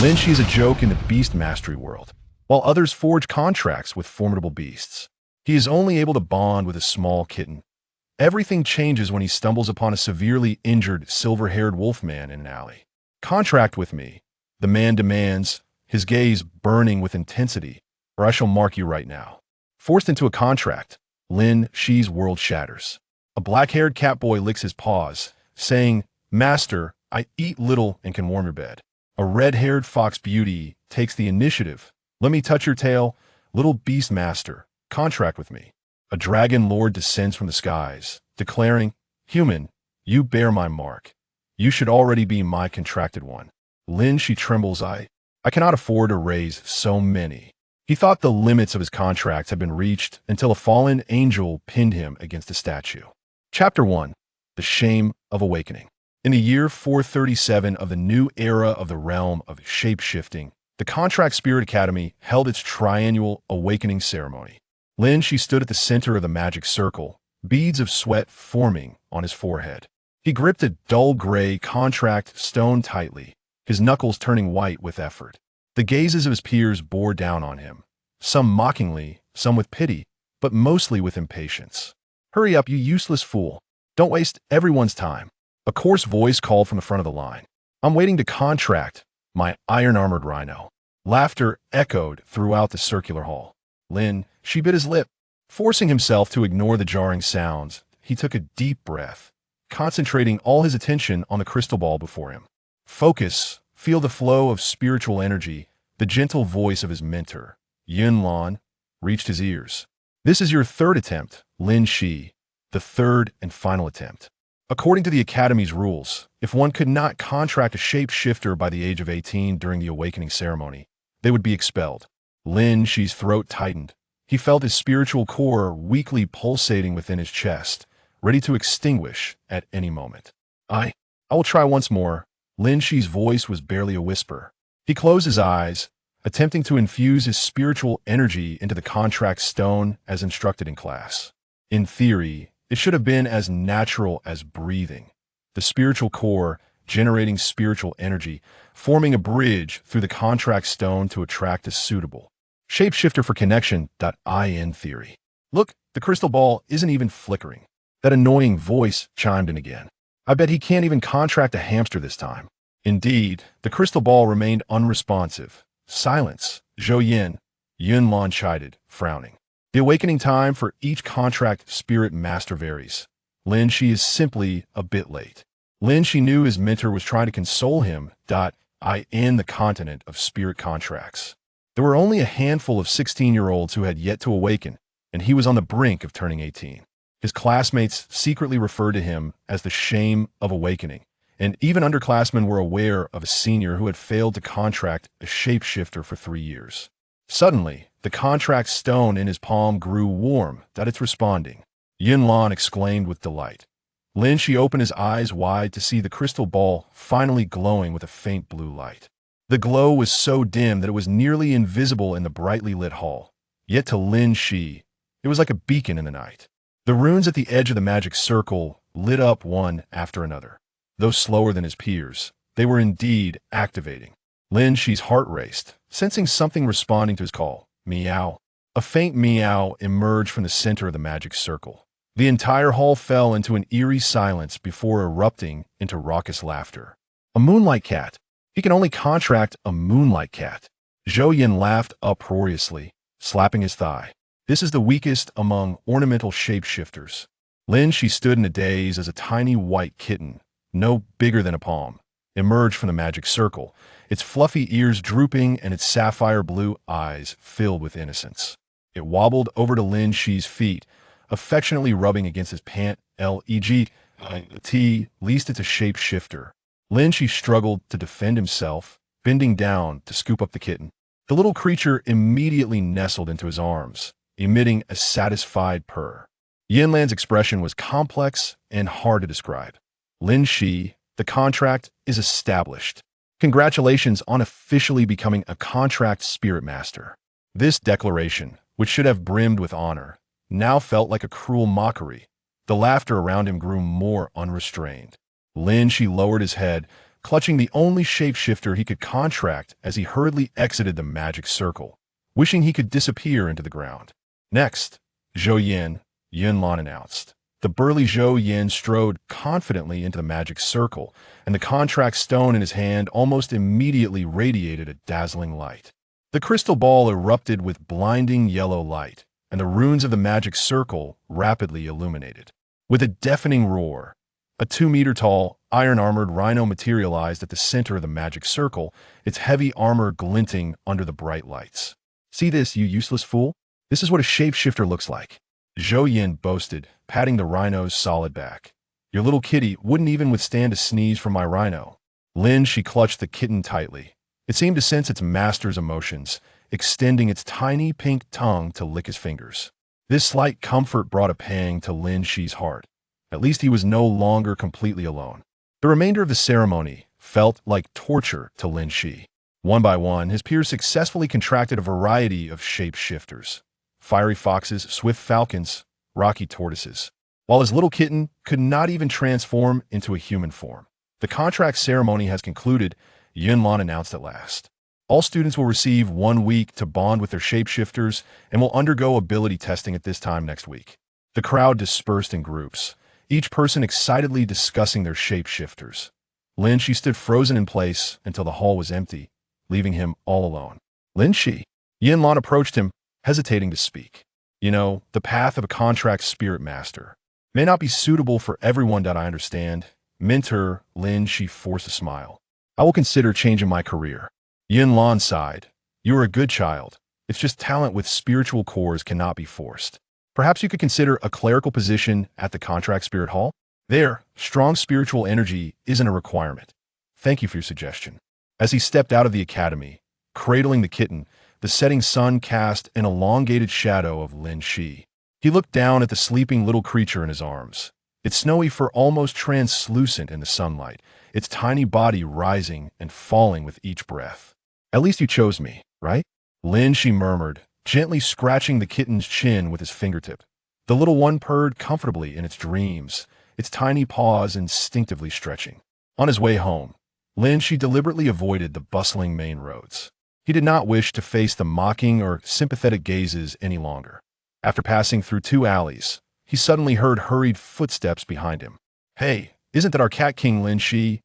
Lin Xi is a joke in the beast mastery world, while others forge contracts with formidable beasts. He is only able to bond with a small kitten. Everything changes when he stumbles upon a severely injured, silver-haired wolfman in an alley. "Contract with me," the man demands, his gaze burning with intensity, "or I shall mark you right now." Forced into a contract, Lin Xi's world shatters. A black-haired catboy licks his paws, saying, "Master, I eat little and can warm your bed." A red-haired fox beauty takes the initiative. "Let me touch your tail, little beast master. Contract with me." A dragon lord descends from the skies, declaring, "Human, you bear my mark. You should already be my contracted one." Lin Xi trembles. I cannot afford to raise so many." He thought the limits of his contracts had been reached until a fallen angel pinned him against a statue. Chapter 1. The Shame of Awakening. In the year 437 of the new era of the realm of shape-shifting, the Contract Spirit Academy held its triannual awakening ceremony. Lin Xi stood at the center of the magic circle, beads of sweat forming on his forehead. He gripped a dull gray contract stone tightly, his knuckles turning white with effort. The gazes of his peers bore down on him, some mockingly, some with pity, but mostly with impatience. "Hurry up, you useless fool. Don't waste everyone's time." A coarse voice called from the front of the line. "I'm waiting to contract, my iron-armored rhino." Laughter echoed throughout the circular hall. Lin Xi bit his lip. Forcing himself to ignore the jarring sounds, he took a deep breath, concentrating all his attention on the crystal ball before him. "Focus, feel the flow of spiritual energy." The gentle voice of his mentor, Yunlan, reached his ears. "This is your third attempt, Lin Xi, the third and final attempt. According to the Academy's rules, if one could not contract a shapeshifter by the age of 18 during the awakening ceremony, they would be expelled." Lin Xi's throat tightened. He felt his spiritual core weakly pulsating within his chest, ready to extinguish at any moment. I will try once more." Lin Xi's voice was barely a whisper. He closed his eyes, attempting to infuse his spiritual energy into the contract stone as instructed in class. In theory, it should have been as natural as breathing. The spiritual core generating spiritual energy, forming a bridge through the contract stone to attract a suitable shapeshifter for connection.In theory. "Look, the crystal ball isn't even flickering." That annoying voice chimed in again. "I bet he can't even contract a hamster this time." Indeed, the crystal ball remained unresponsive. "Silence, Zhou Yin," Yunlan chided, frowning. "The awakening time for each contract spirit master varies. Lin Xi is simply a bit late." Lin Xi knew his mentor was trying to console him. In the continent of spirit contracts, there were only a handful of 16-year-olds who had yet to awaken, and he was on the brink of turning 18. His classmates secretly referred to him as the shame of awakening, and even underclassmen were aware of a senior who had failed to contract a shapeshifter for 3 years. Suddenly, the contract stone in his palm grew warm. "It's responding," Yunlan exclaimed with delight. Lin Xi opened his eyes wide to see the crystal ball finally glowing with a faint blue light. The glow was so dim that it was nearly invisible in the brightly lit hall. Yet to Lin Xi, it was like a beacon in the night. The runes at the edge of the magic circle lit up one after another. Though slower than his peers, they were indeed activating. Lin Xi's heart raced, sensing something responding to his call. "Meow." A faint meow emerged from the center of the magic circle. The entire hall fell into an eerie silence before erupting into raucous laughter. "A moonlight cat. He can only contract a moonlight cat." Zhou Yin laughed uproariously, slapping his thigh. "This is the weakest among ornamental shapeshifters." Lin Xi stood in a daze as a tiny white kitten, no bigger than a palm, emerged from the magic circle, its fluffy ears drooping and its sapphire blue eyes filled with innocence. It wobbled over to Lin Xi's feet, affectionately rubbing against his pant. "Least it's a shapeshifter." Lin Xi struggled to defend himself, bending down to scoop up the kitten. The little creature immediately nestled into his arms, emitting a satisfied purr. Yinlan's expression was complex and hard to describe. "Lin Xi, the contract is established. Congratulations on officially becoming a contract spirit master." This declaration, which should have brimmed with honor, now felt like a cruel mockery. The laughter around him grew more unrestrained. Lin Xi lowered his head, clutching the only shapeshifter he could contract as he hurriedly exited the magic circle, wishing he could disappear into the ground. Next, Zhou Yinlan announced. The burly Zhou Yin strode confidently into the magic circle, and the contract stone in his hand almost immediately radiated a dazzling light. The crystal ball erupted with blinding yellow light, and the runes of the magic circle rapidly illuminated. With a deafening roar, a 2-meter-tall, iron-armored rhino materialized at the center of the magic circle, its heavy armor glinting under the bright lights. "See this, you useless fool? This is what a shapeshifter looks like," Zhou Yin boasted, patting the rhino's solid back. "Your little kitty wouldn't even withstand a sneeze from my rhino." Lin Xi clutched the kitten tightly. It seemed to sense its master's emotions, extending its tiny pink tongue to lick his fingers. This slight comfort brought a pang to Lin Xi's heart. At least he was no longer completely alone. The remainder of the ceremony felt like torture to Lin Xi. One by one, his peers successfully contracted a variety of shapeshifters: fiery foxes, swift falcons, rocky tortoises, while his little kitten could not even transform into a human form. "The contract ceremony has concluded," Yunlan announced at last. "All students will receive 1 week to bond with their shapeshifters and will undergo ability testing at this time next week." The crowd dispersed in groups, each person excitedly discussing their shapeshifters. Lin Xi stood frozen in place until the hall was empty, leaving him all alone. "Lin Xi." Yinlan approached him, hesitating to speak. "You know, the path of a contract spirit master may not be suitable for everyone, that I understand." Mentor Lin Xi forced a smile. "I will consider changing my career." Yinlan sighed. "You are a good child. It's just talent with spiritual cores cannot be forced. Perhaps you could consider a clerical position at the Contract Spirit Hall? There, strong spiritual energy isn't a requirement. Thank you for your suggestion." As he stepped out of the academy, cradling the kitten, the setting sun cast an elongated shadow of Lin Xi. He looked down at the sleeping little creature in his arms, its snowy fur almost translucent in the sunlight, its tiny body rising and falling with each breath. "At least you chose me, right?" Lin Xi murmured, gently scratching the kitten's chin with his fingertip. The little one purred comfortably in its dreams, its tiny paws instinctively stretching. On his way home, Lin Xi deliberately avoided the bustling main roads. He did not wish to face the mocking or sympathetic gazes any longer. After passing through 2 alleys, he suddenly heard hurried footsteps behind him. "Hey, isn't that our cat king Lin Xi?"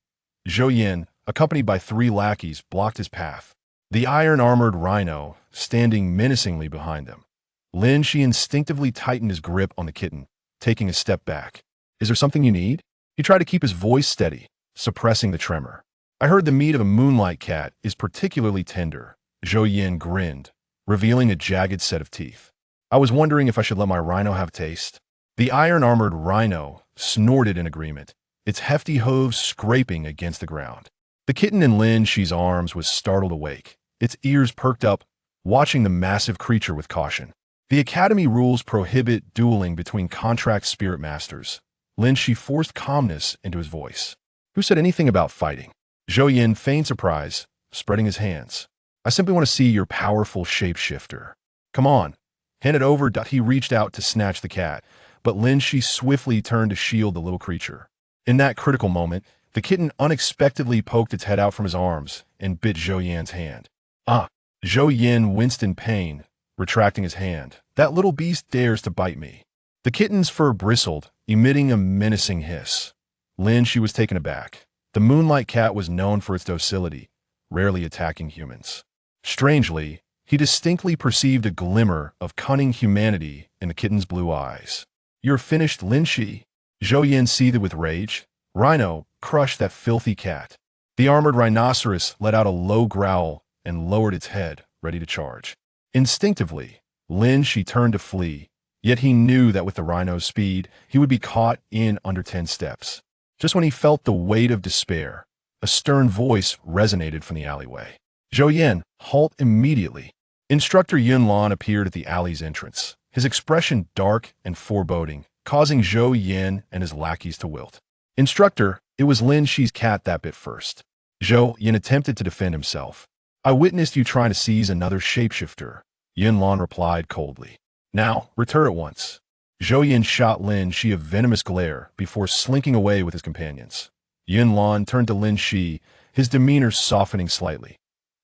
Zhou Yin, accompanied by 3 lackeys, blocked his path, the iron-armored rhino standing menacingly behind them. Lin Xi instinctively tightened his grip on the kitten, taking a step back. "Is there something you need?" He tried to keep his voice steady, suppressing the tremor. "I heard the meat of a moonlight cat is particularly tender." Zhou Yin grinned, revealing a jagged set of teeth. "I was wondering if I should let my rhino have a taste." The iron-armored rhino snorted in agreement, its hefty hooves scraping against the ground. The kitten in Lin Xi's arms was startled awake, its ears perked up, watching the massive creature with caution. "The academy rules prohibit dueling between contract spirit masters." Lin Xi forced calmness into his voice. "Who said anything about fighting?" Zhou Yin feigned surprise, spreading his hands. "I simply want to see your powerful shapeshifter. Come on, hand it over." He reached out to snatch the cat, but Lin Xi swiftly turned to shield the little creature. In that critical moment, the kitten unexpectedly poked its head out from his arms and bit Zhou Yan's hand. "Ah!" Zhou Yin winced in pain, retracting his hand. "That little beast dares to bite me." The kitten's fur bristled, emitting a menacing hiss. Lin Xi was taken aback. The moonlight cat was known for its docility, rarely attacking humans. Strangely, he distinctly perceived a glimmer of cunning humanity in the kitten's blue eyes. "You're finished, Lin Xi." Zhou Yin seethed with rage. "Rhino, crush that filthy cat." The armored rhinoceros let out a low growl and lowered its head, ready to charge. Instinctively, Lin Xi turned to flee, yet he knew that with the rhino's speed, he would be caught in under 10 steps. Just when he felt the weight of despair, a stern voice resonated from the alleyway. "Zhou Yin, halt immediately." Instructor Yunlan appeared at the alley's entrance, his expression dark and foreboding, causing Zhou Yin and his lackeys to wilt. "Instructor, it was Lin Xi's cat that bit first." Zhou Yin attempted to defend himself. "I witnessed you trying to seize another shapeshifter," Yunlan replied coldly. "Now, return at once." Zhou Yin shot Lin Xi a venomous glare before slinking away with his companions. Yunlan turned to Lin Xi, his demeanor softening slightly.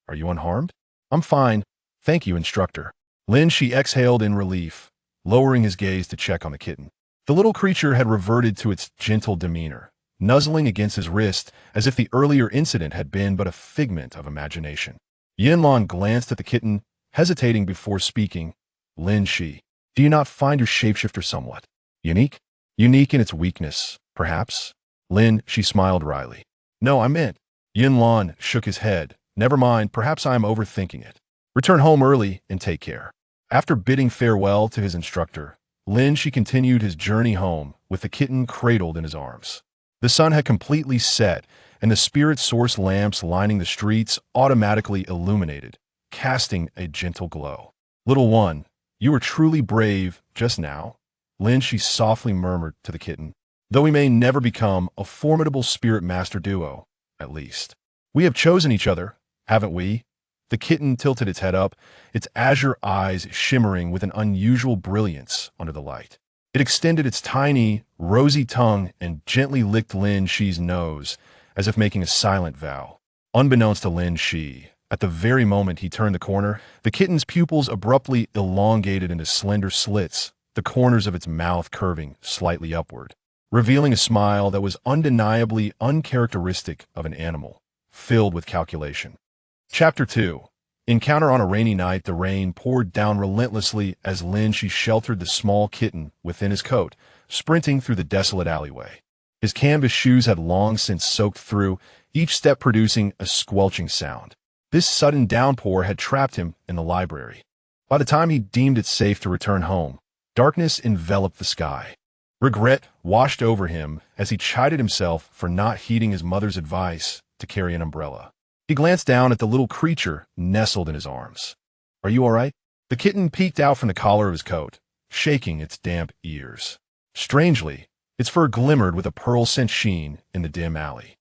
Are you unharmed? I'm fine. Thank you, instructor. Lin Xi exhaled in relief, lowering his gaze to check on the kitten. The little creature had reverted to its gentle demeanor, nuzzling against his wrist as if the earlier incident had been but a figment of imagination. Yunlan glanced at the kitten, hesitating before speaking. Lin Xi, do you not find your shapeshifter somewhat unique? Unique in its weakness, perhaps? Lin Xi smiled wryly. No, I meant. Yunlan shook his head. Never mind, perhaps I am overthinking it. Return home early and take care. After bidding farewell to his instructor, Lin Xi continued his journey home with the kitten cradled in his arms. The sun had completely set, and the spirit source lamps lining the streets automatically illuminated, casting a gentle glow. Little one, you were truly brave just now, Lin Xi softly murmured to the kitten. Though we may never become a formidable spirit master duo, at least. We have chosen each other, haven't we? The kitten tilted its head up, its azure eyes shimmering with an unusual brilliance under the light. It extended its tiny, rosy tongue and gently licked Lin Xi's nose, as if making a silent vow. Unbeknownst to Lin Xi, at the very moment he turned the corner, the kitten's pupils abruptly elongated into slender slits, the corners of its mouth curving slightly upward, revealing a smile that was undeniably uncharacteristic of an animal, filled with calculation. Chapter 2. Encounter on a rainy night. The rain poured down relentlessly as Lin Xi sheltered the small kitten within his coat, sprinting through the desolate alleyway. His canvas shoes had long since soaked through, each step producing a squelching sound. This sudden downpour had trapped him in the library. By the time he deemed it safe to return home, darkness enveloped the sky. Regret washed over him as he chided himself for not heeding his mother's advice to carry an umbrella. He glanced down at the little creature nestled in his arms. Are you all right? The kitten peeked out from the collar of his coat, shaking its damp ears. Strangely, its fur glimmered with a pearl-scent sheen in the dim alley.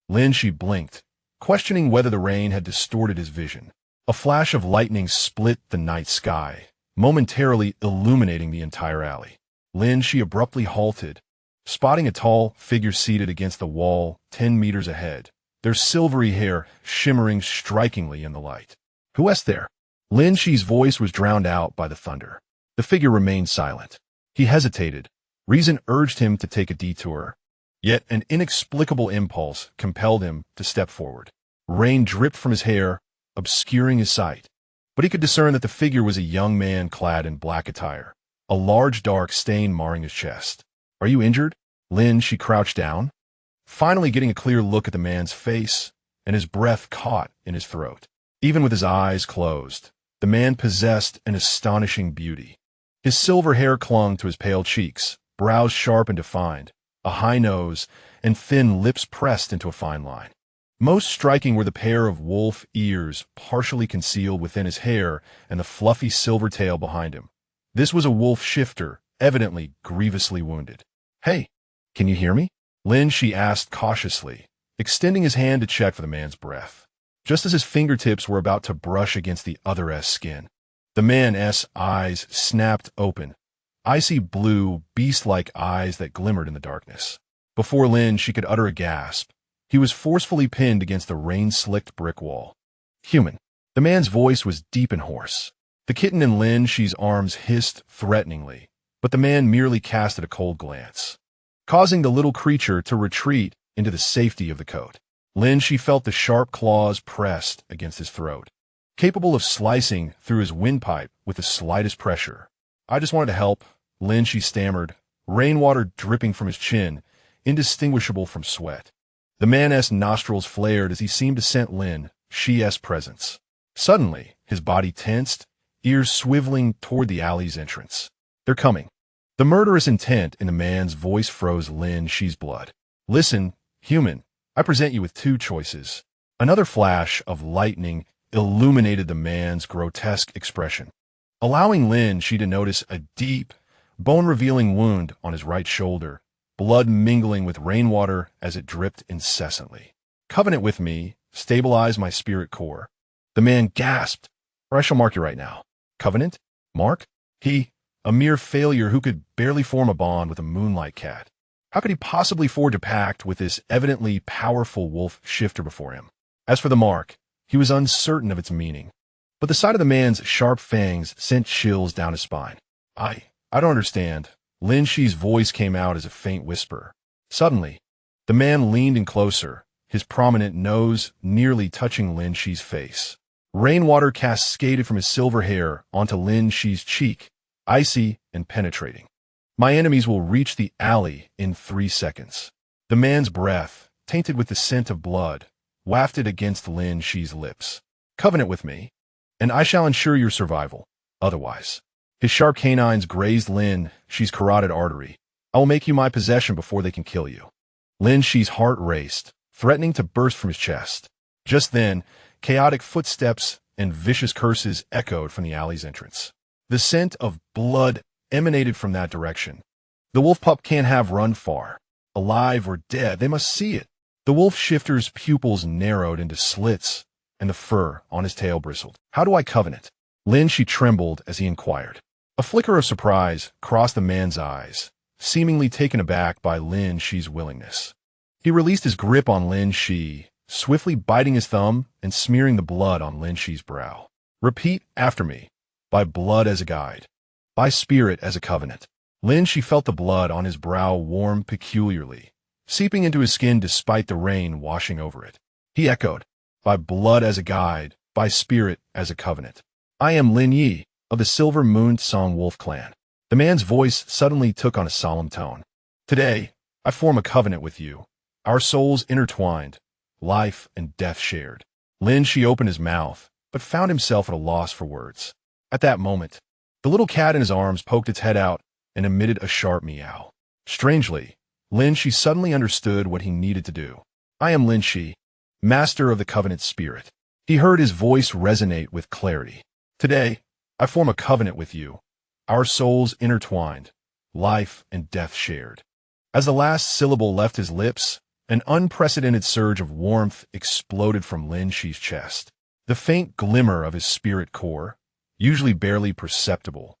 Lin Xi blinked, questioning whether the rain had distorted his vision. A flash of lightning split the night sky, momentarily illuminating the entire alley. Lin Xi abruptly halted, spotting a tall figure seated against the wall 10 meters ahead, their silvery hair shimmering strikingly in the light. Who is there? Lin Xi's voice was drowned out by the thunder. The figure remained silent. He hesitated. Reason urged him to take a detour. Yet an inexplicable impulse compelled him to step forward. Rain dripped from his hair, obscuring his sight. But he could discern that the figure was a young man clad in black attire, a large dark stain marring his chest. Are you injured? Lin Xi crouched down, finally getting a clear look at the man's face, and his breath caught in his throat. Even with his eyes closed, the man possessed an astonishing beauty. His silver hair clung to his pale cheeks, brows sharp and defined, a high nose, and thin lips pressed into a fine line. Most striking were the pair of wolf ears partially concealed within his hair and the fluffy silver tail behind him. This was a wolf shifter, evidently grievously wounded. Hey, can you hear me? Lin Xi asked cautiously, extending his hand to check for the man's breath. Just as his fingertips were about to brush against the other's skin, the man's eyes snapped open, icy blue, beast-like eyes that glimmered in the darkness. Before Lin Xi could utter a gasp, he was forcefully pinned against the rain-slicked brick wall. Human. The man's voice was deep and hoarse. The kitten in Lin Xi's arms hissed threateningly, but the man merely casted a cold glance, causing the little creature to retreat into the safety of the coat. Lin Xi felt the sharp claws pressed against his throat, capable of slicing through his windpipe with the slightest pressure. I just wanted to help, Lin Xi stammered, rainwater dripping from his chin, indistinguishable from sweat. The man's nostrils flared as he seemed to scent Lin Xi's presence. Suddenly, his body tensed, ears swiveling toward the alley's entrance. They're coming. The murderous intent in the man's voice froze Lin Xi's blood. Listen, human, I present you with two choices. Another flash of lightning illuminated the man's grotesque expression, allowing Lin Xi to notice a deep, bone-revealing wound on his right shoulder, blood mingling with rainwater as it dripped incessantly. Covenant with me, stabilize my spirit core. The man gasped, or I shall mark you right now. Covenant? Mark? He, a mere failure who could barely form a bond with a moonlight cat. How could he possibly forge a pact with this evidently powerful wolf shifter before him? As for the mark, he was uncertain of its meaning. But the sight of the man's sharp fangs sent chills down his spine. I don't understand. Lin Xi's voice came out as a faint whisper. Suddenly, the man leaned in closer, his prominent nose nearly touching Lin Xi's face. Rainwater cascaded from his silver hair onto Lin Xi's cheek, icy and penetrating. My enemies will reach the alley in 3 seconds. The man's breath, tainted with the scent of blood, wafted against Lin Xi's lips. Covenant with me, and I shall ensure your survival. Otherwise. His sharp canines grazed Lin Xi's carotid artery. I will make you my possession before they can kill you. Lin Xi's heart raced, threatening to burst from his chest. Just then, chaotic footsteps and vicious curses echoed from the alley's entrance. The scent of blood emanated from that direction. The wolf pup can't have run far. Alive or dead, they must see it. The wolf shifter's pupils narrowed into slits, and the fur on his tail bristled. How do I covenant? Lin Xi trembled as he inquired. A flicker of surprise crossed the man's eyes, seemingly taken aback by Lin Xi's willingness. He released his grip on Lin Xi, swiftly biting his thumb and smearing the blood on Lin Xi's brow. Repeat after me. By blood as a guide. By spirit as a covenant. Lin Xi felt the blood on his brow warm peculiarly, seeping into his skin despite the rain washing over it. He echoed, by blood as a guide, by spirit as a covenant. I am Lin Yi, of the Silver Moon Song Wolf clan. The man's voice suddenly took on a solemn tone. Today, I form a covenant with you, our souls intertwined, life and death shared. Lin Xi opened his mouth, but found himself at a loss for words. At that moment, the little cat in his arms poked its head out and emitted a sharp meow. Strangely, Lin Xi suddenly understood what he needed to do. I am Lin Xi, master of the covenant spirit. He heard his voice resonate with clarity. Today, I form a covenant with you, our souls intertwined, life and death shared. As the last syllable left his lips, an unprecedented surge of warmth exploded from Lin Xi's chest. The faint glimmer of his spirit core, usually barely perceptible,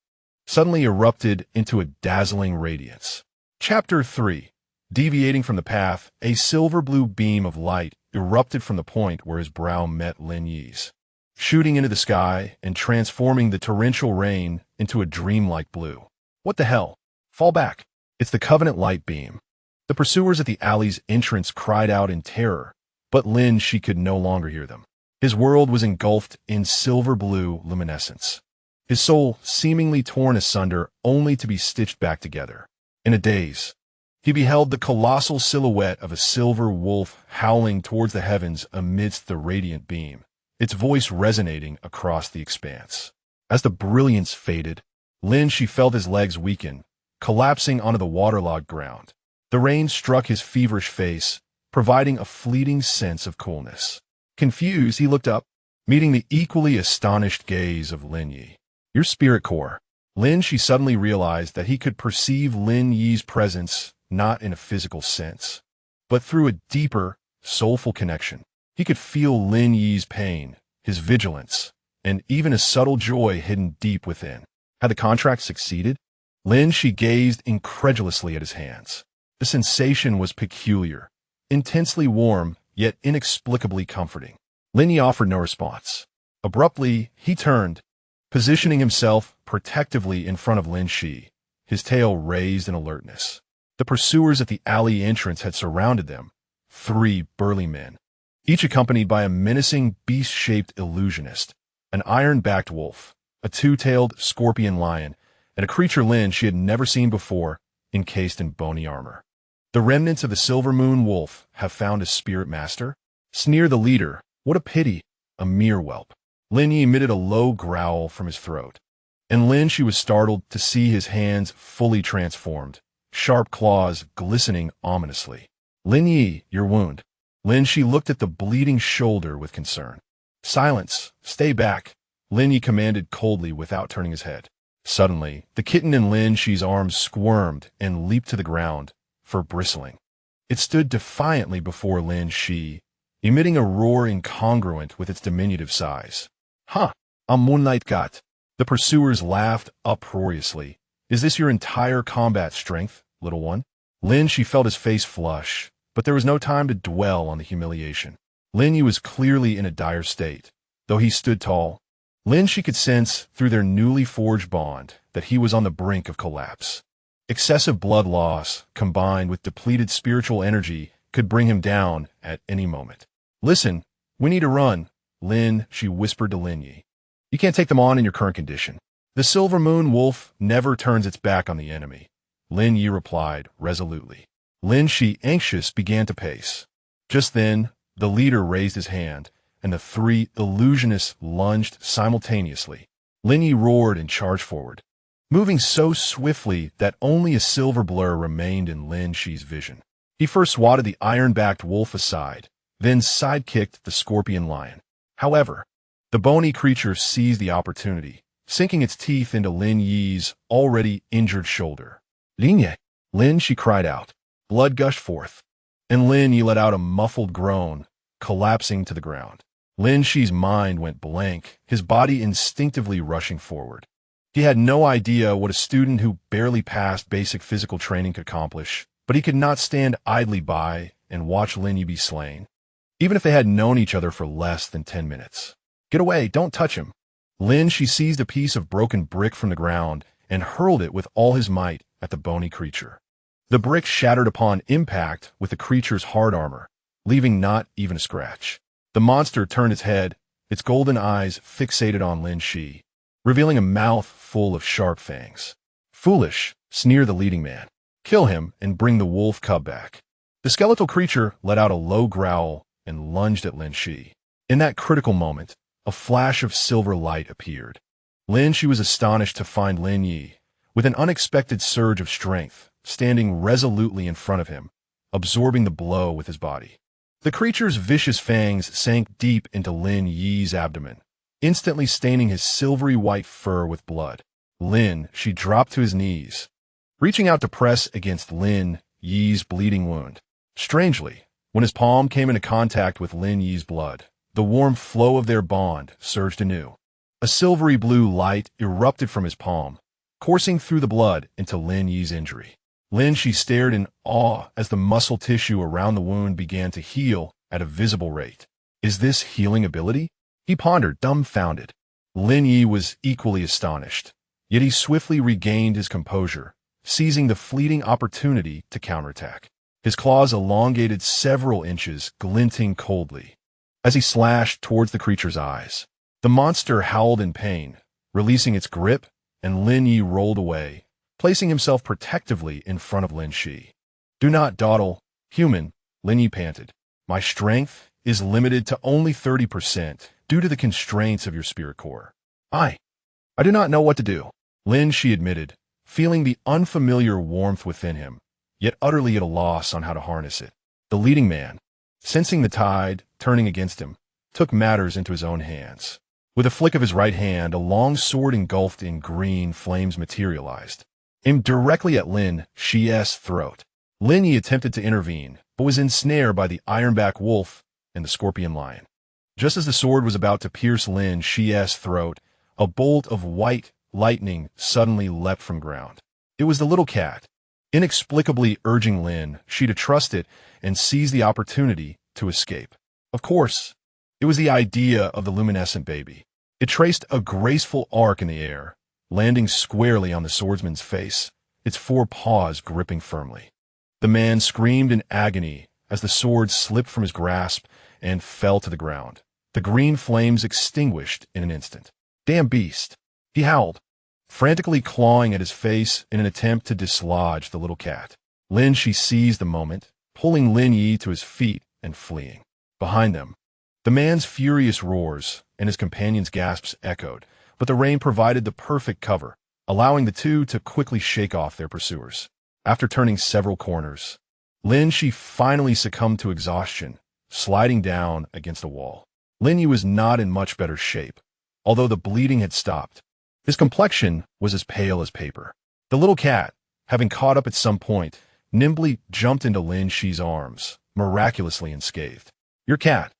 suddenly erupted into a dazzling radiance. Chapter 3. Deviating from the path, a silver-blue beam of light erupted from the point where his brow met Lin Yi's, shooting into the sky and transforming the torrential rain into a dreamlike blue. What the hell? Fall back. It's the Covenant light beam. The pursuers at the alley's entrance cried out in terror, but Lin Xi could no longer hear them. His world was engulfed in silver-blue luminescence, his soul seemingly torn asunder only to be stitched back together. In a daze, he beheld the colossal silhouette of a silver wolf howling towards the heavens amidst the radiant beam, its voice resonating across the expanse. As the brilliance faded, Lin Xi felt his legs weaken, collapsing onto the waterlogged ground. The rain struck his feverish face, providing a fleeting sense of coolness. Confused, he looked up, meeting the equally astonished gaze of Lin Yi. Your spirit core. Lin Xi suddenly realized that he could perceive Lin Yi's presence not in a physical sense, but through a deeper, soulful connection. He could feel Lin Yi's pain, his vigilance, and even a subtle joy hidden deep within. Had the contract succeeded? Lin Xi gazed incredulously at his hands. The sensation was peculiar, intensely warm, yet inexplicably comforting. Lin Yi offered no response. Abruptly, he turned, positioning himself protectively in front of Lin Xi, his tail raised in alertness. The pursuers at the alley entrance had surrounded them, 3 burly men, each accompanied by a menacing beast-shaped illusionist, an iron-backed wolf, a 2-tailed scorpion lion, and a creature Lin Xi had never seen before, encased in bony armor. The remnants of the Silver Moon Wolf have found a spirit master? Sneered the leader. What a pity, a mere whelp. Lin Yi emitted a low growl from his throat, and Lin Xi was startled to see his hands fully transformed, sharp claws glistening ominously. Lin Yi, your wound. Lin Xi looked at the bleeding shoulder with concern. Silence, stay back, Lin Yi commanded coldly without turning his head. Suddenly, the kitten in Lin Xi's arms squirmed and leaped to the ground, fur bristling. It stood defiantly before Lin Xi, emitting a roar incongruent with its diminutive size. Huh, a moonlight got. The pursuers laughed uproariously. Is this your entire combat strength, little one? Lin Xi felt his face flush, but there was no time to dwell on the humiliation. Lin Yi was clearly in a dire state. Though he stood tall, Lin Xi could sense through their newly forged bond that he was on the brink of collapse. Excessive blood loss, combined with depleted spiritual energy, could bring him down at any moment. "Listen, we need to run," Lin Xi whispered to Lin Yi. "You can't take them on in your current condition. The silver moon wolf never turns its back on the enemy," Lin Yi replied resolutely. Lin Xi, anxious, began to pace. Just then, the leader raised his hand, and the three illusionists lunged simultaneously. Lin Yi roared and charged forward, moving so swiftly that only a silver blur remained in Lin Xi's vision. He first swatted the iron-backed wolf aside, then sidekicked the scorpion lion. However, the bony creature seized the opportunity, sinking its teeth into Lin Yi's already injured shoulder. "Lin Yi!" Lin Xi cried out. Blood gushed forth, and Lin Yi let out a muffled groan, collapsing to the ground. Lin Xi's mind went blank, his body instinctively rushing forward. He had no idea what a student who barely passed basic physical training could accomplish, but he could not stand idly by and watch Lin Yi be slain, even if they had known each other for less than 10 minutes. "Get away, don't touch him." Lin Xi seized a piece of broken brick from the ground and hurled it with all his might at the bony creature. The brick shattered upon impact with the creature's hard armor, leaving not even a scratch. The monster turned its head, its golden eyes fixated on Lin Xi, revealing a mouth full of sharp fangs. "Foolish," sneered the leading man. "Kill him and bring the wolf cub back." The skeletal creature let out a low growl and lunged at Lin Xi. In that critical moment, a flash of silver light appeared. Lin Xi was astonished to find Lin Yi, with an unexpected surge of strength, standing resolutely in front of him, absorbing the blow with his body. The creature's vicious fangs sank deep into Lin Yi's abdomen, instantly staining his silvery white fur with blood. Lin Xi dropped to his knees, reaching out to press against Lin Yi's bleeding wound. Strangely, when his palm came into contact with Lin Yi's blood, the warm flow of their bond surged anew. A silvery blue light erupted from his palm, coursing through the blood into Lin Yi's injury. Lin Xi stared in awe as the muscle tissue around the wound began to heal at a visible rate. "Is this healing ability?" he pondered, dumbfounded. Lin Yi was equally astonished, yet he swiftly regained his composure, seizing the fleeting opportunity to counterattack. His claws elongated several inches, glinting coldly, as he slashed towards the creature's eyes. The monster howled in pain, releasing its grip, and Lin Yi rolled away, placing himself protectively in front of Lin Xi. "Do not dawdle, human," Lin Yi panted. "My strength is limited to only 30% due to the constraints of your spirit core. I do not know what to do," Lin Xi admitted, feeling the unfamiliar warmth within him, yet utterly at a loss on how to harness it. The leading man, sensing the tide turning against him, took matters into his own hands. With a flick of his right hand, a long sword engulfed in green flames materialized, aimed directly at Lin Xi's throat. Lin Yi attempted to intervene, but was ensnared by the ironback wolf and the scorpion lion. Just as the sword was about to pierce Lin Xi's throat, a bolt of white lightning suddenly leapt from ground. It was the little cat, inexplicably urging Lin Xi to trust it and seize the opportunity to escape. Of course, it was the idea of the luminescent baby. It traced a graceful arc in the air, landing squarely on the swordsman's face, its four paws gripping firmly. The man screamed in agony as the sword slipped from his grasp and fell to the ground. The green flames extinguished in an instant. "Damn beast!" he howled, frantically clawing at his face in an attempt to dislodge the little cat. Lin Xi seized the moment, pulling Lin Yi to his feet and fleeing. Behind them, the man's furious roars and his companion's gasps echoed, but the rain provided the perfect cover, allowing the two to quickly shake off their pursuers. After turning several corners, Lin Xi finally succumbed to exhaustion, sliding down against a wall. Lin Yi was not in much better shape, although the bleeding had stopped. His complexion was as pale as paper. The little cat, having caught up at some point, nimbly jumped into Lin Xi's arms, miraculously unscathed. "Your cat,"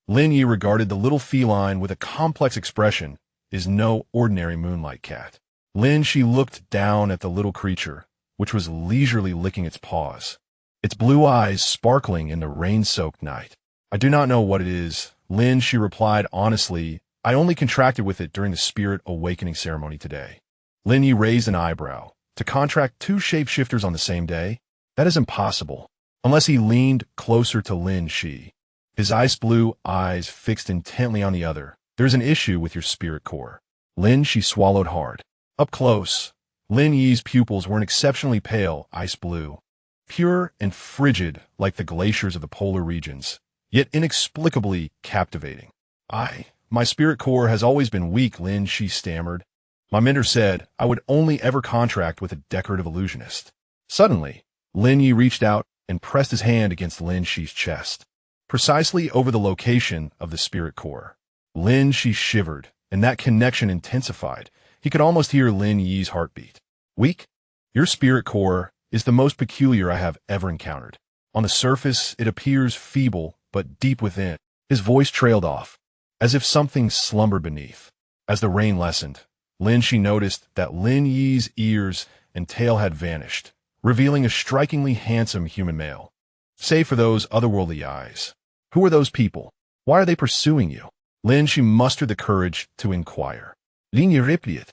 Lin Yi regarded the little feline with a complex expression, "is no ordinary moonlight cat." Lin Xi looked down at the little creature, which was leisurely licking its paws, its blue eyes sparkling in the rain-soaked night. I do not know what it is, Lin, she replied honestly. I only contracted with it during the spirit awakening ceremony today. Lin Yi raised an eyebrow. To contract two shapeshifters on the same day? That is impossible. Unless he leaned closer to Lin Xi, his ice blue eyes fixed intently on the other. There's an issue with your spirit core. Lin Xi swallowed hard. Up close, Lin Yi's pupils were an exceptionally pale ice blue, pure and frigid like the glaciers of the polar regions, yet inexplicably captivating. My spirit core has always been weak, Lin Xi stammered. My mentor said I would only ever contract with a decorative illusionist. Suddenly, Lin Yi reached out and pressed his hand against Lin Xi's chest, precisely over the location of the spirit core. Lin Xi shivered, and that connection intensified. He could almost hear Lin Yi's heartbeat. Weak? Your spirit core is the most peculiar I have ever encountered. On the surface, it appears feeble, but deep within, his voice trailed off, as if something slumbered beneath. As the rain lessened, Lin Xi noticed that Lin Yi's ears and tail had vanished, revealing a strikingly handsome human male. Save for those otherworldly eyes. Who are those people? Why are they pursuing you? Lin Xi mustered the courage to inquire. Lin Yi replied,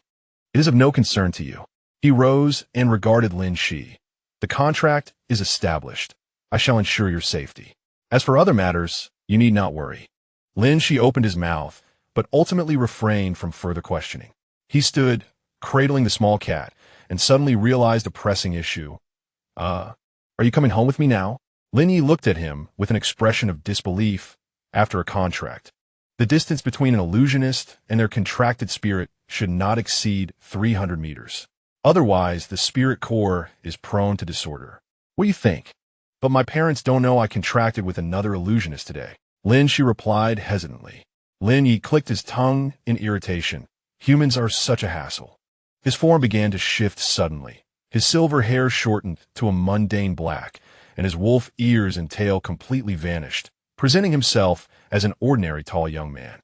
it is of no concern to you. He rose and regarded Lin Xi. The contract is established. I shall ensure your safety. As for other matters, you need not worry. Lin Xi opened his mouth, but ultimately refrained from further questioning. He stood, cradling the small cat, and suddenly realized a pressing issue. Are you coming home with me now? Lin Yi looked at him with an expression of disbelief. After a contract, the distance between an illusionist and their contracted spirit should not exceed 300 meters. Otherwise, the spirit core is prone to disorder. What do you think? But my parents don't know I contracted with another illusionist today. Lin Xi replied hesitantly. Lin Yi clicked his tongue in irritation. Humans are such a hassle. His form began to shift suddenly. His silver hair shortened to a mundane black, and his wolf ears and tail completely vanished, presenting himself as an ordinary tall young man.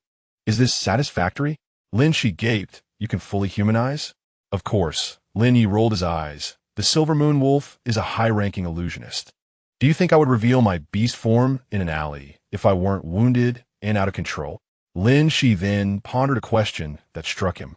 Is this satisfactory? Lin Xi gaped. You can fully humanize? Of course. Lin Yi rolled his eyes. The silver moon wolf is a high-ranking illusionist. Do you think I would reveal my beast form in an alley if I weren't wounded and out of control? Lin Xi then pondered a question that struck him.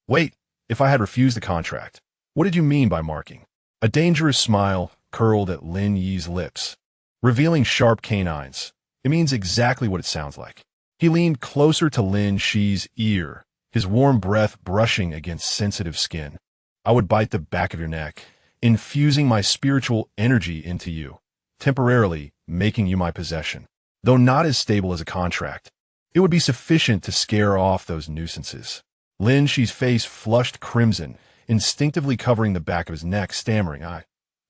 Wait, if I had refused the contract, what did you mean by marking? A dangerous smile curled at Lin Yi's lips, revealing sharp canines. It means exactly what it sounds like. He leaned closer to Lin Xi's ear, his warm breath brushing against sensitive skin. I would bite the back of your neck, infusing my spiritual energy into you, temporarily making you my possession. Though not as stable as a contract, it would be sufficient to scare off those nuisances. Lin Xi's face flushed crimson, instinctively covering the back of his neck, stammering,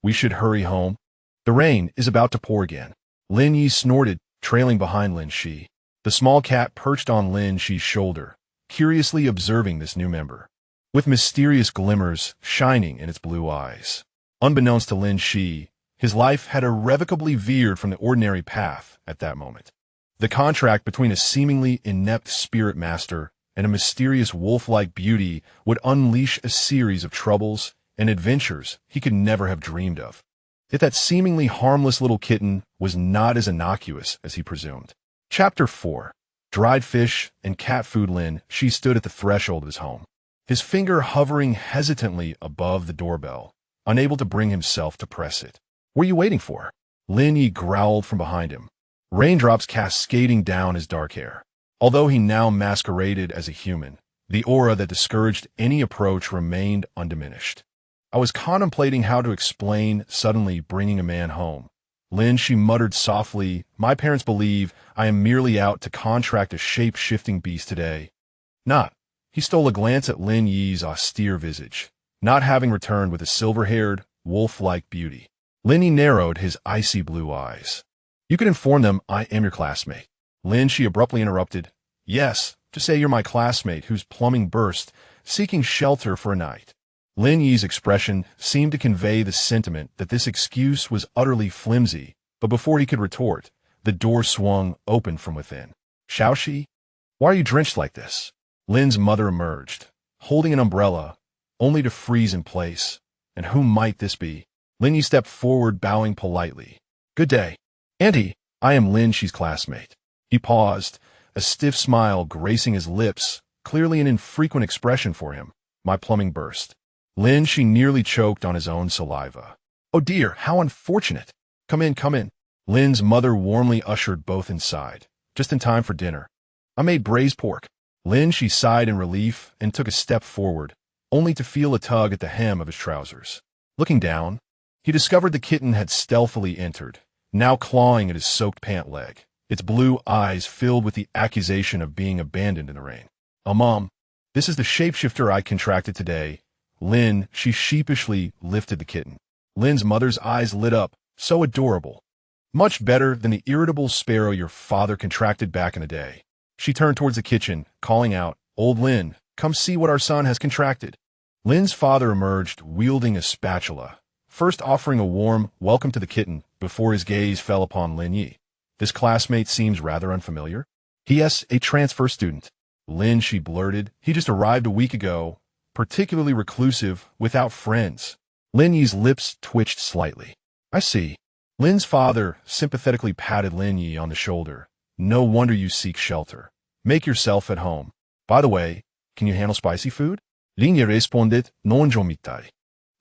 We should hurry home. The rain is about to pour again. Lin Yi snorted, trailing behind Lin Xi. The small cat perched on Lin Xi's shoulder, curiously observing this new member, with mysterious glimmers shining in its blue eyes. Unbeknownst to Lin Xi, his life had irrevocably veered from the ordinary path at that moment. The contract between a seemingly inept spirit master and a mysterious wolf-like beauty would unleash a series of troubles and adventures he could never have dreamed of. Yet that seemingly harmless little kitten was not as innocuous as he presumed. Chapter 4. Dried fish and cat food. Lin Xi stood at the threshold of his home, his finger hovering hesitantly above the doorbell, unable to bring himself to press it. What are you waiting for? Lin Yi growled from behind him, raindrops cascading down his dark hair. Although he now masqueraded as a human, the aura that discouraged any approach remained undiminished. I was contemplating how to explain suddenly bringing a man home. Lin Xi muttered softly, my parents believe I am merely out to contract a shape-shifting beast today. Not. He stole a glance at Lin Yi's austere visage, not having returned with a silver-haired, wolf-like beauty. Lin Yi narrowed his icy blue eyes. You can inform them I am your classmate. Lin Xi abruptly interrupted. Yes, to say you're my classmate whose plumbing burst, seeking shelter for a night. Lin Yi's expression seemed to convey the sentiment that this excuse was utterly flimsy, but before he could retort, the door swung open from within. Xiaoxi? Why are you drenched like this? Lin's mother emerged, holding an umbrella, only to freeze in place. And who might this be? Lin Yi stepped forward, bowing politely. Good day. Auntie, I am Lin Xi's classmate. He paused, a stiff smile gracing his lips, clearly an infrequent expression for him. My plumbing burst. Lin Xi nearly choked on his own saliva. Oh dear, how unfortunate. Come in, come in. Lin's mother warmly ushered both inside, just in time for dinner. I made braised pork. Lin Xi sighed in relief and took a step forward, only to feel a tug at the hem of his trousers. Looking down, he discovered the kitten had stealthily entered, now clawing at his soaked pant leg, its blue eyes filled with the accusation of being abandoned in the rain. Oh, Mom, this is the shapeshifter I contracted today. Lin, she sheepishly lifted the kitten. Lin's mother's eyes lit up, so adorable. Much better than the irritable sparrow your father contracted back in the day. She turned towards the kitchen, calling out, Old Lin, come see what our son has contracted. Lin's father emerged, wielding a spatula, first offering a warm welcome to the kitten before his gaze fell upon Lin Yi. This classmate seems rather unfamiliar. P.S. a transfer student. Lin, she blurted. He just arrived a week ago, particularly reclusive, without friends. Lin Yi's lips twitched slightly. I see. Lin's father sympathetically patted Lin Yi on the shoulder. No wonder you seek shelter. Make yourself at home. By the way, can you handle spicy food? Lin Yi responded, non jomitai.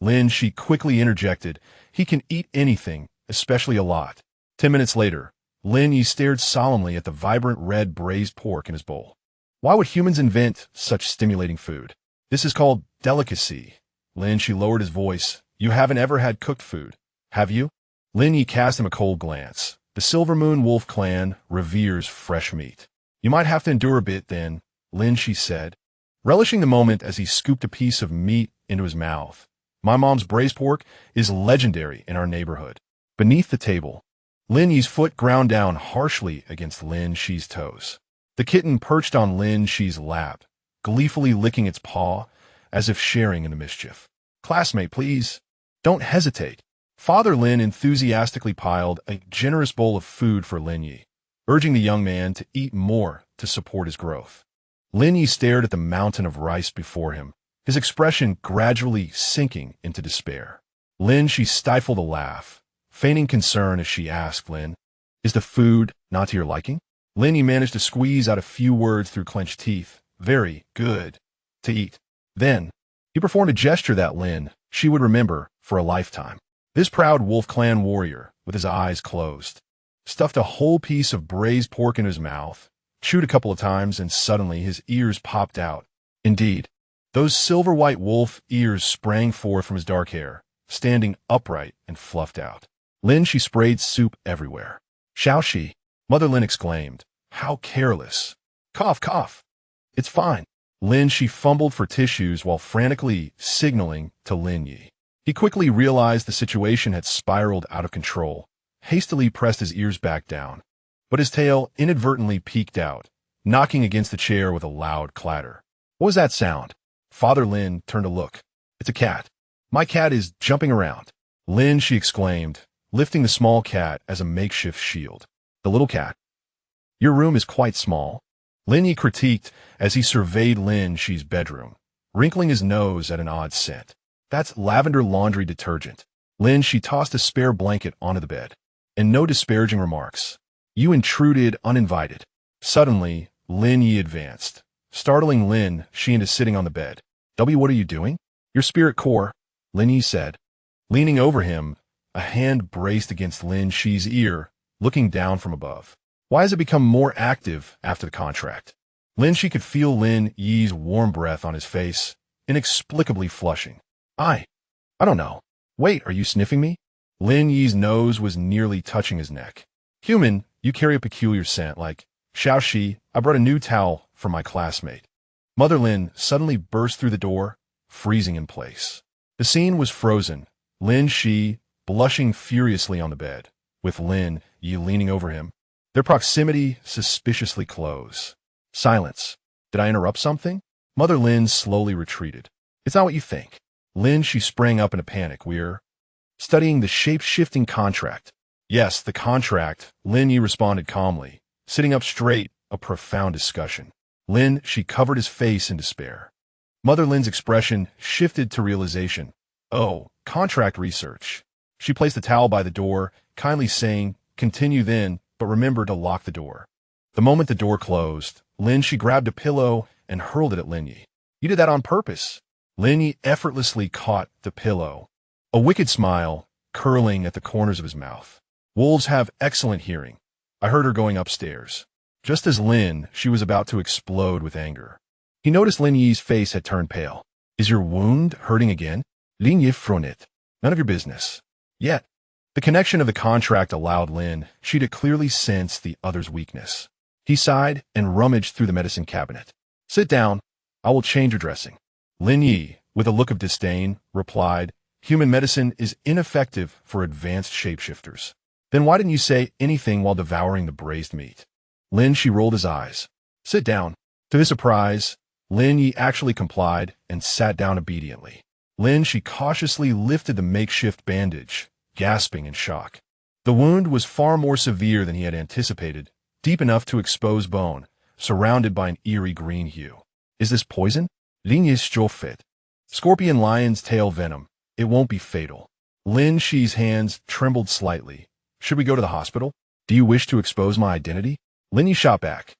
Lin, she quickly interjected, he can eat anything, especially a lot. 10 minutes later, Lin Yi stared solemnly at the vibrant red braised pork in his bowl. Why would humans invent such stimulating food? This is called delicacy. Lin, she lowered his voice. You haven't ever had cooked food, have you? Lin Yi cast him a cold glance. The Silver Moon Wolf clan reveres fresh meat. You might have to endure a bit then, Lin, she said, relishing the moment as he scooped a piece of meat into his mouth. My mom's braised pork is legendary in our neighborhood. Beneath the table, Lin Yi's foot ground down harshly against Lin Xi's toes. The kitten perched on Lin Xi's lap, gleefully licking its paw, as if sharing in the mischief. Classmate, please. Don't hesitate. Father Lin enthusiastically piled a generous bowl of food for Lin Yi, urging the young man to eat more to support his growth. Lin Yi stared at the mountain of rice before him, his expression gradually sinking into despair. Lin, she stifled a laugh, feigning concern as she asked Lin, is the food not to your liking? Lin Yi managed to squeeze out a few words through clenched teeth. Very good to eat. Then, he performed a gesture that Lin, she would remember for a lifetime. This proud Wolf Clan warrior, with his eyes closed, stuffed a whole piece of braised pork in his mouth, chewed a couple of times, and suddenly his ears popped out. Indeed, those silver-white wolf ears sprang forth from his dark hair, standing upright and fluffed out. Lin, she sprayed soup everywhere. Shao Shi, Mother Lin exclaimed. How careless. Cough, cough. It's fine. Lin, she fumbled for tissues while frantically signaling to Lin Yi. He quickly realized the situation had spiraled out of control, hastily pressed his ears back down, but his tail inadvertently peeked out, knocking against the chair with a loud clatter. What was that sound? Father Lin turned to look. It's a cat. My cat is jumping around. Lin, she exclaimed, lifting the small cat as a makeshift shield. The little cat. Your room is quite small. Lin Yi critiqued as he surveyed Lin Xi's bedroom, wrinkling his nose at an odd scent. That's lavender laundry detergent. Lin, she tossed a spare blanket onto the bed. And no disparaging remarks. You intruded uninvited. Suddenly, Lin Yi advanced, startling Lin Xi into sitting on the bed. What are you doing? Your spirit core, Lin Yi said. Leaning over him, a hand braced against Lin Xi's ear, looking down from above. Why has it become more active after the contract? Lin Xi could feel Lin Yi's warm breath on his face, inexplicably flushing. I don't know. Wait, are you sniffing me? Lin Yi's nose was nearly touching his neck. Human, you carry a peculiar scent, like, Shao Shi, I brought a new towel for my classmate. Mother Lin suddenly burst through the door, freezing in place. The scene was frozen, Lin Xi blushing furiously on the bed, with Lin Yi leaning over him, their proximity suspiciously close. Silence. Did I interrupt something? Mother Lin slowly retreated. It's not what you think. Lin, she sprang up in a panic. We're studying the shape-shifting contract. Yes, the contract, Lin Yi responded calmly, sitting up straight, a profound discussion. Lin, she covered his face in despair. Mother Lin's expression shifted to realization. Oh, contract research. She placed the towel by the door, kindly saying, "Continue then, but remember to lock the door." The moment the door closed, Lin Xi grabbed a pillow and hurled it at Lin Yi. "You did that on purpose." Lin Yi effortlessly caught the pillow, a wicked smile curling at the corners of his mouth. Wolves have excellent hearing. I heard her going upstairs. Just as Lin Xi was about to explode with anger, he noticed Lin Yi's face had turned pale. "Is your wound hurting again?" Lin Yi frowned it. "None of your business." Yet, the connection of the contract allowed Lin Xi to clearly sense the other's weakness. He sighed and rummaged through the medicine cabinet. "Sit down. I will change your dressing." Lin Yi, with a look of disdain, replied, "Human medicine is ineffective for advanced shapeshifters." "Then why didn't you say anything while devouring the braised meat?" Lin Xi rolled his eyes. "Sit down." To his surprise, Lin Yi actually complied and sat down obediently. Lin Xi cautiously lifted the makeshift bandage, gasping in shock. The wound was far more severe than he had anticipated, deep enough to expose bone, surrounded by an eerie green hue. "Is this poison?" Lin Yi's jaw fit. "Scorpion lion's tail venom. It won't be fatal." Lin Xi's hands trembled slightly. "Should we go to the hospital? Do you wish to expose my identity?" Lin Yi shot back,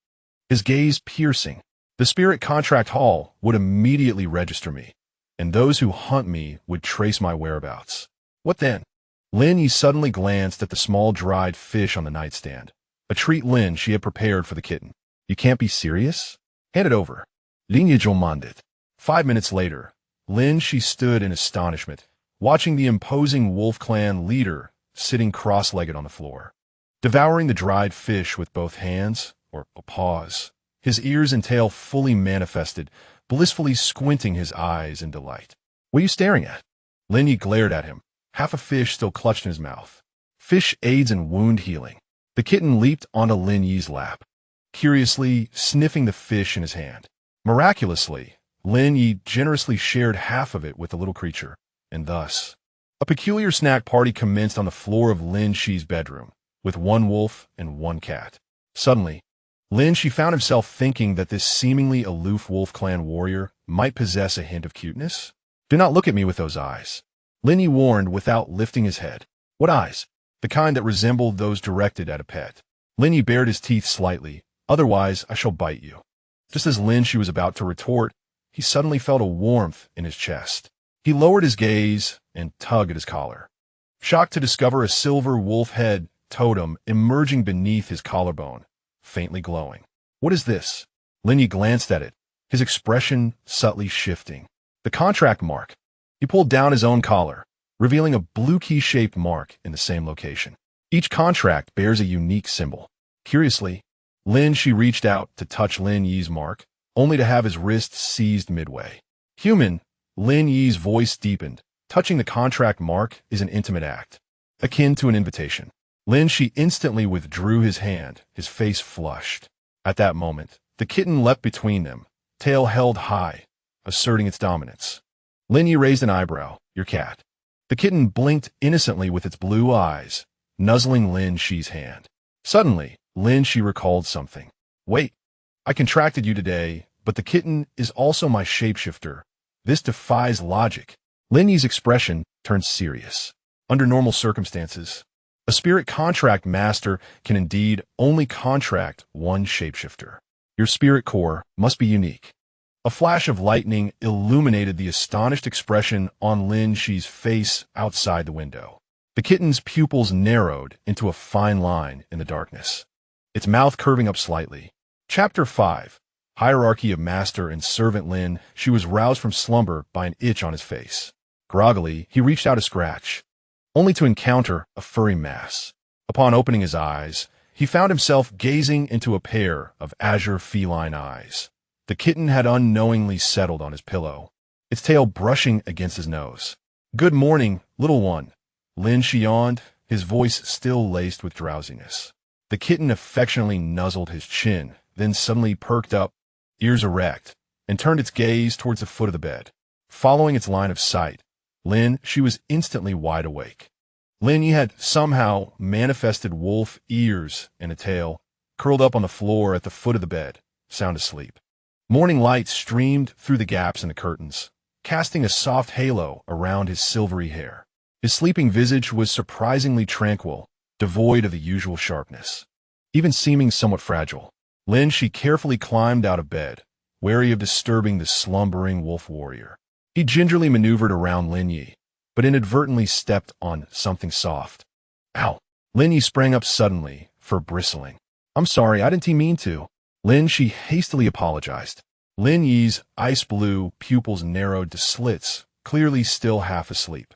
his gaze piercing. "The spirit contract hall would immediately register me, and those who hunt me would trace my whereabouts. What then?" Lin Yi suddenly glanced at the small dried fish on the nightstand, a treat Lin Xi had prepared for the kitten. "You can't be serious? Hand it over." Lin Yi demanded. 5 minutes later, Lin Xi stood in astonishment, watching the imposing wolf clan leader sitting cross-legged on the floor, devouring the dried fish with both hands, or paws, his ears and tail fully manifested, blissfully squinting his eyes in delight. "What are you staring at?" Lin Yi glared at him, half a fish still clutched in his mouth. "Fish aids in wound healing." The kitten leaped onto Lin Yi's lap, curiously sniffing the fish in his hand. Miraculously, Lin Yi generously shared half of it with the little creature, and thus, a peculiar snack party commenced on the floor of Lin Xi's bedroom, with one wolf and one cat. Suddenly, Lin Xi found himself thinking that this seemingly aloof wolf clan warrior might possess a hint of cuteness. "Do not look at me with those eyes," Lin Yi warned without lifting his head. "What eyes?" "The kind that resembled those directed at a pet." Lin Yi bared his teeth slightly. "Otherwise, I shall bite you." Just as Lin Xi was about to retort, he suddenly felt a warmth in his chest. He lowered his gaze and tugged at his collar, shocked to discover a silver wolf head totem emerging beneath his collarbone, faintly glowing. "What is this?" Lin Yi glanced at it, his expression subtly shifting. "The contract mark." He pulled down his own collar, revealing a blue key-shaped mark in the same location. Each contract bears a unique symbol. Curiously, Lin Xi reached out to touch Lin Yi's mark, only to have his wrist seized midway. "Human," Lin Yi's voice deepened. "Touching the contract mark is an intimate act, akin to an invitation." Lin Xi instantly withdrew his hand, his face flushed. At that moment, the kitten leapt between them, tail held high, asserting its dominance. Lin Yi raised an eyebrow. "Your cat." The kitten blinked innocently with its blue eyes, nuzzling Lin Xi's hand. Suddenly, Lin Xi recalled something. "Wait, I contracted you today, but the kitten is also my shapeshifter. This defies logic." Lin Yi's expression turned serious. Under normal circumstances, a spirit contract master can indeed only contract one shapeshifter. Your spirit core must be unique. A flash of lightning illuminated the astonished expression on Lin Xi's face outside the window. The kitten's pupils narrowed into a fine line in the darkness, its mouth curving up slightly. Chapter 5. Hierarchy of Master and Servant. Lin Xi was roused from slumber by an itch on his face. Groggily, he reached out to scratch, only to encounter a furry mass. Upon opening his eyes, he found himself gazing into a pair of azure feline eyes. The kitten had unknowingly settled on his pillow, its tail brushing against his nose. "Good morning, little one," Lin Xi yawned, his voice still laced with drowsiness. The kitten affectionately nuzzled his chin, then suddenly perked up, ears erect, and turned its gaze towards the foot of the bed. Following its line of sight, Lin Xi was instantly wide awake. Lin Yi had somehow manifested wolf ears and a tail, curled up on the floor at the foot of the bed, sound asleep. Morning light streamed through the gaps in the curtains, casting a soft halo around his silvery hair. His sleeping visage was surprisingly tranquil, devoid of the usual sharpness. Even seeming somewhat fragile, Lin Xi carefully climbed out of bed, wary of disturbing the slumbering wolf warrior. He gingerly maneuvered around Lin Yi, but inadvertently stepped on something soft. Ow! Lin Yi sprang up suddenly, fur bristling. I'm sorry, I didn't mean to. Lin Xi hastily apologized. Lin Yi's ice-blue pupils narrowed to slits, clearly still half asleep.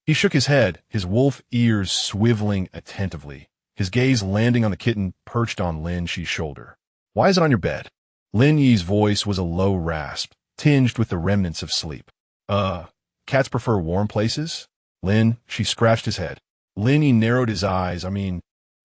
He shook his head, his wolf ears swiveling attentively, his gaze landing on the kitten perched on Lin Xi's shoulder. Why is it on your bed? Lin Yi's voice was a low rasp, tinged with the remnants of sleep. Cats prefer warm places? Lin, she scratched his head. Lin Yi narrowed his eyes.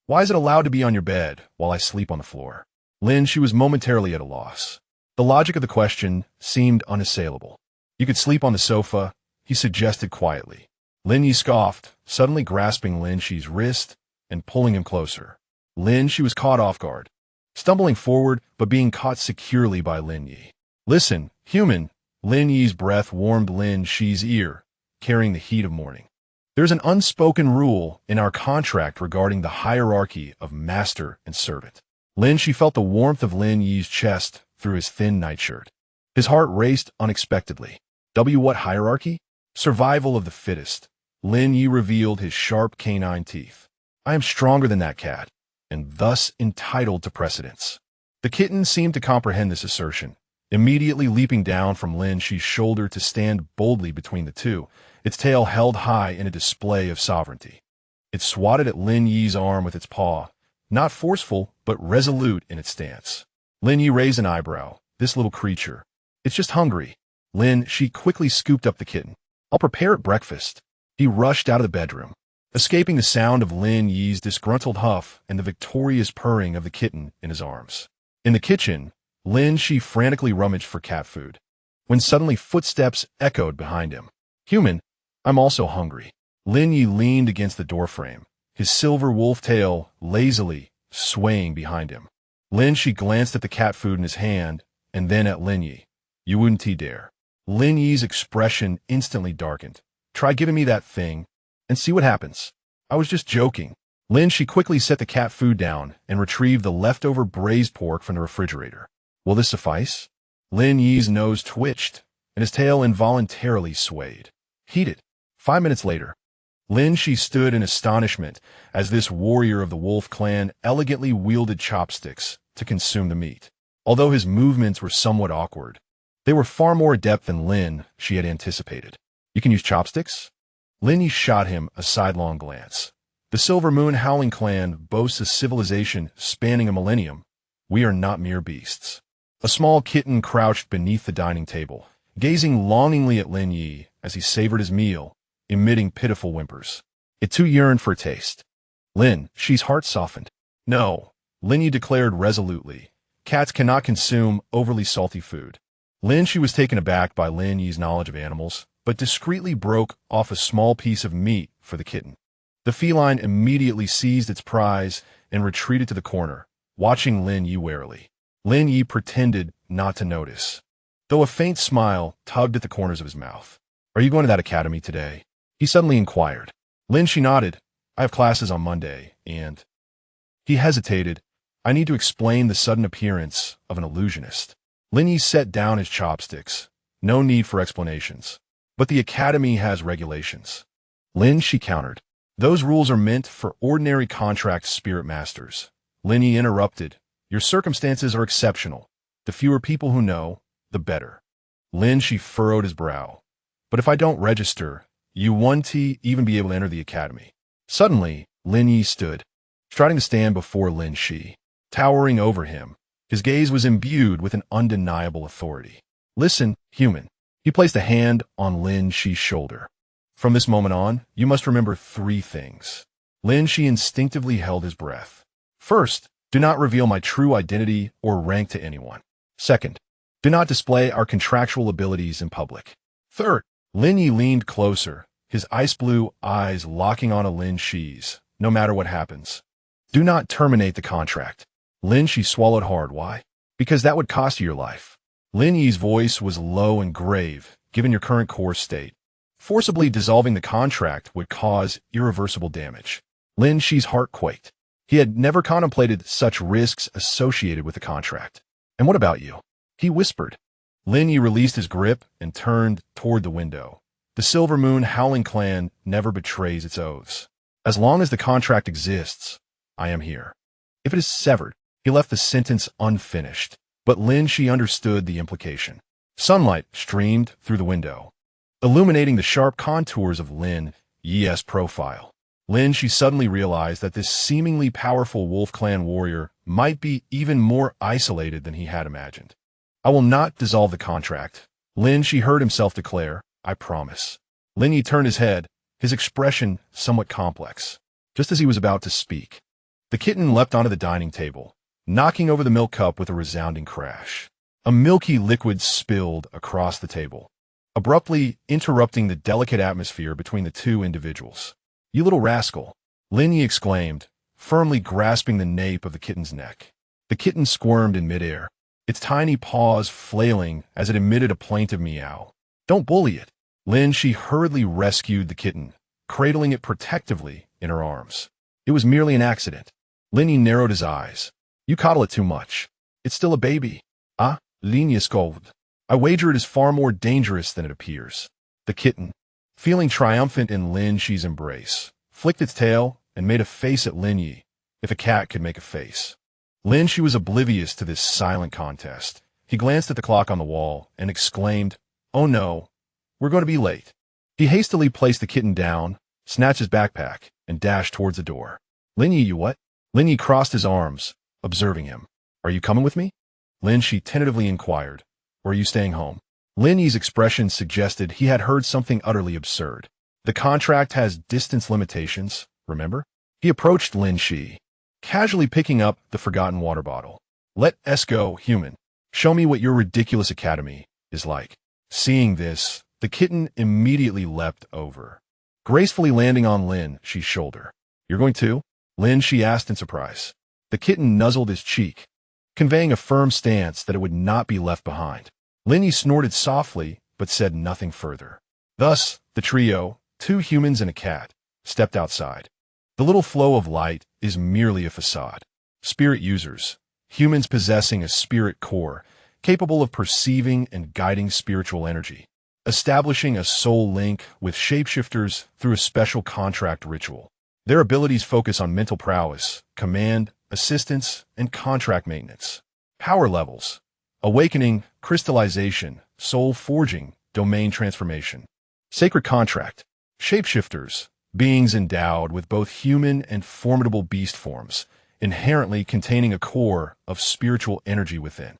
Why is it allowed to be on your bed while I sleep on the floor? Lin, she was momentarily at a loss. The logic of the question seemed unassailable. You could sleep on the sofa, he suggested quietly. Lin Yi scoffed, suddenly grasping Lin Xi's wrist and pulling him closer. Lin, she was caught off guard, stumbling forward but being caught securely by Lin Yi. Listen, human. Lin Yi's breath warmed Lin Xi's ear, carrying the heat of morning. There's an unspoken rule in our contract regarding the hierarchy of master and servant. Lin Xi felt the warmth of Lin Yi's chest through his thin nightshirt. His heart raced unexpectedly. What hierarchy? Survival of the fittest. Lin Yi revealed his sharp canine teeth. I am stronger than that cat, and thus entitled to precedence. The kitten seemed to comprehend this assertion, immediately leaping down from Lin Xi's shoulder to stand boldly between the two, its tail held high in a display of sovereignty. It swatted at Lin Yi's arm with its paw, not forceful, but resolute in its stance. Lin Yi raised an eyebrow. This little creature. It's just hungry. Lin, she quickly scooped up the kitten. I'll prepare it breakfast. He rushed out of the bedroom, escaping the sound of Lin Yi's disgruntled huff and the victorious purring of the kitten in his arms. In the kitchen, Lin Xi frantically rummaged for cat food, when suddenly footsteps echoed behind him. Human, I'm also hungry. Lin Yi leaned against the doorframe, his silver wolf tail lazily swaying behind him. Lin Xi glanced at the cat food in his hand, and then at Lin Yi. You wouldn't dare. Lin Yi's expression instantly darkened. Try giving me that thing, and see what happens. I was just joking. Lin Xi quickly set the cat food down and retrieved the leftover braised pork from the refrigerator. Will this suffice? Lin Yi's nose twitched, and his tail involuntarily swayed. Heated. 5 minutes later, Lin Xi stood in astonishment as this warrior of the wolf clan elegantly wielded chopsticks to consume the meat. Although his movements were somewhat awkward, they were far more adept than Lin Xi had anticipated. You can use chopsticks? Lin Yi shot him a sidelong glance. The Silver Moon Howling clan boasts a civilization spanning a millennium. We are not mere beasts. A small kitten crouched beneath the dining table, gazing longingly at Lin Yi as he savored his meal, emitting pitiful whimpers. It too yearned for a taste. Lin Xi's heart softened. No, Lin Yi declared resolutely. Cats cannot consume overly salty food. Lin Xi was taken aback by Lin Yi's knowledge of animals, but discreetly broke off a small piece of meat for the kitten. The feline immediately seized its prize and retreated to the corner, watching Lin Yi warily. Lin Yi pretended not to notice, though a faint smile tugged at the corners of his mouth. Are you going to that academy today? He suddenly inquired. Lin Xi nodded. I have classes on Monday, and... He hesitated. I need to explain the sudden appearance of an illusionist. Lin Yi set down his chopsticks. No need for explanations. But the academy has regulations. Lin Xi countered. Those rules are meant for ordinary contract spirit masters. Lin Yi interrupted. Your circumstances are exceptional. The fewer people who know, the better. Lin Xi furrowed his brow. But if I don't register, you won't even be able to enter the academy. Suddenly, Lin Yi stood, striding to stand before Lin Xi. Towering over him, his gaze was imbued with an undeniable authority. Listen, human. He placed a hand on Lin Xi's shoulder. From this moment on, you must remember 3 things. Lin Xi instinctively held his breath. First, do not reveal my true identity or rank to anyone. Second, do not display our contractual abilities in public. Third, Lin Yi leaned closer, his ice-blue eyes locking onto Lin Xi's, no matter what happens. Do not terminate the contract. Lin Xi swallowed hard. Why? Because that would cost you your life. Lin Yi's voice was low and grave, given your current core state. Forcibly dissolving the contract would cause irreversible damage. Lin Xi's heart quaked. He had never contemplated such risks associated with the contract. And what about you? He whispered. Lin Yi released his grip and turned toward the window. The Silver Moon Howling clan never betrays its oaths. As long as the contract exists, I am here. If it is severed, he left the sentence unfinished. But Lin Xi understood the implication. Sunlight streamed through the window, illuminating the sharp contours of Lin Yi's profile. Lin Xi suddenly realized that this seemingly powerful Wolf Clan warrior might be even more isolated than he had imagined. I will not dissolve the contract, Lin Xi heard himself declare. I promise. Lin Yi turned his head, his expression somewhat complex. Just as he was about to speak, the kitten leapt onto the dining table, knocking over the milk cup with a resounding crash. A milky liquid spilled across the table, abruptly interrupting the delicate atmosphere between the two individuals. You little rascal, Lin Yi exclaimed, firmly grasping the nape of the kitten's neck. The kitten squirmed in midair, its tiny paws flailing as it emitted a plaintive meow. Don't bully it. Lin Xi hurriedly rescued the kitten, cradling it protectively in her arms. It was merely an accident. Lin Yi narrowed his eyes. You coddle it too much. It's still a baby. Ah, Lin Yi scolded. I wager it is far more dangerous than it appears. The kitten, feeling triumphant in Lin Xi's embrace, flicked its tail and made a face at Lin Yi, if a cat could make a face. Lin Xi was oblivious to this silent contest. He glanced at the clock on the wall and exclaimed, Oh no, we're going to be late. He hastily placed the kitten down, snatched his backpack, and dashed towards the door. Lin Yi, you what? Lin Yi crossed his arms, observing him. Are you coming with me? Lin Xi tentatively inquired. Or are you staying home? Lin Yi's expression suggested he had heard something utterly absurd. The contract has distance limitations, remember? He approached Lin Xi, casually picking up the forgotten water bottle. Let us go, human. Show me what your ridiculous academy is like. Seeing this, the kitten immediately leapt over, gracefully landing on Lin Xi's shoulder. You're going to? Lin Xi asked in surprise. The kitten nuzzled his cheek, conveying a firm stance that it would not be left behind. Lin Yi snorted softly, but said nothing further. Thus, the trio, 2 humans and a cat, stepped outside. The little flow of light is merely a facade. Spirit users, humans possessing a spirit core, capable of perceiving and guiding spiritual energy, establishing a soul link with shapeshifters through a special contract ritual. Their abilities focus on mental prowess, command, assistance, and contract maintenance. Power levels: awakening, crystallization, soul forging, domain transformation. Sacred contract: shapeshifters, beings endowed with both human and formidable beast forms, inherently containing a core of spiritual energy within.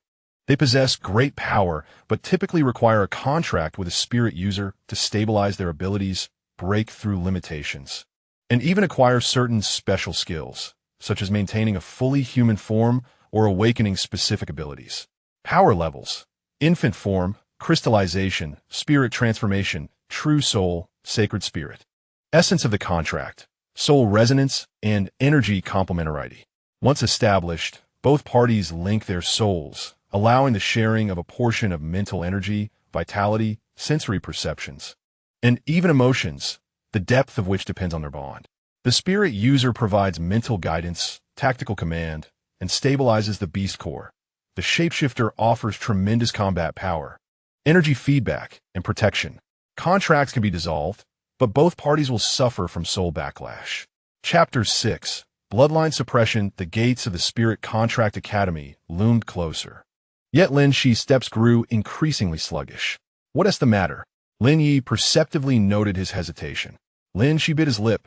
They possess great power, but typically require a contract with a spirit user to stabilize their abilities, break through limitations, and even acquire certain special skills, such as maintaining a fully human form or awakening specific abilities. Power levels: infant form, crystallization, spirit transformation, true soul, sacred spirit. Essence of the contract: soul resonance and energy complementarity. Once established, both parties link their souls, allowing the sharing of a portion of mental energy, vitality, sensory perceptions, and even emotions, the depth of which depends on their bond. The spirit user provides mental guidance, tactical command, and stabilizes the beast core. The shapeshifter offers tremendous combat power, energy feedback, and protection. Contracts can be dissolved, but both parties will suffer from soul backlash. Chapter 6: Bloodline Suppression. The gates of the Spirit Contract Academy loomed closer. Yet Lin Xi's steps grew increasingly sluggish. What is the matter? Lin Yi perceptively noted his hesitation. Lin Xi bit his lip.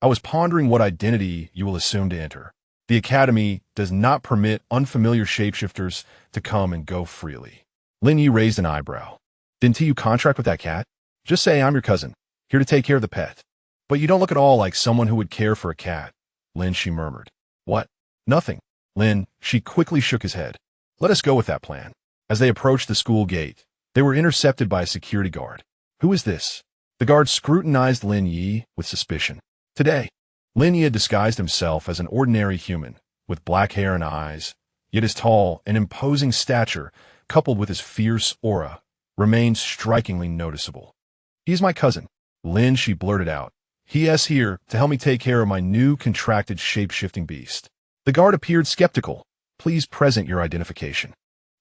I was pondering what identity you will assume to enter. The Academy does not permit unfamiliar shapeshifters to come and go freely. Lin Yi raised an eyebrow. Didn't you contract with that cat? Just say I'm your cousin, here to take care of the pet. But you don't look at all like someone who would care for a cat, Lin Xi murmured. What? Nothing. Lin Xi quickly shook his head. Let us go with that plan. As they approached the school gate, they were intercepted by a security guard. Who is this? The guard scrutinized Lin Yi with suspicion. Today, Lin Yi had disguised himself as an ordinary human, with black hair and eyes, yet his tall and imposing stature, coupled with his fierce aura, remained strikingly noticeable. "He's my cousin," Lin Xi blurted out. "He is here to help me take care of my new contracted shape-shifting beast." The guard appeared skeptical. "Please present your identification."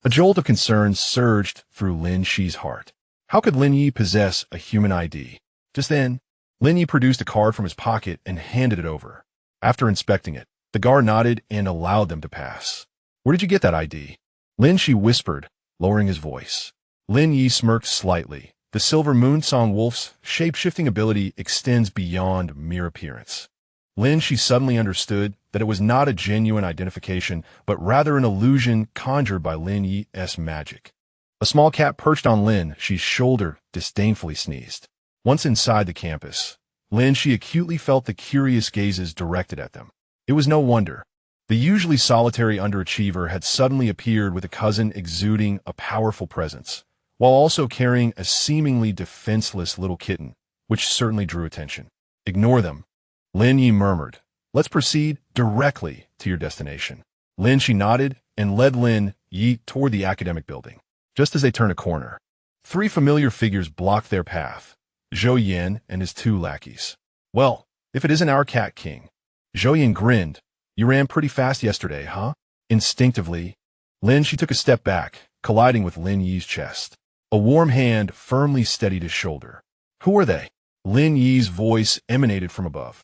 A jolt of concern surged through Lin Xi's heart. How could Lin Yi possess a human ID? Just then, Lin Yi produced a card from his pocket and handed it over. After inspecting it, the guard nodded and allowed them to pass. "Where did you get that ID?" Lin Xi whispered, lowering his voice. Lin Yi smirked slightly. The Silver Moonsong Wolf's shape-shifting ability extends beyond mere appearance. Lin Xi suddenly understood that it was not a genuine identification, but rather an illusion conjured by Lin Yi's magic. A small cat perched on Lin Xi's shoulder disdainfully sneezed. Once inside the campus, Lin Xi acutely felt the curious gazes directed at them. It was no wonder. The usually solitary underachiever had suddenly appeared with a cousin exuding a powerful presence, while also carrying a seemingly defenseless little kitten, which certainly drew attention. "Ignore them," Lin Yi murmured. "Let's proceed directly to your destination." Lin Xi nodded and led Lin Yi toward the academic building. Just as they turned a corner, three familiar figures blocked their path: Zhou Yan and his two lackeys. "Well, if it isn't our cat king." Zhou Yan grinned. "You ran pretty fast yesterday, huh?" Instinctively, Lin Xi took a step back, colliding with Lin Yi's chest. A warm hand firmly steadied his shoulder. "Who are they?" Lin Yi's voice emanated from above.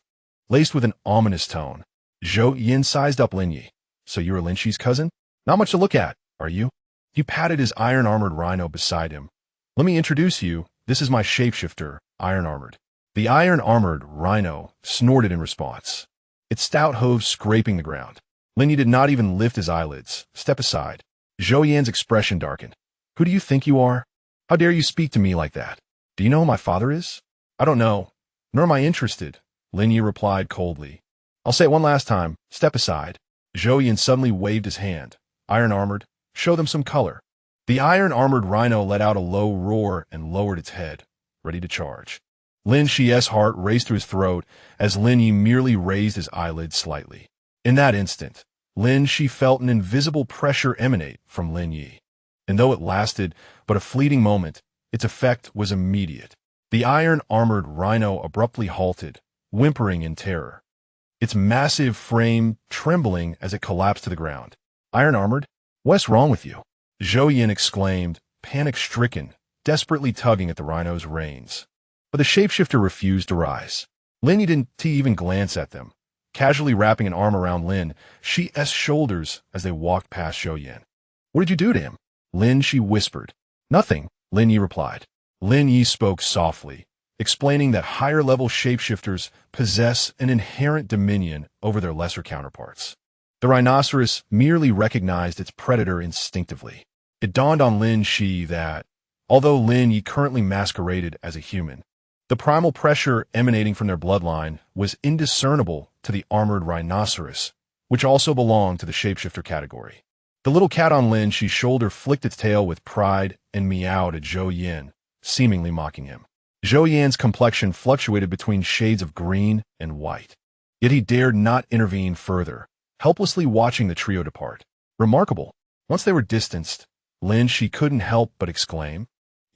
Laced with an ominous tone, Zhou Yan sized up Lin Yi. "So you're Lin Xi's cousin? Not much to look at, are you?" He patted his iron-armored rhino beside him. "Let me introduce you. This is my shapeshifter, Iron-Armored." The iron-armored rhino snorted in response, its stout hooves scraping the ground. Lin Yi did not even lift his eyelids. "Step aside." Zhou Yan's expression darkened. "Who do you think you are? How dare you speak to me like that? Do you know who my father is?" "I don't know, nor am I interested," Lin Yi replied coldly. "I'll say it one last time. Step aside." Zhou Yan suddenly waved his hand. "Iron-Armored, show them some color." The iron-armored rhino let out a low roar and lowered its head, ready to charge. Lin Xi's heart raced to his throat as Lin Yi merely raised his eyelids slightly. In that instant, Lin Xi felt an invisible pressure emanate from Lin Yi. And though it lasted but a fleeting moment, its effect was immediate. The iron-armored rhino abruptly halted, whimpering in terror, its massive frame trembling as it collapsed to the ground. "Iron-Armored, what's wrong with you?" Zhou Yan exclaimed, panic-stricken, desperately tugging at the rhino's reins. But the shapeshifter refused to rise. Lin Yi didn't even glance at them, casually wrapping an arm around Lin Xi's shoulders as they walked past Zhou Yan. "What did you do to him?" Lin Xi whispered. "Nothing," Lin Yi replied. Lin Yi spoke softly, explaining that higher-level shapeshifters possess an inherent dominion over their lesser counterparts. The rhinoceros merely recognized its predator instinctively. It dawned on Lin Xi that, although Lin Yi currently masqueraded as a human, the primal pressure emanating from their bloodline was indiscernible to the armored rhinoceros, which also belonged to the shapeshifter category. The little cat on Lin Xi's shoulder flicked its tail with pride and meowed at Zhou Yan, seemingly mocking him. Zhou Yan's complexion fluctuated between shades of green and white. Yet he dared not intervene further, helplessly watching the trio depart. Remarkable. Once they were distanced, Lin Xi couldn't help but exclaim,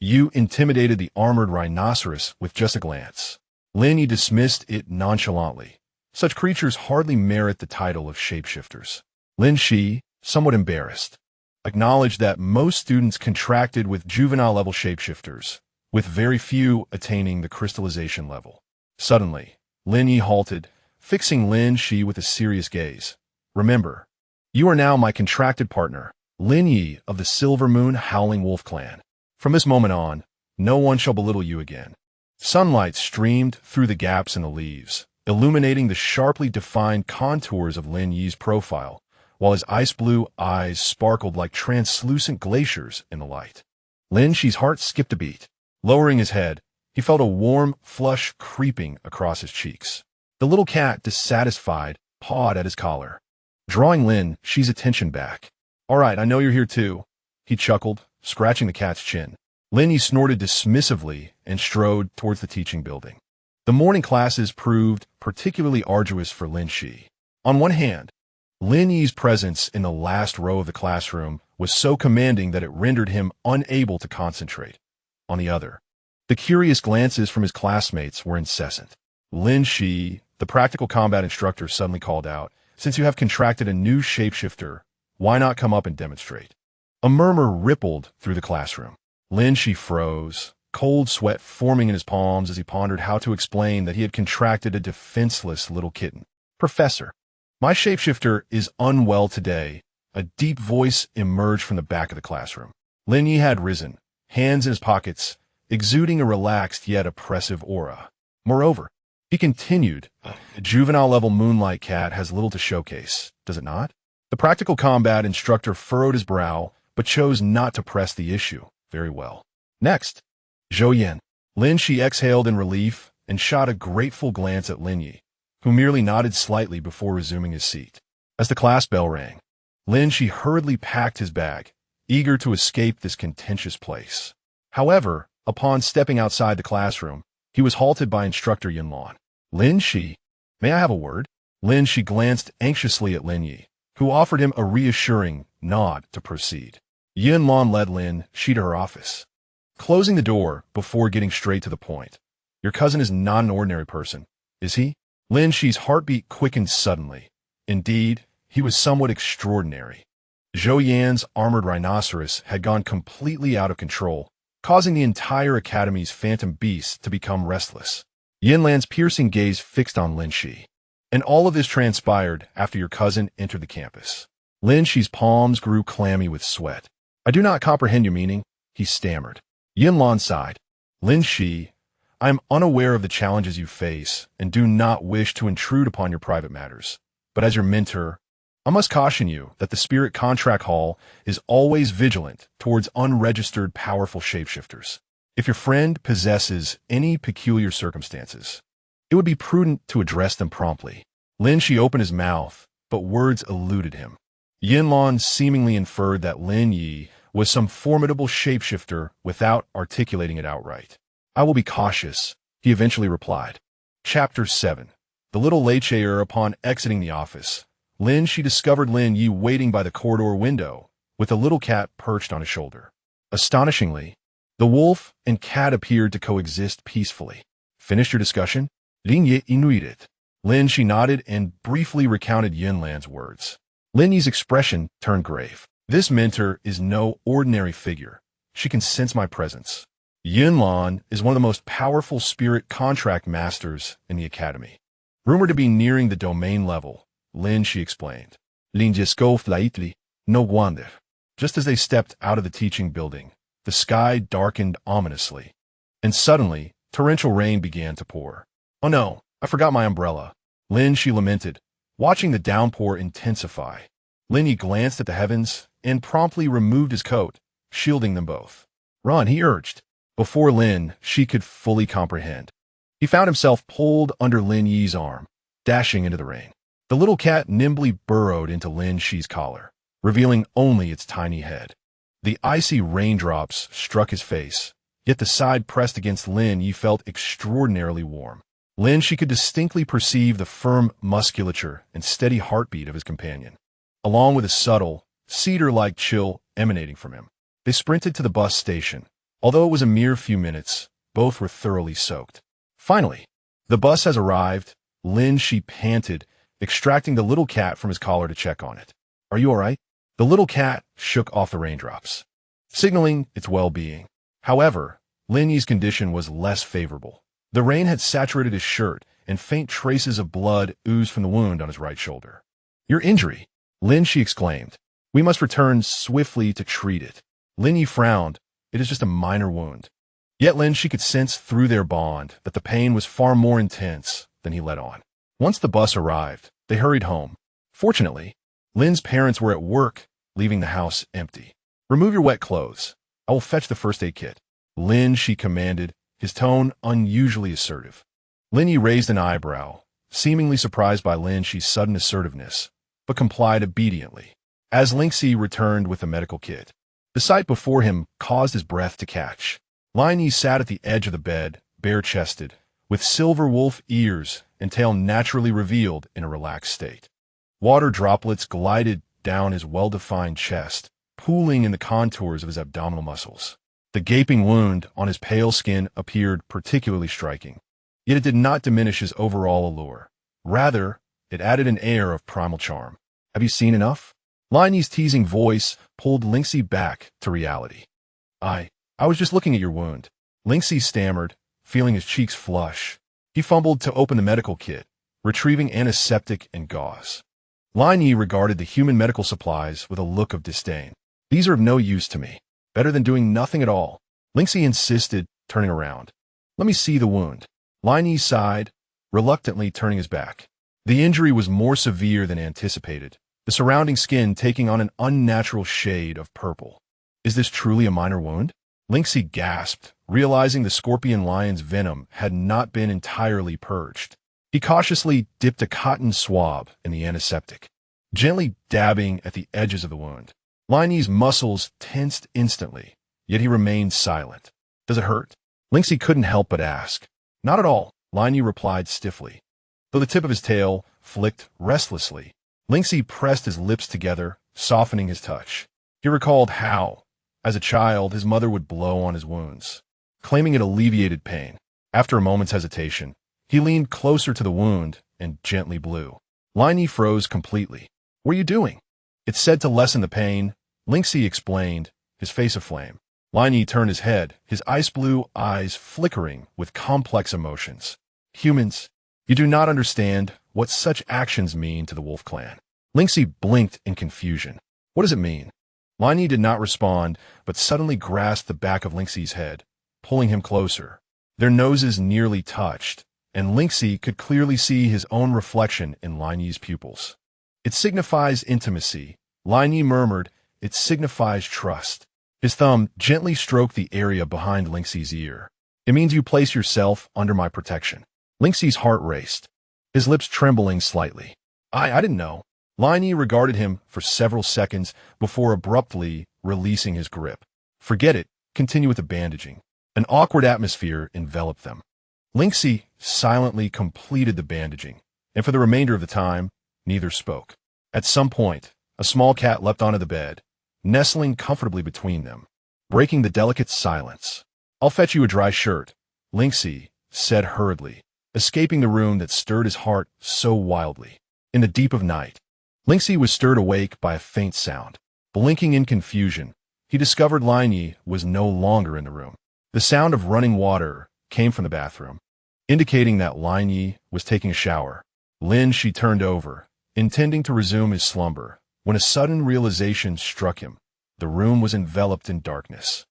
"You intimidated the armored rhinoceros with just a glance." Lin Yi dismissed it nonchalantly. Such creatures hardly merit the title of shapeshifters. Lin Xi, somewhat embarrassed, acknowledged that most students contracted with juvenile-level shapeshifters, with very few attaining the crystallization level. Suddenly, Lin Yi halted, fixing Lin Xi with a serious gaze. "Remember, you are now my contracted partner, Lin Yi of the Silver Moon Howling Wolf Clan. From this moment on, no one shall belittle you again." Sunlight streamed through the gaps in the leaves, illuminating the sharply defined contours of Lin Yi's profile, while his ice-blue eyes sparkled like translucent glaciers in the light. Lin Xi's heart skipped a beat. Lowering his head, he felt a warm flush creeping across his cheeks. The little cat, dissatisfied, pawed at his collar, drawing Lin Xi's attention back. "All right, I know you're here too," he chuckled, scratching the cat's chin. Lin Yi snorted dismissively and strode towards the teaching building. The morning classes proved particularly arduous for Lin Xi. On one hand, Lin Yi's presence in the last row of the classroom was so commanding that it rendered him unable to concentrate. on the other. The curious glances from his classmates were incessant. Lin Xi, the practical combat instructor, suddenly called out, "Since you have contracted a new shapeshifter, why not come up and demonstrate?" A murmur rippled through the classroom. Lin Xi froze, cold sweat forming in his palms as he pondered how to explain that he had contracted a defenseless little kitten. "Professor, my shapeshifter is unwell today." A deep voice emerged from the back of the classroom. Lin Yi had risen, hands in his pockets, exuding a relaxed yet oppressive aura. Moreover, he continued, "A juvenile-level moonlight cat has little to showcase, does it not?" The practical combat instructor furrowed his brow, but chose not to press the issue. "Very well. Next, Zhou Yan." Lin Xi exhaled in relief and shot a grateful glance at Lin Yi, who merely nodded slightly before resuming his seat. As the class bell rang, Lin Xi hurriedly packed his bag, eager to escape this contentious place. However, upon stepping outside the classroom, he was halted by instructor Yinlan. "Lin Xi, may I have a word?" Lin Xi glanced anxiously at Lin Yi, who offered him a reassuring nod to proceed. Yinlan led Lin Xi to her office, closing the door before getting straight to the point. "Your cousin is not an ordinary person, is he?" Lin Xi's heartbeat quickened suddenly. Indeed, he was somewhat extraordinary. Zhou Yan's armored rhinoceros had gone completely out of control, causing the entire academy's phantom beasts to become restless. Yinlan's piercing gaze fixed on Lin Xi. "And all of this transpired after your cousin entered the campus." Lin Xi's palms grew clammy with sweat. "I do not comprehend your meaning," he stammered. Yinlan sighed. "Lin Xi, I am unaware of the challenges you face and do not wish to intrude upon your private matters. But as your mentor, I must caution you that the Spirit Contract Hall is always vigilant towards unregistered powerful shapeshifters. If your friend possesses any peculiar circumstances, it would be prudent to address them promptly." Lin Xi opened his mouth, but words eluded him. Yinlan seemingly inferred that Lin Yi was some formidable shapeshifter without articulating it outright. "I will be cautious," he eventually replied. Chapter 7. The little Leichair. Upon exiting the office, Lin Xi discovered Lin Yi waiting by the corridor window, with a little cat perched on his shoulder. Astonishingly, the wolf and cat appeared to coexist peacefully. "Finished your discussion?" Lin Yi inuited. Lin Xi nodded and briefly recounted Yinlan's words. Lin Yi's expression turned grave. "This mentor is no ordinary figure. She can sense my presence. Yinlan is one of the most powerful spirit contract masters in the academy. Rumored to be nearing the domain level," Lin Xi explained. "Lin Jisko flaitli, no wonder." Just as they stepped out of the teaching building, the sky darkened ominously, and suddenly, torrential rain began to pour. "Oh no, I forgot my umbrella," Lin Xi lamented, watching the downpour intensify. Lin Yi glanced at the heavens and promptly removed his coat, shielding them both. "Run," he urged. Before Lin Xi could fully comprehend, he found himself pulled under Lin Yi's arm, dashing into the rain. The little cat nimbly burrowed into Lin Xi's collar, revealing only its tiny head. The icy raindrops struck his face, yet the side pressed against Lin Yi felt extraordinarily warm. Lin Xi could distinctly perceive the firm musculature and steady heartbeat of his companion, along with a subtle, cedar-like chill emanating from him. They sprinted to the bus station. Although it was a mere few minutes, both were thoroughly soaked. Finally, the bus has arrived. Lin Xi panted, extracting the little cat from his collar to check on it. "Are you all right?" The little cat shook off the raindrops, signaling its well-being. However, Lin Yi's condition was less favorable. The rain had saturated his shirt, and faint traces of blood oozed from the wound on his right shoulder. "Your injury," Lin Xi exclaimed. "We must return swiftly to treat it." Lin Yi frowned. "It is just a minor wound." Yet Lin Xi could sense through their bond that the pain was far more intense than he let on. Once the bus arrived, they hurried home. Fortunately, Lin's parents were at work, leaving the house empty. "Remove your wet clothes. I will fetch the first aid kit," Lin Xi commanded, his tone unusually assertive. Lin Yi raised an eyebrow, seemingly surprised by Lin Xi's sudden assertiveness, but complied obediently. As Lin Xi returned with the medical kit, the sight before him caused his breath to catch. Lin Yi sat at the edge of the bed, bare-chested, with silver wolf ears and tail naturally revealed in a relaxed state. Water droplets glided down his well-defined chest, pooling in the contours of his abdominal muscles. The gaping wound on his pale skin appeared particularly striking. Yet it did not diminish his overall allure. Rather, it added an air of primal charm. Have you seen enough? Lin Xi's teasing voice pulled Lin Xi back to reality. I was just looking at your wound. Lin Xi stammered, feeling his cheeks flush. He fumbled to open the medical kit, retrieving antiseptic and gauze. Lin Yi regarded the human medical supplies with a look of disdain. These are of no use to me. Better than doing nothing at all. Lin Xi insisted, turning around. Let me see the wound. Lin Yi sighed, reluctantly turning his back. The injury was more severe than anticipated, the surrounding skin taking on an unnatural shade of purple. Is this truly a minor wound? Lin Xi gasped, realizing the scorpion lion's venom had not been entirely purged. He cautiously dipped a cotton swab in the antiseptic, gently dabbing at the edges of the wound. Lin Yi's muscles tensed instantly, yet he remained silent. Does it hurt? Lin Xi couldn't help but ask. Not at all, Lin Yi replied stiffly. Though the tip of his tail flicked restlessly, Lin Xi pressed his lips together, softening his touch. He recalled how, as a child, his mother would blow on his wounds, claiming it alleviated pain. After a moment's hesitation, he leaned closer to the wound and gently blew. Lin Yi froze completely. What are you doing? It's said to lessen the pain, Lin Xi explained, his face aflame. Lin Yi turned his head, his ice blue eyes flickering with complex emotions. Humans, you do not understand what such actions mean to the wolf clan. Lin Xi blinked in confusion. What does it mean? Lin Yi did not respond, but suddenly grasped the back of Lin Xi's head, pulling him closer. Their noses nearly touched, and Lin Xi could clearly see his own reflection in Lin Yi's pupils. It signifies intimacy, Lin Yi murmured. It signifies trust. His thumb gently stroked the area behind Lin Xi's ear. It means you place yourself under my protection. Lin Xi's heart raced, his lips trembling slightly. I didn't know. Lin Yi regarded him for several seconds before abruptly releasing his grip. Forget it. Continue with the bandaging. An awkward atmosphere enveloped them. Lin Xi silently completed the bandaging, and for the remainder of the time, neither spoke. At some point, a small cat leapt onto the bed, nestling comfortably between them, breaking the delicate silence. I'll fetch you a dry shirt, Lin Xi said hurriedly, escaping the room that stirred his heart so wildly. In the deep of night, Lin Xi was stirred awake by a faint sound. Blinking in confusion, he discovered Lin Yi was no longer in the room. The sound of running water came from the bathroom, indicating that Lin Yi was taking a shower. Lin Xi turned over, intending to resume his slumber, when a sudden realization struck him. The room was enveloped in darkness.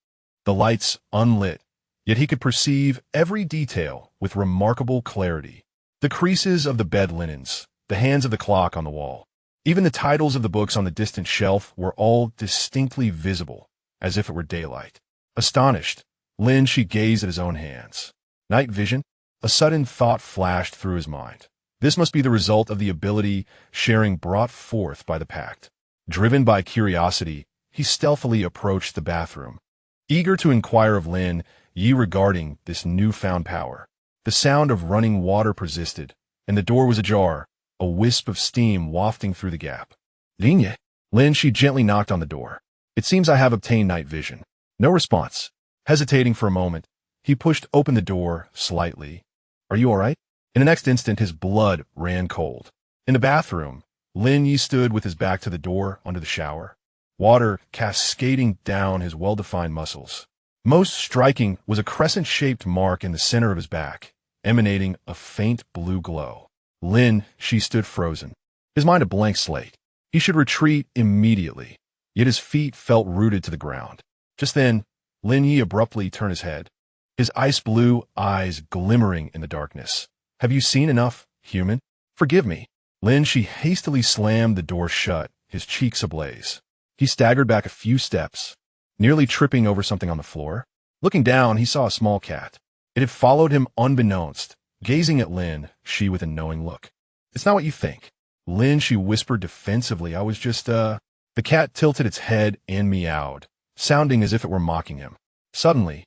The lights unlit, yet he could perceive every detail with remarkable clarity. The creases of the bed linens, the hands of the clock on the wall, even the titles of the books on the distant shelf were all distinctly visible, as if it were daylight. Astonished, Lin Xi gazed at his own hands. Night vision? A sudden thought flashed through his mind. This must be the result of the ability sharing brought forth by the pact. Driven by curiosity, he stealthily approached the bathroom, eager to inquire of Lin Yi regarding this newfound power. The sound of running water persisted, and the door was ajar, a wisp of steam wafting through the gap. Lin Xi gently knocked on the door. It seems I have obtained night vision. No response. Hesitating for a moment, he pushed open the door slightly. Are you all right? In the next instant, his blood ran cold. In the bathroom, Lin Yi stood with his back to the door under the shower, water cascading down his well-defined muscles. Most striking was a crescent-shaped mark in the center of his back, emanating a faint blue glow. Lin Xi stood frozen, his mind a blank slate. He should retreat immediately, yet his feet felt rooted to the ground. Just then, Lin Yi abruptly turned his head, his ice-blue eyes glimmering in the darkness. Have you seen enough, human? Forgive me. Lin Xi hastily slammed the door shut, his cheeks ablaze. He staggered back a few steps, nearly tripping over something on the floor. Looking down, he saw a small cat. It had followed him unbeknownst, gazing at Lin Xi with a knowing look. It's not what you think. Lin Xi whispered defensively. I was just, The cat tilted its head and meowed, sounding as if it were mocking him. Suddenly,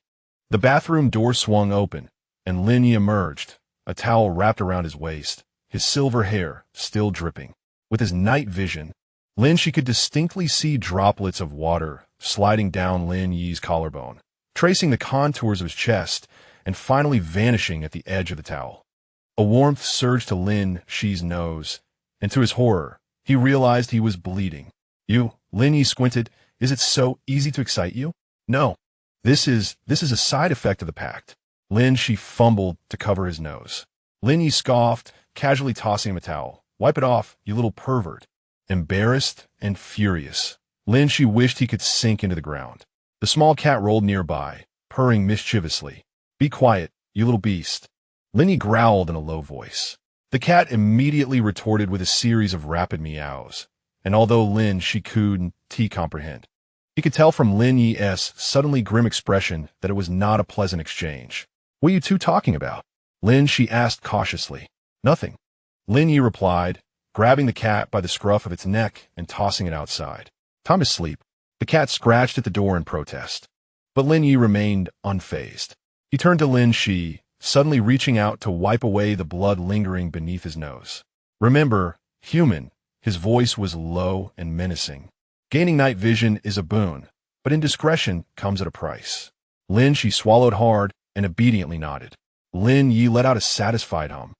the bathroom door swung open, and Lin Yi emerged, a towel wrapped around his waist, his silver hair still dripping. With his night vision, Lin Xi could distinctly see droplets of water sliding down Lin Yi's collarbone, tracing the contours of his chest and finally vanishing at the edge of the towel. A warmth surged to Lin Xi's nose, and to his horror, he realized he was bleeding. "You," Lin Yi squinted, "is it so easy to excite you?" "No. This is a side effect of the pact." Lin Xi fumbled to cover his nose. Lin Yi scoffed, casually tossing him a towel. "Wipe it off, you little pervert." Embarrassed and furious, Lin Xi wished he could sink into the ground. The small cat rolled nearby, purring mischievously. "Be quiet, you little beast." Lin Yi growled in a low voice. The cat immediately retorted with a series of rapid meows, and although Lin Xi couldn't comprehend, he could tell from Lin Yi's suddenly grim expression that it was not a pleasant exchange. "What are you two talking about?" Lin Xi asked cautiously. "Nothing," Lin Yi replied, grabbing the cat by the scruff of its neck and tossing it outside. "Time to sleep." The cat scratched at the door in protest, but Lin Yi remained unfazed. He turned to Lin Xi, suddenly reaching out to wipe away the blood lingering beneath his nose. "Remember, human," his voice was low and menacing. "Gaining night vision is a boon, but indiscretion comes at a price." Lin Xi swallowed hard and obediently nodded. Lin Yi let out a satisfied hum,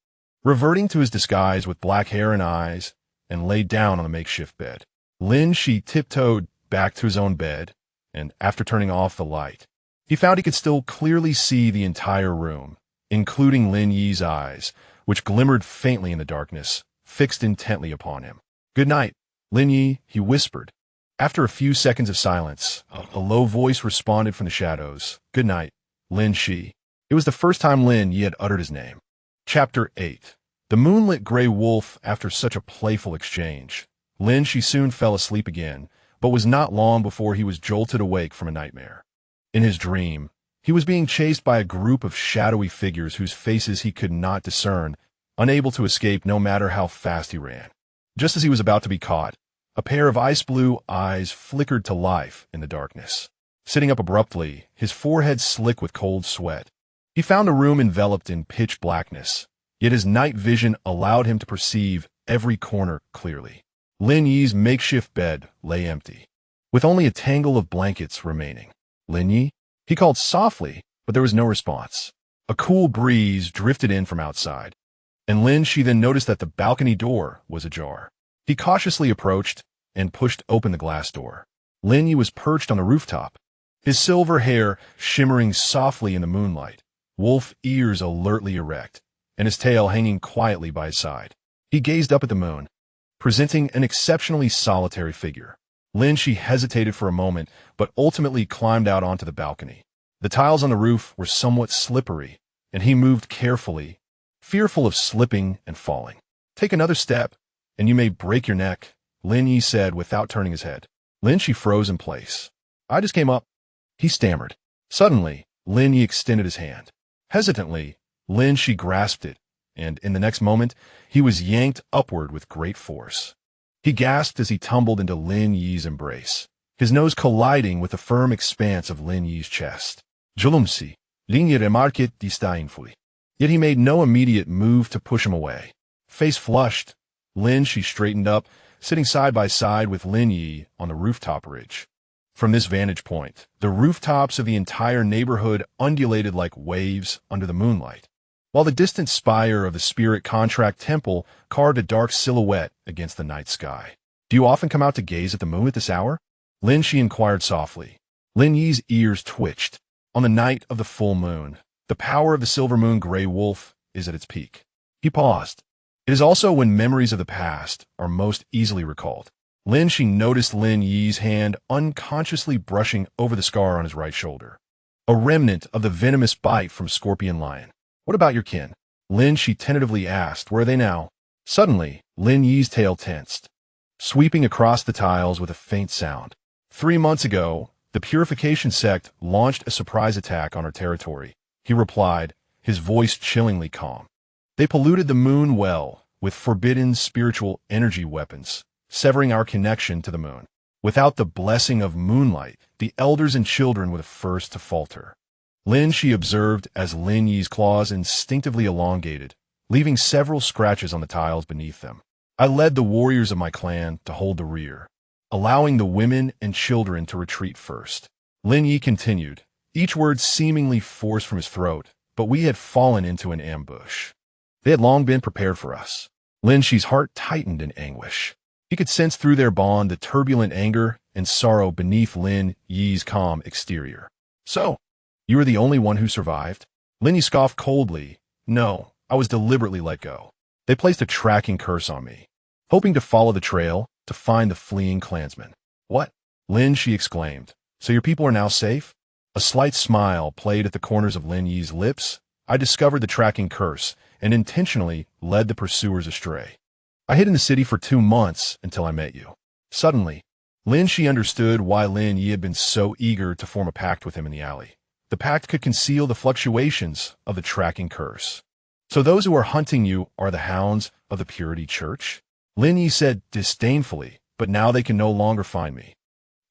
reverting to his disguise with black hair and eyes, and laid down on the makeshift bed. Lin Xi tiptoed back to his own bed, and after turning off the light, he found he could still clearly see the entire room, including Lin Yi's eyes, which glimmered faintly in the darkness, fixed intently upon him. "Good night, Lin Yi," he whispered. After a few seconds of silence, a low voice responded from the shadows. "Good night, Lin Xi." It was the first time Lin Yi had uttered his name. Chapter 8. The moonlit gray wolf. After such a playful exchange, Lin Xi soon fell asleep again, but was not long before he was jolted awake from a nightmare. In his dream, he was being chased by a group of shadowy figures whose faces he could not discern, unable to escape no matter how fast he ran. Just as he was about to be caught, a pair of ice-blue eyes flickered to life in the darkness. Sitting up abruptly, his forehead slick with cold sweat, he found the room enveloped in pitch blackness, yet his night vision allowed him to perceive every corner clearly. Lin Yi's makeshift bed lay empty, with only a tangle of blankets remaining. "Lin Yi?" He called softly, but there was no response. A cool breeze drifted in from outside, and Lin Xi then noticed that the balcony door was ajar. He cautiously approached and pushed open the glass door. Lin Yi was perched on the rooftop, his silver hair shimmering softly in the moonlight, wolf ears alertly erect, and his tail hanging quietly by his side. He gazed up at the moon, presenting an exceptionally solitary figure. Lin Xi hesitated for a moment, but ultimately climbed out onto the balcony. The tiles on the roof were somewhat slippery, and he moved carefully, fearful of slipping and falling. "Take another step, and you may break your neck," Lin Yi said without turning his head. Lin Xi froze in place. "I just came up," he stammered. Suddenly, Lin Yi extended his hand. Hesitantly, Lin Xi grasped it, and in the next moment, he was yanked upward with great force. He gasped as he tumbled into Lin Yi's embrace, his nose colliding with the firm expanse of Lin Yi's chest. "Julumsi, Lin Yi remarquet disdainfully." Yet he made no immediate move to push him away. Face flushed, Lin Xi straightened up, sitting side by side with Lin Yi on the rooftop ridge. From this vantage point, the rooftops of the entire neighborhood undulated like waves under the moonlight, while the distant spire of the Spirit Contract Temple carved a dark silhouette against the night sky. "Do you often come out to gaze at the moon at this hour?" Lin Xi inquired softly. Lin Yi's ears twitched. On the night of the full moon, the power of the silver moon gray wolf is at its peak. He paused. It is also when memories of the past are most easily recalled. Lin Xi noticed Lin Yi's hand unconsciously brushing over the scar on his right shoulder, a remnant of the venomous bite from Scorpion Lion. "What about your kin?" Lin Xi tentatively asked. "Where are they now?" Suddenly, Lin Yi's tail tensed, sweeping across the tiles with a faint sound. 3 months ago, the Purification Sect launched a surprise attack on our territory, he replied, his voice chillingly calm. "They polluted the moon well with forbidden spiritual energy weapons, severing our connection to the moon. Without the blessing of moonlight, the elders and children were the first to falter." Lin Xi observed as Lin Yi's claws instinctively elongated, leaving several scratches on the tiles beneath them. "I led the warriors of my clan to hold the rear, allowing the women and children to retreat first." Lin Yi continued, each word seemingly forced from his throat, but we had fallen into an ambush. They had long been prepared for us. Lin Xi's heart tightened in anguish. He could sense through their bond the turbulent anger and sorrow beneath Lin Yi's calm exterior. So, you were the only one who survived? Lin Yi scoffed coldly. No, I was deliberately let go. They placed a tracking curse on me, hoping to follow the trail to find the fleeing clansmen. What? Lin Xi exclaimed. So your people are now safe? A slight smile played at the corners of Lin Yi's lips. I discovered the tracking curse and intentionally led the pursuers astray. I hid in the city for 2 months until I met you. Suddenly, Lin Xi understood why Lin Yi had been so eager to form a pact with him in the alley. The pact could conceal the fluctuations of the tracking curse. So those who are hunting you are the hounds of the Purity Church? Lin Yi said disdainfully, but now they can no longer find me.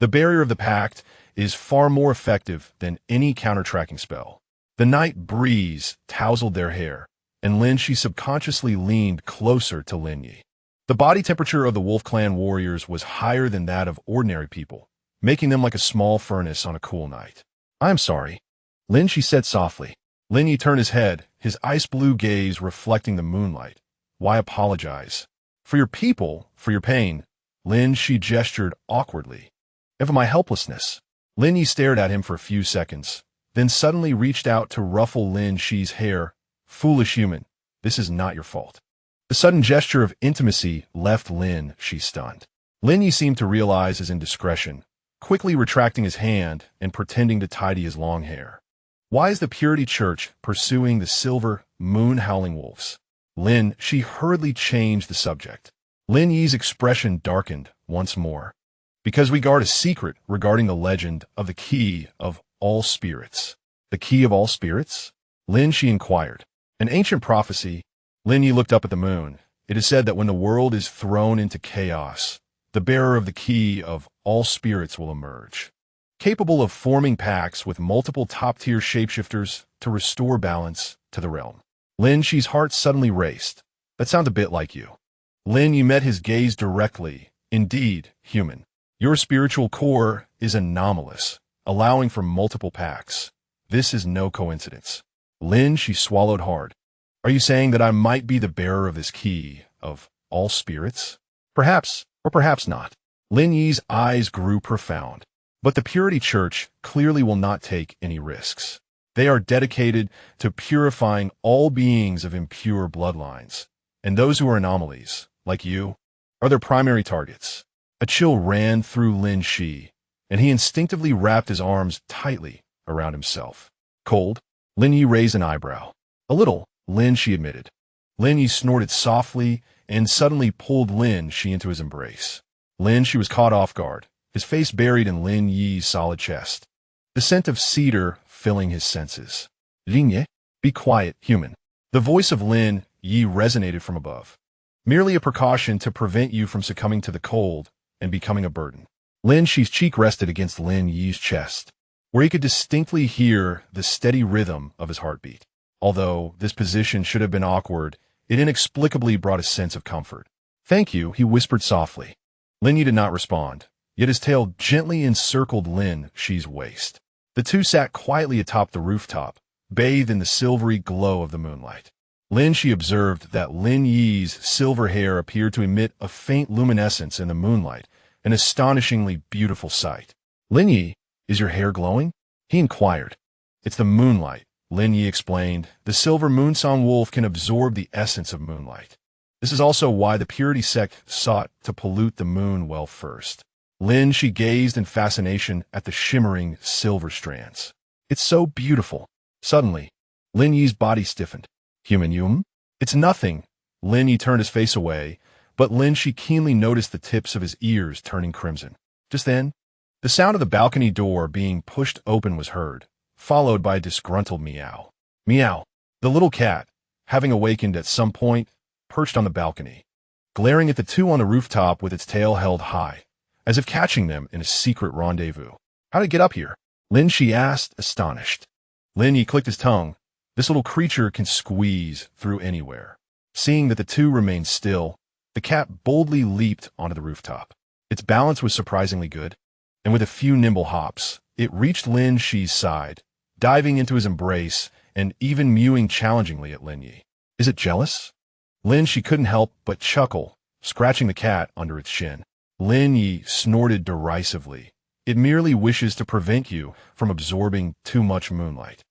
The barrier of the pact is far more effective than any counter-tracking spell. The night breeze tousled their hair, and Lin Xi subconsciously leaned closer to Lin Yi. The body temperature of the Wolf Clan warriors was higher than that of ordinary people, making them like a small furnace on a cool night. I'm sorry, Lin Xi said softly. Lin Yi turned his head, his ice-blue gaze reflecting the moonlight. Why apologize? For your people, for your pain. Lin Xi gestured awkwardly. And for my helplessness. Lin Yi stared at him for a few seconds, then suddenly reached out to ruffle Lin Xi's hair. Foolish human, this is not your fault. The sudden gesture of intimacy left Lin Xi stunned. Lin Yi seemed to realize his indiscretion, quickly retracting his hand and pretending to tidy his long hair. Why is the Purity Church pursuing the silver, moon-howling wolves? Lin Xi hurriedly changed the subject. Lin Yi's expression darkened once more. Because we guard a secret regarding the legend of the key of all spirits. The key of all spirits? Lin Xi inquired. An ancient prophecy. Lin Yi looked up at the moon. It is said that when the world is thrown into chaos, the bearer of the key of all spirits will emerge, capable of forming pacts with multiple top-tier shapeshifters to restore balance to the realm. Lin Xi's heart suddenly raced. That sounds a bit like you. Lin Yi met his gaze directly. Indeed, human. Your spiritual core is anomalous, allowing for multiple pacts. This is no coincidence. Lin Xi swallowed hard. Are you saying that I might be the bearer of this key of all spirits? Perhaps, or perhaps not. Lin Yi's eyes grew profound. But the Purity Church clearly will not take any risks. They are dedicated to purifying all beings of impure bloodlines, and those who are anomalies, like you, are their primary targets. A chill ran through Lin Xi, and he instinctively wrapped his arms tightly around himself. Cold? Lin Yi raised an eyebrow. A little, Lin Xi admitted. Lin Yi snorted softly and suddenly pulled Lin Xi into his embrace. Lin Xi was caught off guard, his face buried in Lin Yi's solid chest, the scent of cedar filling his senses. Lin Yi, be quiet, human. The voice of Lin Yi resonated from above. Merely a precaution to prevent you from succumbing to the cold and becoming a burden. Lin Xi's cheek rested against Lin Yi's chest, where he could distinctly hear the steady rhythm of his heartbeat. Although this position should have been awkward, it inexplicably brought a sense of comfort. Thank you, he whispered softly. Lin Yi did not respond, yet his tail gently encircled Lin Xi's waist. The two sat quietly atop the rooftop, bathed in the silvery glow of the moonlight. Lin Xi observed that Lin Yi's silver hair appeared to emit a faint luminescence in the moonlight, an astonishingly beautiful sight. Lin Yi, is your hair glowing? He inquired. It's the moonlight, Lin Yi explained. The silver moonsong wolf can absorb the essence of moonlight. This is also why the Purity sect sought to pollute the moon well first. Lin Xi gazed in fascination at the shimmering silver strands. It's so beautiful. Suddenly, Lin Yi's body stiffened. Human Yum? It's nothing. Lin Yi turned his face away, but Lin Xi keenly noticed the tips of his ears turning crimson. Just then, the sound of the balcony door being pushed open was heard, followed by a disgruntled meow. Meow. The little cat, having awakened at some point, perched on the balcony, glaring at the two on the rooftop with its tail held high, as if catching them in a secret rendezvous. How did it get up here? Lin Xi asked, astonished. Lin Yi clicked his tongue. This little creature can squeeze through anywhere. Seeing that the two remained still, the cat boldly leaped onto the rooftop. Its balance was surprisingly good, and with a few nimble hops, it reached Lin Xi's side, diving into his embrace and even mewing challengingly at Lin Yi. Is it jealous? Lin Xi couldn't help but chuckle, scratching the cat under its chin. Lin Yi snorted derisively. It merely wishes to prevent you from absorbing too much moonlight.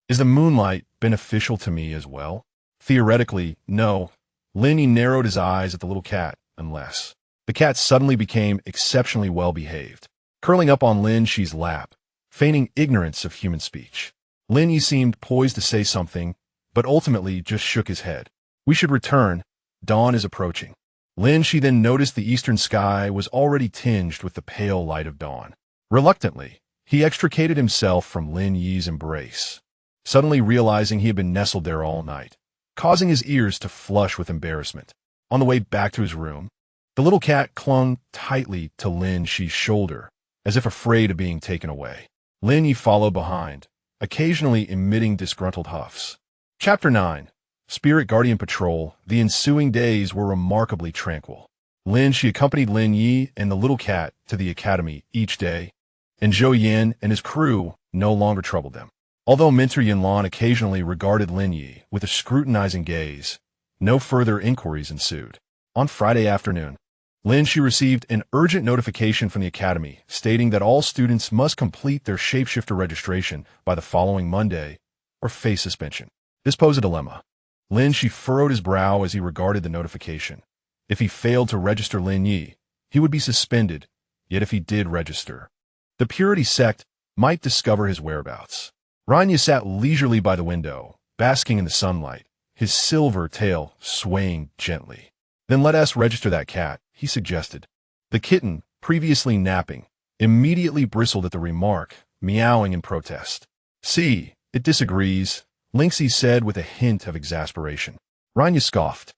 Is the moonlight beneficial to me as well? Theoretically, no. Lin Yi narrowed his eyes at the little cat, unless. The cat suddenly became exceptionally well-behaved, curling up on Lin Xi's lap, feigning ignorance of human speech. Lin Yi seemed poised to say something, but ultimately just shook his head. We should return. Dawn is approaching. Lin Xi then noticed the eastern sky was already tinged with the pale light of dawn. Reluctantly, he extricated himself from Lin Yi's embrace, suddenly realizing he had been nestled there all night, causing his ears to flush with embarrassment. On the way back to his room, the little cat clung tightly to Lin Xi's shoulder, as if afraid of being taken away. Lin Yi followed behind, occasionally emitting disgruntled huffs. Chapter 9. Spirit Guardian Patrol. The ensuing days were remarkably tranquil. Lin Xi accompanied Lin Yi and the little cat to the academy each day, and Zhou Yin and his crew no longer troubled them. Although Mentor Yinlan occasionally regarded Lin Yi with a scrutinizing gaze, no further inquiries ensued. On Friday afternoon, Lin Xi received an urgent notification from the academy stating that all students must complete their shapeshifter registration by the following Monday or face suspension. This posed a dilemma. Lin Xi furrowed his brow as he regarded the notification. If he failed to register Lin Yi, he would be suspended, yet if he did register, the Purity sect might discover his whereabouts. Rania sat leisurely by the window, basking in the sunlight, his silver tail swaying gently. Then let us register that cat, he suggested. The kitten, previously napping, immediately bristled at the remark, meowing in protest. See, it disagrees, Lin Xi said with a hint of exasperation. Rania scoffed.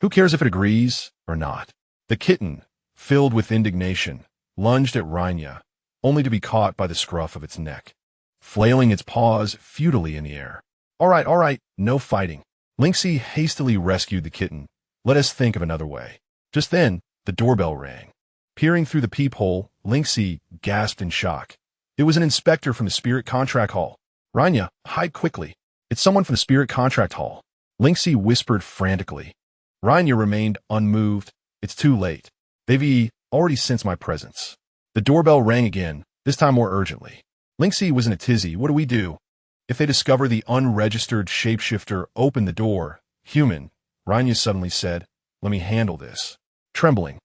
Who cares if it agrees or not? The kitten, filled with indignation, lunged at Rania, only to be caught by the scruff of its neck, flailing its paws futilely in the air. All right, no fighting. Lin Xi hastily rescued the kitten. Let us think of another way. Just then, the doorbell rang. Peering through the peephole, Lin Xi gasped in shock. It was an inspector from the Spirit Contract Hall. Rania, hide quickly. It's someone from the Spirit Contract Hall. Lin Xi whispered frantically. Rania remained unmoved. It's too late. They've already sensed my presence. The doorbell rang again, this time more urgently. Lin Xi was in a tizzy. What do we do? If they discover the unregistered shapeshifter opened the door, human, Rania suddenly said, let me handle this. Trembling,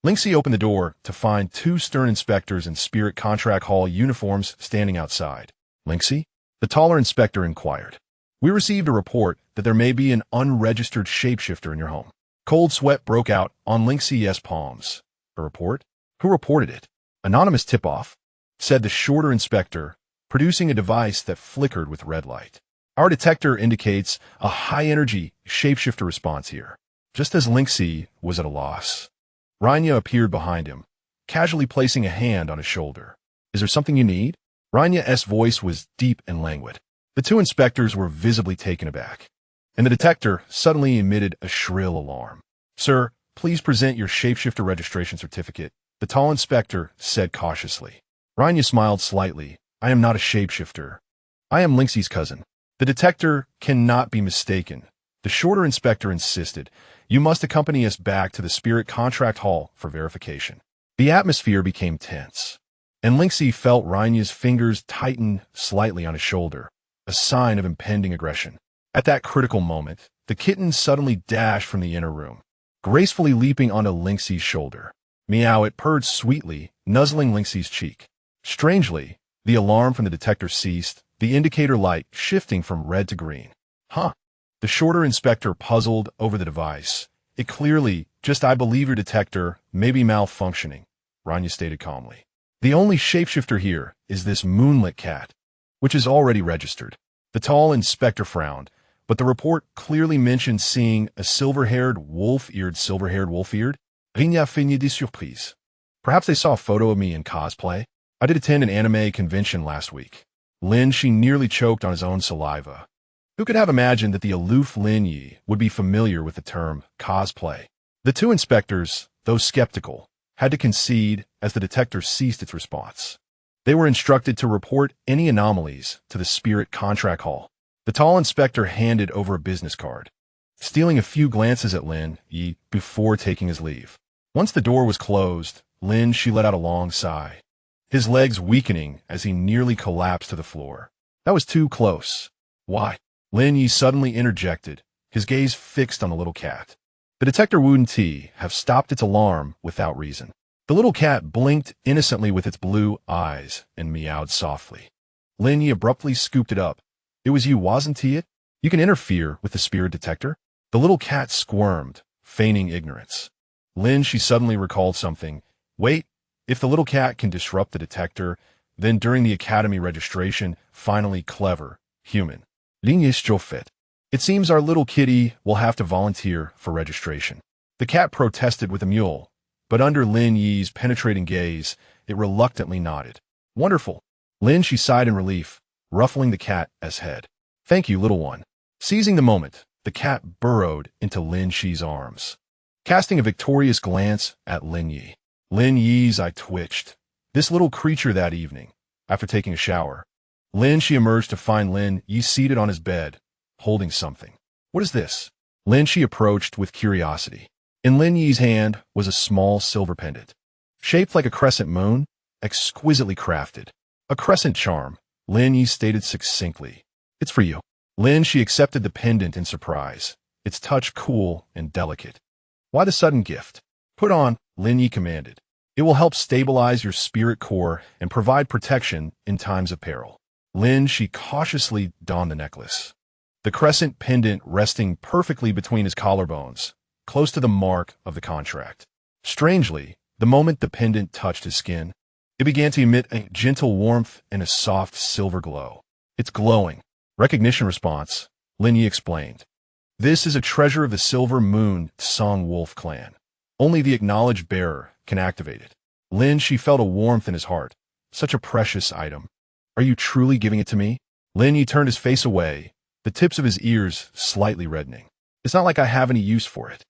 Lin Xi opened the door to find two stern inspectors in Spirit Contract Hall uniforms standing outside. Lin Xi? The taller inspector inquired. We received a report that there may be an unregistered shapeshifter in your home. Cold sweat broke out on Lin Xi's palms. A report? Who reported it? Anonymous tip-off, said the shorter inspector, producing a device that flickered with red light. Our detector indicates a high-energy shapeshifter response here. Just as Lin Xi was at a loss, Rania appeared behind him, casually placing a hand on his shoulder. Is there something you need? Rania's voice was deep and languid. The two inspectors were visibly taken aback, and the detector suddenly emitted a shrill alarm. Sir, please present your shapeshifter registration certificate, the tall inspector said cautiously. Rania smiled slightly. I am not a shapeshifter. I am Lin Xi's cousin. The detector cannot be mistaken. The shorter inspector insisted. You must accompany us back to the Spirit Contract Hall for verification. The atmosphere became tense, and Lin Xi felt Rania's fingers tighten slightly on his shoulder, a sign of impending aggression. At that critical moment, the kitten suddenly dashed from the inner room, gracefully leaping onto Lin Xi's shoulder. Me.A, it purred sweetly, nuzzling Lin Xi's cheek. Strangely, the alarm from the detector ceased, the indicator light shifting from red to green. Huh? The shorter inspector puzzled over the device. It clearly, I believe your detector may be malfunctioning, Rania stated calmly. The only shapeshifter here is this moonlit cat, which is already registered. The tall inspector frowned, but the report clearly mentioned seeing a silver-haired wolf-eared. Rien fait de surprise. Perhaps they saw a photo of me in cosplay. I did attend an anime convention last week. Lin Xi nearly choked on his own saliva. Who could have imagined that the aloof Lin Yi would be familiar with the term cosplay? The two inspectors, though skeptical, had to concede as the detector ceased its response. They were instructed to report any anomalies to the Spirit Contract Hall. The tall inspector handed over a business card, stealing a few glances at Lin Xi before taking his leave. Once the door was closed, Lin Xi let out a long sigh, his legs weakening as he nearly collapsed to the floor. That was too close. Why? Lin Yi suddenly interjected, his gaze fixed on the little cat. The detector wouldn't have stopped its alarm without reason. The little cat blinked innocently with its blue eyes and meowed softly. Lin Yi abruptly scooped it up. It was you, wasn't it? You can interfere with the spirit detector? The little cat squirmed, feigning ignorance. Lin Xi suddenly recalled something. Wait, if the little cat can disrupt the detector, then during the academy registration, finally clever, human. Lin Xi fit. It seems our little kitty will have to volunteer for registration. The cat protested with a mule, but under Lin Yi's penetrating gaze, it reluctantly nodded. Wonderful. Lin Xi sighed in relief, ruffling the cat's head. Thank you, little one. Seizing the moment, the cat burrowed into Lin Xi's arms, casting a victorious glance at Lin Yi. Lin Yi's eye twitched. This little creature that evening, after taking a shower, Lin Xi emerged to find Lin Yi seated on his bed, holding something. What is this? Lin Xi approached with curiosity. In Lin Yi's hand was a small silver pendant, shaped like a crescent moon, exquisitely crafted. A crescent charm, Lin Yi stated succinctly. It's for you. Lin Xi accepted the pendant in surprise, its touch cool and delicate. Why the sudden gift? Put on, Lin Yi commanded. It will help stabilize your spirit core and provide protection in times of peril. Lin Xi cautiously donned the necklace, the crescent pendant resting perfectly between his collarbones, close to the mark of the contract. Strangely, the moment the pendant touched his skin, it began to emit a gentle warmth and a soft silver glow. It's glowing. Recognition response, Lin Yi explained. This is a treasure of the Silver Moon Song Wolf clan. Only the acknowledged bearer can activate it. Lin Xi felt a warmth in his heart. Such a precious item. Are you truly giving it to me? Lin Yi turned his face away, the tips of his ears slightly reddening. It's not like I have any use for it.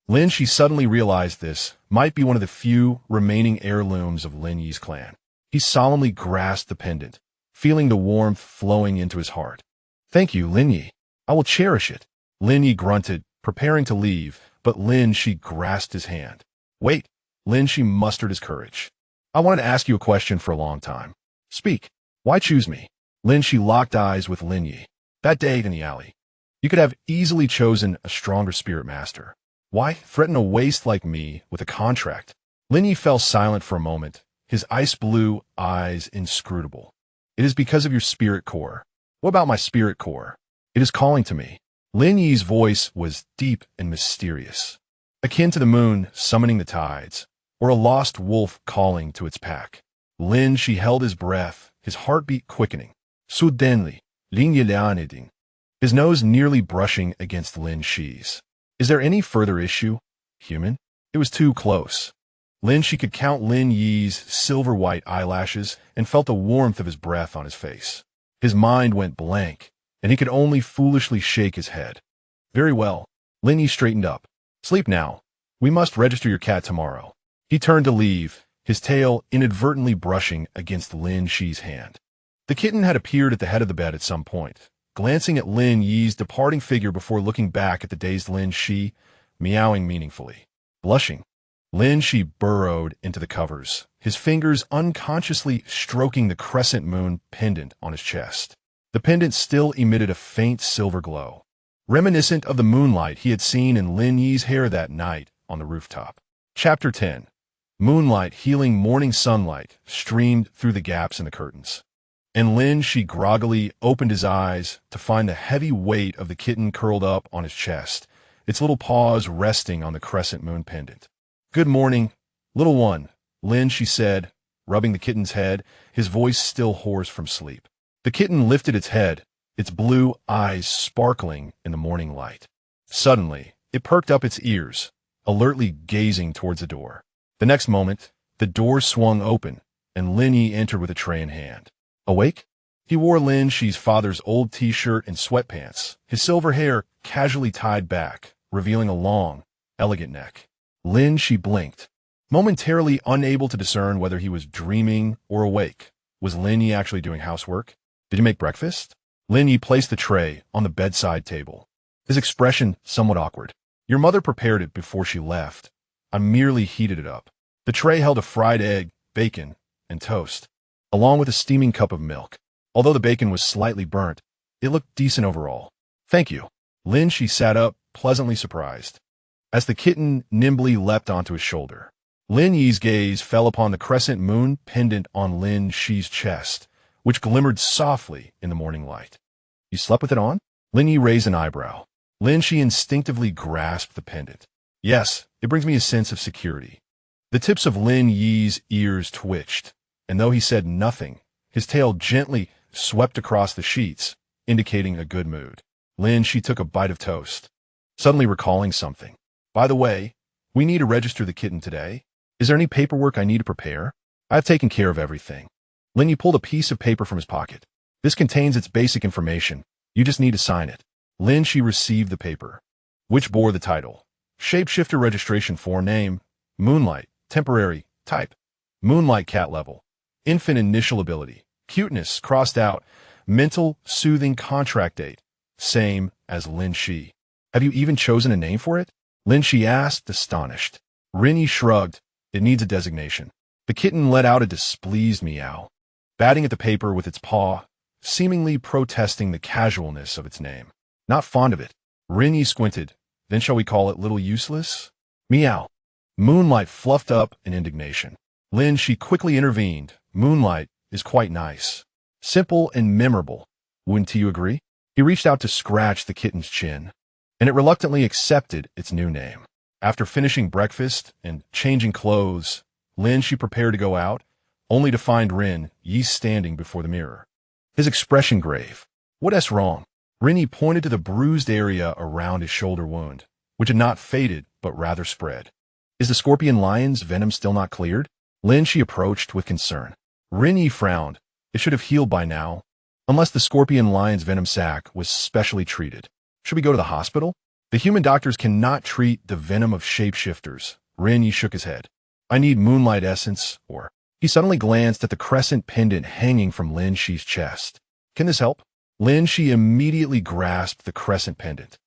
Lin Xi suddenly realized this might be one of the few remaining heirlooms of Lin Yi's clan. He solemnly grasped the pendant, feeling the warmth flowing into his heart. Thank you, Lin Yi. I will cherish it. Lin Yi grunted, preparing to leave, but Lin Xi grasped his hand. Wait, Lin Xi mustered his courage. I wanted to ask you a question for a long time. Speak. Why choose me? Lin Xi locked eyes with Lin Yi. That day in the alley, you could have easily chosen a stronger spirit master. Why threaten a waste like me with a contract? Lin Yi fell silent for a moment, his ice blue eyes inscrutable. It is because of your spirit core. What about my spirit core? It is calling to me. Lin Yi's voice was deep and mysterious, akin to the moon summoning the tides, or a lost wolf calling to its pack. Lin Xi held his breath, his heartbeat quickening. Suddenly, Lin Yi lianeding, his nose nearly brushing against Lin Xi's. Is there any further issue, human? It was too close. Lin Xi could count Lin Yi's silver-white eyelashes and felt the warmth of his breath on his face. His mind went blank, and he could only foolishly shake his head. Very well. Lin Yi straightened up. Sleep now. We must register your cat tomorrow. He turned to leave, his tail inadvertently brushing against Lin Xi's hand. The kitten had appeared at the head of the bed at some point, glancing at Lin Yi's departing figure before looking back at the dazed Lin Xi, meowing meaningfully. Blushing, Lin Xi burrowed into the covers, his fingers unconsciously stroking the crescent moon pendant on his chest. The pendant still emitted a faint silver glow, reminiscent of the moonlight he had seen in Lin Yi's hair that night on the rooftop. Chapter 10. Moonlight healing morning sunlight streamed through the gaps in the curtains, and Lin Xi groggily opened his eyes to find the heavy weight of the kitten curled up on his chest, its little paws resting on the crescent moon pendant. Good morning, little one, Lin Xi said, rubbing the kitten's head, his voice still hoarse from sleep. The kitten lifted its head, its blue eyes sparkling in the morning light. Suddenly, it perked up its ears, alertly gazing towards the door. The next moment, the door swung open, and Lin Yi entered with a tray in hand. Awake? He wore Lin Xi's father's old t-shirt and sweatpants, his silver hair casually tied back, revealing a long, elegant neck. Lin Xi blinked, momentarily unable to discern whether he was dreaming or awake. Was Lin Yi actually doing housework? Did you make breakfast? Lin Yi placed the tray on the bedside table, his expression somewhat awkward. Your mother prepared it before she left. I merely heated it up. The tray held a fried egg, bacon, and toast, along with a steaming cup of milk. Although the bacon was slightly burnt, it looked decent overall. Thank you. Lin Xi sat up, pleasantly surprised, as the kitten nimbly leapt onto his shoulder. Lin Yi's gaze fell upon the crescent moon pendant on Lin Xi's chest, which glimmered softly in the morning light. You slept with it on? Lin Yi raised an eyebrow. Lin Xi instinctively grasped the pendant. Yes, it brings me a sense of security. The tips of Lin Yi's ears twitched, and though he said nothing, his tail gently swept across the sheets, indicating a good mood. Lin Xi took a bite of toast, suddenly recalling something. By the way, we need to register the kitten today. Is there any paperwork I need to prepare? I've taken care of everything. Lin Yi pulled a piece of paper from his pocket. This contains its basic information. You just need to sign it. Lin Xi received the paper, which bore the title: Shapeshifter Registration Form. Name: Moonlight. Temporary. Type: Moonlight. Cat level: Infant. Initial ability: Cuteness. Crossed out. Mental. Soothing. Contract date: Same as Lin Xi. Have you even chosen a name for it? Lin Xi asked, astonished. Lin Yi shrugged. It needs a designation. The kitten let out a displeased meow, batting at the paper with its paw, seemingly protesting the casualness of its name. Not fond of it. Lin Yi squinted. Then shall we call it Little Useless? Meow. Moonlight fluffed up in indignation. Lin Xi quickly intervened. Moonlight is quite nice. Simple and memorable. Wouldn't you agree? He reached out to scratch the kitten's chin, and it reluctantly accepted its new name. After finishing breakfast and changing clothes, Lin Xi prepared to go out, only to find Lin Yi standing before the mirror, his expression grave. What's wrong? Lin Yi pointed to the bruised area around his shoulder wound, which had not faded but rather spread. Is the scorpion lion's venom still not cleared? Lin Xi approached with concern. Lin Yi frowned. It should have healed by now, unless the scorpion lion's venom sac was specially treated. Should we go to the hospital? The human doctors cannot treat the venom of shapeshifters. Lin Yi shook his head. I need moonlight essence, or... He suddenly glanced at the crescent pendant hanging from Lin Xi's chest. Can this help? Lin Xi immediately grasped the crescent pendant.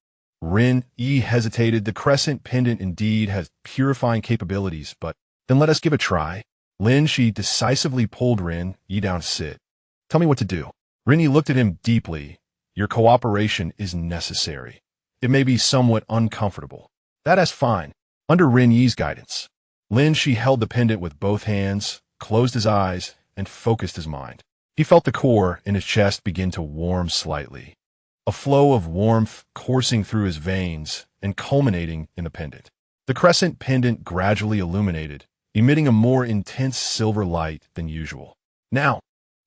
Lin Yi hesitated. The crescent pendant indeed has purifying capabilities, but then let us give a try. Lin Xi decisively pulled Lin Yi down to sit. Tell me what to do. Lin Yi looked at him deeply. Your cooperation is necessary. It may be somewhat uncomfortable. That is fine. Under Lin Yi's guidance. Lin Xi held the pendant with both hands, closed his eyes, and focused his mind. He felt the core in his chest begin to warm slightly, a flow of warmth coursing through his veins and culminating in the pendant. The crescent pendant gradually illuminated, emitting a more intense silver light than usual. Now,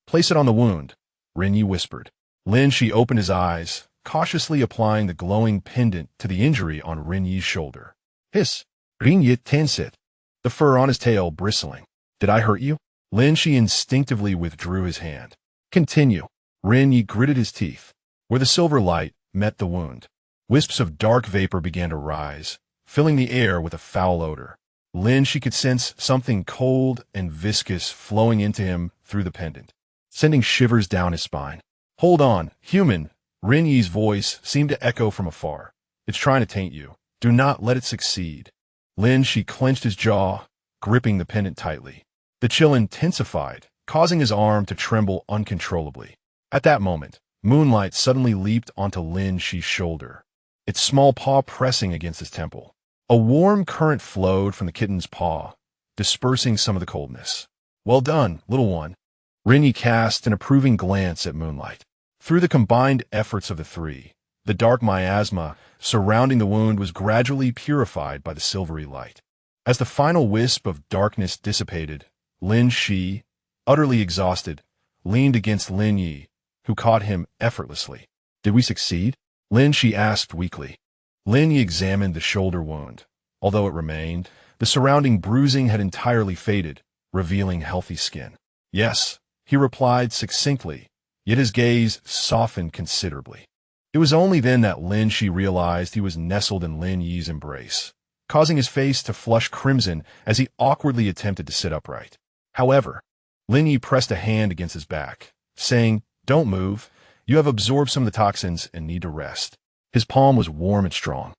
place it on the wound, Lin Yi whispered. Lin Xi opened his eyes, cautiously applying the glowing pendant to the injury on Lin Yi's shoulder. Hiss! Lin Yi tensed, the fur on his tail bristling. Did I hurt you? Lin Xi instinctively withdrew his hand. Continue. Lin Yi gritted his teeth. Where the silver light met the wound, wisps of dark vapor began to rise, filling the air with a foul odor. Lin Xi could sense something cold and viscous flowing into him through the pendant, sending shivers down his spine. Hold on, human. Lin Yi's voice seemed to echo from afar. It's trying to taint you. Do not let it succeed. Lin Xi clenched his jaw, gripping the pendant tightly. The chill intensified, causing his arm to tremble uncontrollably. At that moment, Moonlight suddenly leaped onto Lin Xi's shoulder, its small paw pressing against his temple. A warm current flowed from the kitten's paw, dispersing some of the coldness. Well done, little one. Lin Yi cast an approving glance at Moonlight. Through the combined efforts of the three, the dark miasma surrounding the wound was gradually purified by the silvery light. As the final wisp of darkness dissipated, Lin Xi, utterly exhausted, leaned against Lin Yi, who caught him effortlessly. Did we succeed? Lin Xi asked weakly. Lin Yi examined the shoulder wound. Although it remained, the surrounding bruising had entirely faded, revealing healthy skin. Yes, he replied succinctly, yet his gaze softened considerably. It was only then that Lin Xi realized he was nestled in Lin Yi's embrace, causing his face to flush crimson as he awkwardly attempted to sit upright. However, Lin Yi pressed a hand against his back, saying, "Don't move. You have absorbed some of the toxins and need to rest." His palm was warm and strong,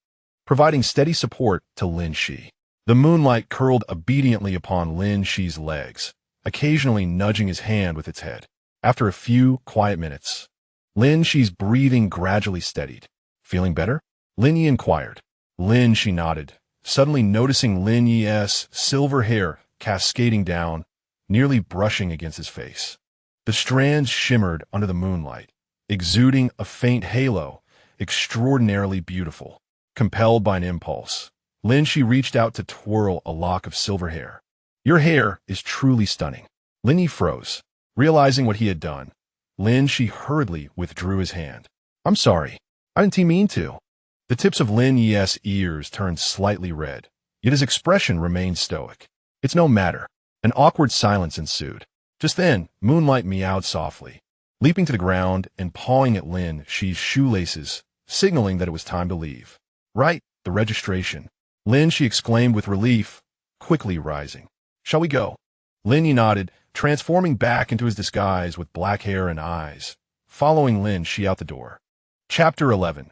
providing steady support to Lin Xi. The moonlight curled obediently upon Lin Xi's legs, occasionally nudging his hand with its head. After a few quiet minutes, Lin Xi's breathing gradually steadied. "Feeling better?" Lin Yi inquired. Lin Xi nodded, suddenly noticing Lin Yi's silver hair cascading down, nearly brushing against his face. The strands shimmered under the moonlight, exuding a faint halo, extraordinarily beautiful. Compelled by an impulse, Lin Xi reached out to twirl a lock of silver hair. "Your hair is truly stunning." Lin Yi froze. Realizing what he had done, Lin Xi hurriedly withdrew his hand. "I'm sorry. I didn't mean to." The tips of Lin Yi's ears turned slightly red, yet his expression remained stoic. "It's no matter." An awkward silence ensued. Just then, Moonlight meowed softly, leaping to the ground and pawing at Lin Xi's shoelaces, signaling that it was time to leave. "Right, the registration," Lin Xi exclaimed with relief, quickly rising. "Shall we go?" Lin Yi nodded, transforming back into his disguise with black hair and eyes, following Lin Xi out the door. Chapter 11.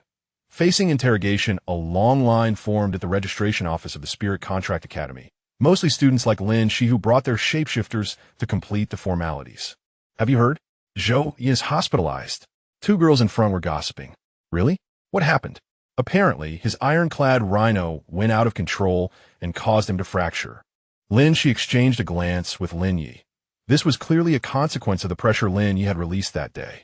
Facing interrogation, a long line formed at the registration office of the Spirit Contract Academy, mostly students like Lin Xi who brought their shapeshifters to complete the formalities. "Have you heard? Zhou is hospitalized." Two girls in front were gossiping. "Really? What happened?" Apparently, his ironclad rhino went out of control and caused him to fracture. Lin Xi exchanged a glance with Lin Yi. This was clearly a consequence of the pressure Lin Yi had released that day.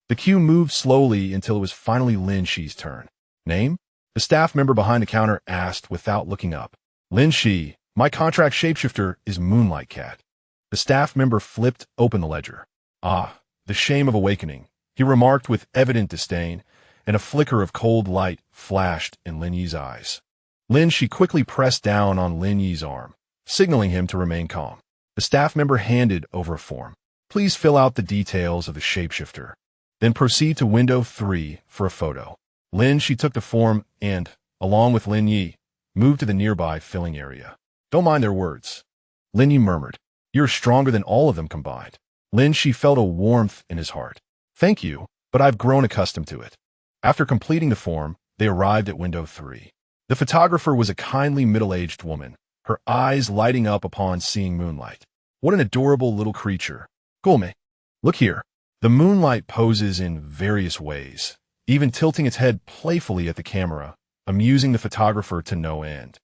The queue moved slowly until it was finally Lin Xi's turn. "Name?" The staff member behind the counter asked without looking up. "Lin Xi, my contract shapeshifter is Moonlight Cat." The staff member flipped open the ledger. "Ah, the shame of awakening," he remarked with evident disdain, and a flicker of cold light flashed in Lin Yi's eyes. Lin Xi quickly pressed down on Lin Yi's arm, signaling him to remain calm. The staff member handed over a form. "Please fill out the details of the shapeshifter. Then proceed to window 3 for a photo." Lin Xi took the form and, along with Lin Yi, moved to the nearby filling area. "Don't mind their words," Lin Yi murmured. "You're stronger than all of them combined." Lin Xi felt a warmth in his heart. "Thank you, but I've grown accustomed to it." After completing the form, they arrived at window 3. The photographer was a kindly middle-aged woman, her eyes lighting up upon seeing Moonlight. "What an adorable little creature. Gulme, look here." The Moonlight poses in various ways, even tilting its head playfully at the camera, amusing the photographer to no end.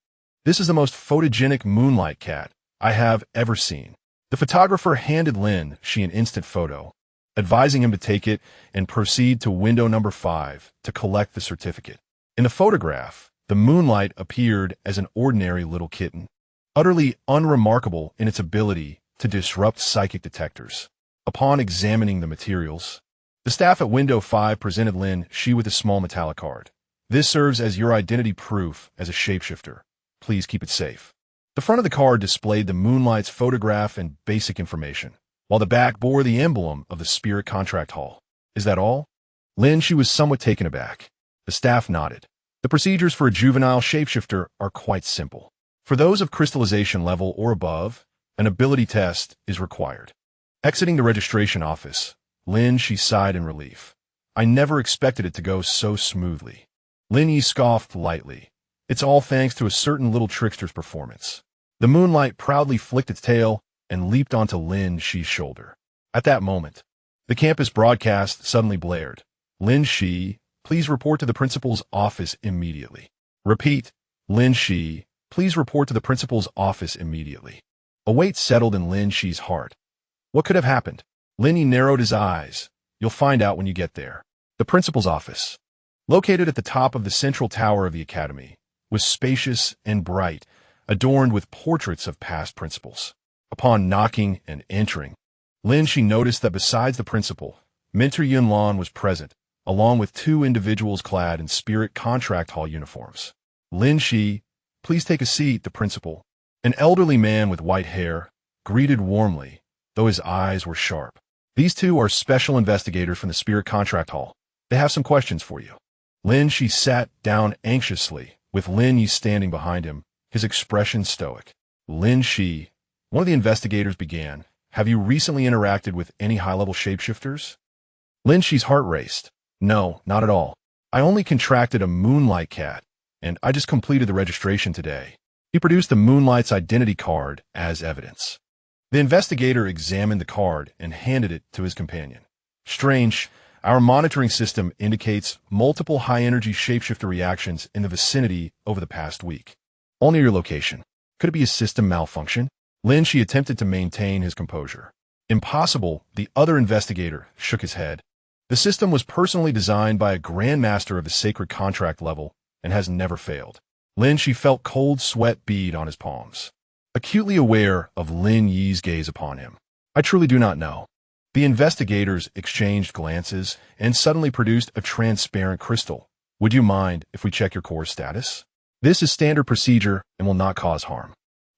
"This is the most photogenic Moonlight Cat I have ever seen." The photographer handed Lin Xi an instant photo, advising him to take it and proceed to window number 5 to collect the certificate. In the photograph, the Moonlight appeared as an ordinary little kitten, utterly unremarkable in its ability to disrupt psychic detectors. Upon examining the materials, the staff at window 5 presented Lin Xi with a small metallic card. "This serves as your identity proof as a shapeshifter. Please keep it safe." The front of the card displayed the Moonlight's photograph and basic information, while the back bore the emblem of the Spirit Contract Hall. "Is that all?" Lin Xi was somewhat taken aback. The staff nodded. "The procedures for a juvenile shapeshifter are quite simple. For those of crystallization level or above, an ability test is required." Exiting the registration office, Lin Xi sighed in relief. "I never expected it to go so smoothly." Lin Yi scoffed lightly. "It's all thanks to a certain little trickster's performance." The Moonlight proudly flicked its tail and leaped onto Lin Xi's shoulder. At that moment, the campus broadcast suddenly blared. "Lin Xi, please report to the principal's office immediately." Repeat, "Lin Xi, please report to the principal's office immediately." A weight settled in Lin Xi's heart. What could have happened? Lin Yi narrowed his eyes. "You'll find out when you get there." The principal's office, located at the top of the central tower of the academy, was spacious and bright, adorned with portraits of past principals. Upon knocking and entering, Lin Xi noticed that besides the principal, Mentor Yunlan was present, along with two individuals clad in Spirit Contract Hall uniforms. "Lin Xi, please take a seat," the principal, an elderly man with white hair, greeted warmly, though his eyes were sharp. "These two are special investigators from the Spirit Contract Hall. They have some questions for you." Lin Xi sat down anxiously, with Lin Yi standing behind him, his expression stoic. "Lin Xi," one of the investigators began, have you recently interacted with any high-level shapeshifters? Lin Xi's heart raced. No, not at all. I only contracted a moonlight cat, and I just completed the registration today. He produced the moonlight's identity card as evidence. The investigator examined the card and handed it to his companion. Strange, our monitoring system indicates multiple high-energy shapeshifter reactions in the vicinity over the past week. All near your location. Could it be a system malfunction? Lin Xi attempted to maintain his composure. Impossible, the other investigator shook his head. The system was personally designed by a grandmaster of the sacred contract level and has never failed. Lin Xi felt cold sweat bead on his palms. Acutely aware of Lin Yi's gaze upon him. I truly do not know. The investigators exchanged glances and suddenly produced a transparent crystal. Would you mind if we check your core status? This is standard procedure and will not cause harm.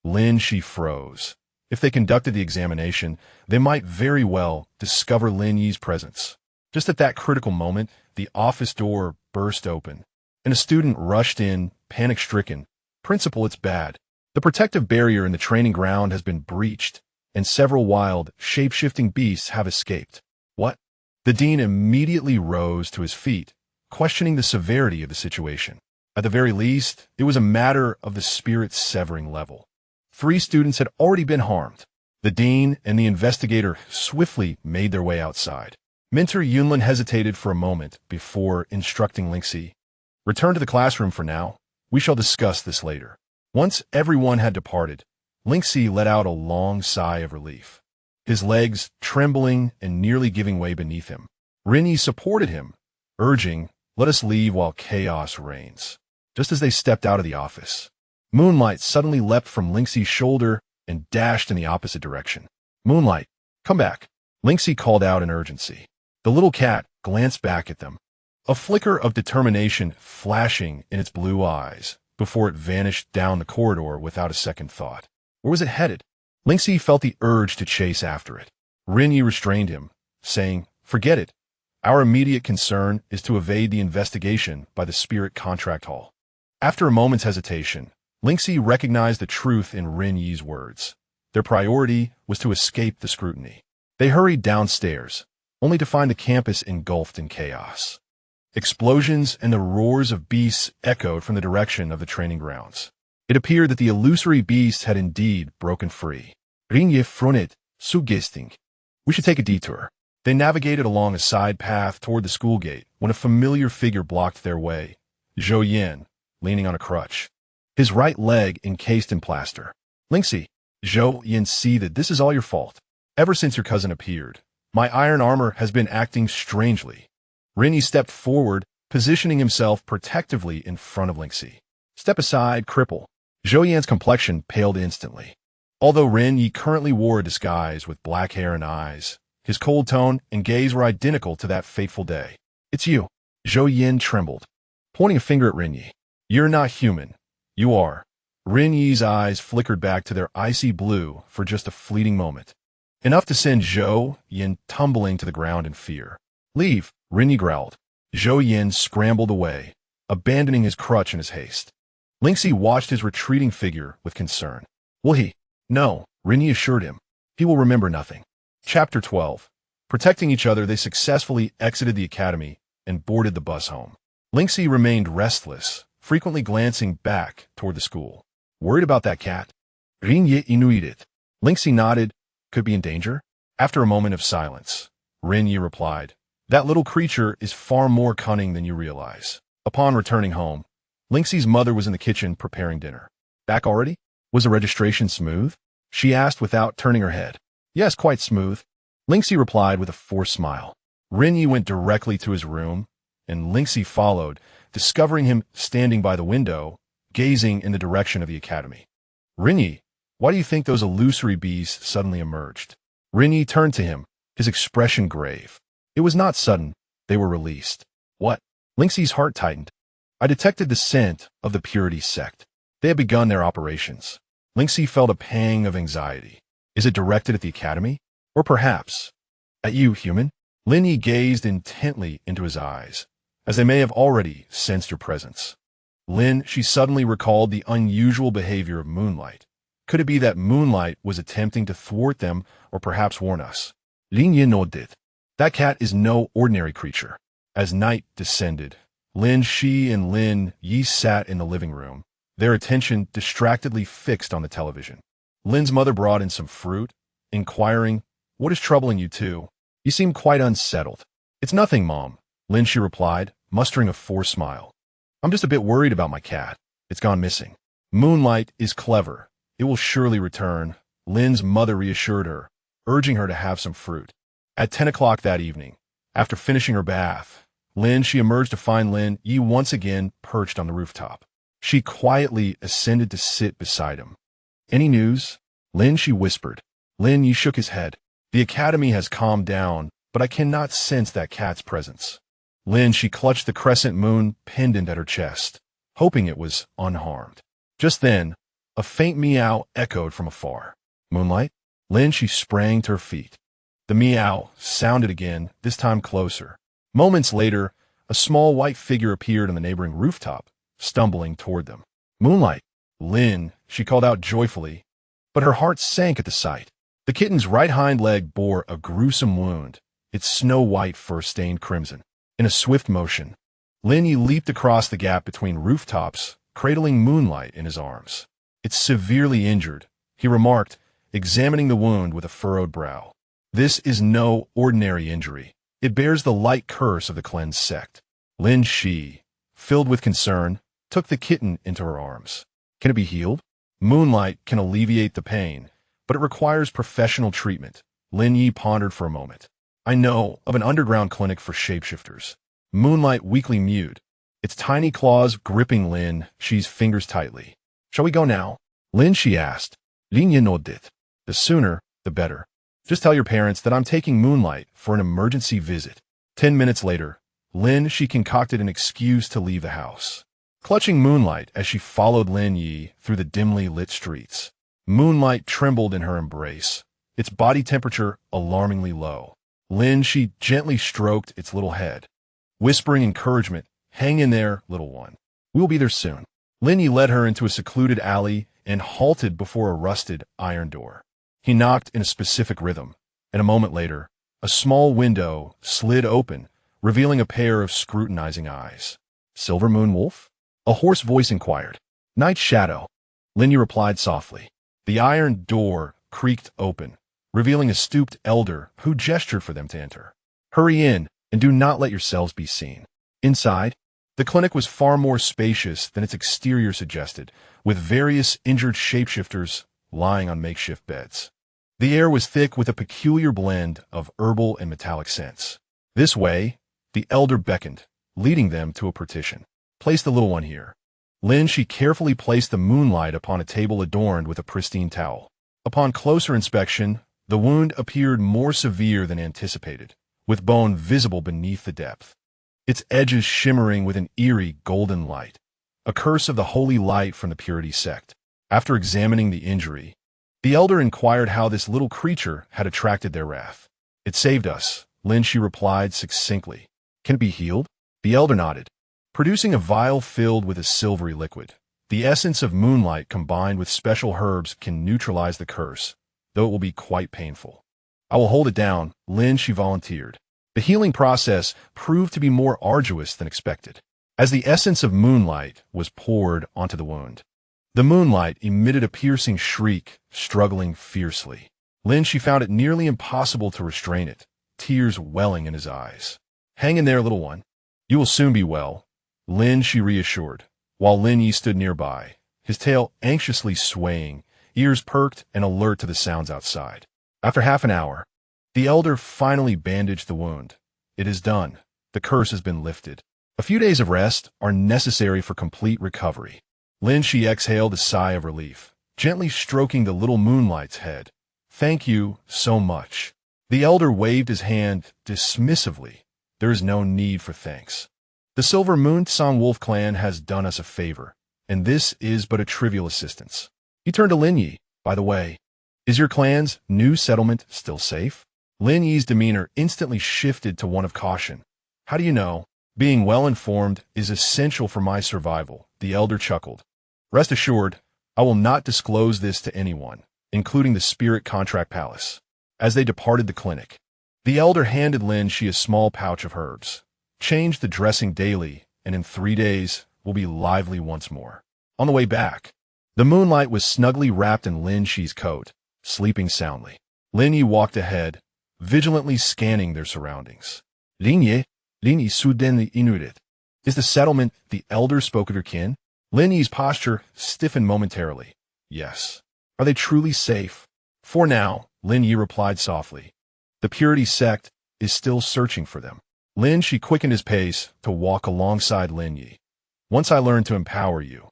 Lin Xi froze. If they conducted the examination, they might very well discover Lin Yi's presence. Just at that critical moment, the office door burst open, and a student rushed in, panic-stricken. Principal, it's bad. The protective barrier in the training ground has been breached, and several wild, shape-shifting beasts have escaped. What? The dean immediately rose to his feet, questioning the severity of the situation. At the very least, it was a matter of the spirit-severing level. 3 students had already been harmed. The dean and the investigator swiftly made their way outside. Mentor Yunlin hesitated for a moment before instructing Lin Xi. Return to the classroom for now. We shall discuss this later. Once everyone had departed, Lin Xi let out a long sigh of relief, his legs trembling and nearly giving way beneath him. Lin Yi supported him, urging, "Let us leave while chaos reigns." Just as they stepped out of the office, Moonlight suddenly leapt from Lin Xi's shoulder and dashed in the opposite direction. "Moonlight, come back," Lin Xi called out in urgency. The little cat glanced back at them, a flicker of determination flashing in its blue eyes before it vanished down the corridor without a second thought. Where was it headed? Lin Xi felt the urge to chase after it. Lin Yi restrained him, saying, "Forget it. Our immediate concern is to evade the investigation by the Spirit Contract Hall." After a moment's hesitation, Lin Xi recognized the truth in Lin Yi's words. Their priority was to escape the scrutiny. They hurried downstairs, only to find the campus engulfed in chaos. Explosions and the roars of beasts echoed from the direction of the training grounds. It appeared that the illusory beast had indeed broken free. Rinje fronet, suggesting. We should take a detour. They navigated along a side path toward the school gate when a familiar figure blocked their way. Zhou Yan, leaning on a crutch, his right leg encased in plaster. Lin Xi, Zhou Yan, see that this is all your fault. Ever since your cousin appeared, my iron armor has been acting strangely. Lin Yi stepped forward, positioning himself protectively in front of Lin Xi. Step aside, cripple. Zhou Yan's complexion paled instantly. Although Lin Yi currently wore a disguise with black hair and eyes, his cold tone and gaze were identical to that fateful day. It's you. Zhou Yan trembled, pointing a finger at Lin Yi. You're not human. You are. Lin Yi's eyes flickered back to their icy blue for just a fleeting moment, enough to send Zhou Yan tumbling to the ground in fear. Leave, Lin Yi growled. Zhou Yan scrambled away, abandoning his crutch in his haste. Lin Xi watched his retreating figure with concern. Will he? No, Lin Yi assured him. He will remember nothing. Chapter 12. Protecting each other, they successfully exited the academy and boarded the bus home. Lin Xi remained restless, frequently glancing back toward the school. Worried about that cat? Lin Yi inuited. Lin Xi nodded. Could be in danger? After a moment of silence, Lin Yi replied, "That little creature is far more cunning than you realize." Upon returning home, Lin Xi's mother was in the kitchen preparing dinner. Back already? Was the registration smooth? She asked without turning her head. Yes, quite smooth. Lin Xi replied with a forced smile. Lin Yi went directly to his room, and Lin Xi followed, discovering him standing by the window, gazing in the direction of the academy. Lin Yi, why do you think those illusory beasts suddenly emerged? Lin Yi turned to him, his expression grave. It was not sudden. They were released. What? Lin Xi's heart tightened. I detected the scent of the Purity sect. They had begun their operations. Lin Xi felt a pang of anxiety. Is it directed at the academy? Or perhaps at you, human? Lin Yi gazed intently into his eyes, as they may have already sensed your presence. Lin, she suddenly recalled the unusual behavior of Moonlight, Could it be that Moonlight was attempting to thwart them or perhaps warn us? Lin Xi nodded. That cat is no ordinary creature. As night descended, Lin Xi and Lin Yi sat in the living room, their attention distractedly fixed on the television. Lin's mother brought in some fruit, inquiring, "What is troubling you two? You seem quite unsettled." "It's nothing, Mom," Lin Xi replied, mustering a forced smile. "I'm just a bit worried about my cat. It's gone missing." "Moonlight is clever. It will surely return," Lin's mother reassured her, urging her to have some fruit. At 10 o'clock that evening, after finishing her bath, Lin Xi emerged to find Lin Yi once again perched on the rooftop. She quietly ascended to sit beside him. "Any news?" Lin Xi whispered. Lin Yi shook his head. "The academy has calmed down, but I cannot sense that cat's presence." Lin Xi clutched the crescent moon pendant at her chest, hoping it was unharmed. Just then, a faint meow echoed from afar. "Moonlight?" Lin Xi sprang to her feet. The meow sounded again, this time closer. Moments later, a small white figure appeared on the neighboring rooftop, stumbling toward them. "Moonlight!" "Lin," she called out joyfully, but her heart sank at the sight. The kitten's right hind leg bore a gruesome wound, its snow-white fur stained crimson. In a swift motion, Lin Yi leaped across the gap between rooftops, cradling Moonlight in his arms. "It's severely injured," he remarked, examining the wound with a furrowed brow. "This is no ordinary injury. It bears the light curse of the cleansed sect." Lin Xi, filled with concern, took the kitten into her arms. "Can it be healed?" "Moonlight can alleviate the pain, but it requires professional treatment." Lin Yi pondered for a moment. "I know of an underground clinic for shapeshifters." Moonlight weakly mewed, its tiny claws gripping Lin Xi's fingers tightly. "Shall we go now?" Lin Xi asked. Lin Yi nodded. "The sooner, the better. Just tell your parents that I'm taking Moonlight for an emergency visit." 10 minutes later, Lin Xi concocted an excuse to leave the house. Clutching Moonlight as she followed Lin Yi through the dimly lit streets, Moonlight trembled in her embrace, its body temperature alarmingly low. Lin Xi gently stroked its little head, whispering encouragement, "Hang in there, little one. We will be there soon." Lin Yi led her into a secluded alley and halted before a rusted iron door. He knocked in a specific rhythm, and a moment later, a small window slid open, revealing a pair of scrutinizing eyes. "Silver Moon Wolf?" a hoarse voice inquired. "Night Shadow," Lin Yi replied softly. The iron door creaked open, revealing a stooped elder who gestured for them to enter. "Hurry in, and do not let yourselves be seen." Inside, the clinic was far more spacious than its exterior suggested, with various injured shapeshifters lying on makeshift beds. The air was thick with a peculiar blend of herbal and metallic scents. "This way," the elder beckoned, leading them to a partition. "Place the little one here." Lin Xi carefully placed the Moonlight upon a table adorned with a pristine towel. Upon closer inspection, the wound appeared more severe than anticipated, with bone visible beneath the depth, its edges shimmering with an eerie golden light, a curse of the holy light from the Purity sect. After examining the injury, the elder inquired how this little creature had attracted their wrath. "It saved us," Lin Xi replied succinctly. "Can it be healed?" The elder nodded, producing a vial filled with a silvery liquid. "The essence of Moonlight combined with special herbs can neutralize the curse, though it will be quite painful." "I will hold it down," Lin Xi volunteered. The healing process proved to be more arduous than expected. As the essence of Moonlight was poured onto the wound, the Moonlight emitted a piercing shriek, struggling fiercely. Lin Xi found it nearly impossible to restrain it, tears welling in his eyes. "Hang in there, little one. You will soon be well," Lin Xi reassured, while Lin Yi stood nearby, his tail anxiously swaying, ears perked and alert to the sounds outside. After half an hour, the elder finally bandaged the wound. "It is done. The curse has been lifted. A few days of rest are necessary for complete recovery." Lin Xi exhaled a sigh of relief, gently stroking the little Moonlight's head. "Thank you so much." The elder waved his hand dismissively. "There is no need for thanks. The Silver Moon Song Wolf clan has done us a favor, and this is but a trivial assistance." He turned to Lin Yi. "By the way, is your clan's new settlement still safe?" Lin Yi's demeanor instantly shifted to one of caution. "How do you know?" "Being well informed is essential for my survival," the elder chuckled. "Rest assured, I will not disclose this to anyone, including the spirit contract palace. As they departed the clinic, the elder handed Lin Xi a small pouch of herbs. Change the dressing daily, and in 3 days, we'll be lively once more. On the way back, the moonlight was snugly wrapped in Lin Xi's coat, sleeping soundly. Lin Yi walked ahead, vigilantly scanning their surroundings. Lin Yi suddenly inuited. Is the settlement, the elder spoke of your kin? Lin Yi's posture stiffened momentarily. Yes. Are they truly safe? For now, Lin Yi replied softly. The purity sect is still searching for them. Lin Xi quickened his pace to walk alongside Lin Yi. Once I learn to empower you,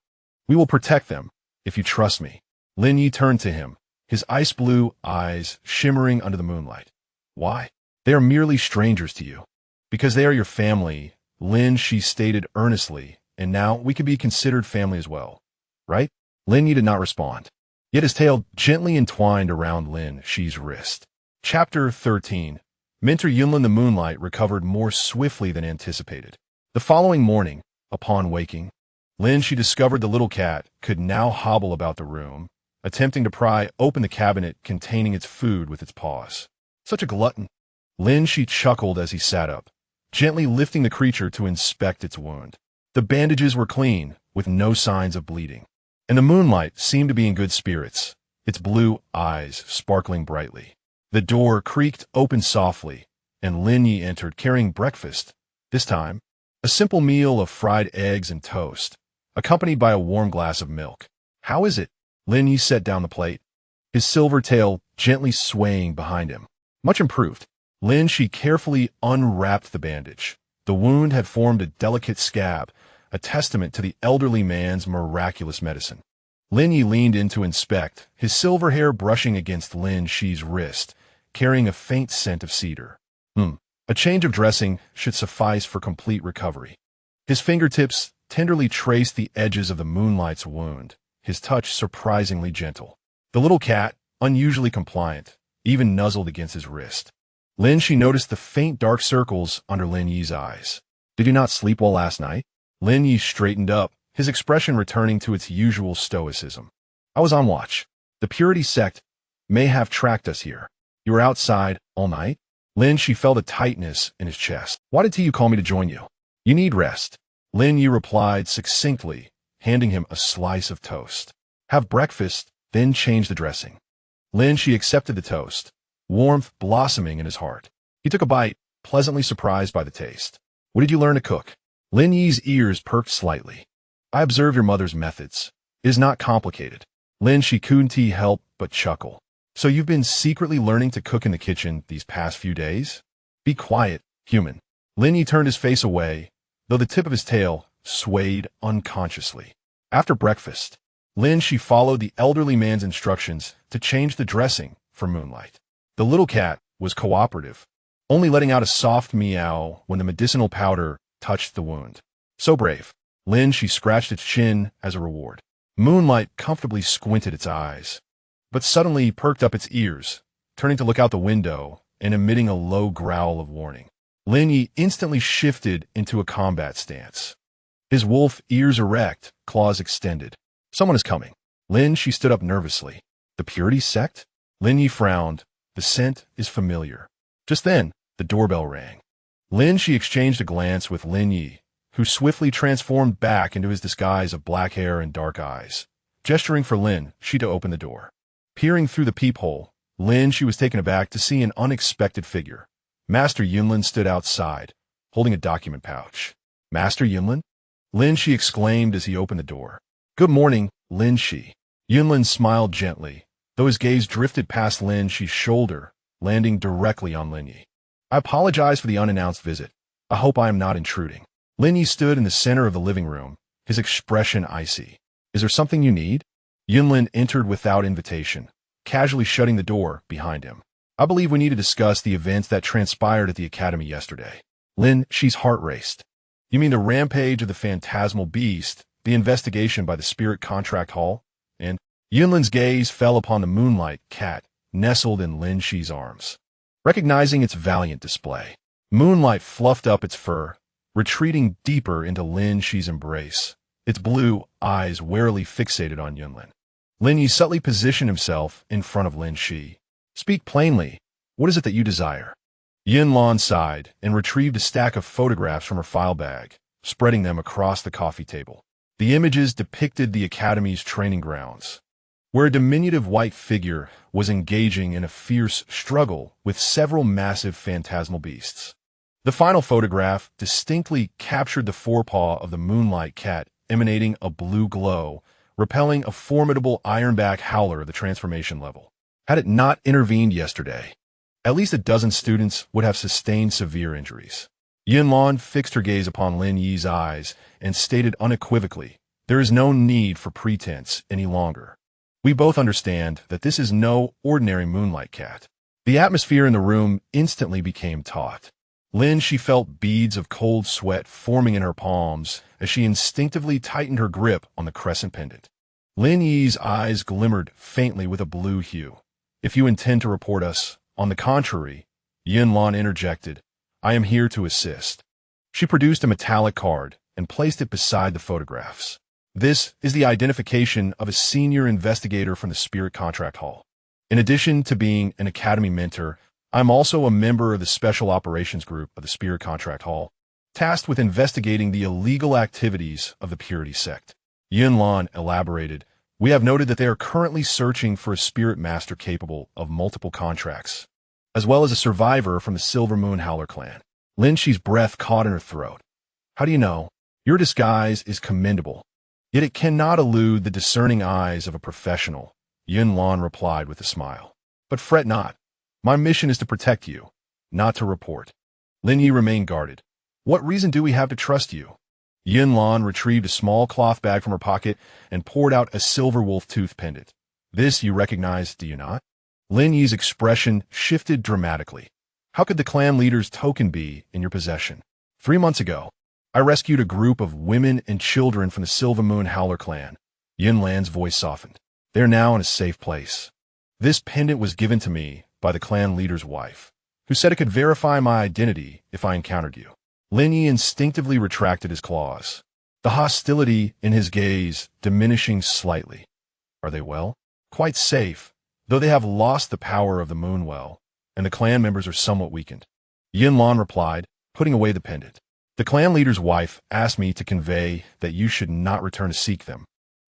we will protect them, if you trust me. Lin Yi turned to him, his ice blue eyes shimmering under the moonlight. Why? They are merely strangers to you. Because they are your family, Lin Xi stated earnestly, and now we can be considered family as well, right? Lin Yi did not respond, yet his tail gently entwined around Lin Xi's wrist. Chapter 13. Mentor Yunlin the moonlight recovered more swiftly than anticipated. The following morning, upon waking, Lin Xi discovered the little cat could now hobble about the room, attempting to pry open the cabinet containing its food with its paws. Such a glutton. Lin Xi chuckled as he sat up, gently lifting the creature to inspect its wound. The bandages were clean, with no signs of bleeding, and the moonlight seemed to be in good spirits, its blue eyes sparkling brightly. The door creaked open softly, and Lin Yi entered carrying breakfast, this time, a simple meal of fried eggs and toast, accompanied by a warm glass of milk. How is it? Lin Yi set down the plate, his silver tail gently swaying behind him. Much improved. Lin Xi carefully unwrapped the bandage. The wound had formed a delicate scab, a testament to the elderly man's miraculous medicine. Lin Yi leaned in to inspect, his silver hair brushing against Lin Xi's wrist, carrying a faint scent of cedar. A change of dressing should suffice for complete recovery. His fingertips tenderly traced the edges of the moonlight's wound, his touch surprisingly gentle. The little cat, unusually compliant, even nuzzled against his wrist. Lin Xi noticed the faint dark circles under Lin Yi's eyes. Did you not sleep well last night? Lin Yi straightened up, his expression returning to its usual stoicism. I was on watch. The purity sect may have tracked us here. You were outside all night? Lin Xi felt a tightness in his chest. Why did you call me to join you? You need rest. Lin Yi replied succinctly, handing him a slice of toast. Have breakfast, then change the dressing. Lin Xi accepted the toast, warmth blossoming in his heart. He took a bite, pleasantly surprised by the taste. What did you learn to cook? Lin Yi's ears perked slightly. I observe your mother's methods. It is not complicated. Lin Xi couldn't help but chuckle. So you've been secretly learning to cook in the kitchen these past few days? Be quiet, human. Lin Yi turned his face away, though the tip of his tail swayed unconsciously. After breakfast, Lin Xi followed the elderly man's instructions to change the dressing for moonlight. The little cat was cooperative, only letting out a soft meow when the medicinal powder touched the wound. So brave. Lin Xi scratched its chin as a reward. Moonlight comfortably squinted its eyes, but suddenly perked up its ears, turning to look out the window and emitting a low growl of warning. Lin Yi instantly shifted into a combat stance. His wolf ears erect, claws extended. Someone is coming. Lin Xi stood up nervously. The purity sect? Lin Yi frowned. The scent is familiar. Just then, the doorbell rang. Lin Xi exchanged a glance with Lin Yi, who swiftly transformed back into his disguise of black hair and dark eyes, gesturing for Lin Xi to open the door. Peering through the peephole, Lin Xi was taken aback to see an unexpected figure. Master Yunlin stood outside, holding a document pouch. Master Yunlin? Lin Xi exclaimed as he opened the door. Good morning, Lin Xi. Yunlin smiled gently, though his gaze drifted past Lin Xi's shoulder, landing directly on Lin Yi. I apologize for the unannounced visit. I hope I am not intruding. Lin Yi stood in the center of the living room, his expression icy. Is there something you need? Yunlin entered without invitation, casually shutting the door behind him. I believe we need to discuss the events that transpired at the academy yesterday. Lin Xi's heart raced. You mean the rampage of the phantasmal beast, the investigation by the spirit contract hall? And Yunlin's gaze fell upon the moonlight cat nestled in Lin Xi's arms. Recognizing its valiant display, moonlight fluffed up its fur, retreating deeper into Lin Xi's embrace, its blue eyes warily fixated on Yunlin. Lin Yi subtly positioned himself in front of Lin Xi. Speak plainly. What is it that you desire? Yinlan sighed and retrieved a stack of photographs from her file bag, spreading them across the coffee table. The images depicted the academy's training grounds, where a diminutive white figure was engaging in a fierce struggle with several massive phantasmal beasts. The final photograph distinctly captured the forepaw of the moonlight cat emanating a blue glow, repelling a formidable ironback howler of the transformation level. Had it not intervened yesterday, at least a dozen students would have sustained severe injuries. Yinlan fixed her gaze upon Lin Yi's eyes and stated unequivocally, "There is no need for pretense any longer. We both understand that this is no ordinary moonlight cat." The atmosphere in the room instantly became taut. She felt beads of cold sweat forming in her palms as she instinctively tightened her grip on the crescent pendant. Lin Yi's eyes glimmered faintly with a blue hue. "If you intend to report us, on the contrary," Yinlan interjected, "I am here to assist." She produced a metallic card and placed it beside the photographs. "This is the identification of a senior investigator from the Spirit Contract Hall. In addition to being an academy mentor, I'm also a member of the Special Operations Group of the Spirit Contract Hall, tasked with investigating the illegal activities of the Purity Sect." Yinlan elaborated, "We have noted that they are currently searching for a spirit master capable of multiple contracts, as well as a survivor from the Silver Moon Howler clan." Lin Xi's breath caught in her throat. "How do you know? Your disguise is commendable, yet it cannot elude the discerning eyes of a professional," Yinlan replied with a smile. "But fret not. My mission is to protect you, not to report." Lin Yi remained guarded. "What reason do we have to trust you?" Yinlan retrieved a small cloth bag from her pocket and poured out a silver wolf tooth pendant. "This you recognize, do you not?" Lin Yi's expression shifted dramatically. "How could the clan leader's token be in your possession? 3 months ago, I rescued a group of women and children from the Silver Moon Howler clan." Yinlan's voice softened. "They're now in a safe place. This pendant was given to me by the clan leader's wife, who said it could verify my identity if I encountered you." Lin Yi instinctively retracted his claws, the hostility in his gaze diminishing slightly. "Are they well?" "Quite safe, though they have lost the power of the Moonwell, and the clan members are somewhat weakened," Yinlan replied, putting away the pendant. "The clan leader's wife asked me to convey that you should not return to seek them,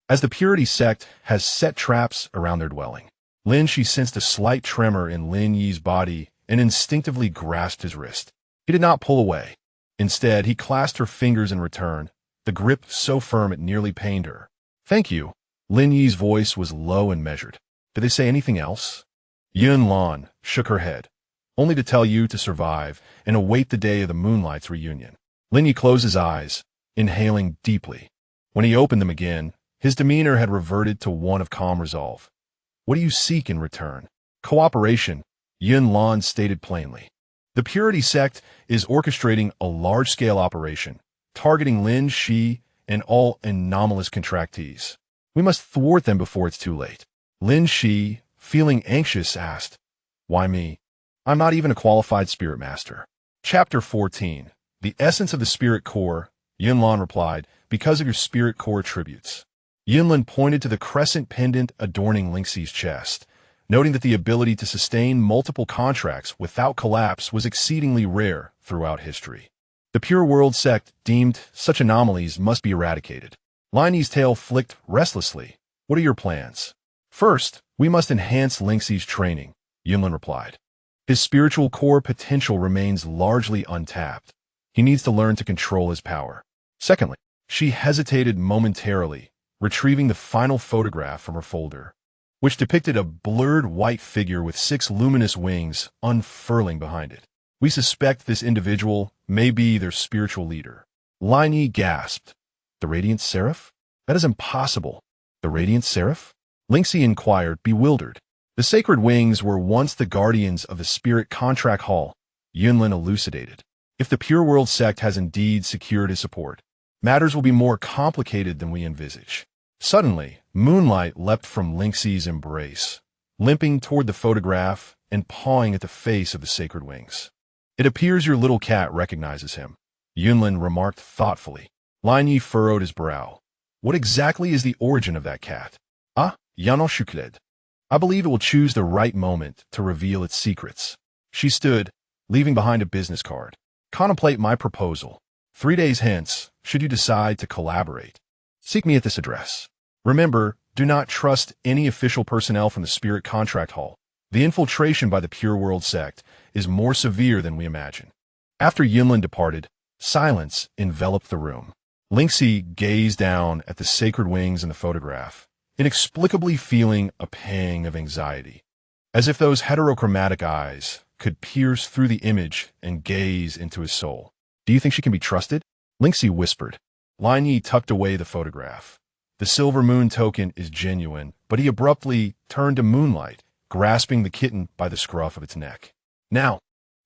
as the Purity Sect has set traps around their dwelling." Lin Xi sensed a slight tremor in Lin Yi's body and instinctively grasped his wrist. He did not pull away. Instead, he clasped her fingers in return, the grip so firm it nearly pained her. "Thank you." Lin Yi's voice was low and measured. "Did they say anything else?" Yinlan shook her head. "Only to tell you to survive and await the day of the Moonlight's reunion." Lin Yi closed his eyes, inhaling deeply. When he opened them again, his demeanor had reverted to one of calm resolve. "What do you seek in return?" "Cooperation," Yinlan stated plainly. "The Purity Sect is orchestrating a large-scale operation, targeting Lin Xi and all anomalous contractees. We must thwart them before it's too late." Lin Xi, feeling anxious, asked, "Why me? I'm not even a qualified spirit master." Chapter 14. The Essence of the Spirit Core, Yinlan replied, "Because of your Spirit Core attributes." Yinlan pointed to the crescent pendant adorning Lin Xi's chest, noting that the ability to sustain multiple contracts without collapse was exceedingly rare throughout history. The Pure World sect deemed such anomalies must be eradicated. Lin Yi's tail flicked restlessly. "What are your plans?" "First, we must enhance Lin Xi's training," Yinlan replied. "His spiritual core potential remains largely untapped. He needs to learn to control his power." Secondly, she hesitated momentarily, retrieving the final photograph from her folder, which depicted a blurred white figure with 6 luminous wings unfurling behind it. "We suspect this individual may be their spiritual leader." Lin Yi gasped. "The Radiant Seraph? That is impossible." "The Radiant Seraph?" Lin Xi inquired, bewildered. "The sacred wings were once the guardians of the Spirit Contract Hall," Yunlin elucidated. "If the Pure World sect has indeed secured his support, matters will be more complicated than we envisage." Suddenly, moonlight leapt from Lin Xi's embrace, limping toward the photograph and pawing at the face of the sacred wings. "It appears your little cat recognizes him," Yunlin remarked thoughtfully. Lin Yi furrowed his brow. "What exactly is the origin of that cat?" "Ah," Yanno. I believe it will choose the right moment to reveal its secrets. She stood, leaving behind a business card. Contemplate my proposal. 3 days hence, should you decide to collaborate. Seek me at this address. Remember, do not trust any official personnel from the Spirit Contract Hall. The infiltration by the Pure World sect is more severe than we imagine. After Yinlin departed, silence enveloped the room. Lin Xi gazed down at the sacred wings in the photograph, inexplicably feeling a pang of anxiety, as if those heterochromatic eyes could pierce through the image and gaze into his soul. Do you think she can be trusted? Lin Xi whispered. Lin Yi tucked away the photograph. The silver moon token is genuine, but he abruptly turned to Moonlight, grasping the kitten by the scruff of its neck. Now,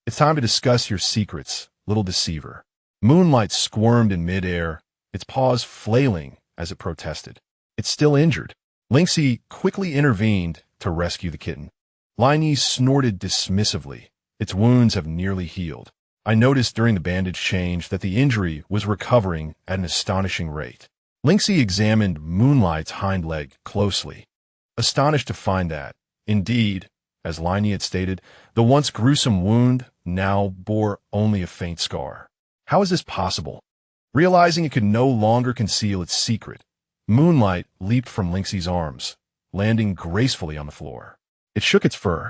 it's time to discuss your secrets, little deceiver. Moonlight squirmed in midair, its paws flailing as it protested. It's still injured. Lin Xi quickly intervened to rescue the kitten. Lin Yi snorted dismissively. Its wounds have nearly healed. I noticed during the bandage change that the injury was recovering at an astonishing rate. Lin Xi examined Moonlight's hind leg closely, astonished to find that, indeed, as Lin Yi had stated, the once gruesome wound now bore only a faint scar. How is this possible? Realizing it could no longer conceal its secret, Moonlight leaped from Lin Xi's arms, landing gracefully on the floor. It shook its fur,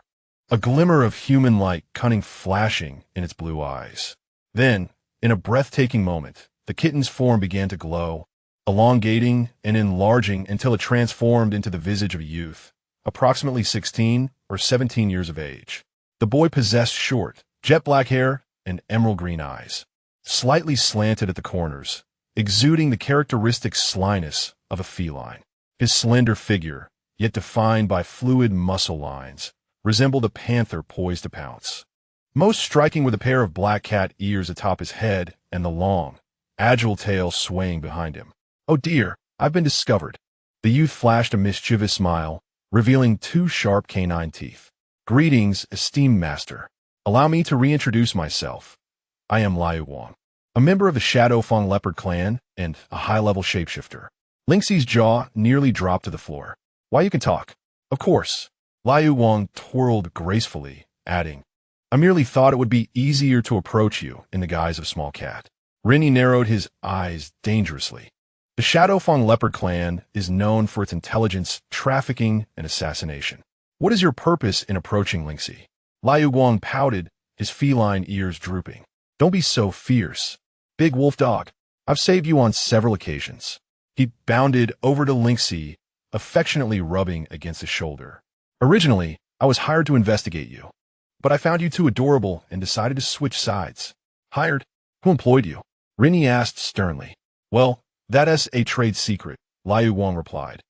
a glimmer of human-like cunning flashing in its blue eyes. Then, in a breathtaking moment, the kitten's form began to glow, elongating and enlarging until it transformed into the visage of a youth, approximately 16 or 17 years of age. The boy possessed short, jet-black hair and emerald-green eyes, slightly slanted at the corners, exuding the characteristic slyness of a feline. His slender figure, yet defined by fluid muscle lines, resembled a panther poised to pounce. Most striking were the pair of black cat ears atop his head and the long, agile tail swaying behind him. Oh dear, I've been discovered. The youth flashed a mischievous smile, revealing 2 sharp canine teeth. Greetings, esteemed master. Allow me to reintroduce myself. I am Liu Wang, a member of the Shadow Feng Leopard clan and a high-level shapeshifter. Lin Xi's jaw nearly dropped to the floor. Why, you can talk. Of course. Liu Wang twirled gracefully, adding, I merely thought it would be easier to approach you in the guise of small cat. Rinny narrowed his eyes dangerously. The Shadow Feng Leopard clan is known for its intelligence, trafficking, and assassination. What is your purpose in approaching Lin Xi? Liu Guang pouted, his feline ears drooping. Don't be so fierce. Big wolf dog, I've saved you on several occasions. He bounded over to Lin Xi, affectionately rubbing against his shoulder. Originally, I was hired to investigate you, but I found you too adorable and decided to switch sides. Hired? Who employed you? Rinny asked sternly. Well, that's a trade secret, Liu Guang replied,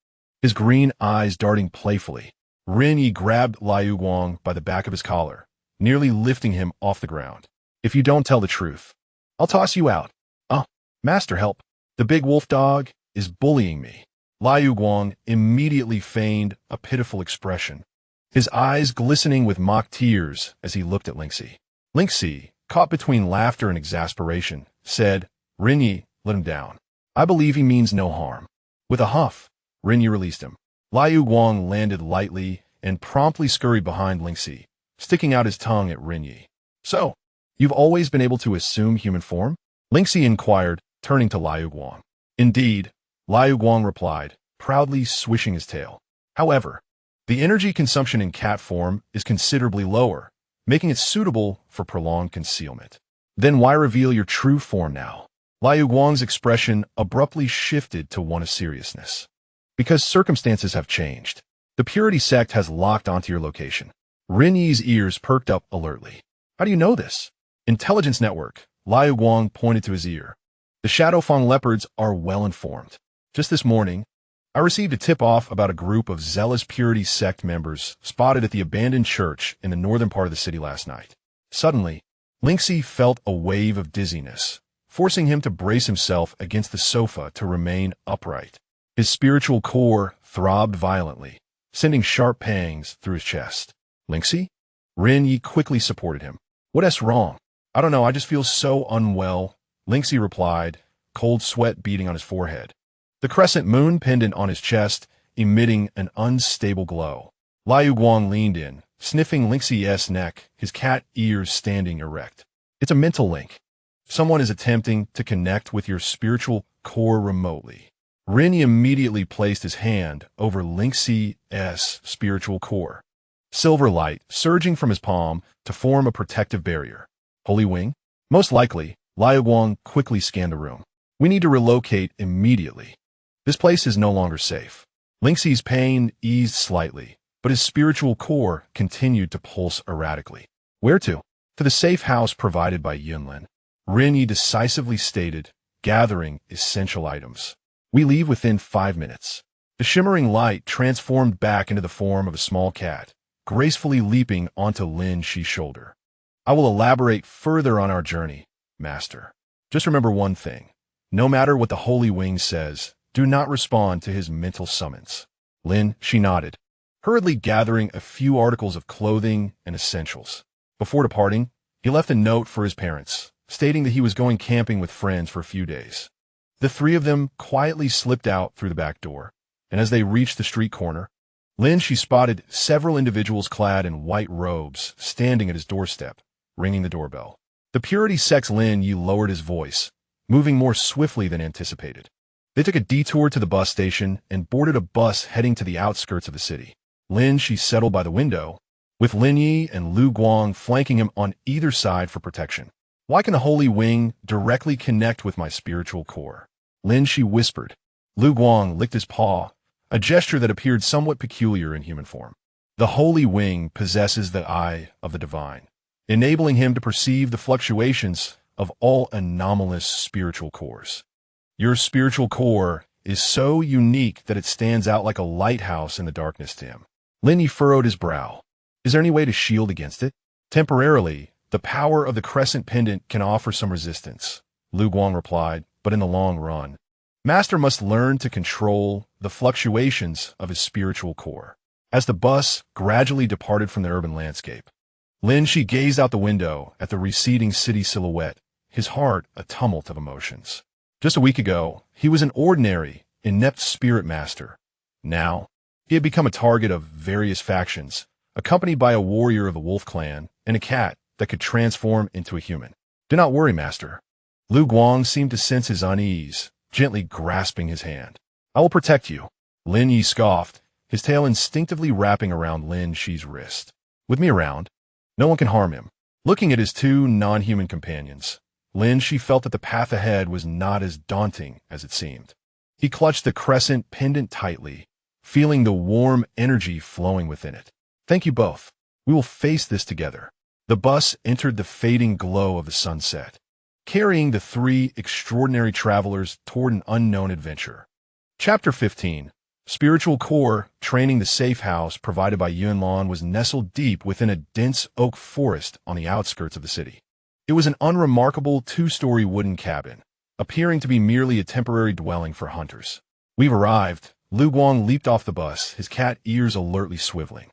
his green eyes darting playfully. Rinny grabbed Liu Guang by the back of his collar, nearly lifting him off the ground. If you don't tell the truth, I'll toss you out. Oh, master, help. The big wolf dog is bullying me. Liu Guang immediately feigned a pitiful expression, his eyes glistening with mock tears as he looked at Lin Xi. Lin Xi, caught between laughter and exasperation, said, Rinny, let him down. I believe he means no harm. With a huff, Rinny released him. Liu Guang landed lightly and promptly scurried behind Lin Xi, sticking out his tongue at Rinny. So, you've always been able to assume human form? Lin Xi inquired, turning to Liu Guang. Indeed, Liu Guang replied, proudly swishing his tail. However, the energy consumption in cat form is considerably lower, making it suitable for prolonged concealment. Then why reveal your true form now? Liu Guang's expression abruptly shifted to one of seriousness. Because circumstances have changed. The Purity sect has locked onto your location. Rinyi's ears perked up alertly. How do you know this? Intelligence network. Liu Guang pointed to his ear. The Shadow Feng Leopards are well informed. Just this morning, I received a tip-off about a group of zealous Purity sect members spotted at the abandoned church in the northern part of the city last night. Suddenly, Lin Xi felt a wave of dizziness, forcing him to brace himself against the sofa to remain upright. His spiritual core throbbed violently, sending sharp pangs through his chest. Lin Xi? Rin Yi quickly supported him. What's wrong? I don't know, I just feel so unwell, Lin Xi replied, cold sweat beading on his forehead. The crescent moon pendant on his chest emitting an unstable glow. Liu Guang leaned in, sniffing Lin Xi's neck, his cat ears standing erect. It's a mental link. Someone is attempting to connect with your spiritual core remotely. Ren Yi immediately placed his hand over Lin Xi's spiritual core. Silver light surging from his palm to form a protective barrier. Holy wing? Most likely. Liu Guang quickly scanned the room. We need to relocate immediately. This place is no longer safe. Lin Xi's pain eased slightly, but his spiritual core continued to pulse erratically. Where to? To the safe house provided by Yunlin. Ren Yi decisively stated, gathering essential items. We leave within 5 minutes. The shimmering light transformed back into the form of a small cat, gracefully leaping onto Lin Xi's shoulder. I will elaborate further on our journey, Master. Just remember one thing. No matter what the Holy Wing says, do not respond to his mental summons. Lin Xi nodded, hurriedly gathering a few articles of clothing and essentials. Before departing, he left a note for his parents, stating that he was going camping with friends for a few days. The three of them quietly slipped out through the back door, and as they reached the street corner, Lin Xi spotted several individuals clad in white robes standing at his doorstep, ringing the doorbell. The purity sex Lin Yi lowered his voice, moving more swiftly than anticipated. They took a detour to the bus station and boarded a bus heading to the outskirts of the city. Lin Xi settled by the window, with Lin Yi and Liu Guang flanking him on either side for protection. Why can the Holy Wing directly connect with my spiritual core? Lin Xi whispered. Liu Guang licked his paw, a gesture that appeared somewhat peculiar in human form. The Holy Wing possesses the eye of the divine, enabling him to perceive the fluctuations of all anomalous spiritual cores. Your spiritual core is so unique that it stands out like a lighthouse in the darkness to him. Lin Yi furrowed his brow. Is there any way to shield against it? Temporarily, the power of the crescent pendant can offer some resistance, Liu Guang replied, but in the long run, Master must learn to control the fluctuations of his spiritual core. As the bus gradually departed from the urban landscape, Lin Xi gazed out the window at the receding city silhouette, his heart a tumult of emotions. Just a week ago, he was an ordinary, inept spirit master. Now, he had become a target of various factions, accompanied by a warrior of the wolf clan and a cat that could transform into a human. Do not worry, Master. Liu Guang seemed to sense his unease, gently grasping his hand. I will protect you. Lin Yi scoffed, his tail instinctively wrapping around Lin Xi's wrist. With me around, no one can harm him. Looking at his two non-human companions, Lin Xi felt that the path ahead was not as daunting as it seemed. He clutched the crescent pendant tightly, feeling the warm energy flowing within it. Thank you both. We will face this together. The bus entered the fading glow of the sunset, carrying the three extraordinary travelers toward an unknown adventure. Chapter 15. Spiritual core training. The safe house provided by Yunlin was nestled deep within a dense oak forest on the outskirts of the city. It was an unremarkable 2-story wooden cabin, appearing to be merely a temporary dwelling for hunters. We've arrived. Liu Guang leaped off the bus, his cat ears alertly swiveling.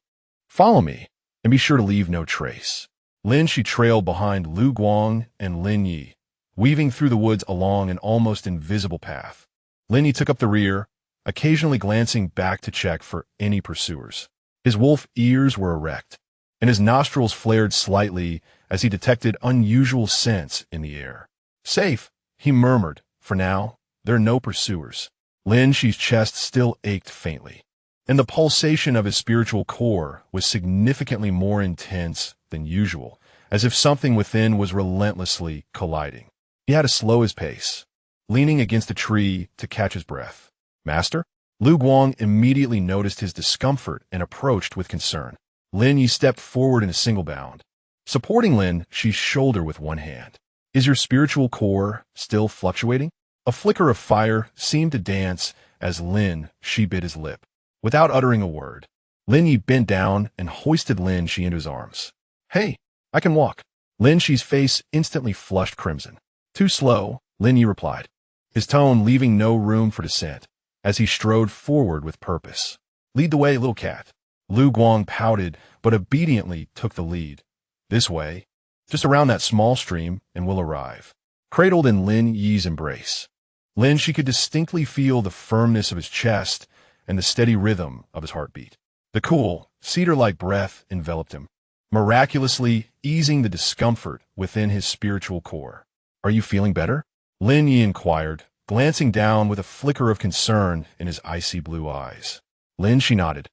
Follow me, and be sure to leave no trace. Lin Xi trailed behind Liu Guang and Lin Yi, weaving through the woods along an almost invisible path. Lin Yi took up the rear, occasionally glancing back to check for any pursuers. His wolf ears were erect, and his nostrils flared slightly as he detected unusual scents in the air. Safe, he murmured. For now, there are no pursuers. Lin Xi's chest still ached faintly, and the pulsation of his spiritual core was significantly more intense than usual, as if something within was relentlessly colliding. He had to slow his pace, leaning against a tree to catch his breath. Master? Liu Guang immediately noticed his discomfort and approached with concern. Lin Yi stepped forward in a single bound, supporting Lin Xi's shoulder with one hand. Is your spiritual core still fluctuating? A flicker of fire seemed to dance as Lin Xi bit his lip. Without uttering a word, Lin Yi bent down and hoisted Lin Xi into his arms. Hey, I can walk. Lin Xi's face instantly flushed crimson. Too slow, Lin Yi replied, his tone leaving no room for dissent, as he strode forward with purpose. Lead the way, little cat. Liu Guang pouted, but obediently took the lead. This way, just around that small stream, and we'll arrive. Cradled in Lin Yi's embrace, Lin Xi could distinctly feel the firmness of his chest and the steady rhythm of his heartbeat. The cool, cedar-like breath enveloped him, miraculously easing the discomfort within his spiritual core. "Are you feeling better?" Lin Yi inquired, glancing down with a flicker of concern in his icy blue eyes. Lin Xi nodded,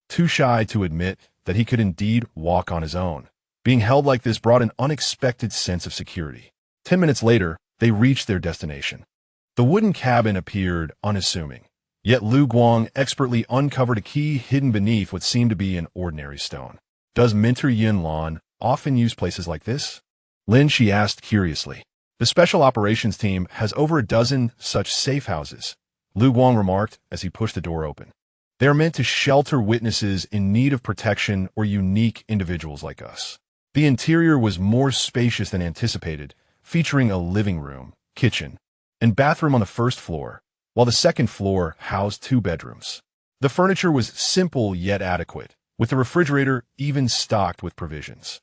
too shy to admit that he could indeed walk on his own. Being held like this brought an unexpected sense of security. 10 minutes later, they reached their destination. The wooden cabin appeared unassuming, yet Lu Guang expertly uncovered a key hidden beneath what seemed to be an ordinary stone. "Does Minter Yinlan often use places like this?" Lin Xi asked curiously. "The Special Operations Team has over a dozen such safe houses," Lu Guang remarked as he pushed the door open. "They are meant to shelter witnesses in need of protection or unique individuals like us." The interior was more spacious than anticipated, featuring a living room, kitchen, and bathroom on the first floor, while the second floor housed 2 bedrooms. The furniture was simple yet adequate, with the refrigerator even stocked with provisions.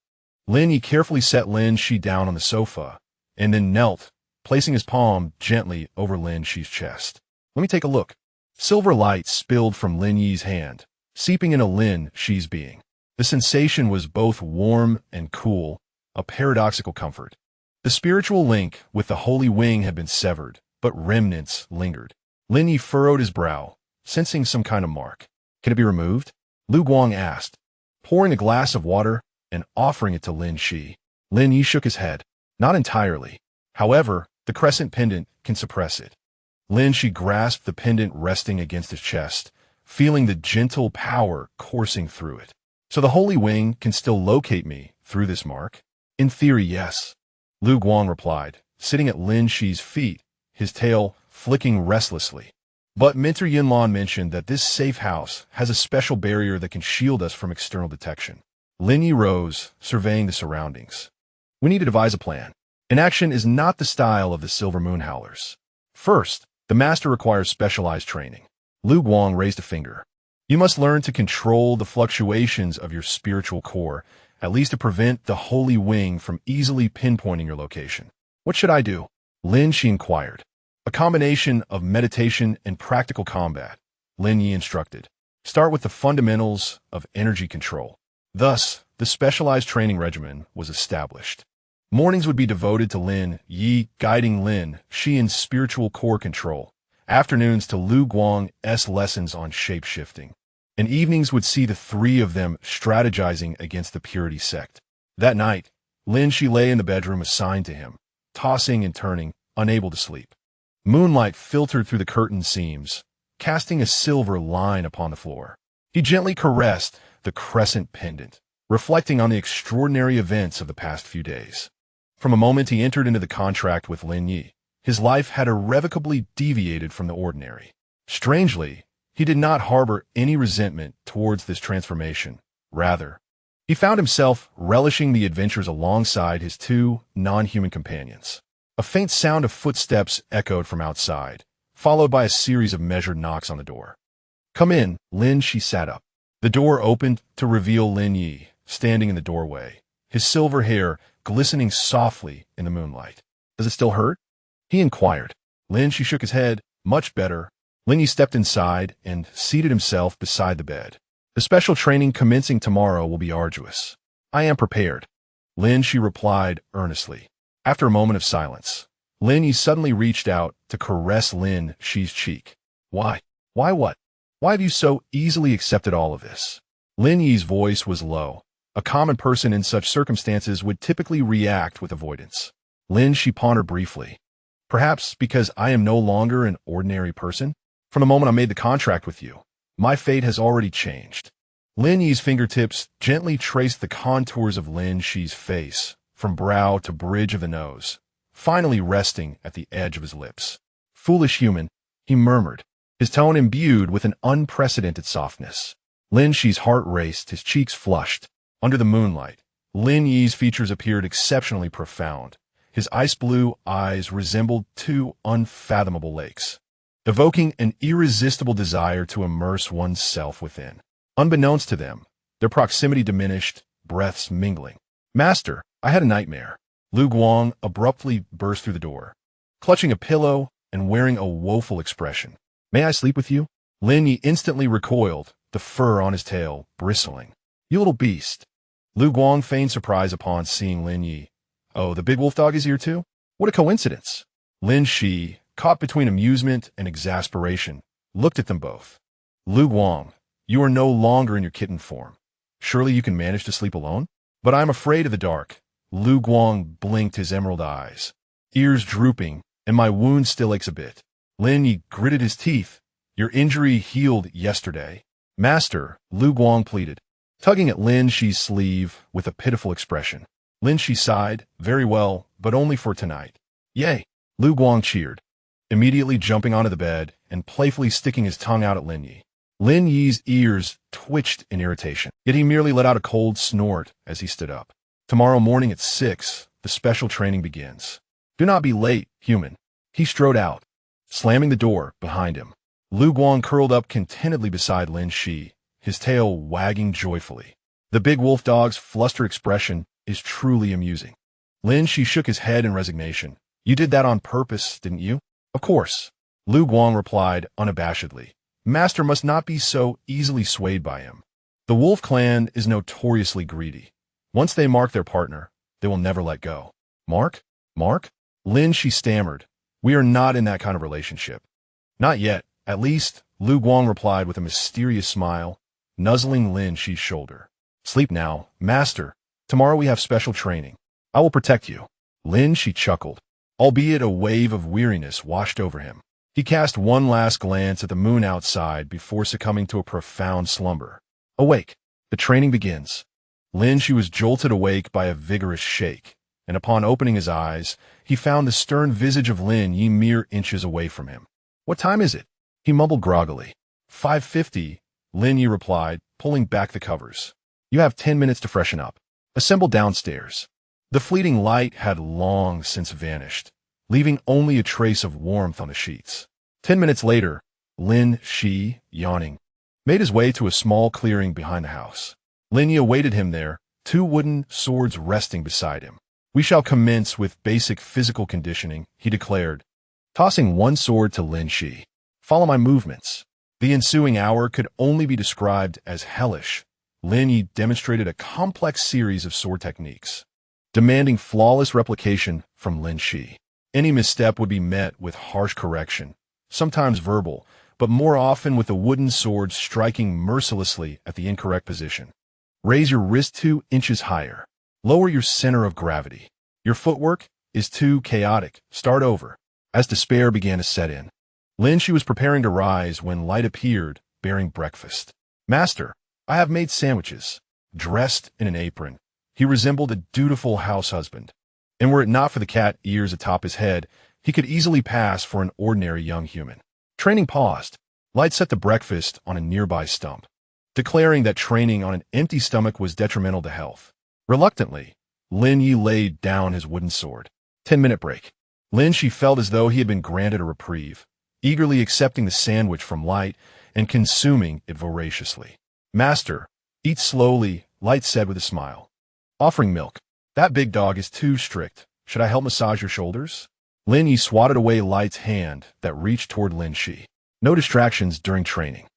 Lin Yi carefully set Lin Xi down on the sofa, and then knelt, placing his palm gently over Lin Xi's chest. "Let me take a look." Silver light spilled from Lin Yi's hand, seeping into Lin Xi's being. The sensation was both warm and cool, a paradoxical comfort. The spiritual link with the holy wing had been severed, but remnants lingered. Lin Yi furrowed his brow, sensing some kind of mark. "Can it be removed?" Lu Guang asked, pouring a glass of water and offering it to Lin Xi. Lin Yi shook his head. "Not entirely. However, the crescent pendant can suppress it." Lin Xi grasped the pendant resting against his chest, feeling the gentle power coursing through it. "So the holy wing can still locate me through this mark?" "In theory, yes," Lu Guang replied, sitting at Lin Xi's feet, his tail flicking restlessly. "But Minter Yinlan mentioned that this safe house has a special barrier that can shield us from external detection." Lin Yi rose, surveying the surroundings. "We need to devise a plan. Inaction is not the style of the Silver Moon Howlers. First, the master requires specialized training." Lu Guang raised a finger. "You must learn to control the fluctuations of your spiritual core, at least to prevent the holy wing from easily pinpointing your location." "What should I do?" Lin Xi inquired. "A combination of meditation and practical combat," Lin Yi instructed. "Start with the fundamentals of energy control." Thus, the specialized training regimen was established. Mornings would be devoted to Lin Yi guiding Lin Xi in spiritual core control, afternoons to Lu Guang's lessons on shape-shifting, and evenings would see the 3 of them strategizing against the purity sect. That night, Lin Xi lay in the bedroom assigned to him, tossing and turning, unable to sleep. Moonlight filtered through the curtain seams, casting a silver line upon the floor. He gently caressed the crescent pendant, reflecting on the extraordinary events of the past few days. From the moment he entered into the contract with Lin Yi, his life had irrevocably deviated from the ordinary. Strangely, he did not harbor any resentment towards this transformation. Rather, he found himself relishing the adventures alongside his 2 non-human companions. A faint sound of footsteps echoed from outside, followed by a series of measured knocks on the door. "Come in," Lin Xi sat up. The door opened to reveal Lin Yi, standing in the doorway, his silver hair glistening softly in the moonlight. "Does it still hurt?" he inquired. Lin Xi shook his head. "Much better." Lin Yi stepped inside and seated himself beside the bed. "The special training commencing tomorrow will be arduous." "I am prepared," Lin Xi replied earnestly. After a moment of silence, Lin Yi suddenly reached out to caress Lin Xi's cheek. "Why? Why what? Why have you so easily accepted all of this?" Lin Yi's voice was low. A common person in such circumstances would typically react with avoidance. Lin Xi pondered briefly. "Perhaps because I am no longer an ordinary person? From the moment I made the contract with you, my fate has already changed." Lin Yi's fingertips gently traced the contours of Lin Xi's face, from brow to bridge of the nose, finally resting at the edge of his lips. "Foolish human," he murmured, his tone imbued with an unprecedented softness. Lin Xi's heart raced, his cheeks flushed. Under the moonlight, Lin Yi's features appeared exceptionally profound. His ice-blue eyes resembled 2 unfathomable lakes, evoking an irresistible desire to immerse oneself within. Unbeknownst to them, their proximity diminished, breaths mingling. "Master, I had a nightmare." Lu Guang abruptly burst through the door, clutching a pillow and wearing a woeful expression. "May I sleep with you?" Lin Yi instantly recoiled, the fur on his tail bristling. "You little beast." Lu Guang feigned surprise upon seeing Lin Yi. "Oh, the big wolf dog is here too? What a coincidence." Lin Xi, caught between amusement and exasperation, looked at them both. "Lu Guang, you are no longer in your kitten form. Surely you can manage to sleep alone?" "But I'm afraid of the dark." Lu Guang blinked his emerald eyes, ears drooping, "and my wound still aches a bit." Lin Yi gritted his teeth. "Your injury healed yesterday." "Master," Lu Guang pleaded, tugging at Lin Xi's sleeve with a pitiful expression. Lin Xi sighed, "Very well, but only for tonight." "Yay!" Lu Guang cheered, immediately jumping onto the bed and playfully sticking his tongue out at Lin Yi. Lin Yi's ears twitched in irritation, yet he merely let out a cold snort as he stood up. "Tomorrow morning at 6, the special training begins. Do not be late, human." He strode out, slamming the door behind him. Lu Guang curled up contentedly beside Lin Xi, his tail wagging joyfully. The big wolf dog's flustered expression is truly amusing. Lin Xi shook his head in resignation. "You did that on purpose, didn't you?" "Of course," Lu Guang replied unabashedly. "Master must not be so easily swayed by him. The wolf clan is notoriously greedy. Once they mark their partner, they will never let go." "Mark? Mark?" Lin Xi stammered. "We are not in that kind of relationship." "Not yet, at least," Lu Guang replied with a mysterious smile, nuzzling Lin Xi's shoulder. "Sleep now, master. Tomorrow we have special training. I will protect you." Lin Xi chuckled, albeit a wave of weariness washed over him. He cast one last glance at the moon outside before succumbing to a profound slumber. Awake. The training begins. Lin Xi was jolted awake by a vigorous shake, and upon opening his eyes, he found the stern visage of Lin Yi mere inches away from him. "What time is it?" he mumbled groggily. 5:50, Lin Yi replied, pulling back the covers. "You have 10 minutes to freshen up. Assemble downstairs." The fleeting light had long since vanished, leaving only a trace of warmth on the sheets. 10 minutes later, Lin Xi, yawning, made his way to a small clearing behind the house. Lin Yi awaited him there, 2 wooden swords resting beside him. "We shall commence with basic physical conditioning," he declared, tossing one sword to Lin Xi. "Follow my movements." The ensuing hour could only be described as hellish. Lin Yi demonstrated a complex series of sword techniques, demanding flawless replication from Lin Xi. Any misstep would be met with harsh correction, sometimes verbal, but more often with the wooden sword striking mercilessly at the incorrect position. "Raise your wrist 2 inches higher. Lower your center of gravity. Your footwork is too chaotic. Start over." As despair began to set in, Lin Xi was preparing to rise when Light appeared, bearing breakfast. "Master, I have made sandwiches." Dressed in an apron, he resembled a dutiful house husband, and were it not for the cat ears atop his head, he could easily pass for an ordinary young human. Training paused. Light set the breakfast on a nearby stump, declaring that training on an empty stomach was detrimental to health. Reluctantly, Lin Yi laid down his wooden sword. 10-minute break. Lin Xi felt as though he had been granted a reprieve, eagerly accepting the sandwich from Light and consuming it voraciously. "Master, eat slowly," Light said with a smile, offering milk. "That big dog is too strict. Should I help massage your shoulders?" Lin Yi swatted away Light's hand that reached toward Lin Xi. No distractions during training.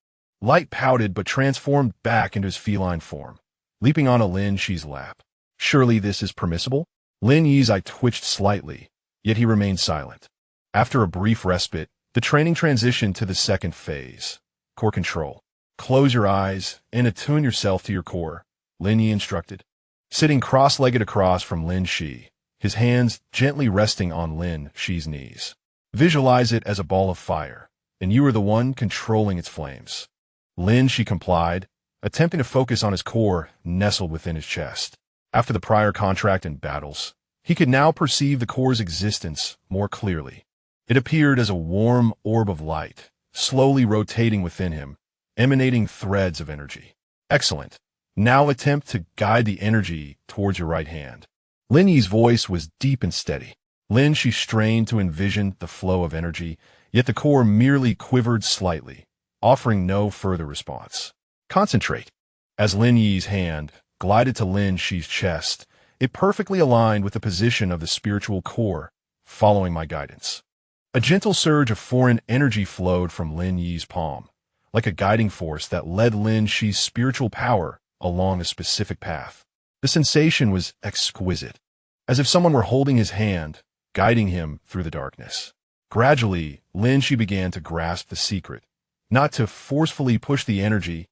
Light pouted but transformed back into his feline form, leaping onto Lin Xi's lap. "Surely this is permissible?" Lin Yi's eye twitched slightly, yet he remained silent. After a brief respite, the training transitioned to the second phase, core control. "Close your eyes and attune yourself to your core," Lin Yi instructed. Sitting cross-legged across from Lin Xi, his hands gently resting on Lin Xi's knees. "Visualize it as a ball of fire, and you are the one controlling its flames." Lin Xi complied, attempting to focus on his core nestled within his chest. After the prior contract and battles, he could now perceive the core's existence more clearly. It appeared as a warm orb of light, slowly rotating within him, emanating threads of energy. "Excellent. Now attempt to guide the energy towards your right hand." Lin Yi's voice was deep and steady. Lin Xi strained to envision the flow of energy, yet the core merely quivered slightly, offering no further response. "Concentrate." As Lin Yi's hand glided to Lin Xi's chest, it perfectly aligned with the position of the spiritual core, following my guidance. A gentle surge of foreign energy flowed from Lin Yi's palm, like a guiding force that led Lin Xi's spiritual power along a specific path. The sensation was exquisite, as if someone were holding his hand, guiding him through the darkness. Gradually, Lin Xi began to grasp the secret, not to forcefully push the energy,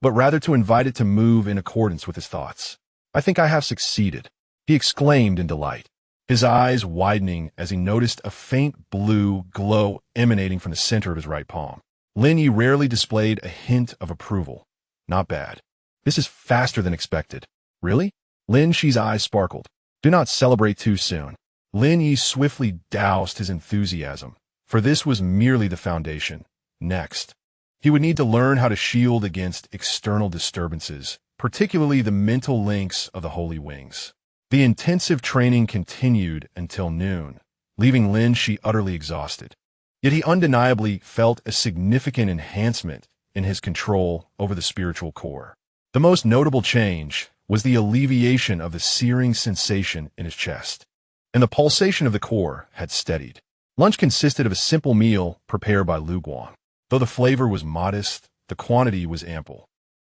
but rather to invite it to move in accordance with his thoughts. "I think I have succeeded," he exclaimed in delight, his eyes widening as he noticed a faint blue glow emanating from the center of his right palm. Lin Yi rarely displayed a hint of approval. "Not bad. This is faster than expected." "Really?" Lin Xi's eyes sparkled. "Do not celebrate too soon." Lin Yi swiftly doused his enthusiasm, for this was merely the foundation. Next, he would need to learn how to shield against external disturbances, particularly the mental links of the holy wings. The intensive training continued until noon, leaving Lin Xi utterly exhausted. Yet he undeniably felt a significant enhancement in his control over the spiritual core. The most notable change was the alleviation of the searing sensation in his chest, and the pulsation of the core had steadied. Lunch consisted of a simple meal prepared by Lu Guang. Though the flavor was modest, the quantity was ample.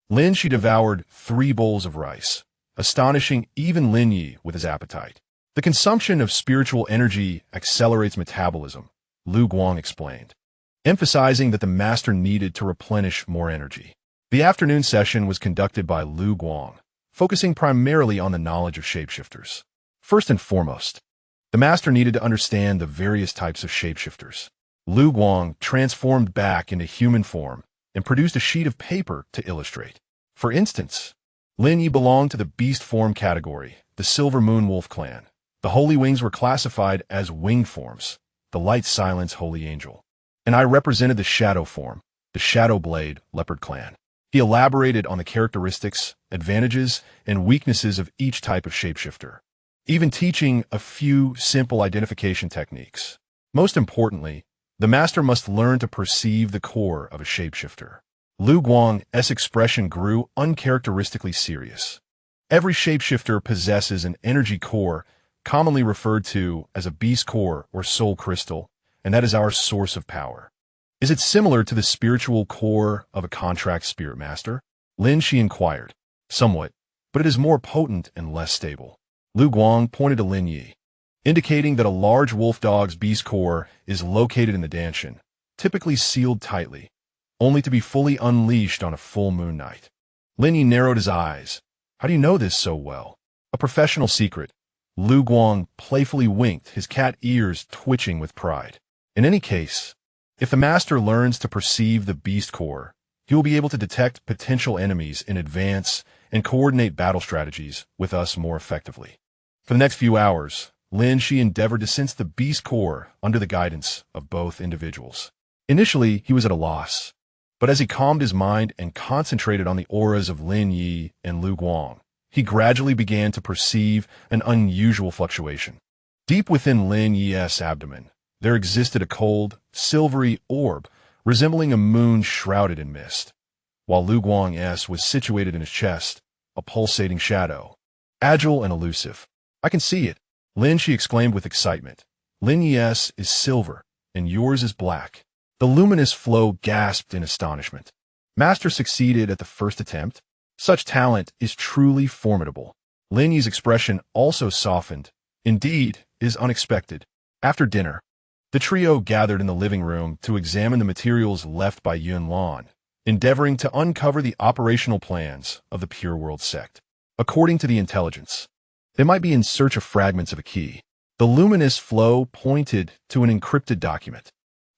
Lin Xi devoured 3 bowls of rice, astonishing even Lin Yi with his appetite. "The consumption of spiritual energy accelerates metabolism," Lu Guang explained, emphasizing that the master needed to replenish more energy. The afternoon session was conducted by Lu Guang, focusing primarily on the knowledge of shapeshifters. First and foremost, the master needed to understand the various types of shapeshifters. Lu Guang transformed back into human form and produced a sheet of paper to illustrate. For instance, Lin Yi belonged to the beast form category, the Silver Moon Wolf clan. The holy wings were classified as winged forms, the Light Silence Holy Angel. And I represented the shadow form, the Shadow Blade Leopard clan. He elaborated on the characteristics, advantages, and weaknesses of each type of shapeshifter, even teaching a few simple identification techniques. Most importantly, the master must learn to perceive the core of a shapeshifter. Lu Guang's expression grew uncharacteristically serious. Every shapeshifter possesses an energy core, commonly referred to as a beast core or soul crystal, and that is our source of power. "Is it similar to the spiritual core of a contract spirit master?" Lin Xi inquired. "Somewhat, but it is more potent and less stable." Lu Guang pointed to Lin Yi, indicating that a large wolf dog's beast core is located in the danshan, typically sealed tightly, only to be fully unleashed on a full moon night. Lin Yi narrowed his eyes. "How do you know this so well?" "A professional secret." Lu Guang playfully winked, his cat ears twitching with pride. "In any case, if the master learns to perceive the beast core, he will be able to detect potential enemies in advance and coordinate battle strategies with us more effectively." For the next few hours, Lin Xi endeavored to sense the beast core under the guidance of both individuals. Initially, he was at a loss, but as he calmed his mind and concentrated on the auras of Lin Yi and Lu Guang, he gradually began to perceive an unusual fluctuation. Deep within Lin Yi's abdomen, there existed a cold, silvery orb resembling a moon shrouded in mist, while Lu Guang's was situated in his chest, a pulsating shadow, agile and elusive. "I can see it," Lin Xi exclaimed with excitement. "Lin Yi's is silver, and yours is black." The luminous flow gasped in astonishment. "Master succeeded at the first attempt? Such talent is truly formidable." Lin Yi's expression also softened. "Indeed, it is unexpected." After dinner, the trio gathered in the living room to examine the materials left by Yun Lan, endeavoring to uncover the operational plans of the Pure World sect. According to the intelligence, they might be in search of fragments of a key. The luminous flow pointed to an encrypted document,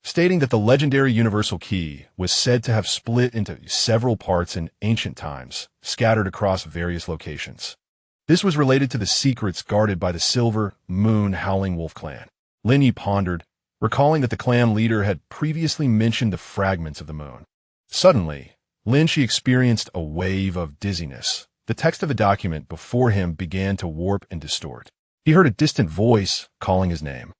stating that the legendary universal key was said to have split into several parts in ancient times, scattered across various locations. This was related to the secrets guarded by the Silver Moon Howling Wolf clan. Lin Yi pondered, recalling that the clan leader had previously mentioned the fragments of the moon. Suddenly, Lin Xi experienced a wave of dizziness. The text of the document before him began to warp and distort. He heard a distant voice calling his name,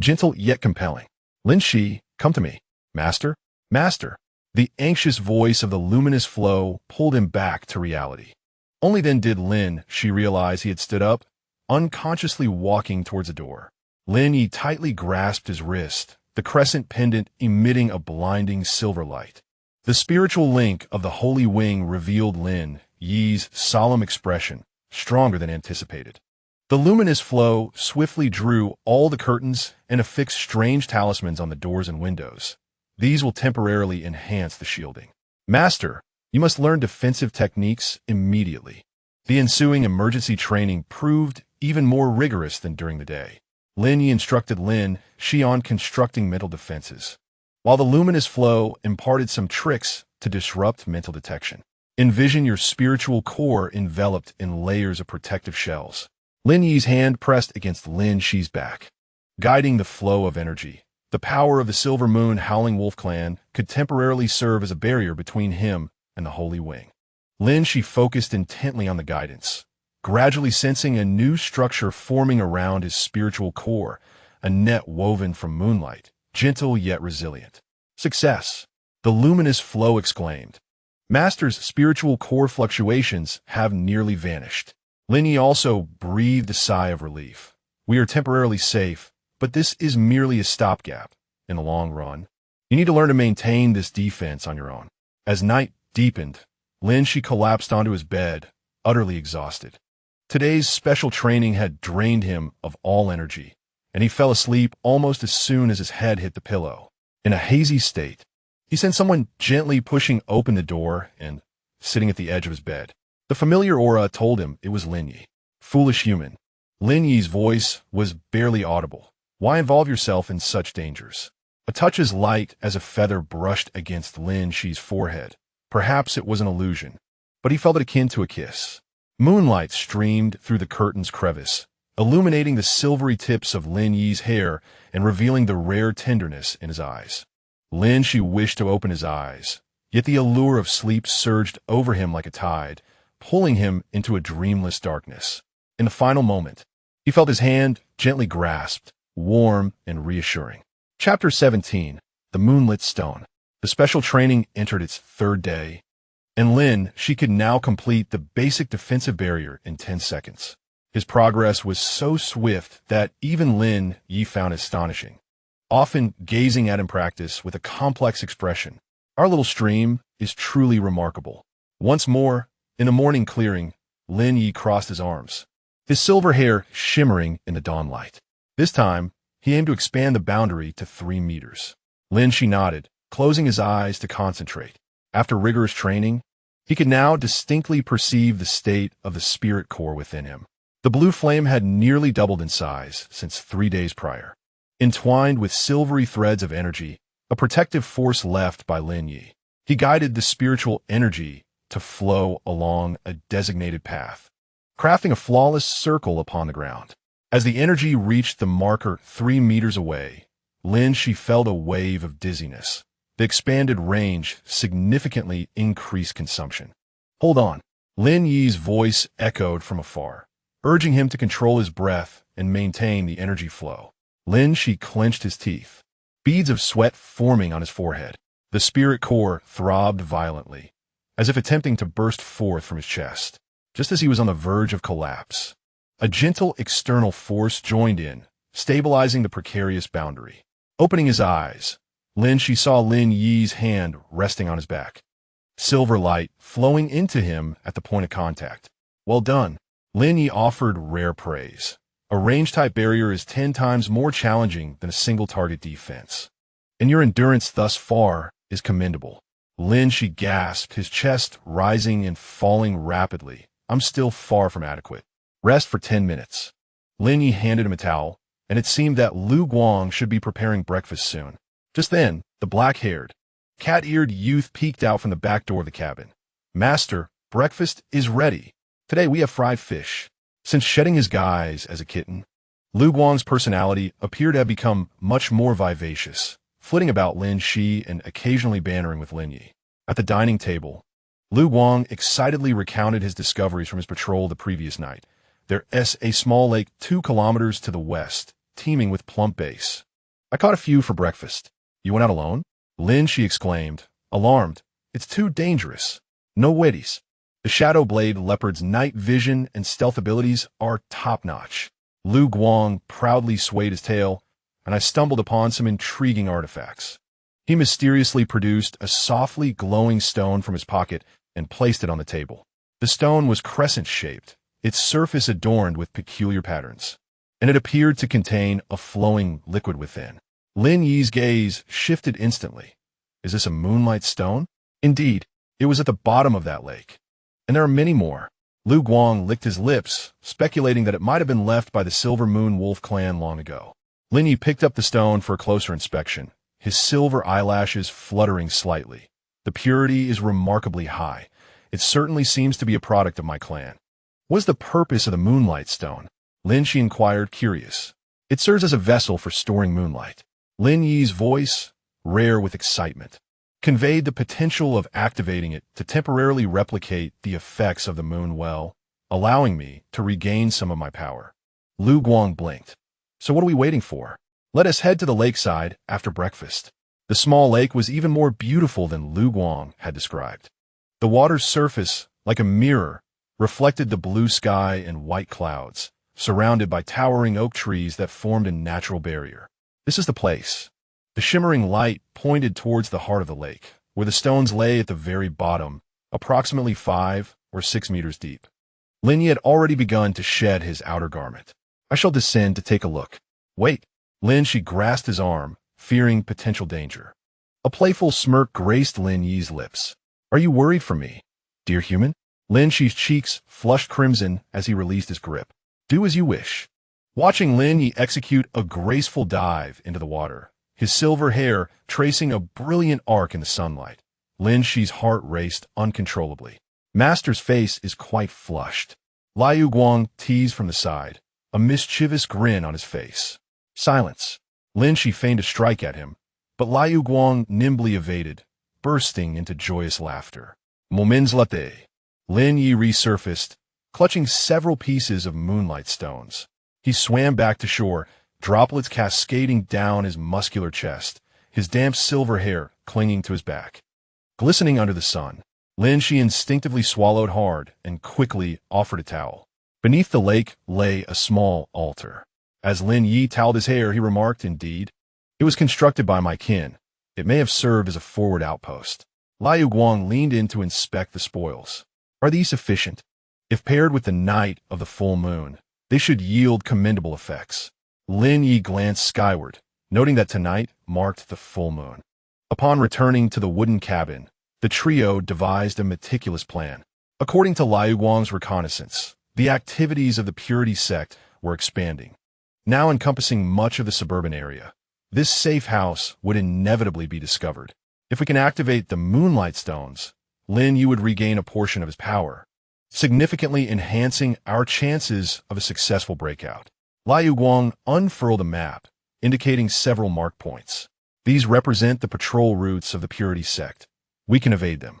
gentle yet compelling. "Lin Xi, come to me." "Master? Master." The anxious voice of the luminous flow pulled him back to reality. Only then did Lin Xi realize he had stood up, unconsciously walking towards a door. Lin Yi tightly grasped his wrist, the crescent pendant emitting a blinding silver light. The spiritual link of the Holy Wing revealed Lin Yi's solemn expression, stronger than anticipated. The luminous flow swiftly drew all the curtains and affixed strange talismans on the doors and windows. These will temporarily enhance the shielding. Master, you must learn defensive techniques immediately. The ensuing emergency training proved even more rigorous than during the day. Lin Yi instructed Lin Xi on constructing mental defenses, while the luminous flow imparted some tricks to disrupt mental detection. Envision your spiritual core enveloped in layers of protective shells. Lin Yi's hand pressed against Lin Xi's back, guiding the flow of energy. The power of the Silver Moon Howling Wolf clan could temporarily serve as a barrier between him and the Holy Wing. Lin Xi focused intently on the guidance, gradually sensing a new structure forming around his spiritual core, a net woven from moonlight, gentle yet resilient. Success! The luminous flow exclaimed. Master's spiritual core fluctuations have nearly vanished. Lin Yi also breathed a sigh of relief. We are temporarily safe, but this is merely a stopgap. In the long run, you need to learn to maintain this defense on your own. As night deepened, Lin Xi collapsed onto his bed, utterly exhausted. Today's special training had drained him of all energy, and he fell asleep almost as soon as his head hit the pillow. In a hazy state, he sensed someone gently pushing open the door and sitting at the edge of his bed. The familiar aura told him it was Lin Yi. Foolish human. Lin Yi's voice was barely audible. Why involve yourself in such dangers? A touch as light as a feather brushed against Lin Xi's forehead. Perhaps it was an illusion, but he felt it akin to a kiss. Moonlight streamed through the curtain's crevice, illuminating the silvery tips of Lin Yi's hair and revealing the rare tenderness in his eyes. Lin Xi wished to open his eyes, yet the allure of sleep surged over him like a tide, pulling him into a dreamless darkness. In the final moment, he felt his hand gently grasped, warm and reassuring. Chapter 17. The Moonlit Stone. The special training entered its third day, and Lin Xi could now complete the basic defensive barrier in 10 seconds. His progress was so swift that even Lin Yi found it astonishing, often gazing at him practice with a complex expression. Our little stream is truly remarkable. Once more, in the morning clearing, Lin Yi crossed his arms, his silver hair shimmering in the dawn light. This time, he aimed to expand the boundary to 3 meters. Lin Xi nodded, closing his eyes to concentrate. After rigorous training, he could now distinctly perceive the state of the spirit core within him. The blue flame had nearly doubled in size since 3 days prior. Entwined with silvery threads of energy, a protective force left by Lin Yi. He guided the spiritual energy to flow along a designated path, crafting a flawless circle upon the ground. As the energy reached the marker 3 meters away, Lin Xi felt a wave of dizziness. The expanded range significantly increased consumption. Hold on. Lin Yi's voice echoed from afar, urging him to control his breath and maintain the energy flow. Lin Xi clenched his teeth, beads of sweat forming on his forehead. The spirit core throbbed violently, as if attempting to burst forth from his chest. Just as he was on the verge of collapse, a gentle external force joined in, stabilizing the precarious boundary. Opening his eyes, Lin Xi saw Lin Yi's hand resting on his back, silver light flowing into him at the point of contact. Well done. Lin Yi offered rare praise. A range-type barrier is 10 times more challenging than a single-target defense, and your endurance thus far is commendable. Lin Xi gasped, his chest rising and falling rapidly. I'm still far from adequate. Rest for 10 minutes. Lin Yi handed him a towel, and it seemed that Lu Guang should be preparing breakfast soon. Just then, the black-haired, cat-eared youth peeked out from the back door of the cabin. Master, breakfast is ready. Today we have fried fish. Since shedding his guise as a kitten, Lu Guang's personality appeared to have become much more vivacious, flitting about Lin Xi and occasionally bantering with Lin Yi. At the dining table, Lu Guang excitedly recounted his discoveries from his patrol the previous night. There's a small lake 2 kilometers to the west, teeming with plump bass. I caught a few for breakfast. You went out alone? Lin Xi exclaimed, alarmed. It's too dangerous. No weddies. The Shadow Blade Leopard's night vision and stealth abilities are top-notch. Lu Guang proudly swayed his tail, and I stumbled upon some intriguing artifacts. He He mysteriously produced a softly glowing stone from his pocket and placed it on the table. The stone was crescent-shaped, its surface adorned with peculiar patterns, and it appeared to contain a flowing liquid within. Lin Yi's gaze shifted instantly. Is this a moonlight stone? Indeed, it was at the bottom of that lake. And there are many more. Lu Guang licked his lips, speculating that it might have been left by the Silver Moon Wolf clan long ago. Lin Yi picked up the stone for a closer inspection, his silver eyelashes fluttering slightly. The purity is remarkably high. It certainly seems to be a product of my clan. What's the purpose of the moonlight stone? Lin Xi inquired, curious. It serves as a vessel for storing moonlight. Lin Yi's voice, rare with excitement, conveyed the potential of activating it to temporarily replicate the effects of the moon well, allowing me to regain some of my power. Lu Guang blinked. So what are we waiting for? Let us head to the lakeside after breakfast. The small lake was even more beautiful than Lu Guang had described. The water's surface, like a mirror, reflected the blue sky and white clouds, surrounded by towering oak trees that formed a natural barrier. This is the place. The shimmering light pointed towards the heart of the lake, where the stones lay at the very bottom, approximately 5 or 6 meters deep. Lin Yi had already begun to shed his outer garment. I shall descend to take a look. Wait. Lin Xi grasped his arm, fearing potential danger. A playful smirk graced Lin Yi's lips. Are you worried for me, dear human? Lin Xi's cheeks flushed crimson as he released his grip. Do as you wish. Watching Lin Yi execute a graceful dive into the water, his silver hair tracing a brilliant arc in the sunlight, Lin Xi's heart raced uncontrollably. Master's face is quite flushed. Liu Guang teased from the side, a mischievous grin on his face. Silence. Lin Xi feigned a strike at him, but Liu Guang nimbly evaded, bursting into joyous laughter. Moments later, Lin Yi resurfaced, clutching several pieces of moonlight stones. He swam back to shore, droplets cascading down his muscular chest, his damp silver hair clinging to his back. Glistening under the sun, Lin Xi instinctively swallowed hard and quickly offered a towel. Beneath the lake lay a small altar. As Lin Yi toweled his hair, he remarked, indeed, it was constructed by my kin. It may have served as a forward outpost. Liu Guang leaned in to inspect the spoils. Are these sufficient? If paired with the night of the full moon, they should yield commendable effects. Lin Yi glanced skyward, noting that tonight marked the full moon. Upon returning to the wooden cabin, the trio devised a meticulous plan. According to Liu Guang's reconnaissance, the activities of the Purity sect were expanding, now encompassing much of the suburban area. This safe house would inevitably be discovered. If we can activate the moonlight stones, Lin Yi would regain a portion of his power, significantly enhancing our chances of a successful breakout. Liu Guang unfurled a map, indicating several mark points. These represent the patrol routes of the Purity sect. We can evade them.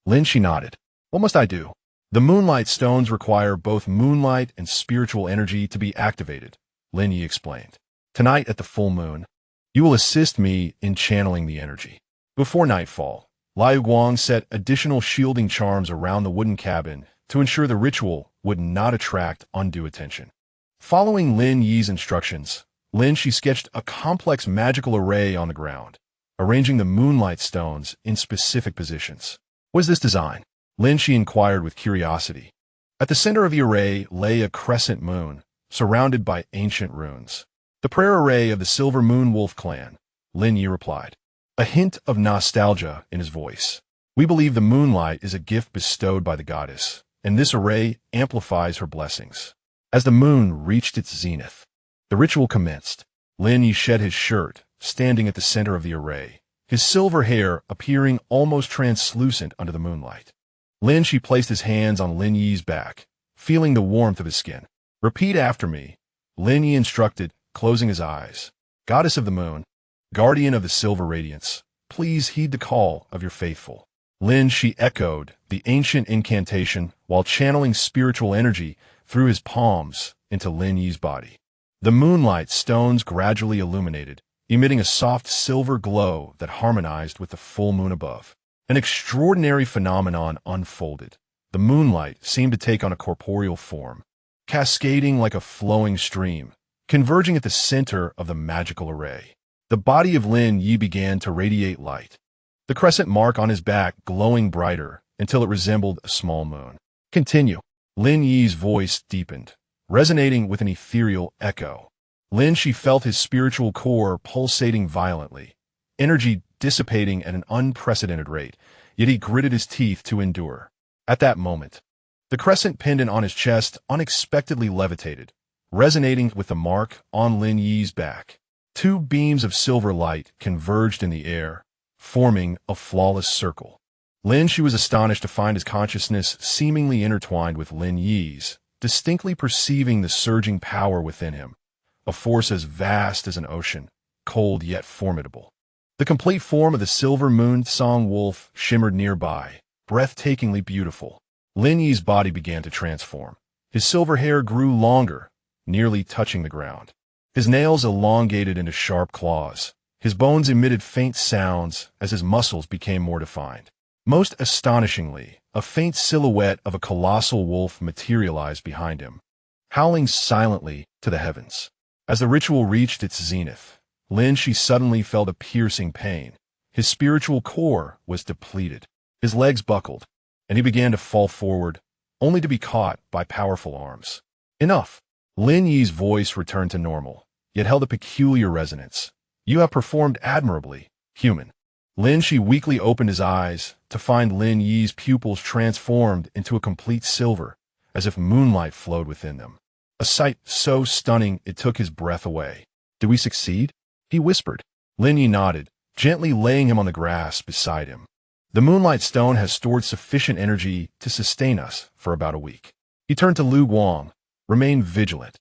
Lin Xi nodded. What must I do? The moonlight stones require both moonlight and spiritual energy to be activated, Lin Yi explained. Tonight at the full moon, you will assist me in channeling the energy. Before nightfall, Liu Guang set additional shielding charms around the wooden cabin to ensure the ritual would not attract undue attention. Following Lin Yi's instructions, Lin Xi sketched a complex magical array on the ground, arranging the moonlight stones in specific positions. What is this design? Lin Xi inquired with curiosity. At the center of the array lay a crescent moon, surrounded by ancient runes. The prayer array of the Silver Moon Wolf clan, Lin Yi replied, a hint of nostalgia in his voice. We believe the moonlight is a gift bestowed by the goddess, and this array amplifies her blessings. As the moon reached its zenith, the ritual commenced. Lin Yi shed his shirt, standing at the center of the array, his silver hair appearing almost translucent under the moonlight. Lin Xi placed his hands on Lin Yi's back, feeling the warmth of his skin. Repeat after me, Lin Yi instructed, closing his eyes. Goddess of the moon, guardian of the silver radiance, please heed the call of your faithful. Lin Xi echoed the ancient incantation while channeling spiritual energy through his palms into Lin Yi's body. The moonlight stones gradually illuminated, emitting a soft silver glow that harmonized with the full moon above. An extraordinary phenomenon unfolded. The moonlight seemed to take on a corporeal form, cascading like a flowing stream, converging at the center of the magical array. The body of Lin Yi began to radiate light, the crescent mark on his back glowing brighter until it resembled a small moon. Continue. Lin Yi's voice deepened, resonating with an ethereal echo. Lin Xi felt his spiritual core pulsating violently, energy dissipating at an unprecedented rate, yet he gritted his teeth to endure. At that moment, the crescent pendant on his chest unexpectedly levitated, resonating with the mark on Lin Yi's back. Two beams of silver light converged in the air, forming a flawless circle. Lin Xi was astonished to find his consciousness seemingly intertwined with Lin Yi's, distinctly perceiving the surging power within him, a force as vast as an ocean, cold yet formidable. The complete form of the silver moon song wolf shimmered nearby, breathtakingly beautiful. Lin Yi's body began to transform. His silver hair grew longer, nearly touching the ground. His nails elongated into sharp claws. His bones emitted faint sounds as his muscles became more defined. Most astonishingly, a faint silhouette of a colossal wolf materialized behind him, howling silently to the heavens. As the ritual reached its zenith, Lin Xi suddenly felt a piercing pain. His spiritual core was depleted. His legs buckled, and he began to fall forward, only to be caught by powerful arms. Enough. Lin Yi's voice returned to normal, yet held a peculiar resonance. You have performed admirably, human. Lin Xi weakly opened his eyes to find Lin Yi's pupils transformed into a complete silver, as if moonlight flowed within them. A sight so stunning it took his breath away. Did we succeed? He whispered. Lin Yi nodded, gently laying him on the grass beside him. The moonlight stone has stored sufficient energy to sustain us for about a week. He turned to Lu Guang. Remain vigilant.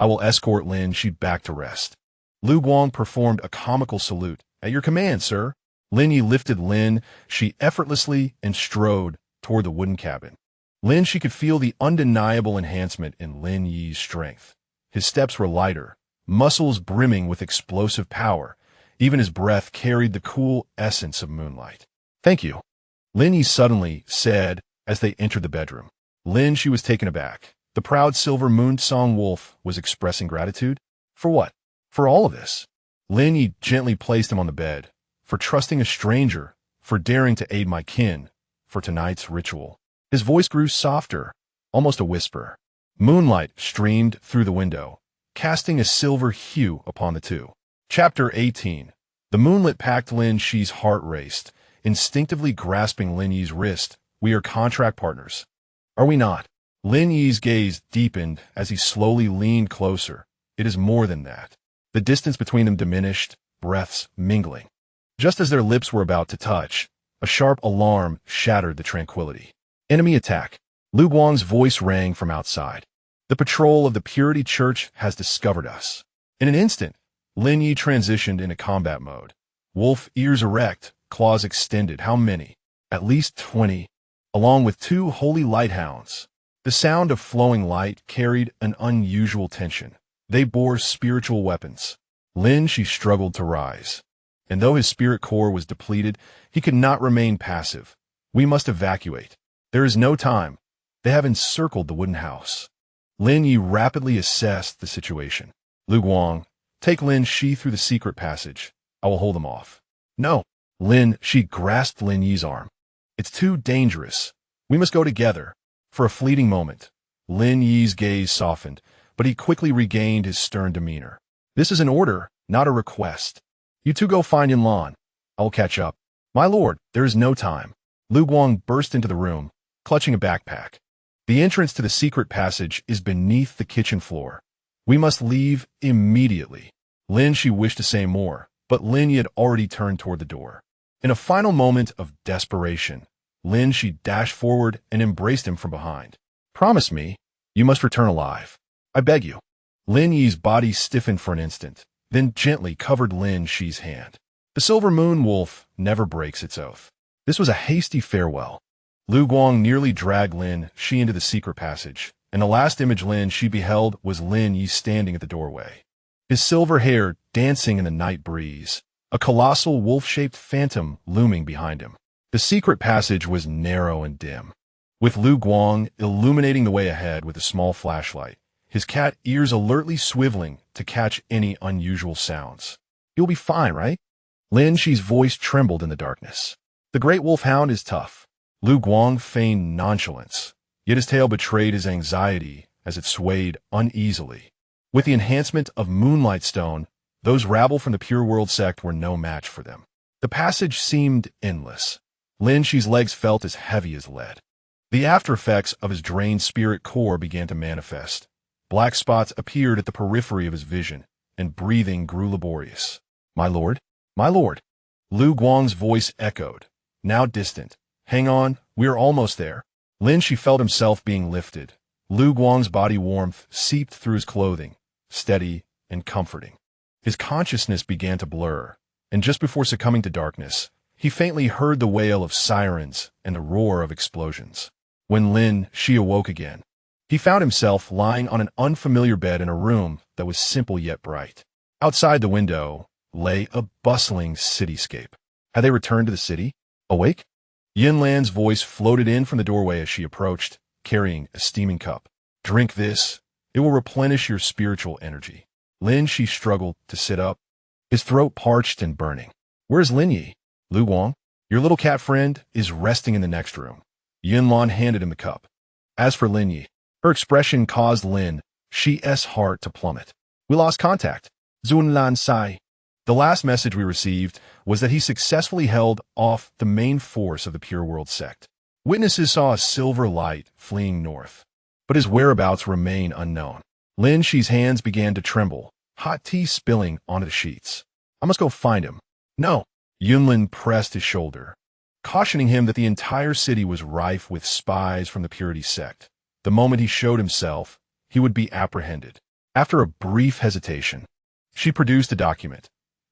I will escort Lin Xi back to rest. Lu Guang performed a comical salute. At your command, sir. Lin Yi lifted Lin Xi effortlessly and strode toward the wooden cabin. Lin Xi could feel the undeniable enhancement in Lin Yi's strength. His steps were lighter, muscles brimming with explosive power. Even his breath carried the cool essence of moonlight. Thank you, Lin Yi suddenly said as they entered the bedroom. Lin Xi was taken aback. The proud silver moon song wolf was expressing gratitude? For what? For all of this. Lin Yi gently placed him on the bed. For trusting a stranger, for daring to aid my kin, for tonight's ritual. His voice grew softer, almost a whisper. Moonlight streamed through the window, casting a silver hue upon the two. Chapter 18. The moonlit packed Lin Xi's heart raced, instinctively grasping Lin Yi's wrist. We are contract partners. Are we not? Lin Yi's gaze deepened as he slowly leaned closer. It is more than that. The distance between them diminished, breaths mingling. Just as their lips were about to touch, a sharp alarm shattered the tranquility. Enemy attack. Lu Guang's voice rang from outside. The patrol of the Purity Church has discovered us. In an instant, Lin Yi transitioned into combat mode. Wolf ears erect, claws extended. How many? At least 20, along with 2 holy light hounds. The sound of flowing light carried an unusual tension. They bore spiritual weapons. Lin Xi struggled to rise. And though his spirit core was depleted, he could not remain passive. We must evacuate. There is no time. They have encircled the wooden house. Lin Yi rapidly assessed the situation. Lu Guang, take Lin Xi through the secret passage. I will hold them off. No. Lin Xi grasped Lin Yi's arm. It's too dangerous. We must go together. For a fleeting moment, Lin Yi's gaze softened, but he quickly regained his stern demeanor. This is an order, not a request. You two go find Yin Lan. I will catch up. My lord, there is no time. Lu Guang burst into the room, clutching a backpack. The entrance to the secret passage is beneath the kitchen floor. We must leave immediately. Lin Xi wished to say more, but Lin Yi had already turned toward the door. In a final moment of desperation, Lin Xi dashed forward and embraced him from behind. Promise me, you must return alive. I beg you. Lin Yi's body stiffened for an instant, then gently covered Lin Xi's hand. The silver moon wolf never breaks its oath. This was a hasty farewell. Lu Guang nearly dragged Lin Xi into the secret passage, and the last image Lin Xi beheld was Lin Yi standing at the doorway. His silver hair dancing in the night breeze, a colossal wolf-shaped phantom looming behind him. The secret passage was narrow and dim, with Lu Guang illuminating the way ahead with a small flashlight, his cat ears alertly swiveling to catch any unusual sounds. You'll be fine, right? Lin Xi's voice trembled in the darkness. The great wolfhound is tough. Lu Guang feigned nonchalance, yet his tail betrayed his anxiety as it swayed uneasily. With the enhancement of Moonlight Stone, those rabble from the Pure World sect were no match for them. The passage seemed endless. Lin Xi's legs felt as heavy as lead. The after-effects of his drained spirit core began to manifest. Black spots appeared at the periphery of his vision, and breathing grew laborious. My lord? My lord! Lu Guang's voice echoed, now distant. Hang on, we are almost there. Lin Xi felt himself being lifted. Lu Guang's body warmth seeped through his clothing, steady and comforting. His consciousness began to blur, and just before succumbing to darkness, he faintly heard the wail of sirens and the roar of explosions. When Lin Xi awoke again, he found himself lying on an unfamiliar bed in a room that was simple yet bright. Outside the window lay a bustling cityscape. Had they returned to the city? Awake? Yin Lan's voice floated in from the doorway as she approached, carrying a steaming cup. Drink this. It will replenish your spiritual energy. Lin Xi struggled to sit up, his throat parched and burning. Where's Lin Yi? Lu Guang? Your little cat friend is resting in the next room. Yin Lan handed him the cup. As for Lin Yi, her expression caused Lin Xi's heart to plummet. We lost contact. Zun Lan Sai. The last message we received was that he successfully held off the main force of the Pure World sect. Witnesses saw a silver light fleeing north, but his whereabouts remain unknown. Lin Xi's hands began to tremble, hot tea spilling onto the sheets. I must go find him. No. Yunlin pressed his shoulder, cautioning him that the entire city was rife with spies from the Purity sect. The moment he showed himself, he would be apprehended. After a brief hesitation, she produced a document,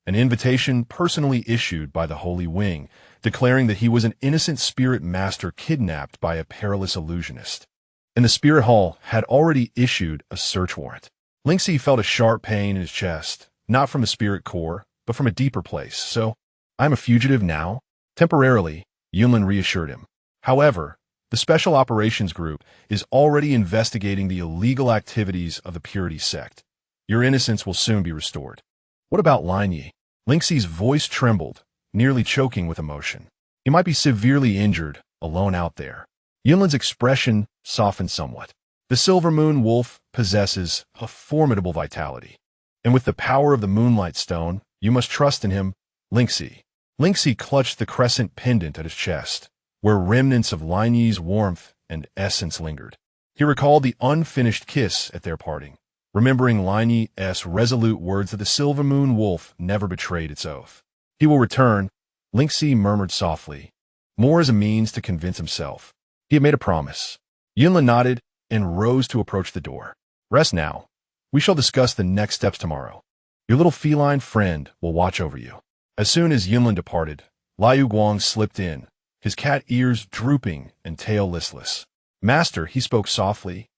an invitation personally issued by the Holy Wing, declaring that he was an innocent spirit master kidnapped by a perilous illusionist. And the spirit hall had already issued a search warrant. Lin Xi felt a sharp pain in his chest, not from the spirit core, but from a deeper place. So, I'm a fugitive now? Temporarily, Yunlin reassured him. However, the Special Operations Group is already investigating the illegal activities of the Purity sect. Your innocence will soon be restored. What about Lin Yi? Lin Xi's voice trembled, nearly choking with emotion. He might be severely injured, alone out there. Yunlin's expression softened somewhat. The Silver Moon Wolf possesses a formidable vitality, and with the power of the Moonlight Stone, you must trust in him, Lin Xi. Lin Xi clutched the crescent pendant at his chest, where remnants of Lin Yi's warmth and essence lingered. He recalled the unfinished kiss at their parting, remembering Lin Yi's resolute words that the Silver Moon Wolf never betrayed its oath. He will return, Lin Xi murmured softly, more as a means to convince himself. He had made a promise. Yunlin nodded and rose to approach the door. Rest now. We shall discuss the next steps tomorrow. Your little feline friend will watch over you. As soon as Yunlin departed, Liu Guang slipped in, his cat ears drooping and tail listless. Master, he spoke softly,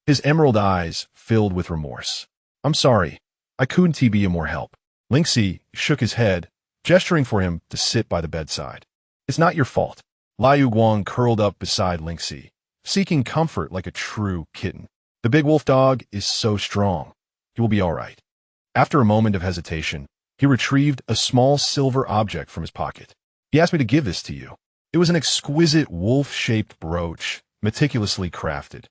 his emerald eyes filled with remorse. I'm sorry. I couldn't be you more help. Lin Xi shook his head, gesturing for him to sit by the bedside. It's not your fault. Liu Guang curled up beside Lin Xi, seeking comfort like a true kitten. The big wolf dog is so strong. He will be all right. After a moment of hesitation, he retrieved a small silver object from his pocket. He asked me to give this to you. It was an exquisite wolf-shaped brooch, meticulously crafted,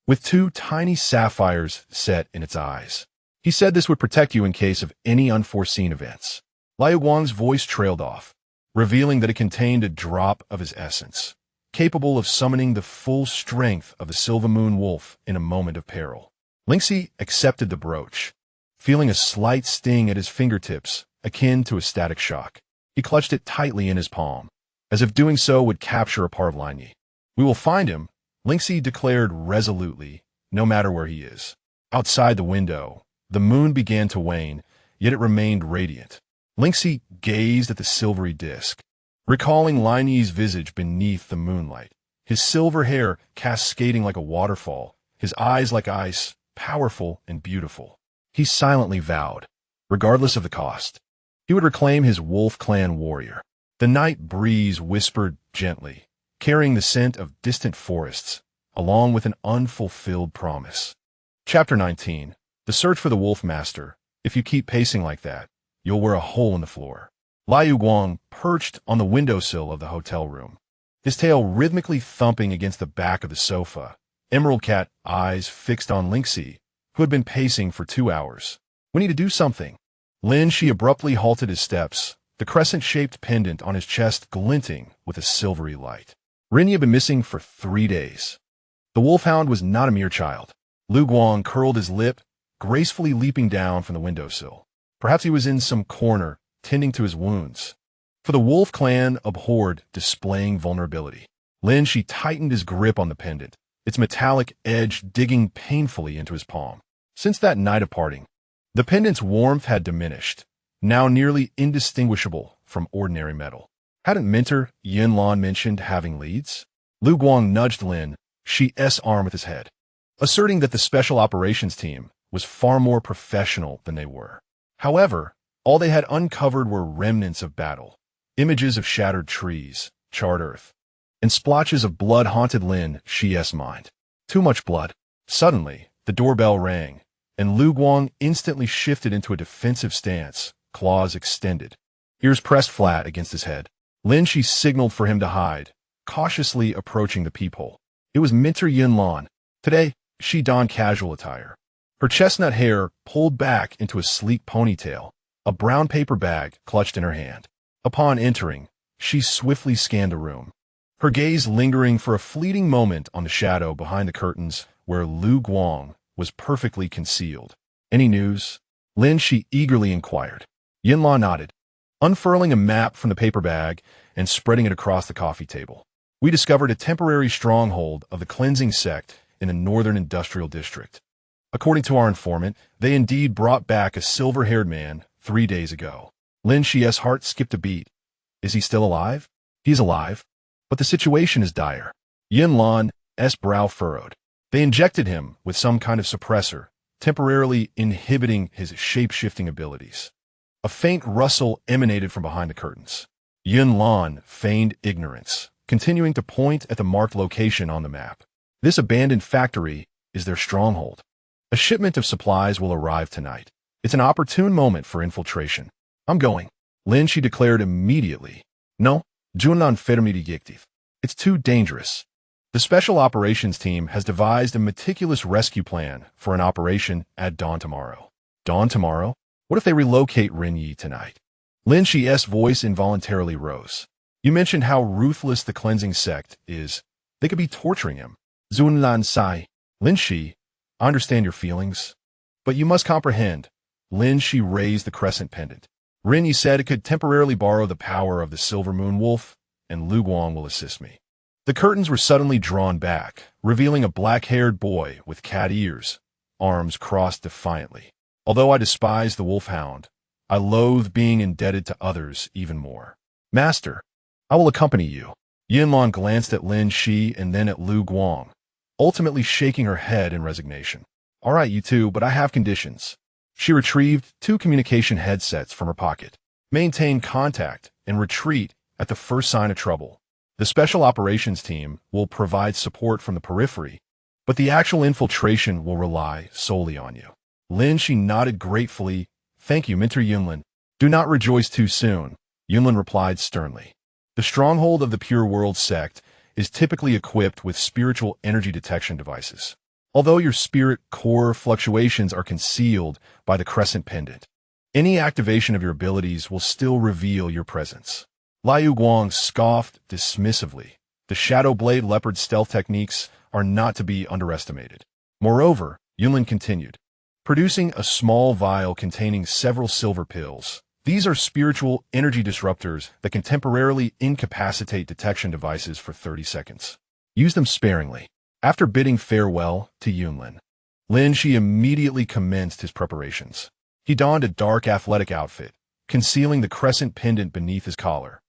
with 2 tiny sapphires set in its eyes. He said this would protect you in case of any unforeseen events. Liu Guang's voice trailed off, revealing that it contained a drop of his essence, capable of summoning the full strength of the Silver Moon Wolf in a moment of peril. Lin Xi accepted the brooch, feeling a slight sting at his fingertips, akin to a static shock. He clutched it tightly in his palm, as if doing so would capture a part of Lin Yi. We will find him, Lin Xi declared resolutely, no matter where he is. Outside the window, the moon began to wane, yet it remained radiant. Lin Xi gazed at the silvery disk, recalling Lin Yi's visage beneath the moonlight, his silver hair cascading like a waterfall, his eyes like ice, powerful and beautiful. He silently vowed, regardless of the cost, he would reclaim his wolf clan warrior. The night breeze whispered gently, carrying the scent of distant forests, along with an unfulfilled promise. Chapter 19. The Search for the Wolf Master. If you keep pacing like that, you'll wear a hole in the floor. Liu Guang perched on the windowsill of the hotel room, his tail rhythmically thumping against the back of the sofa, emerald cat eyes fixed on Lin Xi, who had been pacing for 2 hours. We need to do something. Lin Xi abruptly halted his steps, the crescent-shaped pendant on his chest glinting with a silvery light. Ren Yi had been missing for 3 days. The wolfhound was not a mere child. Lu Guang curled his lip, gracefully leaping down from the windowsill. Perhaps he was in some corner, tending to his wounds. For the wolf clan abhorred displaying vulnerability. Lin Xi tightened his grip on the pendant, its metallic edge digging painfully into his palm. Since that night of parting, the pendant's warmth had diminished, now nearly indistinguishable from ordinary metal. Hadn't Mentor Yinlan mentioned having leads? Lu Guang nudged Lin Xi's arm with his head, asserting that the special operations team was far more professional than they were. However, all they had uncovered were remnants of battle, images of shattered trees, charred earth, and splotches of blood haunted Lin Xi's mind. Too much blood. Suddenly, the doorbell rang, and Lu Guang instantly shifted into a defensive stance, claws extended, ears pressed flat against his head. Lin Xi signaled for him to hide, cautiously approaching the peephole. It was Mentor Yinlan. Today, she donned casual attire. Her chestnut hair pulled back into a sleek ponytail, a brown paper bag clutched in her hand. Upon entering, she swiftly scanned the room, her gaze lingering for a fleeting moment on the shadow behind the curtains where Lu Guang was perfectly concealed. Any news? Lin Xi eagerly inquired. Yinlan nodded, unfurling a map from the paper bag and spreading it across the coffee table. We discovered a temporary stronghold of the cleansing sect in the northern industrial district. According to our informant, they indeed brought back a silver-haired man 3 days ago. Lin Xi's heart skipped a beat. Is he still alive? He's alive, but the situation is dire. Yinlan's brow furrowed. They injected him with some kind of suppressor, temporarily inhibiting his shape-shifting abilities. A faint rustle emanated from behind the curtains. Yinlan feigned ignorance, continuing to point at the marked location on the map. This abandoned factory is their stronghold. A shipment of supplies will arrive tonight. It's an opportune moment for infiltration. I'm going, Lin Xi declared immediately. No, Junlan fermi. It's too dangerous. The special operations team has devised a meticulous rescue plan for an operation at dawn tomorrow. Dawn tomorrow? What if they relocate Ren Yi tonight? Lin Xi's voice involuntarily rose. You mentioned how ruthless the cleansing sect is. They could be torturing him. Zunlan sighed. Lin Xi, I understand your feelings, but you must comprehend. Lin Xi raised the crescent pendant. Ren Yi said it could temporarily borrow the power of the silver moon wolf, and Lu Guang will assist me. The curtains were suddenly drawn back, revealing a black-haired boy with cat ears, arms crossed defiantly. Although I despise the wolfhound, I loathe being indebted to others even more. Master, I will accompany you. Yinlan glanced at Lin Xi and then at Lu Guang, ultimately shaking her head in resignation. All right, you two, but I have conditions. She retrieved 2 communication headsets from her pocket. Maintain contact and retreat at the first sign of trouble. The special operations team will provide support from the periphery, but the actual infiltration will rely solely on you. Lin Xi nodded gratefully. Thank you, Mentor Yunlin. Do not rejoice too soon, Yunlin replied sternly. The stronghold of the Pure World sect is typically equipped with spiritual energy detection devices. Although your spirit core fluctuations are concealed by the crescent pendant, any activation of your abilities will still reveal your presence. Liu Guang scoffed dismissively. The Shadow Blade Leopard stealth techniques are not to be underestimated. Moreover, Yunlin continued, producing a small vial containing several silver pills. These are spiritual energy disruptors that can temporarily incapacitate detection devices for 30 seconds. Use them sparingly. After bidding farewell to Yunlin, Lin Xi immediately commenced his preparations. He donned a dark athletic outfit, concealing the crescent pendant beneath his collar,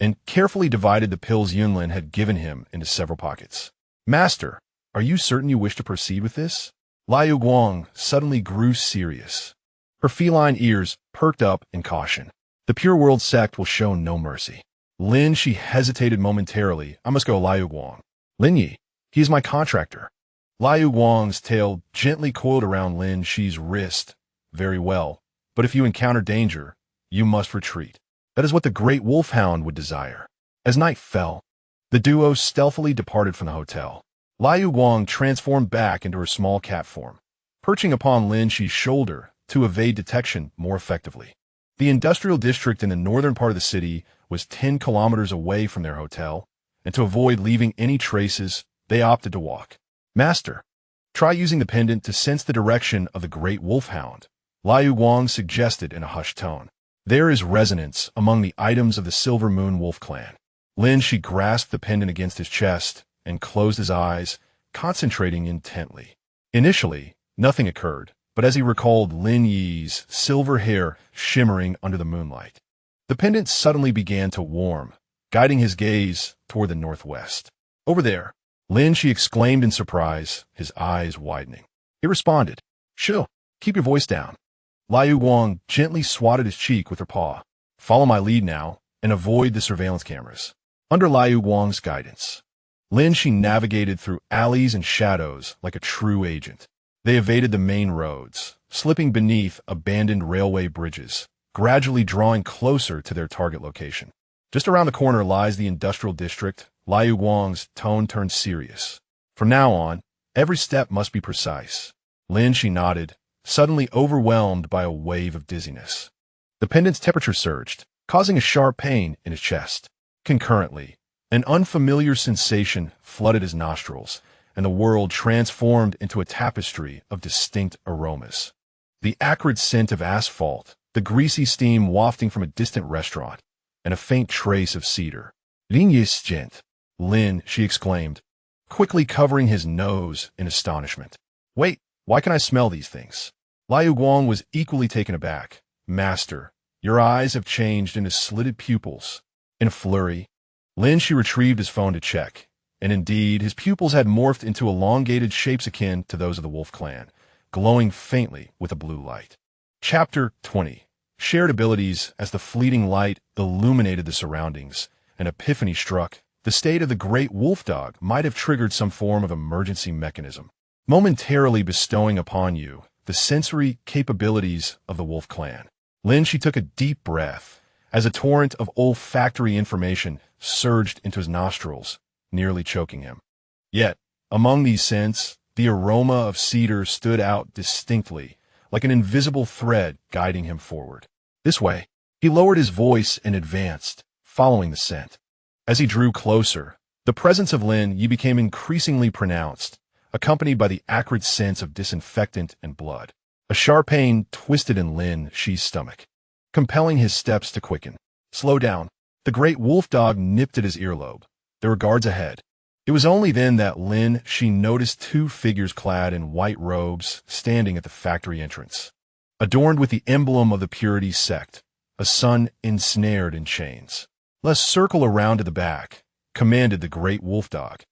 and carefully divided the pills Yunlin had given him into several pockets. Master, are you certain you wish to proceed with this? Liu Guang suddenly grew serious. Her feline ears perked up in caution. The Pure World sect will show no mercy. Lin Xi hesitated momentarily. I must go, Liu Guang. Lin Yi, he is my contractor. Liu Guang's tail gently coiled around Lin Xi's wrist. Very well, but if you encounter danger, you must retreat. That is what the great wolfhound would desire. As night fell, the duo stealthily departed from the hotel. Liu Guang transformed back into her small cat form, perching upon Lin Xi's shoulder to evade detection more effectively. The industrial district in the northern part of the city was 10 kilometers away from their hotel, and to avoid leaving any traces, they opted to walk. Master, try using the pendant to sense the direction of the great wolfhound, Liu Guang suggested in a hushed tone. There is resonance among the items of the Silver Moon Wolf clan. Lin Xi grasped the pendant against his chest and closed his eyes, concentrating intently. Initially, nothing occurred, but as he recalled Lin Yi's silver hair shimmering under the moonlight, the pendant suddenly began to warm, guiding his gaze toward the northwest. Over there, Lin Xi exclaimed in surprise, his eyes widening. He responded, "Shoo, keep your voice down." Liu Guang gently swatted his cheek with her paw. Follow my lead now, and avoid the surveillance cameras. Under Liu Guang's guidance, Lin Xi navigated through alleys and shadows like a true agent. They evaded the main roads, slipping beneath abandoned railway bridges, gradually drawing closer to their target location. Just around the corner lies the industrial district. Liu Guang's tone turned serious. From now on, every step must be precise. Lin Xi nodded, suddenly overwhelmed by a wave of dizziness. The pendant's temperature surged, causing a sharp pain in his chest. Concurrently, an unfamiliar sensation flooded his nostrils, and the world transformed into a tapestry of distinct aromas. The acrid scent of asphalt, the greasy steam wafting from a distant restaurant, and a faint trace of cedar. Lin Xi exclaimed, quickly covering his nose in astonishment. Wait, why can I smell these things? Liu Guang was equally taken aback. Master, your eyes have changed into slitted pupils. In a flurry, Lin Xi retrieved his phone to check, and indeed his pupils had morphed into elongated shapes akin to those of the Wolf clan, glowing faintly with a blue light. Chapter 20. Shared abilities. As the fleeting light illuminated the surroundings, an epiphany struck. The state of the great wolf dog might have triggered some form of emergency mechanism, momentarily bestowing upon you the sensory capabilities of the Wolf clan. Lin Xi took a deep breath as a torrent of olfactory information surged into his nostrils, nearly choking him. Yet, among these scents, the aroma of cedar stood out distinctly, like an invisible thread guiding him forward. This way, he lowered his voice and advanced, following the scent. As he drew closer, the presence of Lin Yi became increasingly pronounced, accompanied by the acrid sense of disinfectant and blood. A sharp pain twisted in Lin Xi's stomach, compelling his steps to quicken. Slow down. The great wolf dog nipped at his earlobe. There were guards ahead. It was only then that Lin Xi noticed two figures clad in white robes standing at the factory entrance, adorned with the emblem of the Purity sect, a sun ensnared in chains. Let's circle around to the back, commanded the great wolf dog.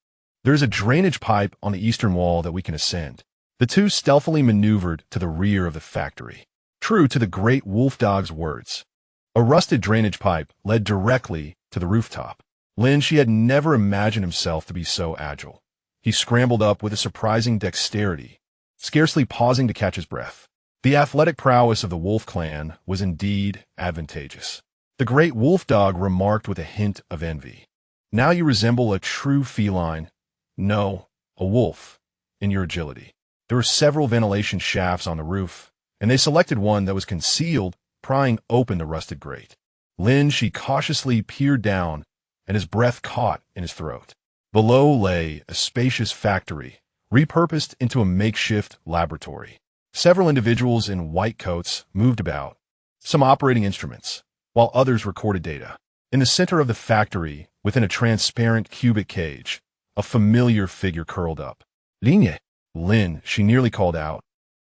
There is a drainage pipe on the eastern wall that we can ascend. The two stealthily maneuvered to the rear of the factory. True to the great wolf dog's words, a rusted drainage pipe led directly to the rooftop. Lin Xi had never imagined himself to be so agile. He scrambled up with a surprising dexterity, scarcely pausing to catch his breath. The athletic prowess of the Wolf clan was indeed advantageous. The great wolf dog remarked with a hint of envy. Now you resemble a true feline, no, a wolf, in your agility. There were several ventilation shafts on the roof, and they selected one that was concealed, prying open the rusted grate. Lin Xi cautiously peered down, and his breath caught in his throat. Below lay a spacious factory, repurposed into a makeshift laboratory. Several individuals in white coats moved about, some operating instruments, while others recorded data. In the center of the factory, within a transparent cubic cage, a familiar figure curled up. Lin, she nearly called out,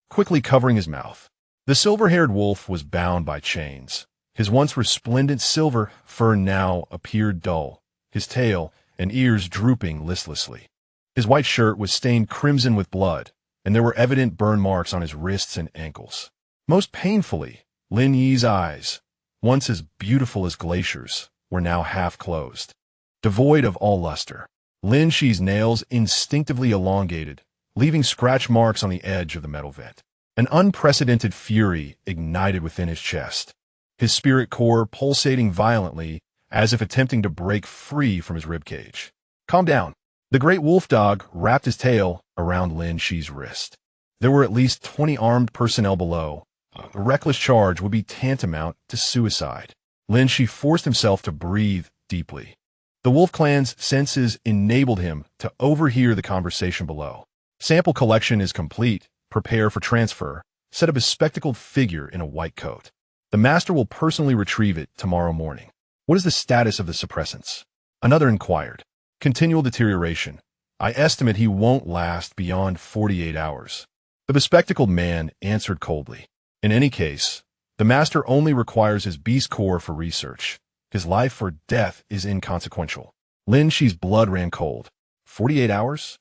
quickly covering his mouth. The silver-haired wolf was bound by chains. His once resplendent silver fur now appeared dull, his tail and ears drooping listlessly. His white shirt was stained crimson with blood, and there were evident burn marks on his wrists and ankles. Most painfully, Lin Yi's eyes, once as beautiful as glaciers, were now half closed. Devoid of all luster, Lin Xi's nails instinctively elongated, leaving scratch marks on the edge of the metal vent. An unprecedented fury ignited within his chest. his spirit core pulsating violently as if attempting to break free from his ribcage. Calm down. The great wolf dog wrapped his tail around Lin Xi's wrist. There were at least 20 armed personnel below. A reckless charge would be tantamount to suicide. Lin Xi forced himself to breathe deeply. The wolf clan's senses enabled him to overhear the conversation below. Sample collection is complete. Prepare for transfer. Set up a spectacled figure in a white coat. The master will personally retrieve it tomorrow morning. What is the status of the suppressants? Another inquired. Continual deterioration. I estimate he won't last beyond 48 hours. The bespectacled man answered coldly. In any case, the master only requires his beast core for research. His life or death is inconsequential. Lin Xi's blood ran cold. 48 hours?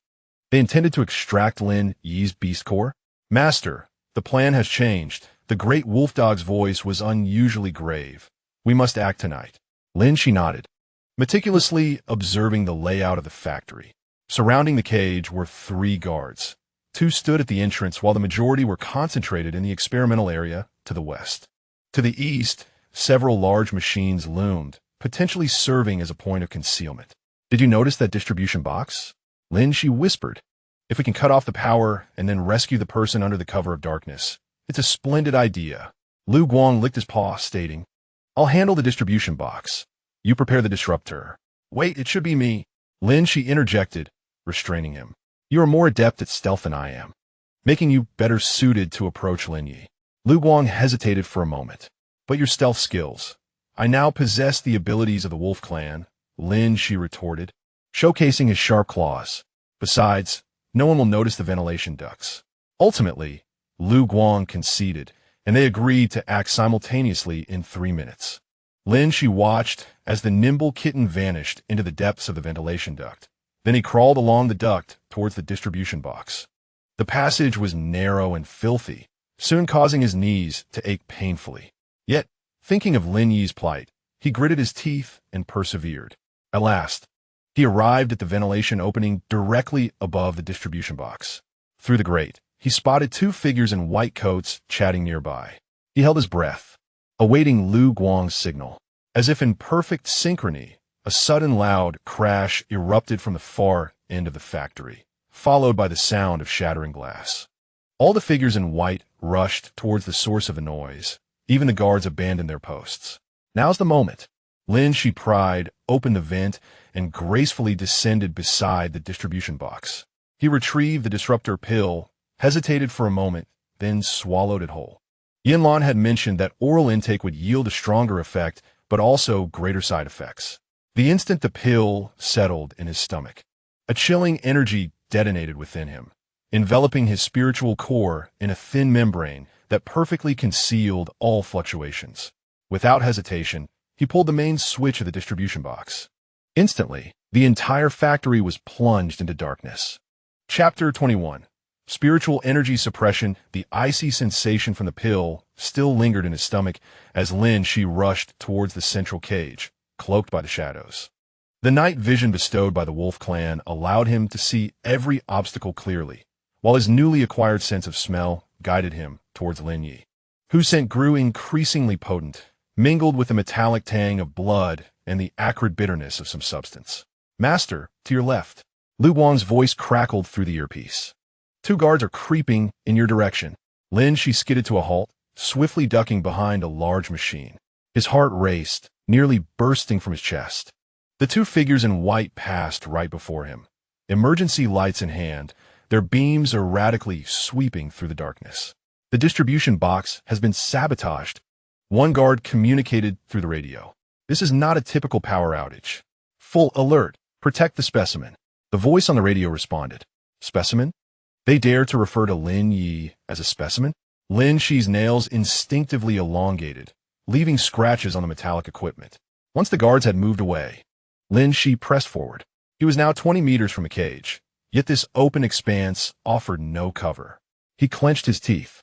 They intended to extract Lin Yi's beast core? Master, the plan has changed. The great wolf dog's voice was unusually grave. We must act tonight. Lin Xi nodded, meticulously observing the layout of the factory. Surrounding the cage were 3 guards. 2 stood at the entrance while the majority were concentrated in the experimental area to the west. To the east, several large machines loomed, potentially serving as a point of concealment. Did you notice that distribution box? Lin Xi whispered. If we can cut off the power and then rescue the person under the cover of darkness, it's a splendid idea. Lu Guang licked his paw, stating, I'll handle the distribution box. You prepare the disruptor. Wait, it should be me. Lin Xi interjected, restraining him. You are more adept at stealth than I am, making you better suited to approach Lin Yi. Lu Guang hesitated for a moment. But your stealth skills. I now possess the abilities of the wolf clan, Lin Xi retorted, showcasing his sharp claws. Besides, no one will notice the ventilation ducts. Ultimately, Lu Guang conceded, and they agreed to act simultaneously in 3 minutes. Lin Xi watched as the nimble kitten vanished into the depths of the ventilation duct. Then he crawled along the duct towards the distribution box. The passage was narrow and filthy, soon causing his knees to ache painfully. Yet, thinking of Lin Yi's plight, he gritted his teeth and persevered. At last, he arrived at the ventilation opening directly above the distribution box. Through the grate, he spotted 2 figures in white coats chatting nearby. He held his breath, awaiting Lu Guang's signal. As if in perfect synchrony, a sudden loud crash erupted from the far end of the factory, followed by the sound of shattering glass. All the figures in white rushed towards the source of the noise. Even the guards abandoned their posts. Now's the moment. Lin Xi pried opened the vent and gracefully descended beside the distribution box. He retrieved the disruptor pill, hesitated for a moment, then swallowed it whole. Yinlan had mentioned that oral intake would yield a stronger effect, but also greater side effects. The instant the pill settled in his stomach, a chilling energy detonated within him, enveloping his spiritual core in a thin membrane that perfectly concealed all fluctuations. Without hesitation, he pulled the main switch of the distribution box. Instantly, the entire factory was plunged into darkness. Chapter 21. Spiritual energy suppression. The icy sensation from the pill still lingered in his stomach as Lin Xi rushed towards the central cage, cloaked by the shadows. The night vision bestowed by the wolf clan allowed him to see every obstacle clearly, while his newly acquired sense of smell guided him towards Lin Yi, whose scent grew increasingly potent, mingled with the metallic tang of blood and the acrid bitterness of some substance. Master, to your left. Lu Guang's voice crackled through the earpiece. 2 guards are creeping in your direction. Lin Xi skidded to a halt, swiftly ducking behind a large machine. His heart raced, nearly bursting from his chest. The 2 figures in white passed right before him, emergency lights in hand, their beams erratically sweeping through the darkness. The distribution box has been sabotaged. One guard communicated through the radio. This is not a typical power outage. Full alert. Protect the specimen. The voice on the radio responded. Specimen? They dare to refer to Lin Yi as a specimen? Lin Xi's nails instinctively elongated, leaving scratches on the metallic equipment. Once the guards had moved away, Lin Xi pressed forward. He was now 20 meters from the cage, yet this open expanse offered no cover. He clenched his teeth,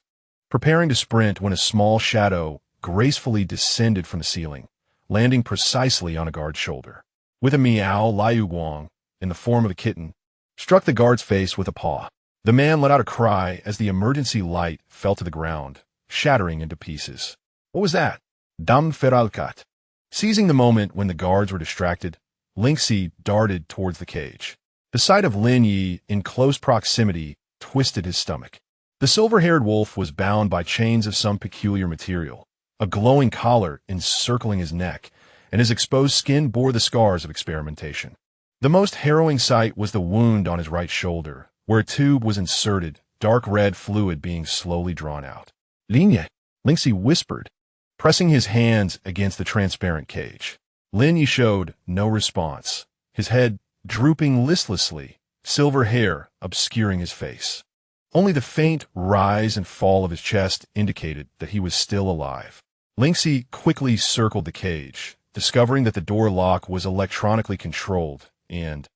preparing to sprint when a small shadow gracefully descended from the ceiling, landing precisely on a guard's shoulder. With a meow, Liu Guang, in the form of a kitten, struck the guard's face with a paw. The man let out a cry as the emergency light fell to the ground, shattering into pieces. What was that? Dam Seizing the moment when the guards were distracted, Lin Xi darted towards the cage. The sight of Lin Yi in close proximity twisted his stomach. The silver-haired wolf was bound by chains of some peculiar material, a glowing collar encircling his neck, and his exposed skin bore the scars of experimentation. The most harrowing sight was the wound on his right shoulder, where a tube was inserted, dark red fluid being slowly drawn out. Lin Xi whispered, pressing his hands against the transparent cage. Lin Yi showed no response, his head drooping listlessly, silver hair obscuring his face. Only the faint rise and fall of his chest indicated that he was still alive. Lin Xi quickly circled the cage, discovering that the door lock was electronically controlled, and,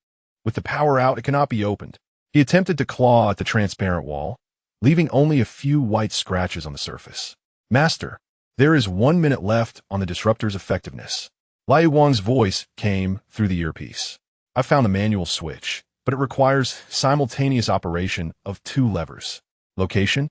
with the power out, it cannot be opened. He attempted to claw at the transparent wall, leaving only a few white scratches on the surface. Master, there is 1 minute left on the disruptor's effectiveness. Liu Guang's voice came through the earpiece. I found a manual switch, but it requires simultaneous operation of 2 levers. Location?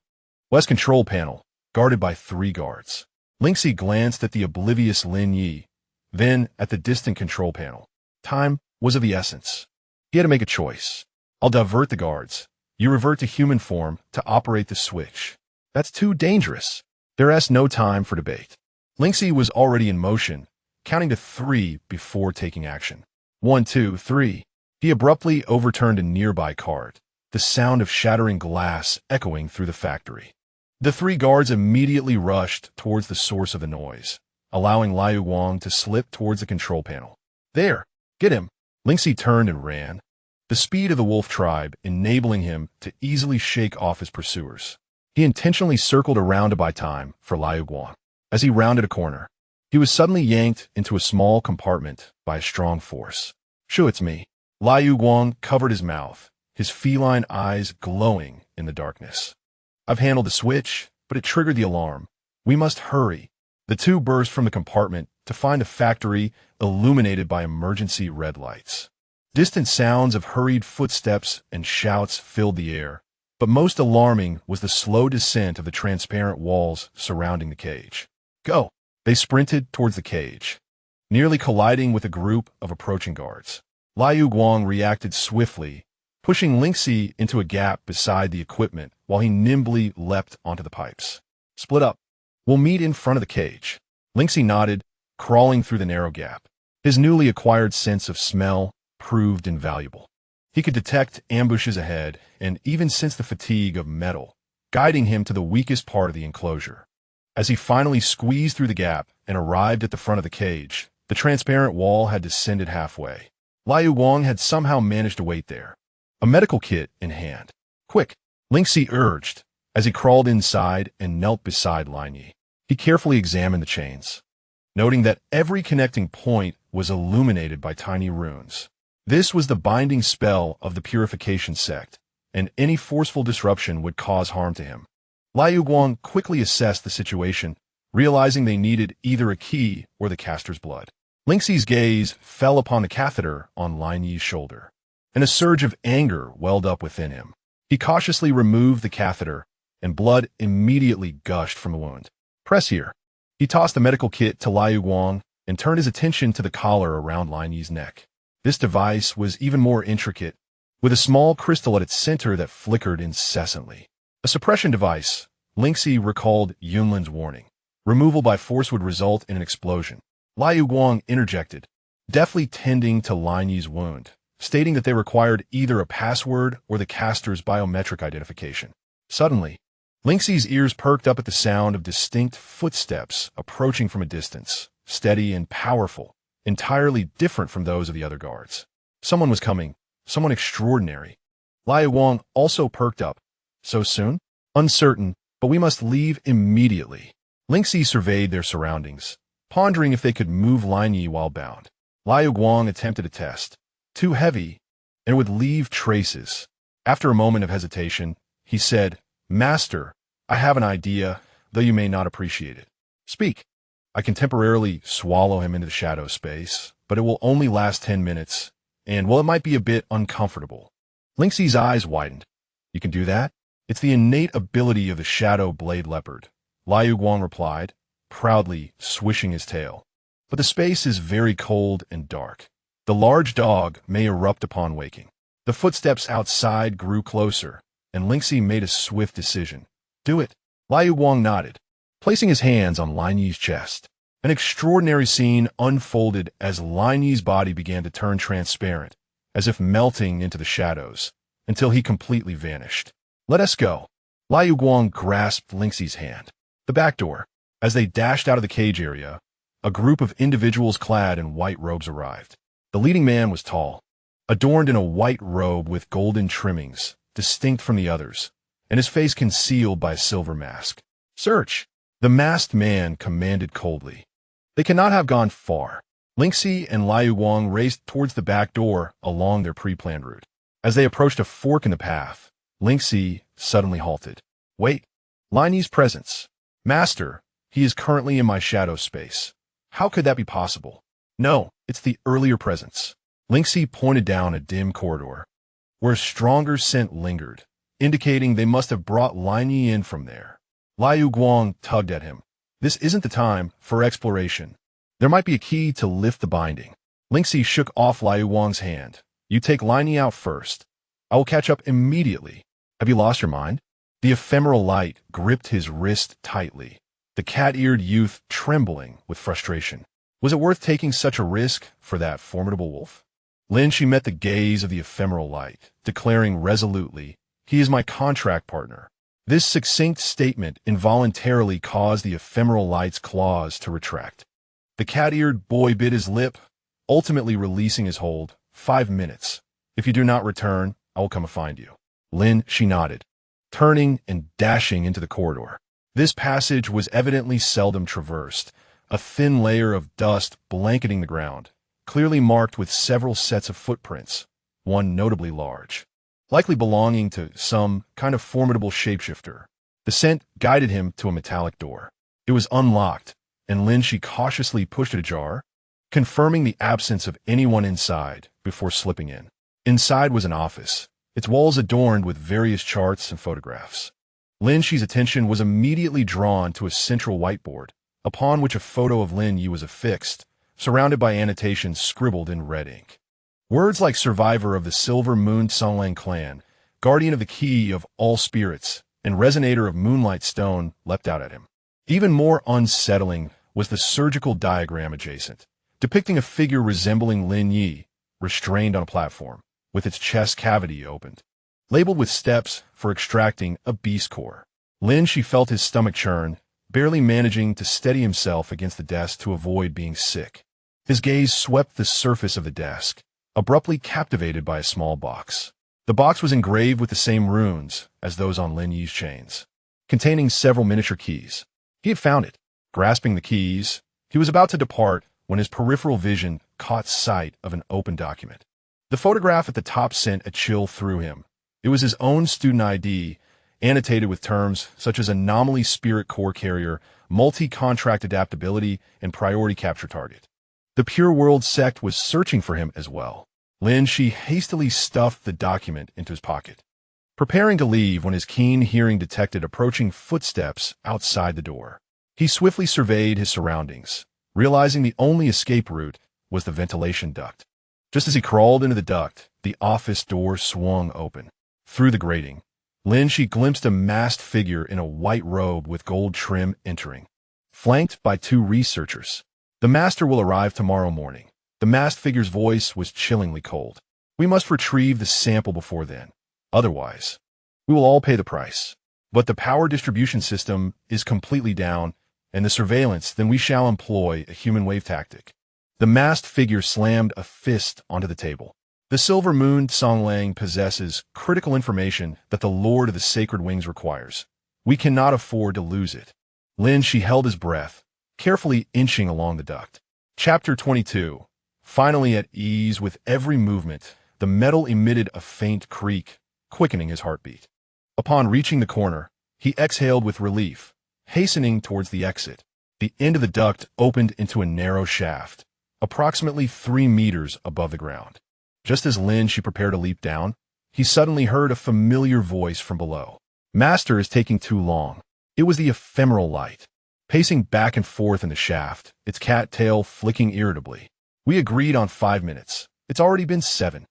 West control panel, guarded by 3 guards. Lin Xi glanced at the oblivious Lin Yi, then at the distant control panel. Time was of the essence. He had to make a choice. I'll divert the guards. You revert to human form to operate the switch. That's too dangerous. There is no time for debate. Lin Xi was already in motion, counting to 3 before taking action. 1, 2, 3. He abruptly overturned a nearby cart, the sound of shattering glass echoing through the factory. The 3 guards immediately rushed towards the source of the noise, allowing Liu Guang to slip towards the control panel. There! Get him! Lin Xi turned and ran, the speed of the wolf tribe enabling him to easily shake off his pursuers. He intentionally circled around to buy time for Liu Guang. As he rounded a corner, he was suddenly yanked into a small compartment by a strong force. Shoo, it's me. Liu Guang covered his mouth, his feline eyes glowing in the darkness. I've handled the switch, but it triggered the alarm. We must hurry. The 2 burst from the compartment to find a factory illuminated by emergency red lights. Distant sounds of hurried footsteps and shouts filled the air, but most alarming was the slow descent of the transparent walls surrounding the cage. Go! They sprinted towards the cage, nearly colliding with a group of approaching guards. Liu Guang reacted swiftly, pushing Lin Xi into a gap beside the equipment while he nimbly leapt onto the pipes. Split up. We'll meet in front of the cage. Lin Xi nodded, crawling through the narrow gap. His newly acquired sense of smell proved invaluable. He could detect ambushes ahead and even sense the fatigue of metal, guiding him to the weakest part of the enclosure. As he finally squeezed through the gap and arrived at the front of the cage, the transparent wall had descended halfway. Liu Guang had somehow managed to wait there, a medical kit in hand. Quick, Lin Xi urged, as he crawled inside and knelt beside Lin Yi. He carefully examined the chains, noting that every connecting point was illuminated by tiny runes. This was the binding spell of the purification sect, and any forceful disruption would cause harm to him. Liu Guang quickly assessed the situation, realizing they needed either a key or the caster's blood. Lin Xi's gaze fell upon the catheter on Lin Yi's shoulder, and a surge of anger welled up within him. He cautiously removed the catheter, and blood immediately gushed from the wound. Press here. He tossed the medical kit to Liu Guang and turned his attention to the collar around Lin Yi's neck. This device was even more intricate, with a small crystal at its center that flickered incessantly. A suppression device, Lin Xi recalled Yunlin's warning. Removal by force would result in an explosion. Liu Guang interjected, deftly tending to Lin Yi's wound, stating that they required either a password or the caster's biometric identification. Suddenly, Lin Xi's ears perked up at the sound of distinct footsteps approaching from a distance, steady and powerful, entirely different from those of the other guards. Someone was coming, someone extraordinary. Liu Guang also perked up. So soon? Uncertain, but we must leave immediately. Lin Xi surveyed their surroundings, pondering if they could move Lin Yi while bound. Liu Guang attempted a test. Too heavy, and would leave traces. After a moment of hesitation, he said, Master, I have an idea, though you may not appreciate it. Speak. I can temporarily swallow him into the shadow space, but it will only last 10 minutes, and, well, it might be a bit uncomfortable. Lin Xi's eyes widened. You can do that? It's the innate ability of the shadow blade leopard. Liu Guang replied, proudly swishing his tail. But the space is very cold and dark. The large dog may erupt upon waking. The footsteps outside grew closer, and Lin Xi made a swift decision. Do it. Liu Guang nodded, placing his hands on Lin Yi's chest. An extraordinary scene unfolded as Lin Yi's body began to turn transparent, as if melting into the shadows, until he completely vanished. Let us go. Liu Guang grasped Lin Xi's hand. The back door. As they dashed out of the cage area, a group of individuals clad in white robes arrived. The leading man was tall, adorned in a white robe with golden trimmings, distinct from the others, and his face concealed by a silver mask. Search! The masked man commanded coldly. They cannot have gone far. Lin Xi and Liu Guang raced towards the back door along their pre-planned route. As they approached a fork in the path, Lin Xi suddenly halted. Wait! Lin Yi's presence. Master, he is currently in my shadow space. How could that be possible? No, it's the earlier presence. Lin Xi pointed down a dim corridor, where a stronger scent lingered, indicating they must have brought Lin Yi in from there. Liu Guang tugged at him. This isn't the time for exploration. There might be a key to lift the binding. Lin Xi shook off Liu Guang's hand. You take Lin Yi out first. I will catch up immediately. Have you lost your mind? The ephemeral light gripped his wrist tightly, the cat-eared youth trembling with frustration. Was it worth taking such a risk for that formidable wolf? Lin Xi met the gaze of the ephemeral light, declaring resolutely, he is my contract partner. This succinct statement involuntarily caused the ephemeral light's claws to retract. The cat-eared boy bit his lip, ultimately releasing his hold. 5 minutes. If you do not return, I will come and find you. Lin Xi nodded, turning and dashing into the corridor. This passage was evidently seldom traversed, a thin layer of dust blanketing the ground, clearly marked with several sets of footprints, one notably large, likely belonging to some kind of formidable shapeshifter. The scent guided him to a metallic door. It was unlocked, and Lin Xi cautiously pushed it ajar, confirming the absence of anyone inside before slipping in. Inside was an office, its walls adorned with various charts and photographs. Lin Xi's attention was immediately drawn to a central whiteboard, upon which a photo of Lin Yi was affixed, surrounded by annotations scribbled in red ink. Words like survivor of the Silver Moon Songlang clan, guardian of the key of all spirits, and resonator of Moonlight Stone leapt out at him. Even more unsettling was the surgical diagram adjacent, depicting a figure resembling Lin Yi, restrained on a platform, with its chest cavity opened, labeled with steps for extracting a beast core. Lin Xi felt his stomach churn, barely managing to steady himself against the desk to avoid being sick. His gaze swept the surface of the desk, abruptly captivated by a small box. The box was engraved with the same runes as those on Lin Yi's chains, containing several miniature keys. He had found it. Grasping the keys, he was about to depart when his peripheral vision caught sight of an open document. The photograph at the top sent a chill through him. It was his own student ID, annotated with terms such as anomaly spirit core carrier, multi-contract adaptability, and priority capture target. The Pure World sect was searching for him as well. Lin Xi hastily stuffed the document into his pocket, preparing to leave when his keen hearing detected approaching footsteps outside the door. He swiftly surveyed his surroundings, realizing the only escape route was the ventilation duct. Just as he crawled into the duct, the office door swung open. Through the grating, Lin Xi glimpsed a masked figure in a white robe with gold trim entering, flanked by 2 researchers. The master will arrive tomorrow morning. The masked figure's voice was chillingly cold. We must retrieve the sample before then. Otherwise, we will all pay the price. But the power distribution system is completely down, and the surveillance, then we shall employ a human wave tactic. The masked figure slammed a fist onto the table. The Silver Moon Songlang possesses critical information that the Lord of the Sacred Wings requires. We cannot afford to lose it. Lin Xi held his breath, carefully inching along the duct. Chapter 22. Finally at ease with every movement, the metal emitted a faint creak, quickening his heartbeat. Upon reaching the corner, he exhaled with relief, hastening towards the exit. The end of the duct opened into a narrow shaft, approximately 3 meters above the ground. Just as Lin Xi prepared to leap down, he suddenly heard a familiar voice from below. Master is taking too long. It was the ephemeral light. pacing back and forth in the shaft, its cat tail flicking irritably. We agreed on 5 minutes. It's already been 7.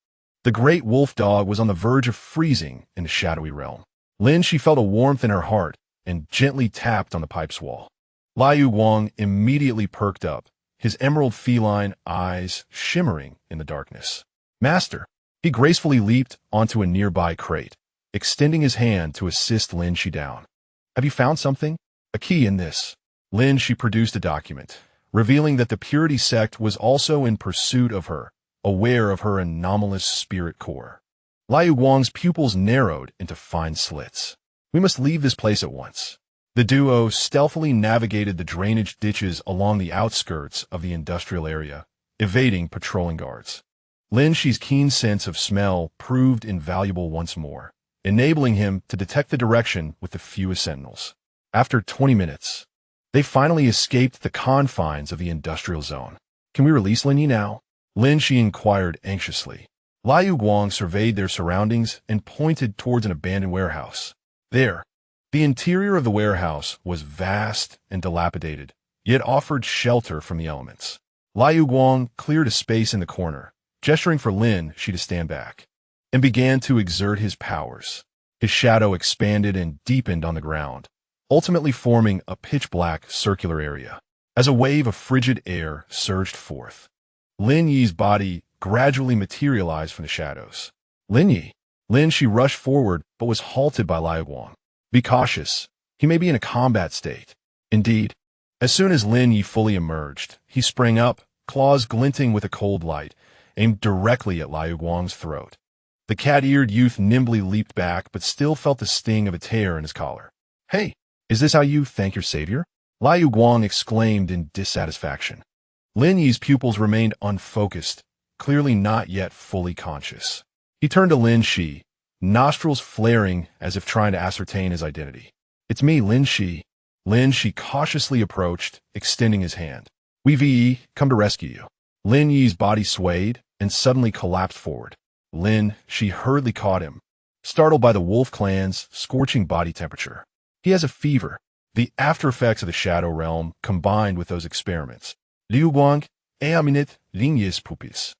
The great wolf dog was on the verge of freezing in the shadowy realm. Lin Xi felt a warmth in her heart and gently tapped on the pipe's wall. Liu Guang immediately perked up, his emerald feline eyes shimmering in the darkness. Master! He gracefully leaped onto a nearby crate, extending his hand to assist Lin Xi down. Have you found something? A key in this. Lin Xi produced a document, revealing that the Purity sect was also in pursuit of her, aware of her anomalous spirit core. Liu Guang's pupils narrowed into fine slits. We must leave this place at once. The duo stealthily navigated the drainage ditches along the outskirts of the industrial area, evading patrolling guards. Lin Xi's keen sense of smell proved invaluable once more, enabling him to detect the direction with the fewest sentinels. After 20 minutes, they finally escaped the confines of the industrial zone. Can we release Lin Yi now? Lin Xi inquired anxiously. Liu Guang surveyed their surroundings and pointed towards an abandoned warehouse. There, the interior of the warehouse was vast and dilapidated, yet offered shelter from the elements. Liu Guang cleared a space in the corner, gesturing for Lin Xi to stand back, and began to exert his powers. His shadow expanded and deepened on the ground, ultimately forming a pitch-black circular area. As a wave of frigid air surged forth, Lin Yi's body gradually materialized from the shadows. Lin Yi! Lin Xi rushed forward but was halted by Liu Guang. Be cautious. He may be in a combat state. Indeed. As soon as Lin Yi fully emerged, he sprang up, claws glinting with a cold light, aimed directly at Liu Guang's throat. The cat-eared youth nimbly leaped back but still felt the sting of a tear in his collar. Hey, is this how you thank your savior? Liu Guang exclaimed in dissatisfaction. Lin Yi's pupils remained unfocused, clearly not yet fully conscious. He turned to Lin Xi, nostrils flaring as if trying to ascertain his identity. It's me, Lin Xi. Lin Xi cautiously approached, extending his hand. We come to rescue you. Lin Yi's body swayed and suddenly collapsed forward. Lin Xi hurriedly caught him, startled by the wolf clan's scorching body temperature. He has a fever. The after-effects of the shadow realm combined with those experiments. Liu Guang, minute, Lin Yi's pupils,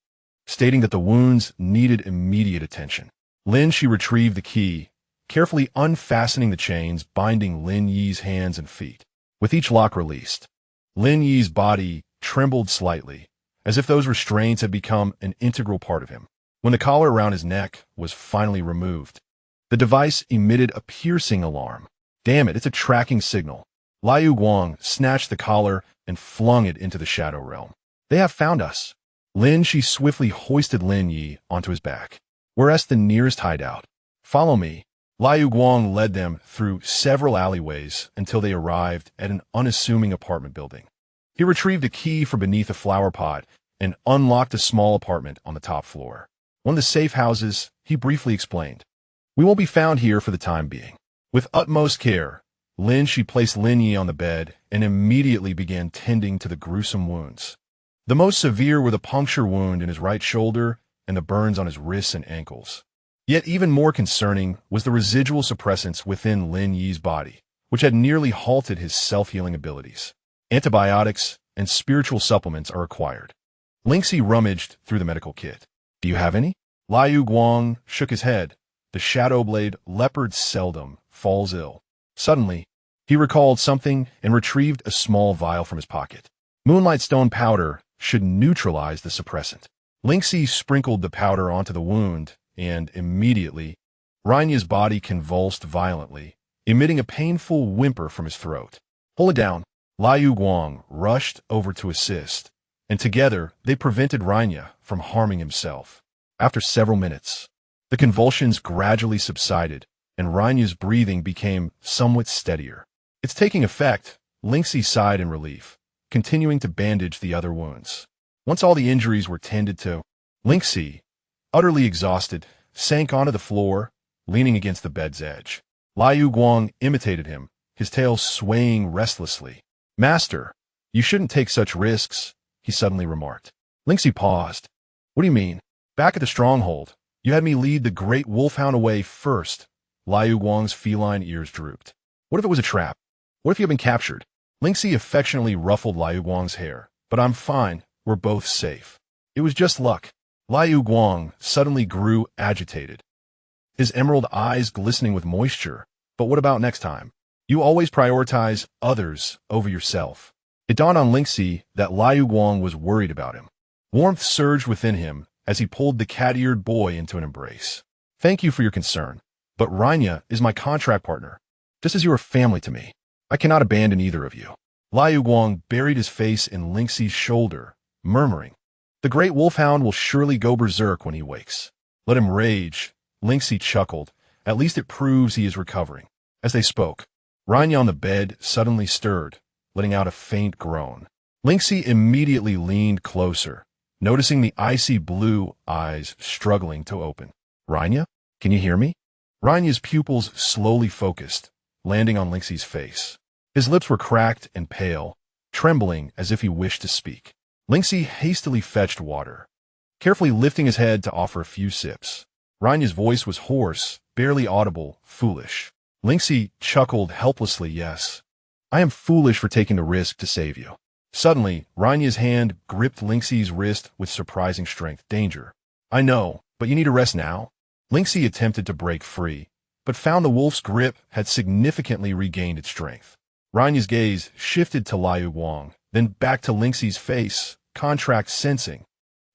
stating that the wounds needed immediate attention. Lin Xi retrieved the key, carefully unfastening the chains binding Lin Yi's hands and feet. With each lock released, Lin Yi's body trembled slightly, as if those restraints had become an integral part of him. When the collar around his neck was finally removed, the device emitted a piercing alarm. Damn it, it's a tracking signal. Liu Guang snatched the collar and flung it into the shadow realm. They have found us. Lin Xi swiftly hoisted Lin Yi onto his back. We're at the nearest hideout. Follow me. Liu Guang led them through several alleyways until they arrived at an unassuming apartment building. He retrieved a key from beneath a flower pot and unlocked a small apartment on the top floor. One of the safe houses, he briefly explained. We won't be found here for the time being. With utmost care, Lin Xi placed Lin Yi on the bed and immediately began tending to the gruesome wounds. The most severe were the puncture wound in his right shoulder and the burns on his wrists and ankles. Yet even more concerning was the residual suppressants within Lin Yi's body, which had nearly halted his self-healing abilities. Antibiotics and spiritual supplements are required. Lin Xi rummaged through the medical kit. Do you have any? Liu Guang shook his head. The Shadowblade leopard seldom falls ill. Suddenly, he recalled something and retrieved a small vial from his pocket. Moonlight stone powder should neutralize the suppressant. Lin Xi sprinkled the powder onto the wound, and immediately, Rainy's body convulsed violently, emitting a painful whimper from his throat. Pull it down. Liu Guang rushed over to assist, and together they prevented Rainya from harming himself. After several minutes, the convulsions gradually subsided, and Rainya's breathing became somewhat steadier. It's taking effect, Lin Xi sighed in relief, continuing to bandage the other wounds. Once all the injuries were tended to, Lin Xi, utterly exhausted, sank onto the floor, leaning against the bed's edge. Liu Guang imitated him, his tail swaying restlessly. Master, you shouldn't take such risks, he suddenly remarked. Lin Xi paused. What do you mean? Back at the stronghold, you had me lead the great wolfhound away first. Liu Guang's feline ears drooped. What if it was a trap? What if you had been captured? Lin Xi affectionately ruffled Liu Guang's hair. But I'm fine, we're both safe. It was just luck. Liu Guang suddenly grew agitated, his emerald eyes glistening with moisture. But what about next time? You always prioritize others over yourself. It dawned on Lin Xi that Liu Guang was worried about him. Warmth surged within him as he pulled the cat-eared boy into an embrace. Thank you for your concern, but Rania is my contract partner, just as you are family to me. I cannot abandon either of you. Liu Guang buried his face in Lin Xi's shoulder, murmuring, the great wolfhound will surely go berserk when he wakes. Let him rage. Lin Xi chuckled. At least it proves he is recovering. As they spoke, Rania on the bed suddenly stirred, letting out a faint groan. Lin Xi immediately leaned closer, noticing the icy blue eyes struggling to open. Rania, can you hear me? Rania's pupils slowly focused, landing on Lin Xi's face. His lips were cracked and pale, trembling as if he wished to speak. Lin Xi hastily fetched water, carefully lifting his head to offer a few sips. Rania's voice was hoarse, barely audible, foolish. Lin Xi chuckled helplessly. Yes, I am foolish for taking the risk to save you. Suddenly, Rania's hand gripped Lin Xi's wrist with surprising strength. Danger. I know, but you need to rest now. Lin Xi attempted to break free, but found the wolf's grip had significantly regained its strength. Rania's gaze shifted to Liu Guang, then back to Lin Xi's face, contract sensing.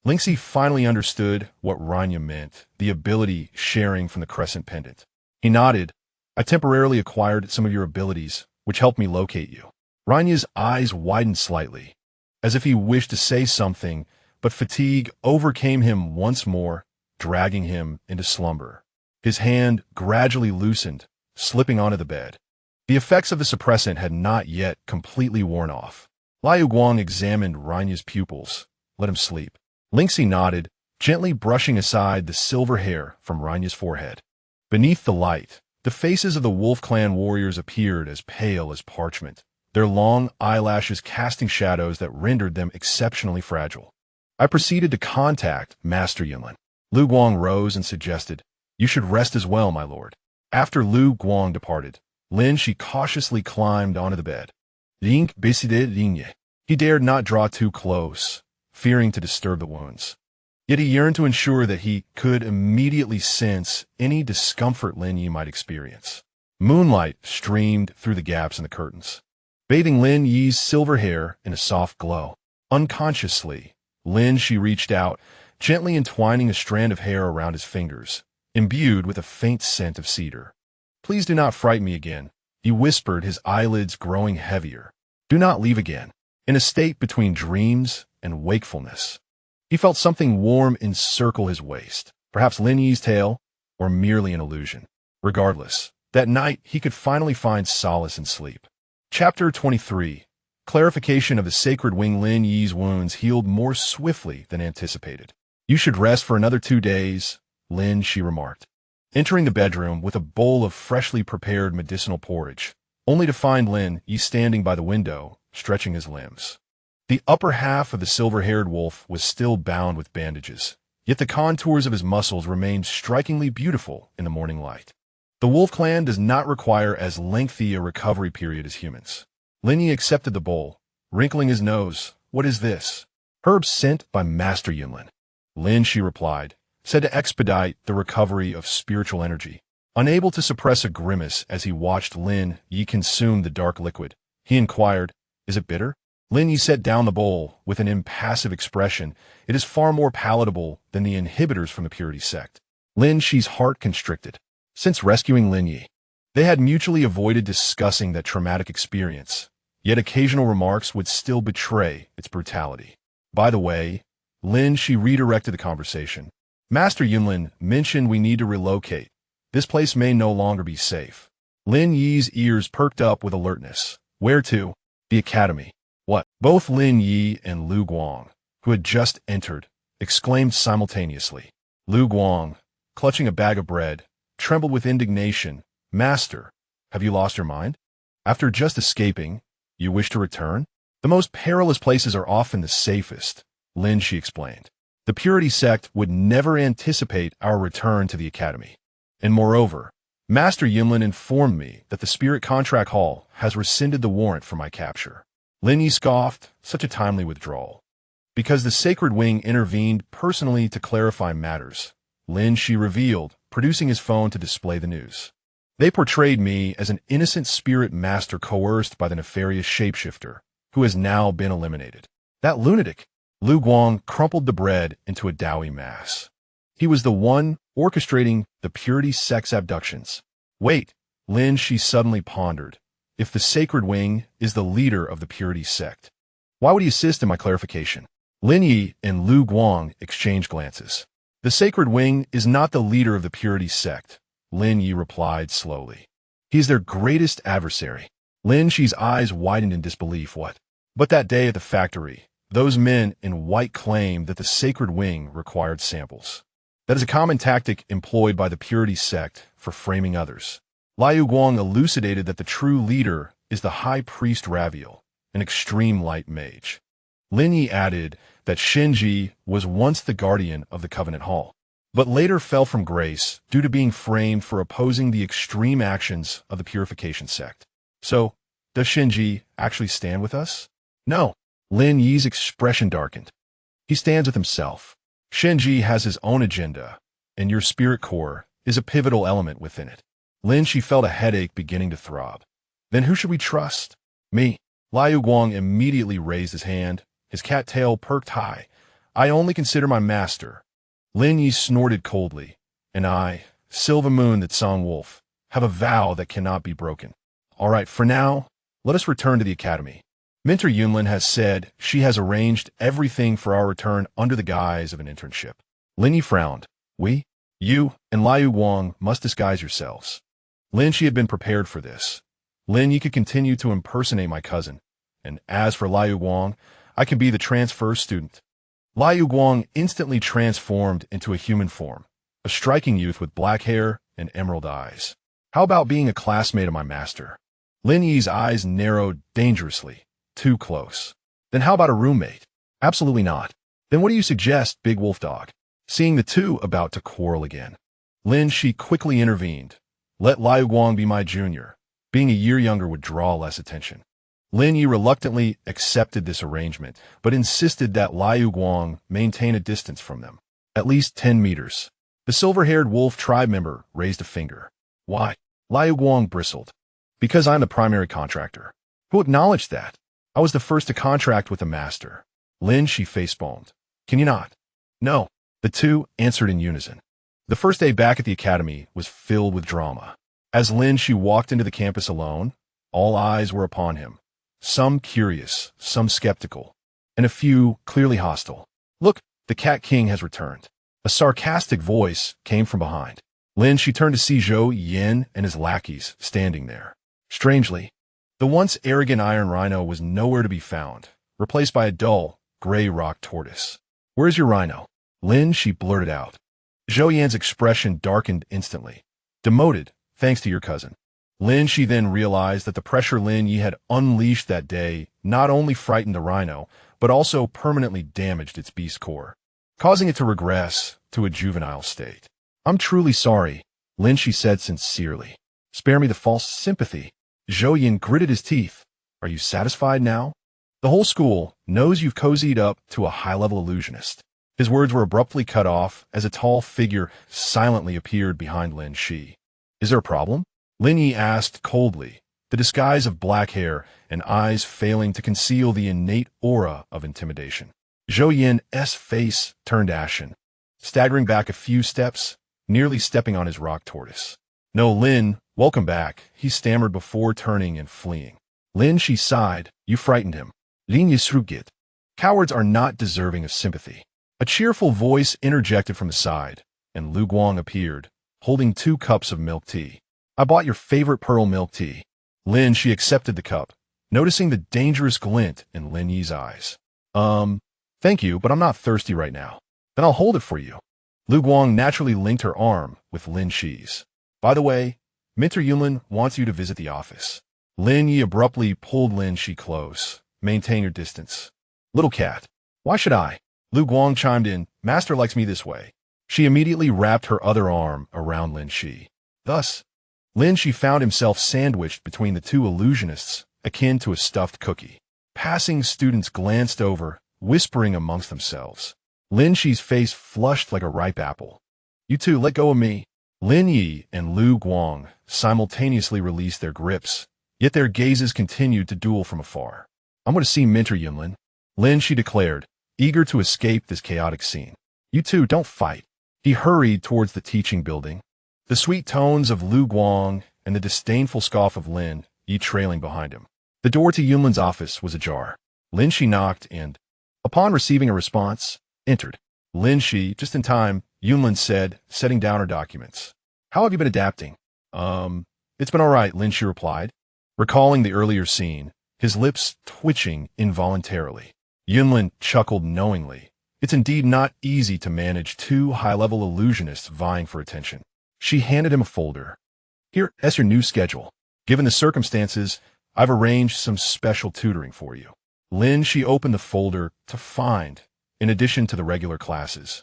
Lin Xi finally understood what Rania meant, the ability sharing from the crescent pendant. He nodded. I temporarily acquired some of your abilities, which helped me locate you. Rania's eyes widened slightly, as if he wished to say something, but fatigue overcame him once more, dragging him into slumber. His hand gradually loosened, slipping onto the bed. The effects of the suppressant had not yet completely worn off. Liu Guang examined Rania's pupils. Let him sleep. Lin Xi nodded, gently brushing aside the silver hair from Rania's forehead. Beneath the light, the faces of the Wolf Clan warriors appeared as pale as parchment, their long eyelashes casting shadows that rendered them exceptionally fragile. I proceeded to contact Master Yunlin. Liu Guang rose and suggested, you should rest as well, my lord. After Liu Guang departed, Lin Xi cautiously climbed onto the bed. He dared not draw too close, fearing to disturb the wounds. Yet he yearned to ensure that he could immediately sense any discomfort Lin Yi might experience. Moonlight streamed through the gaps in the curtains, bathing Lin Yi's silver hair in a soft glow. Unconsciously, Lin Xi reached out, gently entwining a strand of hair around his fingers, imbued with a faint scent of cedar. Please do not frighten me again, he whispered, his eyelids growing heavier. Do not leave again. In a state between dreams and wakefulness, he felt something warm encircle his waist, perhaps Lin Yi's tail, or merely an illusion. Regardless, that night he could finally find solace in sleep. Chapter 23. Clarification of the sacred wing. Lin Yi's wounds healed more swiftly than anticipated. You should rest for another 2 days, Lin Xi remarked, entering the bedroom with a bowl of freshly prepared medicinal porridge, only to find Lin Yi standing by the window, stretching his limbs. The upper half of the silver-haired wolf was still bound with bandages, yet the contours of his muscles remained strikingly beautiful in the morning light. The Wolf Clan does not require as lengthy a recovery period as humans. Lin Yi accepted the bowl, wrinkling his nose. What is this? Herbs sent by Master Yunlin. Lin Xi replied, said to expedite the recovery of spiritual energy. Unable to suppress a grimace as he watched Lin Yi consume the dark liquid, he inquired, is it bitter? Lin Yi set down the bowl with an impassive expression. It is far more palatable than the inhibitors from the Purity sect. Lin Xi's heart constricted. Since rescuing Lin Yi, they had mutually avoided discussing that traumatic experience, yet occasional remarks would still betray its brutality. By the way, Lin Xi redirected the conversation. Master Yunlin mentioned we need to relocate. This place may no longer be safe. Lin Yi's ears perked up with alertness. Where to? The academy. What? Both Lin Yi and Liu Guang, who had just entered, exclaimed simultaneously. Liu Guang, clutching a bag of bread, trembled with indignation. Master, have you lost your mind? After just escaping, you wish to return? The most perilous places are often the safest, Lin Xi explained. The Purity sect would never anticipate our return to the academy. And moreover, Master Yunlin informed me that the Spirit Contract Hall has rescinded the warrant for my capture. Lin Yi scoffed, such a timely withdrawal. Because the Sacred Wing intervened personally to clarify matters, Lin Xi revealed, producing his phone to display the news. They portrayed me as an innocent spirit master coerced by the nefarious shapeshifter, who has now been eliminated. That lunatic! Lu Guang crumpled the bread into a doughy mass. He was the one orchestrating the purity sex abductions. Wait, Lin Xi suddenly pondered. If the Sacred Wing is the leader of the purity sect, why would he assist in my clarification? Lin Yi and Lu Guang exchanged glances. The Sacred Wing is not the leader of the purity sect, Lin Yi replied slowly. He is their greatest adversary. Lin Xi's eyes widened in disbelief. What? But that day at the factory, those men in white claimed that the Sacred Wing required samples. That is a common tactic employed by the purity sect for framing others. Liu Guang elucidated that the true leader is the High Priest Raviel, an extreme light mage. Lin Yi added that Shenji was once the guardian of the Covenant Hall, but later fell from grace due to being framed for opposing the extreme actions of the purification sect. So, does Shenji actually stand with us? No. Lin Yi's expression darkened. He stands with himself. Shenji has his own agenda, and your spirit core is a pivotal element within it. Lin Xi felt a headache beginning to throb. Then who should we trust? Me. Liu Guang immediately raised his hand, his cat tail perked high. I only consider my master. Lin Yi snorted coldly. And I, Silva Moon that Song Wolf, have a vow that cannot be broken. All right, for now, let us return to the academy. Minter Yunlin has said she has arranged everything for our return under the guise of an internship. Lin Yi frowned. We, you, and Liu Guang must disguise yourselves. Lin Xi had been prepared for this. Lin Yi could continue to impersonate my cousin, and as for Liu Guang, I can be the transfer student. Liu Guang instantly transformed into a human form, a striking youth with black hair and emerald eyes. How about being a classmate of my master? Lin Yi's eyes narrowed dangerously. Too close. Then how about a roommate? Absolutely not. Then what do you suggest, Big Wolf Dog? Seeing the two about to quarrel again, Lin Xi quickly intervened. Let Liu Guang be my junior. Being a year younger would draw less attention. Lin Yi reluctantly accepted this arrangement, but insisted that Liu Guang maintain a distance from them, at least 10 meters. The silver-haired wolf tribe member raised a finger. Why? Liu Guang bristled. Because I'm the primary contractor. Who acknowledged that? I was the first to contract with a master. Lin Xi facepalmed. Can you not? No. The two answered in unison. The first day back at the academy was filled with drama. As Lin Xi walked into the campus alone, all eyes were upon him. Some curious, some skeptical, and a few clearly hostile. Look, the Cat King has returned. A sarcastic voice came from behind. Lin Xi turned to see Zhou Yin and his lackeys standing there. Strangely, the once arrogant Iron Rhino was nowhere to be found, replaced by a dull, gray rock tortoise. Where's your rhino? Lin Xi blurted out. Zhou Yan's expression darkened instantly. Demoted, thanks to your cousin. Lin Xi then realized that the pressure Lin Yi had unleashed that day not only frightened the rhino, but also permanently damaged its beast core, causing it to regress to a juvenile state. I'm truly sorry, Lin Xi said sincerely. Spare me the false sympathy. Zhou Yin gritted his teeth. Are you satisfied now? The whole school knows you've cozied up to a high-level illusionist. His words were abruptly cut off as a tall figure silently appeared behind Lin Xi. Is there a problem? Lin Yi asked coldly, the disguise of black hair and eyes failing to conceal the innate aura of intimidation. Zhou Yin's face turned ashen, staggering back a few steps, nearly stepping on his rock tortoise. No, Lin, welcome back, he stammered before turning and fleeing. Lin Xi sighed. You frightened him. Lin Yi. Cowards are not deserving of sympathy. A cheerful voice interjected from the side, and Lu Guang appeared, holding 2 cups of milk tea. I bought your favorite pearl milk tea. Lin Xi accepted the cup, noticing the dangerous glint in Lin Yi's eyes. Thank you, but I'm not thirsty right now. Then I'll hold it for you. Lu Guang naturally linked her arm with Lin Xi's. By the way, Minter Yunlin wants you to visit the office. Lin Yi abruptly pulled Lin Xi close. Maintain your distance. Little cat. Why should I? Lu Guang chimed in. Master likes me this way. She immediately wrapped her other arm around Lin Xi. Thus, Lin Xi found himself sandwiched between the two illusionists, akin to a stuffed cookie. Passing students glanced over, whispering amongst themselves. Lin Xi's face flushed like a ripe apple. "You two, let go of me." Lin Yi and Lu Guang simultaneously released their grips, yet their gazes continued to duel from afar. "I'm going to see Mentor Yunlin," Lin Xi declared, eager to escape this chaotic scene. "You two, don't fight." He hurried towards the teaching building, the sweet tones of Lu Guang and the disdainful scoff of Lin Yi trailing behind him. The door to Yunlin's office was ajar. Lin Xi knocked and, upon receiving a response, entered. Lin Xi, just in time, Yunlin said, setting down her documents. "How have you been adapting?" It's been all right," Lin Xi replied, recalling the earlier scene, his lips twitching involuntarily. Yunlin chuckled knowingly. It's indeed not easy to manage two high-level illusionists vying for attention. She handed him a folder. "Here, that's your new schedule. Given the circumstances, I've arranged some special tutoring for you." Lin Xi opened the folder to find, in addition to the regular classes,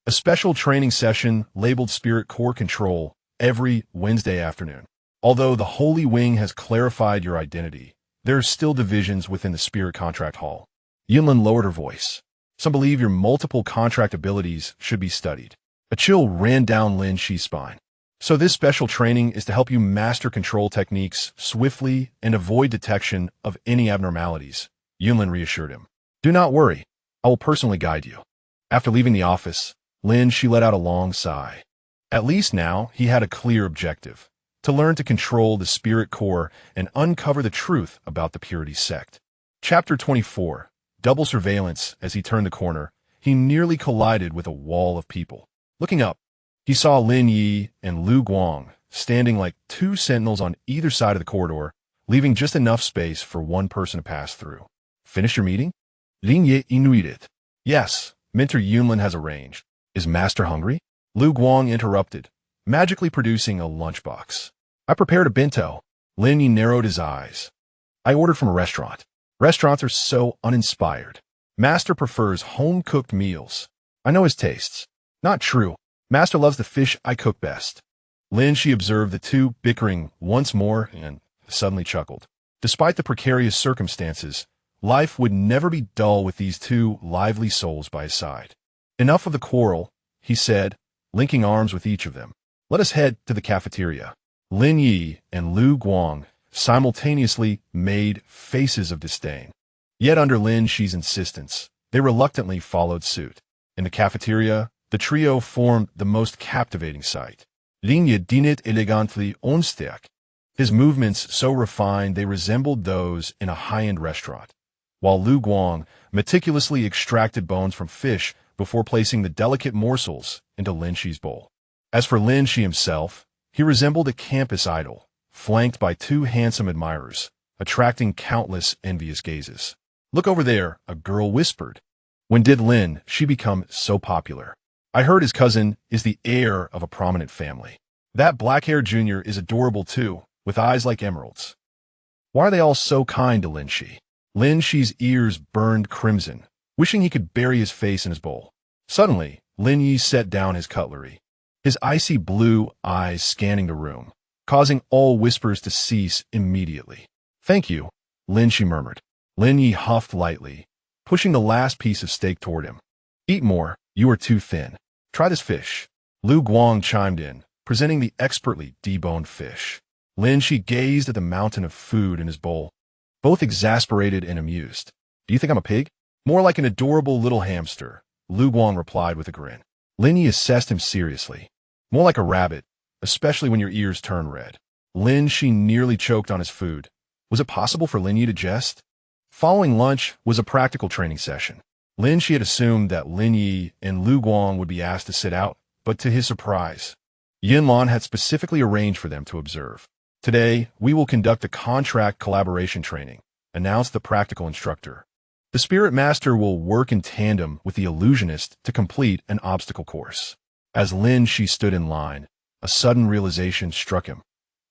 a special training session labeled Spirit Core Control every Wednesday afternoon. Although the Holy Wing has clarified your identity, there are still divisions within the Spirit Contract Hall. Yunlin lowered her voice. "Some believe your multiple contract abilities should be studied." A chill ran down Lin Xi's spine. "So this special training is to help you master control techniques swiftly and avoid detection of any abnormalities," Yunlin reassured him. "Do not worry. I will personally guide you." After leaving the office, Lin Xi let out a long sigh. At least now he had a clear objective: to learn to control the spirit core and uncover the truth about the Purity sect. Chapter 24. Double surveillance. As he turned the corner, he nearly collided with a wall of people. Looking up, he saw Lin Yi and Lu Guang standing like two sentinels on either side of the corridor, leaving just enough space for one person to pass through. "Finish your meeting?" Lin Yi intuited. "Yes, Mentor Yunlin has arranged." "Is Master hungry?" Lu Guang interrupted, magically producing a lunchbox. "I prepared a bento." Lin Yi narrowed his eyes. "I ordered from a restaurant." Restaurants are so uninspired. Master prefers home-cooked meals. I know his tastes. "Not true. Master loves the fish I cook best." Lin Xi observed the two bickering once more and suddenly chuckled. Despite the precarious circumstances, life would never be dull with these two lively souls by his side. "Enough of the quarrel," he said, linking arms with each of them. "Let us head to the cafeteria." Lin Yi and Lu Guang simultaneously made faces of disdain. Yet under Lin Xi's insistence, they reluctantly followed suit. In the cafeteria, the trio formed the most captivating sight. Lin Yi dînait élégantly en steak. His movements so refined they resembled those in a high-end restaurant, while Lu Guang meticulously extracted bones from fish before placing the delicate morsels into Lin Xi's bowl. As for Lin Xi himself, he resembled a campus idol, flanked by two handsome admirers, attracting countless envious gazes. "Look over there," a girl whispered. When did Lin Xi become so popular? "I heard his cousin is the heir of a prominent family. That black-haired junior is adorable too, with eyes like emeralds." Why are they all so kind to Lin Xi? Lin Xi's ears burned crimson, wishing he could bury his face in his bowl. Suddenly, Lin Yi set down his cutlery, his icy blue eyes scanning the room, causing all whispers to cease immediately. "Thank you," Lin Xi murmured. Lin Yi huffed lightly, pushing the last piece of steak toward him. "Eat more, you are too thin. Try this fish." Lu Guang chimed in, presenting the expertly deboned fish. Lin Xi gazed at the mountain of food in his bowl, both exasperated and amused. "Do you think I'm a pig?" "More like an adorable little hamster," Lu Guang replied with a grin. Lin Yi assessed him seriously. "More like a rabbit, especially when your ears turn red." Lin Xi nearly choked on his food. Was it possible for Lin Yi to jest? Following lunch was a practical training session. Lin Xi had assumed that Lin Yi and Lu Guang would be asked to sit out, but to his surprise, Yinlan had specifically arranged for them to observe. "Today, we will conduct a contract collaboration training," announced the practical instructor. "The Spirit Master will work in tandem with the illusionist to complete an obstacle course." As Lin Xi stood in line, a sudden realization struck him.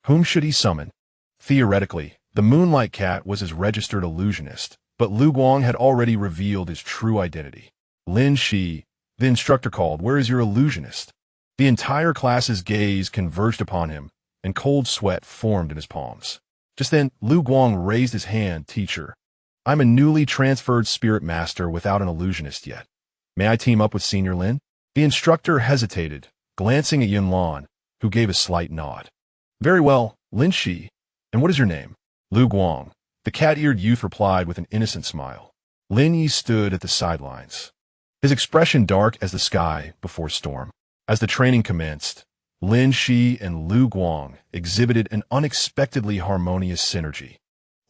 Whom should he summon? Theoretically, the Moonlight Cat was his registered illusionist, but Lu Guang had already revealed his true identity. "Lin Xi," the instructor called, "where is your illusionist?" The entire class's gaze converged upon him, and cold sweat formed in his palms. Just then, Lu Guang raised his hand. Teacher, I'm a newly transferred spirit master without an illusionist yet. May I team up with Senior Lin? The instructor hesitated, glancing at Yunlan, who gave a slight nod. Very well, Lin Xi. And what is your name? Lu Guang. The cat-eared youth replied with an innocent smile. Lin Yi stood at the sidelines, his expression dark as the sky before storm. As the training commenced, Lin Xi and Lu Guang exhibited an unexpectedly harmonious synergy.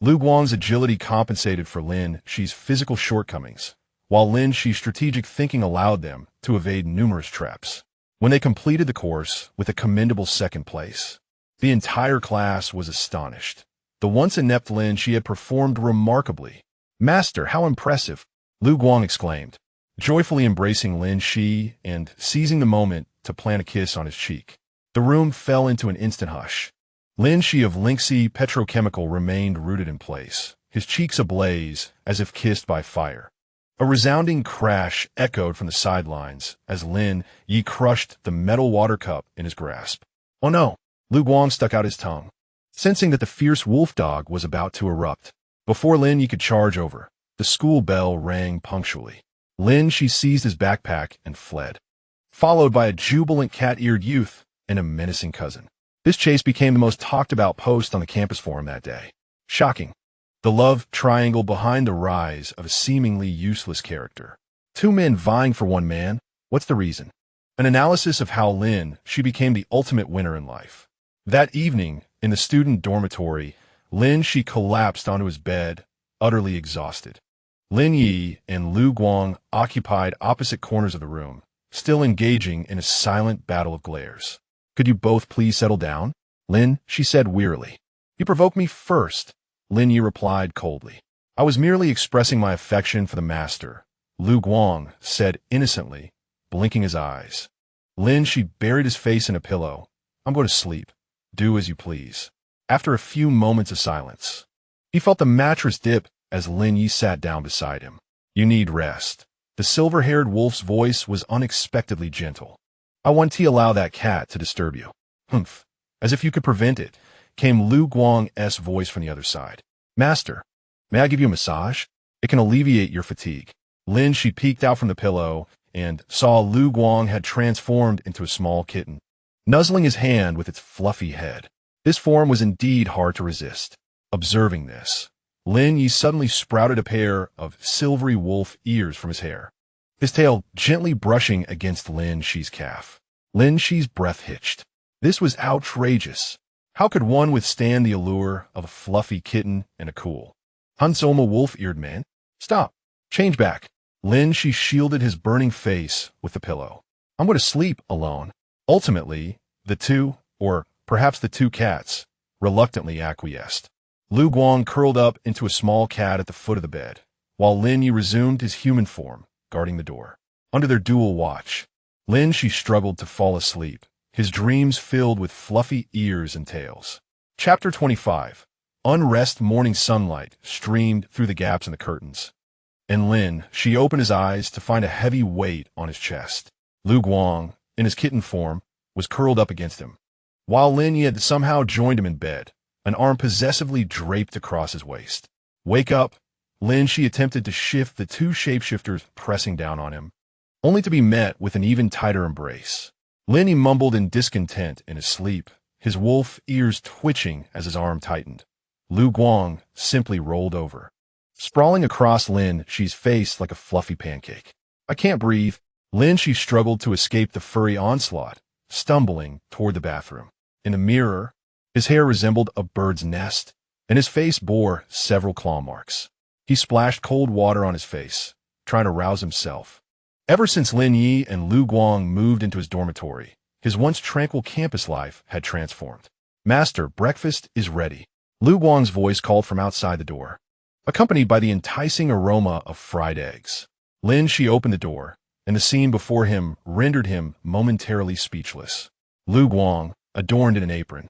Lu Guang's agility compensated for Lin Xi's physical shortcomings, while Lin Xi's strategic thinking allowed them to evade numerous traps. When they completed the course with a commendable second place, the entire class was astonished. The once inept Lin Xi had performed remarkably. Master, how impressive! Lu Guang exclaimed, joyfully embracing Lin Xi and seizing the moment to plant a kiss on his cheek. The room fell into an instant hush. Lin Xi of Lin Xi Petrochemical remained rooted in place, his cheeks ablaze as if kissed by fire. A resounding crash echoed from the sidelines as Lin Yi crushed the metal water cup in his grasp. Oh no! Lu Guang stuck out his tongue, sensing that the fierce wolf dog was about to erupt. Before Lin Yi could charge over, the school bell rang punctually. Lin Xi seized his backpack and fled, followed by a jubilant cat-eared youth and a menacing cousin. This chase became the most talked-about post on the campus forum that day. Shocking. The love triangle behind the rise of a seemingly useless character. Two men vying for one man. What's the reason? An analysis of how Lin Xi became the ultimate winner in life. That evening, in the student dormitory, Lin Xi collapsed onto his bed, utterly exhausted. Lin Yi and Lu Guang occupied opposite corners of the room, still engaging in a silent battle of glares. Could you both please settle down? Lin, she said wearily. You provoked me first, Lin Yi replied coldly. I was merely expressing my affection for the master, Lu Guang said innocently, blinking his eyes. Lin Xi buried his face in a pillow. I'm going to sleep. Do as you please. After a few moments of silence, he felt the mattress dip as Lin Yi sat down beside him. You need rest. The silver-haired wolf's voice was unexpectedly gentle. I won't allow that cat to disturb you. Humph. As if you could prevent it, came Lu Guang's voice from the other side. Master, may I give you a massage? It can alleviate your fatigue. Lin Xi peeked out from the pillow and saw Lu Guang had transformed into a small kitten, nuzzling his hand with its fluffy head. This form was indeed hard to resist. Observing this, Lin Yi suddenly sprouted a pair of silvery wolf ears from his hair, his tail gently brushing against Lin Xi's calf. Lin Xi's breath hitched. This was outrageous. How could one withstand the allure of a fluffy kitten and a cool, Hansoma wolf-eared man? Stop. Change back. Lin Xi shielded his burning face with the pillow. I'm going to sleep alone. Ultimately, the two, or perhaps the two cats, reluctantly acquiesced. Lu Guang curled up into a small cat at the foot of the bed, while Lin Yi resumed his human form, guarding the door. Under their dual watch, Lin Xi struggled to fall asleep, his dreams filled with fluffy ears and tails. Chapter 25. Unrest. Morning sunlight streamed through the gaps in the curtains, and Lin Xi opened his eyes to find a heavy weight on his chest. Lu Guang, in his kitten form, was curled up against him, while Lin Yi had somehow joined him in bed, an arm possessively draped across his waist. Wake up! Lin Xi attempted to shift the two shapeshifters pressing down on him, only to be met with an even tighter embrace. Lin Yi mumbled in discontent in his sleep, his wolf ears twitching as his arm tightened. Lu Guang simply rolled over, sprawling across Lin Xi's face like a fluffy pancake. I can't breathe. Lin Xi struggled to escape the furry onslaught, stumbling toward the bathroom. In the mirror, his hair resembled a bird's nest, and his face bore several claw marks. He splashed cold water on his face, trying to rouse himself. Ever since Lin Yi and Lu Guang moved into his dormitory, his once tranquil campus life had transformed. Master, breakfast is ready. Lu Guang's voice called from outside the door, accompanied by the enticing aroma of fried eggs. Lin Xi opened the door, and the scene before him rendered him momentarily speechless. Lu Guang, adorned in an apron,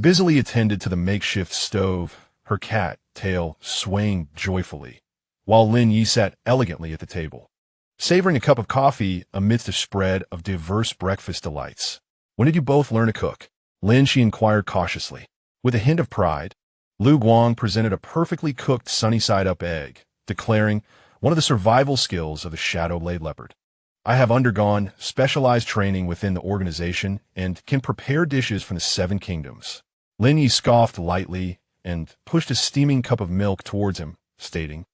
busily attended to the makeshift stove, her cat tail swaying joyfully, while Lin Yi sat elegantly at the table, savoring a cup of coffee amidst a spread of diverse breakfast delights. When did you both learn to cook? Lin Xi inquired cautiously. With a hint of pride, Lu Guang presented a perfectly cooked sunny-side-up egg, declaring, one of the survival skills of the shadow-blade leopard. I have undergone specialized training within the organization and can prepare dishes from the Seven Kingdoms. Lin Yi scoffed lightly and pushed a steaming cup of milk towards him, stating,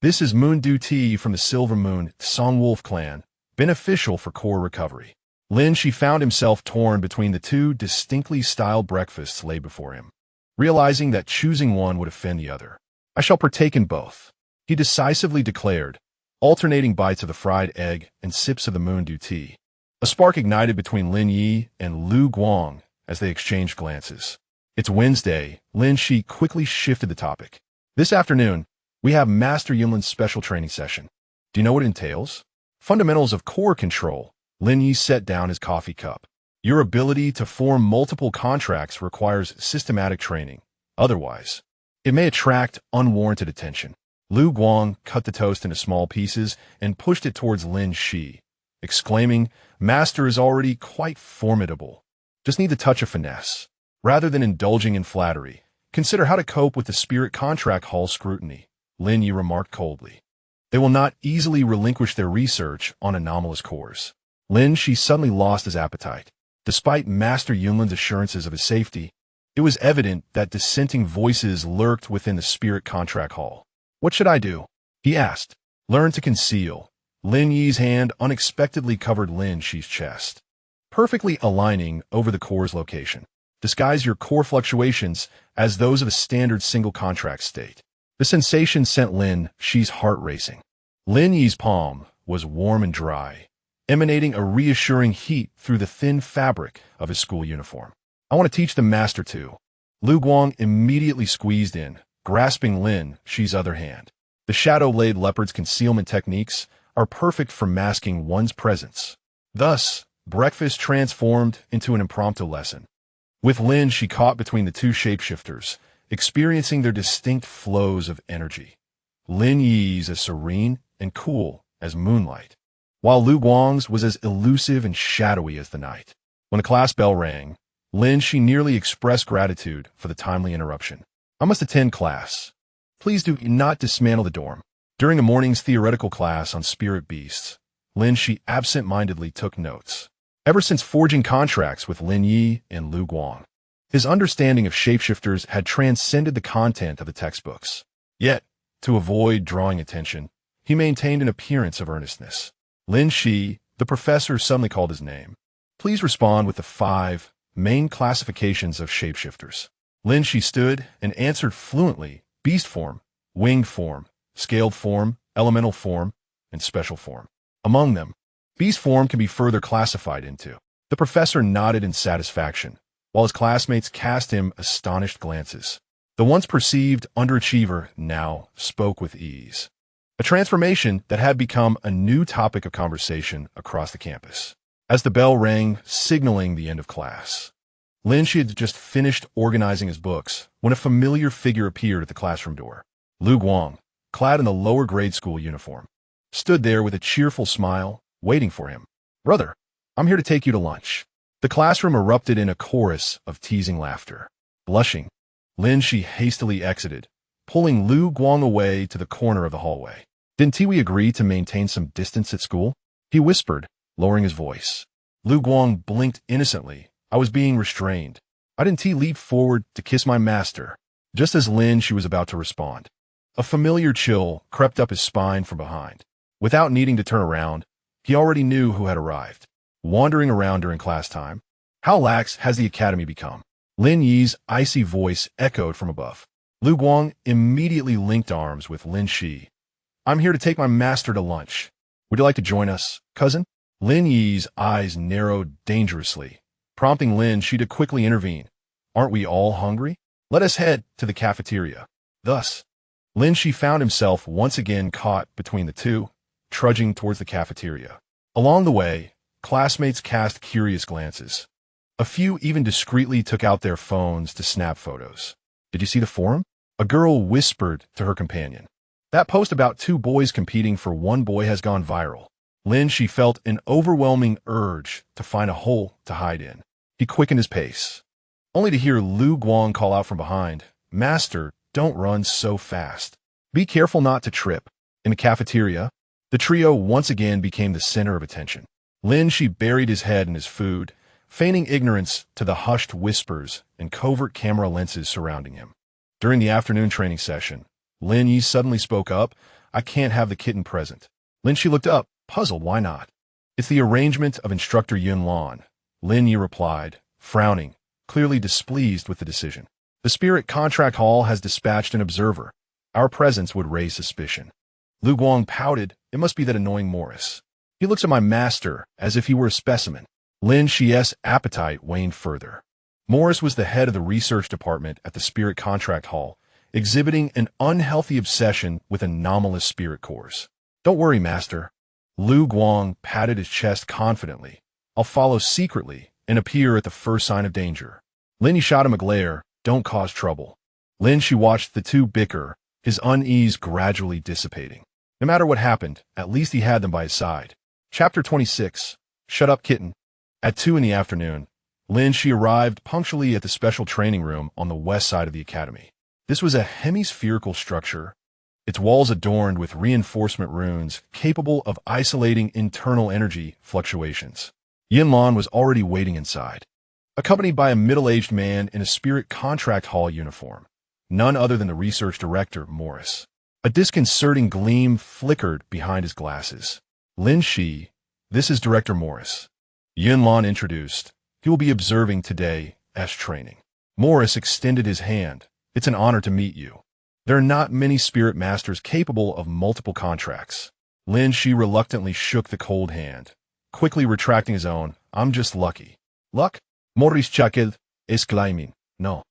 This is moon dew tea from the Silver Moon Song Wolf clan, beneficial for core recovery. Lin Xi found himself torn between the two distinctly styled breakfasts laid before him, realizing that choosing one would offend the other. I shall partake in both, he decisively declared, alternating bites of the fried egg and sips of the moon dew tea. A spark ignited between Lin Yi and Lu Guang as they exchanged glances. It's Wednesday. Lin Xi quickly shifted the topic. This afternoon, we have Master Yunlin's special training session. Do you know what it entails? Fundamentals of core control. Lin Yi set down his coffee cup. Your ability to form multiple contracts requires systematic training. Otherwise, it may attract unwarranted attention. Lu Guang cut the toast into small pieces and pushed it towards Lin Xi, exclaiming, Master is already quite formidable. Just need the touch of finesse. Rather than indulging in flattery, consider how to cope with the spirit contract hall scrutiny, Lin Yi remarked coldly. They will not easily relinquish their research on anomalous cores. Lin Xi suddenly lost his appetite. Despite Master Yunlin's assurances of his safety, it was evident that dissenting voices lurked within the spirit contract hall. What should I do? He asked. Learn to conceal. Lin Yi's hand unexpectedly covered Lin Xi's chest, perfectly aligning over the core's location. Disguise your core fluctuations as those of a standard single contract state. The sensation sent Lin Xi's heart racing. Lin Yi's palm was warm and dry, emanating a reassuring heat through the thin fabric of his school uniform. I want to teach the master too. Lu Guang immediately squeezed in, grasping Lin Xi's other hand. The shadow-blade leopard's concealment techniques are perfect for masking one's presence. Thus, breakfast transformed into an impromptu lesson. With Lin Xi caught between the two shapeshifters, experiencing their distinct flows of energy. Lin Yi's as serene and cool as moonlight, while Lu Guang's was as elusive and shadowy as the night. When the class bell rang, Lin Xi nearly expressed gratitude for the timely interruption. I must attend class. Please do not dismantle the dorm. During the morning's theoretical class on spirit beasts, Lin Xi absent-mindedly took notes. Ever since forging contracts with Lin Yi and Lu Guang, his understanding of shapeshifters had transcended the content of the textbooks. Yet, to avoid drawing attention, he maintained an appearance of earnestness. Lin Xi, the professor, suddenly called his name. Please respond with the 5 main classifications of shapeshifters. Lin Xi stood and answered fluently: beast form, winged form, scaled form, elemental form, and special form. Among them, beast form can be further classified into. The professor nodded in satisfaction, while his classmates cast him astonished glances. The once perceived underachiever now spoke with ease, a transformation that had become a new topic of conversation across the campus. As the bell rang, signaling the end of class, Lin Xi had just finished organizing his books when a familiar figure appeared at the classroom door. Lu Guang, clad in the lower grade school uniform, stood there with a cheerful smile, waiting for him. Brother, I'm here to take you to lunch. The classroom erupted in a chorus of teasing laughter. Blushing, Lin Xi hastily exited, pulling Lu Guang away to the corner of the hallway. Didn't we agree to maintain some distance at school? He whispered, lowering his voice. Lu Guang blinked innocently. I was being restrained. I didn't leap forward to kiss my master. Just as Lin Xi was about to respond, a familiar chill crept up his spine from behind. Without needing to turn around, he already knew who had arrived. Wandering around during class time, how lax has the academy become? Lin Yi's icy voice echoed from above. Lu Guang immediately linked arms with Lin Xi. I'm here to take my master to lunch. Would you like to join us, cousin? Lin Yi's eyes narrowed dangerously, prompting Lin Xi to quickly intervene. Aren't we all hungry? Let us head to the cafeteria. Thus, Lin Xi found himself once again caught between the two, trudging towards the cafeteria. Along the way, classmates cast curious glances. A few even discreetly took out their phones to snap photos. Did you see the forum? A girl whispered to her companion. That post about 2 boys competing for 1 boy has gone viral. Lin Xi felt an overwhelming urge to find a hole to hide in. He quickened his pace, only to hear Lu Guang call out from behind, "Master, don't run so fast. Be careful not to trip." In the cafeteria, the trio once again became the center of attention. Lin Xi buried his head in his food, feigning ignorance to the hushed whispers and covert camera lenses surrounding him. During the afternoon training session, Lin Yi suddenly spoke up, "I can't have the kitten present." Lin Xi looked up, puzzled. Why not? "It's the arrangement of Instructor Yun Lan," Lin Yi replied, frowning, clearly displeased with the decision. "The Spirit Contract Hall has dispatched an observer. Our presence would raise suspicion." Lu Guang pouted. "It must be that annoying Morris. He looks at my master as if he were a specimen." Lin Xi's appetite waned further. Morris was the head of the research department at the Spirit Contract Hall, exhibiting an unhealthy obsession with anomalous spirit cores. "Don't worry, master." Lu Guang patted his chest confidently. "I'll follow secretly and appear at the first sign of danger." Lin Yi shot him a glare. "Don't cause trouble." Lin Xi watched the two bicker, his unease gradually dissipating. No matter what happened, at least he had them by his side. Chapter 26. Shut Up, Kitten. At 2 in the afternoon, Lin Xi arrived punctually at the special training room on the west side of the academy. This was a hemispherical structure, its walls adorned with reinforcement runes capable of isolating internal energy fluctuations. Yun Lan was already waiting inside, accompanied by a middle-aged man in a Spirit Contract Hall uniform, none other than the research director, Morris. A disconcerting gleam flickered behind his glasses. "Lin Xi, this is Director Morris." Yun Lan introduced. "He will be observing today's training." Morris extended his hand. "It's an honor to meet you. There are not many spirit masters capable of multiple contracts." Lin Xi reluctantly shook the cold hand, quickly retracting his own. "I'm just lucky." "Luck?" Morris chuckled, exclaiming. No.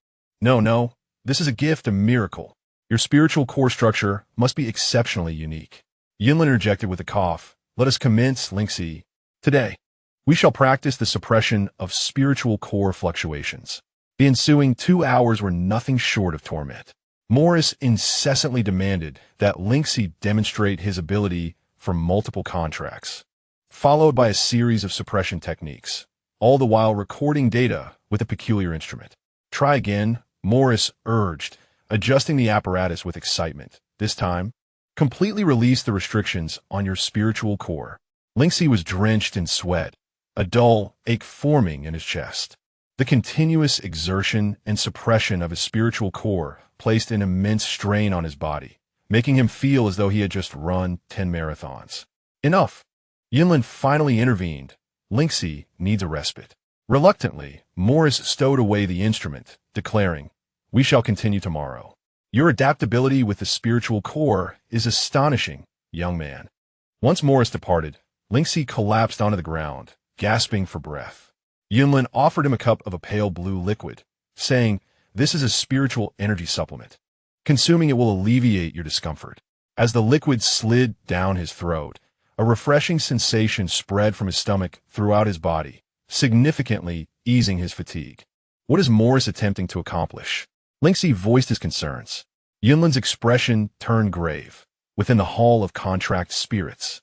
This is a gift, a miracle. Your spiritual core structure must be exceptionally unique." Yunlin interjected with a cough. "Let us commence, Lin Xi. Today, we shall practice the suppression of spiritual core fluctuations." The ensuing 2 hours were nothing short of torment. Morris incessantly demanded that Lin Xi demonstrate his ability for multiple contracts, followed by a series of suppression techniques, all the while recording data with a peculiar instrument. "Try again," Morris urged, adjusting the apparatus with excitement. "This time, completely release the restrictions on your spiritual core." Lin Xi was drenched in sweat, a dull ache forming in his chest. The continuous exertion and suppression of his spiritual core placed an immense strain on his body, making him feel as though he had just run 10 marathons. "Enough!" Yunlin finally intervened. "Lin Xi needs a respite." Reluctantly, Morris stowed away the instrument, declaring, "We shall continue tomorrow. Your adaptability with the spiritual core is astonishing, young man." Once Morris departed, Lin Xi collapsed onto the ground, gasping for breath. Yunlin offered him a cup of a pale blue liquid, saying, "This is a spiritual energy supplement. Consuming it will alleviate your discomfort." As the liquid slid down his throat, a refreshing sensation spread from his stomach throughout his body, significantly easing his fatigue. What is Morris attempting to accomplish? Lin Xi voiced his concerns. Yunlin's expression turned grave. "Within the Hall of Contract Spirits,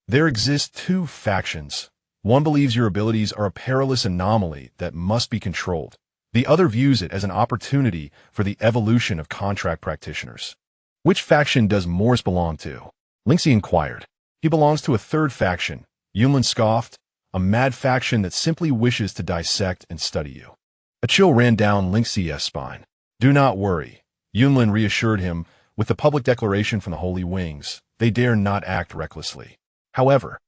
there exist 2 factions. One believes your abilities are a perilous anomaly that must be controlled. The other views it as an opportunity for the evolution of contract practitioners." "Which faction does Morris belong to?" Lin Xi inquired. "He belongs to a 3rd faction," Yunlin scoffed, "a mad faction that simply wishes to dissect and study you." A chill ran down Lin Xi's spine. "Do not worry," Yunlin reassured him. "With the public declaration from the Holy Wings, they dare not act recklessly. However,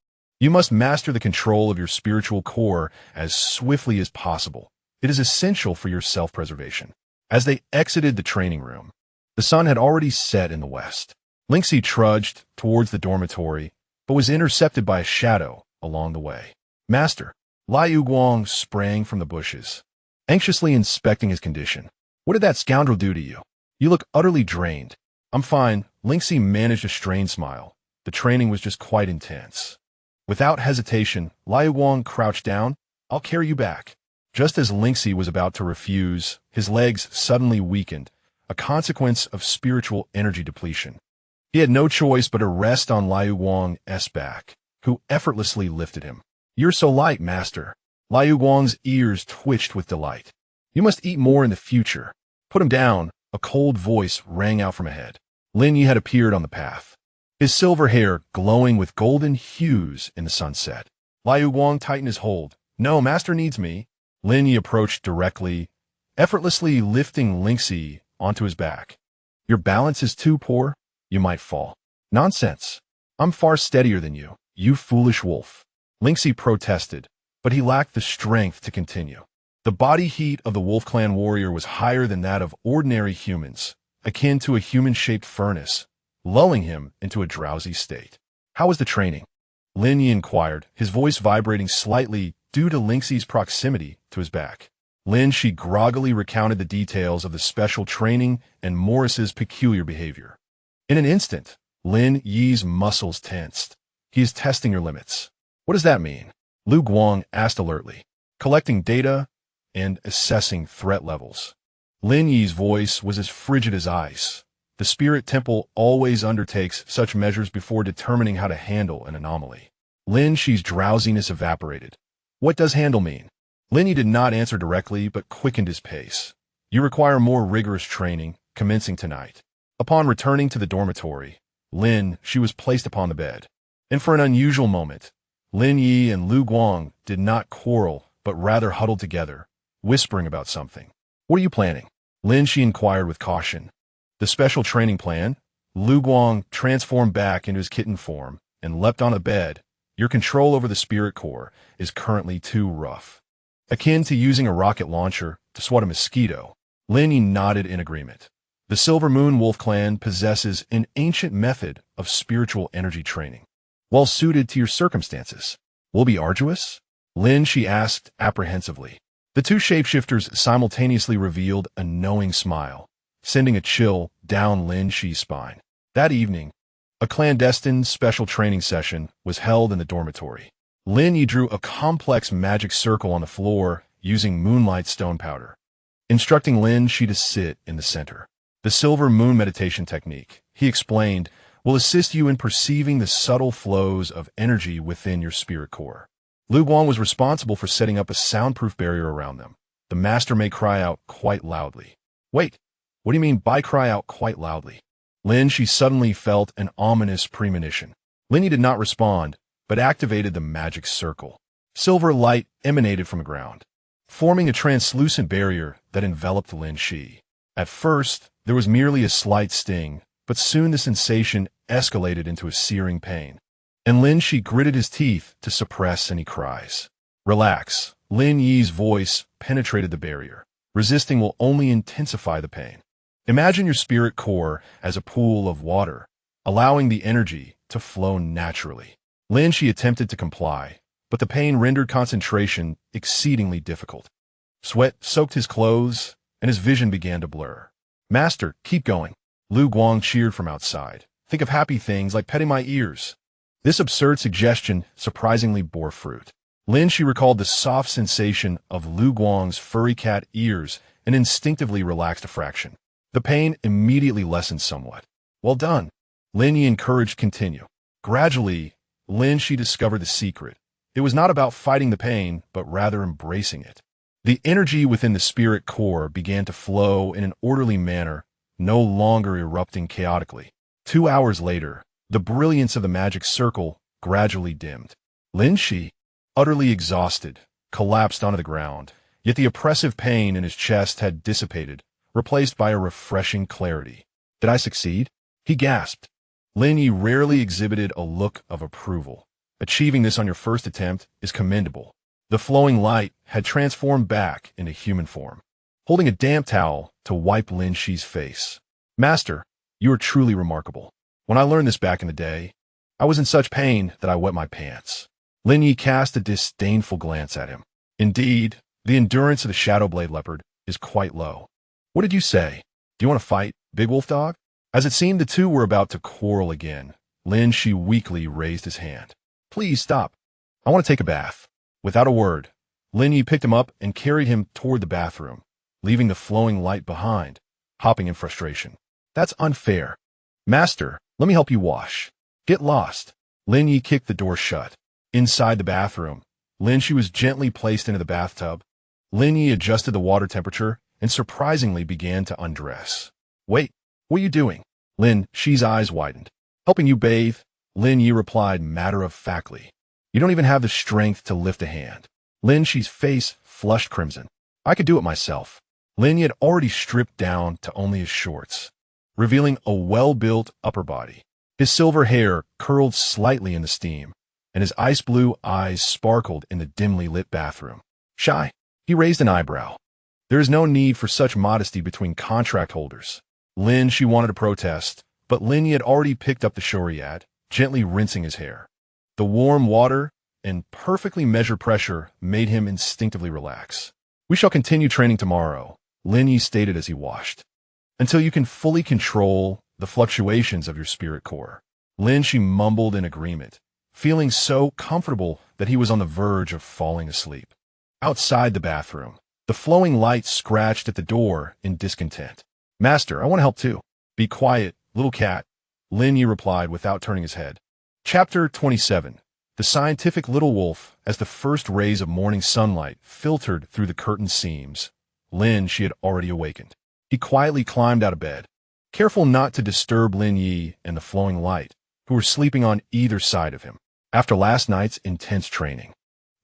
you must master the control of your spiritual core as swiftly as possible. It is essential for your self-preservation." As they exited the training room, the sun had already set in the west. Lin Xi trudged towards the dormitory, but was intercepted by a shadow along the way. "Master," Liu Guang sprang from the bushes, anxiously inspecting his condition. "What did that scoundrel do to you? You look utterly drained." "I'm fine," Lin Xi managed a strained smile. "The training was just quite intense." Without hesitation, Liu Guang crouched down. "I'll carry you back." Just as Lin Xi was about to refuse, his legs suddenly weakened, a consequence of spiritual energy depletion. He had no choice but to rest on Liu Guang's back, who effortlessly lifted him. "You're so light, master." Liu Guang's ears twitched with delight. You must eat more in the future. Put him down, a cold voice rang out from ahead. Lin Yi had appeared on the path, his silver hair glowing with golden hues in the sunset. Liu Guang tightened his hold. No, master needs me. Lin Yi approached directly, effortlessly lifting Lin Xi onto his back. Your balance is too poor. You might fall. Nonsense. I'm far steadier than you, you foolish wolf. Lin Xi protested, but he lacked the strength to continue. The body heat of the Wolf Clan warrior was higher than that of ordinary humans, akin to a human-shaped furnace, lulling him into a drowsy state. How was the training? Lin Yi inquired, his voice vibrating slightly due to Lin Xi's proximity to his back. Lin Xi groggily recounted the details of the special training and Morris's peculiar behavior. In an instant, Lin Yi's muscles tensed. He is testing your limits. What does that mean? Liu Guang asked alertly. Collecting data and assessing threat levels. Lin Yi's voice was as frigid as ice. The spirit temple always undertakes such measures before determining how to handle an anomaly. Lin Xi's drowsiness evaporated. What does handle mean? Lin Yi did not answer directly, but quickened his pace. You require more rigorous training, commencing tonight. Upon returning to the dormitory, Lin Xi was placed upon the bed. And for an unusual moment, Lin Yi and Liu Guang did not quarrel, but rather huddled together, whispering about something. What are you planning? Lin Xi inquired with caution. The special training plan? Liu Guang transformed back into his kitten form and leapt on a bed. Your control over the spirit core is currently too rough. Akin to using a rocket launcher to swat a mosquito. Lin Yi nodded in agreement. The Silver Moon Wolf Clan possesses an ancient method of spiritual energy training, well suited to your circumstances. Will be arduous? Lin Xi asked apprehensively. The two shapeshifters simultaneously revealed a knowing smile, sending a chill down Lin Xi's spine. That evening, a clandestine special training session was held in the dormitory. Lin Yi drew a complex magic circle on the floor using moonlight stone powder, instructing Lin Xi to sit in the center. The Silver Moon meditation technique, he explained, will assist you in perceiving the subtle flows of energy within your spirit core. Liu Guang was responsible for setting up a soundproof barrier around them. The master may cry out quite loudly. Wait, what do you mean by cry out quite loudly? Lin Xi suddenly felt an ominous premonition. Lin Yi did not respond, but activated the magic circle. Silver light emanated from the ground, forming a translucent barrier that enveloped Lin Xi. At first, there was merely a slight sting, but soon the sensation escalated into a searing pain, and Lin Xi gritted his teeth to suppress any cries. Relax. Lin Yi's voice penetrated the barrier. Resisting will only intensify the pain. Imagine your spirit core as a pool of water, allowing the energy to flow naturally. Lin Xi attempted to comply, but the pain rendered concentration exceedingly difficult. Sweat soaked his clothes, and his vision began to blur. Master, keep going. Liu Guang cheered from outside. Think of happy things like petting my ears. This absurd suggestion surprisingly bore fruit. Lin Xi recalled the soft sensation of Liu Guang's furry cat ears and instinctively relaxed a fraction. The pain immediately lessened somewhat. Well done. Lin Yi encouraged continue. Gradually, Lin Xi discovered the secret. It was not about fighting the pain, but rather embracing it. The energy within the spirit core began to flow in an orderly manner, no longer erupting chaotically. 2 hours later, the brilliance of the magic circle gradually dimmed. Lin Xi, utterly exhausted, collapsed onto the ground, yet the oppressive pain in his chest had dissipated, replaced by a refreshing clarity. Did I succeed? He gasped. Lin Yi rarely exhibited a look of approval. Achieving this on your first attempt is commendable. The flowing light had transformed back into human form, holding a damp towel to wipe Lin Xi's face. Master, you are truly remarkable. When I learned this back in the day, I was in such pain that I wet my pants. Lin Yi cast a disdainful glance at him. Indeed, the endurance of the Shadow Blade Leopard is quite low. What did you say? Do you want to fight, Big Wolf Dog? As it seemed the two were about to quarrel again, Lin Xi weakly raised his hand. Please stop. I want to take a bath. Without a word, Lin Yi picked him up and carried him toward the bathroom, leaving the flowing light behind, hopping in frustration. That's unfair. Master, let me help you wash. Get lost. Lin Yi kicked the door shut. Inside the bathroom, Lin Xi was gently placed into the bathtub. Lin Yi adjusted the water temperature and surprisingly began to undress. Wait, what are you doing? Lin Xi's eyes widened. Helping you bathe, Lin Yi replied matter-of-factly. You don't even have the strength to lift a hand. Lin Xi's face flushed crimson. I could do it myself. Lin Yi had already stripped down to only his shorts, revealing a well-built upper body. His silver hair curled slightly in the steam, and his ice-blue eyes sparkled in the dimly lit bathroom. Shy, he raised an eyebrow. There is no need for such modesty between contract holders. Lin Xi wanted to protest, but Lin Yi had already picked up the Shura, gently rinsing his hair. The warm water and perfectly measured pressure made him instinctively relax. We shall continue training tomorrow, Lin Yi stated as he washed, until you can fully control the fluctuations of your spirit core. Lin Xi mumbled in agreement, feeling so comfortable that he was on the verge of falling asleep. Outside the bathroom, the flowing light scratched at the door in discontent. Master, I want to help too. Be quiet, little cat, Lin Yi replied without turning his head. Chapter 27. The scientific little wolf. As the first rays of morning sunlight filtered through the curtain seams, Lin Xi had already awakened. He quietly climbed out of bed, careful not to disturb Lin Yi and the flowing light, who were sleeping on either side of him. After last night's intense training,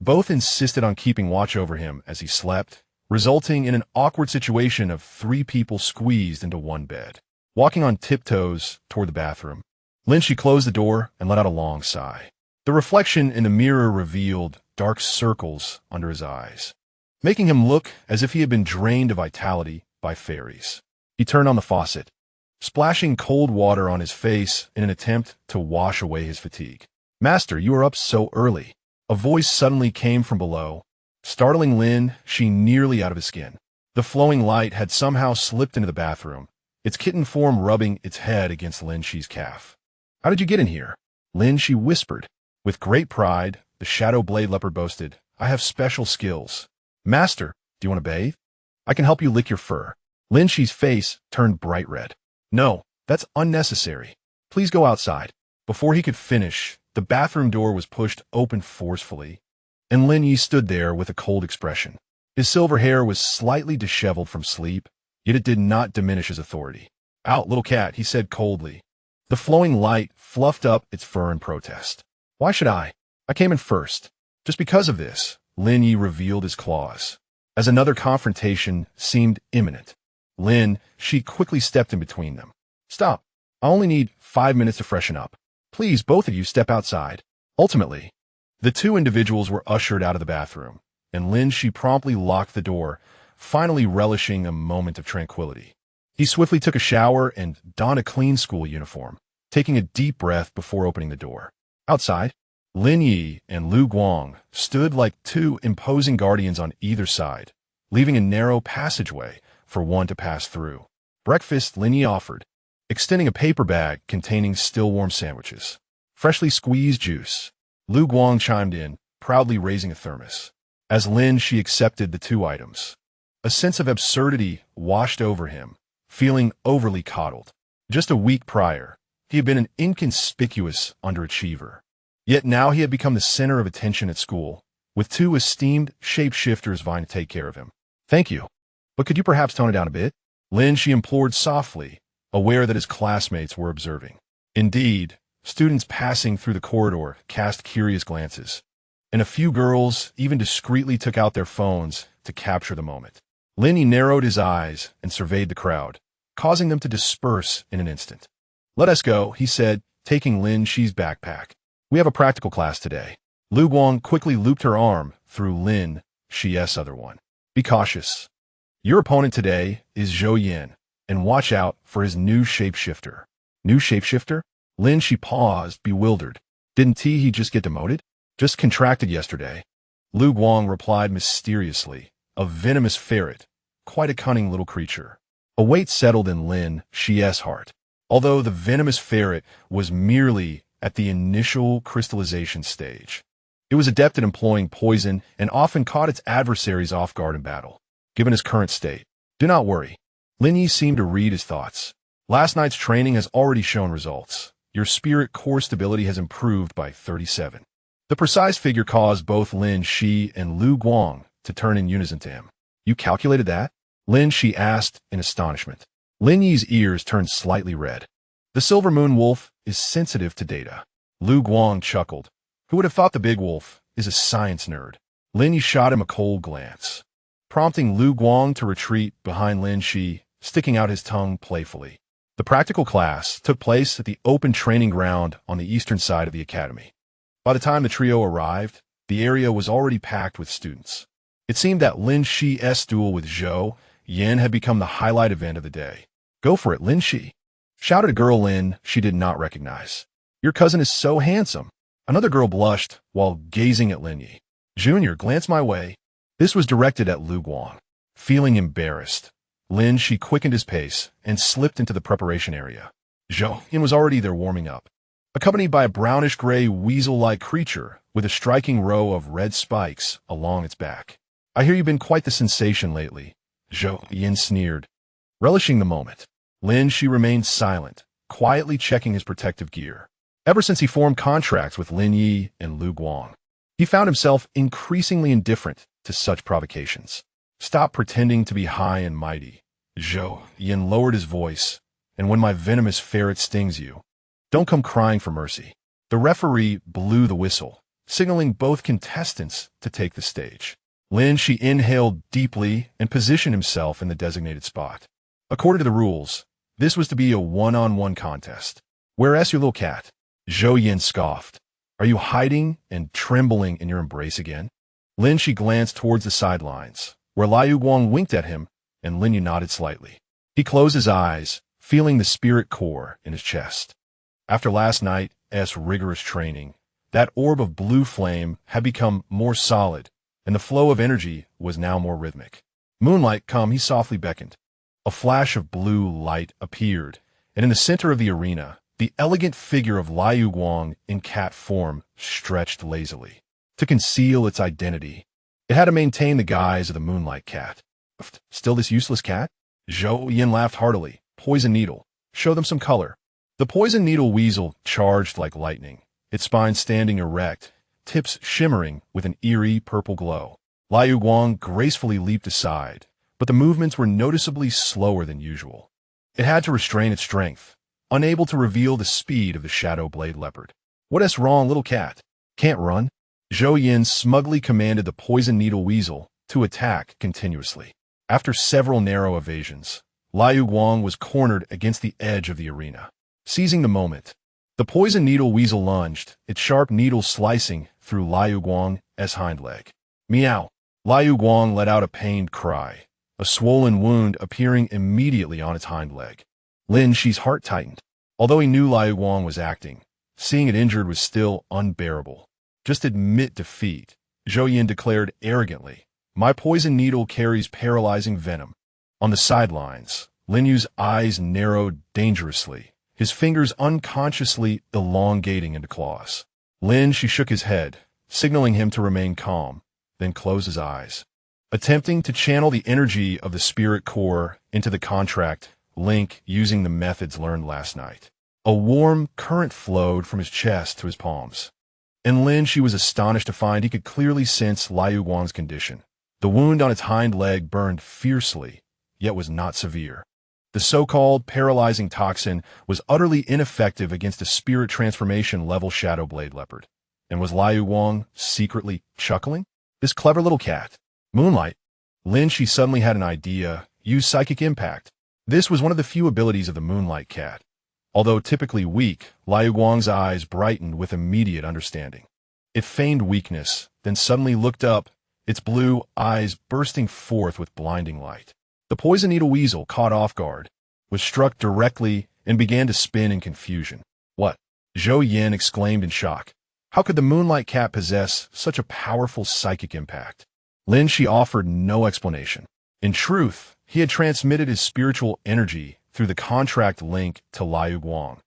both insisted on keeping watch over him as he slept, resulting in an awkward situation of three people squeezed into one bed. Walking on tiptoes toward the bathroom, Lin Xi closed the door and let out a long sigh. The reflection in the mirror revealed dark circles under his eyes, making him look as if he had been drained of vitality by fairies. He turned on the faucet, splashing cold water on his face in an attempt to wash away his fatigue. Master, you are up so early. A voice suddenly came from below, startling Lin Xi nearly out of his skin. The flowing light had somehow slipped into the bathroom, its kitten form rubbing its head against Lin Xi's calf. How did you get in here? Lin Xi whispered. With great pride, the shadow blade leopard boasted, I have special skills. Master, do you want to bathe? I can help you lick your fur. Lin Xi's face turned bright red. No, that's unnecessary. Please go outside. Before he could finish, the bathroom door was pushed open forcefully, and Lin Yi stood there with a cold expression. His silver hair was slightly disheveled from sleep, yet it did not diminish his authority. Out, little cat, he said coldly. The flowing light fluffed up its fur in protest. Why should I? I came in first. Just because of this, Lin Yi revealed his claws, as another confrontation seemed imminent. Lin Xi quickly stepped in between them. Stop. I only need 5 minutes to freshen up. Please, both of you step outside. Ultimately, the two individuals were ushered out of the bathroom, and Lin Xi promptly locked the door, finally relishing a moment of tranquility. He swiftly took a shower and donned a clean school uniform, taking a deep breath before opening the door. Outside, Lin Yi and Lu Guang stood like two imposing guardians on either side, leaving a narrow passageway for one to pass through. Breakfast, Lin Yi offered, extending a paper bag containing still-warm sandwiches. Freshly squeezed juice. Lu Guang chimed in, proudly raising a thermos. As Lin Xi accepted the two items, a sense of absurdity washed over him, feeling overly coddled. Just a week prior, he had been an inconspicuous underachiever. Yet now he had become the center of attention at school, with two esteemed shapeshifters vying to take care of him. Thank you. But could you perhaps tone it down a bit? Lin Xi implored softly, aware that his classmates were observing. Indeed, students passing through the corridor cast curious glances, and a few girls even discreetly took out their phones to capture the moment. Lin Yi narrowed his eyes and surveyed the crowd, causing them to disperse in an instant. Let us go, he said, taking Lin Xi's backpack. We have a practical class today. Lu Guang quickly looped her arm through Lin Xi's other one. Be cautious. Your opponent today is Zhou Yin, and watch out for his new shapeshifter. New shapeshifter? Lin Xi paused, bewildered. Didn't he just get demoted? Just contracted yesterday. Lu Guang replied mysteriously. A venomous ferret. Quite a cunning little creature. A weight settled in Lin Xi's heart. Although the venomous ferret was merely at the initial crystallization stage, it was adept at employing poison and often caught its adversaries off guard in battle. Given his current state, do not worry. Lin Yi seemed to read his thoughts. Last night's training has already shown results. Your spirit core stability has improved by 37. The precise figure caused both Lin Xi and Lu Guang to turn in unison to him. You calculated that? Lin Xi asked in astonishment. Lin Yi's ears turned slightly red. The silver moon wolf is sensitive to data. Lu Guang chuckled. Who would have thought the big wolf is a science nerd? Lin Yi shot him a cold glance, prompting Lu Guang to retreat behind Lin Xi, sticking out his tongue playfully. The practical class took place at the open training ground on the eastern side of the academy. By the time the trio arrived, the area was already packed with students. It seemed that Lin Xi's duel with Zhou Yin had become the highlight event of the day. Go for it, Lin Xi, shouted a girl Lin she did not recognize. Your cousin is so handsome. Another girl blushed while gazing at Lin Yi. Junior, glance my way. This was directed at Lu Guang. Feeling embarrassed, Lin Xi quickened his pace and slipped into the preparation area. Zhou Yin was already there warming up, accompanied by a brownish-gray weasel-like creature with a striking row of red spikes along its back. I hear you've been quite the sensation lately, Zhou Yin sneered. Relishing the moment, Lin Xi remained silent, quietly checking his protective gear. Ever since he formed contracts with Lin Yi and Lu Guang, he found himself increasingly indifferent to such provocations. Stop pretending to be high and mighty. Zhou Yin lowered his voice, and when my venomous ferret stings you, don't come crying for mercy. The referee blew the whistle, signaling both contestants to take the stage. Lin Xi inhaled deeply and positioned himself in the designated spot. According to the rules, this was to be a one-on-one contest. Whereas your little cat? Zhou Yin scoffed. Are you hiding and trembling in your embrace again? Lin Xi glanced towards the sidelines, where Liu Guang winked at him, and Lin Yu nodded slightly. He closed his eyes, feeling the spirit core in his chest. After last night's rigorous training, that orb of blue flame had become more solid, and the flow of energy was now more rhythmic. Moonlight, come, he softly beckoned. A flash of blue light appeared, and in the center of the arena, the elegant figure of Liu Guang in cat form stretched lazily. To conceal its identity, it had to maintain the guise of the moonlight cat. Still this useless cat? Zhou Yin laughed heartily. Poison needle. Show them some color. The poison needle weasel charged like lightning, its spine standing erect, tips shimmering with an eerie purple glow. Liu Guang gracefully leaped aside, but the movements were noticeably slower than usual. It had to restrain its strength, unable to reveal the speed of the shadow blade leopard. What's wrong, little cat? Can't run? Zhou Yin smugly commanded the poison needle weasel to attack continuously. After several narrow evasions, Liu Guang was cornered against the edge of the arena. Seizing the moment, the poison needle weasel lunged, its sharp needle slicing through Liu Guang's hind leg. Meow! Liu Guang let out a pained cry, a swollen wound appearing immediately on its hind leg. Lin Xi's heart tightened. Although he knew Liu Guang was acting, seeing it injured was still unbearable. Just admit defeat, Zhou Yin declared arrogantly. My poison needle carries paralyzing venom. On the sidelines, Lin Yu's eyes narrowed dangerously, his fingers unconsciously elongating into claws. Lin Xi shook his head, signaling him to remain calm, then closed his eyes. Attempting to channel the energy of the spirit core into the contract link using the methods learned last night. A warm current flowed from his chest to his palms. And Lin Xi was astonished to find he could clearly sense Liu Guang's condition. The wound on its hind leg burned fiercely, yet was not severe. The so-called paralyzing toxin was utterly ineffective against a spirit transformation level shadow blade leopard. And was Liu Guang secretly chuckling? This clever little cat. Moonlight. Lin Xi suddenly had an idea. Use psychic impact. This was one of the few abilities of the moonlight cat. Although typically weak, Liu Guang's eyes brightened with immediate understanding. It feigned weakness, then suddenly looked up, its blue eyes bursting forth with blinding light. The poison needle weasel, caught off guard, was struck directly and began to spin in confusion. What? Zhou Yin exclaimed in shock. How could the moonlight cat possess such a powerful psychic impact? Lin Xi offered no explanation. In truth, he had transmitted his spiritual energy through the contract link to Liu Guang,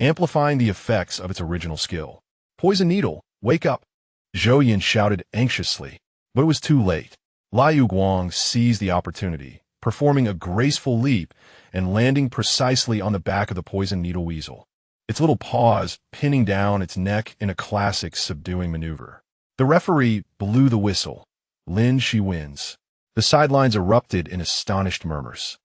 amplifying the effects of its original skill. Poison needle, wake up! Zhou Yin shouted anxiously, but it was too late. Liu Guang seized the opportunity, performing a graceful leap and landing precisely on the back of the poison needle weasel, its little paws pinning down its neck in a classic subduing maneuver. The referee blew the whistle. Lin Xi wins. The sidelines erupted in astonished murmurs.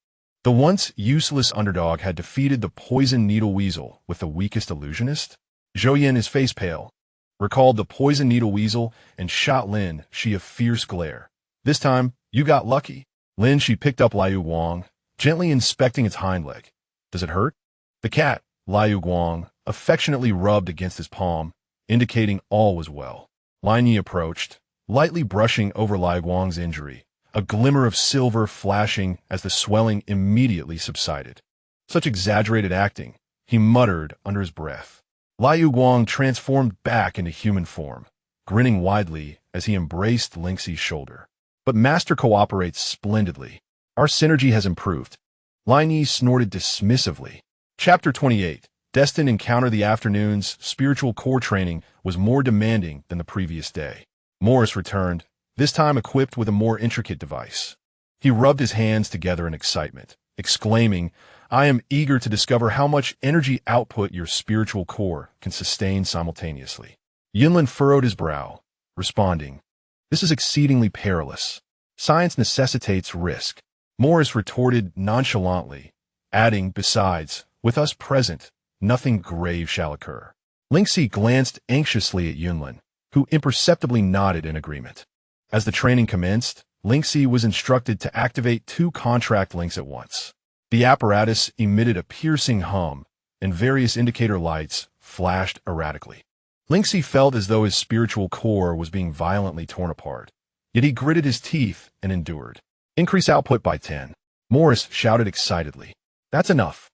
The once useless underdog had defeated the poison needle weasel with the weakest illusionist? Zhou Yin, his face pale, recalled the poison needle weasel and shot Lin Xi a fierce glare. This time, you got lucky. Lin Xi picked up Liu Guang, gently inspecting its hind leg. Does it hurt? The cat, Liu Guang, affectionately rubbed against his palm, indicating all was well. Lin Yi approached, lightly brushing over Liu Guang's injury, a glimmer of silver flashing as the swelling immediately subsided. Such exaggerated acting, he muttered under his breath. Liu Guang transformed back into human form, grinning widely as he embraced Lin Xi's shoulder. But Master cooperates splendidly. Our synergy has improved. Lin Yi snorted dismissively. Chapter 28. Destined encounter. The afternoon's spiritual core training was more demanding than the previous day. Morris returned, this time equipped with a more intricate device. He rubbed his hands together in excitement, exclaiming, I am eager to discover how much energy output your spiritual core can sustain simultaneously. Yunlin furrowed his brow, responding, this is exceedingly perilous. Science necessitates risk. Morris retorted nonchalantly, adding, besides, with us present, nothing grave shall occur. Lin Xi glanced anxiously at Yunlin, who imperceptibly nodded in agreement. As the training commenced, Lin Xi was instructed to activate 2 contract links at once. The apparatus emitted a piercing hum, and various indicator lights flashed erratically. Lin Xi felt as though his spiritual core was being violently torn apart, yet he gritted his teeth and endured. Increase output by 10. Morris shouted excitedly. That's enough.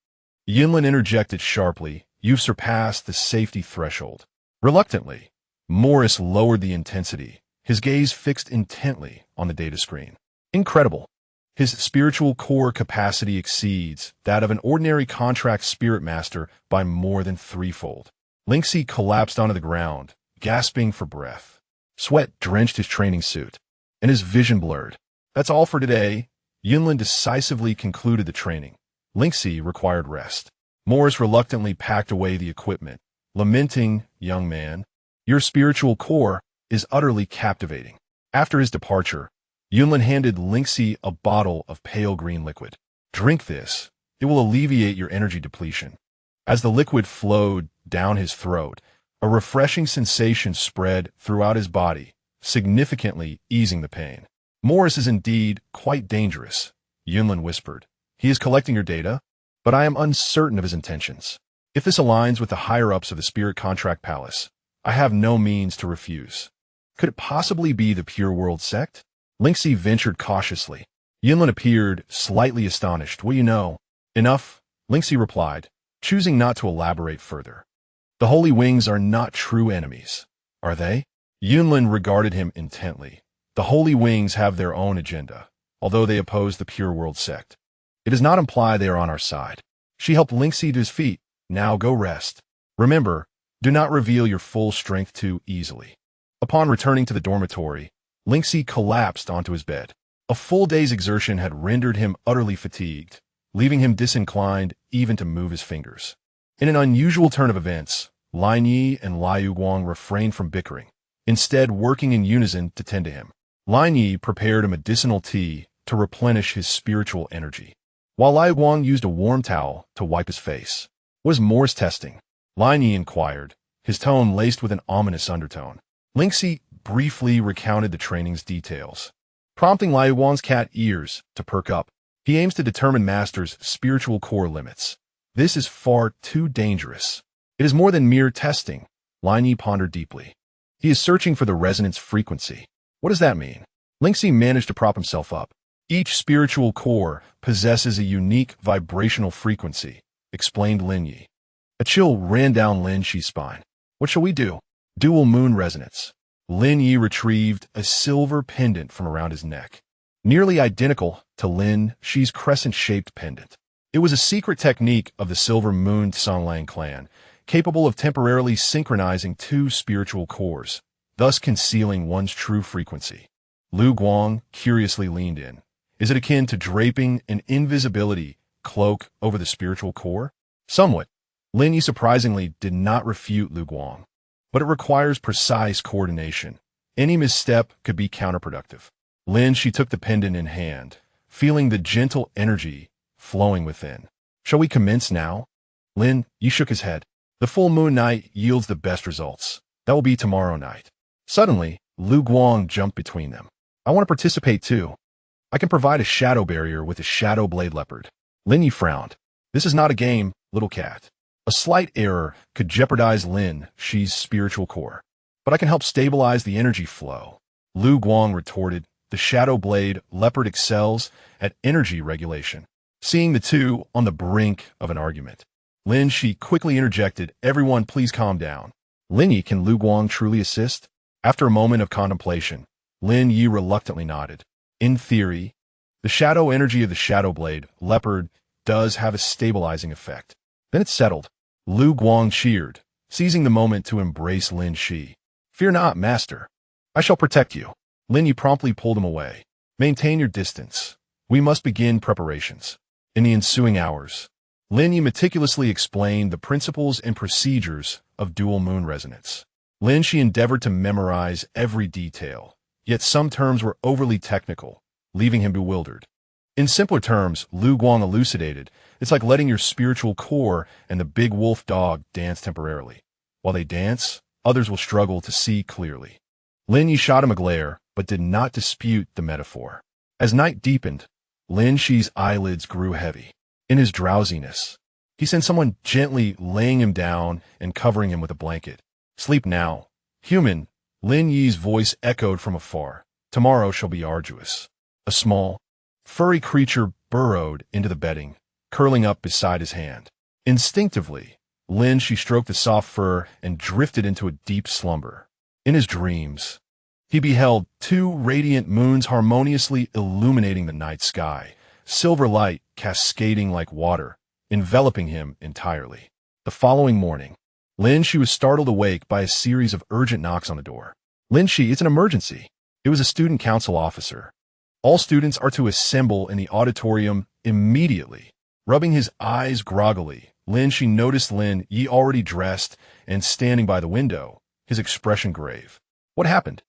Yunlin interjected sharply, you've surpassed the safety threshold. Reluctantly, Morris lowered the intensity, his gaze fixed intently on the data screen. Incredible. His spiritual core capacity exceeds that of an ordinary contract spirit master by more than 3-fold. Lin Xi collapsed onto the ground, gasping for breath. Sweat drenched his training suit, and his vision blurred. That's all for today. Yunlin decisively concluded the training. Lin Xi required rest. Morris reluctantly packed away the equipment, lamenting, young man, your spiritual core is utterly captivating. After his departure, Yunlin handed Lin Xi a bottle of pale green liquid. Drink this. It will alleviate your energy depletion. As the liquid flowed down his throat, a refreshing sensation spread throughout his body, significantly easing the pain. Morris is indeed quite dangerous, Yunlin whispered. He is collecting your data, but I am uncertain of his intentions. If this aligns with the higher-ups of the Spirit Contract Palace, I have no means to refuse. Could it possibly be the Pure World sect? Lin Xi ventured cautiously. Yunlin appeared slightly astonished. What do you know? Enough, Lin Xi replied, choosing not to elaborate further. The Holy Wings are not true enemies, are they? Yunlin regarded him intently. The Holy Wings have their own agenda, although they oppose the Pure World sect. It does not imply they are on our side. She helped Lin Xi to his feet. Now go rest. Remember, do not reveal your full strength too easily. Upon returning to the dormitory, Lin Xi collapsed onto his bed. A full day's exertion had rendered him utterly fatigued, leaving him disinclined even to move his fingers. In an unusual turn of events, Lin Yi and Liu Guang refrained from bickering, instead working in unison to tend to him. Lin Yi prepared a medicinal tea to replenish his spiritual energy, while Liu Guang used a warm towel to wipe his face. Was Morris testing? Lin Yi inquired, his tone laced with an ominous undertone. Lin Xi briefly recounted the training's details, prompting Liu Guang's cat ears to perk up. He aims to determine Master's spiritual core limits. This is far too dangerous. It is more than mere testing, Lin Yi pondered deeply. He is searching for the resonance frequency. What does that mean? Lin Xi managed to prop himself up. Each spiritual core possesses a unique vibrational frequency, explained Lin Yi. A chill ran down Lin Xi's spine. What shall we do? Dual moon resonance. Lin Yi retrieved a silver pendant from around his neck, nearly identical to Lin Xi's crescent-shaped pendant. It was a secret technique of the Silver Moon Songlang clan, capable of temporarily synchronizing 2 spiritual cores, thus concealing one's true frequency. Liu Guang curiously leaned in. Is it akin to draping an invisibility cloak over the spiritual core? Somewhat. Lin Yi surprisingly did not refute Liu Guang, but it requires precise coordination. Any misstep could be counterproductive. Lin Xi took the pendant in hand, feeling the gentle energy flowing within. Shall we commence now? Lin Xi shook his head. The full moon night yields the best results. That will be tomorrow night. Suddenly, Lu Guang jumped between them. I want to participate too. I can provide a shadow barrier with a shadow blade leopard. Lin Yi frowned. This is not a game, little cat. A slight error could jeopardize Lin Xi's spiritual core. But I can help stabilize the energy flow. Lu Guang retorted, the shadow blade leopard excels at energy regulation. Seeing the two on the brink of an argument, Lin Xi quickly interjected, everyone please calm down. Lin Yi, can Lu Guang truly assist? After a moment of contemplation, Lin Yi reluctantly nodded. In theory, the shadow energy of the shadow blade leopard does have a stabilizing effect. Then it's settled. Lu Guang cheered, seizing the moment to embrace Lin Xi. Fear not, master. I shall protect you. Lin Yi promptly pulled him away. Maintain your distance. We must begin preparations. In the ensuing hours, Lin Yi meticulously explained the principles and procedures of dual moon resonance. Lin Xi endeavored to memorize every detail, yet some terms were overly technical, leaving him bewildered. In simpler terms, Lu Guang elucidated, it's like letting your spiritual core and the big wolf dog dance temporarily. While they dance, others will struggle to see clearly. Lin Yi shot him a glare, but did not dispute the metaphor. As night deepened, Lin Xi's eyelids grew heavy. In his drowsiness, he sensed someone gently laying him down and covering him with a blanket. Sleep now. Human, Lin Yi's voice echoed from afar. Tomorrow shall be arduous. A small, furry creature burrowed into the bedding, curling up beside his hand. Instinctively, Lin Xi stroked the soft fur and drifted into a deep slumber. In his dreams, he beheld two radiant moons harmoniously illuminating the night sky, silver light cascading like water, enveloping him entirely. The following morning, Lin Xi was startled awake by a series of urgent knocks on the door. Lin Xi, it's an emergency. It was a student council officer. All students are to assemble in the auditorium immediately. Rubbing his eyes groggily, Lin Xi noticed Lin Yi already dressed and standing by the window, his expression grave. What happened?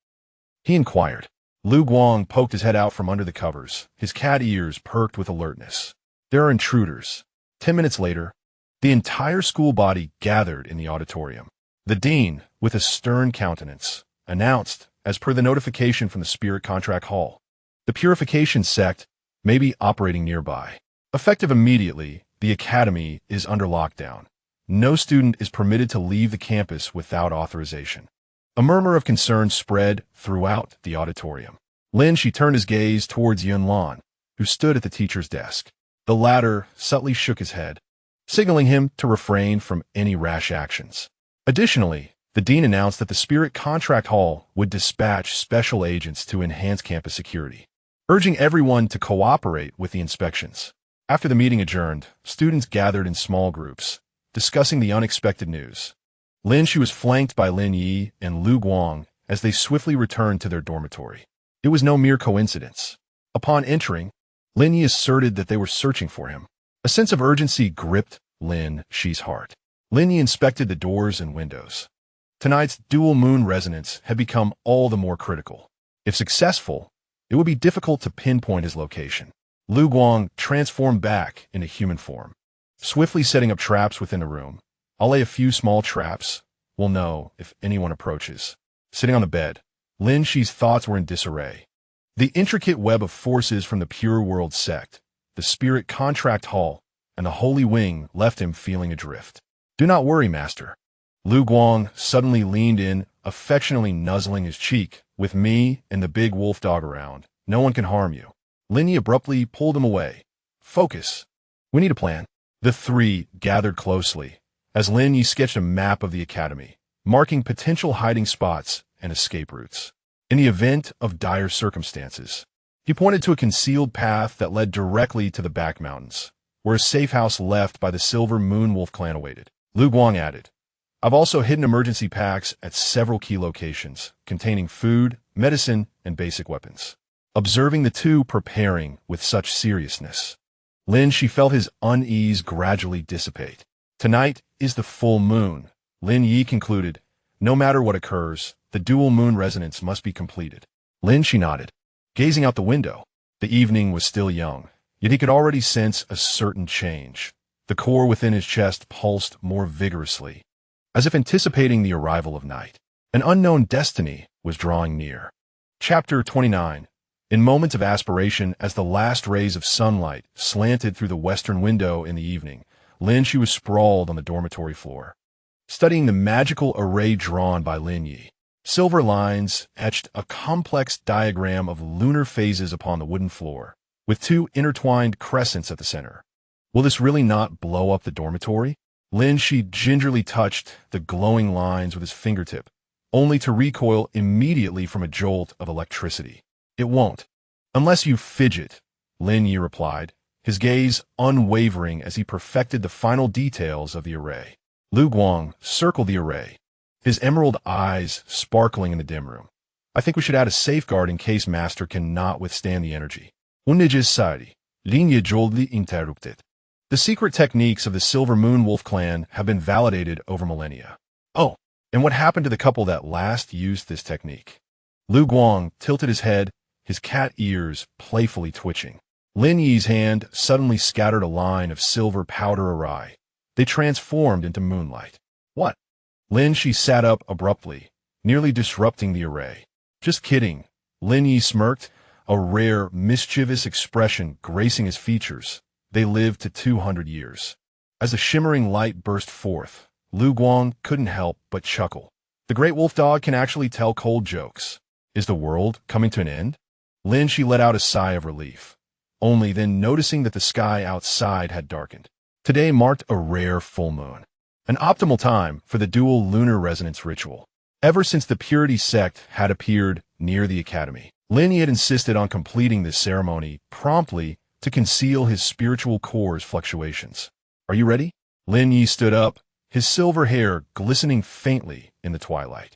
He inquired. Lu Guang poked his head out from under the covers, his cat ears perked with alertness. There are intruders. 10 minutes later, the entire school body gathered in the auditorium. The dean, with a stern countenance, announced, as per the notification from the Spirit Contract Hall, the purification sect may be operating nearby. Effective immediately, the academy is under lockdown. No student is permitted to leave the campus without authorization. A murmur of concern spread throughout the auditorium. Lin Xi turned his gaze towards Yun Lan, who stood at the teacher's desk. The latter subtly shook his head, signaling him to refrain from any rash actions. Additionally, the dean announced that the Spirit Contract Hall would dispatch special agents to enhance campus security, urging everyone to cooperate with the inspections. After the meeting adjourned, students gathered in small groups, discussing the unexpected news. Lin Xi was flanked by Lin Yi and Lu Guang as they swiftly returned to their dormitory. It was no mere coincidence. Upon entering, Lin Yi asserted that they were searching for him. A sense of urgency gripped Lin Xi's heart. Lin Yi inspected the doors and windows. Tonight's dual moon resonance had become all the more critical. If successful, it would be difficult to pinpoint his location. Lu Guang transformed back into human form, swiftly setting up traps within the room. I'll lay a few small traps. We'll know if anyone approaches. Sitting on the bed, Lin Xi's thoughts were in disarray. The intricate web of forces from the Pure World sect, the Spirit Contract Hall, and the Holy Wing left him feeling adrift. Do not worry, master. Lu Guang suddenly leaned in, affectionately nuzzling his cheek. With me and the big wolf dog around, no one can harm you. Lin Yi abruptly pulled him away. Focus. We need a plan. The three gathered closely, as Lin Yi sketched a map of the academy, marking potential hiding spots and escape routes. In the event of dire circumstances, he pointed to a concealed path that led directly to the back mountains, where a safe house left by the Silver Moon Wolf clan awaited. Lu Guang added, I've also hidden emergency packs at several key locations, containing food, medicine, and basic weapons. Observing the two preparing with such seriousness, Lin Xi felt his unease gradually dissipate. Tonight is the full moon, Lin Yi concluded. No matter what occurs, the dual moon resonance must be completed. Lin Xi nodded. gazing out the window. The evening was still young, yet he could already sense a certain change. The core within his chest pulsed more vigorously, as if anticipating the arrival of night. An unknown destiny was drawing near. Chapter 29. In moments of aspiration, as the last rays of sunlight slanted through the western window in the evening, Lin Xi was sprawled on the dormitory floor, studying the magical array drawn by Lin Yi. Silver lines etched a complex diagram of lunar phases upon the wooden floor, with two intertwined crescents at the center. Will this really not blow up the dormitory? Lin Xi gingerly touched the glowing lines with his fingertip, only to recoil immediately from a jolt of electricity. It won't. Unless you fidget, Lin Yi replied, his gaze unwavering as he perfected the final details of the array. Lu Guang circled the array, his emerald eyes sparkling in the dim room. I think we should add a safeguard in case Master cannot withstand the energy. Unnecessary. Lin Yi joldly interrupted. The secret techniques of the Silver Moon Wolf clan have been validated over millennia. Oh, and what happened to the couple that last used this technique? Lu Guang tilted his head, his cat ears playfully twitching. Lin Yi's hand suddenly scattered a line of silver powder awry. They transformed into moonlight. What? Lin Xi sat up abruptly, nearly disrupting the array. Just kidding. Lin Yi smirked, a rare, mischievous expression gracing his features. They lived to 200 years. As the shimmering light burst forth, Lu Guang couldn't help but chuckle. The great wolf dog can actually tell cold jokes. Is the world coming to an end? Lin Xi let out a sigh of relief, only then noticing that the sky outside had darkened. Today marked a rare full moon, an optimal time for the dual lunar resonance ritual. Ever since the Purity sect had appeared near the academy, Lin Yi had insisted on completing this ceremony promptly to conceal his spiritual core's fluctuations. Are you ready? Lin Yi stood up, his silver hair glistening faintly in the twilight.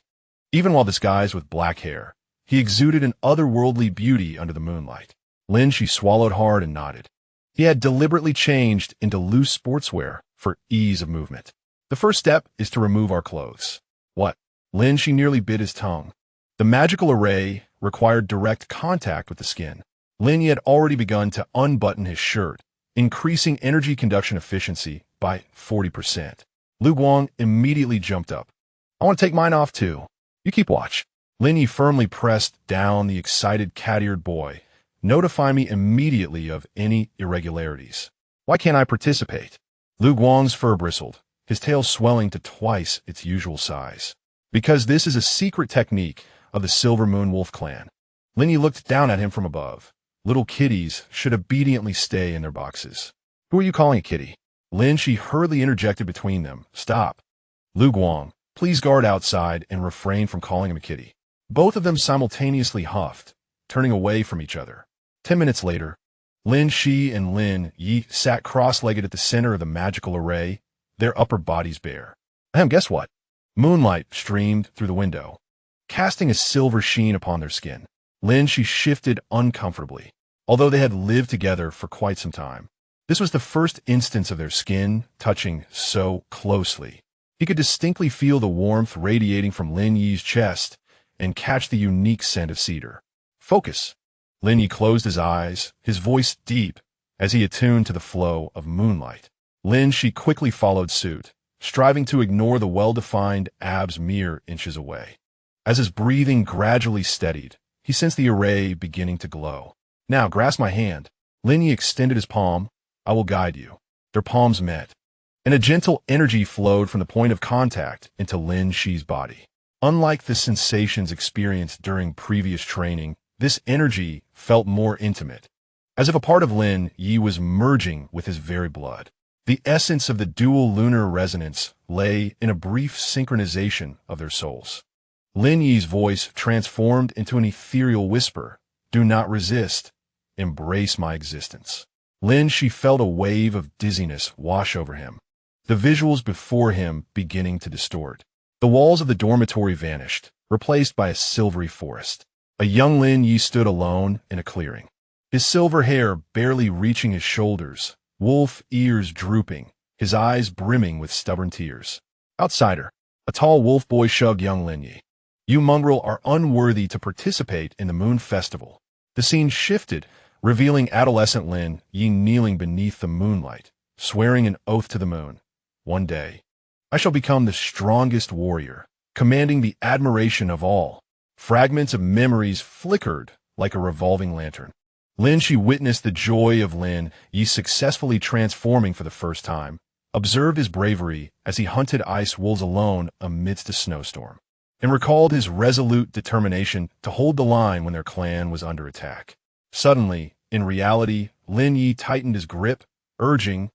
Even while disguised with black hair, he exuded an otherworldly beauty under the moonlight. Lin Xi swallowed hard and nodded. He had deliberately changed into loose sportswear for ease of movement. The first step is to remove our clothes. What? Lin Xi nearly bit his tongue. The magical array required direct contact with the skin. Lin Yi had already begun to unbutton his shirt, increasing energy conduction efficiency by 40%. Lu Guang immediately jumped up. I want to take mine off too. You keep watch. Lin Yi firmly pressed down the excited cat-eared boy. Notify me immediately of any irregularities. Why can't I participate? Lu Guang's fur bristled, his tail swelling to twice its usual size. Because this is a secret technique of the Silver Moon Wolf clan. Lin Yi looked down at him from above. Little kitties should obediently stay in their boxes. Who are you calling a kitty? Lin Xi hurriedly interjected between them. Stop. Lu Guang, please guard outside and refrain from calling him a kitty. Both of them simultaneously huffed, turning away from each other. 10 minutes later, Lin Xi and Lin Yi sat cross-legged at the center of the magical array, their upper bodies bare. Guess what? Moonlight streamed through the window, casting a silver sheen upon their skin. Lin Xi shifted uncomfortably, although they had lived together for quite some time. This was the first instance of their skin touching so closely. He could distinctly feel the warmth radiating from Lin Yi's chest and catch the unique scent of cedar. Focus. Lin Yi closed his eyes, his voice deep, as he attuned to the flow of moonlight. Lin Xi quickly followed suit, striving to ignore the well-defined abs mere inches away. As his breathing gradually steadied, he sensed the array beginning to glow. Now, grasp my hand. Lin Yi extended his palm. I will guide you. Their palms met, and a gentle energy flowed from the point of contact into Lin Xi's body. Unlike the sensations experienced during previous training, this energy felt more intimate, as if a part of Lin Yi was merging with his very blood. The essence of the dual lunar resonance lay in a brief synchronization of their souls. Lin Yi's voice transformed into an ethereal whisper. Do not resist. Embrace my existence. Lin Xi felt a wave of dizziness wash over him, the visuals before him beginning to distort. The walls of the dormitory vanished, replaced by a silvery forest. A young Lin Yi stood alone in a clearing, his silver hair barely reaching his shoulders, wolf ears drooping, his eyes brimming with stubborn tears. Outsider, a tall wolf boy shoved young Lin Yi. You mongrel are unworthy to participate in the Moon Festival. The scene shifted, revealing adolescent Lin Yi kneeling beneath the moonlight, swearing an oath to the moon. One day, I shall become the strongest warrior, commanding the admiration of all. Fragments of memories flickered like a revolving lantern. Lin Xi witnessed the joy of Lin Yi successfully transforming for the first time, observed his bravery as he hunted ice wolves alone amidst a snowstorm, and recalled his resolute determination to hold the line when their clan was under attack. Suddenly, in reality, Lin Yi tightened his grip, urging,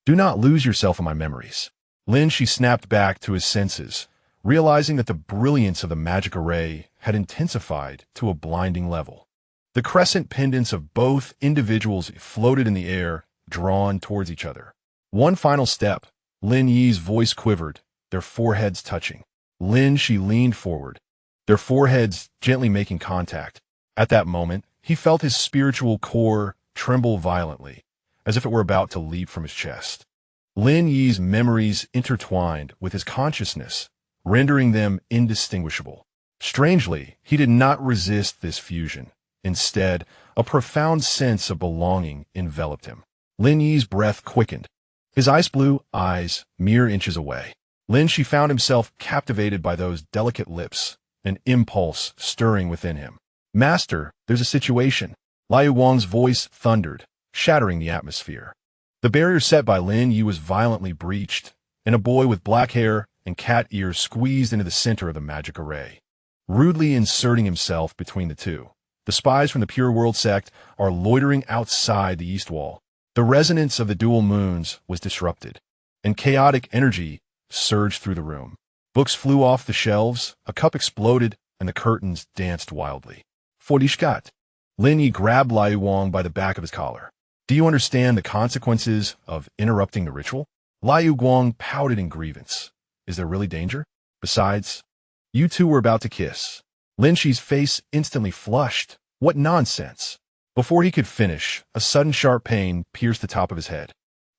"Do not lose yourself in my memories." Lin Xi snapped back to his senses, realizing that the brilliance of the magic array had intensified to a blinding level. The crescent pendants of both individuals floated in the air, drawn towards each other. One final step, Lin Yi's voice quivered, their foreheads touching. Lin Xi leaned forward, their foreheads gently making contact. At that moment, he felt his spiritual core tremble violently, as if it were about to leap from his chest. Lin Yi's memories intertwined with his consciousness, rendering them indistinguishable. Strangely, he did not resist this fusion. Instead, a profound sense of belonging enveloped him. Lin Yi's breath quickened, his ice blue eyes mere inches away. Lin Xi found himself captivated by those delicate lips, an impulse stirring within him. "Master, there's a situation." Liu Wang's voice thundered, shattering the atmosphere. The barrier set by Lin Yi was violently breached, and a boy with black hair and cat ears squeezed into the center of the magic array, rudely inserting himself between the two. The spies from the Pure World sect are loitering outside the east wall. The resonance of the dual moons was disrupted, and chaotic energy surged through the room. Books flew off the shelves, a cup exploded, and the curtains danced wildly. "Fortschritt." Lin Yi grabbed Liu Wang by the back of his collar. "Do you understand the consequences of interrupting the ritual?" Liu Wang pouted in grievance. "Is there really danger? Besides, you two were about to kiss." Lin Xi's face instantly flushed. What nonsense! Before he could finish, a sudden sharp pain pierced the top of his head.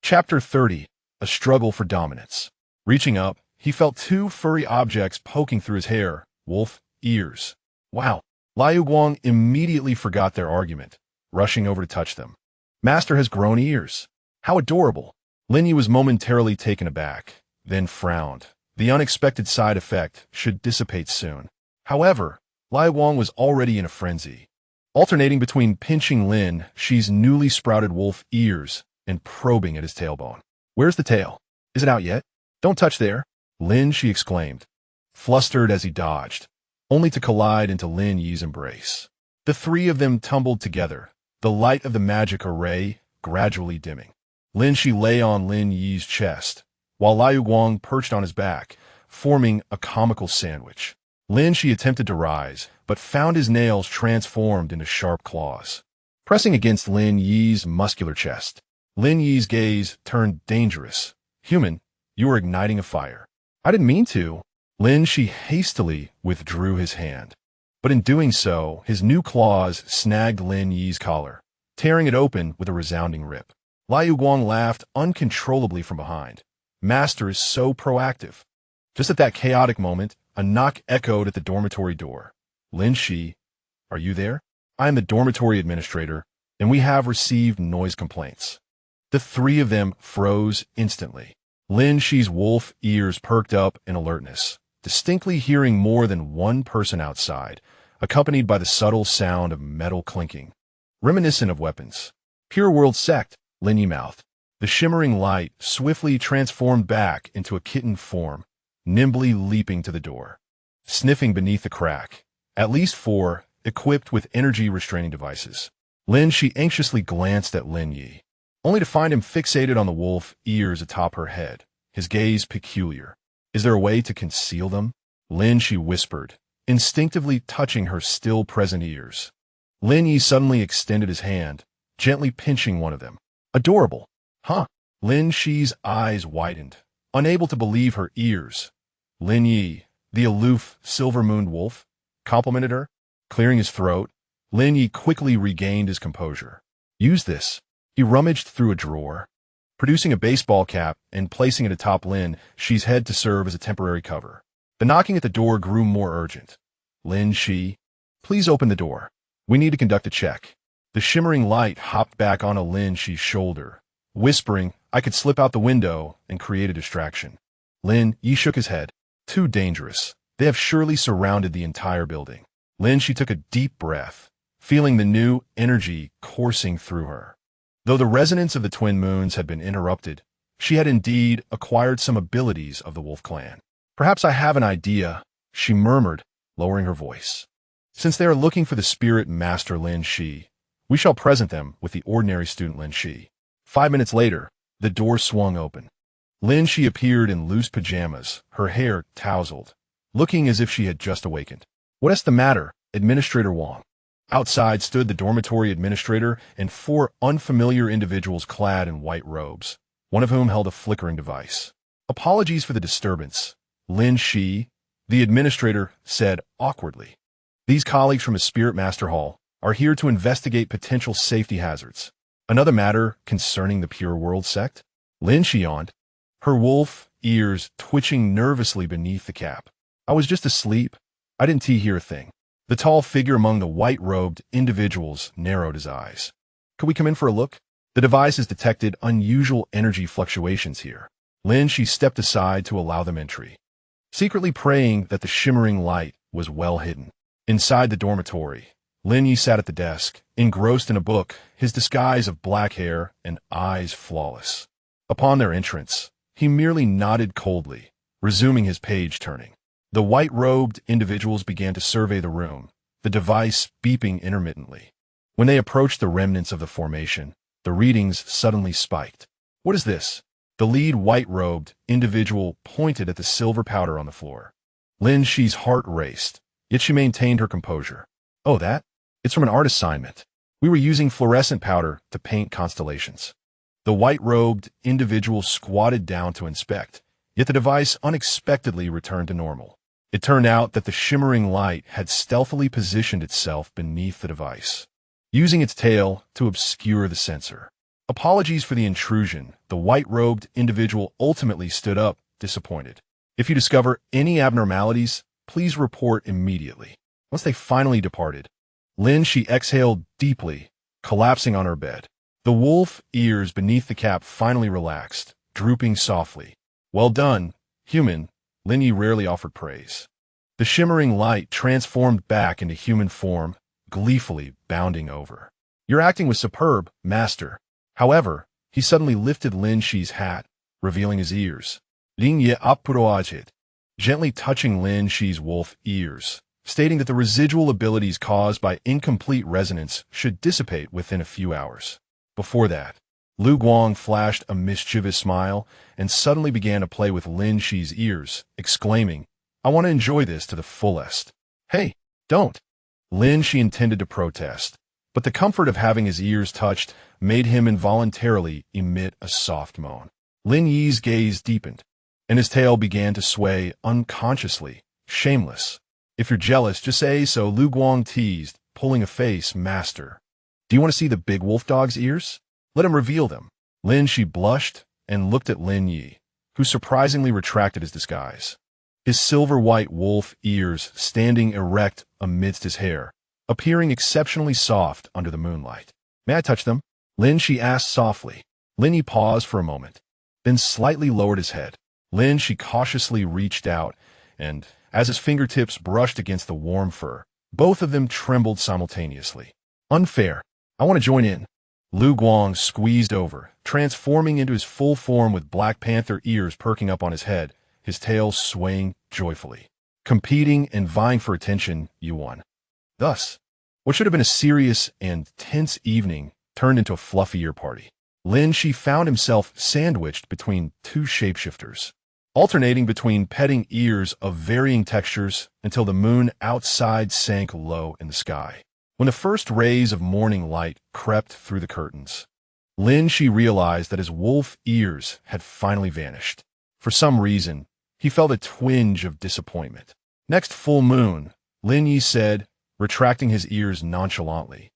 Chapter 30. A Struggle for Dominance. Reaching up, he felt two furry objects poking through his hair, wolf ears. Wow! Liu Guang immediately forgot their argument, rushing over to touch them. "Master has grown ears. How adorable!" Lin Yi was momentarily taken aback, then frowned. The unexpected side effect should dissipate soon. However, Liu Guang was already in a frenzy, alternating between pinching Lin Xi's newly sprouted wolf ears and probing at his tailbone. "Where's the tail? Is it out yet? Don't touch there!" Lin Xi exclaimed, flustered as he dodged, only to collide into Lin Yi's embrace. The three of them tumbled together, the light of the magic array gradually dimming. Lin Xi lay on Lin Yi's chest, while Liu Guang perched on his back, forming a comical sandwich. Lin Xi attempted to rise, but found his nails transformed into sharp claws. Pressing against Lin Yi's muscular chest, Lin Yi's gaze turned dangerous. "Human, you are igniting a fire." "I didn't mean to." Lin Xi hastily withdrew his hand. But in doing so, his new claws snagged Lin Yi's collar, tearing it open with a resounding rip. Liu Guang laughed uncontrollably from behind. "Master is so proactive." Just at that chaotic moment, a knock echoed at the dormitory door. "Lin Xi, are you there? I am the dormitory administrator, and we have received noise complaints." The three of them froze instantly. Lin Xi's wolf ears perked up in alertness, distinctly hearing more than one person outside, accompanied by the subtle sound of metal clinking, reminiscent of weapons. "Pure World sect," Lin Yi mouthed. The shimmering light swiftly transformed back into a kitten form, nimbly leaping to the door. Sniffing beneath the crack, at least four, equipped with energy-restraining devices. Lin Xi anxiously glanced at Lin Yi, only to find him fixated on the wolf ears atop her head, his gaze peculiar. "Is there a way to conceal them?" Lin Xi whispered, instinctively touching her still-present ears. Lin Yi suddenly extended his hand, gently pinching one of them. "Adorable, huh?" Lin Xi's eyes widened, unable to believe her ears. Lin Yi, the aloof, silver-mooned wolf, complimented her. Clearing his throat, Lin Yi quickly regained his composure. "Use this." He rummaged through a drawer, producing a baseball cap and placing it atop Lin Xi's head to serve as a temporary cover. The knocking at the door grew more urgent. "Lin Xi, please open the door." We need to conduct a check. The shimmering light hopped back onto Lin Xi's shoulder, whispering, I could slip out the window and create a distraction. Lin Yi shook his head. Too dangerous. They have surely surrounded the entire building. Lin Xi took a deep breath, feeling the new energy coursing through her. Though the resonance of the twin moons had been interrupted, she had indeed acquired some abilities of the Wolf Clan. Perhaps I have an idea, she murmured, lowering her voice. Since they are looking for the spirit master Lin Xi, we shall present them with the ordinary student Lin Xi. 5 minutes later, the door swung open. Lin Xi appeared in loose pajamas, her hair tousled, looking as if she had just awakened. What's the matter, Administrator Wang? Outside stood the dormitory administrator and 4 unfamiliar individuals clad in white robes, one of whom held a flickering device. Apologies for the disturbance, Lin Xi, the administrator, said awkwardly. These colleagues from the Spirit Master Hall are here to investigate potential safety hazards. Another matter concerning the Pure World sect? Lin Xi yawned, her wolf ears twitching nervously beneath the cap. I was just asleep. I didn't hear a thing. The tall figure among the white-robed individuals narrowed his eyes. Could we come in for a look? The device has detected unusual energy fluctuations here. Lin Xi stepped aside to allow them entry, secretly praying that the shimmering light was well hidden. Inside the dormitory, Lin Yi sat at the desk, engrossed in a book, his disguise of black hair and eyes flawless. Upon their entrance, he merely nodded coldly, resuming his page-turning. The white-robed individuals began to survey the room, the device beeping intermittently. When they approached the remnants of the formation, the readings suddenly spiked. What is this? The lead white-robed individual pointed at the silver powder on the floor. Lin Xi's heart raced, yet she maintained her composure. Oh, that? It's from an art assignment. We were using fluorescent powder to paint constellations. The white-robed individual squatted down to inspect, yet the device unexpectedly returned to normal. It turned out that the shimmering light had stealthily positioned itself beneath the device, using its tail to obscure the sensor. Apologies for the intrusion, the white-robed individual ultimately stood up, disappointed. If you discover any abnormalities, please report immediately. Once they finally departed, Lin Xi exhaled deeply, collapsing on her bed. The wolf ears beneath the cap finally relaxed, drooping softly. Well done, human, Lin Yi rarely offered praise. The shimmering light transformed back into human form, gleefully bounding over. Your acting was superb, master. However, he suddenly lifted Lin Xi's hat, revealing his ears. Lin Yi approached, gently touching Lin Xi's wolf ears, stating that the residual abilities caused by incomplete resonance should dissipate within a few hours. Before that, Lu Guang flashed a mischievous smile and suddenly began to play with Lin Xi's ears, exclaiming, I want to enjoy this to the fullest. Hey, don't. Lin Xi intended to protest, but the comfort of having his ears touched made him involuntarily emit a soft moan. Lin Yi's gaze deepened, and his tail began to sway unconsciously, shameless. If you're jealous, just say so, Lu Guang teased, pulling a face, master. Do you want to see the big wolf dog's ears? Let him reveal them. Lin Xi blushed and looked at Lin Yi, who surprisingly retracted his disguise. His silver-white wolf ears standing erect amidst his hair, appearing exceptionally soft under the moonlight. May I touch them? Lin Xi asked softly. Lin Yi paused for a moment, then slightly lowered his head. Lin Xi cautiously reached out, and, as his fingertips brushed against the warm fur, both of them trembled simultaneously. Unfair. I want to join in. Lu Guang squeezed over, transforming into his full form with Black Panther ears perking up on his head, his tail swaying joyfully. Competing and vying for attention, you won. Thus, what should have been a serious and tense evening turned into a fluffy ear party. Lin Xi found himself sandwiched between 2 shapeshifters, alternating between petting ears of varying textures until the moon outside sank low in the sky. When the first rays of morning light crept through the curtains, Lin Xi realized that his wolf ears had finally vanished. For some reason, he felt a twinge of disappointment. Next full moon, Lin Yi said, retracting his ears nonchalantly,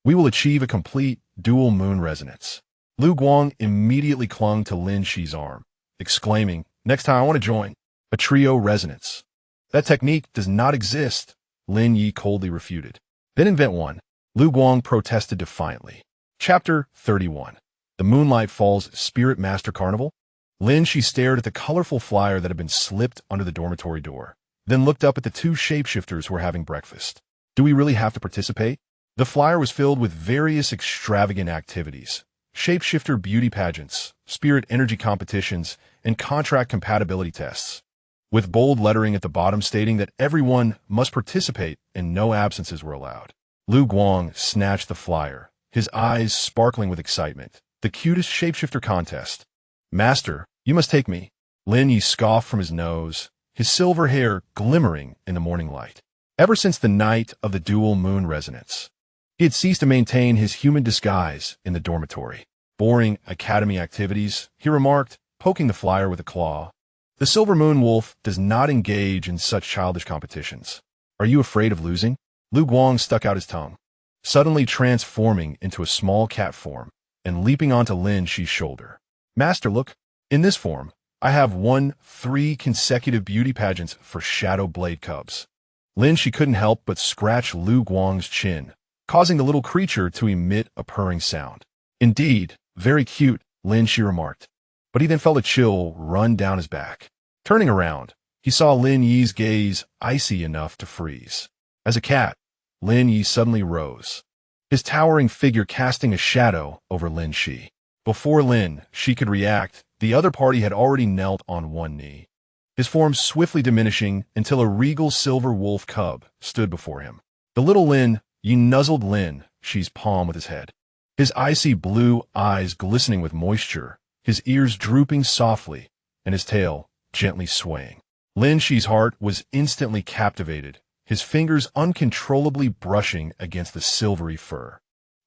we will achieve a complete dual moon resonance. Lu Guang immediately clung to Lin Xi's arm, exclaiming, next time I want to join. A trio resonance. That technique does not exist, Lin Yi coldly refuted. Then invent one. Lu Guang protested defiantly. Chapter 31. The Moonlight Falls Spirit Master Carnival? Lin Xi stared at the colorful flyer that had been slipped under the dormitory door, then looked up at the two shapeshifters who were having breakfast. Do we really have to participate? The flyer was filled with various extravagant activities. Shapeshifter beauty pageants, spirit energy competitions, and contract compatibility tests, with bold lettering at the bottom stating that everyone must participate and no absences were allowed. Lu Guang snatched the flyer, his eyes sparkling with excitement. The cutest shapeshifter contest. Master, you must take me. Lin Yi scoffed from his nose, his silver hair glimmering in the morning light. Ever since the night of the dual moon resonance, he had ceased to maintain his human disguise in the dormitory. Boring academy activities, he remarked, poking the flyer with a claw. The silver moon wolf does not engage in such childish competitions. Are you afraid of losing? Lu Guang stuck out his tongue, suddenly transforming into a small cat form and leaping onto Lin Xi's shoulder. Master, look. In this form, I have won 3 consecutive beauty pageants for Shadow Blade Cubs. Lin Xi couldn't help but scratch Lu Guang's chin, causing the little creature to emit a purring sound. Indeed, very cute, Lin Xi remarked. But he then felt a chill run down his back. Turning around, he saw Lin Yi's gaze icy enough to freeze. As a cat, Lin Yi suddenly rose, his towering figure casting a shadow over Lin Xi. Before Lin Xi could react, the other party had already knelt on one knee, his form swiftly diminishing until a regal silver wolf cub stood before him. The little Lin Yi nuzzled Lin Xi's palm with his head, his icy blue eyes glistening with moisture, his ears drooping softly, and his tail gently swaying. Lin Xi's heart was instantly captivated, his fingers uncontrollably brushing against the silvery fur.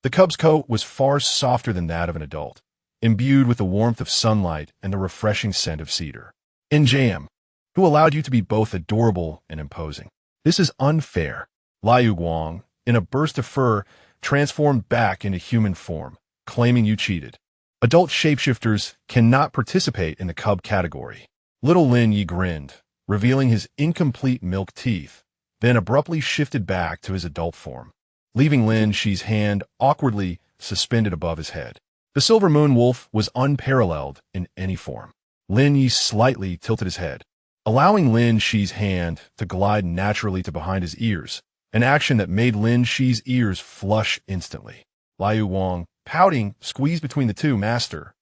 The cub's coat was far softer than that of an adult, imbued with the warmth of sunlight and the refreshing scent of cedar. Jam, who allowed you to be both adorable and imposing? This is unfair. Liu Guang, in a burst of fur, transformed back into human form, claiming you cheated. Adult shapeshifters cannot participate in the cub category. Little Lin Yi grinned, revealing his incomplete milk teeth, then abruptly shifted back to his adult form, leaving Lin Xi's hand awkwardly suspended above his head. The silver moon wolf was unparalleled in any form. Lin Yi slightly tilted his head, allowing Lin Xi's hand to glide naturally to behind his ears, an action that made Lin Xi's ears flush instantly. Liu Guang, pouting, squeezed between the two. Master,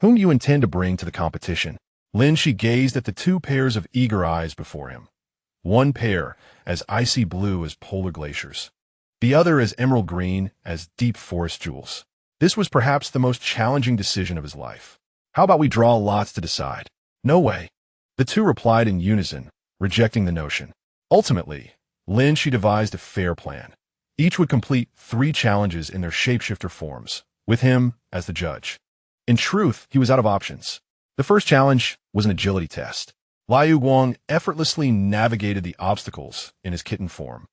whom do you intend to bring to the competition? Lin Xi gazed at the 2 pairs of eager eyes before him. One pair as icy blue as polar glaciers, the other as emerald green as deep forest jewels. This was perhaps the most challenging decision of his life. How about we draw lots to decide? No way. The 2 replied in unison, rejecting the notion. Ultimately, Lin Xi devised a fair plan. Each would complete 3 challenges in their shapeshifter forms, with him as the judge. In truth, he was out of options. The first challenge was an agility test. Liu Guang effortlessly navigated the obstacles in his kitten form,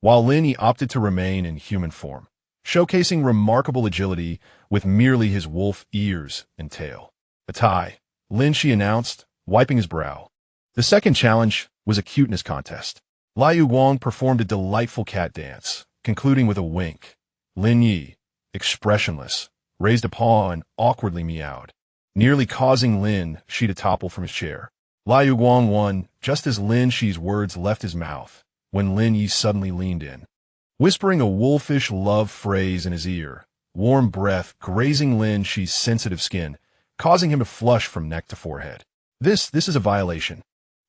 while Lin Yi opted to remain in human form, showcasing remarkable agility with merely his wolf ears and tail. A tie, Lin Xi announced, wiping his brow. The second challenge was a cuteness contest. Liu Guang performed a delightful cat dance, concluding with a wink. Lin Yi, expressionless, raised a paw and awkwardly meowed, nearly causing Lin Xi to topple from his chair. Liu Guang won just as Lin Xi's words left his mouth, when Lin Yi suddenly leaned in, whispering a wolfish love phrase in his ear, warm breath grazing Lin Xi's sensitive skin, causing him to flush from neck to forehead. This is a violation.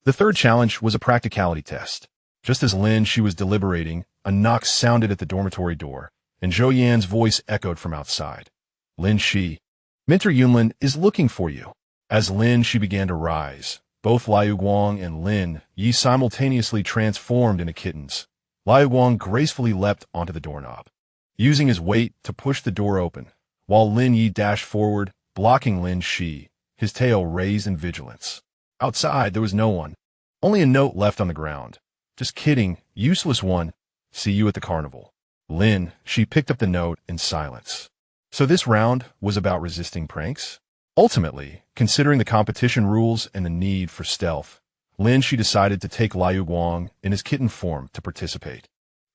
The third challenge was a practicality test. Just as Lin Xi was deliberating, a knock sounded at the dormitory door, and Zhou Yan's voice echoed from outside. Lin Xi, Mentor Yunlin is looking for you. As Lin Xi began to rise, both Liu Guang and Lin Yi simultaneously transformed into kittens. Liu Guang gracefully leapt onto the doorknob, using his weight to push the door open, while Lin Yi dashed forward, blocking Lin Xi, his tail raised in vigilance. Outside, there was no one. Only a note left on the ground. Just kidding, useless one. See you at the carnival. Lin Xi picked up the note in silence. So this round was about resisting pranks? Ultimately, considering the competition rules and the need for stealth, Lin Xi decided to take Liu Guang in his kitten form to participate.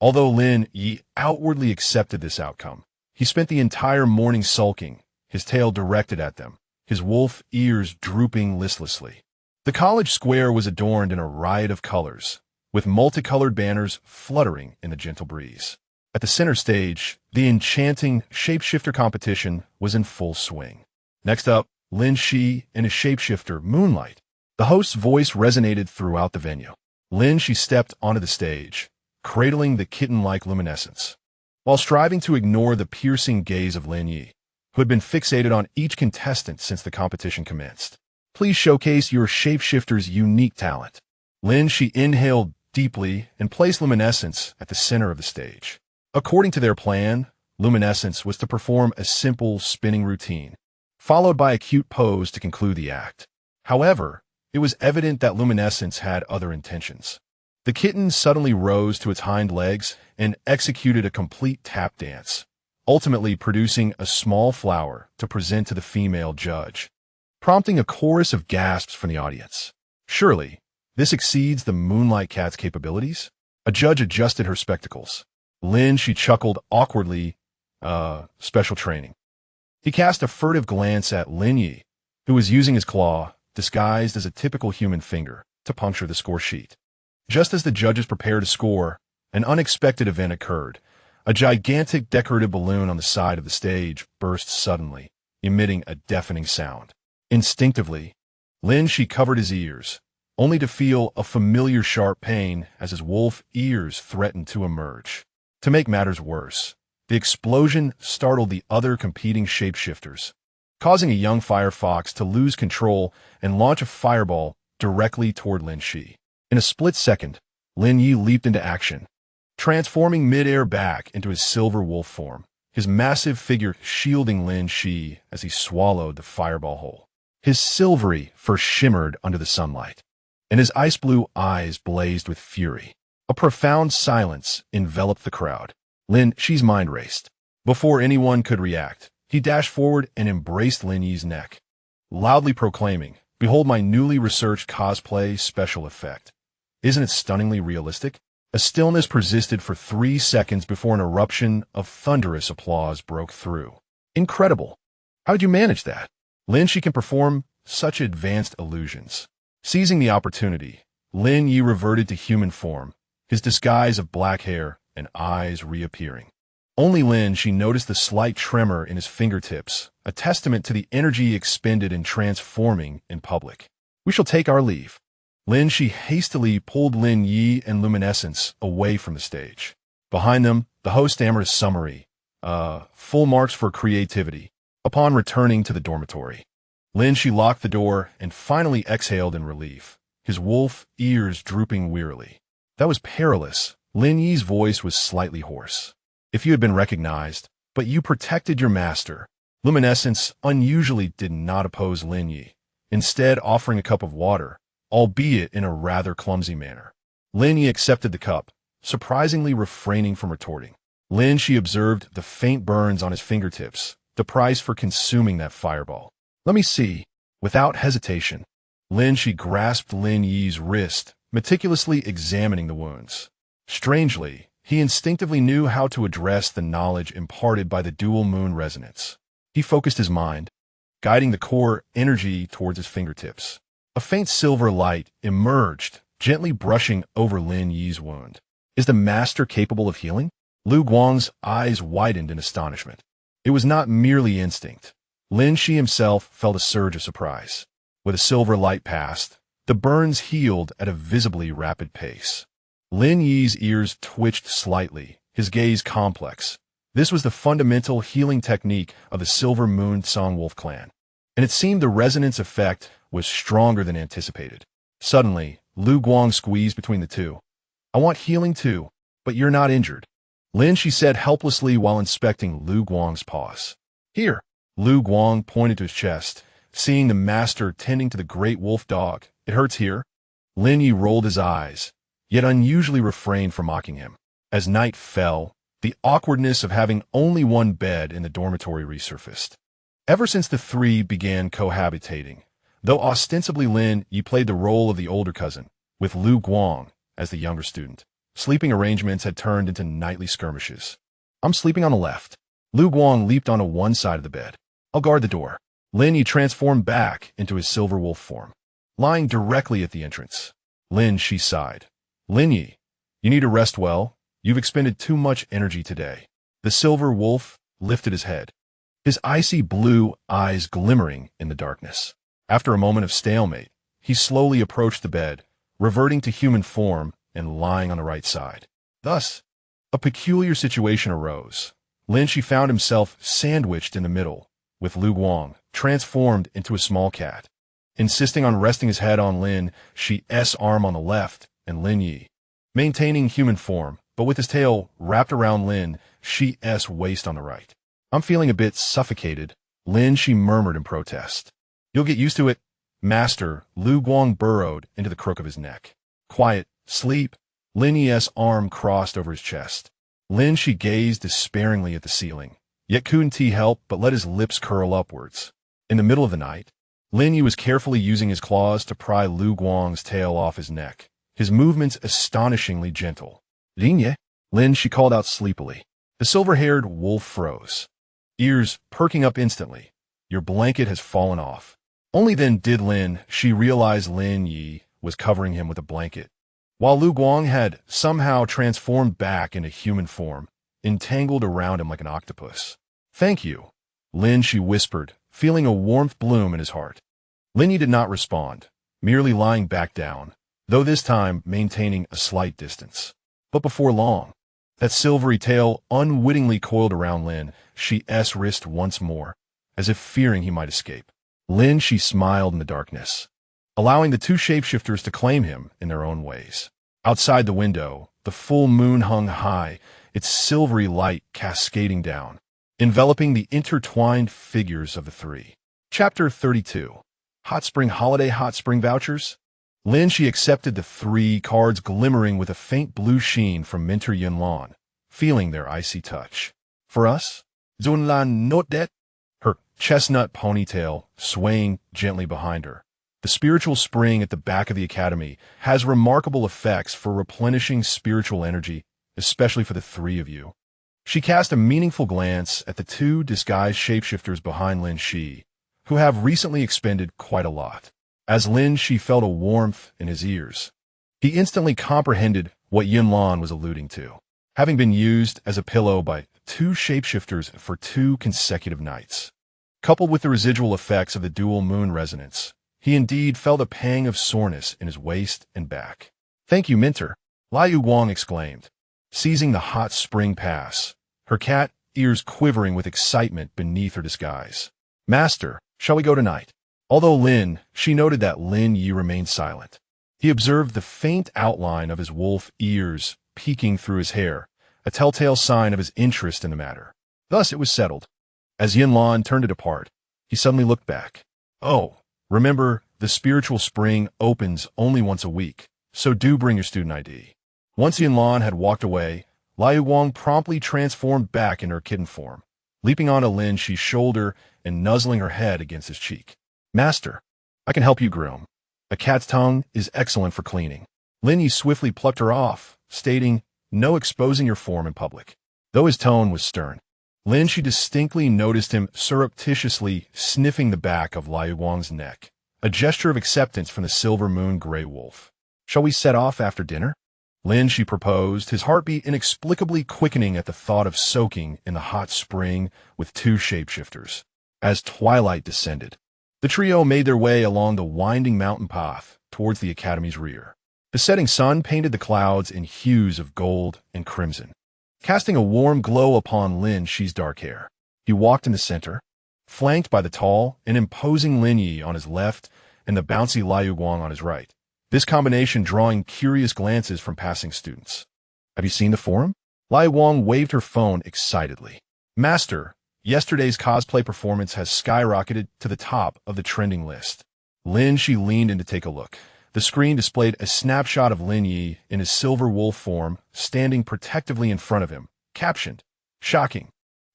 Although Lin Yi outwardly accepted this outcome, he spent the entire morning sulking, his tail directed at them, his wolf ears drooping listlessly. The college square was adorned in a riot of colors, with multicolored banners fluttering in the gentle breeze. At the center stage, the enchanting shapeshifter competition was in full swing. Next up, Lin Xi and his shapeshifter, Moonlight. The host's voice resonated throughout the venue. Lin Xi stepped onto the stage, cradling the kitten-like luminescence, while striving to ignore the piercing gaze of Lin Yi, who had been fixated on each contestant since the competition commenced. Please showcase your shapeshifter's unique talent. Lin Xi inhaled deeply and placed luminescence at the center of the stage. According to their plan, luminescence was to perform a simple spinning routine, followed by a cute pose to conclude the act. However, it was evident that luminescence had other intentions. The kitten suddenly rose to its hind legs and executed a complete tap dance, ultimately producing a small flower to present to the female judge, prompting a chorus of gasps from the audience. Surely, this exceeds the Moonlight Cat's capabilities? A judge adjusted her spectacles. Lin, she chuckled awkwardly, special training. He cast a furtive glance at Lin Yi, who was using his claw, disguised as a typical human finger, to puncture the score sheet. Just as the judges prepared to score, an unexpected event occurred. A gigantic decorative balloon on the side of the stage burst suddenly, emitting a deafening sound. Instinctively, Lin Xi covered his ears, only to feel a familiar sharp pain as his wolf ears threatened to emerge. To make matters worse, the explosion startled the other competing shapeshifters, causing a young firefox to lose control and launch a fireball directly toward Lin Xi. In a split second, Lin Yi leaped into action, transforming mid-air back into his silver wolf form, his massive figure shielding Lin Xi as he swallowed the fireball whole. His silvery fur shimmered under the sunlight, and his ice-blue eyes blazed with fury. A profound silence enveloped the crowd. Lin Xi's mind raced. Before anyone could react, he dashed forward and embraced Lin Yi's neck, loudly proclaiming, "Behold my newly researched cosplay special effect. Isn't it stunningly realistic?" A stillness persisted for 3 seconds before an eruption of thunderous applause broke through. "Incredible! How did you manage that?" Lin Xi can perform such advanced illusions. Seizing the opportunity, Lin Yi reverted to human form, his disguise of black hair and eyes reappearing. Only Lin Xi noticed the slight tremor in his fingertips, a testament to the energy expended in transforming in public. "We shall take our leave." Lin Xi hastily pulled Lin Yi and Luminescence away from the stage. Behind them, the host stammered a summary, full marks for creativity, upon returning to the dormitory. Lin Xi locked the door and finally exhaled in relief, his wolf ears drooping wearily. "That was perilous." Lin Yi's voice was slightly hoarse. "If you had been recognized, but you protected your master." Luminescence unusually did not oppose Lin Yi, instead offering a cup of water, albeit in a rather clumsy manner. Lin Yi accepted the cup, surprisingly refraining from retorting. Lin Xi observed the faint burns on his fingertips, the price for consuming that fireball. "Let me see." Without hesitation, Lin Xi grasped Lin Yi's wrist, meticulously examining the wounds. Strangely, he instinctively knew how to address the knowledge imparted by the dual moon resonance. He focused his mind, guiding the core energy towards his fingertips. A faint silver light emerged, gently brushing over Lin Yi's wound. "Is the master capable of healing?" Lu Guang's eyes widened in astonishment. It was not merely instinct. Lin Xi himself felt a surge of surprise. With a silver light passed, the burns healed at a visibly rapid pace. Lin Yi's ears twitched slightly, his gaze complex. This was the fundamental healing technique of the Silver Moon Song Wolf clan, and it seemed the resonance effect was stronger than anticipated. Suddenly, Lu Guang squeezed between the two. "I want healing too, but you're not injured," Lin Xi said helplessly while inspecting Lu Guang's paws. "Here." Lu Guang pointed to his chest, seeing the master tending to the great wolf dog. "It hurts here." Lin Yi rolled his eyes, yet unusually refrained from mocking him. As night fell, the awkwardness of having only one bed in the dormitory resurfaced. Ever since the three began cohabitating, though ostensibly Lin Yi played the role of the older cousin, with Lu Guang as the younger student, Sleeping arrangements had turned into nightly skirmishes. I'm sleeping on the left. Lu Guang leaped onto one side of the bed. I'll guard the door. Lin Yi transformed back into his silver wolf form, lying directly at the entrance. Lin Xi sighed. Lin Yi, you need to rest well. You've expended too much energy today. The silver wolf lifted his head, his icy blue eyes glimmering in the darkness. After a moment of stalemate, he slowly approached the bed, reverting to human form and lying on the right side. Thus, a peculiar situation arose. Lin Xi found himself sandwiched in the middle, with Lu Guang transformed into a small cat, insisting on resting his head on Lin Xi's arm on the left and Lin Yi, maintaining human form, but with his tail wrapped around Lin Xi's waist on the right. I'm feeling a bit suffocated, Lin Xi murmured in protest. You'll get used to it, Master. Lu Guang burrowed into the crook of his neck. Quiet, sleep. Lin Yi's arm crossed over his chest. Lin Xi gazed despairingly at the ceiling, yet couldn't he help but let his lips curl upwards. In the middle of the night, Lin Yi was carefully using his claws to pry Lu Guang's tail off his neck, his movements astonishingly gentle. Lin Yi, Lin Xi called out sleepily. The silver-haired wolf froze, ears perking up instantly. Your blanket has fallen off. Only then did Lin Xi realize Lin Yi was covering him with a blanket, while Lu Guang had somehow transformed back into human form, entangled around him like an octopus. Thank you, Lin Xi whispered, feeling a warmth bloom in his heart. Lin Yi did not respond, merely lying back down, though this time maintaining a slight distance. But before long, that silvery tail unwittingly coiled around Lin Xi's wrist once more, as if fearing he might escape. Lin Xi smiled in the darkness, allowing the two shapeshifters to claim him in their own ways. Outside the window, the full moon hung high, its silvery light cascading down, enveloping the intertwined figures of the three. Chapter 32. Hot Spring Holiday Hot Spring Vouchers. Lin Xi accepted the 3 cards glimmering with a faint blue sheen from Minter Yunlan, feeling their icy touch. For us? Zunlan not that? Her chestnut ponytail swaying gently behind her. The spiritual spring at the back of the academy has remarkable effects for replenishing spiritual energy, especially for the 3 of you. She cast a meaningful glance at the 2 disguised shapeshifters behind Lin Xi, who have recently expended quite a lot. As Lin Xi felt a warmth in his ears, he instantly comprehended what Yunlan was alluding to, having been used as a pillow by 2 shapeshifters for 2 consecutive nights. Coupled with the residual effects of the dual moon resonance, he indeed felt a pang of soreness in his waist and back. Thank you, Minter, Liu Guang exclaimed, seizing the hot spring pass, her cat ears quivering with excitement beneath her disguise. Master, shall we go tonight? Although Lin Xi noted that Lin Yi remained silent, he observed the faint outline of his wolf ears peeking through his hair, a telltale sign of his interest in the matter. Thus it was settled. As Yunlan turned to depart, he suddenly looked back. Oh, remember, the spiritual spring opens only once a week, so do bring your student ID. Once Yunlan had walked away, Liu Guang promptly transformed back in her kitten form, leaping onto Lin Xi's shoulder and nuzzling her head against his cheek. Master, I can help you groom. A cat's tongue is excellent for cleaning. Lin Yi swiftly plucked her off, stating, no exposing your form in public. Though his tone was stern, Lin Xi distinctly noticed him surreptitiously sniffing the back of Liu Guang's neck, a gesture of acceptance from the silver moon gray wolf. Shall we set off after dinner? Lin Xi proposed, his heartbeat inexplicably quickening at the thought of soaking in the hot spring with 2 shapeshifters. As twilight descended, the trio made their way along the winding mountain path towards the academy's rear. The setting sun painted the clouds in hues of gold and crimson, casting a warm glow upon Lin Xi's dark hair. He walked in the center, flanked by the tall and imposing Lin Yi on his left and the bouncy Liu Guang on his right, this combination drawing curious glances from passing students. Have you seen the forum? Liu Guang waved her phone excitedly. Master, yesterday's cosplay performance has skyrocketed to the top of the trending list. Lin Xi leaned in to take a look. The screen displayed a snapshot of Lin Yi in his silver wolf form, standing protectively in front of him, captioned, shocking.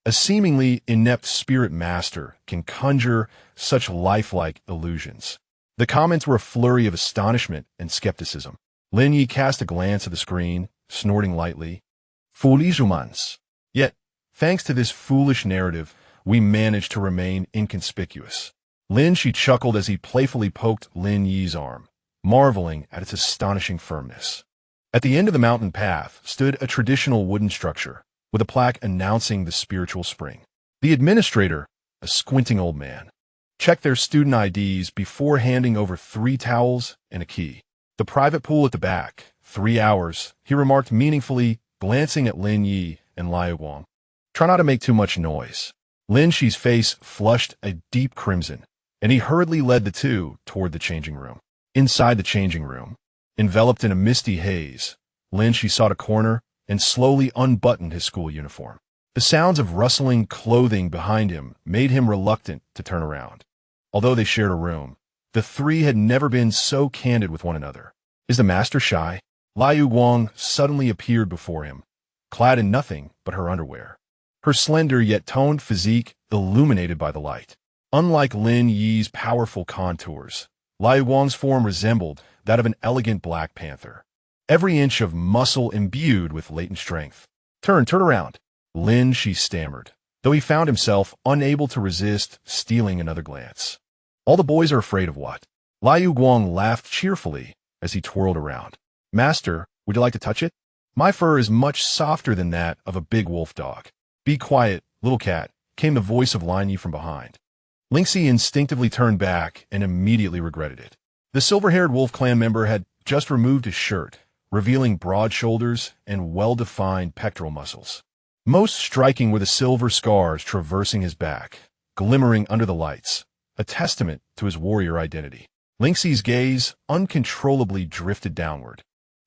A seemingly inept spirit master can conjure such lifelike illusions. The comments were a flurry of astonishment and skepticism. Lin Yi cast a glance at the screen, snorting lightly. Foolish humans. Yet, thanks to this foolish narrative, we managed to remain inconspicuous. Lin Xi chuckled as he playfully poked Lin Yi's arm, marveling at its astonishing firmness. At the end of the mountain path stood a traditional wooden structure, with a plaque announcing the spiritual spring. The administrator, a squinting old man, checked their student IDs before handing over 3 towels and a key. The private pool at the back, 3 hours, he remarked meaningfully, glancing at Lin Yi and Liu Guang. Try not to make too much noise. Lin Xi's face flushed a deep crimson, and he hurriedly led the two toward the changing room. Inside the changing room, enveloped in a misty haze, Lin Xi sought a corner and slowly unbuttoned his school uniform. The sounds of rustling clothing behind him made him reluctant to turn around. Although they shared a room, the three had never been so candid with one another. Is the master shy? Liu Guang suddenly appeared before him, clad in nothing but her underwear. Her slender yet toned physique illuminated by the light. Unlike Lin Yi's powerful contours, Liu Guang's form resembled that of an elegant black panther, every inch of muscle imbued with latent strength. Turn around, Lin Xi stammered, though he found himself unable to resist stealing another glance. All the boys are afraid of what? Liu Guang laughed cheerfully as he twirled around. Master, would you like to touch it? My fur is much softer than that of a big wolf dog. Be quiet, little cat, came the voice of Lin Yi from behind. Lin Xi instinctively turned back and immediately regretted it. The silver-haired wolf clan member had just removed his shirt, revealing broad shoulders and well-defined pectoral muscles. Most striking were the silver scars traversing his back, glimmering under the lights, a testament to his warrior identity. Lin Xi's gaze uncontrollably drifted downward,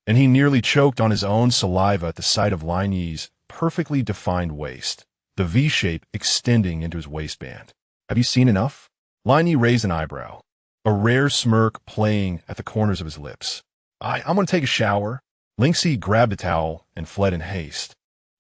and he nearly choked on his own saliva at the sight of Lin Yi's perfectly defined waist, the V-shape extending into his waistband. Have you seen enough? Lin Yi raised an eyebrow, a rare smirk playing at the corners of his lips. I'm going to take a shower. Lin Xi grabbed a towel and fled in haste.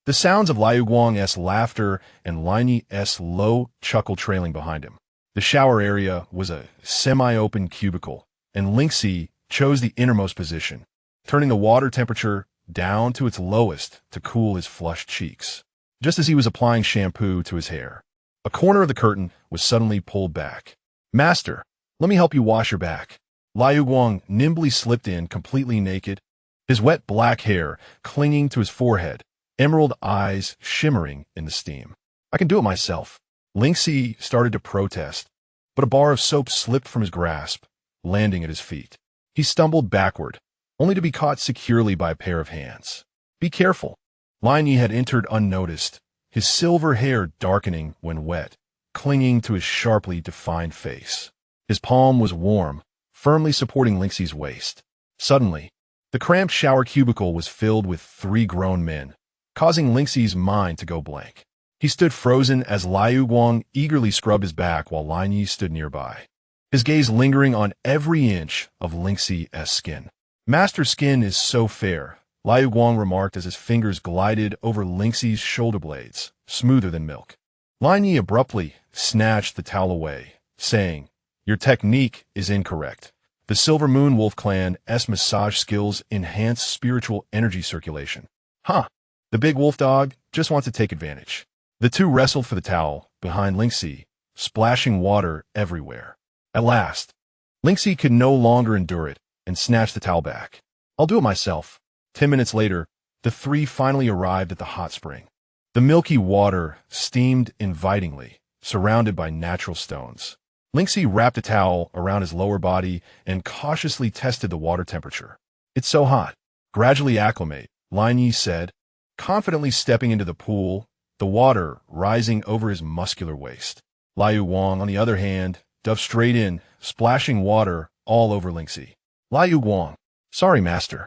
The sounds of Liu Guang's laughter and Lin Yi's low chuckle trailing behind him. The shower area was a semi-open cubicle, and Lin Xi chose the innermost position, turning the water temperature down to its lowest to cool his flushed cheeks. Just as he was applying shampoo to his hair, a corner of the curtain was suddenly pulled back. Master, let me help you wash your back. Liu Guang nimbly slipped in, completely naked, his wet black hair clinging to his forehead, emerald eyes shimmering in the steam. I can do it myself. Lin Xi started to protest, but a bar of soap slipped from his grasp, landing at his feet. He stumbled backward, only to be caught securely by a pair of hands. Be careful. Lin Yi had entered unnoticed, his silver hair darkening when wet, clinging to his sharply defined face. His palm was warm, firmly supporting Lin Xi's waist. Suddenly, the cramped shower cubicle was filled with 3 grown men, causing Lin Xi's mind to go blank. He stood frozen as Liu Guang eagerly scrubbed his back while Lin Yi stood nearby, his gaze lingering on every inch of Lin Xi's skin. Master's skin is so fair, Liu Guang remarked as his fingers glided over Lin Xi's shoulder blades, smoother than milk. Lin Yi abruptly snatched the towel away, saying, Your technique is incorrect. The Silver Moon Wolf Clan's massage skills enhance spiritual energy circulation. Huh. The big wolf dog just wants to take advantage. The two wrestled for the towel behind Lin Xi, splashing water everywhere. At last, Lin Xi could no longer endure it and snatched the towel back. I'll do it myself. 10 minutes later, the three finally arrived at the hot spring. The milky water steamed invitingly, surrounded by natural stones. Lin Xi wrapped a towel around his lower body and cautiously tested the water temperature. It's so hot. Gradually acclimate, Lin Yi said, confidently stepping into the pool, the water rising over his muscular waist. Liu Guang, on the other hand, dove straight in, splashing water all over Lin Xi. Liu Guang, sorry, master.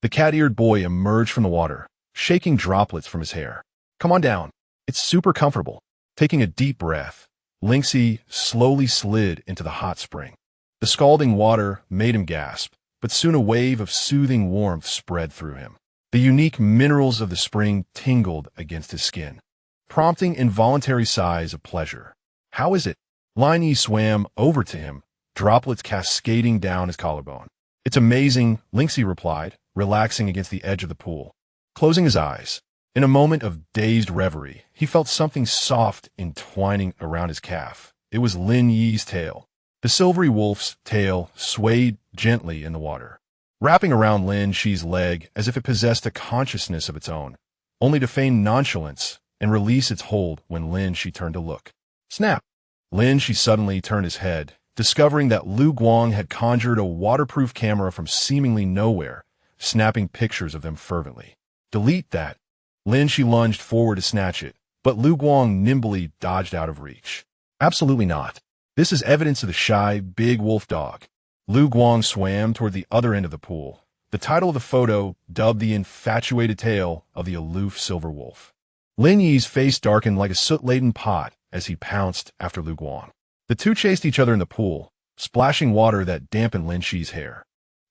The cat-eared boy emerged from the water, shaking droplets from his hair. Come on down. It's super comfortable. Taking a deep breath, Lin Xi slowly slid into the hot spring. The scalding water made him gasp, but soon a wave of soothing warmth spread through him. The unique minerals of the spring tingled against his skin, prompting involuntary sighs of pleasure. How is it? Lin Yi swam over to him, droplets cascading down his collarbone. It's amazing, Lin Xi replied, relaxing against the edge of the pool. Closing his eyes, in a moment of dazed reverie, he felt something soft entwining around his calf. It was Lin Yi's tail. The silvery wolf's tail swayed gently in the water, wrapping around Lin Xi's leg as if it possessed a consciousness of its own, only to feign nonchalance and release its hold when Lin Xi turned to look. Snap! Lin Xi suddenly turned his head, discovering that Lu Guang had conjured a waterproof camera from seemingly nowhere, snapping pictures of them fervently. Delete that. Lin Xi lunged forward to snatch it, but Lu Guang nimbly dodged out of reach. Absolutely not. This is evidence of the shy, big wolf dog. Lu Guang swam toward the other end of the pool. The title of the photo dubbed the infatuated tale of the aloof silver wolf. Lin Yi's face darkened like a soot-laden pot as he pounced after Lu Guang. The two chased each other in the pool, splashing water that dampened Lin Xi's hair.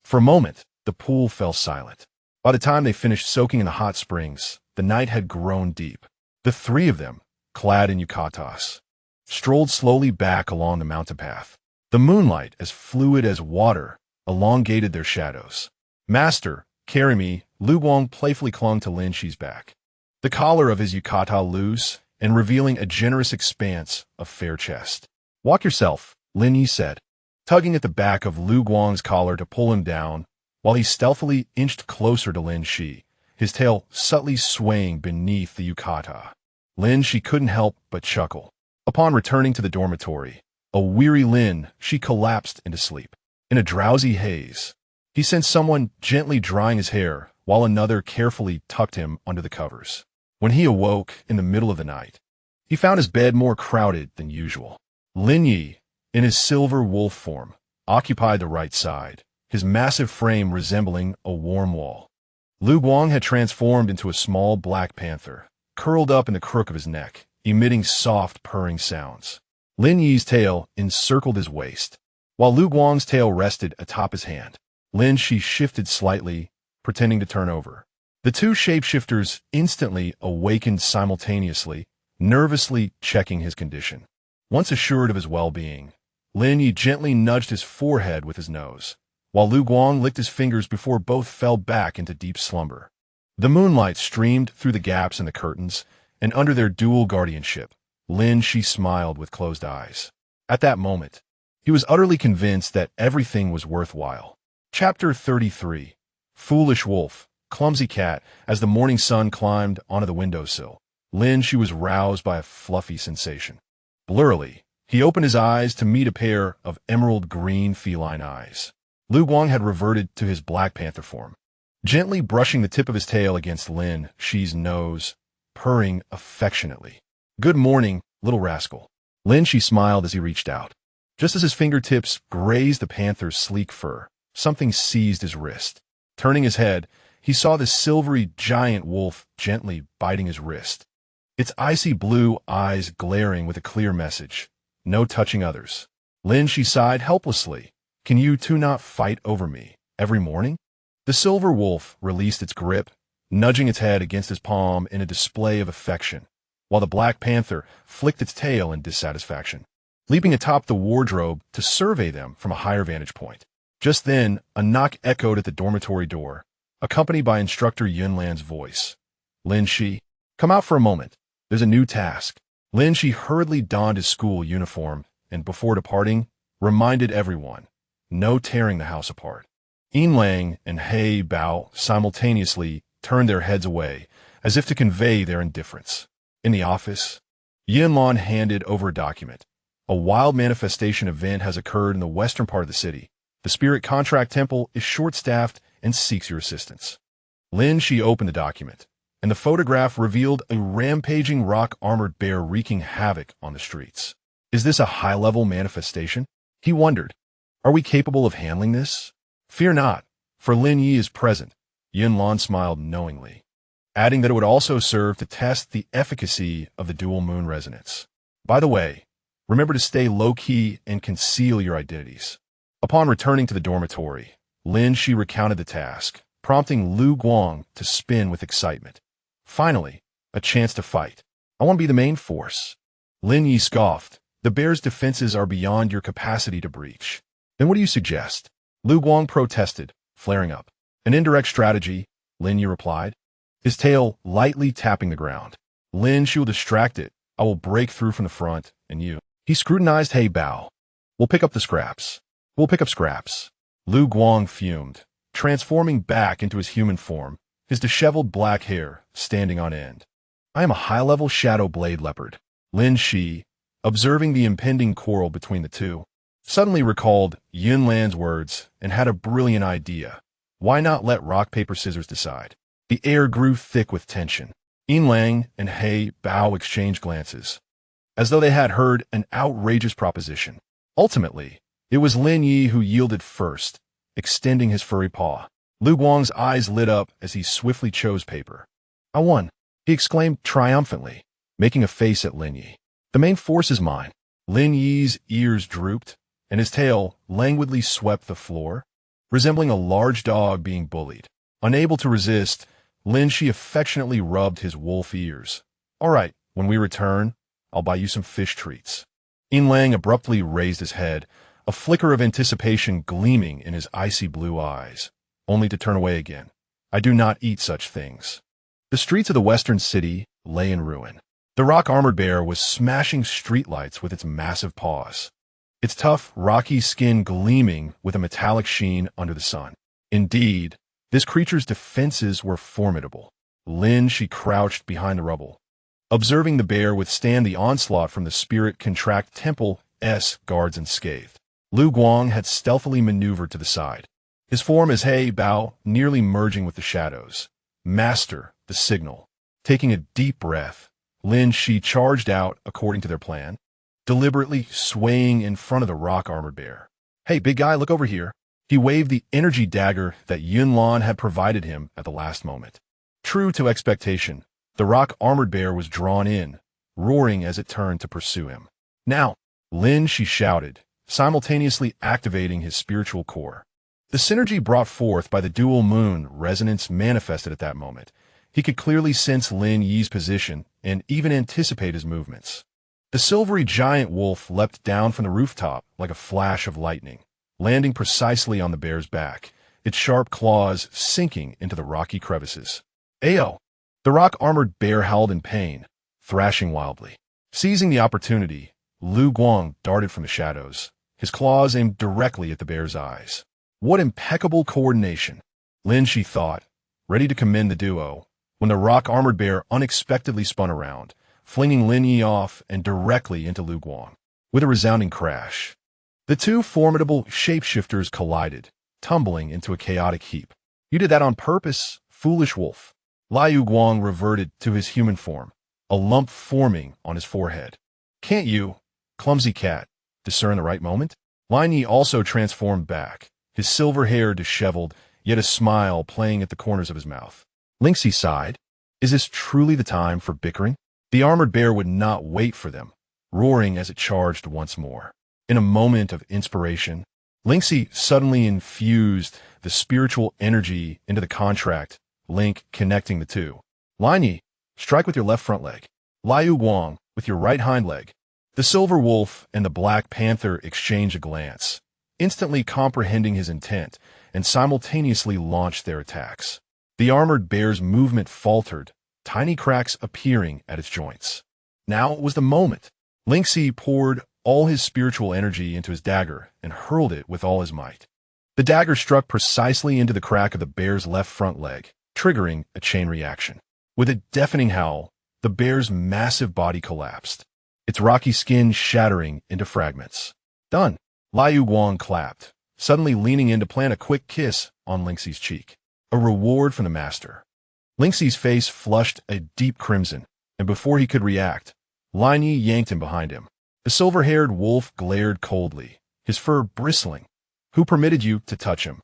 For a moment, the pool fell silent. By the time they finished soaking in the hot springs, the night had grown deep. The three of them, clad in yukatas, strolled slowly back along the mountain path. The moonlight, as fluid as water, elongated their shadows. Master, carry me, Lu Guang playfully clung to Lin Xi's back, the collar of his yukata loose and revealing a generous expanse of fair chest. Walk yourself, Lin Yi said, tugging at the back of Lu Guang's collar to pull him down, while he stealthily inched closer to Lin Xi, his tail subtly swaying beneath the yukata. Lin Xi couldn't help but chuckle. Upon returning to the dormitory, a weary Lin Xi collapsed into sleep. In a drowsy haze, he sensed someone gently drying his hair while another carefully tucked him under the covers. When he awoke in the middle of the night, he found his bed more crowded than usual. Lin Yi, in his silver wolf form, occupied the right side, his massive frame resembling a warm wall. Lu Guang had transformed into a small black panther, curled up in the crook of his neck, emitting soft purring sounds. Lin Yi's tail encircled his waist, while Lu Guang's tail rested atop his hand. Lin Xi shifted slightly, pretending to turn over. The two shapeshifters instantly awakened simultaneously, nervously checking his condition. Once assured of his well-being, Lin Yi gently nudged his forehead with his nose, while Lu Guang licked his fingers before both fell back into deep slumber. The moonlight streamed through the gaps in the curtains, and under their dual guardianship, Lin Xi smiled with closed eyes. At that moment, he was utterly convinced that everything was worthwhile. Chapter 33. Foolish Wolf, Clumsy Cat. As the morning sun climbed onto the windowsill, Lin Xi was roused by a fluffy sensation. Blurrily, he opened his eyes to meet a pair of emerald-green feline eyes. Lu Guang had reverted to his Black Panther form, gently brushing the tip of his tail against Lin Xi's nose, purring affectionately. Good morning, little rascal. Lin Xi smiled as he reached out. Just as his fingertips grazed the panther's sleek fur, something seized his wrist. Turning his head, he saw the silvery giant wolf gently biting his wrist, its icy blue eyes glaring with a clear message: no touching others. Lin Xi sighed helplessly. Can you two not fight over me every morning? The silver wolf released its grip, nudging its head against his palm in a display of affection, while the Black Panther flicked its tail in dissatisfaction, leaping atop the wardrobe to survey them from a higher vantage point. Just then, a knock echoed at the dormitory door, accompanied by Instructor Yunlan's voice. Lin Xi, come out for a moment. There's a new task. Lin Xi hurriedly donned his school uniform and, before departing, reminded everyone, no tearing the house apart. Yunlan and He Bao simultaneously turned their heads away, as if to convey their indifference. In the office, Yunlan handed over a document. A wild manifestation event has occurred in the western part of the city. The Spirit Contract Temple is short-staffed and seeks your assistance. Lin Xi opened the document, and the photograph revealed a rampaging rock-armored bear wreaking havoc on the streets. Is this a high-level manifestation? He wondered. Are we capable of handling this? Fear not, for Lin Yi is present. Yunlan smiled knowingly, adding that it would also serve to test the efficacy of the dual moon resonance. By the way, remember to stay low-key and conceal your identities. Upon returning to the dormitory, Lin Xi recounted the task, prompting Lu Guang to spin with excitement. Finally, a chance to fight. I want to be the main force. Lin Yi scoffed. The bear's defenses are beyond your capacity to breach. Then what do you suggest? Lu Guang protested, flaring up. An indirect strategy, Lin Yi replied. his tail lightly tapping the ground. Lin Xi will distract it. I will break through from the front, and you. He scrutinized Hey Bao. We'll pick up the scraps. We'll pick up scraps. Lu Guang fumed, transforming back into his human form, his disheveled black hair standing on end. I am a high-level shadow blade leopard. Lin Xi, observing the impending quarrel between the two, suddenly recalled Yunlan's words and had a brilliant idea. Why not let rock, paper, scissors decide? The air grew thick with tension. Yunlan and Hey Bao exchanged glances, as though they had heard an outrageous proposition. Ultimately, it was Lin Yi who yielded first, extending his furry paw. Lu Guang's eyes lit up as he swiftly chose paper. I won, he exclaimed triumphantly, making a face at Lin Yi. The main force is mine. Lin Yi's ears drooped, and his tail languidly swept the floor, resembling a large dog being bullied. Unable to resist, Lin Xi affectionately rubbed his wolf ears. All right, when we return, I'll buy you some fish treats. Yunlan abruptly raised his head, a flicker of anticipation gleaming in his icy blue eyes, only to turn away again. I do not eat such things. The streets of the western city lay in ruin. The rock-armored bear was smashing streetlights with its massive paws, its tough, rocky skin gleaming with a metallic sheen under the sun. Indeed, this creature's defenses were formidable. Lin Xi crouched behind the rubble, observing the bear withstand the onslaught from the spirit-contract Temple's guards unscathed. Lu Guang had stealthily maneuvered to the side, his form as Hey Bao nearly merging with the shadows. Master, the signal. Taking a deep breath, Lin Xi charged out according to their plan, deliberately swaying in front of the rock-armored bear. Hey, big guy, look over here. He waved the energy dagger that Yunlan had provided him at the last moment. True to expectation, the rock-armored bear was drawn in, roaring as it turned to pursue him. Now, Lin Xi shouted, simultaneously activating his spiritual core. The synergy brought forth by the dual moon resonance manifested at that moment. He could clearly sense Lin Yi's position and even anticipate his movements. The silvery giant wolf leapt down from the rooftop like a flash of lightning, landing precisely on the bear's back, its sharp claws sinking into the rocky crevices. Ayo! The rock-armored bear howled in pain, thrashing wildly. Seizing the opportunity, Lu Guang darted from the shadows, his claws aimed directly at the bear's eyes. What impeccable coordination! Lin Xi thought, ready to commend the duo, when the rock-armored bear unexpectedly spun around, flinging Lin Yi off and directly into Lu Guang. With a resounding crash, the two formidable shapeshifters collided, tumbling into a chaotic heap. You did that on purpose, foolish wolf. Lu Guang reverted to his human form, a lump forming on his forehead. Can't you, clumsy cat, discern the right moment? Lin Yi also transformed back, his silver hair disheveled, yet a smile playing at the corners of his mouth. Lin Xi sighed. Is this truly the time for bickering? The armored bear would not wait for them, roaring as it charged once more. In a moment of inspiration, Lin Xi suddenly infused the spiritual energy into the contract link connecting the two. Lin Yi, strike with your left front leg. Lu Guang, with your right hind leg. The silver wolf and the black panther exchanged a glance, instantly comprehending his intent, and simultaneously launched their attacks. The armored bear's movement faltered, tiny cracks appearing at its joints. Now was the moment. Lin Xi poured all his spiritual energy into his dagger and hurled it with all his might. The dagger struck precisely into the crack of the bear's left front leg, triggering a chain reaction. With a deafening howl, the bear's massive body collapsed, its rocky skin shattering into fragments. Done. Lu Guang clapped, suddenly leaning in to plant a quick kiss on Lin Xi's cheek. A reward from the master. Lin Xi's face flushed a deep crimson, and before he could react, Lin Yi yanked him behind him. The silver-haired wolf glared coldly, his fur bristling. Who permitted you to touch him?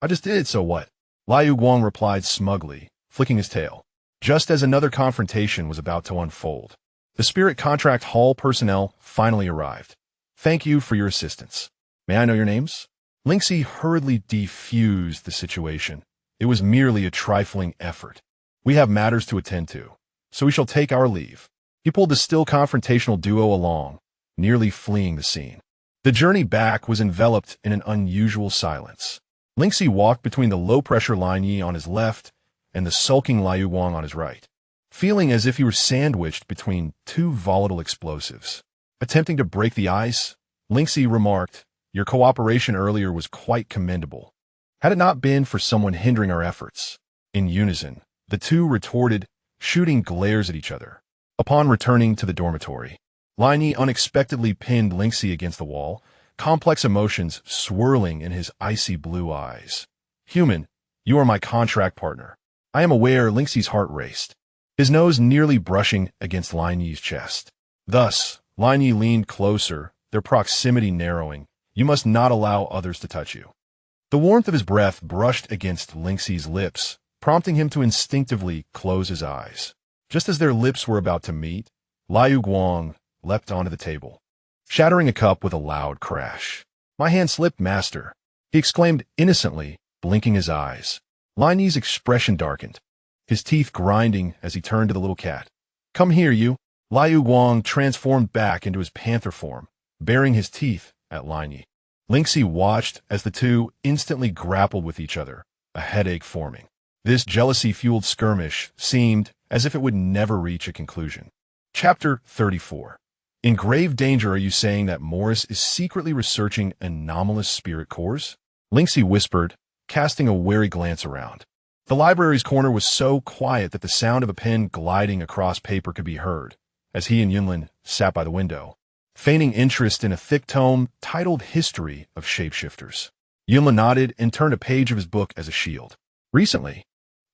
I just did it, so what? Lu Guang replied smugly, flicking his tail, just as another confrontation was about to unfold. The Spirit Contract Hall personnel finally arrived. Thank you for your assistance. May I know your names? Lin Xi hurriedly defused the situation. It was merely a trifling effort. We have matters to attend to, so we shall take our leave. He pulled the still confrontational duo along, nearly fleeing the scene. The journey back was enveloped in an unusual silence. Lin Xi walked between the low-pressure Lin Yi on his left and the sulking Liu Guang on his right, feeling as if he were sandwiched between two volatile explosives. Attempting to break the ice, Lin Xi remarked, "Your cooperation earlier was quite commendable. Had it not been for someone hindering our efforts." In unison, the two retorted, shooting glares at each other. Upon returning to the dormitory, Lin Yi unexpectedly pinned Lin Xi against the wall, complex emotions swirling in his icy blue eyes. "Human, you are my contract partner." I am aware. Lin Xi's heart raced, his nose nearly brushing against Lin Yi's chest. Thus, Lin Yi leaned closer, their proximity narrowing. "You must not allow others to touch you." The warmth of his breath brushed against Lin Xi's lips, prompting him to instinctively close his eyes. Just as their lips were about to meet, Liu Guang leapt onto the table, shattering a cup with a loud crash. "My hand slipped, master," he exclaimed innocently, blinking his eyes. Lin Yi's expression darkened, his teeth grinding as he turned to the little cat. "Come here, you." Liu Guang transformed back into his panther form, baring his teeth at Lin Yi. Lin Xi watched as the two instantly grappled with each other, a headache forming. This jealousy-fueled skirmish seemed as if it would never reach a conclusion. Chapter 34. In grave danger. Are you saying that Morris is secretly researching anomalous spirit cores? Lin Xi whispered, casting a wary glance around. The library's corner was so quiet that the sound of a pen gliding across paper could be heard, as he and Yunlin sat by the window, feigning interest in a thick tome titled History of Shapeshifters. Yunlin nodded and turned a page of his book as a shield. Recently,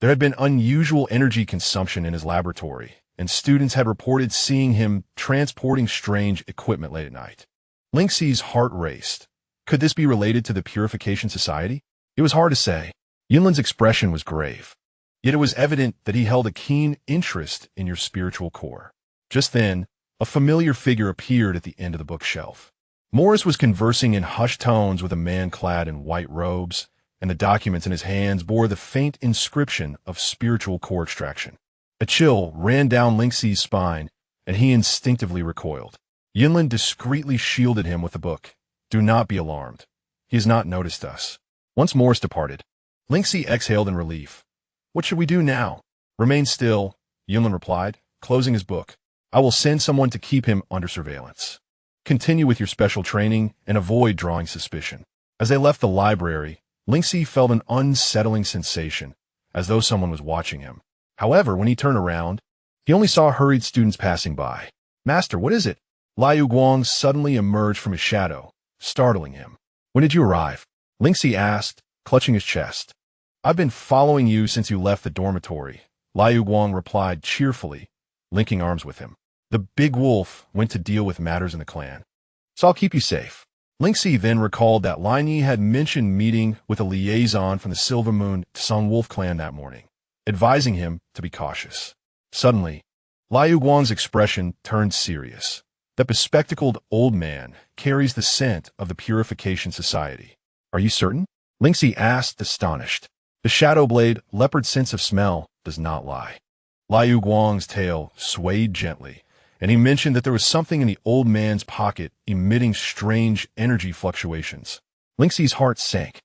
there had been unusual energy consumption in his laboratory, and students had reported seeing him transporting strange equipment late at night. Lin Xi's heart raced. Could this be related to the Purification Society? It was hard to say. Yunlin's expression was grave, yet it was evident that he held a keen interest in your spiritual core. Just then, a familiar figure appeared at the end of the bookshelf. Morris was conversing in hushed tones with a man clad in white robes, and the documents in his hands bore the faint inscription of spiritual core extraction. A chill ran down Lin Xi's spine, and he instinctively recoiled. Yunlin discreetly shielded him with the book. "Do not be alarmed. He has not noticed us." Once Morris departed, Lin Xi exhaled in relief. "What should we do now?" "Remain still," Yunlin replied, closing his book. "I will send someone to keep him under surveillance. Continue with your special training and avoid drawing suspicion." As they left the library, Lin Xi felt an unsettling sensation, as though someone was watching him. However, when he turned around, he only saw hurried students passing by. "Master, what is it?" Liu Guang suddenly emerged from his shadow, startling him. "When did you arrive?" Lin Xi asked, clutching his chest. "I've been following you since you left the dormitory," Liu Guang replied cheerfully, linking arms with him. "The big wolf went to deal with matters in the clan, so I'll keep you safe." Lin Xi then recalled that Lin Yi had mentioned meeting with a liaison from the Silver Moon Sun Wolf clan that morning, advising him to be cautious. Suddenly, Liu Guang's expression turned serious. "That bespectacled old man carries the scent of the Purification Society. Are you certain?" Lin Xi asked, astonished. "The Shadow Blade leopard sense of smell does not lie." Liu Guang's tail swayed gently, and he mentioned that there was something in the old man's pocket emitting strange energy fluctuations. Lin Xi's heart sank.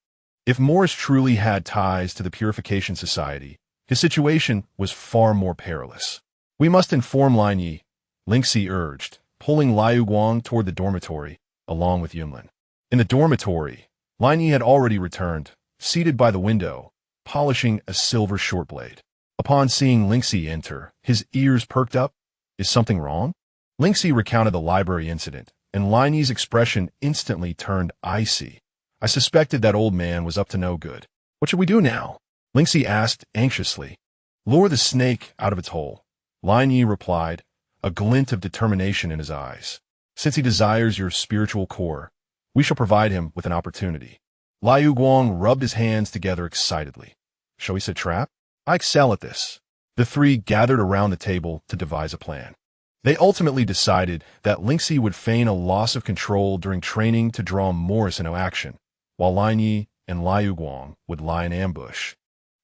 If Morris truly had ties to the Purification Society, his situation was far more perilous. "We must inform Lin Yi," Lin Xi urged, pulling Liu Guang toward the dormitory, along with Yunlin. In the dormitory, Lin Yi had already returned, seated by the window, polishing a silver short blade. Upon seeing Lin Xi enter, his ears perked up. "Is something wrong?" Lin Xi recounted the library incident, and Lin Yi's expression instantly turned icy. "I suspected that old man was up to no good. What should we do now?" Lin Xi asked anxiously. "Lure the snake out of its hole," Lin Yi replied, a glint of determination in his eyes. "Since he desires your spiritual core, we shall provide him with an opportunity." Liu Guang rubbed his hands together excitedly. "Shall we set a trap? I excel at this." The three gathered around the table to devise a plan. They ultimately decided that Lin Xi would feign a loss of control during training to draw Morris into action, while Lin Yi and Liu Guang would lie in ambush,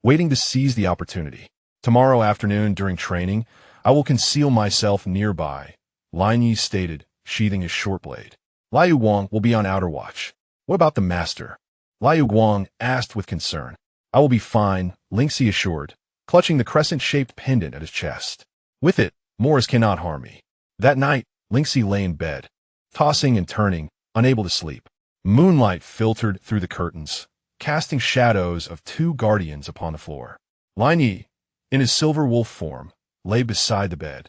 waiting to seize the opportunity. "Tomorrow afternoon during training, I will conceal myself nearby," Lin Yi stated, sheathing his short blade. "Liu Guang will be on outer watch." "What about the master?" Liu Guang asked with concern. "I will be fine," Lin Xi assured, clutching the crescent-shaped pendant at his chest. With it, Morris cannot harm me. That night, Lin Xi lay in bed, tossing and turning, unable to sleep. Moonlight filtered through the curtains, casting shadows of two guardians upon the floor. Lin Yi, in his silver wolf form, lay beside the bed,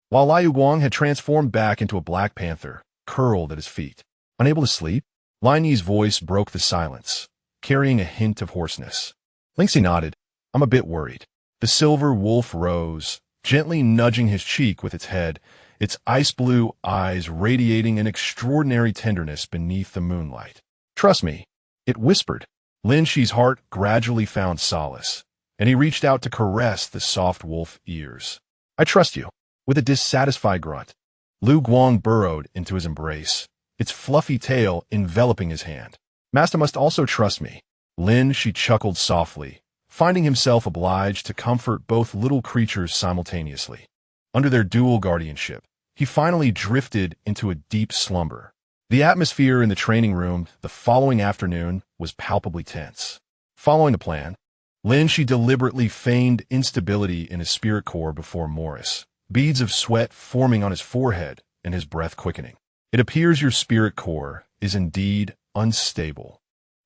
while Liu Guang had transformed back into a black panther, curled at his feet. Unable to sleep, Lin Yi's voice broke the silence, carrying a hint of hoarseness. Lin Xi nodded. I'm a bit worried. The silver wolf rose, gently nudging his cheek with its head, its ice-blue eyes radiating an extraordinary tenderness beneath the moonlight. Trust me, it whispered. Lin Xi's heart gradually found solace, and he reached out to caress the soft wolf ears. I trust you. With a dissatisfied grunt, Liu Guang burrowed into his embrace, its fluffy tail enveloping his hand. Master must also trust me. Lin Xi chuckled softly, finding himself obliged to comfort both little creatures simultaneously. Under their dual guardianship, he finally drifted into a deep slumber. The atmosphere in the training room the following afternoon was palpably tense. Following the plan, Lin Xi deliberately feigned instability in his spirit core before Morris, beads of sweat forming on his forehead and his breath quickening. It appears your spirit core is indeed unstable,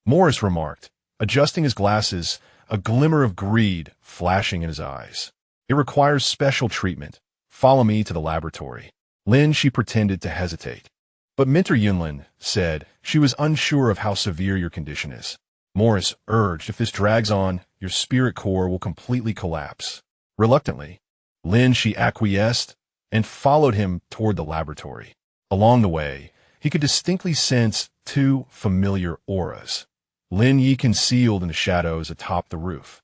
Morris remarked, adjusting his glasses, a glimmer of greed flashing in his eyes. It requires special treatment. Follow me to the laboratory. Lin Xi pretended to hesitate, but Mentor Yunlin said she was unsure of how severe your condition is. Morris urged if this drags on, your spirit core will completely collapse. Reluctantly, Lin Xi acquiesced and followed him toward the laboratory. Along the way, he could distinctly sense two familiar auras. Lin Yi concealed in the shadows atop the roof,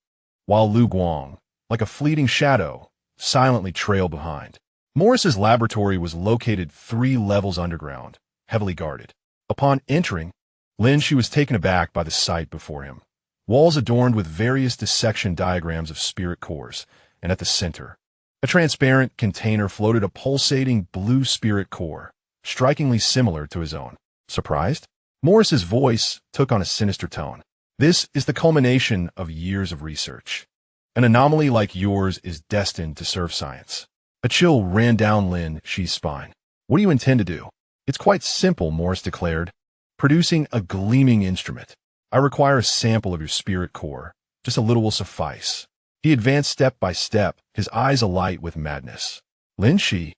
while Liu Guang, like a fleeting shadow, silently trailed behind. Morris's laboratory was located 3 levels underground, heavily guarded. Upon entering, Lin Xi was taken aback by the sight before him. Walls adorned with various dissection diagrams of spirit cores, and at the center, a transparent container floated a pulsating blue spirit core, strikingly similar to his own. Surprised? Morris's voice took on a sinister tone. This is the culmination of years of research. An anomaly like yours is destined to serve science. A chill ran down Lin Xi's spine. What do you intend to do? It's quite simple, Morris declared, producing a gleaming instrument. I require a sample of your spirit core. Just a little will suffice. He advanced step by step, his eyes alight with madness. Lin Xi,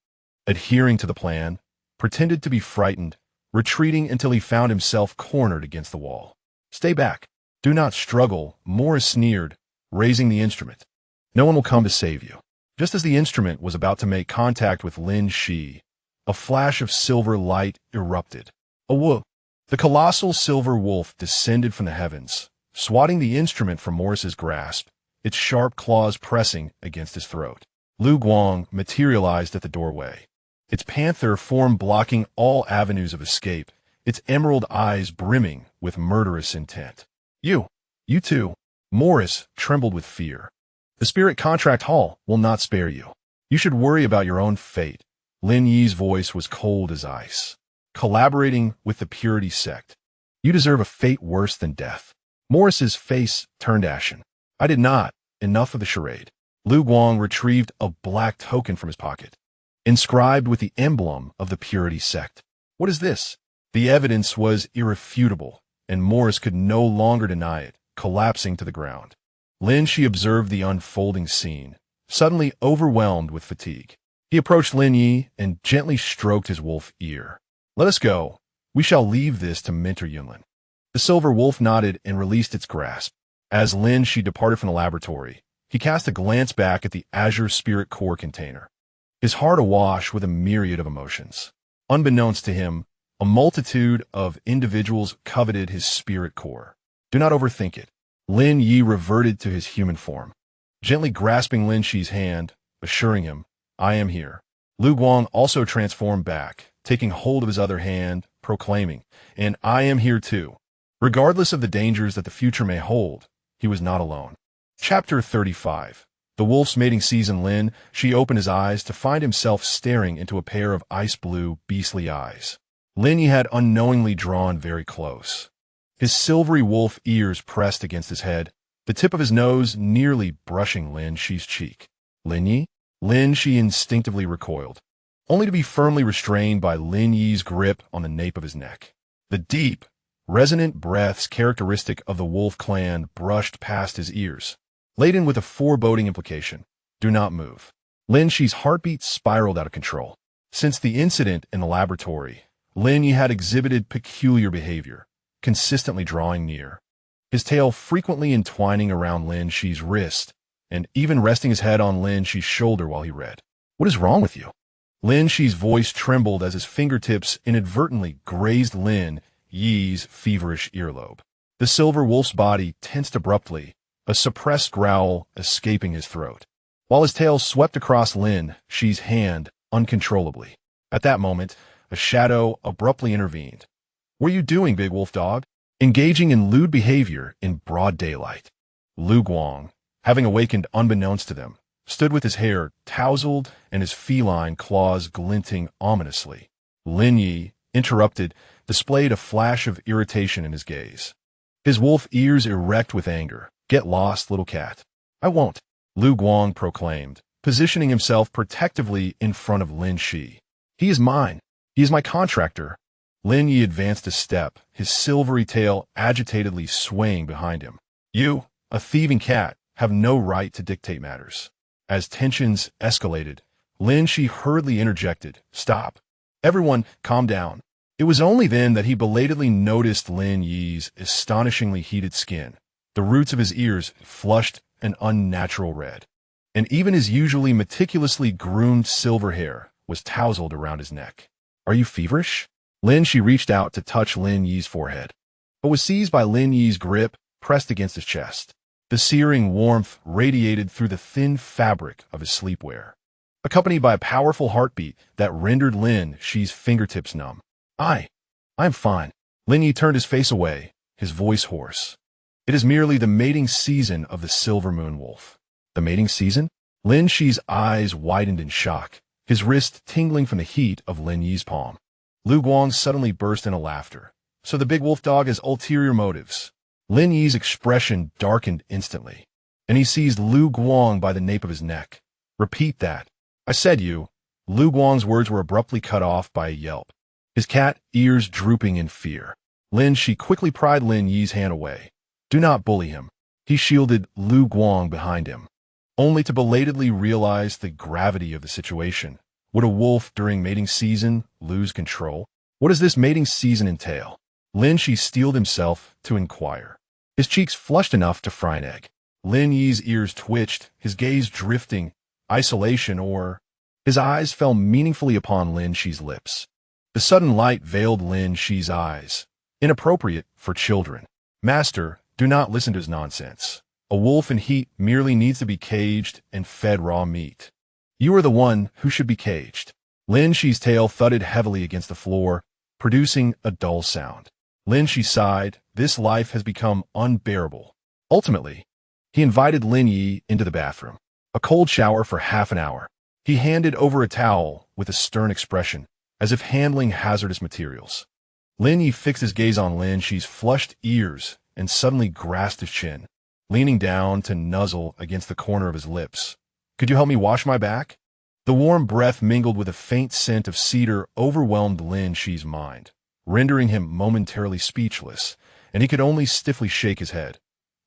adhering to the plan, pretended to be frightened, retreating until he found himself cornered against the wall. Stay back. Do not struggle, Morris sneered, raising the instrument. No one will come to save you. Just as the instrument was about to make contact with Lin Xi, a flash of silver light erupted. A whoop! The colossal silver wolf descended from the heavens, swatting the instrument from Morris's grasp, its sharp claws pressing against his throat. Liu Guang materialized at the doorway, its panther form blocking all avenues of escape, its emerald eyes brimming with murderous intent. You too. Morris trembled with fear. The Spirit Contract Hall will not spare you. You should worry about your own fate. Lin Yi's voice was cold as ice. Collaborating with the Purity Sect. You deserve a fate worse than death. Morris's face turned ashen. I did not. Enough of the charade. Liu Guang retrieved a black token from his pocket, inscribed with the emblem of the Purity Sect. What is this? The evidence was irrefutable, and Morris could no longer deny it, collapsing to the ground. Lin Xi observed the unfolding scene, suddenly overwhelmed with fatigue. He approached Lin Yi and gently stroked his wolf ear. Let us go. We shall leave this to Mentor Yunlin. The silver wolf nodded and released its grasp. As Lin Xi departed from the laboratory, he cast a glance back at the azure spirit core container, his heart awash with a myriad of emotions. Unbeknownst to him, a multitude of individuals coveted his spirit core. Do not overthink it. Lin Yi reverted to his human form, gently grasping Lin Xi's hand, assuring him, I am here. Liu Guang also transformed back, taking hold of his other hand, proclaiming, and I am here too. Regardless of the dangers that the future may hold, he was not alone. Chapter 35. The wolf's mating season. Lin Xi opened his eyes to find himself staring into a pair of ice-blue, beastly eyes. Lin Yi had unknowingly drawn very close. His silvery wolf ears pressed against his head, the tip of his nose nearly brushing Lin Xi's cheek. Lin Yi? Lin Xi instinctively recoiled, only to be firmly restrained by Lin Yi's grip on the nape of his neck. The deep, resonant breaths characteristic of the wolf clan brushed past his ears, laden with a foreboding implication. Do not move. Lin Xi's heartbeat spiraled out of control. Since the incident in the laboratory, Lin Yi had exhibited peculiar behavior, consistently drawing near, his tail frequently entwining around Lin Xi's wrist, and even resting his head on Lin Xi's shoulder while he read. What is wrong with you? Lin Xi's voice trembled as his fingertips inadvertently grazed Lin Yi's feverish earlobe. The silver wolf's body tensed abruptly, a suppressed growl escaping his throat, while his tail swept across Lin Xi's hand uncontrollably. At that moment, a shadow abruptly intervened. What are you doing, big wolf dog? Engaging in lewd behavior in broad daylight. Lu Guang, having awakened unbeknownst to them, stood with his hair tousled and his feline claws glinting ominously. Lin Yi, interrupted, displayed a flash of irritation in his gaze, his wolf ears erect with anger. Get lost, little cat. I won't, Lu Guang proclaimed, positioning himself protectively in front of Lin Xi. He is mine. He is my contractor. Lin Yi advanced a step, his silvery tail agitatedly swaying behind him. You, a thieving cat, have no right to dictate matters. As tensions escalated, Lin Xi hurriedly interjected, Stop. Everyone, calm down. It was only then that he belatedly noticed Lin Yi's astonishingly heated skin, the roots of his ears flushed an unnatural red, and even his usually meticulously groomed silver hair was tousled around his neck. Are you feverish? Lin Xi reached out to touch Lin Yi's forehead, but was seized by Lin Yi's grip pressed against his chest. The searing warmth radiated through the thin fabric of his sleepwear, accompanied by a powerful heartbeat that rendered Lin Xi's fingertips numb. I'm fine. Lin Yi turned his face away, his voice hoarse. It is merely the mating season of the silver moon wolf. The mating season? Lin Xi's eyes widened in shock, his wrist tingling from the heat of Lin Yi's palm. Lu Guang suddenly burst into laughter. So the big wolf dog has ulterior motives. Lin Yi's expression darkened instantly, and he seized Lu Guang by the nape of his neck. Repeat that. I said you. Lu Guang's words were abruptly cut off by a yelp, his cat ears drooping in fear. Lin Xi quickly pried Lin Yi's hand away. Do not bully him. He shielded Lu Guang behind him, only to belatedly realize the gravity of the situation. Would a wolf during mating season lose control? What does this mating season entail? Lin Xi steeled himself to inquire, his cheeks flushed enough to fry an egg. Lin Yi's ears twitched, his gaze drifting, isolation or... His eyes fell meaningfully upon Lin Xi's lips. The sudden light veiled Lin Xi's eyes. Inappropriate for children. Master, do not listen to his nonsense. A wolf in heat merely needs to be caged and fed raw meat. You are the one who should be caged. Lin Xi's tail thudded heavily against the floor, producing a dull sound. Lin Xi sighed. This life has become unbearable. Ultimately, he invited Lin Yi into the bathroom. A cold shower for half an hour. He handed over a towel with a stern expression, as if handling hazardous materials. Lin Yi fixed his gaze on Lin Xi's flushed ears and suddenly grasped his chin, leaning down to nuzzle against the corner of his lips. Could you help me wash my back? The warm breath mingled with a faint scent of cedar overwhelmed Lin Xi's mind, rendering him momentarily speechless, and he could only stiffly shake his head.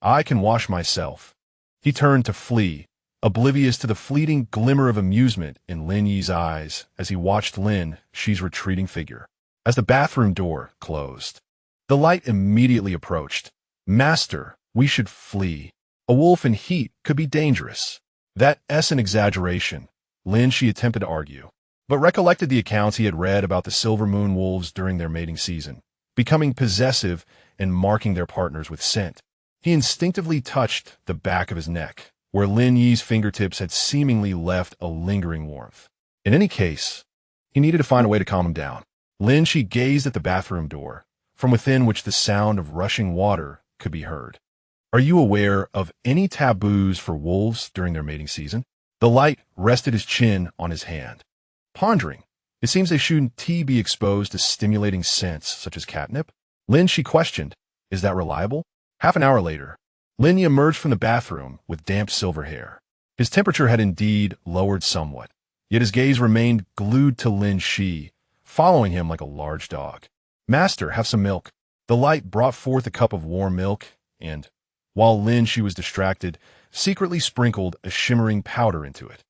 I can wash myself. He turned to flee, oblivious to the fleeting glimmer of amusement in Lin Yi's eyes as he watched Lin Xi's retreating figure. As the bathroom door closed, the light immediately approached. Master, we should flee. A wolf in heat could be dangerous. That's an exaggeration, Lin Xi attempted to argue, but recollected the accounts he had read about the silver moon wolves during their mating season, becoming possessive and marking their partners with scent. He instinctively touched the back of his neck, where Lin Yi's fingertips had seemingly left a lingering warmth. In any case, he needed to find a way to calm him down. Lin Xi gazed at the bathroom door, from within which the sound of rushing water could be heard. Are you aware of any taboos for wolves during their mating season? The light rested his chin on his hand. Pondering, it seems they shouldn't be exposed to stimulating scents such as catnip. Lin Xi questioned, is that reliable? Half an hour later, Lin Yi emerged from the bathroom with damp silver hair. His temperature had indeed lowered somewhat, yet his gaze remained glued to Lin Xi, following him like a large dog. "Master, have some milk." The light brought forth a cup of warm milk, and, while Lin Xi was distracted, secretly sprinkled a shimmering powder into it.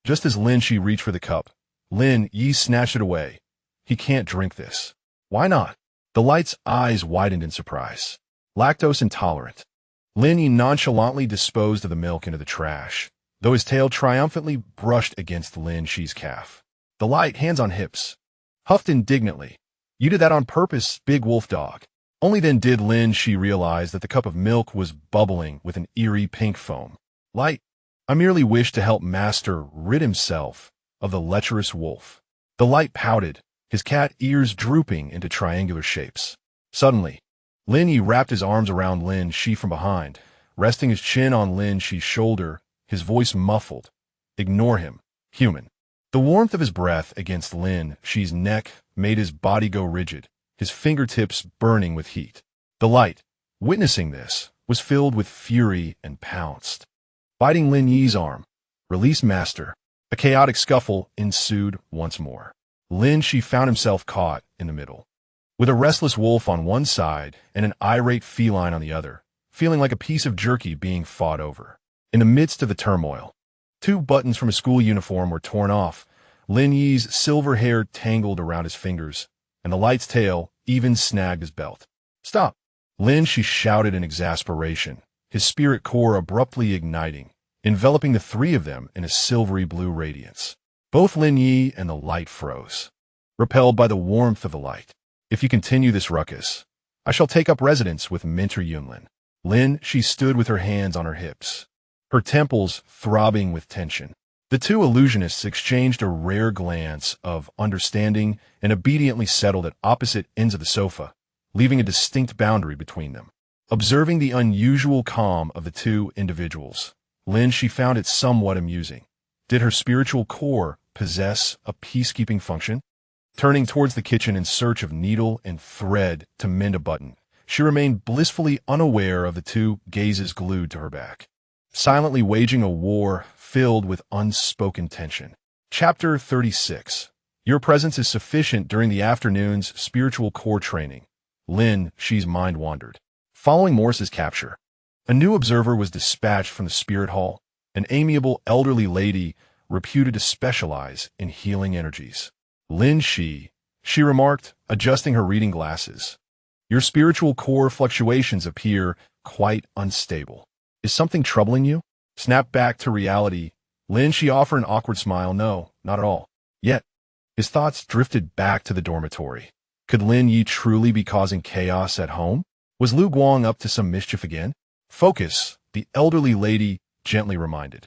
Just as Lin Xi reached for the cup, Lin Yi snatched it away. "He can't drink this." "Why not?" The light's eyes widened in surprise. "Lactose intolerant." Lin Yi nonchalantly disposed of the milk into the trash, though his tail triumphantly brushed against Lin Xi's calf. The light, hands on hips, huffed indignantly. "You did that on purpose, big wolf dog." Only then did Lin Xi realize that the cup of milk was bubbling with an eerie pink foam. "Light, I merely wish to help Master rid himself of the lecherous wolf." The light pouted, his cat ears drooping into triangular shapes. Suddenly, Lin Yi wrapped his arms around Lin Xi from behind, resting his chin on Lin Xi's shoulder, his voice muffled. "Ignore him, human." The warmth of his breath against Lin Xi's neck made his body go rigid, his fingertips burning with heat. The light, witnessing this, was filled with fury and pounced. Biting Lin Yi's arm, "Release, Master." A chaotic scuffle ensued once more. Lin Xi found himself caught in the middle, with a restless wolf on one side and an irate feline on the other, feeling like a piece of jerky being fought over. In the midst of the turmoil, 2 buttons from his school uniform were torn off, Lin Yi's silver hair tangled around his fingers, and the light's tail even snagged his belt. "Stop!" Lin Xi shouted in exasperation, his spirit core abruptly igniting, enveloping the 3 of them in a silvery blue radiance. Both Lin Yi and the light froze, repelled by the warmth of the light. "If you continue this ruckus, I shall take up residence with Minter Yunlin." Lin Xi stood with her hands on her hips, her temples throbbing with tension. The 2 illusionists exchanged a rare glance of understanding and obediently settled at opposite ends of the sofa, leaving a distinct boundary between them. Observing the unusual calm of the 2 individuals, Lin Xi found it somewhat amusing. Did her spiritual core possess a peacekeeping function? Turning towards the kitchen in search of needle and thread to mend a button, she remained blissfully unaware of the 2 gazes glued to her back, silently waging a war filled with unspoken tension. Chapter 36. Your presence is sufficient during the afternoon's spiritual core training. Lin Xi's mind wandered. Following Morse's capture, a new observer was dispatched from the spirit hall, an amiable elderly lady reputed to specialize in healing energies. "Lin Xi," she remarked, adjusting her reading glasses. "Your spiritual core fluctuations appear quite unstable. Is something troubling you?" Snap back to reality, Lin Xi offered an awkward smile. "No, not at all." Yet, his thoughts drifted back to the dormitory. Could Lin Yi truly be causing chaos at home? Was Lu Guang up to some mischief again? "Focus," the elderly lady gently reminded,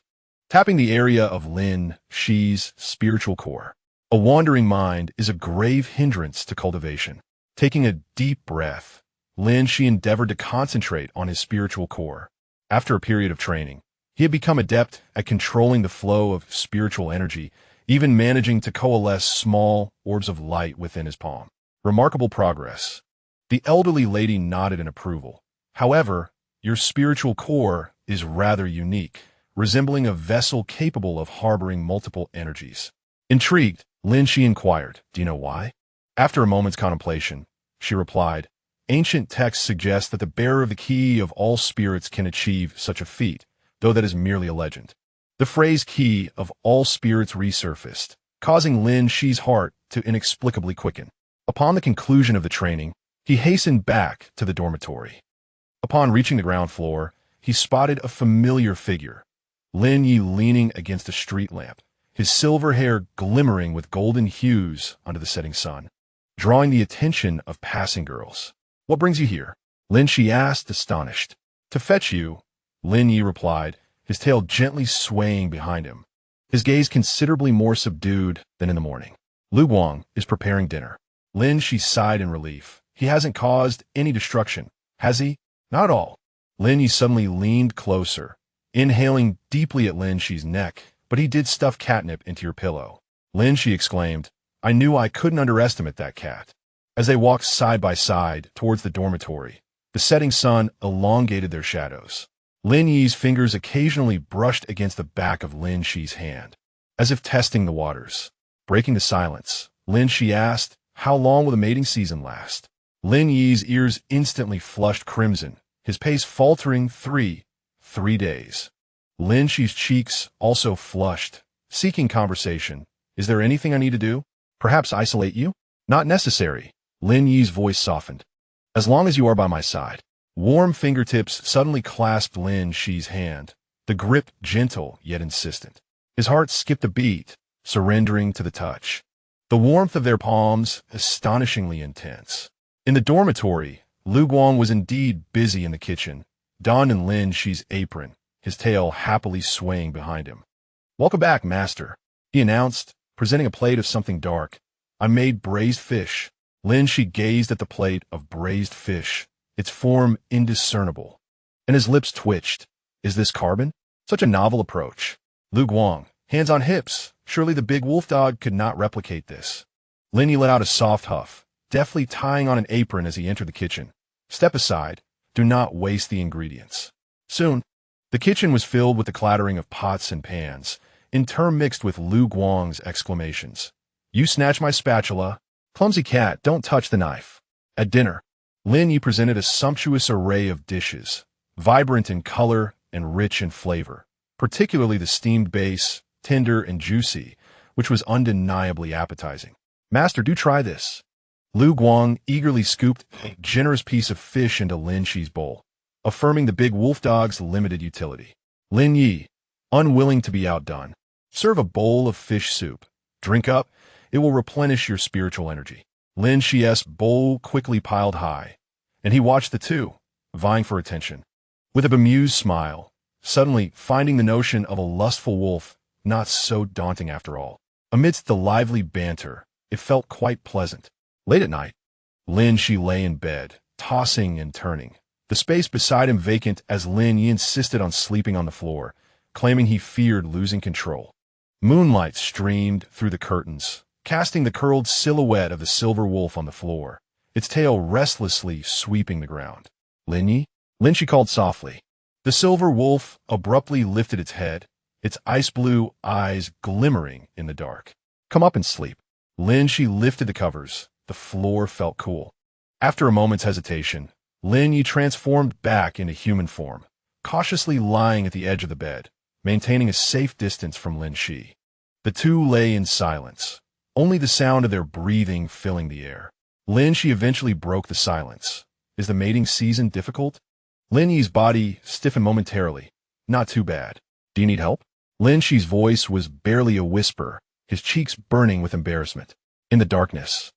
tapping the area of Lin Xi's spiritual core. A wandering mind is a grave hindrance to cultivation. Taking a deep breath, Lin Xi endeavored to concentrate on his spiritual core. After a period of training, he had become adept at controlling the flow of spiritual energy, even managing to coalesce small orbs of light within his palm. Remarkable progress. The elderly lady nodded in approval. "However, your spiritual core is rather unique, resembling a vessel capable of harboring multiple energies." Intrigued, Lin Xi inquired, "Do you know why?" After a moment's contemplation, she replied, "Ancient texts suggest that the bearer of the key of all spirits can achieve such a feat, though that is merely a legend." The phrase "key of all spirits" resurfaced, causing Lin Xi's heart to inexplicably quicken. Upon the conclusion of the training, he hastened back to the dormitory. Upon reaching the ground floor, he spotted a familiar figure, Lin Yi leaning against a street lamp, his silver hair glimmering with golden hues under the setting sun, drawing the attention of passing girls. "What brings you here?" Lin Xi asked, astonished. "To fetch you," Lin Yi replied, his tail gently swaying behind him, his gaze considerably more subdued than in the morning. "Lu Guang is preparing dinner." Lin Xi sighed in relief. "He hasn't caused any destruction, has he?" "Not at all." Lin Yi suddenly leaned closer, inhaling deeply at Lin Xi's neck. "But he did stuff catnip into your pillow." Lin Xi exclaimed, "I knew I couldn't underestimate that cat." As they walked side by side towards the dormitory, the setting sun elongated their shadows. Lin Yi's fingers occasionally brushed against the back of Lin Xi's hand, as if testing the waters. Breaking the silence, Lin Xi asked, "How long will the mating season last?" Lin Yi's ears instantly flushed crimson, his pace faltering. Three days. Lin Xi's cheeks also flushed, seeking conversation. "Is there anything I need to do? Perhaps isolate you?" "Not necessary." Lin Yi's voice softened. "As long as you are by my side." Warm fingertips suddenly clasped Lin Xi's hand, the grip gentle yet insistent. His heart skipped a beat, surrendering to the touch. The warmth of their palms astonishingly intense. In the dormitory, Lu Guang was indeed busy in the kitchen, donned in Lin Xi's apron, his tail happily swaying behind him. "Welcome back, master," he announced, presenting a plate of something dark. "I made braised fish." Lin Xi gazed at the plate of braised fish, its form indiscernible, and his lips twitched. "Is this carbon?" Such a novel approach. Lu Guang, hands on hips. Surely the big wolf dog could not replicate this. Lin Yi let out a soft huff, deftly tying on an apron as he entered the kitchen. "Step aside. Do not waste the ingredients." Soon, the kitchen was filled with the clattering of pots and pans, intermixed with Lu Guang's exclamations. "You snatch my spatula. Clumsy cat, don't touch the knife." At dinner, Lin Yi presented a sumptuous array of dishes, vibrant in color and rich in flavor, particularly the steamed base, tender and juicy, which was undeniably appetizing. "Master, do try this." Lu Guang eagerly scooped a generous piece of fish into Lin Xi's bowl, affirming the big wolf dog's limited utility. Lin Yi, unwilling to be outdone, "Serve a bowl of fish soup. Drink up. It will replenish your spiritual energy." Lin Xi's bowl quickly piled high, and he watched the two, vying for attention. With a bemused smile, suddenly finding the notion of a lustful wolf not so daunting after all. Amidst the lively banter, it felt quite pleasant. Late at night, Lin Xi lay in bed, tossing and turning, the space beside him vacant as Lin Yi insisted on sleeping on the floor, claiming he feared losing control. Moonlight streamed through the curtains, casting the curled silhouette of the silver wolf on the floor, its tail restlessly sweeping the ground. "Lin Yi?" Lin Xi called softly. The silver wolf abruptly lifted its head, its ice-blue eyes glimmering in the dark. "Come up and sleep." Lin Xi lifted the covers. The floor felt cool. After a moment's hesitation, Lin Yi transformed back into human form, cautiously lying at the edge of the bed, maintaining a safe distance from Lin Xi. The two lay in silence, only the sound of their breathing filling the air. Lin Xi eventually broke the silence. "Is the mating season difficult?" Lin Yi's body stiffened momentarily. "Not too bad. Do you need help?" Lin Xi's voice was barely a whisper, his cheeks burning with embarrassment. In the darkness,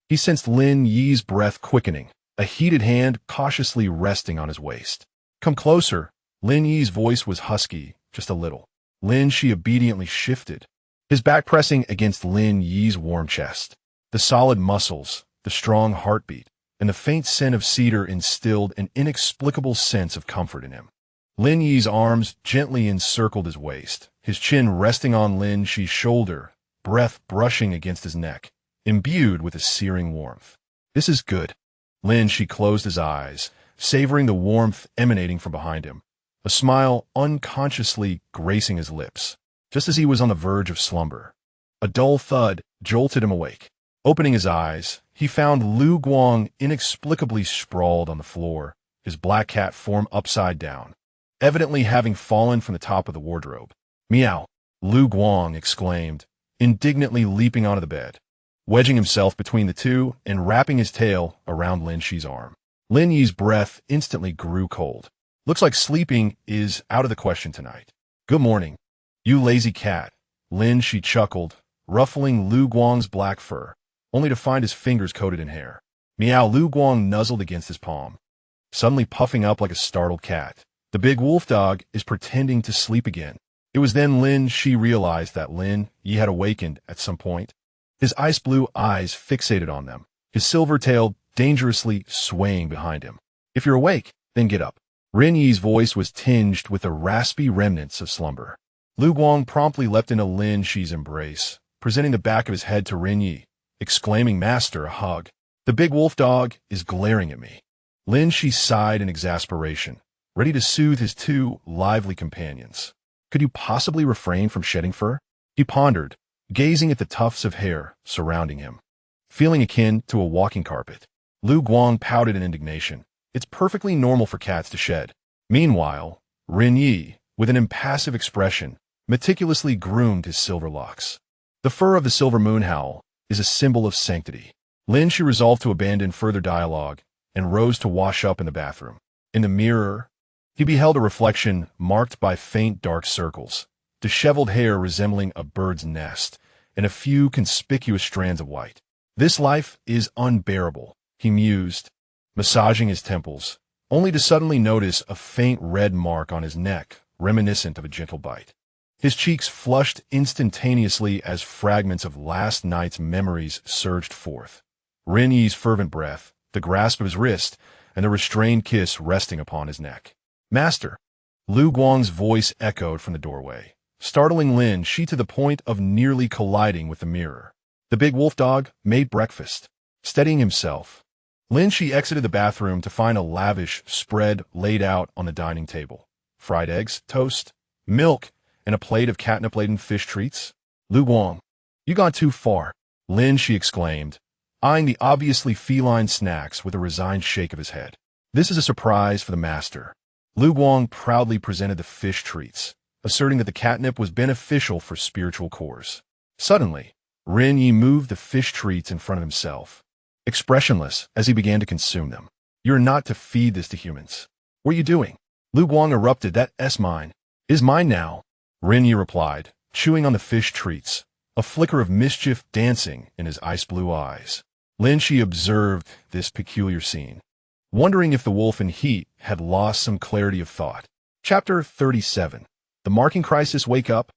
he sensed Lin Yi's breath quickening, a heated hand cautiously resting on his waist. "Come closer." Lin Yi's voice was husky, just a little. Lin Xi obediently shifted, his back pressing against Lin Yi's warm chest. The solid muscles, the strong heartbeat, and the faint scent of cedar instilled an inexplicable sense of comfort in him. Lin Yi's arms gently encircled his waist, his chin resting on Lin Xi's shoulder, breath brushing against his neck, imbued with a searing warmth. "This is good." Lin Xi closed his eyes, savoring the warmth emanating from behind him, a smile unconsciously gracing his lips, just as he was on the verge of slumber. A dull thud jolted him awake. Opening his eyes, he found Lu Guang inexplicably sprawled on the floor, his black cat form upside down, evidently having fallen from the top of the wardrobe. "Meow!" Lu Guang exclaimed, indignantly leaping onto the bed, wedging himself between the two and wrapping his tail around Lin Xi's arm. Lin Yi's breath instantly grew cold. "Looks like sleeping is out of the question tonight." "Good morning, you lazy cat." Lin Xi chuckled, ruffling Lu Guang's black fur, only to find his fingers coated in hair. "Meow." Lu Guang nuzzled against his palm, suddenly puffing up like a startled cat. The big wolf dog is pretending to sleep again. It was then Lin Xi realized that Lin Yi had awakened at some point, his ice-blue eyes fixated on them, his silver tail dangerously swaying behind him. "If you're awake, then get up." Lin Yi's voice was tinged with the raspy remnants of slumber. Lu Guang promptly leapt into Lin Xi's embrace, presenting the back of his head to Lin Yi, exclaiming, "Master, a hug. The big wolf dog is glaring at me." Lin Xi sighed in exasperation, ready to soothe his two lively companions. Could you possibly refrain from shedding fur? He pondered, gazing at the tufts of hair surrounding him. Feeling akin to a walking carpet, Lu Guang pouted in indignation. It's perfectly normal for cats to shed. Meanwhile, Lin Xi, with an impassive expression, meticulously groomed his silver locks. The fur of the silver moonhowl is a symbol of sanctity. Lin Xi resolved to abandon further dialogue and rose to wash up in the bathroom. In the mirror, he beheld a reflection marked by faint dark circles, disheveled hair resembling a bird's nest, and a few conspicuous strands of white. This life is unbearable, he mused, massaging his temples, only to suddenly notice a faint red mark on his neck, reminiscent of a gentle bite. His cheeks flushed instantaneously as fragments of last night's memories surged forth. Lin Yi's fervent breath, the grasp of his wrist, and the restrained kiss resting upon his neck. Master! Lu Guang's voice echoed from the doorway, startling Lin Xi to the point of nearly colliding with the mirror. The big wolf dog made breakfast. Steadying himself, Lin Xi exited the bathroom to find a lavish spread laid out on the dining table. Fried eggs, toast, milk, and a plate of catnip-laden fish treats. Lu Guang, you gone too far, Lin Xi exclaimed, eyeing the obviously feline snacks with a resigned shake of his head. This is a surprise for the master. Lu Guang proudly presented the fish treats, asserting that the catnip was beneficial for spiritual cores. Suddenly, Lin Yi moved the fish treats in front of himself, expressionless as he began to consume them. You're not to feed this to humans. What are you doing? Lu Guang erupted. That's mine. Is mine now, Lin Yi replied, chewing on the fish treats, a flicker of mischief dancing in his ice-blue eyes. Lin Xi observed this peculiar scene, wondering if the wolf in heat had lost some clarity of thought. Chapter 37. The Marking Crisis. Wake up.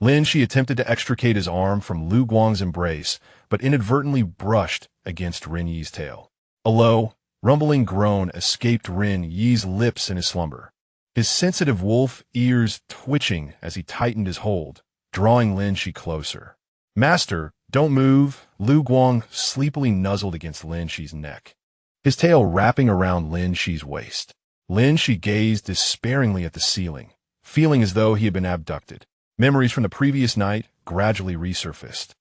Lin Xi attempted to extricate his arm from Lu Guang's embrace, but inadvertently brushed against Lin Yi's tail. A low, rumbling groan escaped Lin Yi's lips in his slumber, his sensitive wolf ears twitching as he tightened his hold, drawing Lin Xi closer. Master, don't move, Lu Guang sleepily nuzzled against Lin Xi's neck, his tail wrapping around Lin Xi's waist. Lin Xi gazed despairingly at the ceiling, feeling as though he had been abducted. Memories from the previous night gradually resurfaced.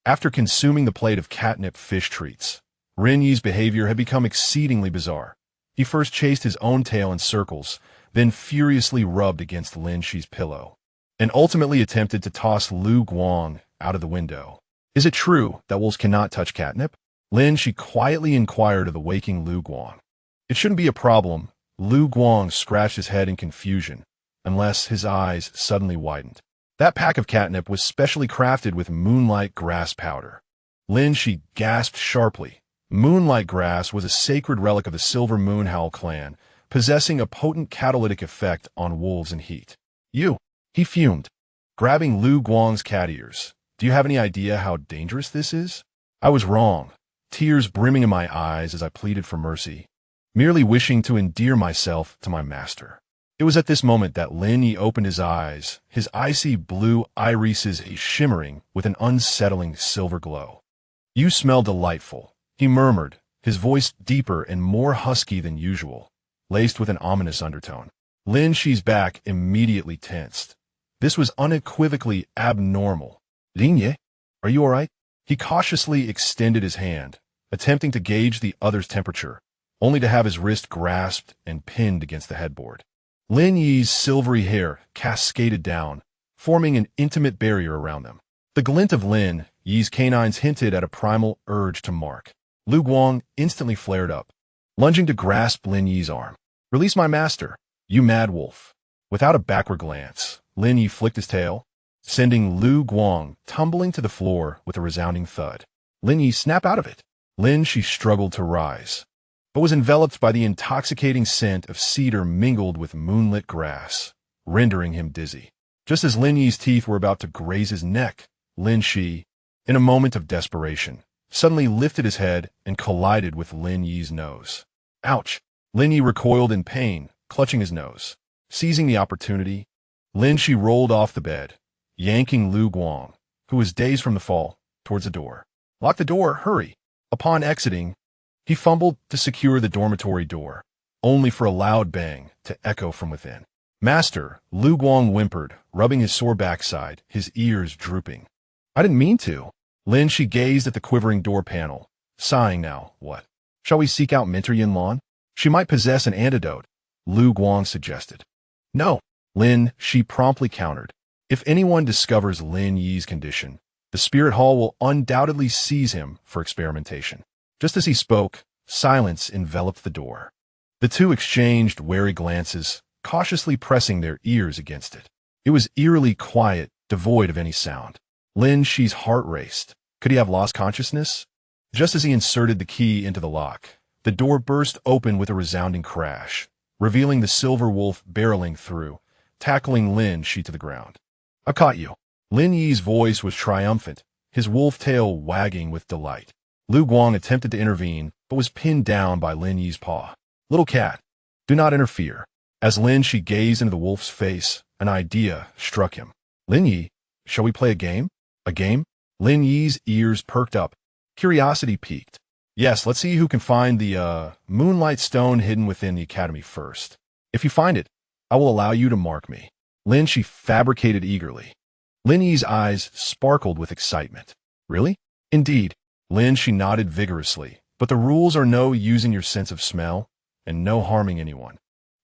After consuming the plate of catnip fish treats, Lin Yi's behavior had become exceedingly bizarre. He first chased his own tail in circles, then furiously rubbed against Lin Xi's pillow, and ultimately attempted to toss Lu Guang out of the window. Is it true that wolves cannot touch catnip? Lin Xi quietly inquired of the waking Lu Guang. It shouldn't be a problem. Lu Guang scratched his head in confusion, unless his eyes suddenly widened. That pack of catnip was specially crafted with moonlight grass powder. Lin Xi gasped sharply. Moonlight grass was a sacred relic of the Silver Moonhowl clan, possessing a potent catalytic effect on wolves in heat. You, he fumed, grabbing Lu Guang's cat ears. Do you have any idea how dangerous this is? I was wrong, tears brimming in my eyes as I pleaded for mercy, merely wishing to endear myself to my master. It was at this moment that Lin Yi opened his eyes, his icy blue irises shimmering with an unsettling silver glow. You smell delightful, he murmured, his voice deeper and more husky than usual, laced with an ominous undertone. Lin Xi's back immediately tensed. This was unequivocally abnormal. Lin Yi, are you all right? He cautiously extended his hand, attempting to gauge the other's temperature, only to have his wrist grasped and pinned against the headboard. Lin Yi's silvery hair cascaded down, forming an intimate barrier around them. The glint of Lin Yi's canines hinted at a primal urge to mark. Lu Guang instantly flared up, lunging to grasp Lin Yi's arm. Release my master, you mad wolf. Without a backward glance, Lin Yi flicked his tail, sending Lu Guang tumbling to the floor with a resounding thud. Lin Yi, snap out of it. Lin Xi struggled to rise, but was enveloped by the intoxicating scent of cedar mingled with moonlit grass, rendering him dizzy. Just as Lin Yi's teeth were about to graze his neck, Lin Xi, in a moment of desperation, suddenly lifted his head and collided with Lin Yi's nose. Ouch! Lin Yi recoiled in pain, clutching his nose. Seizing the opportunity, Lin Xi rolled off the bed, yanking Lu Guang, who was dazed from the fall, towards the door. Lock the door, hurry! Upon exiting, he fumbled to secure the dormitory door, only for a loud bang to echo from within. "Master," Lu Guang whimpered, rubbing his sore backside, his ears drooping. "I didn't mean to." Lin Xi gazed at the quivering door panel, sighing now. "What? Shall we seek out Minter Yinlan? She might possess an antidote," Lu Guang suggested. "No," Lin Xi promptly countered. "If anyone discovers Lin Yi's condition, the spirit hall will undoubtedly seize him for experimentation." Just as he spoke, silence enveloped the door. The two exchanged wary glances, cautiously pressing their ears against it. It was eerily quiet, devoid of any sound. Lin Xi's heart raced. Could he have lost consciousness? Just as he inserted the key into the lock, the door burst open with a resounding crash, revealing the silver wolf barreling through, tackling Lin Xi to the ground. "I caught you." Lin Yi's voice was triumphant, his wolf tail wagging with delight. Lu Guang attempted to intervene, but was pinned down by Lin Yi's paw. "Little cat, do not interfere." As Lin Xi gazed into the wolf's face, an idea struck him. "Lin Yi, shall we play a game?" "A game?" Lin Yi's ears perked up. Curiosity piqued. "Yes, let's see who can find the, moonlight stone hidden within the academy first. If you find it, I will allow you to mark me." Lin Xi fabricated eagerly. Lin Yi's eyes sparkled with excitement. "Really?" "Indeed." Lin Xi nodded vigorously. "But the rules are no using your sense of smell, and no harming anyone."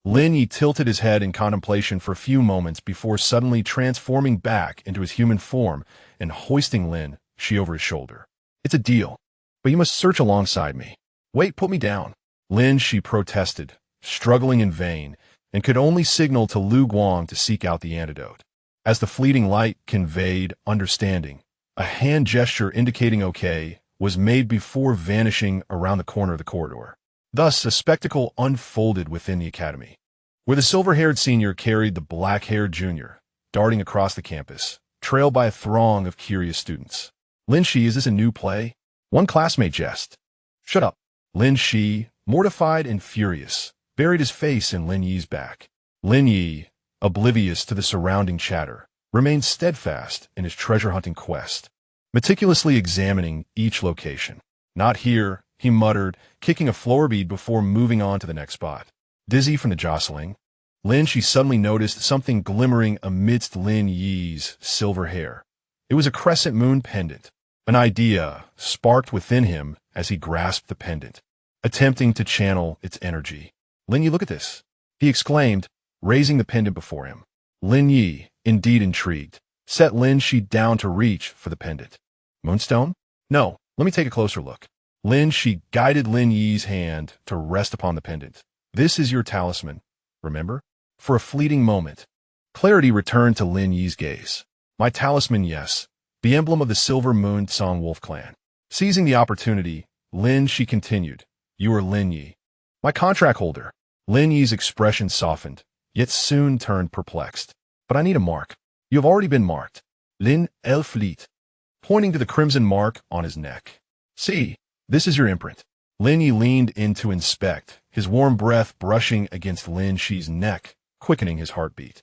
Lin Yi tilted his head in contemplation for a few moments before suddenly transforming back into his human form and hoisting Lin Xi over his shoulder. "It's a deal, but you must search alongside me." "Wait, put me down." Lin Xi protested, struggling in vain, and could only signal to Lu Guang to seek out the antidote. As the fleeting light conveyed understanding, a hand gesture indicating okay was made before vanishing around the corner of the corridor. Thus, a spectacle unfolded within the academy, where the silver-haired senior carried the black-haired junior, darting across the campus, trailed by a throng of curious students. "Lin Xi, is this a new play?" One classmate jested. "Shut up." Lin Xi, mortified and furious, buried his face in Lin Yi's back. Lin Yi, oblivious to the surrounding chatter, remained steadfast in his treasure-hunting quest, meticulously examining each location. "Not here," he muttered, kicking a floor bead before moving on to the next spot. Dizzy from the jostling, Lin Xi suddenly noticed something glimmering amidst Lin Yi's silver hair. It was a crescent moon pendant. An idea sparked within him as he grasped the pendant, attempting to channel its energy. "Lin Yi, look at this," he exclaimed, raising the pendant before him. Lin Yi, indeed intrigued, set Lin Xi down to reach for the pendant. "Moonstone? No, let me take a closer look." Lin Xi guided Lin Yi's hand to rest upon the pendant. "This is your talisman, remember?" For a fleeting moment, clarity returned to Lin Yi's gaze. "My talisman, yes. The emblem of the Silver Moon Song Wolf clan." Seizing the opportunity, Lin Xi continued, "You are Lin Yi, my contract holder." Lin Yi's expression softened, yet soon turned perplexed. "But I need a mark." "You have already been marked." Lin Fleet, pointing to the crimson mark on his neck. "See, this is your imprint." Lin Yi leaned in to inspect, his warm breath brushing against Lin Xi's neck, quickening his heartbeat.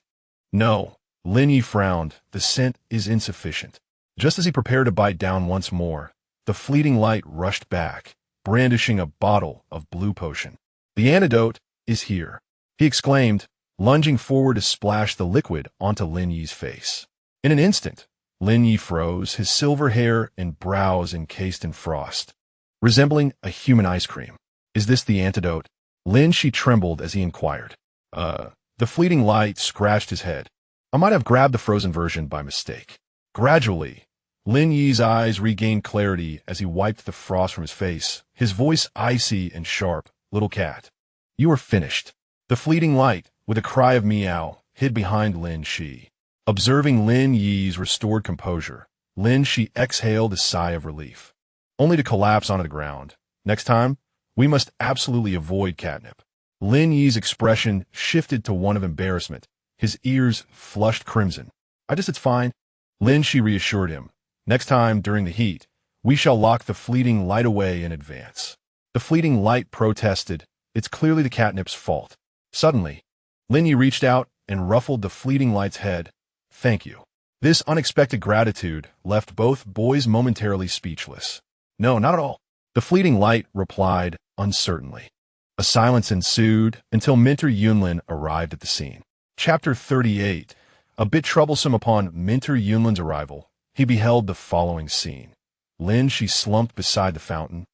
"No," Lin Yi frowned, "the scent is insufficient." Just as he prepared to bite down once more, the fleeting light rushed back, brandishing a bottle of blue potion. "The antidote is here," he exclaimed, lunging forward to splash the liquid onto Lin Yi's face. In an instant, Lin Yi froze, his silver hair and brows encased in frost, resembling a human ice cream. "Is this the antidote?" Lin Xi trembled as he inquired. The fleeting light scratched his head. "I might have grabbed the frozen version by mistake." Gradually, Lin Yi's eyes regained clarity as he wiped the frost from his face, his voice icy and sharp. "Little cat, you are finished." The fleeting light, with a cry of me.A, hid behind Lin Xi. Observing Lin Yi's restored composure, Lin Xi exhaled a sigh of relief, only to collapse onto the ground. "Next time, we must absolutely avoid catnip." Lin Yi's expression shifted to one of embarrassment, his ears flushed crimson. It's fine," Lin Xi reassured him. "Next time, during the heat, we shall lock the fleeting light away in advance." The fleeting light protested, "It's clearly the catnip's fault." Suddenly, Lin Yi reached out and ruffled the fleeting light's head. "Thank you." This unexpected gratitude left both boys momentarily speechless. "No, not at all," the fleeting light replied uncertainly. A silence ensued until Minter Yunlin arrived at the scene. Chapter 38. A bit troublesome upon Minter Yunlin's arrival, he beheld the following scene. Lin Xi slumped beside the fountain,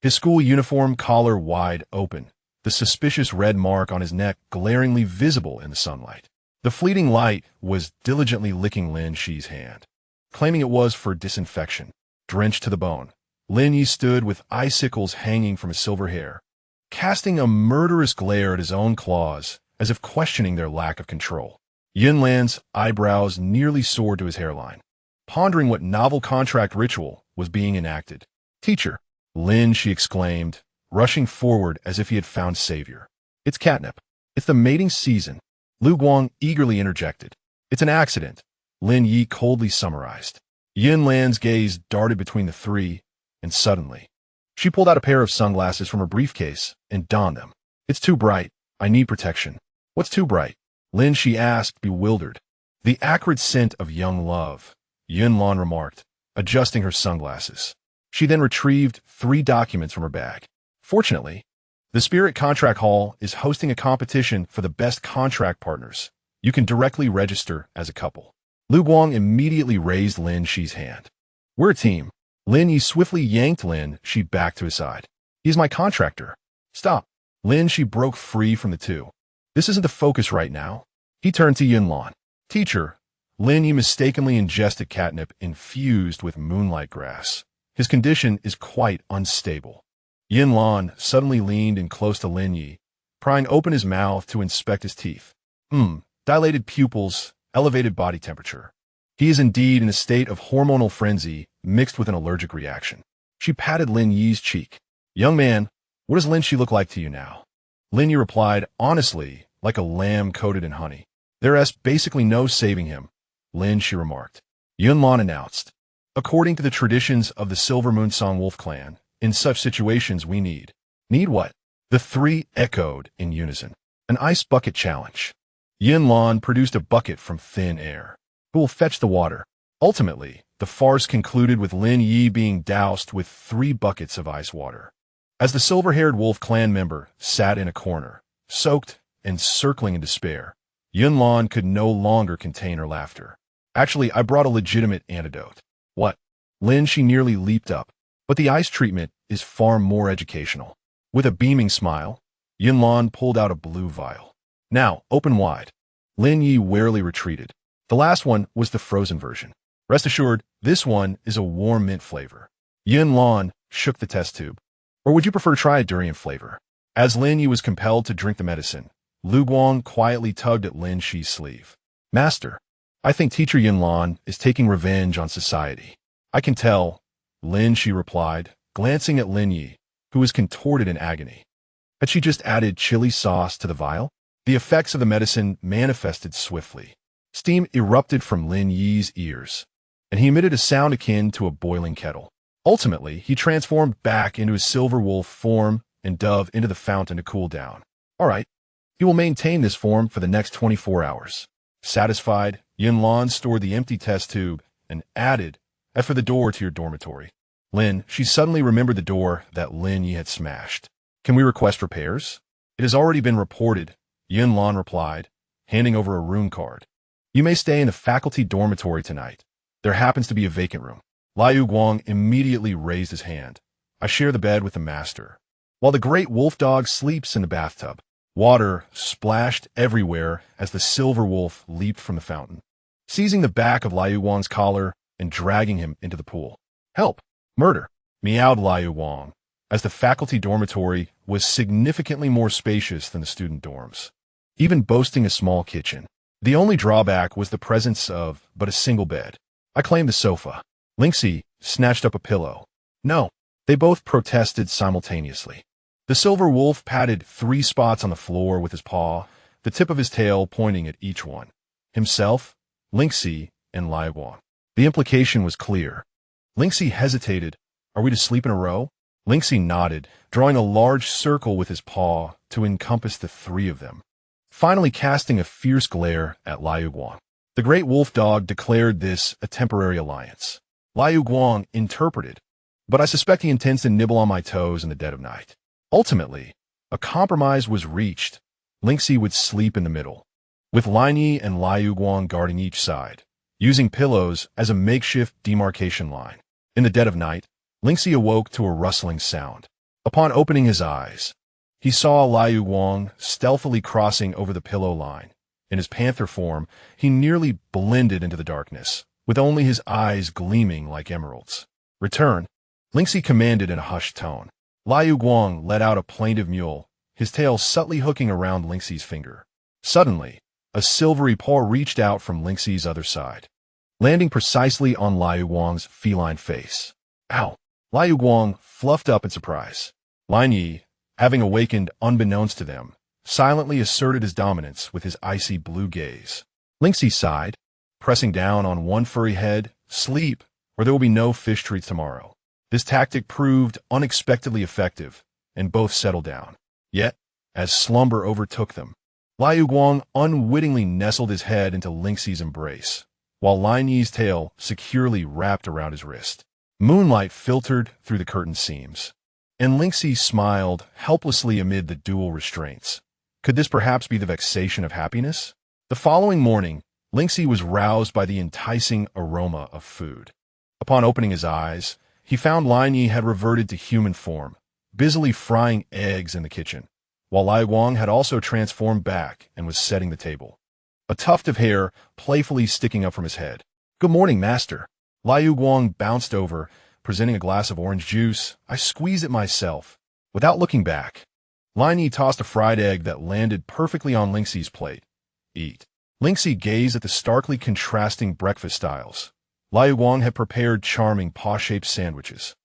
his school uniform collar wide open, the suspicious red mark on his neck glaringly visible in the sunlight. The fleeting light was diligently licking Lin Xi's hand, claiming it was for disinfection. Drenched to the bone, Lin Yi stood with icicles hanging from his silver hair, casting a murderous glare at his own claws, as if questioning their lack of control. Yunlan's eyebrows nearly soared to his hairline, pondering what novel contract ritual was being enacted. "Teacher," Lin Xi exclaimed, rushing forward as if he had found savior. "It's catnip. It's the mating season," Lu Guang eagerly interjected. "It's an accident," Lin Yi coldly summarized. Yunlan's gaze darted between the three, and suddenly, she pulled out a pair of sunglasses from her briefcase and donned them. "It's too bright. I need protection." "What's too bright?" Lin Xi asked, bewildered. "The acrid scent of young love," Yunlan remarked, adjusting her sunglasses. She then retrieved 3 documents from her bag. "Fortunately, the Spirit Contract Hall is hosting a competition for the best contract partners. You can directly register as a couple." Lu Guang immediately raised Lin Xi's hand. "We're a team." Lin Yi swiftly yanked Lin Xi back to his side. "He's my contractor." "Stop." Lin Xi broke free from the two. "This isn't the focus right now." He turned to Yunlan. "Teacher, Lin Yi mistakenly ingested catnip infused with moonlight grass. His condition is quite unstable." Yunlan suddenly leaned in close to Lin Yi, prying open his mouth to inspect his teeth. Dilated pupils, elevated body temperature. He is indeed in a state of hormonal frenzy mixed with an allergic reaction. She patted Lin Yi's cheek. "Young man, what does Lin Xi look like to you now?" Lin Yi replied, "Honestly, like a lamb coated in honey. There's basically no saving him," Lin Xi remarked. Yunlan announced, "According to the traditions of the Silver Moon Song Wolf clan, in such situations we need." "Need what?" The 3 echoed in unison. "An ice bucket challenge." Yunlan produced a bucket from thin air. "Who will fetch the water?" Ultimately, the farce concluded with Lin Yi being doused with 3 buckets of ice water. As the silver-haired wolf clan member sat in a corner, soaked and circling in despair, Yunlan could no longer contain her laughter. "Actually, I brought a legitimate antidote." "What?" Lin Xi nearly leaped up. "But the ice treatment is far more educational." With a beaming smile, Yunlan pulled out a blue vial. "Now, open wide." Lin Yi warily retreated. The last one was the frozen version. "Rest assured, this one is a warm mint flavor." Yunlan shook the test tube. "Or would you prefer to try a durian flavor?" As Lin Yi was compelled to drink the medicine, Lu Guang quietly tugged at Lin Xi's sleeve. "Master, I think Teacher Yunlan is taking revenge on society." "I can tell," Lin Xi replied, glancing at Lin Yi, who was contorted in agony. Had she just added chili sauce to the vial? The effects of the medicine manifested swiftly. Steam erupted from Lin Yi's ears, and he emitted a sound akin to a boiling kettle. Ultimately, he transformed back into his silver wolf form and dove into the fountain to cool down. "All right, he will maintain this form for the next 24 hours. Satisfied, Yunlan stored the empty test tube and added, "As for the door to your dormitory." Lin, she suddenly remembered the door that Lin Yi had smashed. "Can we request repairs?" "It has already been reported," Yunlan replied, handing over a room card. "You may stay in the faculty dormitory tonight. There happens to be a vacant room." Liu Guang immediately raised his hand. "I share the bed with the master." While the great wolf dog sleeps in the bathtub, water splashed everywhere as the silver wolf leaped from the fountain, seizing the back of Liu Guang's collar and dragging him into the pool. "Help! Murder!" meowed Liu Guang, as the faculty dormitory was significantly more spacious than the student dorms, even boasting a small kitchen. The only drawback was the presence of but a single bed. "I claim the sofa." Lin Xi snatched up a pillow. "No." They both protested simultaneously. The silver wolf patted 3 spots on the floor with his paw, the tip of his tail pointing at each one. Himself, Lin Xi, and Liu Guang. The implication was clear. Lin Xi hesitated. "Are we to sleep in a row?" Lin Xi nodded, drawing a large circle with his paw to encompass the 3 of them, finally casting a fierce glare at Liu Guang. The great wolf dog declared this a temporary alliance. Liu Guang interpreted, "But I suspect he intends to nibble on my toes in the dead of night." Ultimately, A compromise was reached. Lin Xi would sleep in the middle, with Lin Yi and Liu Guang guarding each side, using pillows as a makeshift demarcation line. In the dead of night, Lin Xi awoke to a rustling sound. Upon opening his eyes, he saw Liu Guang stealthily crossing over the pillow line. In his panther form, he nearly blended into the darkness, with only his eyes gleaming like emeralds. "Return," Lin Xi commanded in a hushed tone. Liu Guang let out a plaintive mewl, his tail subtly hooking around Lin Xi's finger. Suddenly, a silvery paw reached out from Lin Xi's other side, landing precisely on Liu Guang's feline face. "Ow!" Liu Guang fluffed up in surprise. Lin Yi, having awakened unbeknownst to them, silently asserted his dominance with his icy blue gaze. Lin Xi sighed, pressing down on one furry head. "Sleep, or there will be no fish treats tomorrow." This tactic proved unexpectedly effective, and both settled down. Yet, as slumber overtook them, Liu Guang unwittingly nestled his head into Lin Xi's embrace, while Lin Yi's tail securely wrapped around his wrist. Moonlight filtered through the curtain seams, and Lin Xi smiled helplessly amid the dual restraints. Could this perhaps be the vexation of happiness? The following morning, Lin Xi was roused by the enticing aroma of food. Upon opening his eyes, he found Lin Yi had reverted to human form, busily frying eggs in the kitchen, while Liu Guang had also transformed back and was setting the table, a tuft of hair playfully sticking up from his head. "Good morning, master." Liu Guang bounced over, presenting a glass of orange juice. I squeezed it myself. Without looking back, Lin Yi tossed a fried egg that landed perfectly on Lin Xi's plate. "Eat." Lin Xi gazed at the starkly contrasting breakfast styles. Liu Guang had prepared charming paw-shaped sandwiches,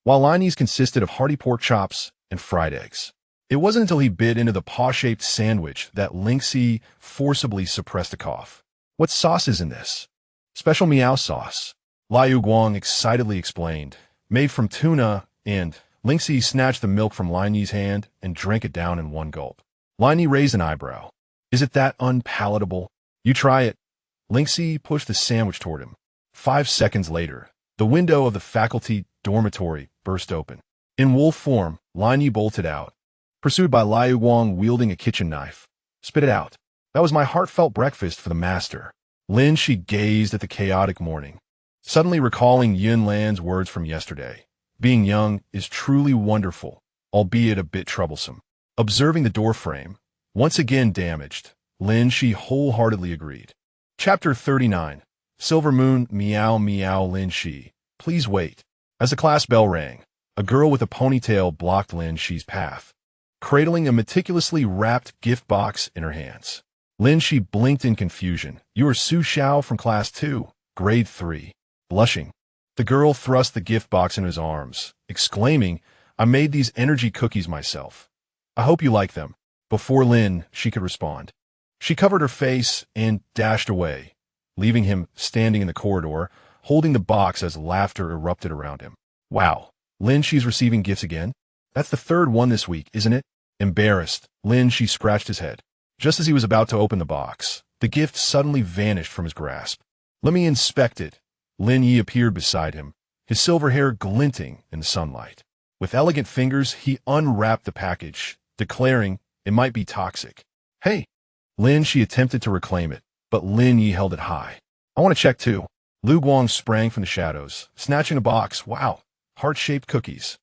while Lin Yi's consisted of hearty pork chops and fried eggs. It wasn't until he bit into the paw-shaped sandwich that Lin Xi forcibly suppressed a cough. "What sauce is in this?" "Special me.A sauce," Liu Guang excitedly explained, "made from tuna," and Lin Xi snatched the milk from Lin Yi's hand and drank it down in one gulp. Lin Yi raised an eyebrow. "Is it that unpalatable?" "You try it." Lin Xi pushed the sandwich toward him. 5 seconds later, the window of the faculty dormitory burst open. In wolf form, Lin Yi bolted out, pursued by Liu Guang wielding a kitchen knife. "Spit it out." "That was my heartfelt breakfast for the master." Lin Xi gazed at the chaotic morning, suddenly recalling Yun Lan's words from yesterday. Being young is truly wonderful, albeit a bit troublesome. Observing the doorframe, once again damaged, Lin Xi wholeheartedly agreed. Chapter 39. Silver Moon. Meow meow. Lin Xi, please wait. As the class bell rang, a girl with a ponytail blocked Lin Xi's path, cradling a meticulously wrapped gift box in her hands. Lin Xi blinked in confusion. "You are Su Xiao from Class 2, Grade 3. Blushing, the girl thrust the gift box in his arms, exclaiming, "I made these energy cookies myself. I hope you like them." Before Lin Xi could respond, she covered her face and dashed away, leaving him standing in the corridor, holding the box as laughter erupted around him. "Wow, Lin Xi's receiving gifts again? That's the third one this week, isn't it?" Embarrassed, Lin Xi scratched his head. Just as he was about to open the box, the gift suddenly vanished from his grasp. "Let me inspect it." Lin Yi appeared beside him, his silver hair glinting in the sunlight. With elegant fingers, he unwrapped the package, declaring it might be toxic. "Hey!" Lin Xi attempted to reclaim it, but Lin Yi held it high. "I want to check too." Liu Guang sprang from the shadows, snatching a box. "Wow, heart-shaped cookies."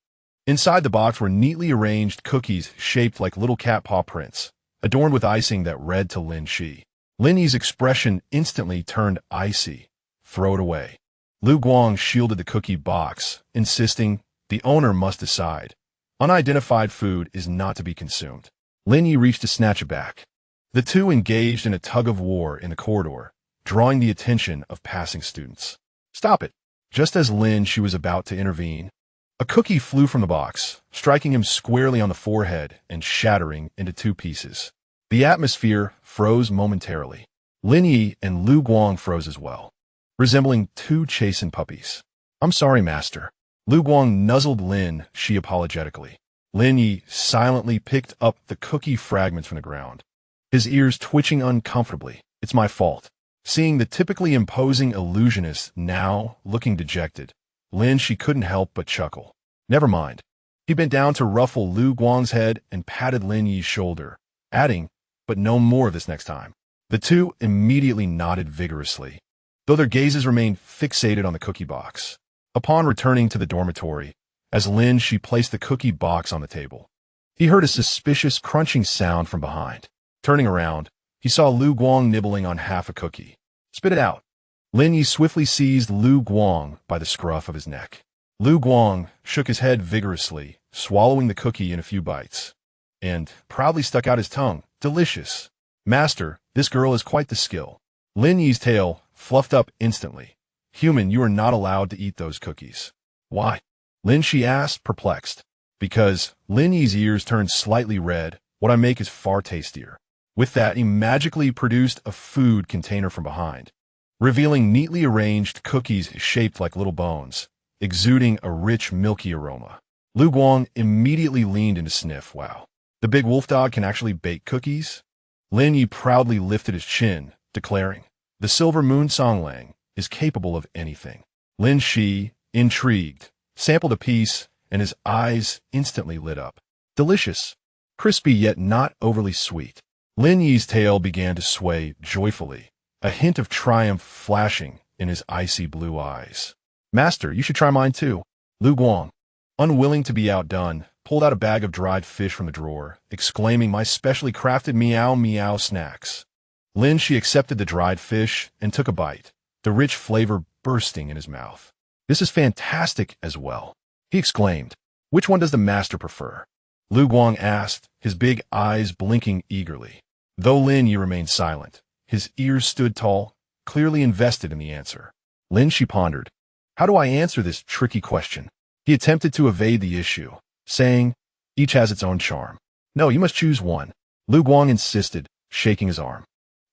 Inside the box were neatly arranged cookies shaped like little cat paw prints, adorned with icing that read to Lin Xi. Lin Yi's expression instantly turned icy. "Throw it away." Liu Guang shielded the cookie box, insisting, "The owner must decide. Unidentified food is not to be consumed." Lin Yi reached to snatch it back. The two engaged in a tug-of-war in the corridor, drawing the attention of passing students. "Stop it." Just as Lin Xi was about to intervene, a cookie flew from the box, striking him squarely on the forehead and shattering into 2 pieces. The atmosphere froze momentarily. Lin Yi and Liu Guang froze as well, resembling 2 chastened puppies. "I'm sorry, master." Liu Guang nuzzled Lin Xi apologetically. Lin Yi silently picked up the cookie fragments from the ground, his ears twitching uncomfortably. "It's my fault." Seeing the typically imposing illusionist now looking dejected, Lin Xi couldn't help but chuckle. "Never mind. He bent down to ruffle Lu Guang's head and patted Lin Yi's shoulder, adding, "But no more of this next time." The two immediately nodded vigorously, though their gazes remained fixated on the cookie box. Upon returning to the dormitory, as Lin Xi placed the cookie box on the table, he heard a suspicious crunching sound from behind. Turning around, he saw Lu Guang nibbling on half a cookie. "Spit it out." Lin Yi swiftly seized Lu Guang by the scruff of his neck. Lu Guang shook his head vigorously, swallowing the cookie in a few bites, and proudly stuck out his tongue. "Delicious. Master, this girl has quite the skill." Lin Yi's tail fluffed up instantly. "Human, you are not allowed to eat those cookies." "Why?" Lin Xi asked, perplexed. "Because," Lin Yi's ears turned slightly red, "what I make is far tastier." With that, he magically produced a food container from behind, revealing neatly arranged cookies shaped like little bones, exuding a rich, milky aroma. Lu Guang immediately leaned in to sniff. "Wow, the big wolf dog can actually bake cookies?" Lin Yi proudly lifted his chin, declaring, "The silver moon Songlang is capable of anything." Lin Xi, intrigued, sampled a piece, and his eyes instantly lit up. "Delicious. Crispy yet not overly sweet." Lin Yi's tail began to sway joyfully, a hint of triumph flashing in his icy blue eyes. "Master, you should try mine too." Lu Guang, unwilling to be outdone, pulled out a bag of dried fish from the drawer, exclaiming, "My specially crafted me.A snacks." Lin Xi accepted the dried fish and took a bite, the rich flavor bursting in his mouth. "This is fantastic as well," he exclaimed. "Which one does the master prefer?" Lu Guang asked, his big eyes blinking eagerly. Though Lin Yi remained silent, his ears stood tall, clearly invested in the answer. Lin Xi pondered. "How do I answer this tricky question?" He attempted to evade the issue, saying, "Each has its own charm." "No, you must choose one," Lu Guang insisted, shaking his arm.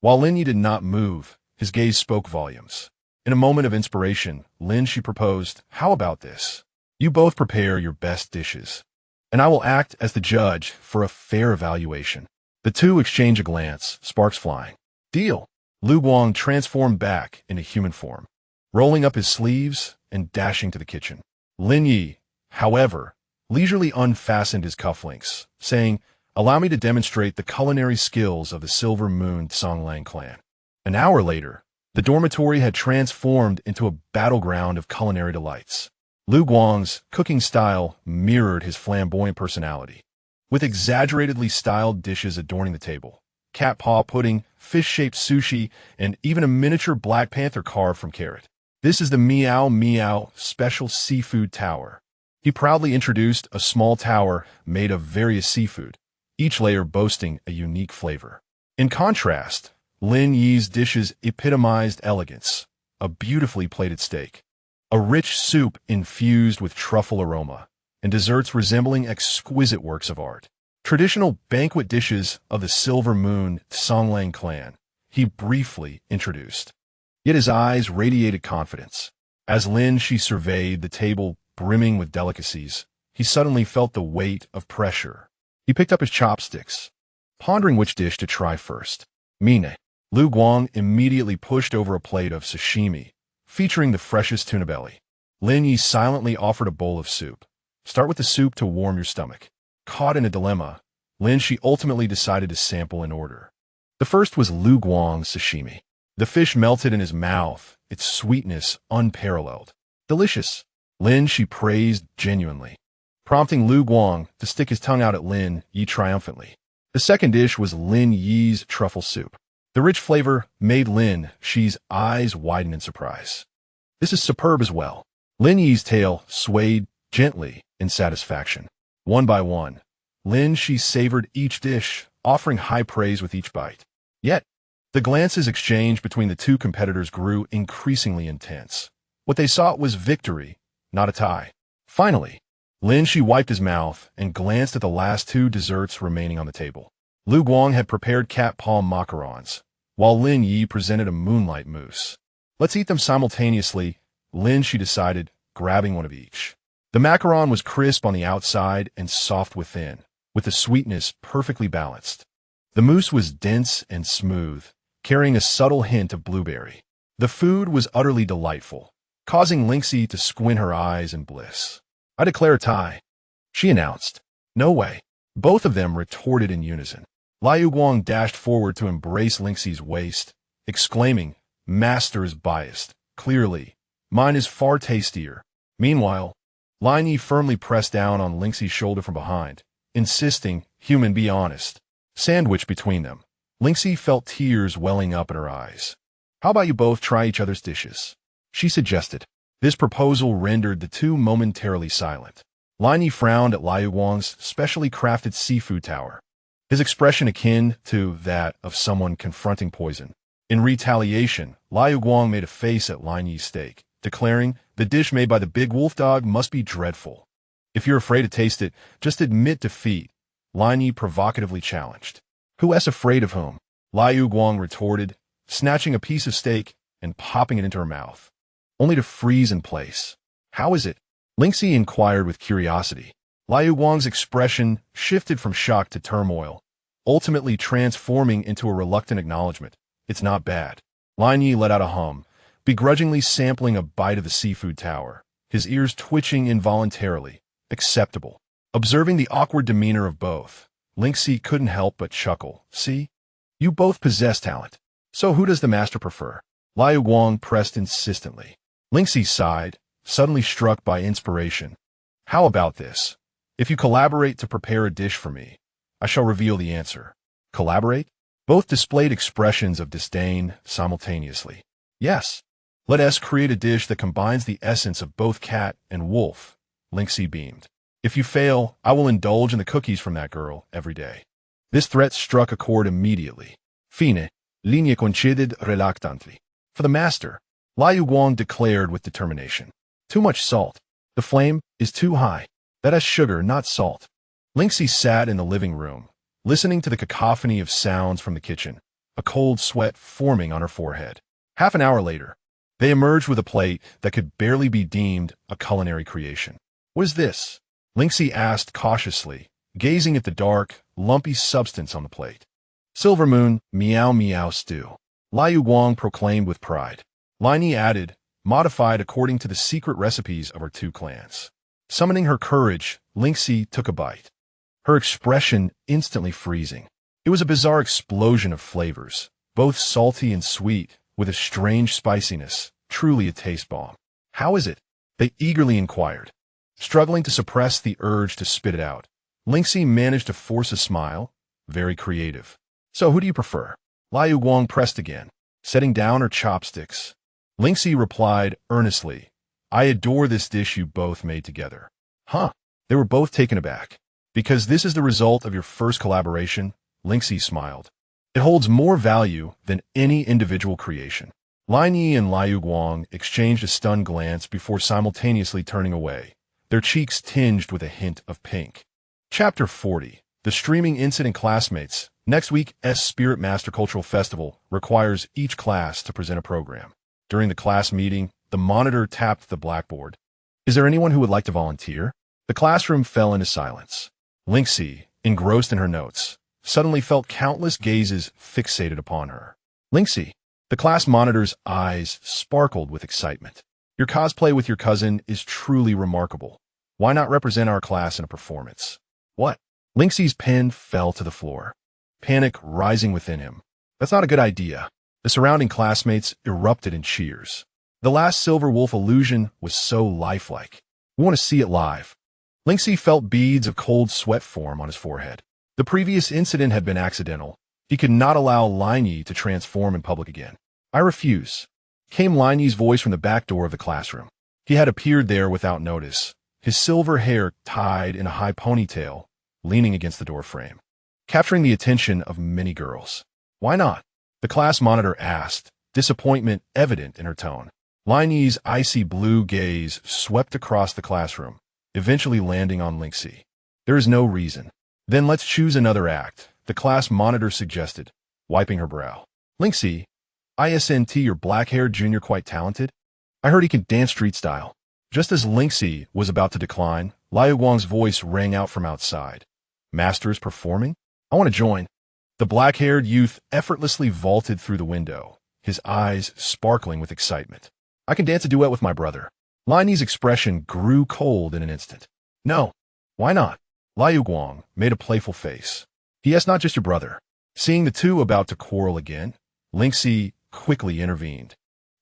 While Lin Yi did not move, his gaze spoke volumes. In a moment of inspiration, Lin Xi proposed, "How about this? You both prepare your best dishes, and I will act as the judge for a fair evaluation." The two exchanged a glance, sparks flying. "Deal." Lu Guang transformed back into human form, rolling up his sleeves and dashing to the kitchen. Lin Yi, however, leisurely unfastened his cufflinks, saying, "Allow me to demonstrate the culinary skills of the Silver Moon Songlang clan." An hour later, the dormitory had transformed into a battleground of culinary delights. Lu Guang's cooking style mirrored his flamboyant personality, with exaggeratedly styled dishes adorning the table: cat paw pudding, fish-shaped sushi, and even a miniature Black Panther carved from carrot. "This is the me.A special seafood tower." He proudly introduced a small tower made of various seafood, each layer boasting a unique flavor. In contrast, Lin Yi's dishes epitomized elegance: a beautifully plated steak, a rich soup infused with truffle aroma, and desserts resembling exquisite works of art. Traditional banquet dishes of the Silver Moon Songlang clan, he briefly introduced. Yet his eyes radiated confidence. As Lin Xi surveyed the table brimming with delicacies, he suddenly felt the weight of pressure. He picked up his chopsticks, pondering which dish to try first. "Me.A." Lu Guang immediately pushed over a plate of sashimi, featuring the freshest tuna belly. Lin Yi silently offered a bowl of soup. "Start with the soup to warm your stomach." Caught in a dilemma, Lin Xi ultimately decided to sample in order. The first was Lu Guang's sashimi. The fish melted in his mouth, its sweetness unparalleled. "Delicious," Lin Xi praised genuinely, prompting Lu Guang to stick his tongue out at Lin Yi triumphantly. The second dish was Lin Yi's truffle soup. The rich flavor made Lin Xi's eyes widen in surprise. "This is superb as well." Lin Yi's tail swayed gently in satisfaction. One by one, Lin Xi savored each dish, offering high praise with each bite. Yet, the glances exchanged between the two competitors grew increasingly intense. What they sought was victory, not a tie. Finally, Lin Xi wiped his mouth and glanced at the last two desserts remaining on the table. Lu Guang had prepared cat paw macarons, while Lin Yi presented a moonlight mousse. "Let's eat them simultaneously," Lin Xi decided, grabbing one of each. The macaron was crisp on the outside and soft within, with the sweetness perfectly balanced. The mousse was dense and smooth, carrying a subtle hint of blueberry. The food was utterly delightful, causing Lin Xi to squint her eyes in bliss. "I declare a tie." she announced. No way. Both of them retorted in unison. Liu Guang dashed forward to embrace Lin Xi's waist, exclaiming, "Master is biased. Clearly. Mine is far tastier." Meanwhile, Lin Yi firmly pressed down on Lin Xi's shoulder from behind, insisting, "Human, be honest." Sandwiched between them, Lin Xi felt tears welling up in her eyes. "How about you both try each other's dishes?" she suggested. This proposal rendered the two momentarily silent. Lin Yi frowned at Liu Guang's specially crafted seafood tower, his expression akin to that of someone confronting poison. In retaliation, Liu Guang made a face at Lin Yi's steak, declaring, "The dish made by the big wolf dog must be dreadful. If you're afraid to taste it, just admit defeat," Lin Yi provocatively challenged. "Who is afraid of whom?" Liu Guang retorted, snatching a piece of steak and popping it into her mouth, only to freeze in place. "How is it?" Lin Xi inquired with curiosity. Liu Guang's expression shifted from shock to turmoil, ultimately transforming into a reluctant acknowledgement. "It's not bad." Lin Yi let out a hum, begrudgingly sampling a bite of the seafood tower, his ears twitching involuntarily. "Acceptable." Observing the awkward demeanor of both, Lin Xi couldn't help but chuckle. "See? You both possess talent. So who does the master prefer?" Liu Guang pressed insistently. Lin Xi sighed, suddenly struck by inspiration. "How about this? If you collaborate to prepare a dish for me, I shall reveal the answer." "Collaborate?" Both displayed expressions of disdain simultaneously. "Yes. Let us create a dish that combines the essence of both cat and wolf," Lin Xi beamed. "If you fail, I will indulge in the cookies from that girl every day." This threat struck a chord immediately. "Fine," Lin Yi conceded reluctantly. "For the master," Liu Guang declared with determination. "Too much salt. The flame is too high. That is sugar, not salt." Lin Xi sat in the living room, listening to the cacophony of sounds from the kitchen, a cold sweat forming on her forehead. Half an hour later, they emerged with a plate that could barely be deemed a culinary creation. "What is this?" Lin Xi asked cautiously, gazing at the dark, lumpy substance on the plate. "Silver moon, me.A stew," Liu Guang proclaimed with pride. Lin Yi added, "Modified according to the secret recipes of our two clans." Summoning her courage, Lin Xi took a bite, her expression instantly freezing. It was a bizarre explosion of flavors, both salty and sweet, with a strange spiciness, truly a taste bomb. "How is it?" they eagerly inquired. Struggling to suppress the urge to spit it out, Lin Xi managed to force a smile. "Very creative. So who do you prefer?" Liu Guang pressed again, setting down her chopsticks. Lin Xi replied earnestly, "I adore this dish you both made together." "Huh?" They were both taken aback. "Because this is the result of your first collaboration," Lin Xi smiled. "It holds more value than any individual creation." Lin Yi and Liu Guang exchanged a stunned glance before simultaneously turning away, their cheeks tinged with a hint of pink. Chapter 40. The Streaming Incident. Classmates. Next week's Spirit Master Cultural Festival requires each class to present a program. During the class meeting, the monitor tapped the blackboard. "Is there anyone who would like to volunteer?" The classroom fell into silence. Lin Xi, engrossed in her notes, suddenly felt countless gazes fixated upon her. "Lin Xi." The class monitor's eyes sparkled with excitement. "Your cosplay with your cousin is truly remarkable. Why not represent our class in a performance?" "What?" Lin Xi's pen fell to the floor, panic rising within him. "That's not a good idea." The surrounding classmates erupted in cheers. The last silver wolf illusion was so lifelike. "We want to see it live." Lin Xi felt beads of cold sweat form on his forehead. The previous incident had been accidental. He could not allow Lin Yi to transform in public again. "I refuse," came Lin Yi's voice from the back door of the classroom. He had appeared there without notice, his silver hair tied in a high ponytail, leaning against the doorframe, capturing the attention of many girls. "Why not?" the class monitor asked, disappointment evident in her tone. Lin Yi's icy blue gaze swept across the classroom, eventually landing on Lin Xi. "There is no reason." "Then let's choose another act," the class monitor suggested, wiping her brow. "Lin Xi, isn't your black-haired junior quite talented? I heard he can dance street style." Just as Lin Xi was about to decline, Liu Guang's voice rang out from outside. "Master is performing? I want to join." The black-haired youth effortlessly vaulted through the window, his eyes sparkling with excitement. "I can dance a duet with my brother." Lin Yi's expression grew cold in an instant. "No." Why not? Liu Guang made a playful face. Yes, not just your brother. Seeing the two about to quarrel again, Lin Xi quickly intervened.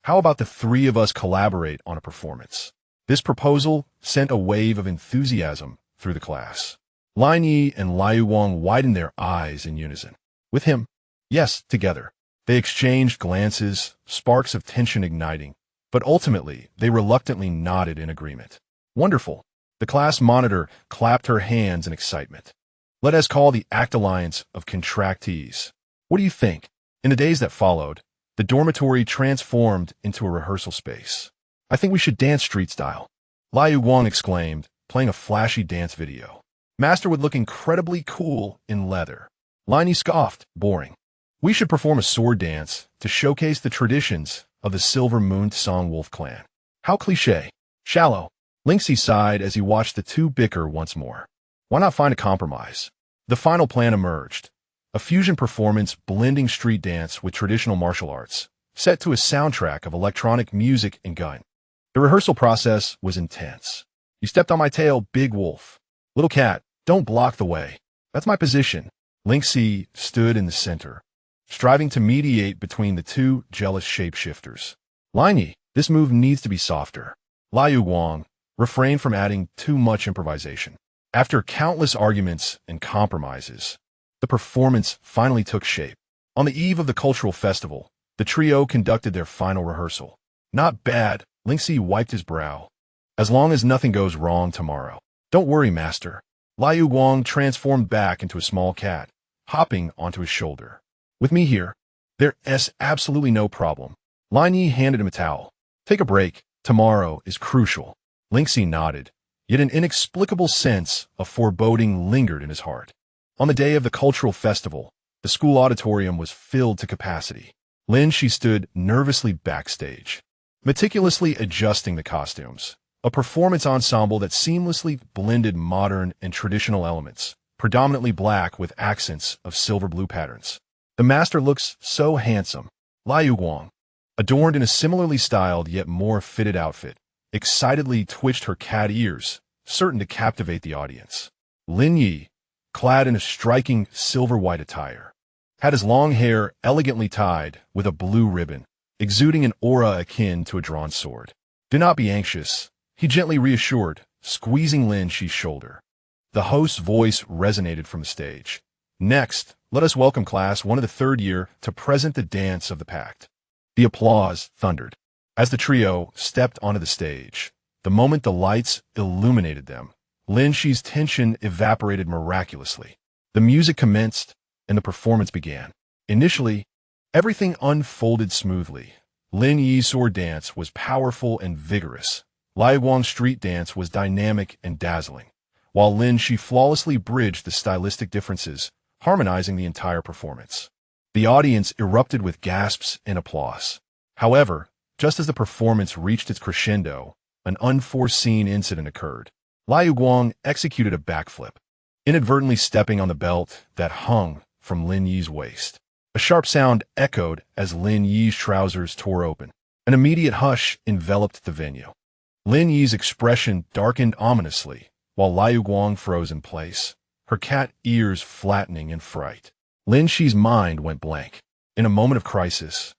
How about the three of us collaborate on a performance? This proposal sent a wave of enthusiasm through the class. Lin Yi and Liu Guang widened their eyes in unison. With him? Yes, together. They exchanged glances, sparks of tension igniting, but ultimately they reluctantly nodded in agreement. Wonderful. The class monitor clapped her hands in excitement. Let us call the act alliance of contractees. What do you think? In the days that followed, the dormitory transformed into a rehearsal space. I think we should dance street style. Liu Guang exclaimed, playing a flashy dance video. Master would look incredibly cool in leather. Lin Yi scoffed, boring. We should perform a sword dance to showcase the traditions of the Silver Moon Song Wolf clan. How cliché. Shallow. Lin Xi sighed as he watched the two bicker once more. Why not find a compromise? The final plan emerged. A fusion performance blending street dance with traditional martial arts, set to a soundtrack of electronic music and gun. The rehearsal process was intense. You stepped on my tail, big wolf. Little cat, don't block the way. That's my position. Lin Xi stood in the center, striving to mediate between the two jealous shapeshifters. Lin Yi, this move needs to be softer. Liu Guang refrained from adding too much improvisation. After countless arguments and compromises, the performance finally took shape. On the eve of the cultural festival, the trio conducted their final rehearsal. Not bad, Lin Xi wiped his brow. As long as nothing goes wrong tomorrow. Don't worry, master. Liu Guang transformed back into a small cat, hopping onto his shoulder. With me here, there's absolutely no problem. Lin Yi handed him a towel. Take a break. Tomorrow is crucial. Lin Xi nodded, yet an inexplicable sense of foreboding lingered in his heart. On the day of the cultural festival, the school auditorium was filled to capacity. Lin Xi stood nervously backstage, meticulously adjusting the costumes. A performance ensemble that seamlessly blended modern and traditional elements, predominantly black with accents of silver-blue patterns. The master looks so handsome. Liu Guang, adorned in a similarly styled yet more fitted outfit, excitedly twitched her cat ears, certain to captivate the audience. Lin Yi, clad in a striking silver-white attire, had his long hair elegantly tied with a blue ribbon, exuding an aura akin to a drawn sword. Do not be anxious, he gently reassured, squeezing Lin Xi's shoulder. The host's voice resonated from the stage. Next, let us welcome class 1 of the 3rd year to present the dance of the pact. The applause thundered as the trio stepped onto the stage. The moment the lights illuminated them, Lin Xi's tension evaporated miraculously. The music commenced, and the performance began. Initially, everything unfolded smoothly. Lin Yi's sword dance was powerful and vigorous. Liu Guang's street dance was dynamic and dazzling, while Lin Xi flawlessly bridged the stylistic differences, harmonizing the entire performance. The audience erupted with gasps and applause. However, just as the performance reached its crescendo, an unforeseen incident occurred. Liu Guang executed a backflip, inadvertently stepping on the belt that hung from Lin Yi's waist. A sharp sound echoed as Lin Yi's trousers tore open. An immediate hush enveloped the venue. Lin Yi's expression darkened ominously, while Liu Guang froze in place, her cat ears flattening in fright. Lin Xi's mind went blank. In a moment of crisis,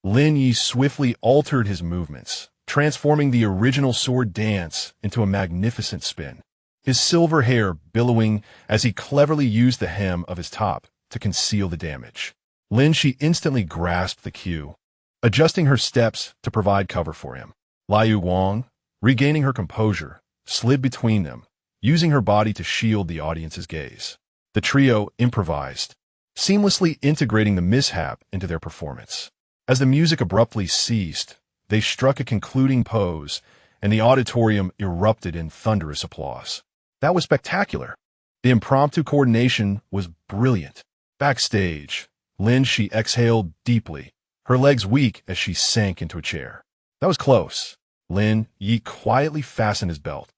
Lin Yi swiftly altered his movements, transforming the original sword dance into a magnificent spin, his silver hair billowing as he cleverly used the hem of his top to conceal the damage. Lin Xi instantly grasped the cue, adjusting her steps to provide cover for him. Liu Guang, regaining her composure, slid between them, using her body to shield the audience's gaze. The trio improvised, seamlessly integrating the mishap into their performance. As the music abruptly ceased, they struck a concluding pose, and the auditorium erupted in thunderous applause. That was spectacular. The impromptu coordination was brilliant. Backstage, Lin Xi exhaled deeply, her legs weak as she sank into a chair. That was close. Lin Yi quietly fastened his belt,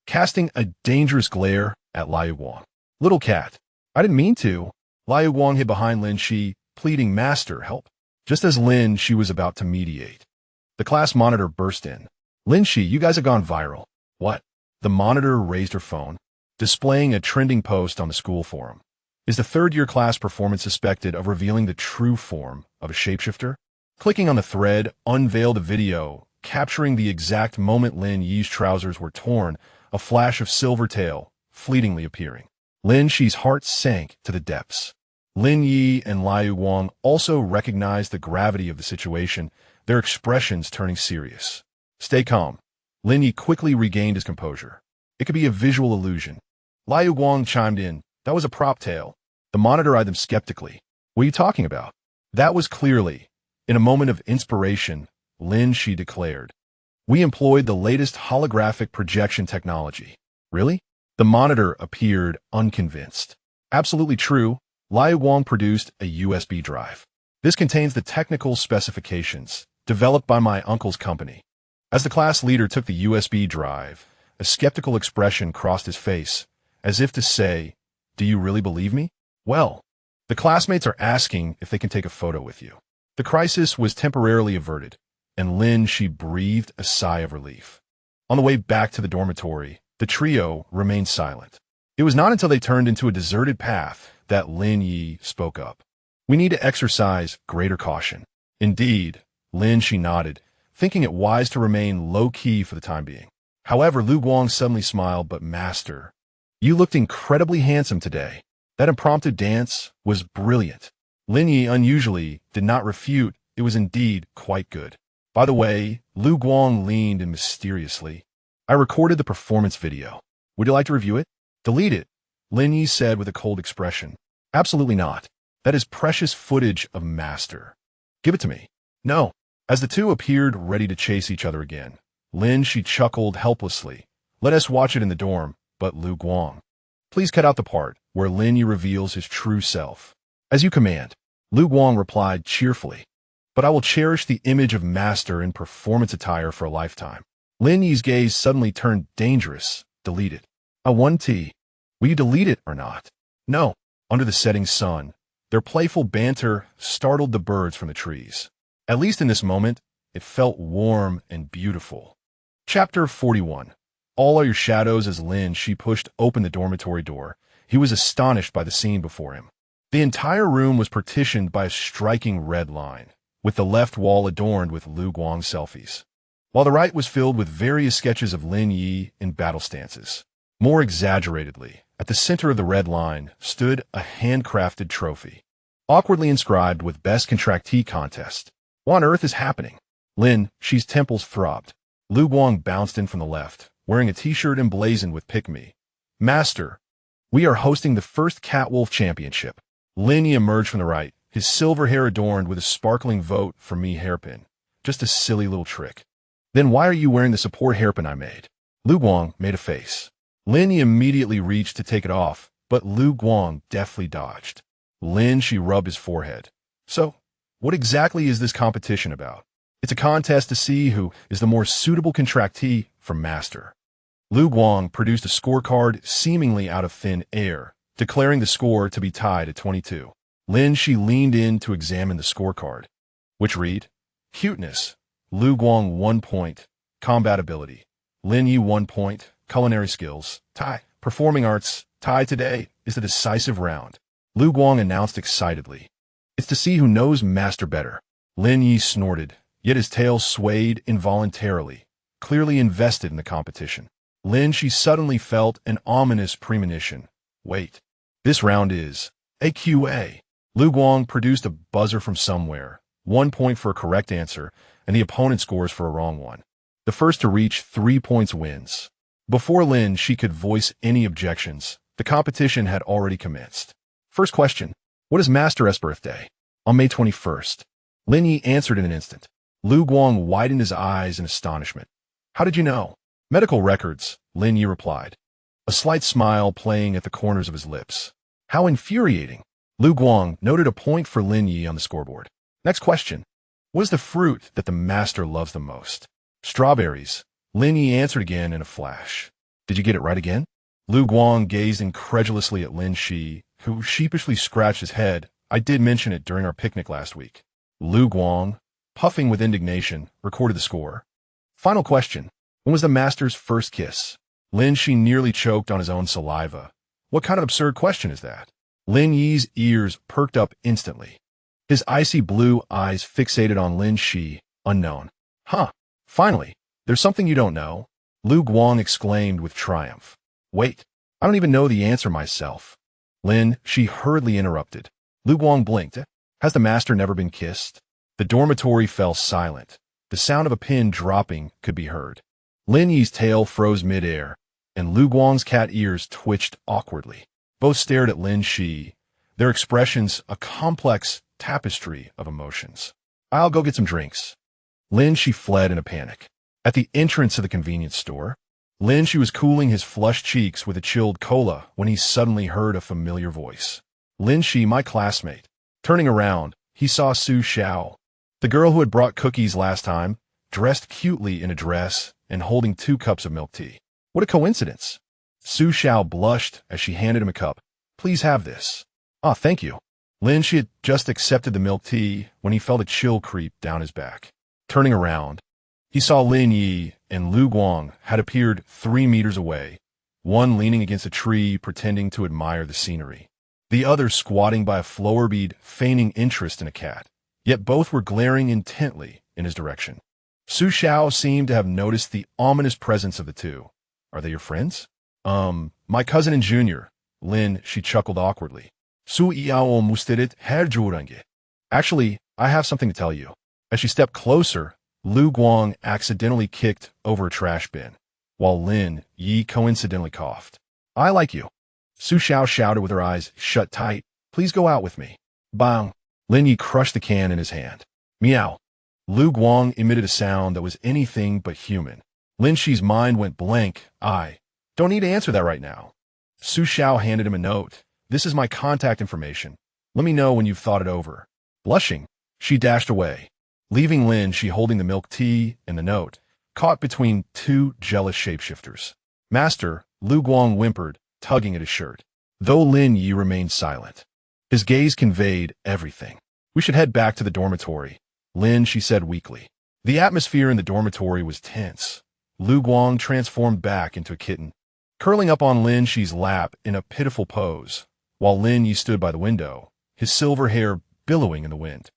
casting a dangerous glare at Liu Guang. Little cat, I didn't mean to. Liu Guang hid behind Lin Xi, pleading, Master, help. Just as Lin Xi was about to mediate, the class monitor burst in. Lin Xi, you guys have gone viral. What? The monitor raised her phone. displaying a trending post on the school forum. Is the third-year class performance suspected of revealing the true form of a shapeshifter? Clicking on the thread unveiled a video capturing the exact moment Lin Yi's trousers were torn, a flash of silver tail fleetingly appearing. Lin Xi's heart sank to the depths. Lin Yi and Liu Guang also recognized the gravity of the situation, their expressions turning serious. Stay calm. Lin Yi quickly regained his composure. It could be a visual illusion. Liu Guang chimed in. That was a prop tail. The monitor eyed them skeptically. What are you talking about? That was clearly. In a moment of inspiration, Lin Xi declared. We employed the latest holographic projection technology. Really? The monitor appeared unconvinced. Absolutely true. Liu Guang produced a USB drive. This contains the technical specifications, developed by my uncle's company. As the class leader took the USB drive, a skeptical expression crossed his face, as if to say, do you really believe me? Well, the classmates are asking if they can take a photo with you. The crisis was temporarily averted, and Lin Xi breathed a sigh of relief. On the way back to the dormitory, the trio remained silent. It was not until they turned into a deserted path that Lin Yi spoke up. We need to exercise greater caution. Indeed, Lin Xi nodded, thinking it wise to remain low-key for the time being. However, Liu Guang suddenly smiled, but Master, you looked incredibly handsome today. That impromptu dance was brilliant. Lin Yi unusually did not refute. It was indeed quite good. By the way, Liu Guang leaned in mysteriously. I recorded the performance video. Would you like to review it? Delete it, Lin Yi said with a cold expression. Absolutely not. That is precious footage of Master. Give it to me. No. As the two appeared ready to chase each other again, Lin Xi chuckled helplessly. Let us watch it in the dorm, but Liu Guang. Please cut out the part where Lin Yi reveals his true self. As you command, Liu Guang replied cheerfully. But I will cherish the image of Master in performance attire for a lifetime. Lin Yi's gaze suddenly turned dangerous. Delete it. I want tea. Will you delete it or not? No. Under the setting sun, their playful banter startled the birds from the trees. At least in this moment, it felt warm and beautiful. Chapter 41. All are your shadows. As Lin Xi pushed open the dormitory door, he was astonished by the scene before him. The entire room was partitioned by a striking red line, with the left wall adorned with Liu Guang selfies, while the right was filled with various sketches of Lin Yi in battle stances. More exaggeratedly, at the center of the red line stood a handcrafted trophy, awkwardly inscribed with Best Contractee Contest. What on earth is happening? Lin Xi's temples throbbed. Liu Guang bounced in from the left, wearing a t-shirt emblazoned with Pick Me. Master, we are hosting the first Catwolf Championship. Lin Yi emerged from the right, his silver hair adorned with a sparkling Vote for Me hairpin. Just a silly little trick. Then why are you wearing the support hairpin I made? Liu Guang made a face. Lin Yi immediately reached to take it off, but Liu Guang deftly dodged. Lin Xi rubbed his forehead. So, what exactly is this competition about? It's a contest to see who is the more suitable contractee for Master. Liu Guang produced a scorecard seemingly out of thin air, declaring the score to be tied at 22. Lin Xi leaned in to examine the scorecard, which read, Cuteness, Liu Guang 1 point, Combat Ability, Lin Yi 1 point, Culinary Skills, tie. Performing Arts, tie. Today is the decisive round. Liu Guang announced excitedly. It's to see who knows Master better. Lin Yi snorted, yet his tail swayed involuntarily, clearly invested in the competition. Lin Xi suddenly felt an ominous premonition. Wait, this round is AQA. Liu Guang produced a buzzer from somewhere, 1 point for a correct answer, and the opponent scores for a wrong one. The first to reach 3 points wins. Before Lin Xi could voice any objections, the competition had already commenced. First question, what is Master's birthday? On May 21st. Lin Yi answered in an instant. Liu Guang widened his eyes in astonishment. How did you know? Medical records, Lin Yi replied, a slight smile playing at the corners of his lips. How infuriating. Liu Guang noted a point for Lin Yi on the scoreboard. Next question, what is the fruit that the Master loves the most? Strawberries. Lin Yi answered again in a flash. Did you get it right again? Liu Guang gazed incredulously at Lin Xi, who sheepishly scratched his head. I did mention it during our picnic last week. Liu Guang, puffing with indignation, recorded the score. Final question. When was the Master's first kiss? Lin Xi nearly choked on his own saliva. What kind of absurd question is that? Lin Yi's ears perked up instantly. His icy blue eyes fixated on Lin Xi, unknown. Huh, finally, there's something you don't know? Lu Guang exclaimed with triumph. Wait, I don't even know the answer myself. Lin Xi hurriedly interrupted. Lu Guang blinked. Has the master never been kissed? The dormitory fell silent. The sound of a pin dropping could be heard. Lin Yi's tail froze mid-air, and Lu Guang's cat ears twitched awkwardly. Both stared at Lin Xi, their expressions a complex tapestry of emotions. I'll go get some drinks. Lin Xi fled in a panic. At the entrance of the convenience store, Lin Xi was cooling his flushed cheeks with a chilled cola when he suddenly heard a familiar voice. Lin Xi, my classmate. Turning around, he saw Su Xiao, the girl who had brought cookies last time, dressed cutely in a dress and holding 2 cups of milk tea. What a coincidence. Su Xiao blushed as she handed him a cup. Please have this. Ah, thank you. Lin Xi had just accepted the milk tea when he felt a chill creep down his back. Turning around, he saw Lin Yi and Lu Guang had appeared 3 meters away, one leaning against a tree pretending to admire the scenery, the other squatting by a flower bead feigning interest in a cat, yet both were glaring intently in his direction. Su Xiao seemed to have noticed the ominous presence of the two. Are they your friends? My cousin and junior. Lin, she chuckled awkwardly. Su Yao mustirit her jurange. Actually, I have something to tell you. As she stepped closer, Lu Guang accidentally kicked over a trash bin, while Lin Yi coincidentally coughed. I like you. Su Xiao shouted with her eyes shut tight. Please go out with me. Bang. Lin Yi crushed the can in his hand. Meow. Lu Guang emitted a sound that was anything but human. Lin Xi's mind went blank. I don't need to answer that right now. Su Xiao handed him a note. This is my contact information. Let me know when you've thought it over. Blushing, she dashed away, leaving Lin Xi holding the milk tea and the note, caught between 2 jealous shapeshifters. Master, Lu Guang whimpered, tugging at his shirt. Though Lin Yi remained silent, his gaze conveyed everything. We should head back to the dormitory, Lin, she said weakly. The atmosphere in the dormitory was tense. Lu Guang transformed back into a kitten, curling up on Lin Xi's lap in a pitiful pose, while Lin Yi stood by the window, his silver hair billowing in the wind,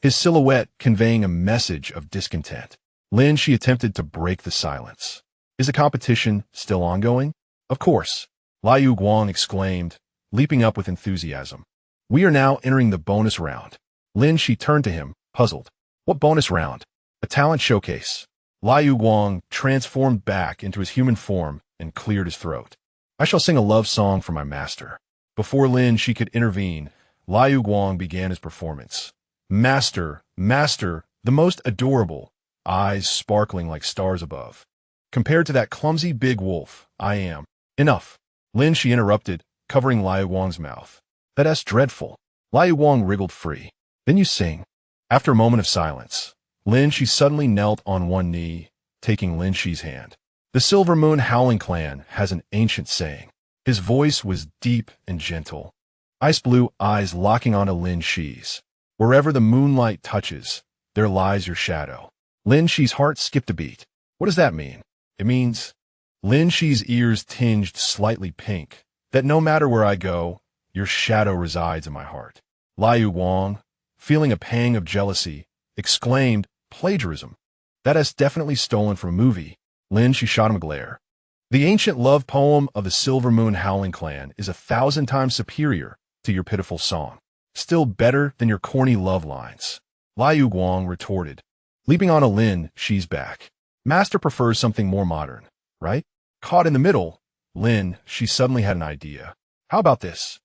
his silhouette conveying a message of discontent. Lin Xi attempted to break the silence. Is the competition still ongoing? Of course, Lu Guang exclaimed, leaping up with enthusiasm. We are now entering the bonus round. Lin Xi turned to him, puzzled. What bonus round? A talent showcase. Lu Guang transformed back into his human form and cleared his throat. I shall sing a love song for my master. Before Lin Xi could intervene, Lu Guang began his performance. Master, master, the most adorable, eyes sparkling like stars above. Compared to that clumsy big wolf, I am. Enough. Lin Xi interrupted, covering Lu Guang's mouth. That's dreadful. Lu Guang wriggled free. Then you sing. After a moment of silence, Lin Xi suddenly knelt on one knee, taking Lin Xi's hand. The Silver Moon Howling Clan has an ancient saying. His voice was deep and gentle, ice blue eyes locking onto Lin Xi's. Wherever the moonlight touches, there lies your shadow. Lin Xi's heart skipped a beat. What does that mean? It means, Lin Xi's ears tinged slightly pink, that no matter where I go, your shadow resides in my heart. Lu Guang, feeling a pang of jealousy, exclaimed, plagiarism. That is definitely stolen from a movie. Lin Xi shot him a glare. The ancient love poem of the Silver Moon Howling Clan is 1,000 times superior to your pitiful song. Still better than your corny love lines. Lu Guang retorted, leaping onto Lin Xi's back. Master prefers something more modern, right? Caught in the middle, Lin Xi suddenly had an idea. How about this?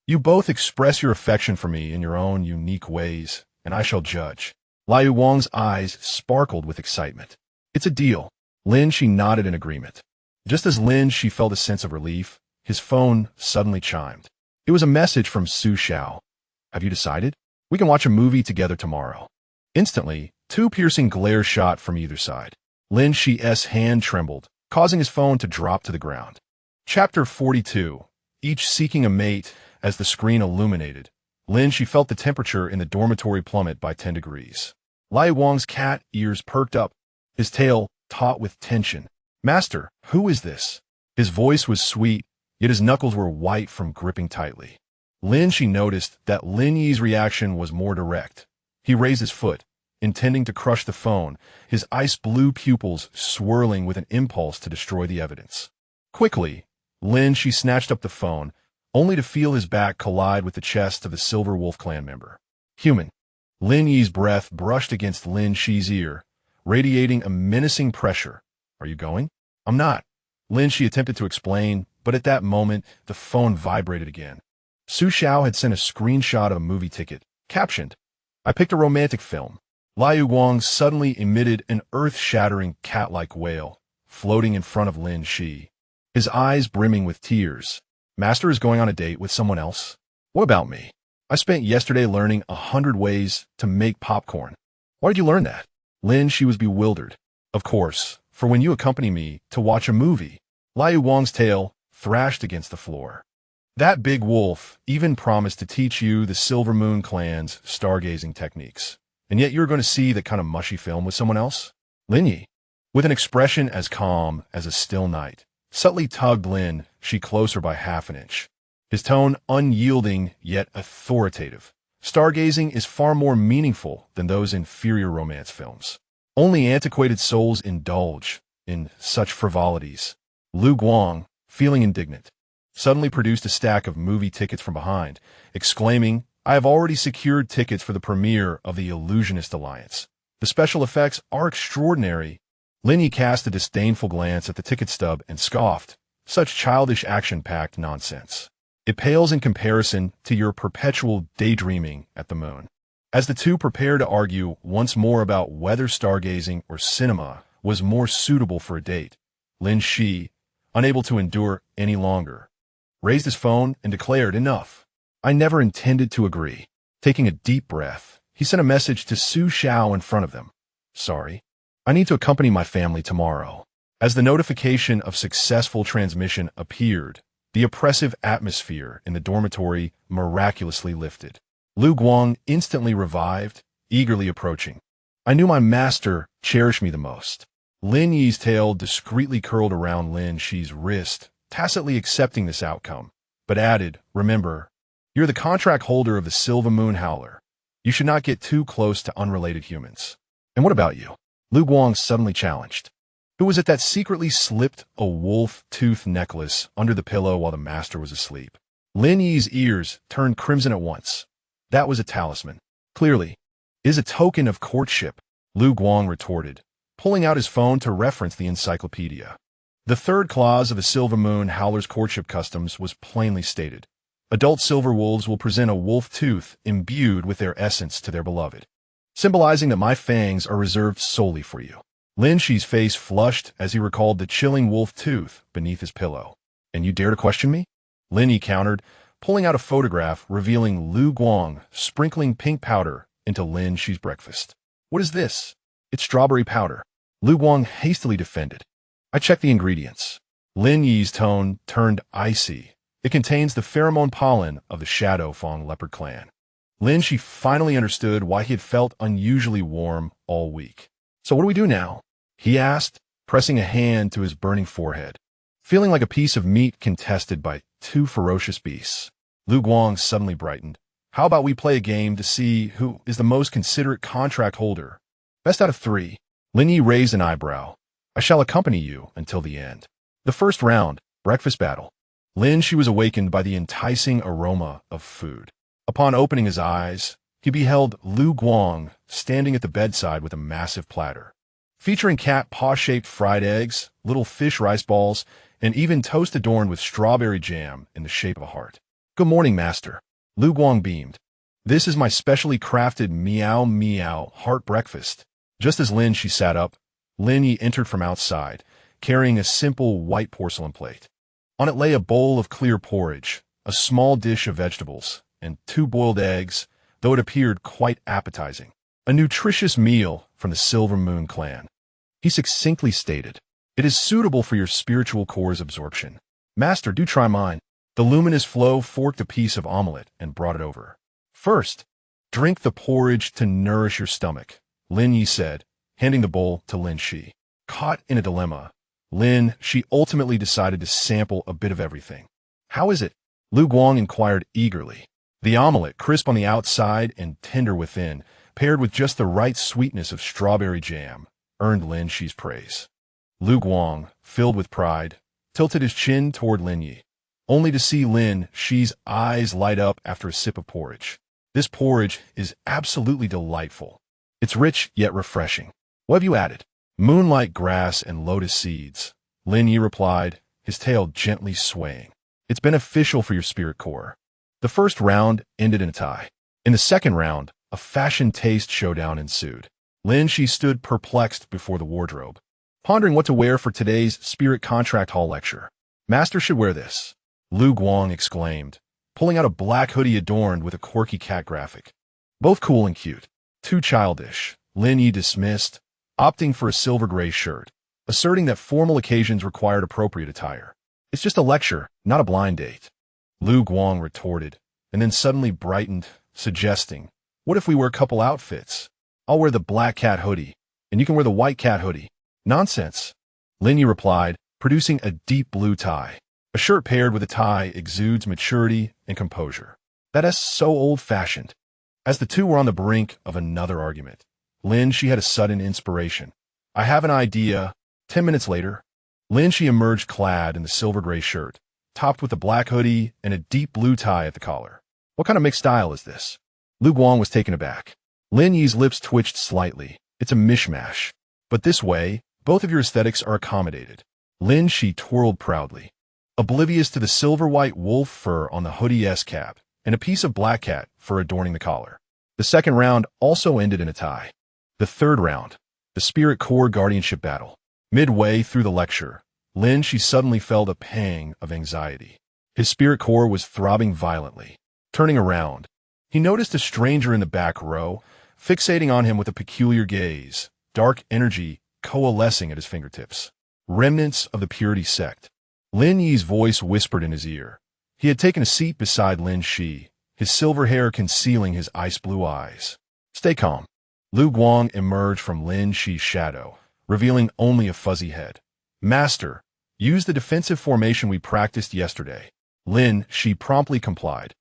You both express your affection for me in your own unique ways, and I shall judge. Lu Guang's eyes sparkled with excitement. It's a deal. Lin Xi nodded in agreement. Just as Lin Xi felt a sense of relief, his phone suddenly chimed. It was a message from Su Xiao. Have you decided? We can watch a movie together tomorrow. Instantly, 2 piercing glares shot from either side. Lin Xi's hand trembled, causing his phone to drop to the ground. Chapter 42. Each seeking a mate. As the screen illuminated, Lin Xi felt the temperature in the dormitory plummet by 10 degrees. Lu Guang's cat ears perked up, his tail taut with tension. Master, who is this? His voice was sweet, yet his knuckles were white from gripping tightly. Lin Xi noticed that Lin Yi's reaction was more direct. He raised his foot, intending to crush the phone, his ice-blue pupils swirling with an impulse to destroy the evidence. Quickly, Lin Xi snatched up the phone, only to feel his back collide with the chest of the Silver Wolf clan member. Human. Lin Yi's breath brushed against Lin Xi's ear, radiating a menacing pressure. Are you going? I'm not. Lin Xi attempted to explain, but at that moment, the phone vibrated again. Su Xiao had sent a screenshot of a movie ticket, captioned, "I picked a romantic film." Liu Guang suddenly emitted an earth-shattering cat-like wail, floating in front of Lin Xi, his eyes brimming with tears. Master is going on a date with someone else? What about me? I spent yesterday learning 100 ways to make popcorn. Why did you learn that? Lin Xi was bewildered. Of course, for when you accompany me to watch a movie. Liu Guang's tail thrashed against the floor. That big wolf even promised to teach you the Silver Moon clan's stargazing techniques. And yet you're going to see that kind of mushy film with someone else? Lin Yi, with an expression as calm as a still night, subtly tugged Lin Xi closer by half an inch. His tone unyielding yet authoritative. Stargazing is far more meaningful than those inferior romance films. Only antiquated souls indulge in such frivolities. Liu Guang, feeling indignant, suddenly produced a stack of movie tickets from behind, exclaiming, "I have already secured tickets for the premiere of the Illusionist Alliance. The special effects are extraordinary." Lin Yi cast a disdainful glance at the ticket stub and scoffed, "Such childish action-packed nonsense. It pales in comparison to your perpetual daydreaming at the moon." As the two prepared to argue once more about whether stargazing or cinema was more suitable for a date, Lin Xi, unable to endure any longer, raised his phone and declared, "Enough. I never intended to agree." Taking a deep breath, he sent a message to Su Xiao in front of them. "Sorry. I need to accompany my family tomorrow." As the notification of successful transmission appeared, the oppressive atmosphere in the dormitory miraculously lifted. Liu Guang instantly revived, eagerly approaching. "I knew my master cherished me the most." Lin Yi's tail discreetly curled around Lin Xi's wrist, tacitly accepting this outcome, but added, "Remember, you're the contract holder of the Silver Moon Howler. You should not get too close to unrelated humans." "And what about you?" Liu Guang suddenly challenged. Who was it that secretly slipped a wolf tooth necklace under the pillow while the master was asleep? Lin Yi's ears turned crimson at once. That was a talisman. "Clearly, it is a token of courtship," Liu Guang retorted, pulling out his phone to reference the encyclopedia. The third clause of the Silver Moon Howler's courtship customs was plainly stated. Adult silver wolves will present a wolf tooth imbued with their essence to their beloved, symbolizing that my fangs are reserved solely for you. Lin Xi's face flushed as he recalled the chilling wolf tooth beneath his pillow. "And you dare to question me?" Lin Yi countered, pulling out a photograph revealing Liu Guang sprinkling pink powder into Lin Xi's breakfast. "What is this?" "It's strawberry powder." Liu Guang hastily defended. "I checked the ingredients." Lin Yi's tone turned icy. "It contains the pheromone pollen of the Shadow Fang leopard clan." Lin Xi finally understood why he had felt unusually warm all week. "So what do we do now?" he asked, pressing a hand to his burning forehead. Feeling like a piece of meat contested by two ferocious beasts, Liu Guang suddenly brightened. "How about we play a game to see who is the most considerate contract holder? Best out of 3. Lin Yi raised an eyebrow. "I shall accompany you until the end." The first round, breakfast battle. Lin Xi was awakened by the enticing aroma of food. Upon opening his eyes, he beheld Liu Guang standing at the bedside with a massive platter, featuring cat paw-shaped fried eggs, little fish rice balls, and even toast adorned with strawberry jam in the shape of a heart. "Good morning, master." Liu Guang beamed. "This is my specially crafted me.A heart breakfast." Just as Lin Xi sat up, Lin Yi entered from outside, carrying a simple white porcelain plate. On it lay a bowl of clear porridge, a small dish of vegetables, and 2 boiled eggs, though it appeared quite appetizing. A nutritious meal from the Silver Moon clan. He succinctly stated, "It is suitable for your spiritual core's absorption. Master, do try mine." The luminous flow forked a piece of omelet and brought it over. "First, drink the porridge to nourish your stomach," Lin Yi said, handing the bowl to Lin Xi. Caught in a dilemma, Lin Xi ultimately decided to sample a bit of everything. How is it? Lu Guang inquired eagerly. The omelet, crisp on the outside and tender within, paired with just the right sweetness of strawberry jam, earned Lin Xi's praise. Lu Guang, filled with pride, tilted his chin toward Lin Yi, only to see Lin Xi's eyes light up after a sip of porridge. This porridge is absolutely delightful. It's rich yet refreshing. What have you added? Moonlight grass and lotus seeds, Lin Yi replied, his tail gently swaying. It's beneficial for your spirit core. The first round ended in a tie. In the second round, a fashion taste showdown ensued. Lin Xi stood perplexed before the wardrobe, pondering what to wear for today's Spirit Contract Hall lecture. Master should wear this, Lu Guang exclaimed, pulling out a black hoodie adorned with a quirky cat graphic. Both cool and cute. Too childish, Lin Yi dismissed, opting for a silver-gray shirt, asserting that formal occasions required appropriate attire. It's just a lecture, not a blind date, Lu Guang retorted, and then suddenly brightened, suggesting, what if we wear couple outfits? I'll wear the black cat hoodie, and you can wear the white cat hoodie. Nonsense, Lin Yi replied, producing a deep blue tie. A shirt paired with a tie exudes maturity and composure. That is so old-fashioned. As the two were on the brink of another argument, Lin Xi had a sudden inspiration. I have an idea. 10 minutes later, Lin Xi emerged clad in the silver-gray shirt, topped with a black hoodie and a deep blue tie at the collar. What kind of mixed style is this? Lu Guang was taken aback. Lin Yi's lips twitched slightly. It's a mishmash. But this way, both of your aesthetics are accommodated. Lin Xi twirled proudly, oblivious to the silver-white wolf fur on the hoodie-esque cap and a piece of black cat fur adorning the collar. The second round also ended in a tie. The third round, the Spirit Core Guardianship Battle. Midway through the lecture, Lin Xi suddenly felt a pang of anxiety. His spirit core was throbbing violently. Turning around, he noticed a stranger in the back row, fixating on him with a peculiar gaze, dark energy coalescing at his fingertips. Remnants of the Purity sect. Lin Yi's voice whispered in his ear. He had taken a seat beside Lin Xi, his silver hair concealing his ice-blue eyes. Stay calm. Lu Guang emerged from Lin Xi's shadow, revealing only a fuzzy head. Master, use the defensive formation we practiced yesterday. Lin Xi promptly complied,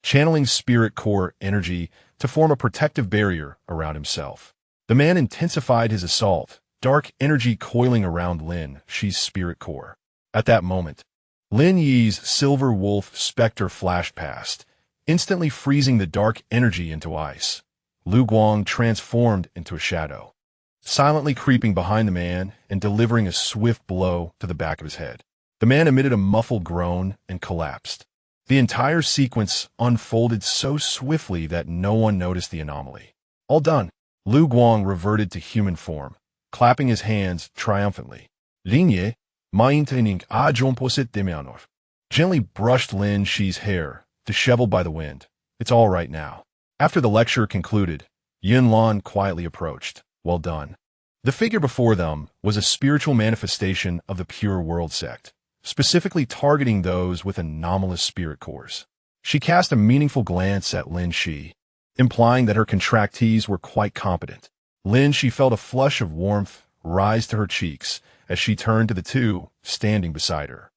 channeling spirit core energy to form a protective barrier around himself. The man intensified his assault, dark energy coiling around Lin Xi's spirit core. At that moment, Lin Yi's silver wolf specter flashed past, instantly freezing the dark energy into ice. Lu Guang transformed into a shadow, silently creeping behind the man and delivering a swift blow to the back of his head. The man emitted a muffled groan and collapsed. The entire sequence unfolded so swiftly that no one noticed the anomaly. All done. Lu Guang reverted to human form, clapping his hands triumphantly. Lin maintaining a jomposit demianov. Gently brushed Lin Xi's hair, disheveled by the wind. It's all right now. After the lecture concluded, Yun Lan quietly approached. Well done. The figure before them was a spiritual manifestation of the Pure World sect, specifically targeting those with anomalous spirit cores. She cast a meaningful glance at Lin Xi, implying that her contractees were quite competent. Lin Xi felt a flush of warmth rise to her cheeks as she turned to the two standing beside her.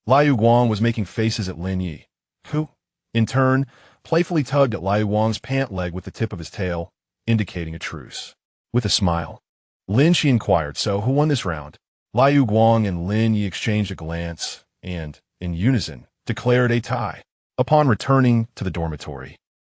Liu Guang was making faces at Lin Yi, who, in turn, playfully tugged at Liu Guang's pant leg with the tip of his tail, indicating a truce. With a smile, Lin Xi inquired, so who won this round? Liu Guang and Lin Yi exchanged a glance and, in unison, declared a tie. Upon returning to the dormitory,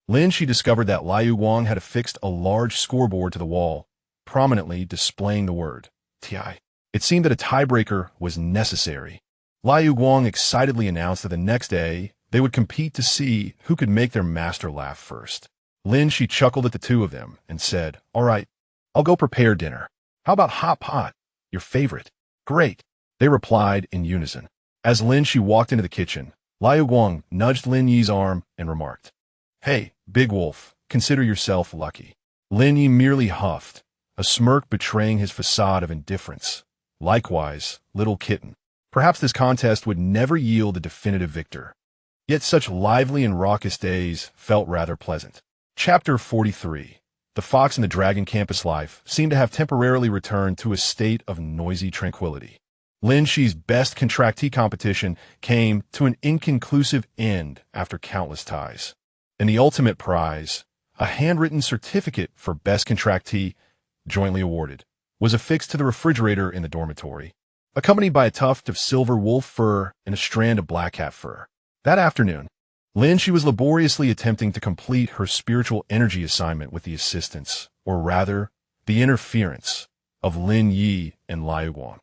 Lin Xi discovered that Liu Guang had affixed a large scoreboard to the wall, prominently displaying the word TI. It seemed that a tiebreaker was necessary. Liu Guang excitedly announced that the next day they would compete to see who could make their master laugh first. Lin Xi chuckled at the two of them and said, "All right, I'll go prepare dinner. How about hot pot? Your favorite?" "Great," they replied in unison. As Lin Xi walked into the kitchen, Liu Guang nudged Lin Yi's arm and remarked, "Hey, big wolf, consider yourself lucky." Lin Yi merely huffed, a smirk betraying his facade of indifference. Likewise, little kitten. Perhaps this contest would never yield a definitive victor. Yet such lively and raucous days felt rather pleasant. Chapter 43. The Fox and the Dragon campus life seemed to have temporarily returned to a state of noisy tranquility. Lin Xi's best contractee competition came to an inconclusive end after countless ties. And the ultimate prize, a handwritten certificate for best contractee, jointly awarded, was affixed to the refrigerator in the dormitory, accompanied by a tuft of silver wolf fur and a strand of black cat fur. That afternoon, Lin Xi was laboriously attempting to complete her spiritual energy assignment with the assistance, or rather, the interference, of Lin Yi and Liu Guang.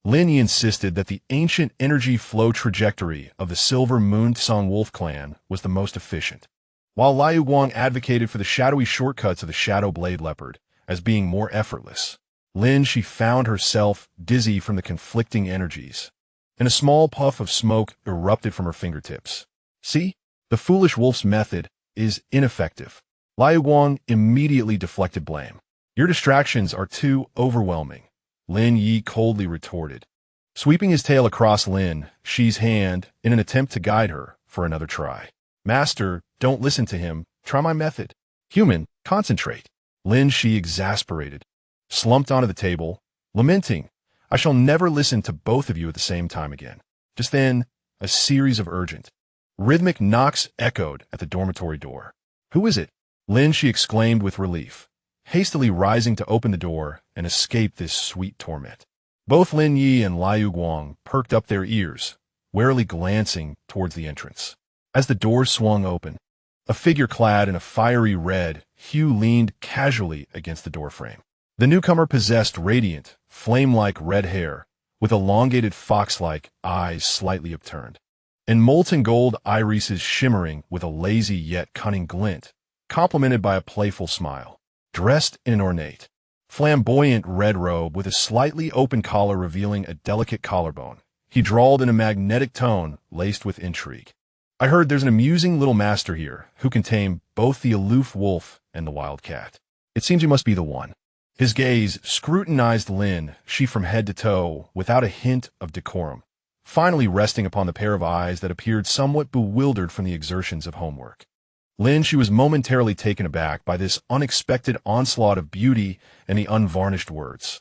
Lin Yi insisted that the ancient energy flow trajectory of the Silver Moon Song Wolf clan was the most efficient, while Liu Guang advocated for the shadowy shortcuts of the Shadow Blade Leopard as being more effortless. Lin Xi found herself dizzy from the conflicting energies, and a small puff of smoke erupted from her fingertips. See? The foolish wolf's method is ineffective. Liu Guang immediately deflected blame. Your distractions are too overwhelming, Lin Yi coldly retorted, sweeping his tail across Lin Xi's hand in an attempt to guide her for another try. Master, don't listen to him. Try my method. Human, concentrate. Lin Xi, exasperated, slumped onto the table, lamenting, I shall never listen to both of you at the same time again. Just then, a series of urgent, rhythmic knocks echoed at the dormitory door. Who is it? Lin Xi exclaimed with relief, hastily rising to open the door and escape this sweet torment. Both Lin Yi and Liu Guang perked up their ears, warily glancing towards the entrance. As the door swung open, a figure clad in a fiery red hue leaned casually against the doorframe. The newcomer possessed radiant, flame-like red hair, with elongated fox-like eyes slightly upturned, and molten gold irises shimmering with a lazy yet cunning glint, complemented by a playful smile. Dressed in an ornate, flamboyant red robe with a slightly open collar revealing a delicate collarbone, he drawled in a magnetic tone laced with intrigue. I heard there's an amusing little master here who can tame both the aloof wolf and the wild cat. It seems you must be the one. His gaze scrutinized Lin Xi from head to toe without a hint of decorum, finally resting upon the pair of eyes that appeared somewhat bewildered from the exertions of homework. Lin Xi was momentarily taken aback by this unexpected onslaught of beauty and the unvarnished words.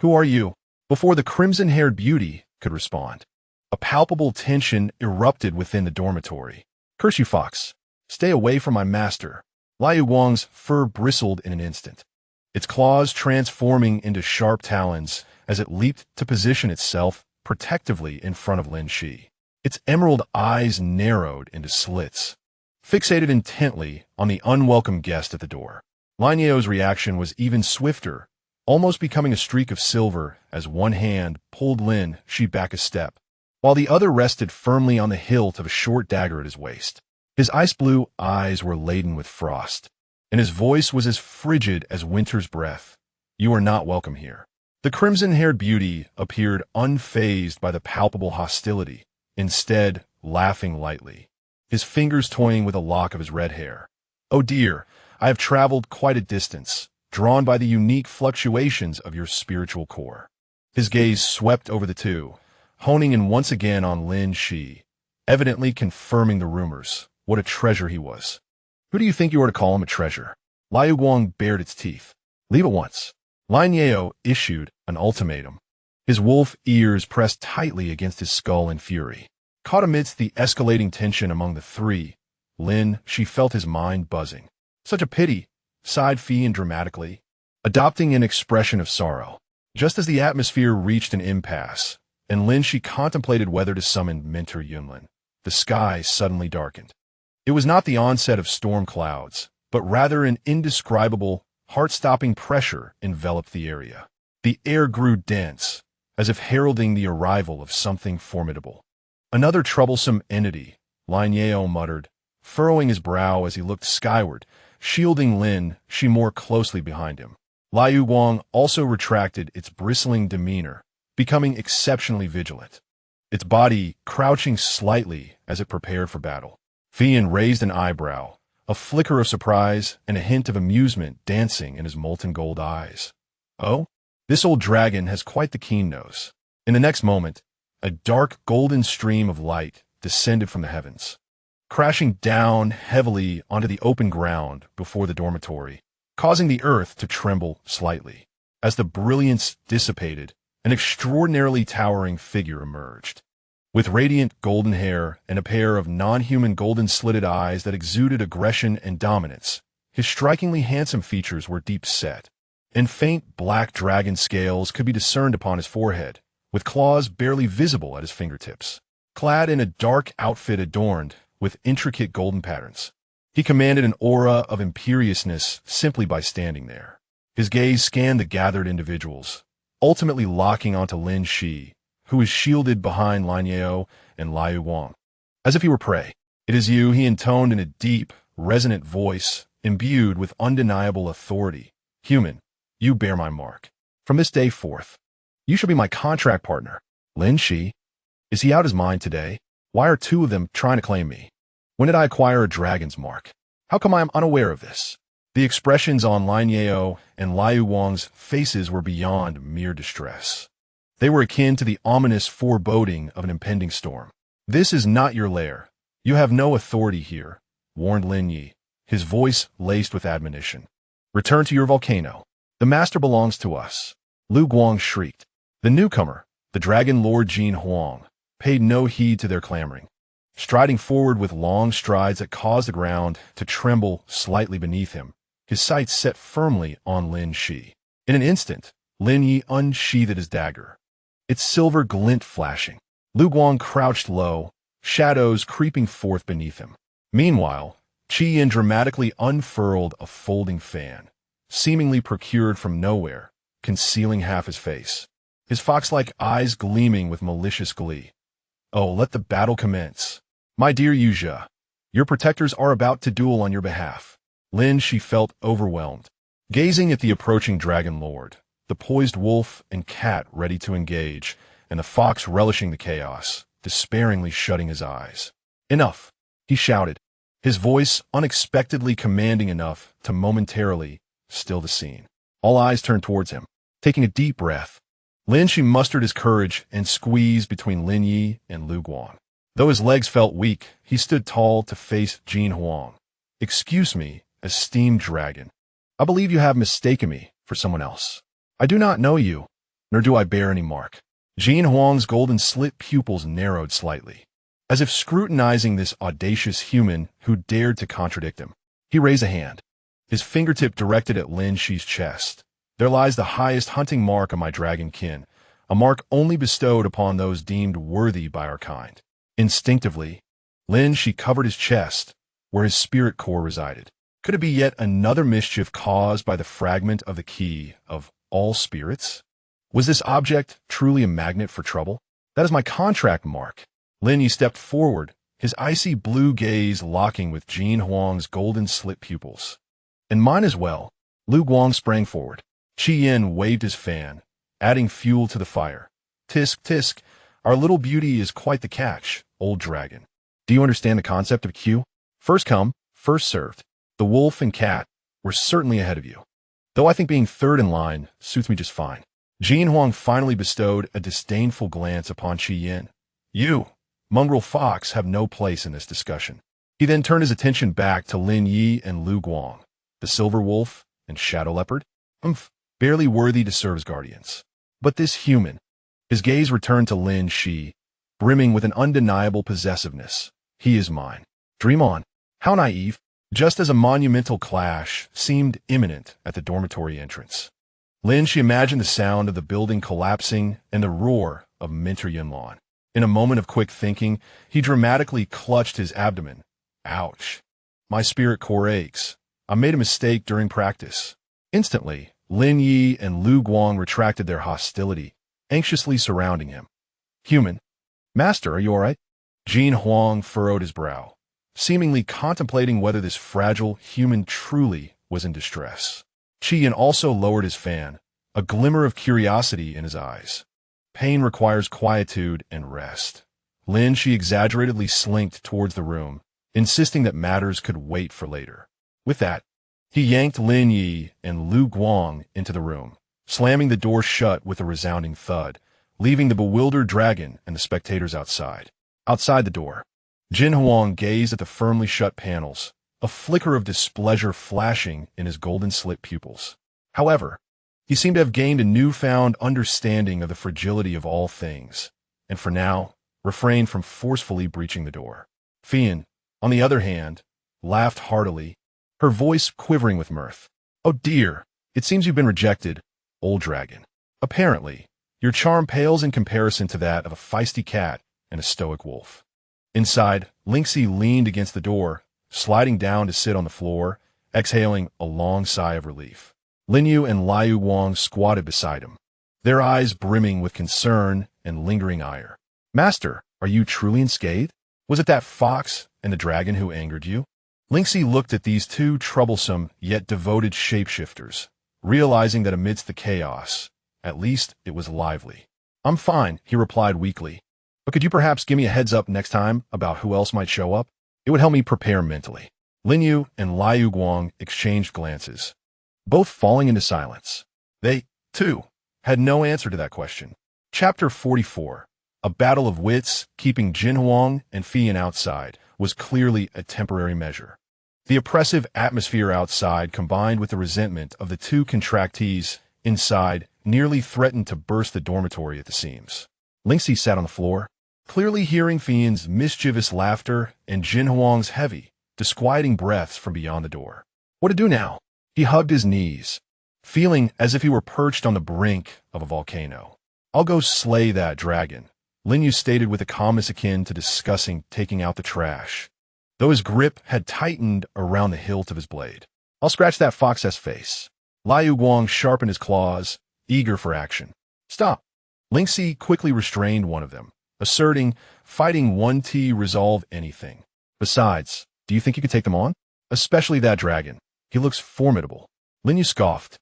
Who are you? Before the crimson-haired beauty could respond, a palpable tension erupted within the dormitory. Curse you, fox! Stay away from my master. Liu Guang's fur bristled in an instant, its claws transforming into sharp talons as it leaped to position itself protectively in front of Lin Xi. Its emerald eyes narrowed into slits, fixated intently on the unwelcome guest at the door. Lin Yao's reaction was even swifter, almost becoming a streak of silver as one hand pulled Lin Xi back a step, while the other rested firmly on the hilt of a short dagger at his waist. His ice-blue eyes were laden with frost, and his voice was as frigid as winter's breath. You are not welcome here. The crimson-haired beauty appeared unfazed by the palpable hostility, instead laughing lightly, his fingers toying with a lock of his red hair. Oh dear, I have traveled quite a distance, drawn by the unique fluctuations of your spiritual core. His gaze swept over the two, honing in once again on Lin Xi, evidently confirming the rumors. What a treasure he was. Who do you think you are to call him a treasure? Liu Guang bared its teeth. Leave at once. Lin Yao issued an ultimatum, his wolf ears pressed tightly against his skull in fury. Caught amidst the escalating tension among the three, Lin Xi felt his mind buzzing. Such a pity, sighed Fian dramatically, adopting an expression of sorrow. Just as the atmosphere reached an impasse, and Lin Xi contemplated whether to summon Mentor Yunlin, the sky suddenly darkened. It was not the onset of storm clouds, but rather an indescribable, heart-stopping pressure enveloped the area. The air grew dense, as if heralding the arrival of something formidable. Another troublesome entity, Lin Yao muttered, furrowing his brow as he looked skyward, shielding Lin Xi more closely behind him. Liu Guang also retracted its bristling demeanor, becoming exceptionally vigilant, its body crouching slightly as it prepared for battle. Fian raised an eyebrow, a flicker of surprise and a hint of amusement dancing in his molten gold eyes. Oh, this old dragon has quite the keen nose. In the next moment, a dark golden stream of light descended from the heavens, crashing down heavily onto the open ground before the dormitory, causing the earth to tremble slightly. As the brilliance dissipated, an extraordinarily towering figure emerged. With radiant golden hair and a pair of non-human golden-slitted eyes that exuded aggression and dominance, his strikingly handsome features were deep-set, and faint black dragon scales could be discerned upon his forehead, with claws barely visible at his fingertips. Clad in a dark outfit adorned with intricate golden patterns, he commanded an aura of imperiousness simply by standing there. His gaze scanned the gathered individuals, ultimately locking onto Lin Xi, who was shielded behind Lin Xi and Liu Wang. As if he were prey. "It is you," he intoned in a deep, resonant voice, imbued with undeniable authority. "Human, you bear my mark. From this day forth, you shall be my contract partner." Lin Xi? Is he out his mind today? Why are two of them trying to claim me? When did I acquire a dragon's mark? How come I am unaware of this? The expressions on Lin Xi and Liu Wang's faces were beyond mere distress. They were akin to the ominous foreboding of an impending storm. "This is not your lair. You have no authority here," warned Lin Yi, his voice laced with admonition. "Return to your volcano. The master belongs to us." Lu Guang shrieked. The newcomer, the Dragon Lord Jin Huang, paid no heed to their clamoring, striding forward with long strides that caused the ground to tremble slightly beneath him, his sights set firmly on Lin Xi. In an instant, Lin Yi unsheathed his dagger, its silver glint flashing. Lu Guang crouched low, shadows creeping forth beneath him. Meanwhile, Qi Yin dramatically unfurled a folding fan, seemingly procured from nowhere, concealing half his face, his fox-like eyes gleaming with malicious glee. "Oh, let the battle commence. My dear Yu Zhe, your protectors are about to duel on your behalf." Lin Xi felt overwhelmed, gazing at the approaching Dragon Lord, the poised wolf and cat ready to engage, and the fox relishing the chaos, despairingly shutting his eyes. "Enough," he shouted, his voice unexpectedly commanding enough to momentarily still the scene. All eyes turned towards him. Taking a deep breath, Lin Xi mustered his courage and squeezed between Lin Yi and Lu Guang. Though his legs felt weak, he stood tall to face Jin Huang. "Excuse me, esteemed dragon. I believe you have mistaken me for someone else. I do not know you, nor do I bear any mark." Jin Huang's golden slit pupils narrowed slightly, as if scrutinizing this audacious human who dared to contradict him. He raised a hand, his fingertip directed at Lin Xi's chest. "There lies the highest hunting mark of my dragon kin, a mark only bestowed upon those deemed worthy by our kind." Instinctively, Lin Xi covered his chest, where his spirit core resided. Could it be yet another mischief caused by the fragment of the key of all spirits? Was this object truly a magnet for trouble? "That is my contract mark." Lin Yi stepped forward, his icy blue gaze locking with Jin Huang's golden slit pupils. "And mine as well." Lu Guang sprang forward. Qi Yin waved his fan, adding fuel to the fire. "Tisk, tisk, our little beauty is quite the catch, old dragon. Do you understand the concept of queue? First come, first served. The wolf and cat were certainly ahead of you, though I think being third in line suits me just fine." Jin Huang finally bestowed a disdainful glance upon Qi Yin. "You, mongrel fox, have no place in this discussion." He then turned his attention back to Lin Yi and Lu Guang, the silver wolf and shadow leopard. Barely worthy to serve as guardians. But this human. His gaze returned to Lin Xi, brimming with an undeniable possessiveness. "He is mine." Dream on. How naive. Just as a monumental clash seemed imminent at the dormitory entrance, Lin Xi imagined the sound of the building collapsing and the roar of Minter Yunlan. In a moment of quick thinking, he dramatically clutched his abdomen. "Ouch. My spirit core aches. I made a mistake during practice." Instantly, Lin Yi and Lu Guang retracted their hostility, anxiously surrounding him. "Human. Master, are you all right?" Jin Huang furrowed his brow, seemingly contemplating whether this fragile human truly was in distress. Qi Yin also lowered his fan, a glimmer of curiosity in his eyes. Pain requires quietude and rest. Lin Xi exaggeratedly slinked towards the room, insisting that matters could wait for later. With that, he yanked Lin Yi and Lu Guang into the room, slamming the door shut with a resounding thud, leaving the bewildered dragon and the spectators outside. Outside the door, Jin Huang gazed at the firmly shut panels, a flicker of displeasure flashing in his golden slit pupils. However, He seemed to have gained a newfound understanding of the fragility of all things, and for now, refrained from forcefully breaching the door. Fian, on the other hand, laughed heartily, her voice quivering with mirth. "Oh dear, it seems you've been rejected, old dragon. Apparently, your charm pales in comparison to that of a feisty cat and a stoic wolf." Inside, Lin Xi leaned against the door, sliding down to sit on the floor, exhaling a long sigh of relief. Lin Yu and Liu Guang squatted beside him, their eyes brimming with concern and lingering ire. "Master, are you truly unscathed? Was it that fox and the dragon who angered you?" Lin Xi looked at these two troublesome yet devoted shapeshifters, realizing that amidst the chaos, at least it was lively. "I'm fine," he replied weakly. "But could you perhaps give me a heads up next time about who else might show up? It would help me prepare mentally." Lin Yu and Liu Guang exchanged glances, both falling into silence. They, too, had no answer to that question. Chapter 44. A battle of wits, keeping Jin Huang and Fian outside, was clearly a temporary measure. The oppressive atmosphere outside, combined with the resentment of the two contractees inside, nearly threatened to burst the dormitory at the seams. Lin Xi sat on the floor, clearly hearing Fian's mischievous laughter and Jin Huang's heavy, disquieting breaths from beyond the door. What to do now? He hugged his knees, feeling as if he were perched on the brink of a volcano. "I'll go slay that dragon," Lin Yu stated with a calmness akin to discussing taking out the trash, though his grip had tightened around the hilt of his blade. "I'll scratch that fox's face." Liu Guang sharpened his claws, eager for action. "Stop." Lin Xi quickly restrained one of them, asserting, "Fighting 1T resolve anything. Besides, do you think you could take them on? Especially that dragon. He looks formidable." Lin Yu scoffed,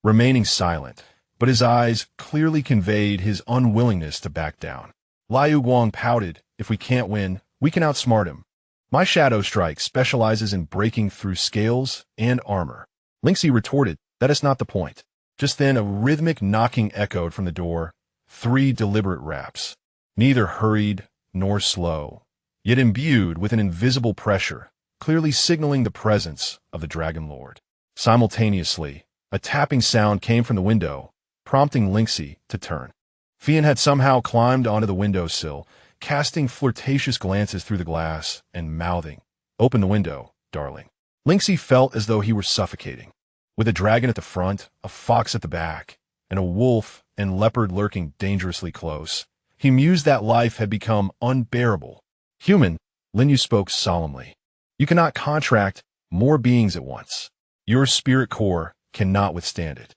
remaining silent, but his eyes clearly conveyed his unwillingness to back down. Liu Guang pouted, "If we can't win, we can outsmart him. My shadow strike specializes in breaking through scales and armor." Lin Xi retorted, "That is not the point." Just then a rhythmic knocking echoed from the door, 3 deliberate raps, neither hurried nor slow, yet imbued with an invisible pressure, clearly signaling the presence of the Dragon Lord. Simultaneously, a tapping sound came from the window, prompting Lin Xi to turn. Fian had somehow climbed onto the windowsill, casting flirtatious glances through the glass and mouthing, "Open the window, darling." Lin Xi felt as though he were suffocating. With a dragon at the front, a fox at the back, and a wolf and leopard lurking dangerously close, he mused that life had become unbearable. "Human," Lin Yu spoke solemnly, "you cannot contract more beings at once. Your spirit core cannot withstand it."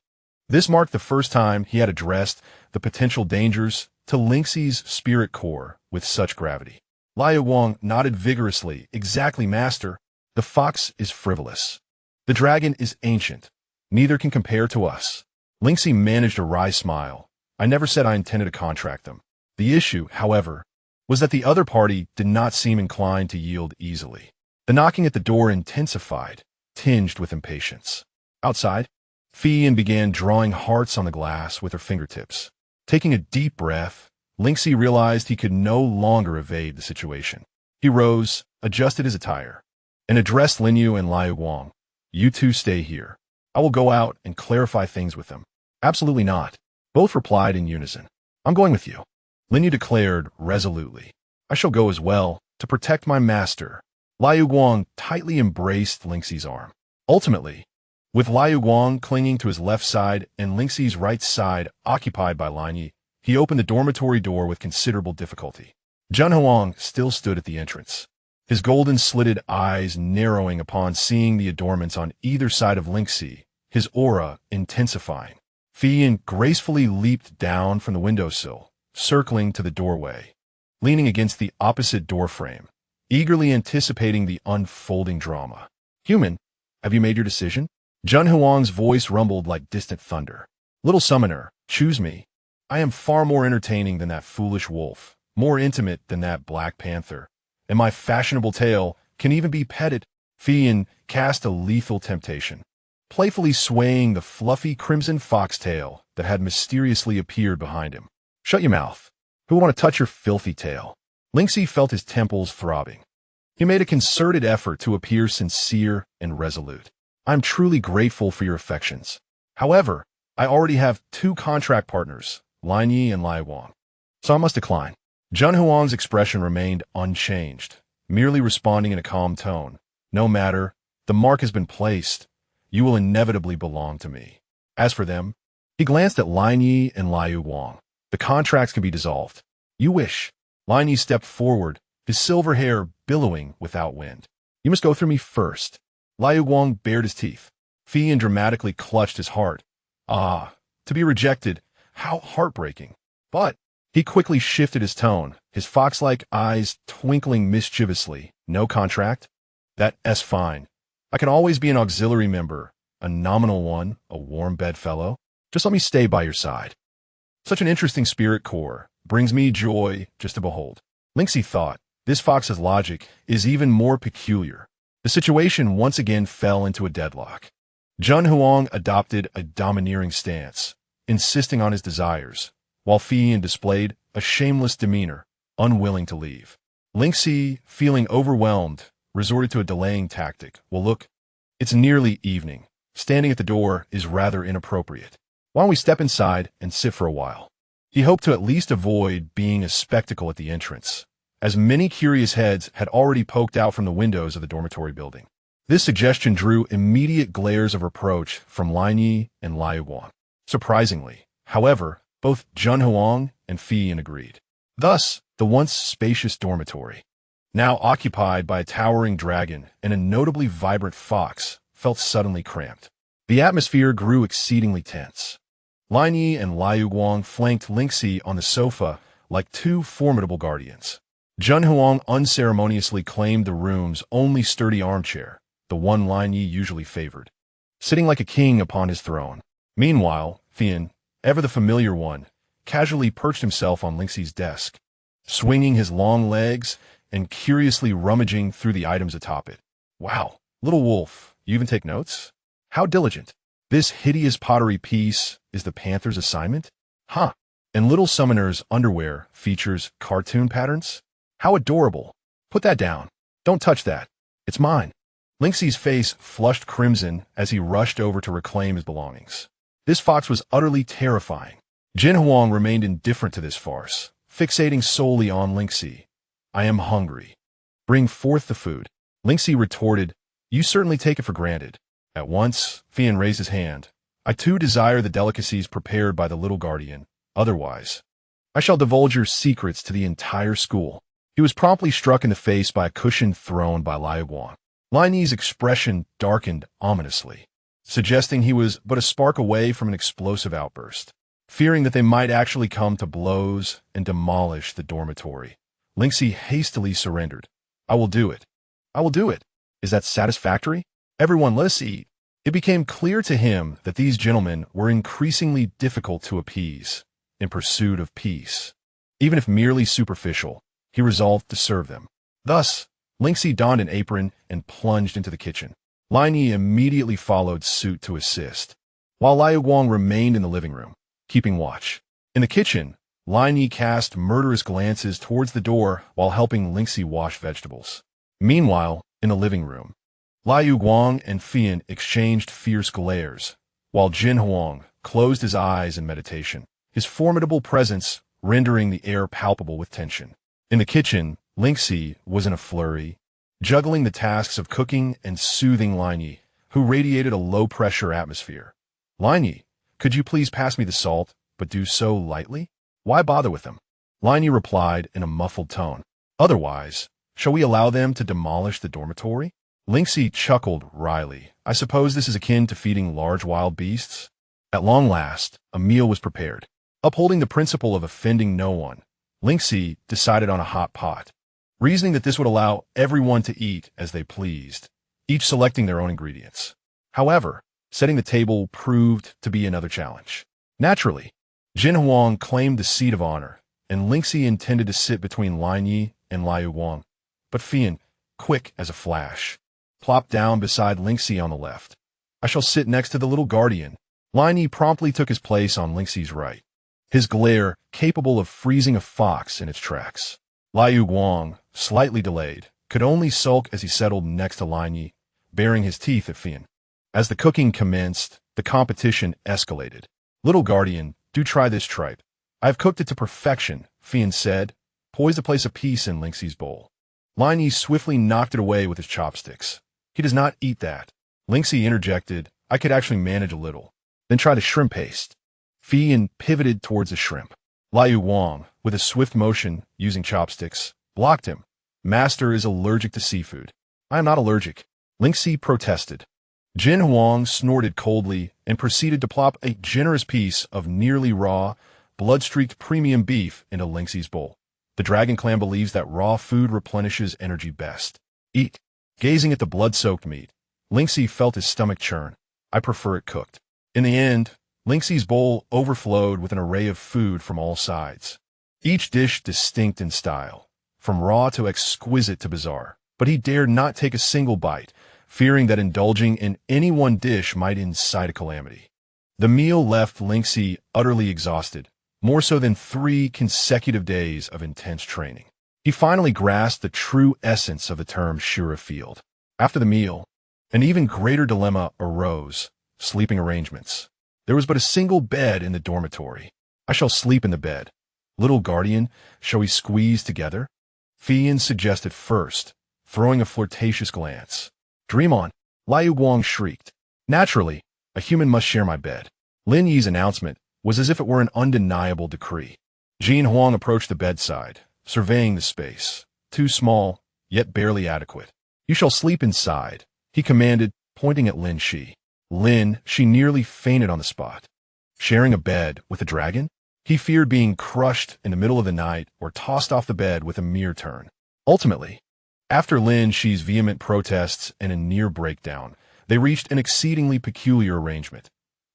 This marked the first time he had addressed the potential dangers to Lin Xi's spirit core with such gravity. Liu Guang nodded vigorously. "Exactly, master. The fox is frivolous. The dragon is ancient. Neither can compare to us." Lin Xi managed a wry smile. "I never said I intended to contract them." The issue, however, was that the other party did not seem inclined to yield easily. The knocking at the door intensified, tinged with impatience. Outside, Fian began drawing hearts on the glass with her fingertips. Taking a deep breath, Lin Xi realized he could no longer evade the situation. He rose, adjusted his attire, and addressed Lin Yu and Liu Guang. "You two stay here. I will go out and clarify things with them." "Absolutely not," both replied in unison. "I'm going with you," Lin Yu declared resolutely. "I shall go as well, to protect my master." Liu Guang tightly embraced Lin Xi's arm. Ultimately, with Liu Guang clinging to his left side and Lin Xi's right side occupied by Lin Yi, he opened the dormitory door with considerable difficulty. Jin Huang still stood at the entrance, his golden-slitted eyes narrowing upon seeing the adornments on either side of Lin Xi, his aura intensifying. Fian gracefully leaped down from the windowsill, circling to the doorway, leaning against the opposite doorframe, eagerly anticipating the unfolding drama. "Human, have you made your decision?" Jin Huang's voice rumbled like distant thunder. "Little summoner, choose me. I am far more entertaining than that foolish wolf, more intimate than that black panther, and my fashionable tail can even be petted." Fian cast a lethal temptation, playfully swaying the fluffy crimson foxtail that had mysteriously appeared behind him. "Shut your mouth. Who would want to touch your filthy tail?" Lin Xi felt his temples throbbing. He made a concerted effort to appear sincere and resolute. "I'm truly grateful for your affections. However, I already have two contract partners, Lin Yi and Lai Wang, so I must decline. Jun Huang's expression remained unchanged, merely responding in a calm tone. No matter, the mark has been placed. You will inevitably belong to me. As for them, he glanced at Lin Yi and Lai Wang. The contracts can be dissolved. You wish. Lin Yi stepped forward, his silver hair billowing without wind. You must go through me first. Lai Wang bared his teeth. Fian dramatically clutched his heart. Ah, to be rejected, how heartbreaking. But he quickly shifted his tone, his fox-like eyes twinkling mischievously. No contract? That's fine. I can always be an auxiliary member, a nominal one, a warm bedfellow. Just let me stay by your side. Such an interesting spirit core. Brings me joy just to behold. Lin Xi thought, this fox's logic is even more peculiar. The situation once again fell into a deadlock. Jun Huang adopted a domineering stance, insisting on his desires, while Fian displayed a shameless demeanor, unwilling to leave. Lin Xi, feeling overwhelmed, resorted to a delaying tactic. Well, look, it's nearly evening. Standing at the door is rather inappropriate. Why don't we step inside and sit for a while? He hoped to at least avoid being a spectacle at the entrance, as many curious heads had already poked out from the windows of the dormitory building. This suggestion drew immediate glares of reproach from Lin Yi and Lai Wang. Surprisingly, however, both Jun Huang and Fian agreed. Thus, the once spacious dormitory, now occupied by a towering dragon and a notably vibrant fox, felt suddenly cramped. The atmosphere grew exceedingly tense. Lin Yi and Lai Wang flanked Lin Xi on the sofa like two formidable guardians. Jun Huang unceremoniously claimed the room's only sturdy armchair, the one Lin Yi usually favored, sitting like a king upon his throne. Meanwhile, Fian, ever the familiar one, casually perched himself on Lin Xi's desk, swinging his long legs and curiously rummaging through the items atop it. Wow, little wolf, you even take notes? How diligent. This hideous pottery piece is the panther's assignment? Huh. And little summoner's underwear features cartoon patterns? How adorable. Put that down. Don't touch that. It's mine. Lin Xi's face flushed crimson as he rushed over to reclaim his belongings. This fox was utterly terrifying. Jin Huang remained indifferent to this farce, fixating solely on Lin Xi. I am hungry. Bring forth the food. Lin Xi retorted, you certainly take it for granted. At once, Fian raised his hand. I too desire the delicacies prepared by the little guardian. Otherwise, I shall divulge your secrets to the entire school. He was promptly struck in the face by a cushion thrown by Lai Wang. Lin Yi's expression darkened ominously, suggesting he was but a spark away from an explosive outburst. Fearing that they might actually come to blows and demolish the dormitory, Lin Xi hastily surrendered. I will do it. I will do it. Is that satisfactory? Everyone, let us eat. It became clear to him that these gentlemen were increasingly difficult to appease in pursuit of peace. Even if merely superficial, he resolved to serve them. Thus, Lin Xi donned an apron and plunged into the kitchen. Lin Yi immediately followed suit to assist, while Lai Wang remained in the living room, keeping watch. In the kitchen, Lin Yi cast murderous glances towards the door while helping Lin Xi wash vegetables. Meanwhile, in the living room, Lai Wang and Fian exchanged fierce glares, while Jin Huang closed his eyes in meditation, his formidable presence rendering the air palpable with tension. In the kitchen, Lin Xi was in a flurry, juggling the tasks of cooking and soothing Lin Yi, who radiated a low-pressure atmosphere. Lin Yi, could you please pass me the salt, but do so lightly? Why bother with them? Lin Yi replied in a muffled tone. Otherwise, shall we allow them to demolish the dormitory? Lin Xi chuckled wryly. I suppose this is akin to feeding large wild beasts? At long last, a meal was prepared. Upholding the principle of offending no one, Lin Xi decided on a hot pot, reasoning that this would allow everyone to eat as they pleased, each selecting their own ingredients. However, setting the table proved to be another challenge. Naturally, Jin Huang claimed the seat of honor, and Lin Xi intended to sit between Lin Yi and Lai Wang. But Fian, quick as a flash, plopped down beside Lin Xi on the left. I shall sit next to the little guardian. Lin Yi promptly took his place on Lin Xi's right, his glare capable of freezing a fox in its tracks. Lai Wang, slightly delayed, could only sulk as he settled next to Lin Yi, baring his teeth at Fian. As the cooking commenced, the competition escalated. Little guardian, do try this tripe. I have cooked it to perfection, Fian said, poised to place a piece in Lin Xi's bowl. Lin Yi swiftly knocked it away with his chopsticks. He does not eat that. Lin Xi interjected, I could actually manage a little. Then try the shrimp paste. Fian pivoted towards the shrimp. Liu Wang, with a swift motion, using chopsticks, blocked him. Master is allergic to seafood. I am not allergic. Lin Xi protested. Jin Huang snorted coldly and proceeded to plop a generous piece of nearly raw, blood-streaked premium beef into Lin Xi's bowl. The dragon clan believes that raw food replenishes energy best. Eat. Gazing at the blood-soaked meat, Lin Xi felt his stomach churn. I prefer it cooked. In the end, Lin Xi's bowl overflowed with an array of food from all sides. Each dish distinct in style, from raw to exquisite to bizarre. But he dared not take a single bite, fearing that indulging in any one dish might incite a calamity. The meal left Lin Xi utterly exhausted, more so than 3 consecutive days of intense training. He finally grasped the true essence of the term Shura field. After the meal, an even greater dilemma arose: sleeping arrangements. There was but a single bed in the dormitory. I shall sleep in the bed. Little guardian, shall we squeeze together? Fian suggested first, throwing a flirtatious glance. Dream on, Liu Guang shrieked. Naturally, a human must share my bed. Lin Yi's announcement was as if it were an undeniable decree. Jin Huang approached the bedside, surveying the space. Too small, yet barely adequate. You shall sleep inside, he commanded, pointing at Lin Xi. Lin, she nearly fainted on the spot. Sharing a bed with a dragon? He feared being crushed in the middle of the night or tossed off the bed with a mere turn. Ultimately, after Lin Xi's vehement protests and a near breakdown, they reached an exceedingly peculiar arrangement.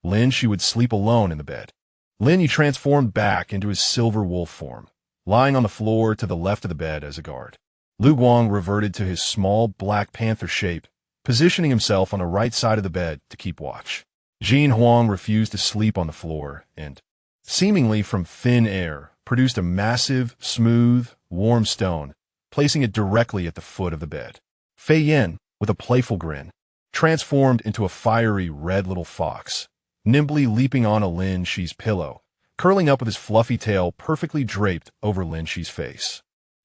Lin Xi would sleep alone in the bed. Lin Yi transformed back into his silver wolf form, lying on the floor to the left of the bed as a guard. Lu Guang reverted to his small black panther shape, positioning himself on the right side of the bed to keep watch. Jin Huang refused to sleep on the floor and, seemingly from thin air, produced a massive, smooth, warm stone, placing it directly at the foot of the bed. Fei Yan, with a playful grin, transformed into a fiery red little fox, nimbly leaping on a Lin Xi's pillow, curling up with his fluffy tail perfectly draped over Lin Xi's face.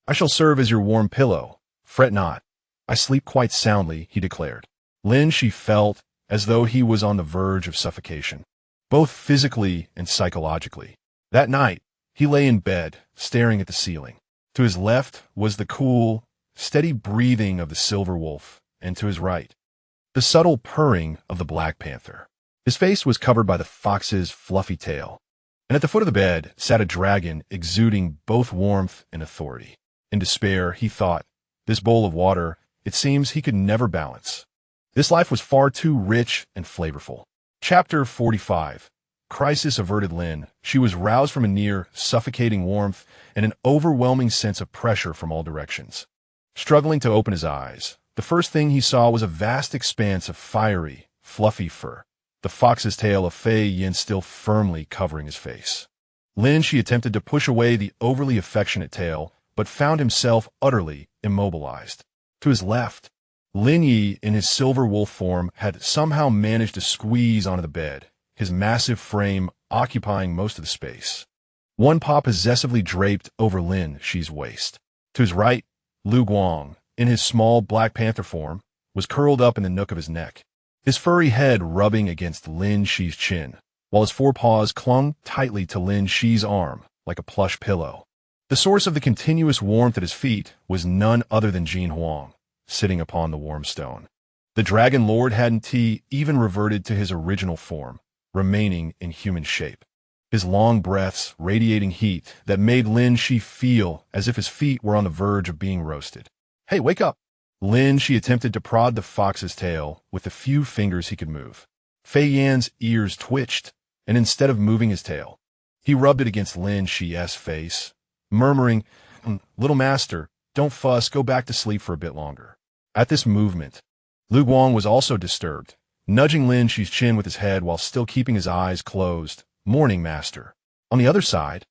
I shall serve as your warm pillow. Fret not. I sleep quite soundly, he declared. Lin Xi felt as though he was on the verge of suffocation, both physically and psychologically. That night, he lay in bed, staring at the ceiling. To his left was the cool, steady breathing of the silver wolf, and to his right, the subtle purring of the black panther. His face was covered by the fox's fluffy tail, and at the foot of the bed sat a dragon exuding both warmth and authority. In despair, he thought, this bowl of water, it seems he could never balance. This life was far too rich and flavorful. Chapter 45. Crisis averted Lin. She was roused from a near suffocating warmth and an overwhelming sense of pressure from all directions. Struggling to open his eyes, the first thing he saw was a vast expanse of fiery, fluffy fur, the fox's tail of Fei Yan still firmly covering his face. Lin Xi attempted to push away the overly affectionate tail, but found himself utterly immobilized. To his left, Lin Yi, in his silver wolf form, had somehow managed to squeeze onto the bed, his massive frame occupying most of the space. One paw possessively draped over Lin Xi's waist. To his right, Lu Guang, in his small Black Panther form, was curled up in the nook of his neck, his furry head rubbing against Lin Xi's chin, while his forepaws clung tightly to Lin Xi's arm like a plush pillow. The source of the continuous warmth at his feet was none other than Jin Huang, sitting upon the warm stone. The Dragon Lord hadn't even reverted to his original form, remaining in human shape, his long breaths radiating heat that made Lin Xi feel as if his feet were on the verge of being roasted. Hey, wake up! Lin Xi attempted to prod the fox's tail with the few fingers he could move. Fei Yan's ears twitched, and instead of moving his tail, he rubbed it against Lin Xi's face, murmuring, Little master, don't fuss, go back to sleep for a bit longer. At this movement, Lu Guang was also disturbed, nudging Lin Xi's chin with his head while still keeping his eyes closed. Morning, master. On the other side,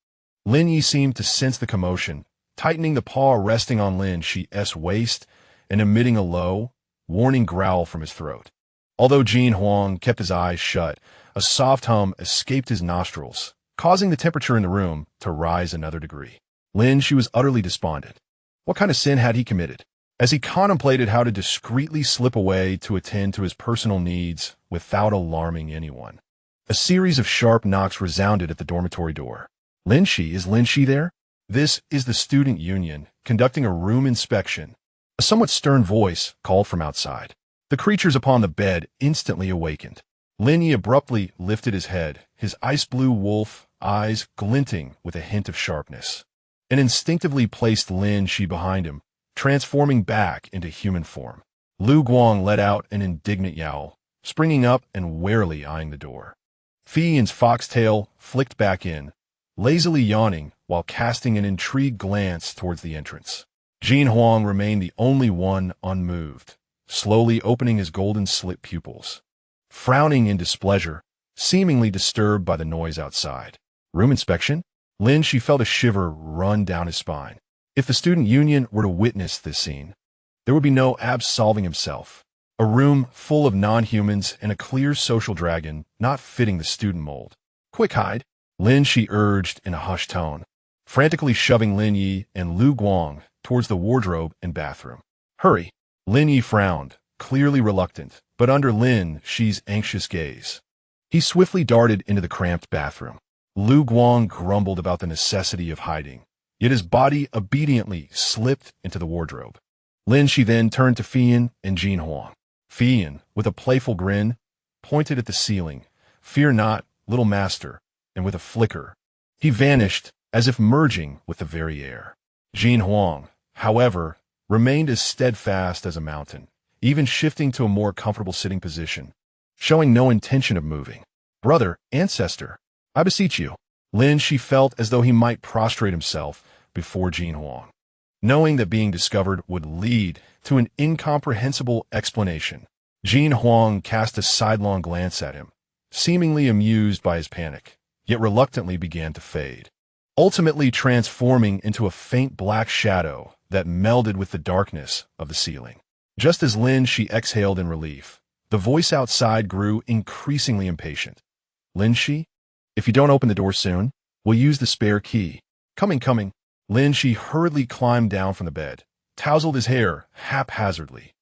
Lin Yi seemed to sense the commotion, tightening the paw resting on Lin Xi's waist and emitting a low, warning growl from his throat. Although Jin Huang kept his eyes shut, a soft hum escaped his nostrils, causing the temperature in the room to rise another degree. Lin Xi was utterly despondent. What kind of sin had he committed? As he contemplated how to discreetly slip away to attend to his personal needs without alarming anyone, a series of sharp knocks resounded at the dormitory door. Lin Xi, is Lin Xi there? This is the student union, conducting a room inspection. A somewhat stern voice called from outside. The creatures upon the bed instantly awakened. Lin Yi abruptly lifted his head, his ice-blue wolf eyes glinting with a hint of sharpness, and instinctively placed Lin Xi behind him, transforming back into human form. Lu Guang let out an indignant yowl, springing up and warily eyeing the door. Fian's foxtail flicked back in, lazily yawning while casting an intrigued glance towards the entrance. Jin Huang remained the only one unmoved, slowly opening his golden-slit pupils, frowning in displeasure, seemingly disturbed by the noise outside. Room inspection? Lin Xi felt a shiver run down his spine. If the student union were to witness this scene, there would be no absolving himself. A room full of non-humans and a clear social dragon not fitting the student mold. Quick hide, Lin Xi urged in a hushed tone, frantically shoving Lin Yi and Lu Guang towards the wardrobe and bathroom. Hurry! Lin Yi frowned, clearly reluctant, but under Lin Xi's anxious gaze. He swiftly darted into the cramped bathroom. Lu Guang grumbled about the necessity of hiding, yet his body obediently slipped into the wardrobe. Lin Xi then turned to Fian and Jin Huang. Fian, with a playful grin, pointed at the ceiling. Fear not, little master, and with a flicker, he vanished as if merging with the very air. Jin Huang, however, remained as steadfast as a mountain, even shifting to a more comfortable sitting position, showing no intention of moving. Brother, ancestor, I beseech you. Lin Xi felt as though he might prostrate himself before Jin Huang, knowing that being discovered would lead to an incomprehensible explanation. Jin Huang cast a sidelong glance at him, seemingly amused by his panic, yet reluctantly began to fade, ultimately transforming into a faint black shadow that melded with the darkness of the ceiling. Just as Lin Xi exhaled in relief, the voice outside grew increasingly impatient. Lin Xi, if you don't open the door soon, we'll use the spare key. Coming. Lin Xi hurriedly climbed down from the bed, tousled his hair haphazardly,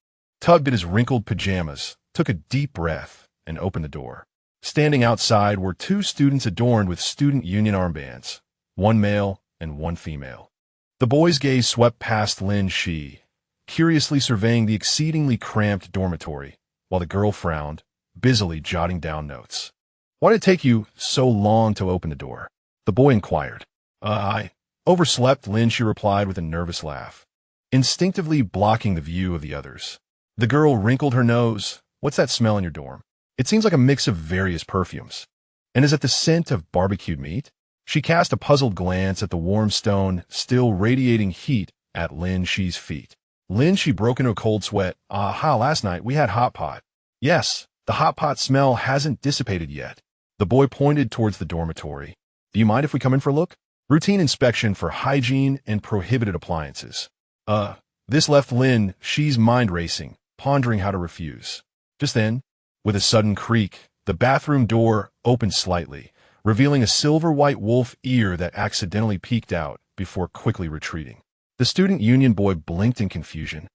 tugged at his wrinkled pajamas, took a deep breath, and opened the door. Standing outside were two students adorned with student union armbands, one male and one female. The boy's gaze swept past Lin Xi, curiously surveying the exceedingly cramped dormitory, while the girl frowned, busily jotting down notes. Why did it take you so long to open the door? The boy inquired. I overslept, Lin Xi replied with a nervous laugh, instinctively blocking the view of the others. The girl wrinkled her nose. What's that smell in your dorm? It seems like a mix of various perfumes. And is it the scent of barbecued meat? She cast a puzzled glance at the warm stone, still radiating heat at Lin Xi's feet. Lin Xi broke into a cold sweat. Last night we had hot pot. Yes, the hot pot smell hasn't dissipated yet. The boy pointed towards the dormitory. Do you mind if we come in for a look? Routine inspection for hygiene and prohibited appliances. This left Lin Xi's mind racing, pondering how to refuse. Just then, with a sudden creak, the bathroom door opened slightly, revealing a silver-white wolf ear that accidentally peeked out before quickly retreating. The student union boy blinked in confusion.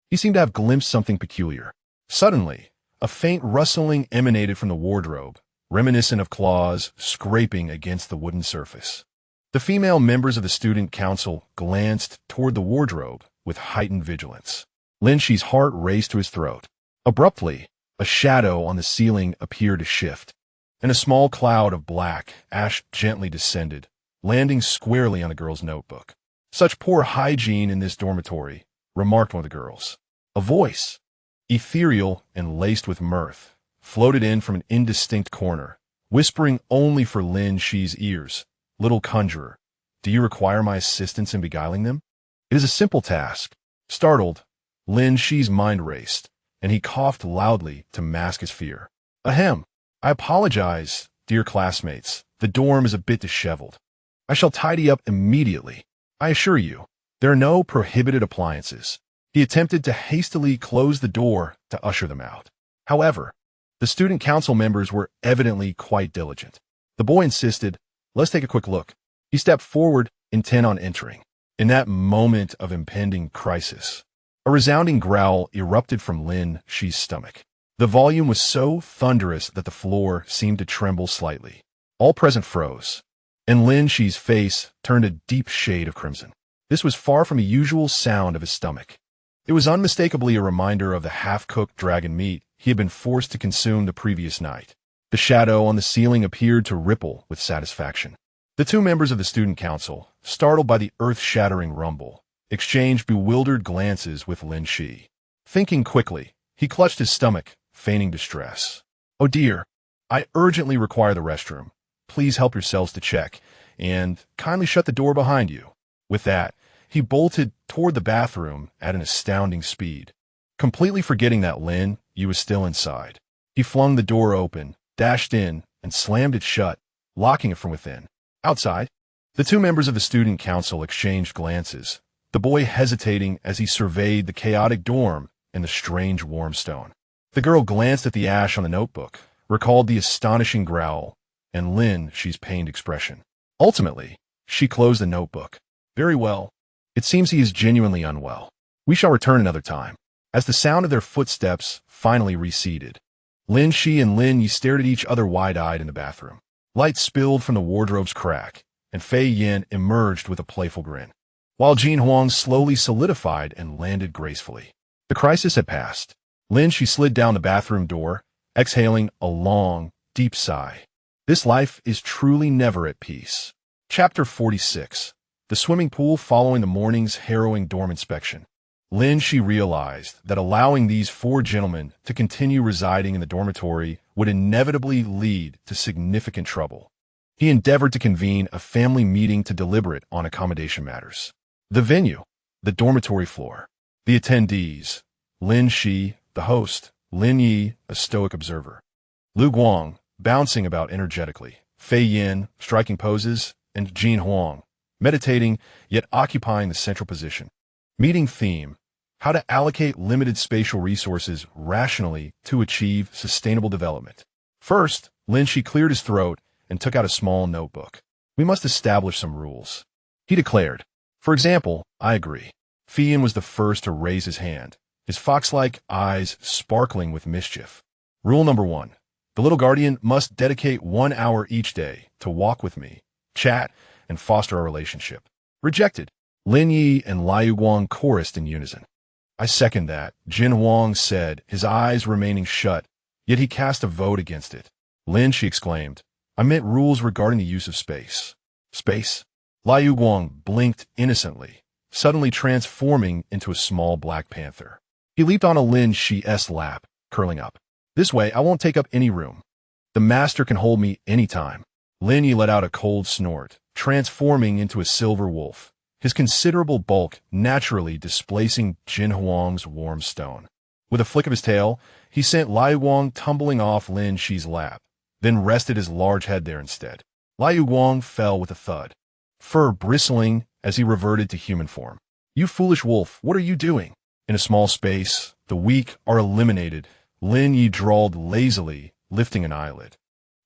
He seemed to have glimpsed something peculiar. Suddenly, a faint rustling emanated from the wardrobe, reminiscent of claws scraping against the wooden surface. The female members of the student council glanced toward the wardrobe with heightened vigilance. Lin Xi's heart raced to his throat. Abruptly, a shadow on the ceiling appeared to shift, and a small cloud of black ash gently descended, landing squarely on the girl's notebook. Such poor hygiene in this dormitory, remarked one of the girls. A voice, ethereal and laced with mirth, floated in from an indistinct corner, whispering only for Lin Xi's ears. Little conjurer, do you require my assistance in beguiling them? It is a simple task. Startled, Lin Xi's mind raced, and he coughed loudly to mask his fear. Ahem. I apologize, dear classmates. The dorm is a bit disheveled. I shall tidy up immediately. I assure you, there are no prohibited appliances. He attempted to hastily close the door to usher them out. However, the student council members were evidently quite diligent. The boy insisted, "Let's take a quick look." He stepped forward, intent on entering. In that moment of impending crisis, a resounding growl erupted from Lin Xi's stomach. The volume was so thunderous that the floor seemed to tremble slightly. All present froze, and Lin Xi's face turned a deep shade of crimson. This was far from a usual sound of his stomach. It was unmistakably a reminder of the half-cooked dragon meat he had been forced to consume the previous night. The shadow on the ceiling appeared to ripple with satisfaction. The two members of the student council, startled by the earth-shattering rumble, exchanged bewildered glances with Lin Xi. Thinking quickly, he clutched his stomach, feigning distress. "Oh dear, I urgently require the restroom. Please help yourselves to check, and kindly shut the door behind you." With that, he bolted toward the bathroom at an astounding speed. Completely forgetting that Lin Xi was still inside, he flung the door open, dashed in, and slammed it shut, locking it from within. Outside, the two members of the student council exchanged glances, the boy hesitating as he surveyed the chaotic dorm and the strange warm stone. The girl glanced at the ash on the notebook, recalled the astonishing growl, and Lin Xi's pained expression. Ultimately, she closed the notebook. "Very well. It seems he is genuinely unwell. We shall return another time." As the sound of their footsteps finally receded, Lin Xi and Lin Yi stared at each other wide-eyed in the bathroom. Light spilled from the wardrobe's crack, and Fei Yin emerged with a playful grin, while Jin Huang slowly solidified and landed gracefully. The crisis had passed. Lin Xi slid down the bathroom door, exhaling a long, deep sigh. This life is truly never at peace. Chapter 46. The swimming pool following the morning's harrowing dorm inspection. Lin Xi realized that allowing these four gentlemen to continue residing in the dormitory would inevitably lead to significant trouble. He endeavored to convene a family meeting to deliberate on accommodation matters. The venue, the dormitory floor. The attendees, Lin Xi, the host, Lin Yi, a stoic observer, Lu Guang, bouncing about energetically, Fei Yin, striking poses, and Jin Huang, meditating yet occupying the central position. Meeting theme: how to allocate limited spatial resources rationally to achieve sustainable development. First, Lin Xi cleared his throat and took out a small notebook. "We must establish some rules," he declared. "For example, I agree." Fei Yin was the first to raise his hand, his fox-like eyes sparkling with mischief. "Rule number 1. The little guardian must dedicate 1 hour each day to walk with me, chat, and foster our relationship." Rejected. Lin Yi and Liu Guang chorused in unison. "I second that," Jin Huang said, his eyes remaining shut, yet he cast a vote against it. Lin Xi exclaimed, "I meant rules regarding the use of space." "Space?" Liu Guang blinked innocently, suddenly transforming into a small black panther. He leaped on a Lin Xi's lap, curling up. "This way, I won't take up any room. The master can hold me any time." Lin Yi let out a cold snort, transforming into a silver wolf, his considerable bulk naturally displacing Jin Huang's warm stone. With a flick of his tail, he sent Liu Guang tumbling off Lin Xi's lap, then rested his large head there instead. Liu Guang fell with a thud, fur bristling as he reverted to human form. "You foolish wolf, what are you doing?" In a small space, the weak are eliminated, Lin Yi drawled lazily, lifting an eyelid.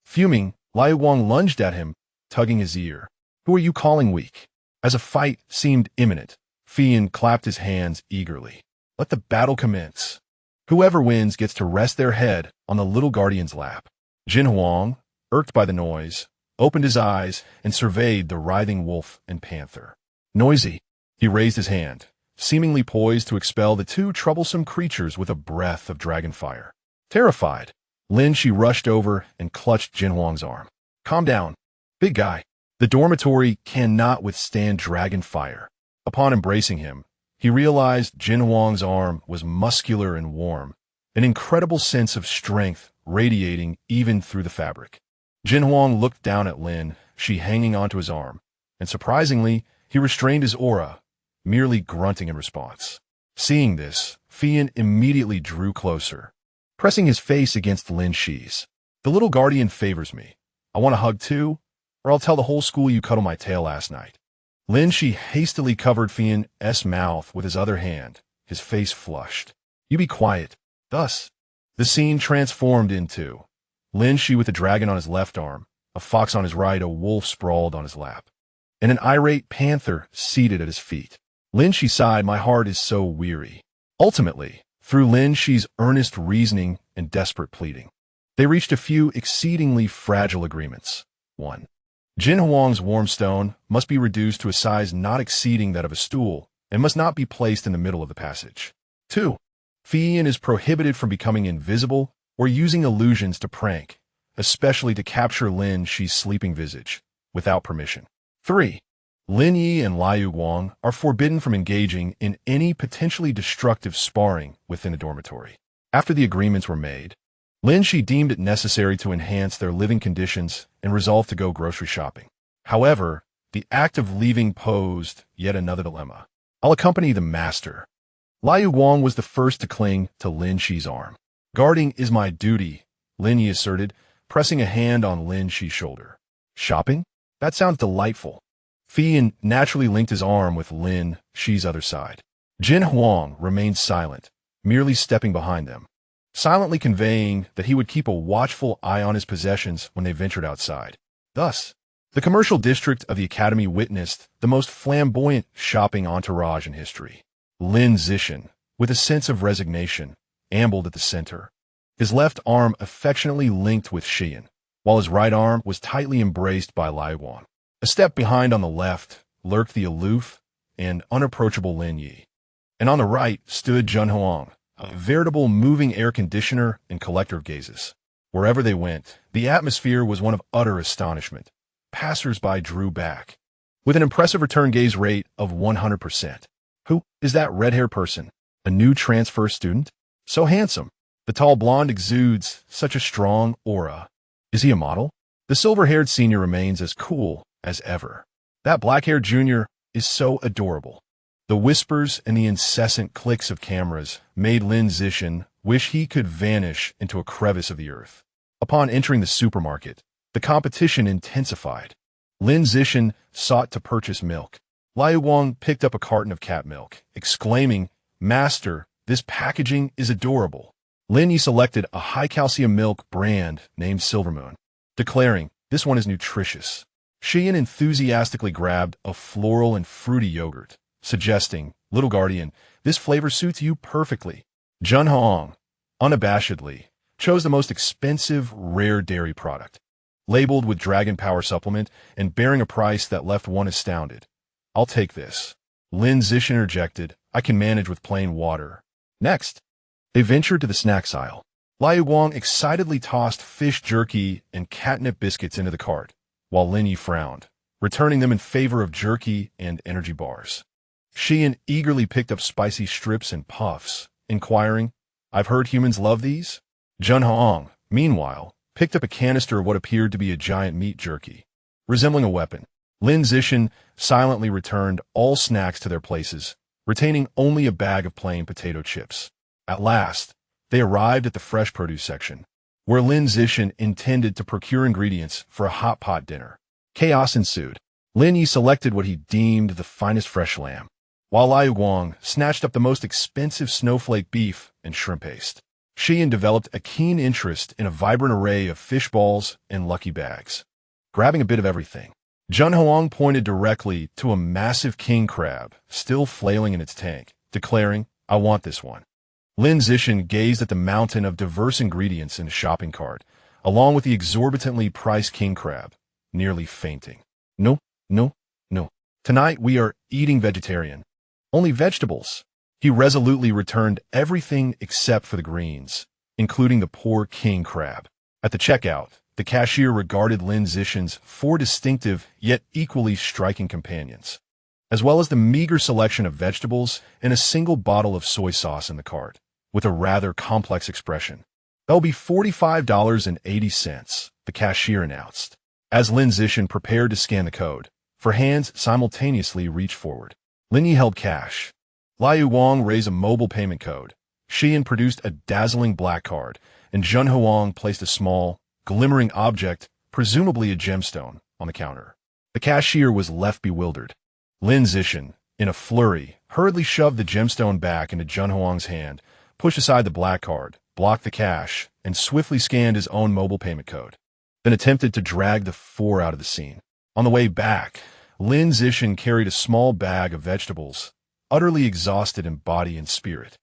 Fuming, Liu Guang lunged at him, tugging his ear. "Who are you calling weak?" As a fight seemed imminent, Fei Yin clapped his hands eagerly. "Let the battle commence. Whoever wins gets to rest their head on the little guardian's lap." Jin Huang, irked by the noise, opened his eyes and surveyed the writhing wolf and panther. "Noisy." He raised his hand, seemingly poised to expel the two troublesome creatures with a breath of dragon fire. Terrified, Lin Xi rushed over and clutched Jin Huang's arm. "Calm down, big guy. The dormitory cannot withstand dragon fire." Upon embracing him, he realized Jin Huang's arm was muscular and warm, an incredible sense of strength radiating even through the fabric. Jin Huang looked down at Lin Xi hanging onto his arm, and surprisingly, he restrained his aura, merely grunting in response. Seeing this, Fei Yin immediately drew closer, pressing his face against Lin Xi's. "The little guardian favors me. I want a hug too, or I'll tell the whole school you cuddled my tail last night." Lin Xi hastily covered Fei Yin's mouth with his other hand, his face flushed. "You be quiet." Thus, The scene transformed into Lin Xi with a dragon on his left arm, a fox on his right, a wolf sprawled on his lap, and an irate panther seated at his feet. Lin Xi sighed, "My heart is so weary." Ultimately, through Lin Xi's earnest reasoning and desperate pleading, they reached a few exceedingly fragile agreements. 1. Jin Huang's warm stone must be reduced to a size not exceeding that of a stool and must not be placed in the middle of the passage. 2. Fian is prohibited from becoming invisible or using illusions to prank, especially to capture Lin Xi's sleeping visage, without permission. 3. Lin Yi and Liu Guang are forbidden from engaging in any potentially destructive sparring within a dormitory. After the agreements were made, Lin Xi deemed it necessary to enhance their living conditions and resolved to go grocery shopping. However, the act of leaving posed yet another dilemma. "I'll accompany the master." Liu Guang was the first to cling to Lin Xi's arm. "Guarding is my duty," Lin Yi asserted, pressing a hand on Lin Xi's shoulder. "Shopping? That sounds delightful." Fian naturally linked his arm with Lin Xi's other side. Jin Huang remained silent, merely stepping behind them, silently conveying that he would keep a watchful eye on his possessions when they ventured outside. Thus, the commercial district of the academy witnessed the most flamboyant shopping entourage in history. Lin Xi, with a sense of resignation, ambled at the center, his left arm affectionately linked with Xian, while his right arm was tightly embraced by Liu Guang. A step behind on the left lurked the aloof and unapproachable Lin Yi, and on the right stood Jin Huang, a veritable moving air conditioner and collector of gazes. Wherever they went, the atmosphere was one of utter astonishment. Passers-by drew back, with an impressive return gaze rate of 100%. "Who is that red-haired person? A new transfer student? So handsome. The tall blonde exudes such a strong aura. Is he a model?" The silver-haired senior remains as cool as ever. "That black-haired junior is so adorable." The whispers and the incessant clicks of cameras made Lin Xi wish he could vanish into a crevice of the earth. Upon entering the supermarket, the competition intensified. Lin Xi sought to purchase milk. Liu Guang picked up a carton of cat milk, exclaiming, "Master, this packaging is adorable." Lin Yi selected a high-calcium milk brand named Silvermoon, declaring, "This one is nutritious." Xian enthusiastically grabbed a floral and fruity yogurt, suggesting, "Little guardian, this flavor suits you perfectly." Jin Huang, unabashedly, chose the most expensive rare dairy product, labeled with Dragon Power Supplement and bearing a price that left one astounded. "I'll take this." Lin Xi interjected, "I can manage with plain water." Next, they ventured to the snacks aisle. Liu Guang excitedly tossed fish jerky and catnip biscuits into the cart, while Lin Yi frowned, returning them in favor of jerky and energy bars. Xian eagerly picked up spicy strips and puffs, inquiring, "I've heard humans love these?" Jin Huang, meanwhile, picked up a canister of what appeared to be a giant meat jerky, resembling a weapon. Lin Xi silently returned all snacks to their places, retaining only a bag of plain potato chips. At last, they arrived at the fresh produce section, where Lin Xi intended to procure ingredients for a hot pot dinner. Chaos ensued. Lin Yi selected what he deemed the finest fresh lamb, while Liu Guang snatched up the most expensive snowflake beef and shrimp paste. Xian developed a keen interest in a vibrant array of fish balls and lucky bags, grabbing a bit of everything. Jin Huang pointed directly to a massive king crab still flailing in its tank, declaring, "I want this one." Lin Xi gazed at the mountain of diverse ingredients in a shopping cart, along with the exorbitantly priced king crab, nearly fainting. "No, no, no. Tonight we are eating vegetarian. Only vegetables." He resolutely returned everything except for the greens, including the poor king crab. At the checkout, the cashier regarded Lin Xi's 4 distinctive yet equally striking companions, as well as the meager selection of vegetables and a single bottle of soy sauce in the cart, with a rather complex expression. "That'll be $45.80, the cashier announced, as Lin Xi prepared to scan the code. For hands simultaneously reached forward. Lin Yi held cash. Liu Guang raised a mobile payment code. Xian produced a dazzling black card, and Jin Huang placed a small, glimmering object, presumably a gemstone, on the counter. The cashier was left bewildered. Lin Xi, in a flurry, hurriedly shoved the gemstone back into Jin Huang's hand, pushed aside the black card, blocked the cache, and swiftly scanned his own mobile payment code, then attempted to drag the four out of the scene. On the way back, Lin Xi carried a small bag of vegetables, utterly exhausted in body and spirit.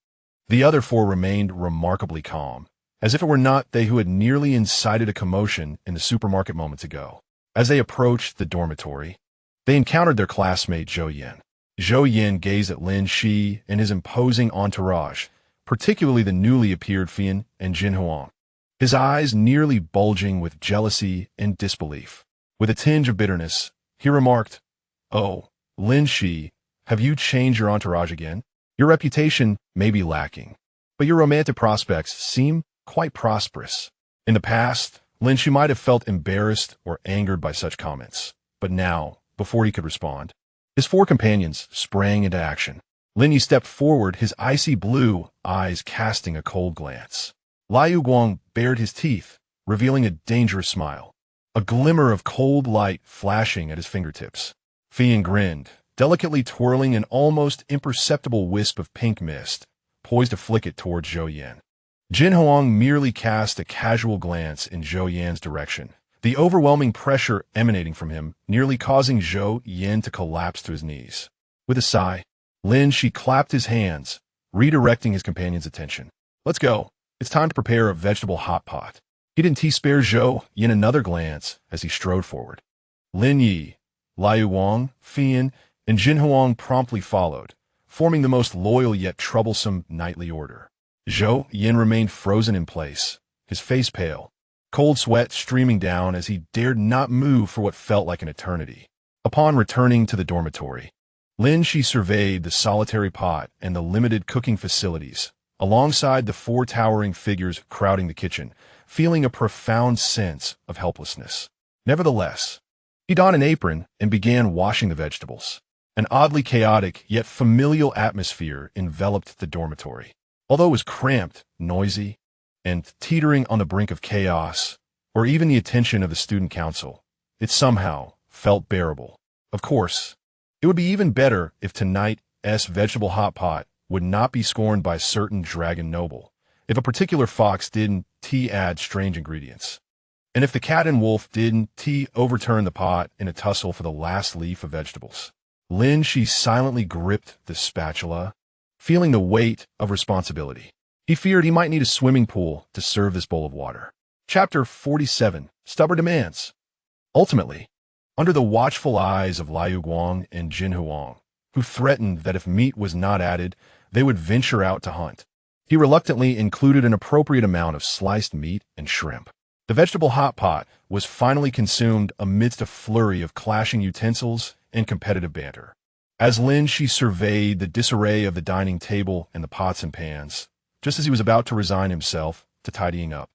The other four remained remarkably calm, as if it were not they who had nearly incited a commotion in the supermarket moments ago. As they approached the dormitory, they encountered their classmate Zhou Yan. Zhou Yan gazed at Lin Xi and his imposing entourage, particularly the newly appeared Fian and Jin Huang, his eyes nearly bulging with jealousy and disbelief. With a tinge of bitterness, he remarked, "Oh, Lin Xi, have you changed your entourage again? Your reputation may be lacking, but your romantic prospects seem quite prosperous." In the past, Lin Xi might have felt embarrassed or angered by such comments, but now, before he could respond, his four companions sprang into action. Lin Yi stepped forward, his icy blue eyes casting a cold glance. Liu Guang bared his teeth, revealing a dangerous smile, a glimmer of cold light flashing at his fingertips. Fian grinned, delicately twirling an almost imperceptible wisp of pink mist, poised to flick it towards Zhou Yan. Jin Huang merely cast a casual glance in Zhou Yan's direction, the overwhelming pressure emanating from him nearly causing Zhou Yan to collapse to his knees. With a sigh, Lin Xi clapped his hands, redirecting his companion's attention. "Let's go. It's time to prepare a vegetable hot pot." He didn't spare Zhou Yan another glance as he strode forward. Lin Yi, Liu Wang, Fian, and Jin Huang promptly followed, forming the most loyal yet troublesome knightly order. Zhou Yan remained frozen in place, his face pale, cold sweat streaming down as he dared not move for what felt like an eternity. Upon returning to the dormitory, Lin Xi surveyed the solitary pot and the limited cooking facilities, alongside the four towering figures crowding the kitchen, feeling a profound sense of helplessness. Nevertheless, he donned an apron and began washing the vegetables. An oddly chaotic yet familial atmosphere enveloped the dormitory. Although it was cramped, noisy, and teetering on the brink of chaos, or even the attention of the student council, it somehow felt bearable. Of course, it would be even better if tonight's vegetable hot pot would not be scorned by a certain dragon noble, if a particular fox didn't add strange ingredients, and if the cat and wolf didn't overturn the pot in a tussle for the last leaf of vegetables. Lin Xi silently gripped the spatula, feeling the weight of responsibility. He feared he might need a swimming pool to serve this bowl of water. Chapter 47. Stubborn Demands. Ultimately, under the watchful eyes of Liu Guang and Jin Huang, who threatened that if meat was not added, they would venture out to hunt, he reluctantly included an appropriate amount of sliced meat and shrimp. The vegetable hot pot was finally consumed amidst a flurry of clashing utensils and competitive banter. As Lin Xi surveyed the disarray of the dining table and the pots and pans, just as he was about to resign himself to tidying up,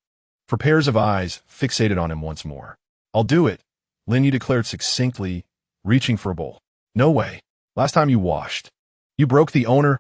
for pairs of eyes fixated on him once more. "I'll do it," Lin Yi declared succinctly, reaching for a bowl. "No way. Last time you washed, you broke the owner's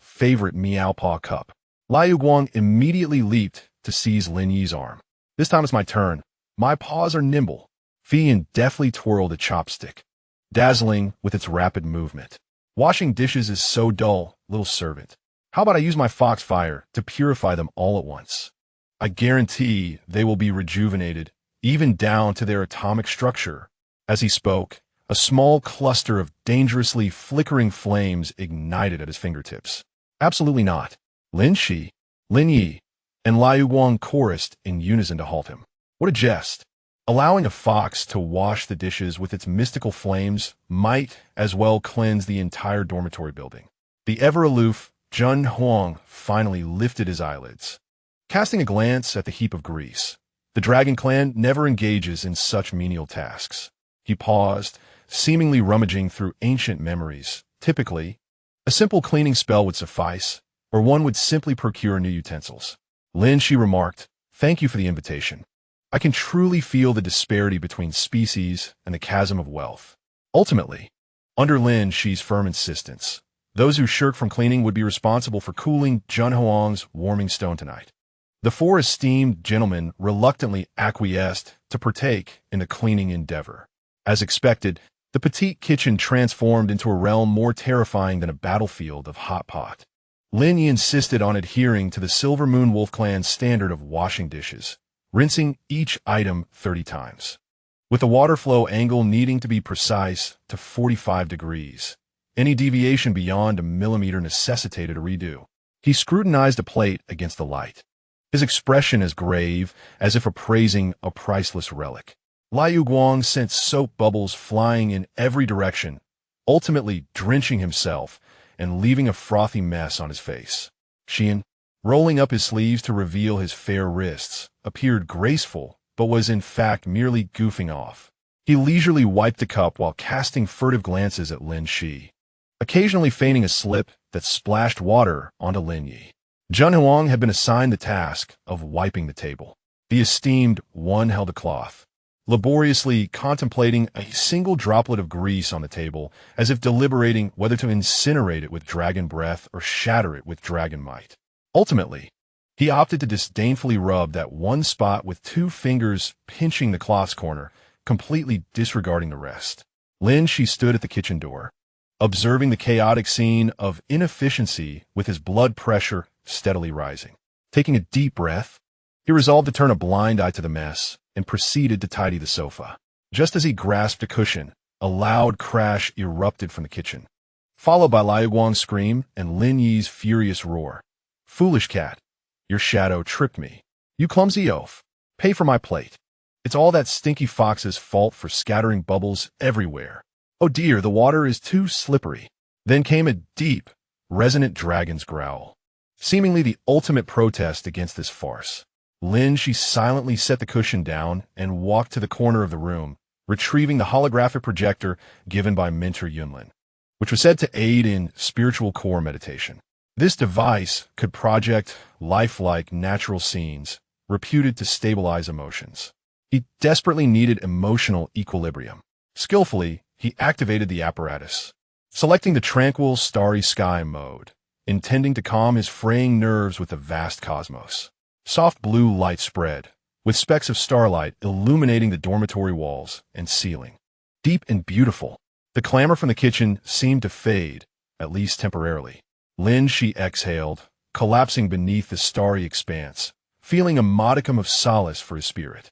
favorite me.A paw cup." Liu Guang immediately leaped to seize Lin Yi's arm. "This time it's my turn. My paws are nimble." Fian deftly twirled a chopstick, dazzling with its rapid movement. "Washing dishes is so dull, little servant. How about I use my foxfire to purify them all at once? I guarantee they will be rejuvenated, even down to their atomic structure." As he spoke, a small cluster of dangerously flickering flames ignited at his fingertips. "Absolutely not." Lin Xi, Lin Yi, and Liu Guang chorused in unison to halt him. What a jest! Allowing a fox to wash the dishes with its mystical flames might as well cleanse the entire dormitory building. The ever-aloof Jun Huang finally lifted his eyelids, casting a glance at the heap of grease. The Dragon Clan never engages in such menial tasks. He paused, seemingly rummaging through ancient memories. Typically, a simple cleaning spell would suffice, or one would simply procure new utensils. Lin Xi remarked, "Thank you for the invitation. I can truly feel the disparity between species and the chasm of wealth." Ultimately, under Lin Xi's firm insistence, those who shirk from cleaning would be responsible for cooling Jun Huang's warming stone tonight. The four esteemed gentlemen reluctantly acquiesced to partake in the cleaning endeavor. As expected, the petite kitchen transformed into a realm more terrifying than a battlefield of hot pot. Lin Yi insisted on adhering to the Silver Moon Wolf Clan's standard of washing dishes, rinsing each item 30 times, with the water flow angle needing to be precise to 45 degrees. Any deviation beyond a millimeter necessitated a redo. He scrutinized a plate against the light, his expression as grave as if appraising a priceless relic. Liu Guang sent soap bubbles flying in every direction, ultimately drenching himself and leaving a frothy mess on his face. Xian, rolling up his sleeves to reveal his fair wrists, appeared graceful, but was in fact merely goofing off. He leisurely wiped the cup while casting furtive glances at Lin Xi, occasionally feigning a slip that splashed water onto Lin Yi. Zhen Huang had been assigned the task of wiping the table. The esteemed one held a cloth, laboriously contemplating a single droplet of grease on the table, as if deliberating whether to incinerate it with dragon breath or shatter it with dragon might. Ultimately, he opted to disdainfully rub that one spot with 2 fingers pinching the cloth's corner, completely disregarding the rest. Lin Xi stood at the kitchen door, observing the chaotic scene of inefficiency with his blood pressure steadily rising. Taking a deep breath, he resolved to turn a blind eye to the mess and proceeded to tidy the sofa. Just as he grasped a cushion, a loud crash erupted from the kitchen, followed by Liu Guang's scream and Lin Yi's furious roar. "Foolish cat, your shadow tripped me. You clumsy oaf. Pay for my plate. It's all that stinky fox's fault for scattering bubbles everywhere. Oh dear, the water is too slippery." Then came a deep, resonant dragon's growl, seemingly the ultimate protest against this farce. Lin Xi silently set the cushion down and walked to the corner of the room, retrieving the holographic projector given by Mentor Yunlin, which was said to aid in spiritual core meditation. This device could project lifelike natural scenes, reputed to stabilize emotions. He desperately needed emotional equilibrium. Skillfully, he activated the apparatus, selecting the tranquil starry sky mode, intending to calm his fraying nerves with the vast cosmos. Soft blue light spread, with specks of starlight illuminating the dormitory walls and ceiling. Deep and beautiful, the clamor from the kitchen seemed to fade, at least temporarily. Lin Xi exhaled, collapsing beneath the starry expanse, feeling a modicum of solace for his spirit.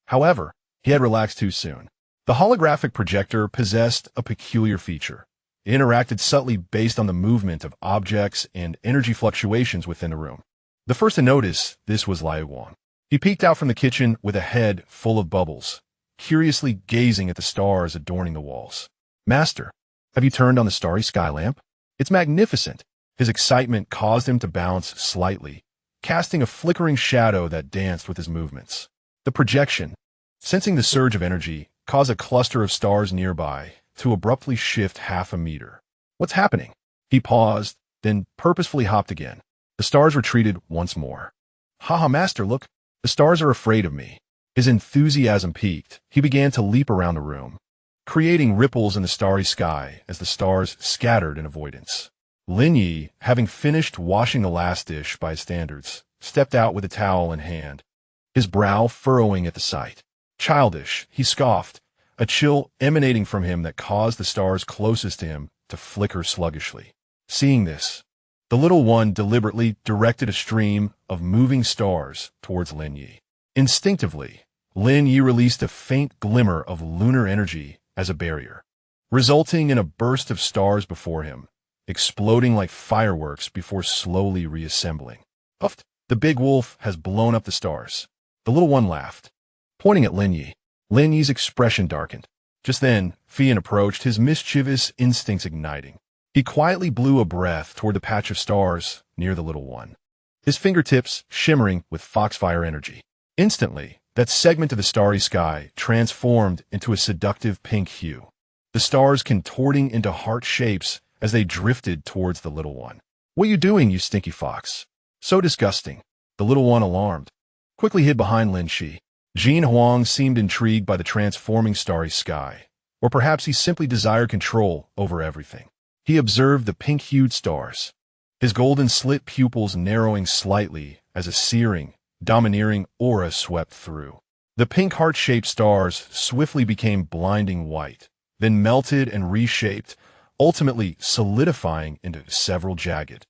However, he had relaxed too soon. The holographic projector possessed a peculiar feature. It interacted subtly based on the movement of objects and energy fluctuations within the room. The first to notice this was Liu Guang. He peeked out from the kitchen with a head full of bubbles, curiously gazing at the stars adorning the walls. "Master, have you turned on the starry sky lamp? It's magnificent." His excitement caused him to bounce slightly, casting a flickering shadow that danced with his movements. The projection, sensing the surge of energy, caused a cluster of stars nearby to abruptly shift half a meter. "What's happening?" He paused, then purposefully hopped again. The stars retreated once more. "Haha, master, look. The stars are afraid of me." His enthusiasm peaked. He began to leap around the room, creating ripples in the starry sky as the stars scattered in avoidance. Lin Yi, having finished washing the last dish by his standards, stepped out with a towel in hand, his brow furrowing at the sight. "Childish," he scoffed, a chill emanating from him that caused the stars closest to him to flicker sluggishly. Seeing this, the little one deliberately directed a stream of moving stars towards Lin Yi. Instinctively, Lin Yi released a faint glimmer of lunar energy as a barrier, resulting in a burst of stars before him, exploding like fireworks before slowly reassembling. "Puffed, the big wolf has blown up the stars." The little one laughed, pointing at Lin Yi. Lin Yi's expression darkened. Just then, Fian approached, his mischievous instincts igniting. He quietly blew a breath toward the patch of stars near the little one, his fingertips shimmering with foxfire energy. Instantly, that segment of the starry sky transformed into a seductive pink hue, the stars contorting into heart shapes as they drifted towards the little one. "What are you doing, you stinky fox? So disgusting." The little one, alarmed, quickly hid behind Lin Xi. Zhen Huang seemed intrigued by the transforming starry sky, or perhaps he simply desired control over everything. He observed the pink-hued stars, his golden slit pupils narrowing slightly as a searing, domineering aura swept through. The pink heart-shaped stars swiftly became blinding white, then melted and reshaped, ultimately solidifying into several jagged,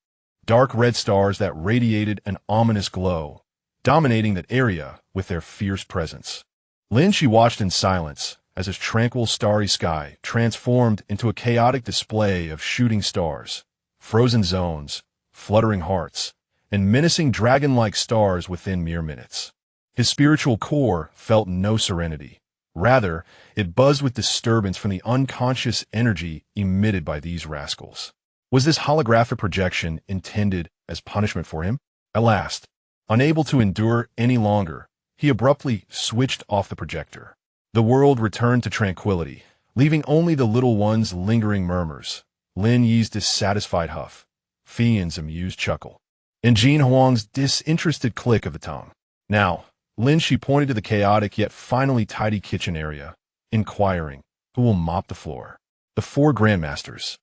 dark red stars that radiated an ominous glow, dominating that area with their fierce presence. Lin Xi watched in silence as his tranquil starry sky transformed into a chaotic display of shooting stars, frozen zones, fluttering hearts, and menacing dragon-like stars within mere minutes. His spiritual core felt no serenity. Rather, it buzzed with disturbance from the unconscious energy emitted by these rascals. Was this holographic projection intended as punishment for him? At last, unable to endure any longer, he abruptly switched off the projector. The world returned to tranquility, leaving only the little one's lingering murmurs, Lin Yi's dissatisfied huff, Fian's amused chuckle, and Jin Huang's disinterested click of the tongue. Now, Lin Xi pointed to the chaotic yet finally tidy kitchen area, inquiring, who will mop the floor? The four grandmasters,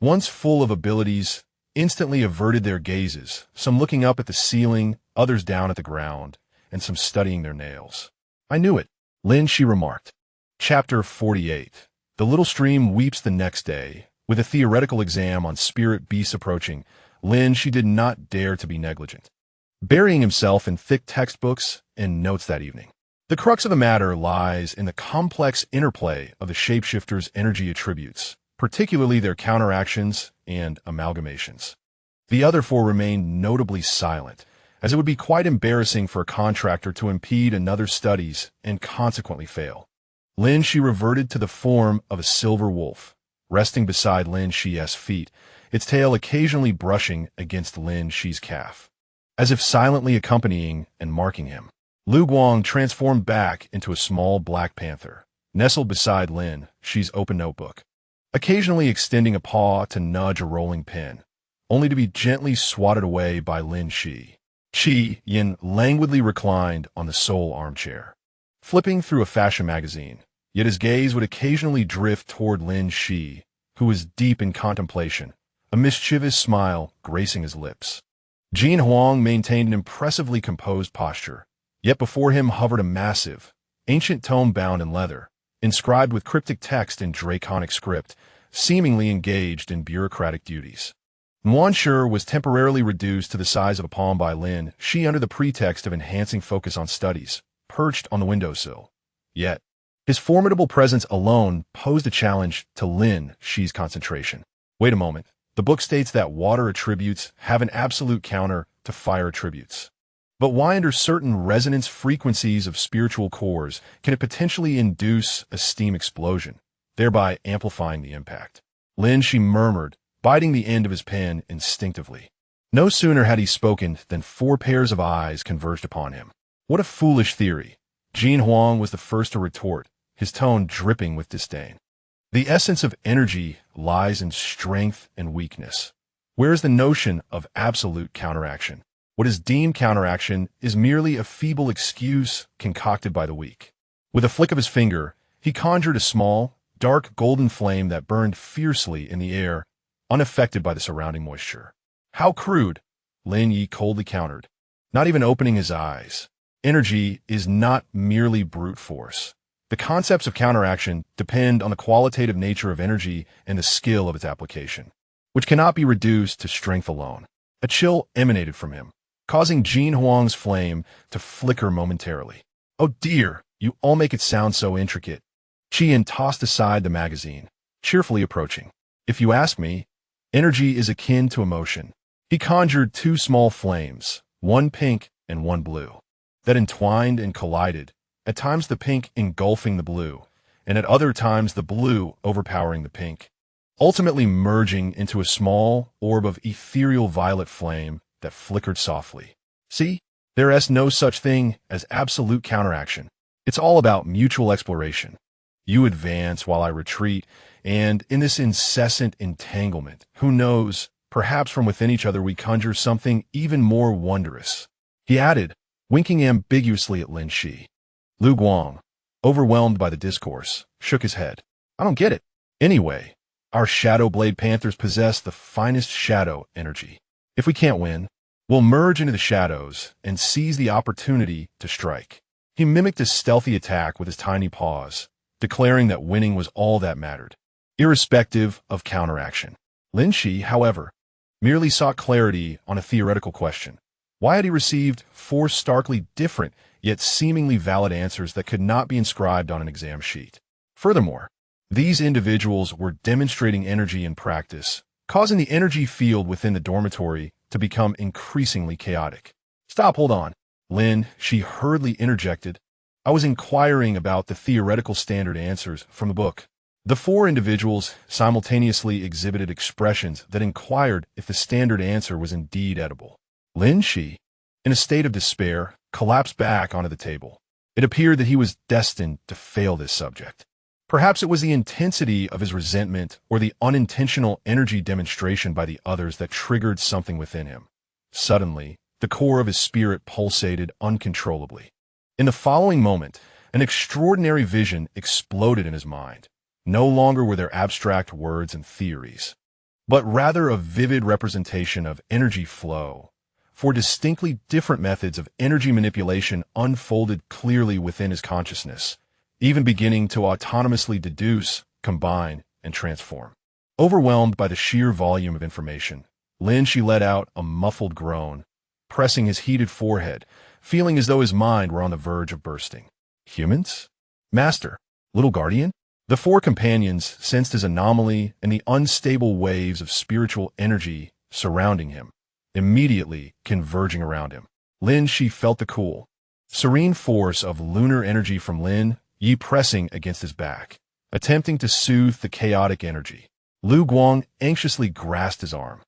once full of abilities, instantly averted their gazes, some looking up at the ceiling, others down at the ground, and some studying their nails. I knew it, Lin Xi remarked. Chapter 48. The little stream weeps the next day. With a theoretical exam on spirit beasts approaching, Lin Xi did not dare to be negligent, burying himself in thick textbooks and notes that evening. The crux of the matter lies in the complex interplay of the shapeshifters' energy attributes, particularly their counteractions and amalgamations. The other four remained notably silent, as it would be quite embarrassing for a contractor to impede another's studies and consequently fail. Lin Xi reverted to the form of a silver wolf, resting beside Lin Xi's feet, its tail occasionally brushing against Lin Xi's calf, as if silently accompanying and marking him. Lu Guang transformed back into a small black panther, nestled beside Lin Xi's open notebook, occasionally extending a paw to nudge a rolling pin, only to be gently swatted away by Lin Xi. Qi Yin languidly reclined on the sole armchair, flipping through a fashion magazine, yet his gaze would occasionally drift toward Lin Xi, who was deep in contemplation, a mischievous smile gracing his lips. Jin Huang maintained an impressively composed posture, yet before him hovered a massive, ancient tome bound in leather, inscribed with cryptic text in draconic script, seemingly engaged in bureaucratic duties. Shura was temporarily reduced to the size of a palm by Lin Xi under the pretext of enhancing focus on studies, perched on the windowsill. Yet, his formidable presence alone posed a challenge to Lin Xi's concentration. Wait a moment. The book states that water attributes have an absolute counter to fire attributes. But why under certain resonance frequencies of spiritual cores can it potentially induce a steam explosion, thereby amplifying the impact? Lin Xi murmured, biting the end of his pen instinctively. No sooner had he spoken than four pairs of eyes converged upon him. What a foolish theory! Jin Huang was the first to retort, his tone dripping with disdain. The essence of energy lies in strength and weakness. Where is the notion of absolute counteraction? What is deemed counteraction is merely a feeble excuse concocted by the weak. With a flick of his finger, he conjured a small, dark golden flame that burned fiercely in the air, unaffected by the surrounding moisture. How crude, Lin Yi coldly countered, not even opening his eyes. Energy is not merely brute force. The concepts of counteraction depend on the qualitative nature of energy and the skill of its application, which cannot be reduced to strength alone. A chill emanated from him, causing Jin Huang's flame to flicker momentarily. Oh dear, you all make it sound so intricate. Qian tossed aside the magazine, cheerfully approaching. If you ask me, energy is akin to emotion. He conjured two small flames, one pink and one blue, that entwined and collided, at times the pink engulfing the blue, and at other times the blue overpowering the pink, ultimately merging into a small orb of ethereal violet flame that flickered softly. See, there is no such thing as absolute counteraction. It's all about mutual exploration. You advance while I retreat, and in this incessant entanglement, who knows, perhaps from within each other we conjure something even more wondrous. He added, winking ambiguously at Lin Xi. Lu Guang, overwhelmed by the discourse, shook his head. I don't get it. Anyway, our Shadow Blade Panthers possess the finest shadow energy. If we can't win, we'll merge into the shadows and seize the opportunity to strike. He mimicked a stealthy attack with his tiny paws, declaring that winning was all that mattered, irrespective of counteraction. Lin Xi, however, merely sought clarity on a theoretical question. Why had he received four starkly different, yet seemingly valid answers that could not be inscribed on an exam sheet? Furthermore, these individuals were demonstrating energy in practice, causing the energy field within the dormitory to become increasingly chaotic. Stop, hold on. Lin, she hurriedly interjected. I was inquiring about the theoretical standard answers from the book. The four individuals simultaneously exhibited expressions that inquired if the standard answer was indeed edible. Lin Xi, in a state of despair, collapsed back onto the table. It appeared that he was destined to fail this subject. Perhaps it was the intensity of his resentment or the unintentional energy demonstration by the others that triggered something within him. Suddenly, the core of his spirit pulsated uncontrollably. In the following moment, an extraordinary vision exploded in his mind. No longer were there abstract words and theories, but rather a vivid representation of energy flow. Four distinctly different methods of energy manipulation unfolded clearly within his consciousness, even beginning to autonomously deduce, combine, and transform. Overwhelmed by the sheer volume of information, Lin Xi let out a muffled groan, pressing his heated forehead, feeling as though his mind were on the verge of bursting. Humans? Master? Little guardian? The four companions sensed his anomaly and the unstable waves of spiritual energy surrounding him, immediately converging around him. Lin Xi felt the cool, serene force of lunar energy from Lin Yi pressing against his back, attempting to soothe the chaotic energy. Lu Guang anxiously grasped his arm,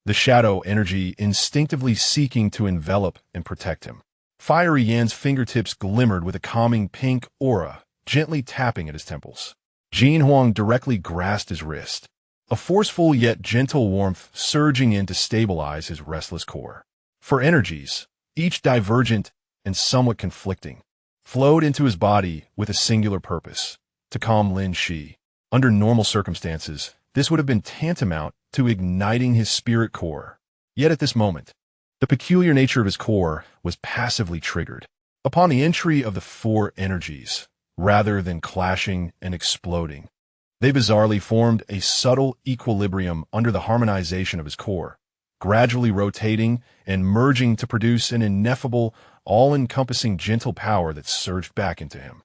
the shadow energy instinctively seeking to envelop and protect him. Fiery Yan's fingertips glimmered with a calming pink aura, gently tapping at his temples. Jin Huang directly grasped his wrist, a forceful yet gentle warmth surging in to stabilize his restless core. For energies, each divergent and somewhat conflicting, flowed into his body with a singular purpose, to calm Lin Xi. Under normal circumstances, this would have been tantamount to igniting his spirit core. Yet at this moment, the peculiar nature of his core was passively triggered. Upon the entry of the four energies, rather than clashing and exploding, they bizarrely formed a subtle equilibrium under the harmonization of his core, gradually rotating and merging to produce an ineffable, all-encompassing gentle power that surged back into him.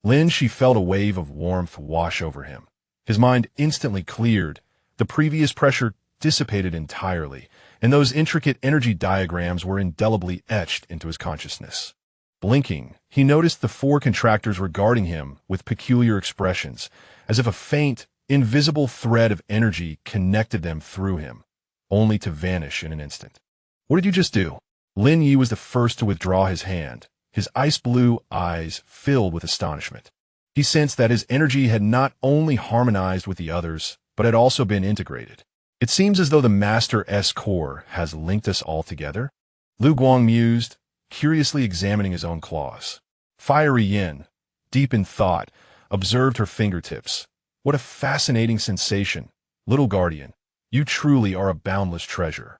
Lin Xi felt a wave of warmth wash over him. His mind instantly cleared, the previous pressure dissipated entirely, and those intricate energy diagrams were indelibly etched into his consciousness. Blinking, he noticed the four contractors regarding him with peculiar expressions, as if a faint, invisible thread of energy connected them through him, only to vanish in an instant. What did you just do? Lin Yi was the first to withdraw his hand, his ice-blue eyes filled with astonishment. He sensed that his energy had not only harmonized with the others, but had also been integrated. It seems as though the Master's core has linked us all together. Lu Guang mused, curiously examining his own claws. Fiery Yin, deep in thought, observed her fingertips. What a fascinating sensation. Little guardian, you truly are a boundless treasure.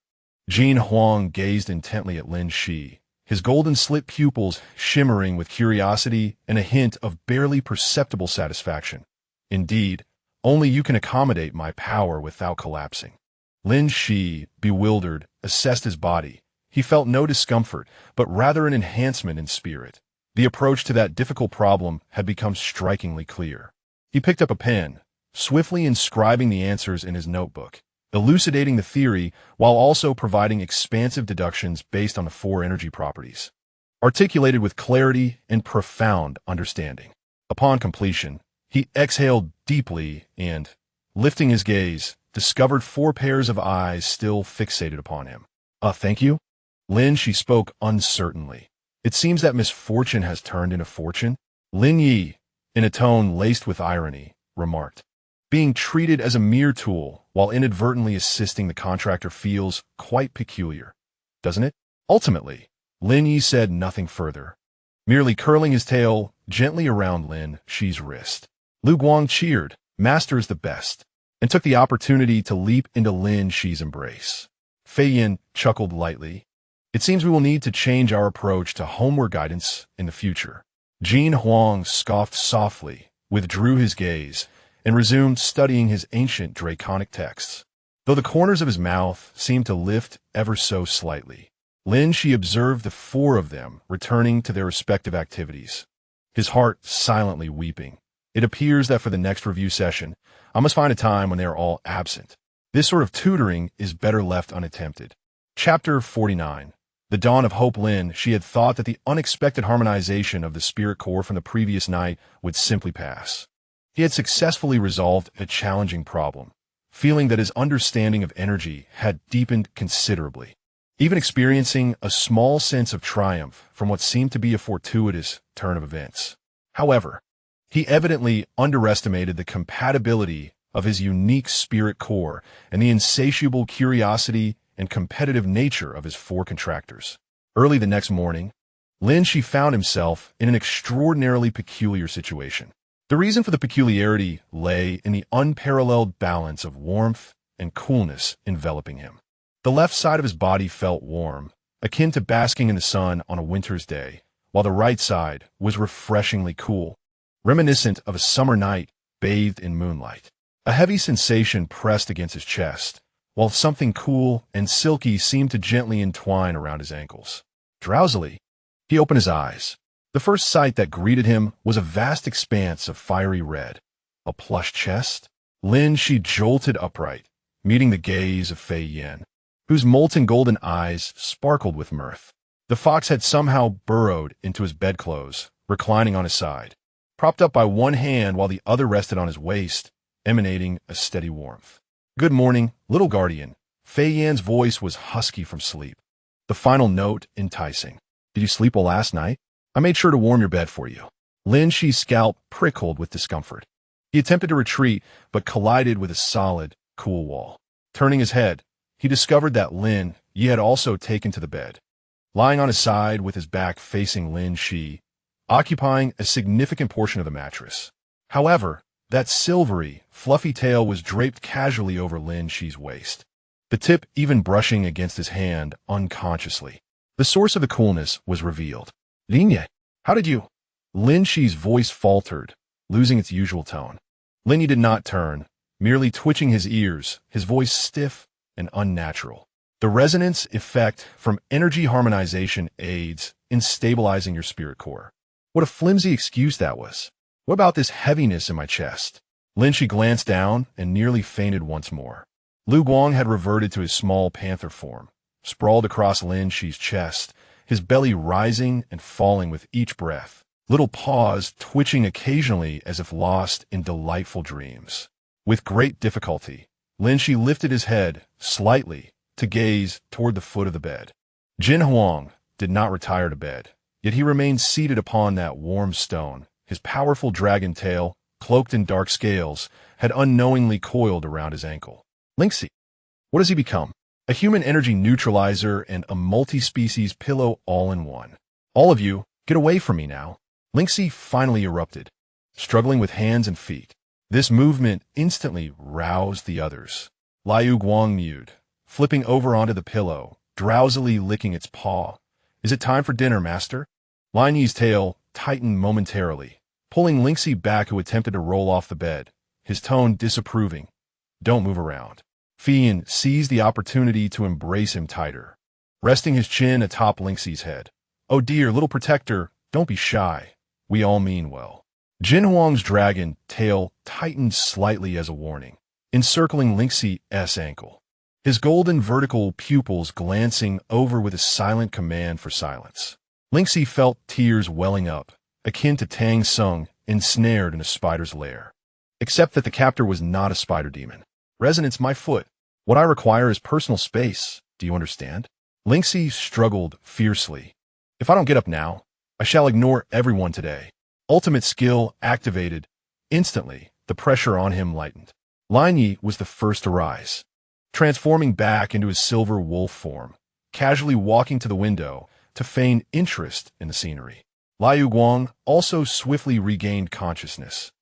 Jin Huang gazed intently at Lin Xi, his golden slit pupils shimmering with curiosity and a hint of barely perceptible satisfaction. Indeed, only you can accommodate my power without collapsing. Lin Xi, bewildered, assessed his body. He felt no discomfort, but rather an enhancement in spirit. The approach to that difficult problem had become strikingly clear. He picked up a pen, swiftly inscribing the answers in his notebook, elucidating the theory while also providing expansive deductions based on the four energy properties, articulated with clarity and profound understanding. Upon completion, he exhaled deeply and, lifting his gaze, discovered four pairs of eyes still fixated upon him. Thank you? Lin Xi spoke uncertainly. It seems that misfortune has turned into fortune. Lin Yi, in a tone laced with irony, remarked. Being treated as a mere tool while inadvertently assisting the contractor feels quite peculiar, doesn't it? Ultimately, Lin Yi said nothing further, merely curling his tail gently around Lin Xi's wrist. Lu Guang cheered, "Master is the best," and took the opportunity to leap into Lin Xi's embrace. Fei Yin chuckled lightly. It seems we will need to change our approach to homework guidance in the future. Jin Huang scoffed softly, withdrew his gaze, and resumed studying his ancient draconic texts. though the corners of his mouth seemed to lift ever so slightly. Lin Xi observed the four of them returning to their respective activities, his heart silently weeping. It appears that for the next review session, I must find a time when they are all absent. This sort of tutoring is better left unattempted. Chapter 49. The dawn of hope. Lin Xi had thought that the unexpected harmonization of the spirit core from the previous night would simply pass. He had successfully resolved a challenging problem, feeling that his understanding of energy had deepened considerably, even experiencing a small sense of triumph from what seemed to be a fortuitous turn of events. However, he evidently underestimated the compatibility of his unique spirit core and the insatiable curiosity and competitive nature of his four contractors. Early the next morning, Lin Xi found himself in an extraordinarily peculiar situation. The reason for the peculiarity lay in the unparalleled balance of warmth and coolness enveloping him. The left side of his body felt warm, akin to basking in the sun on a winter's day, while the right side was refreshingly cool, reminiscent of a summer night bathed in moonlight. A heavy sensation pressed against his chest, while something cool and silky seemed to gently entwine around his ankles. Drowsily, he opened his eyes. The first sight that greeted him was a vast expanse of fiery red. A plush chest? Lin Xi jolted upright, meeting the gaze of Fei Yan, whose molten golden eyes sparkled with mirth. The fox had somehow burrowed into his bedclothes, reclining on his side, propped up by one hand while the other rested on his waist, emanating a steady warmth. "Good morning, little guardian." Fei Yan's voice was husky from sleep, the final note enticing. "Did you sleep well last night? I made sure to warm your bed for you." Lin Xi's scalp prickled with discomfort. He attempted to retreat, but collided with a solid, cool wall. Turning his head, he discovered that Lin Yi had also taken to the bed, lying on his side with his back facing Lin Xi, occupying a significant portion of the mattress. However, that silvery, fluffy tail was draped casually over Lin Xi's waist, the tip even brushing against his hand unconsciously. The source of the coolness was revealed. "Lin Yi, how did you?" Lin Xi's voice faltered, losing its usual tone. Lin Yi did not turn, merely twitching his ears, his voice stiff and unnatural. The resonance effect from energy harmonization aids in stabilizing your spirit core. What a flimsy excuse that was. What about this heaviness in my chest? Lin Xi glanced down and nearly fainted once more. Lu Guang had reverted to his small panther form, sprawled across Lin Xi's chest, his belly rising and falling with each breath, little paws twitching occasionally as if lost in delightful dreams. With great difficulty, Lin Xi lifted his head slightly to gaze toward the foot of the bed. Jin Huang did not retire to bed, yet he remained seated upon that warm stone. His powerful dragon tail, cloaked in dark scales, had unknowingly coiled around his ankle. Lin Xi, what has he become? A human energy neutralizer and a multi-species pillow all in one. All of you, get away from me now. Lin Xi finally erupted, struggling with hands and feet. This movement instantly roused the others. Liu Guang mewed, flipping over onto the pillow, drowsily licking its paw. "Is it time for dinner, master?" Lin Yi's tail tightened momentarily, pulling Lin Xi back, who attempted to roll off the bed, his tone disapproving. "Don't move around." Fei Yan seized the opportunity to embrace him tighter, resting his chin atop Lin Xi's head. "Oh dear, little protector, don't be shy. We all mean well." Jin Huang's dragon tail tightened slightly as a warning, encircling Lin Xi's ankle, his golden vertical pupils glancing over with a silent command for silence. Lin Xi felt tears welling up, akin to Tang Sung ensnared in a spider's lair. Except that the captor was not a spider demon. "Resonance, my foot. What I require is personal space. Do you understand?" Lin Xi struggled fiercely. "If I don't get up now, I shall ignore everyone today." Ultimate skill activated. Instantly, the pressure on him lightened. Lin Yi was the first to rise, transforming back into his silver wolf form, casually walking to the window to feign interest in the scenery. Liu Guang also swiftly regained consciousness,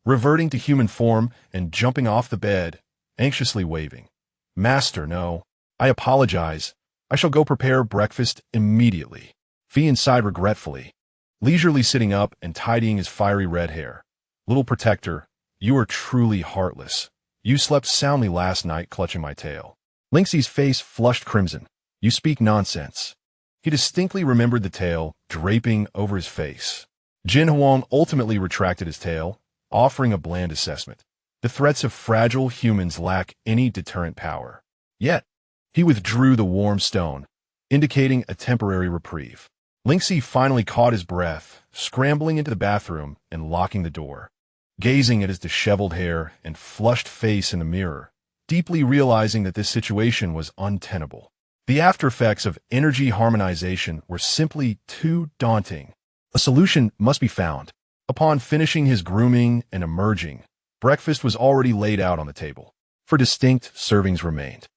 reverting to human form and jumping off the bed, anxiously waving. "Master, no. I apologize. I shall go prepare breakfast immediately." Fei Yan sighed regretfully, leisurely sitting up and tidying his fiery red hair. "Little protector, you are truly heartless. You slept soundly last night, clutching my tail. Lin Xi's face flushed crimson. You speak nonsense. He distinctly remembered the tail draping over his face. Jin Huang ultimately retracted his tail, offering a bland assessment. The threats of fragile humans lack any deterrent power. Yet, he withdrew the warm stone, indicating a temporary reprieve. Lin Xi finally caught his breath, scrambling into the bathroom and locking the door. Gazing at his disheveled hair and flushed face in the mirror, deeply realizing that this situation was untenable. The aftereffects of energy harmonization were simply too daunting. A solution must be found. Upon finishing his grooming and emerging, breakfast was already laid out on the table. 4 distinct servings remained.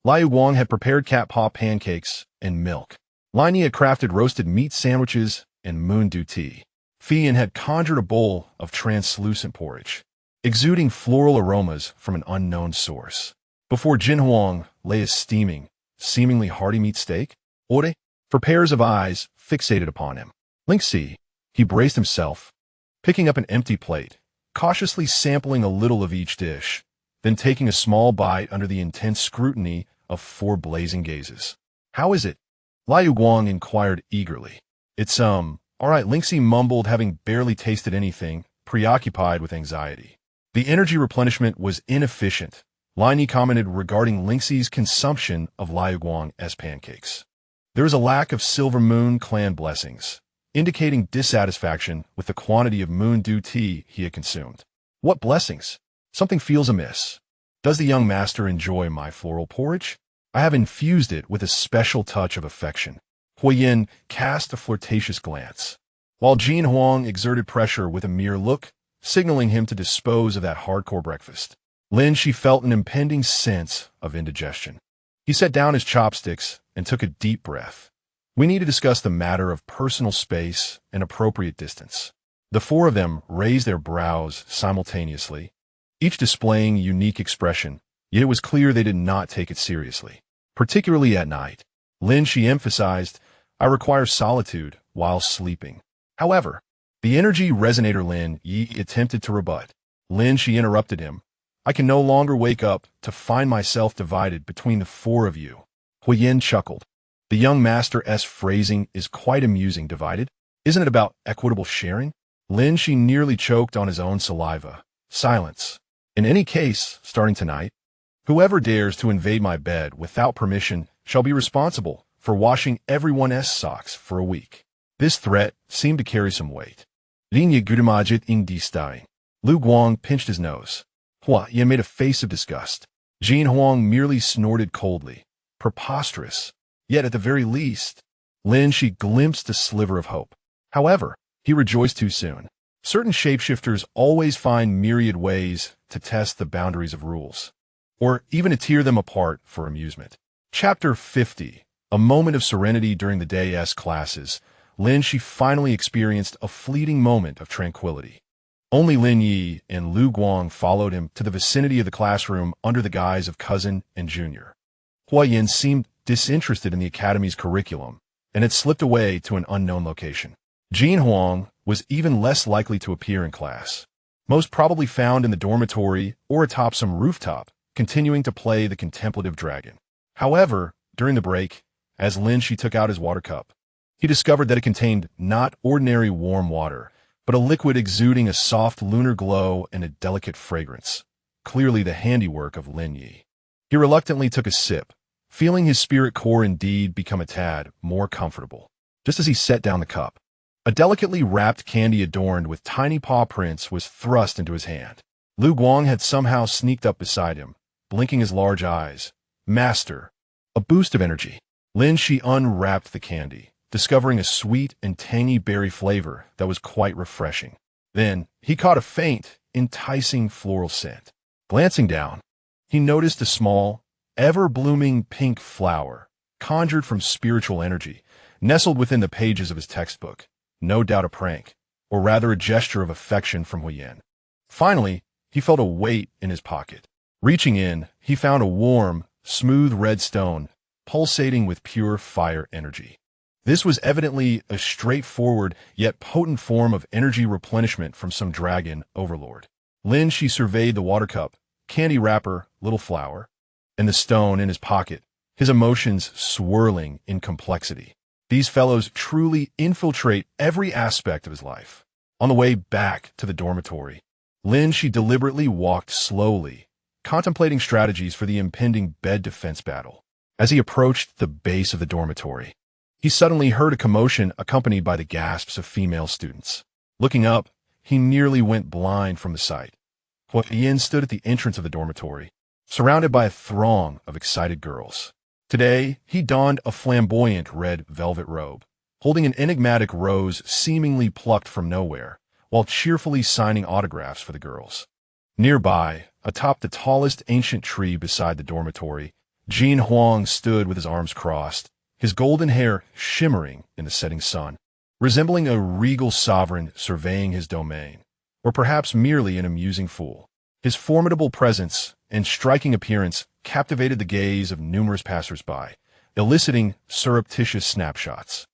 Liu Guang had prepared cat paw pancakes and milk. Lin Yi had crafted roasted meat sandwiches and moon-dew tea. Fian had conjured a bowl of translucent porridge, exuding floral aromas from an unknown source. Before Jin Huang lay a steaming, seemingly hearty meat steak, Ore, for pairs of eyes fixated upon him. Lin Xi, he braced himself, picking up an empty plate, cautiously sampling a little of each dish, then taking a small bite under the intense scrutiny of 4 blazing gazes. How is it? Liu Guang inquired eagerly. It's, all right, Lin Xi mumbled, having barely tasted anything, preoccupied with anxiety. The energy replenishment was inefficient, Lin Yi commented regarding Lin Xi's consumption of Liu Guang's pancakes. There is a lack of Silver Moon clan blessings, indicating dissatisfaction with the quantity of moon-dew tea he had consumed. What blessings? Something feels amiss. Does the young master enjoy my floral porridge? I have infused it with a special touch of affection. Huiyin cast a flirtatious glance, while Jin Huang exerted pressure with a mere look, signaling him to dispose of that hardcore breakfast. Lin Xi felt an impending sense of indigestion. He set down his chopsticks and took a deep breath. We need to discuss the matter of personal space and appropriate distance. The 4 of them raised their brows simultaneously, each displaying unique expression, yet it was clear they did not take it seriously. Particularly at night, Lin Xi emphasized, I require solitude while sleeping. However, the energy resonator Lin Yi attempted to rebut. Lin Xi interrupted him. I can no longer wake up to find myself divided between the 4 of you. Huiyin chuckled. The young master's phrasing is quite amusing. Divided? Isn't it about equitable sharing? Lin Xi nearly choked on his own saliva. Silence. In any case, starting tonight, whoever dares to invade my bed without permission shall be responsible for washing everyone's socks for a week. This threat seemed to carry some weight. Linya gudamajit ing di stein. Liu Guang pinched his nose. Huiyin made a face of disgust. Jin Huang merely snorted coldly. Preposterous. Yet at the very least, Lin Xi glimpsed a sliver of hope. However, he rejoiced too soon. Certain shapeshifters always find myriad ways to test the boundaries of rules, or even to tear them apart for amusement. Chapter 50. A moment of serenity during the day's classes. Lin Xi finally experienced a fleeting moment of tranquility. Only Lin Yi and Liu Guang followed him to the vicinity of the classroom under the guise of cousin and junior. Huiyin seemed disinterested in the academy's curriculum and had slipped away to an unknown location. Jin Huang was even less likely to appear in class, most probably found in the dormitory or atop some rooftop, continuing to play the contemplative dragon. However, during the break, as Lin Xi took out his water cup, he discovered that it contained not ordinary warm water, but a liquid exuding a soft lunar glow and a delicate fragrance, clearly the handiwork of Lin Yi. He reluctantly took a sip, feeling his spirit core indeed become a tad more comfortable. Just as he set down the cup, a delicately wrapped candy adorned with tiny paw prints was thrust into his hand. Liu Guang had somehow sneaked up beside him, blinking his large eyes. Master, a boost of energy. Lin Xi unwrapped the candy, discovering a sweet and tangy berry flavor that was quite refreshing. Then, he caught a faint, enticing floral scent. Glancing down, he noticed a small, ever-blooming pink flower, conjured from spiritual energy, nestled within the pages of his textbook. No doubt a prank, or rather a gesture of affection from Huiyin. Finally, he felt a weight in his pocket. Reaching in, he found a warm, smooth red stone, pulsating with pure fire energy. This was evidently a straightforward yet potent form of energy replenishment from some dragon overlord. Lin Xi surveyed the water cup, candy wrapper, little flower, and the stone in his pocket, his emotions swirling in complexity. These fellows truly infiltrate every aspect of his life. On the way back to the dormitory, Lin Xi deliberately walked slowly, contemplating strategies for the impending bed defense battle. As he approached the base of the dormitory, he suddenly heard a commotion accompanied by the gasps of female students. Looking up, he nearly went blind from the sight. Yin stood at the entrance of the dormitory, surrounded by a throng of excited girls. Today, he donned a flamboyant red velvet robe, holding an enigmatic rose seemingly plucked from nowhere, while cheerfully signing autographs for the girls. Nearby, atop the tallest ancient tree beside the dormitory, Jin Huang stood with his arms crossed, his golden hair shimmering in the setting sun, resembling a regal sovereign surveying his domain, or perhaps merely an amusing fool. His formidable presence and striking appearance captivated the gaze of numerous passers-by, eliciting surreptitious snapshots.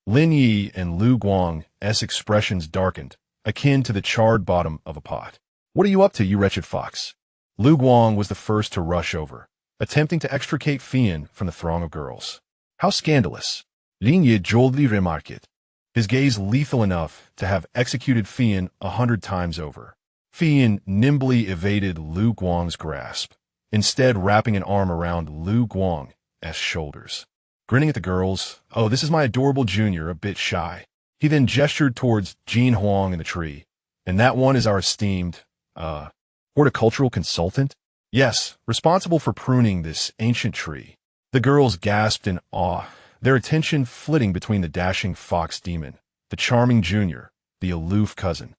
Lin Yi and Lu Guang's expressions darkened, akin to the charred bottom of a pot. "What are you up to, you wretched fox?" Lu Guang was the first to rush over, attempting to extricate Fian from the throng of girls. "How scandalous!" Lin Yi joldly remarked, his gaze lethal enough to have executed Fian 100 times over. Fian nimbly evaded Lu Guang's grasp, instead wrapping an arm around Lu Guang's shoulders. Grinning at the girls, "Oh, this is my adorable junior, a bit shy." He then gestured towards Jin Huang in the tree. "And that one is our esteemed, horticultural consultant?" "Yes, responsible for pruning this ancient tree." The girls gasped in awe, their attention flitting between the dashing fox demon, the charming junior, the aloof cousin,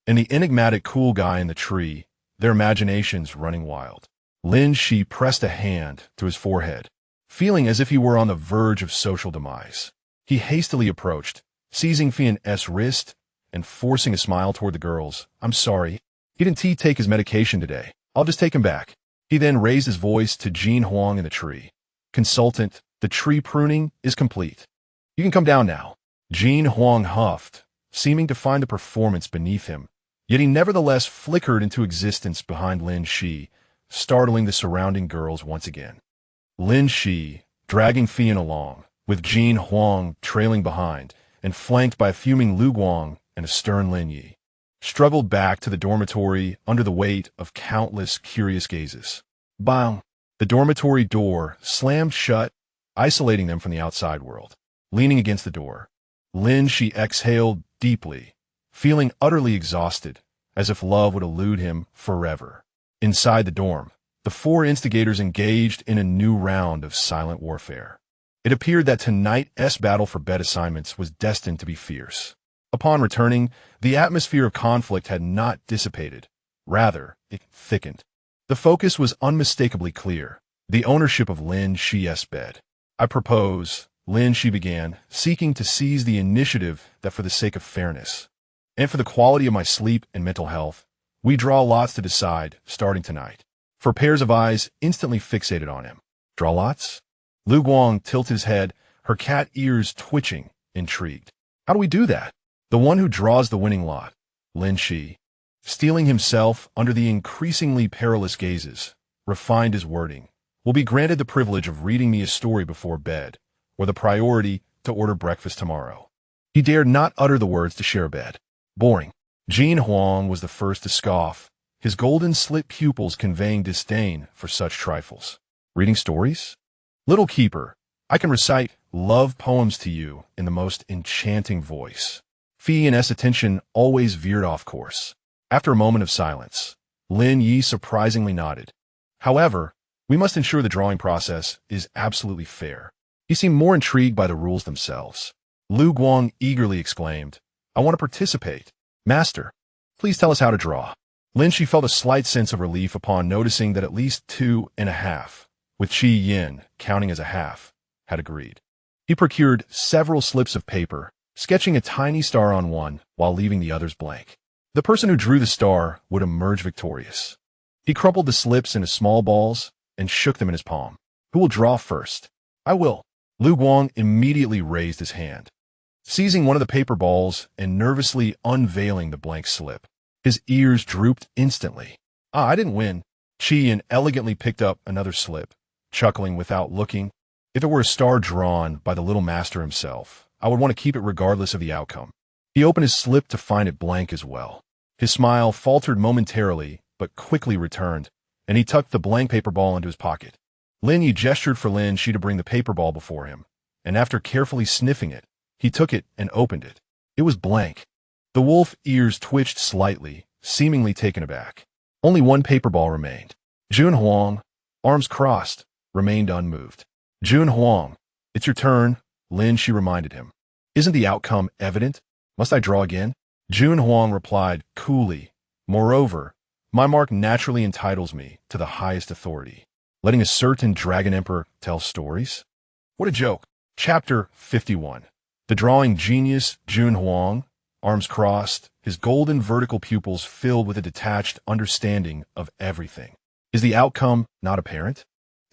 and the enigmatic cool guy in the tree, their imaginations running wild. Lin Xi pressed a hand to his forehead, feeling as if he were on the verge of social demise. He hastily approached, seizing Fian's wrist and forcing a smile toward the girls. "I'm sorry. He didn't take his medication today. I'll just take him back." He then raised his voice to Jin Huang in the tree. "Consultant, the tree pruning is complete. You can come down now." Jin Huang huffed, seeming to find the performance beneath him, yet he nevertheless flickered into existence behind Lin Xi, startling the surrounding girls once again. Lin Xi, dragging Fian along, with Jin Huang trailing behind, and flanked by a fuming Lu Guang and a stern Lin Yi, struggled back to the dormitory under the weight of countless curious gazes. Bang! The dormitory door slammed shut, isolating them from the outside world. Leaning against the door, Lin Xi exhaled deeply, feeling utterly exhausted, as if love would elude him forever. Inside the dorm, the four instigators engaged in a new round of silent warfare. It appeared that tonight's battle for bed assignments was destined to be fierce. Upon returning, the atmosphere of conflict had not dissipated. Rather, it thickened. The focus was unmistakably clear: the ownership of Lin Xi's bed. "I propose," Lin Xi began, seeking to seize the initiative, "that for the sake of fairness, and for the quality of my sleep and mental health, we draw lots to decide, starting tonight." For pairs of eyes instantly fixated on him. "Draw lots?" Lu Guang tilted his head, her cat ears twitching, intrigued. "How do we do that?" "The one who draws the winning lot," Lin Xi, steeling himself under the increasingly perilous gazes, refined his wording, "will be granted the privilege of reading me a story before bed, or the priority to order breakfast tomorrow." He dared not utter the words to share a bed. Boring. Jin Huang was the first to scoff, his golden slit pupils conveying disdain for such trifles. "Reading stories? Little keeper, I can recite love poems to you in the most enchanting voice." Fian's attention always veered off course. After a moment of silence, Lin Yi surprisingly nodded. "However, we must ensure the drawing process is absolutely fair." He seemed more intrigued by the rules themselves. Lu Guang eagerly exclaimed, "I want to participate. Master, please tell us how to draw." Lin Xi felt a slight sense of relief upon noticing that at least 2.5, with Qi Yin counting as a half, had agreed. He procured several slips of paper, sketching a tiny star on one while leaving the others blank. The person who drew the star would emerge victorious. He crumpled the slips into small balls and shook them in his palm. "Who will draw first?" "I will." Lu Guang immediately raised his hand, seizing one of the paper balls and nervously unveiling the blank slip. His ears drooped instantly. "Ah, I didn't win." Qian elegantly picked up another slip, chuckling without looking. If it were a star drawn by the little master himself, I would want to keep it regardless of the outcome. He opened his slip to find it blank as well. His smile faltered momentarily, but quickly returned, and he tucked the blank paper ball into his pocket. Lin Yi gestured for Lin Xi to bring the paper ball before him, and after carefully sniffing it, he took it and opened it. It was blank. The wolf ears twitched slightly, seemingly taken aback. Only one paper ball remained. Jun Huang, arms crossed, remained unmoved. Jun Huang, it's your turn, Lin Xi reminded him. Isn't the outcome evident? Must I draw again? Jun Huang replied coolly, moreover, my mark naturally entitles me to the highest authority. Letting a certain dragon emperor tell stories? What a joke. Chapter 51. The drawing genius Jun Huang, arms crossed, his golden vertical pupils filled with a detached understanding of everything. Is the outcome not apparent?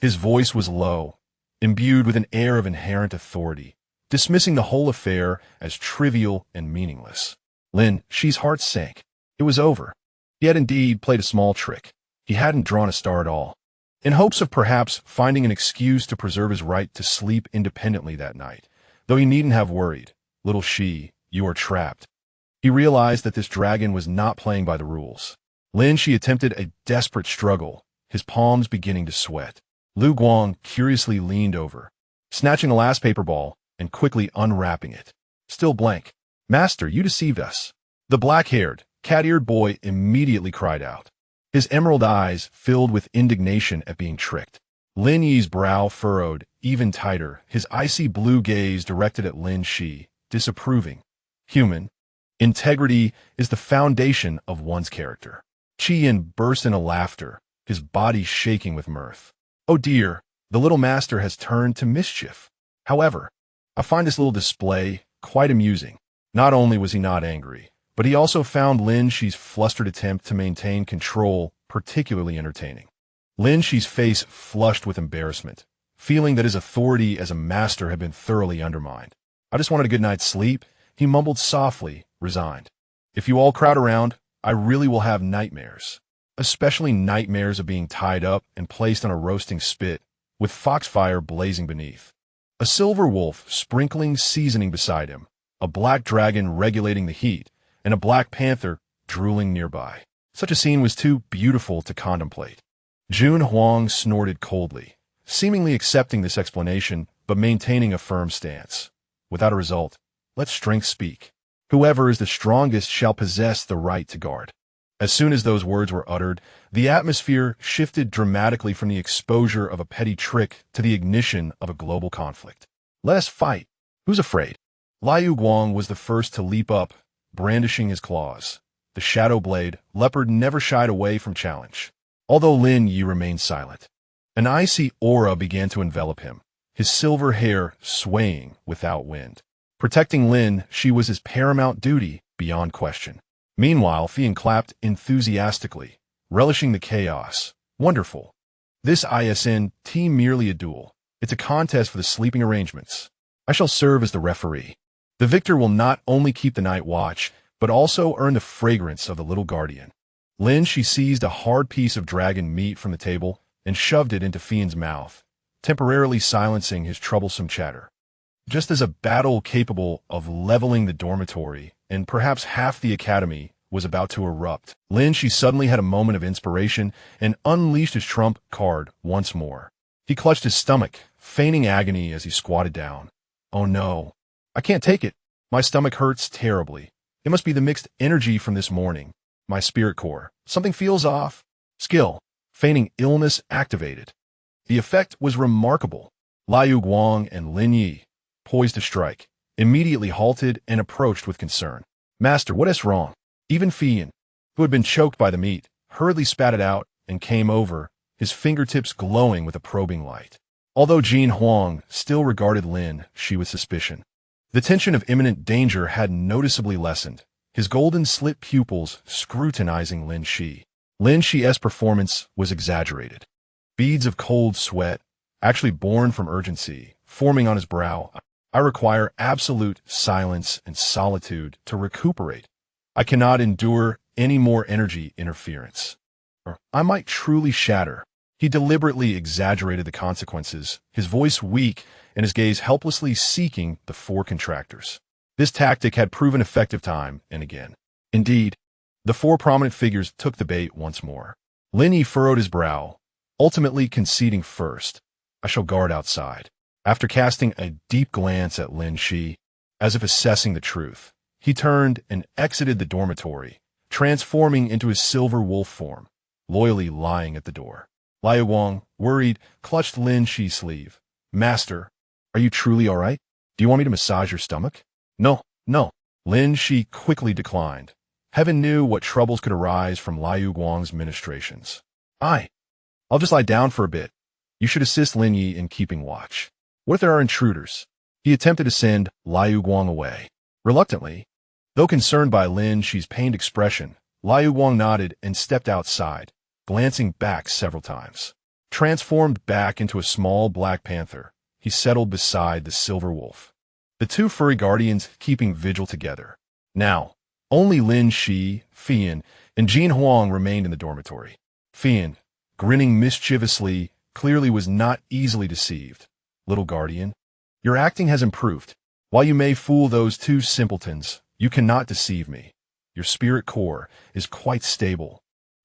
His voice was low, imbued with an air of inherent authority, dismissing the whole affair as trivial and meaningless. Lin Xi's heart sank. It was over. He had indeed played a small trick. He hadn't drawn a star at all. In hopes of perhaps finding an excuse to preserve his right to sleep independently that night, though he needn't have worried, little Xi, you are trapped. He realized that this dragon was not playing by the rules. Lin Xi attempted a desperate struggle, his palms beginning to sweat. Lu Guang curiously leaned over, snatching the last paper ball and quickly unwrapping it. Still blank. Master, you deceived us. The black-haired, cat-eared boy immediately cried out. His emerald eyes filled with indignation at being tricked. Lin Yi's brow furrowed even tighter, his icy blue gaze directed at Lin Xi, disapproving. Human integrity is the foundation of one's character. Qian burst into laughter, his body shaking with mirth. Oh dear, the little master has turned to mischief. However, I find this little display quite amusing. Not only was he not angry, but he also found Lin Xi's flustered attempt to maintain control particularly entertaining. Lin Xi's face flushed with embarrassment, feeling that his authority as a master had been thoroughly undermined. I just wanted a good night's sleep, he mumbled softly, resigned. If you all crowd around, I really will have nightmares. Especially nightmares of being tied up and placed on a roasting spit, with foxfire blazing beneath. A silver wolf sprinkling seasoning beside him, a black dragon regulating the heat, and a black panther drooling nearby. Such a scene was too beautiful to contemplate. Jun Huang snorted coldly, seemingly accepting this explanation, but maintaining a firm stance. Without a result, let strength speak. Whoever is the strongest shall possess the right to guard. As soon as those words were uttered, the atmosphere shifted dramatically from the exposure of a petty trick to the ignition of a global conflict. Let us fight. Who's afraid? Liu Guang was the first to leap up, brandishing his claws. The shadow blade, leopard never shied away from challenge. Although Lin Yi remained silent. An icy aura began to envelop him, his silver hair swaying without wind. Protecting Lin Xi was his paramount duty, beyond question. Meanwhile, Fian clapped enthusiastically, relishing the chaos. Wonderful. This isn't merely a duel. It's a contest for the sleeping arrangements. I shall serve as the referee. The victor will not only keep the night watch, but also earn the fragrance of the little guardian. Lin Xi seized a hard piece of dragon meat from the table and shoved it into Fian's mouth, temporarily silencing his troublesome chatter. Just as a battle capable of leveling the dormitory and perhaps half the academy was about to erupt, Lin Xi suddenly had a moment of inspiration and unleashed his trump card once more. He clutched his stomach, feigning agony as he squatted down. Oh no, I can't take it. My stomach hurts terribly. It must be the mixed energy from this morning. My spirit core. Something feels off. Skill. Feigning illness activated. The effect was remarkable. Liu Guang and Lin Yi, poised to strike, immediately halted and approached with concern. Master, what is wrong? Even Fian, who had been choked by the meat, hurriedly spat it out and came over, his fingertips glowing with a probing light. Although Jin Huang still regarded Lin Xi with suspicion, the tension of imminent danger had noticeably lessened, his golden slit pupils scrutinizing Lin Xi. Lin Xi's performance was exaggerated. Beads of cold sweat, actually born from urgency, forming on his brow. I require absolute silence and solitude to recuperate. I cannot endure any more energy interference. or I might truly shatter. He deliberately exaggerated the consequences, his voice weak and his gaze helplessly seeking the four contractors. This tactic had proven effective time and again. Indeed, the four prominent figures took the bait once more. Lin Yi furrowed his brow, ultimately conceding first. I shall guard outside. After casting a deep glance at Lin Xi, as if assessing the truth, he turned and exited the dormitory, transforming into his silver wolf form, loyally lying at the door. Liu Guang, worried, clutched Lin Xi's sleeve. Master, are you truly all right? Do you want me to massage your stomach? No, no. Lin Xi quickly declined. Heaven knew what troubles could arise from Liu Guang's ministrations. I'll just lie down for a bit. You should assist Lin Yi in keeping watch. What if there are intruders? He attempted to send Liu Guang away. Reluctantly, though concerned by Lin Xi's pained expression, Liu Guang nodded and stepped outside, glancing back several times. Transformed back into a small black panther, he settled beside the silver wolf. The two furry guardians keeping vigil together. Now, only Lin Xi, Fian, and Jin Huang remained in the dormitory. Fian, grinning mischievously, clearly was not easily deceived. Little guardian, your acting has improved. While you may fool those two simpletons, you cannot deceive me. Your spirit core is quite stable.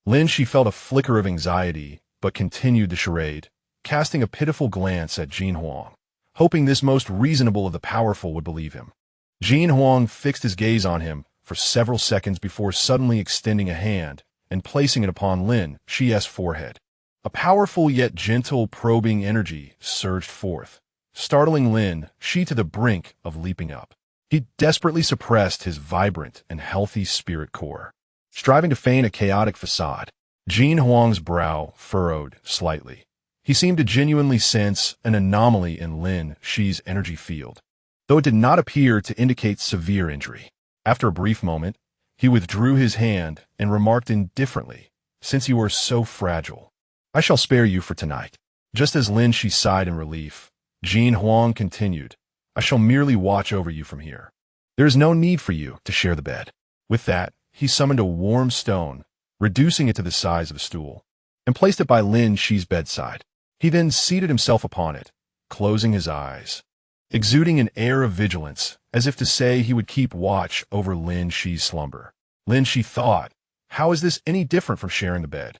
Lin Xi felt a flicker of anxiety, but continued the charade, casting a pitiful glance at Jin Huang, hoping this most reasonable of the powerful would believe him. Jin Huang fixed his gaze on him for several seconds before suddenly extending a hand and placing it upon Lin Xi's forehead. A powerful yet gentle probing energy surged forth, startling Lin Xi to the brink of leaping up. He desperately suppressed his vibrant and healthy spirit core, striving to feign a chaotic facade. Jin Huang's brow furrowed slightly. He seemed to genuinely sense an anomaly in Lin Xi's energy field, though it did not appear to indicate severe injury. After a brief moment, he withdrew his hand and remarked indifferently, "Since you are so fragile, I shall spare you for tonight." Just as Lin Xi sighed in relief, Jin Huang continued, "I shall merely watch over you from here. There is no need for you to share the bed." With that, he summoned a warm stone, reducing it to the size of a stool, and placed it by Lin Xi's bedside. He then seated himself upon it, closing his eyes, exuding an air of vigilance, as if to say he would keep watch over Lin Xi's slumber. Lin Xi thought, how is this any different from sharing the bed?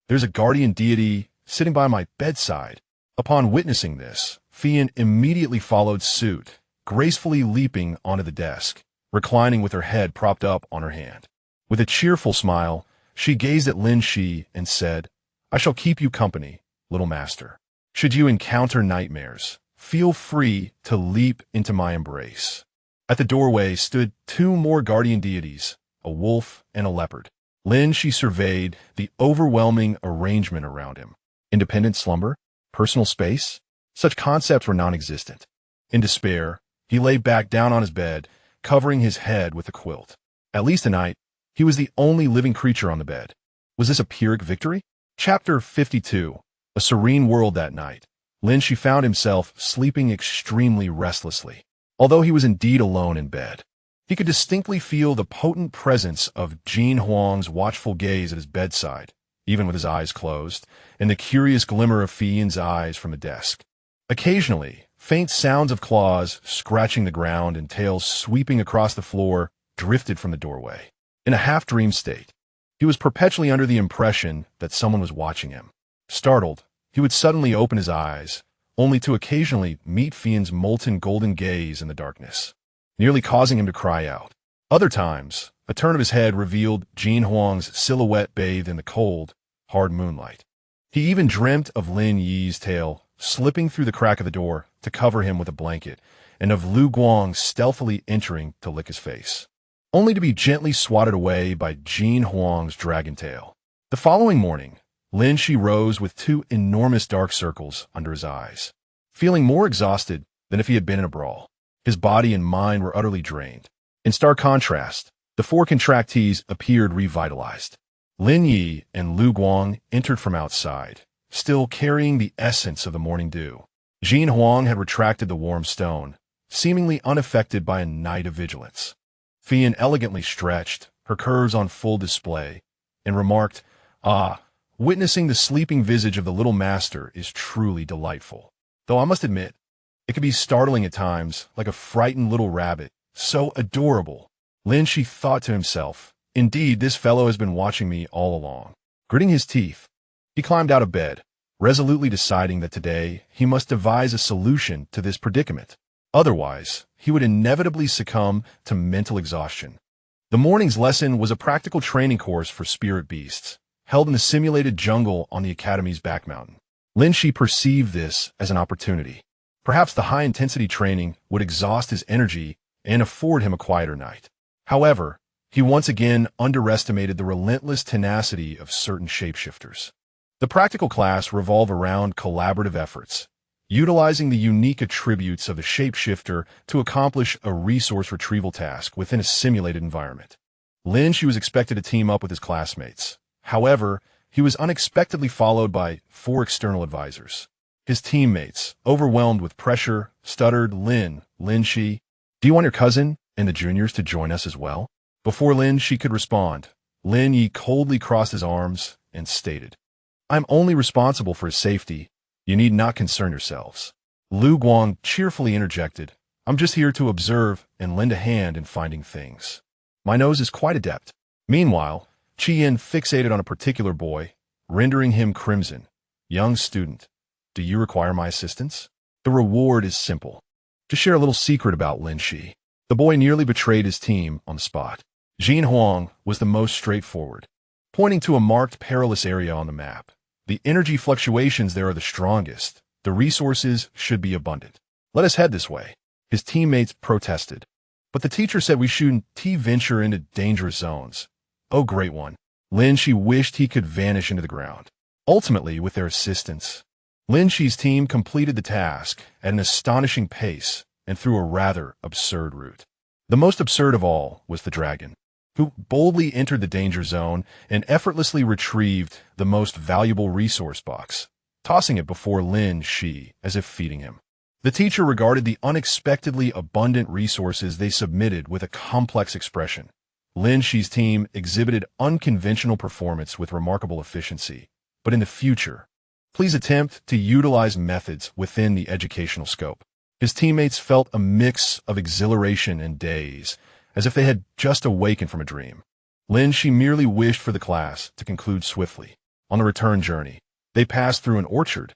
There's a guardian deity sitting by my bedside. Upon witnessing this, Fian immediately followed suit, gracefully leaping onto the desk, reclining with her head propped up on her hand. With a cheerful smile, she gazed at Lin Xi and said, "I shall keep you company, little master. Should you encounter nightmares, feel free to leap into my embrace." At the doorway stood two more guardian deities, a wolf and a leopard. Lin Xi surveyed the overwhelming arrangement around him. Independent slumber? Personal space? Such concepts were non-existent. In despair, he lay back down on his bed, covering his head with a quilt. At least tonight, he was the only living creature on the bed. Was this a Pyrrhic victory? Chapter 52. A serene world that night. Lin Xi found himself sleeping extremely restlessly. Although he was indeed alone in bed, he could distinctly feel the potent presence of Jin Huang's watchful gaze at his bedside, even with his eyes closed, and the curious glimmer of Fian's eyes from the desk. Occasionally, faint sounds of claws scratching the ground and tails sweeping across the floor drifted from the doorway. In a half-dream state, he was perpetually under the impression that someone was watching him. Startled, he would suddenly open his eyes, only to occasionally meet Fian's molten golden gaze in the darkness, nearly causing him to cry out. Other times, a turn of his head revealed Jin Huang's silhouette bathed in the cold, hard moonlight. He even dreamt of Lin Yi's tail slipping through the crack of the door to cover him with a blanket, and of Lu Guang stealthily entering to lick his face, only to be gently swatted away by Jin Huang's dragon tail. The following morning, Lin Xi rose with two enormous dark circles under his eyes, feeling more exhausted than if he had been in a brawl. His body and mind were utterly drained. In stark contrast, the four contractees appeared revitalized. Lin Yi and Lu Guang entered from outside, still carrying the essence of the morning dew. Jin Huang had retracted the warm stone, seemingly unaffected by a night of vigilance. Fian elegantly stretched, her curves on full display, and remarked, "Ah, Witnessing the sleeping visage of the little master is truly delightful. Though I must admit, it can be startling at times, like a frightened little rabbit. So adorable. Lin Xi thought to himself, indeed, this fellow has been watching me all along. Gritting his teeth, he climbed out of bed, resolutely deciding that today he must devise a solution to this predicament. Otherwise, he would inevitably succumb to mental exhaustion. The morning's lesson was a practical training course for spirit beasts, held in the simulated jungle on the Academy's back mountain. Lin Xi perceived this as an opportunity. Perhaps the high-intensity training would exhaust his energy and afford him a quieter night. However, he once again underestimated the relentless tenacity of certain shapeshifters. The practical class revolved around collaborative efforts, utilizing the unique attributes of the shapeshifter to accomplish a resource retrieval task within a simulated environment. Lin Xi was expected to team up with his classmates. However, he was unexpectedly followed by 4 external advisors. His teammates, overwhelmed with pressure, stuttered, Lin Xi, do you want your cousin and the juniors to join us as well? Before Lin Xi could respond, Lin Yi coldly crossed his arms and stated, I'm only responsible for his safety. You need not concern yourselves. Lu Guang cheerfully interjected, I'm just here to observe and lend a hand in finding things. My nose is quite adept. Meanwhile, Qi Yin fixated on a particular boy, rendering him crimson. Young student, do you require my assistance? The reward is simple. To share a little secret about Lin Xi, the boy nearly betrayed his team on the spot. Jin Huang was the most straightforward, pointing to a marked perilous area on the map. The energy fluctuations there are the strongest. The resources should be abundant. Let us head this way. His teammates protested. But the teacher said we shouldn't venture into dangerous zones. Oh, great one. Lin Xi wished he could vanish into the ground. Ultimately, with their assistance, Lin Xi's team completed the task at an astonishing pace and through a rather absurd route. The most absurd of all was the dragon, who boldly entered the danger zone and effortlessly retrieved the most valuable resource box, tossing it before Lin Xi as if feeding him. The teacher regarded the unexpectedly abundant resources they submitted with a complex expression. Lin Xi's team exhibited unconventional performance with remarkable efficiency, but in the future, please attempt to utilize methods within the educational scope. His teammates felt a mix of exhilaration and daze, as if they had just awakened from a dream. Lin Xi merely wished for the class to conclude swiftly. On the return journey, they passed through an orchard,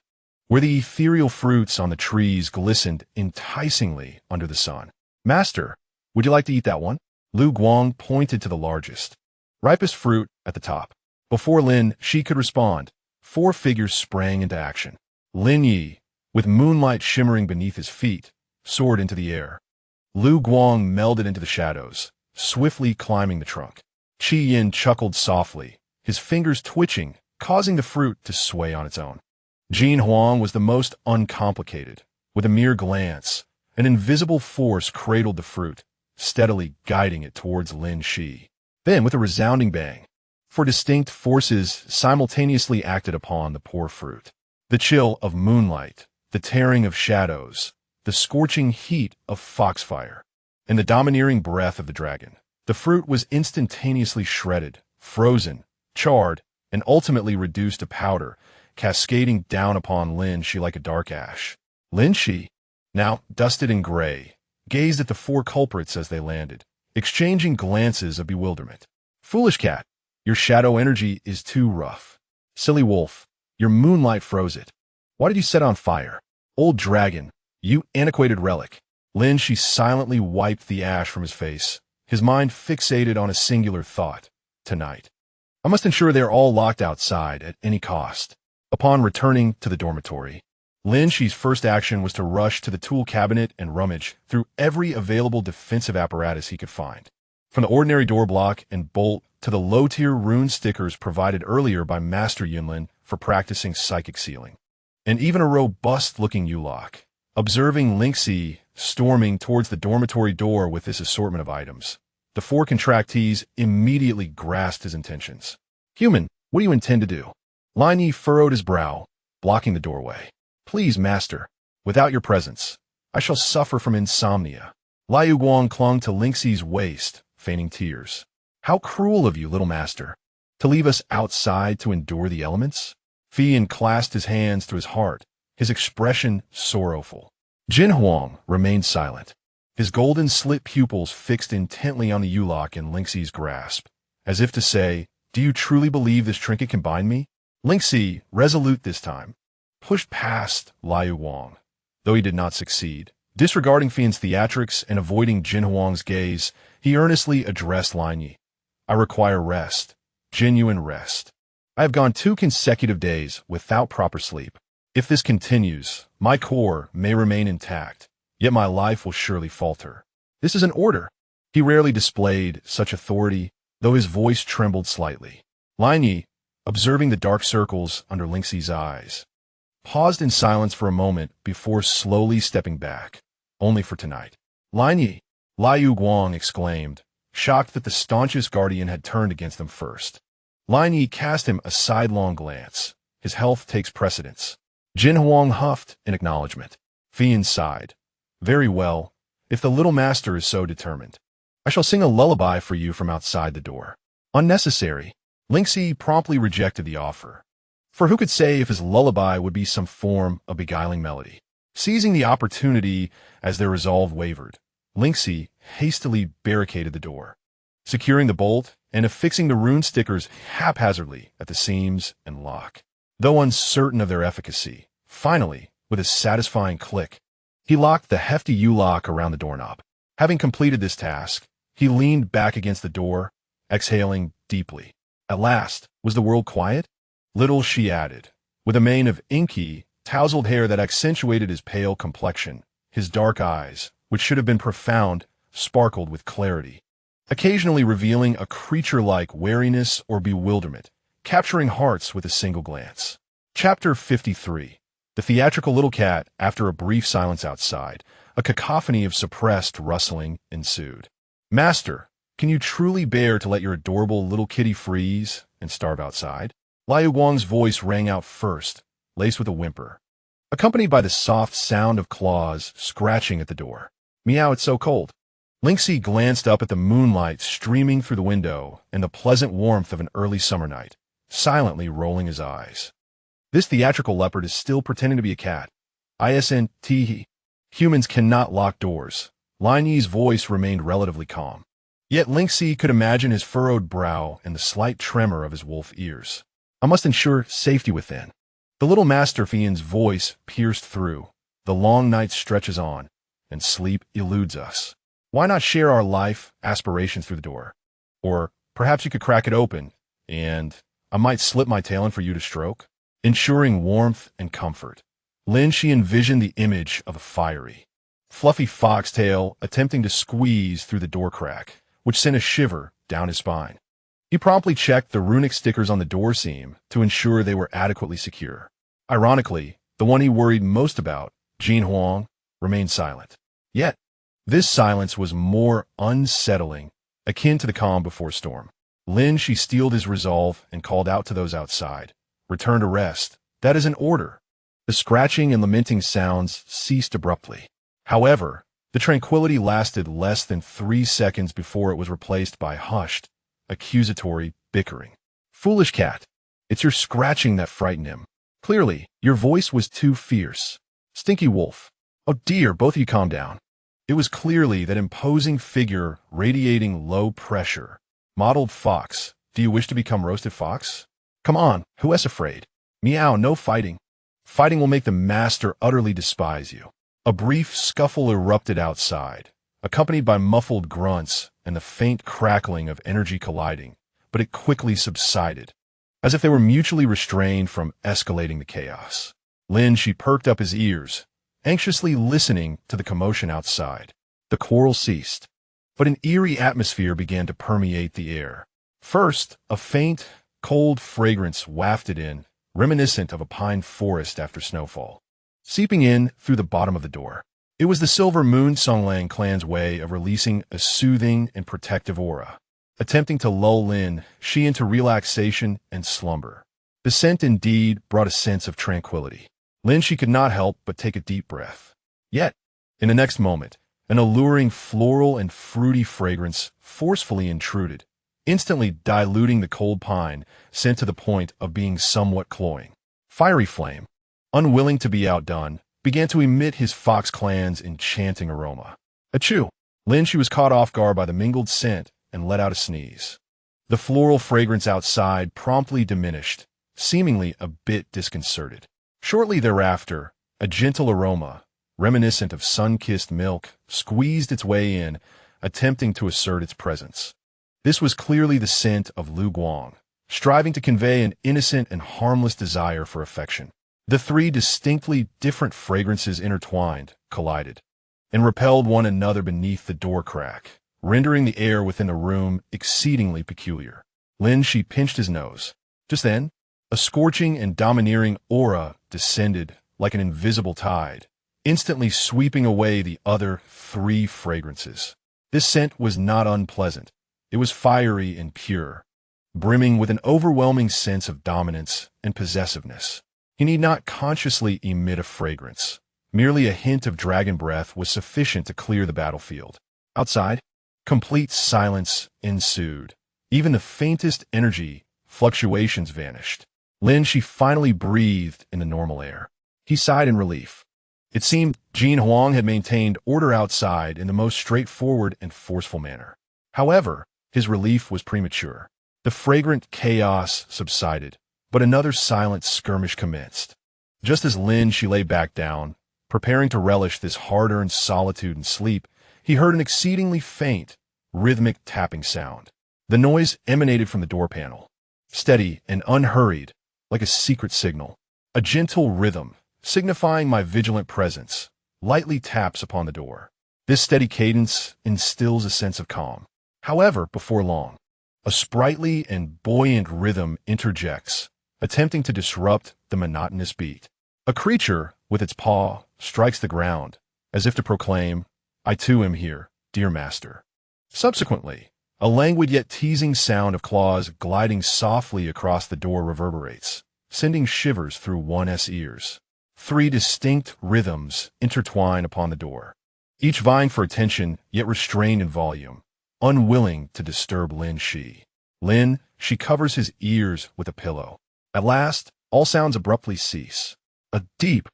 where the ethereal fruits on the trees glistened enticingly under the sun. Master, would you like to eat that one? Lu Guang pointed to the largest, ripest fruit at the top. Before Lin Xi could respond, 4 figures sprang into action. Lin Yi, with moonlight shimmering beneath his feet, soared into the air. Lu Guang melded into the shadows, swiftly climbing the trunk. Qi Yin chuckled softly, his fingers twitching, causing the fruit to sway on its own. Jin Huang was the most uncomplicated. With a mere glance, an invisible force cradled the fruit, steadily guiding it towards Lin Xi. Then, with a resounding bang, 4 distinct forces simultaneously acted upon the poor fruit. The chill of moonlight, the tearing of shadows, the scorching heat of foxfire, and the domineering breath of the dragon. The fruit was instantaneously shredded, frozen, charred, and ultimately reduced to powder, cascading down upon Lin Xi like a dark ash. Lin Xi, now dusted in gray, gazed at the 4 culprits as they landed, exchanging glances of bewilderment. Foolish cat, your shadow energy is too rough. Silly wolf, your moonlight froze it. Why did you set on fire? Old dragon, you antiquated relic. Lin Xi silently wiped the ash from his face, his mind fixated on a singular thought. Tonight, I must ensure they are all locked outside at any cost. Upon returning to the dormitory, Lin Xi's first action was to rush to the tool cabinet and rummage through every available defensive apparatus he could find. From the ordinary door block and bolt to the low-tier rune stickers provided earlier by Master Yunlin for practicing psychic sealing, and even a robust-looking U-lock. Observing Lin Xi storming towards the dormitory door with this assortment of items, the 4 contractees immediately grasped his intentions. Human, what do you intend to do? Lin Yi furrowed his brow, blocking the doorway. Please, master, without your presence, I shall suffer from insomnia. Liu Guang clung to Lin Xi's waist, feigning tears. How cruel of you, little master. To leave us outside to endure the elements? Fian clasped his hands to his heart, his expression sorrowful. Jin Huang remained silent, his golden slit pupils fixed intently on the U-lock in Lin Xi's grasp, as if to say, "Do you truly believe this trinket can bind me?" Lin Xi, resolute this time, pushed past Liu Wang, though he did not succeed. Disregarding Fian's theatrics and avoiding Jin Huang's gaze, he earnestly addressed Lin Yi. "I require rest, genuine rest. I have gone 2 consecutive days without proper sleep. If this continues, my core may remain intact, yet my life will surely falter. This is an order." He rarely displayed such authority, though his voice trembled slightly. Lin Yi, observing the dark circles under Lin Xi's eyes, paused in silence for a moment before slowly stepping back. "Only for tonight." "Lin Yi," Liu Guang exclaimed, shocked that the staunchest guardian had turned against them first. Lin Yi cast him a sidelong glance. His health takes precedence. Jin Huang huffed in acknowledgement. Fian sighed. "Very well, if the little master is so determined. I shall sing a lullaby for you from outside the door." "Unnecessary." Lin Xi promptly rejected the offer. For who could say if his lullaby would be some form of beguiling melody? Seizing the opportunity as their resolve wavered, Lin Xi hastily barricaded the door, securing the bolt and affixing the rune stickers haphazardly at the seams and lock. Though uncertain of their efficacy, finally, with a satisfying click, he locked the hefty U-lock around the doorknob. Having completed this task, he leaned back against the door, exhaling deeply. At last, was the world quiet? Little, she added, with a mane of inky, tousled hair that accentuated his pale complexion. His dark eyes, which should have been profound, sparkled with clarity, occasionally revealing a creature-like wariness or bewilderment, capturing hearts with a single glance. Chapter 53. The theatrical little cat. After a brief silence outside, a cacophony of suppressed rustling ensued. "Master, can you truly bear to let your adorable little kitty freeze and starve outside?" Liu Guang's voice rang out first, laced with a whimper, accompanied by the soft sound of claws scratching at the door. "Me.A, it's so cold." Lin Xi glanced up at the moonlight streaming through the window and the pleasant warmth of an early summer night, silently rolling his eyes. This theatrical leopard is still pretending to be a cat. ISNT. Humans cannot lock doors. Lin Yi's voice remained relatively calm. Yet Lin Xi could imagine his furrowed brow and the slight tremor of his wolf ears. "I must ensure safety within." The little Master Fian's voice pierced through. "The long night stretches on, and sleep eludes us. Why not share our life aspirations through the door? Or perhaps you could crack it open, and I might slip my tail in for you to stroke." Ensuring warmth and comfort, Lin Xi envisioned the image of a fiery, fluffy foxtail attempting to squeeze through the door crack, which sent a shiver down his spine. He promptly checked the runic stickers on the door seam to ensure they were adequately secure. Ironically, the one he worried most about, Jin Huang, remained silent. Yet, this silence was more unsettling, akin to the calm before storm. Lin Xi steeled his resolve and called out to those outside. "Return to rest. That is an order." The scratching and lamenting sounds ceased abruptly. However, the tranquility lasted less than 3 seconds before it was replaced by hushed, accusatory bickering. "Foolish cat. It's your scratching that frightened him. Clearly, your voice was too fierce. Stinky wolf. Oh dear, both of you calm down." It was clearly that imposing figure radiating low pressure. Mottled fox. "Do you wish to become roasted fox? Come on, who is afraid? Me.A, no fighting. Fighting will make the master utterly despise you." A brief scuffle erupted outside, accompanied by muffled grunts and the faint crackling of energy colliding, but it quickly subsided, as if they were mutually restrained from escalating the chaos. Lin Xi perked up his ears, anxiously listening to the commotion outside. The quarrel ceased, but an eerie atmosphere began to permeate the air. First, a faint, cold fragrance wafted in, reminiscent of a pine forest after snowfall, seeping in through the bottom of the door. It was the Silver Moon Songlang clan's way of releasing a soothing and protective aura, attempting to lull Lin Xi into relaxation and slumber. The scent indeed brought a sense of tranquility. Lin Xi could not help but take a deep breath. Yet, in the next moment, an alluring floral and fruity fragrance forcefully intruded, instantly diluting the cold pine scent to the point of being somewhat cloying. Fiery Flame, unwilling to be outdone, began to emit his Fox clan's enchanting aroma. Achoo! Lin Xi was caught off guard by the mingled scent and let out a sneeze. The floral fragrance outside promptly diminished, seemingly a bit disconcerted. Shortly thereafter, a gentle aroma, reminiscent of sun-kissed milk, squeezed its way in, attempting to assert its presence. This was clearly the scent of Lu Guang, striving to convey an innocent and harmless desire for affection. The three distinctly different fragrances intertwined, collided, and repelled one another beneath the door crack, rendering the air within the room exceedingly peculiar. Lin Xi pinched his nose. Just then, a scorching and domineering aura descended like an invisible tide, instantly sweeping away the other three fragrances. This scent was not unpleasant. It was fiery and pure, brimming with an overwhelming sense of dominance and possessiveness. He need not consciously emit a fragrance. Merely a hint of dragon breath was sufficient to clear the battlefield. Outside, complete silence ensued. Even the faintest energy fluctuations vanished. Lin Xi finally breathed in the normal air. He sighed in relief. It seemed Jin Huang had maintained order outside in the most straightforward and forceful manner. However, his relief was premature. The fragrant chaos subsided, but another silent skirmish commenced. Just as Lin Xi lay back down, preparing to relish this hard-earned solitude and sleep, he heard an exceedingly faint, rhythmic tapping sound. The noise emanated from the door panel, steady and unhurried, like a secret signal. A gentle rhythm, signifying my vigilant presence, lightly taps upon the door. This steady cadence instills a sense of calm. However, before long, a sprightly and buoyant rhythm interjects, attempting to disrupt the monotonous beat. A creature, with its paw, strikes the ground, as if to proclaim, "I too am here, dear master." Subsequently, a languid yet teasing sound of claws gliding softly across the door reverberates, sending shivers through one's ears. Three distinct rhythms intertwine upon the door, each vying for attention yet restrained in volume, unwilling to disturb Lin Xi. Lin Xi covers his ears with a pillow. At last, all sounds abruptly cease. A deep,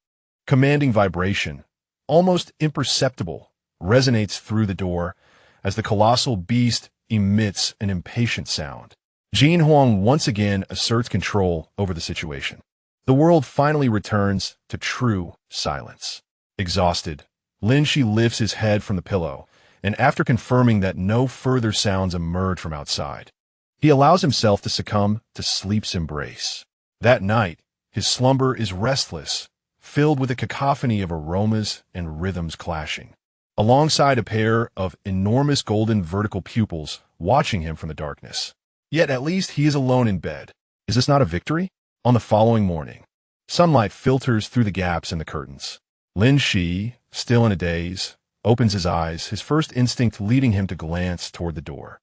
commanding vibration, almost imperceptible, resonates through the door as the colossal beast emits an impatient sound. Jin Huang once again asserts control over the situation. The world finally returns to true silence. Exhausted, Lin Xi lifts his head from the pillow, and after confirming that no further sounds emerge from outside, he allows himself to succumb to sleep's embrace. That night, his slumber is restless, filled with a cacophony of aromas and rhythms clashing, alongside a pair of enormous golden vertical pupils watching him from the darkness. Yet at least he is alone in bed. Is this not a victory? On the following morning, sunlight filters through the gaps in the curtains. Lin Xi, still in a daze, opens his eyes, his first instinct leading him to glance toward the door.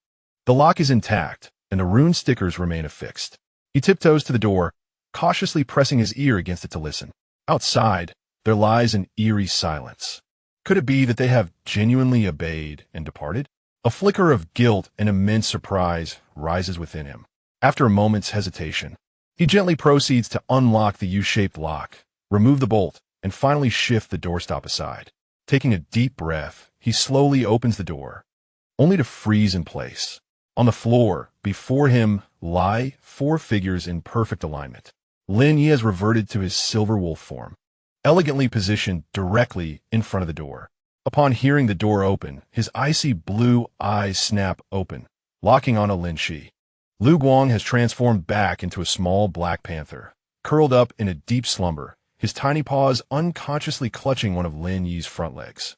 The lock is intact, and the rune stickers remain affixed. He tiptoes to the door, cautiously pressing his ear against it to listen. Outside, there lies an eerie silence. Could it be that they have genuinely obeyed and departed? A flicker of guilt and immense surprise rises within him. After a moment's hesitation, he gently proceeds to unlock the U-shaped lock, remove the bolt, and finally shift the doorstop aside. Taking a deep breath, he slowly opens the door, only to freeze in place. On the floor, before him, lie four figures in perfect alignment. Lin Yi has reverted to his silver wolf form, elegantly positioned directly in front of the door. Upon hearing the door open, his icy blue eyes snap open, locking onto Lin Xi. Lu Guang has transformed back into a small black panther, curled up in a deep slumber, his tiny paws unconsciously clutching one of Lin Yi's front legs.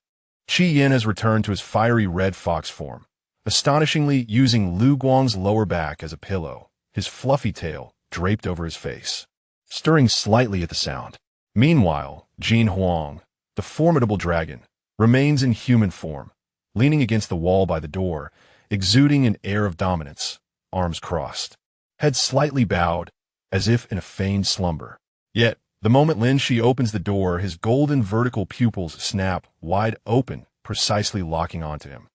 Qi Yin has returned to his fiery red fox form, astonishingly using Lu Guang's lower back as a pillow, his fluffy tail draped over his face, stirring slightly at the sound. Meanwhile, Jin Huang, the formidable dragon, remains in human form, leaning against the wall by the door, exuding an air of dominance, arms crossed, head slightly bowed, as if in a feigned slumber. Yet, the moment Lin Xi opens the door, his golden vertical pupils snap wide open, precisely locking onto him.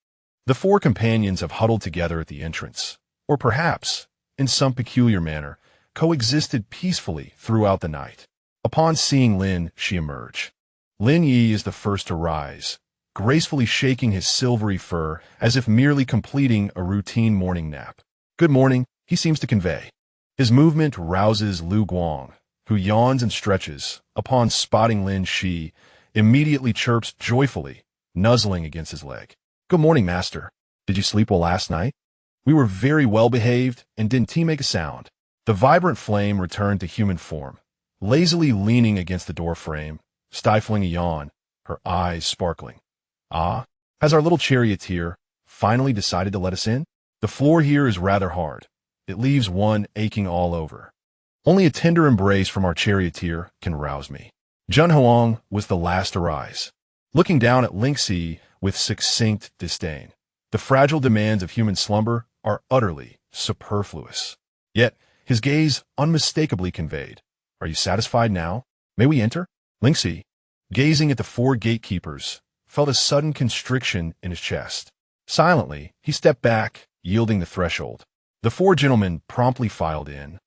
The four companions have huddled together at the entrance, or perhaps, in some peculiar manner, coexisted peacefully throughout the night. Upon seeing Lin Xi emerge, Lin Yi is the first to rise, gracefully shaking his silvery fur as if merely completing a routine morning nap. Good morning, he seems to convey. His movement rouses Lu Guang, who yawns and stretches, upon spotting Lin Xi, immediately chirps joyfully, nuzzling against his leg. Good morning, master. Did you sleep well last night? We were very well behaved, and didn't he make a sound? The vibrant flame returned to human form, lazily leaning against the door frame, stifling a yawn, her eyes sparkling. Ah, has our little charioteer finally decided to let us in? The floor here is rather hard. It leaves one aching all over. Only a tender embrace from our charioteer can rouse me. Jun Huang was the last to rise, looking down at Lin Xi with succinct disdain. The fragile demands of human slumber are utterly superfluous. Yet, his gaze unmistakably conveyed, "Are you satisfied now? May we enter?" Lin Xi, gazing at the four gatekeepers, felt a sudden constriction in his chest. Silently, he stepped back, yielding the threshold. The four gentlemen promptly filed in,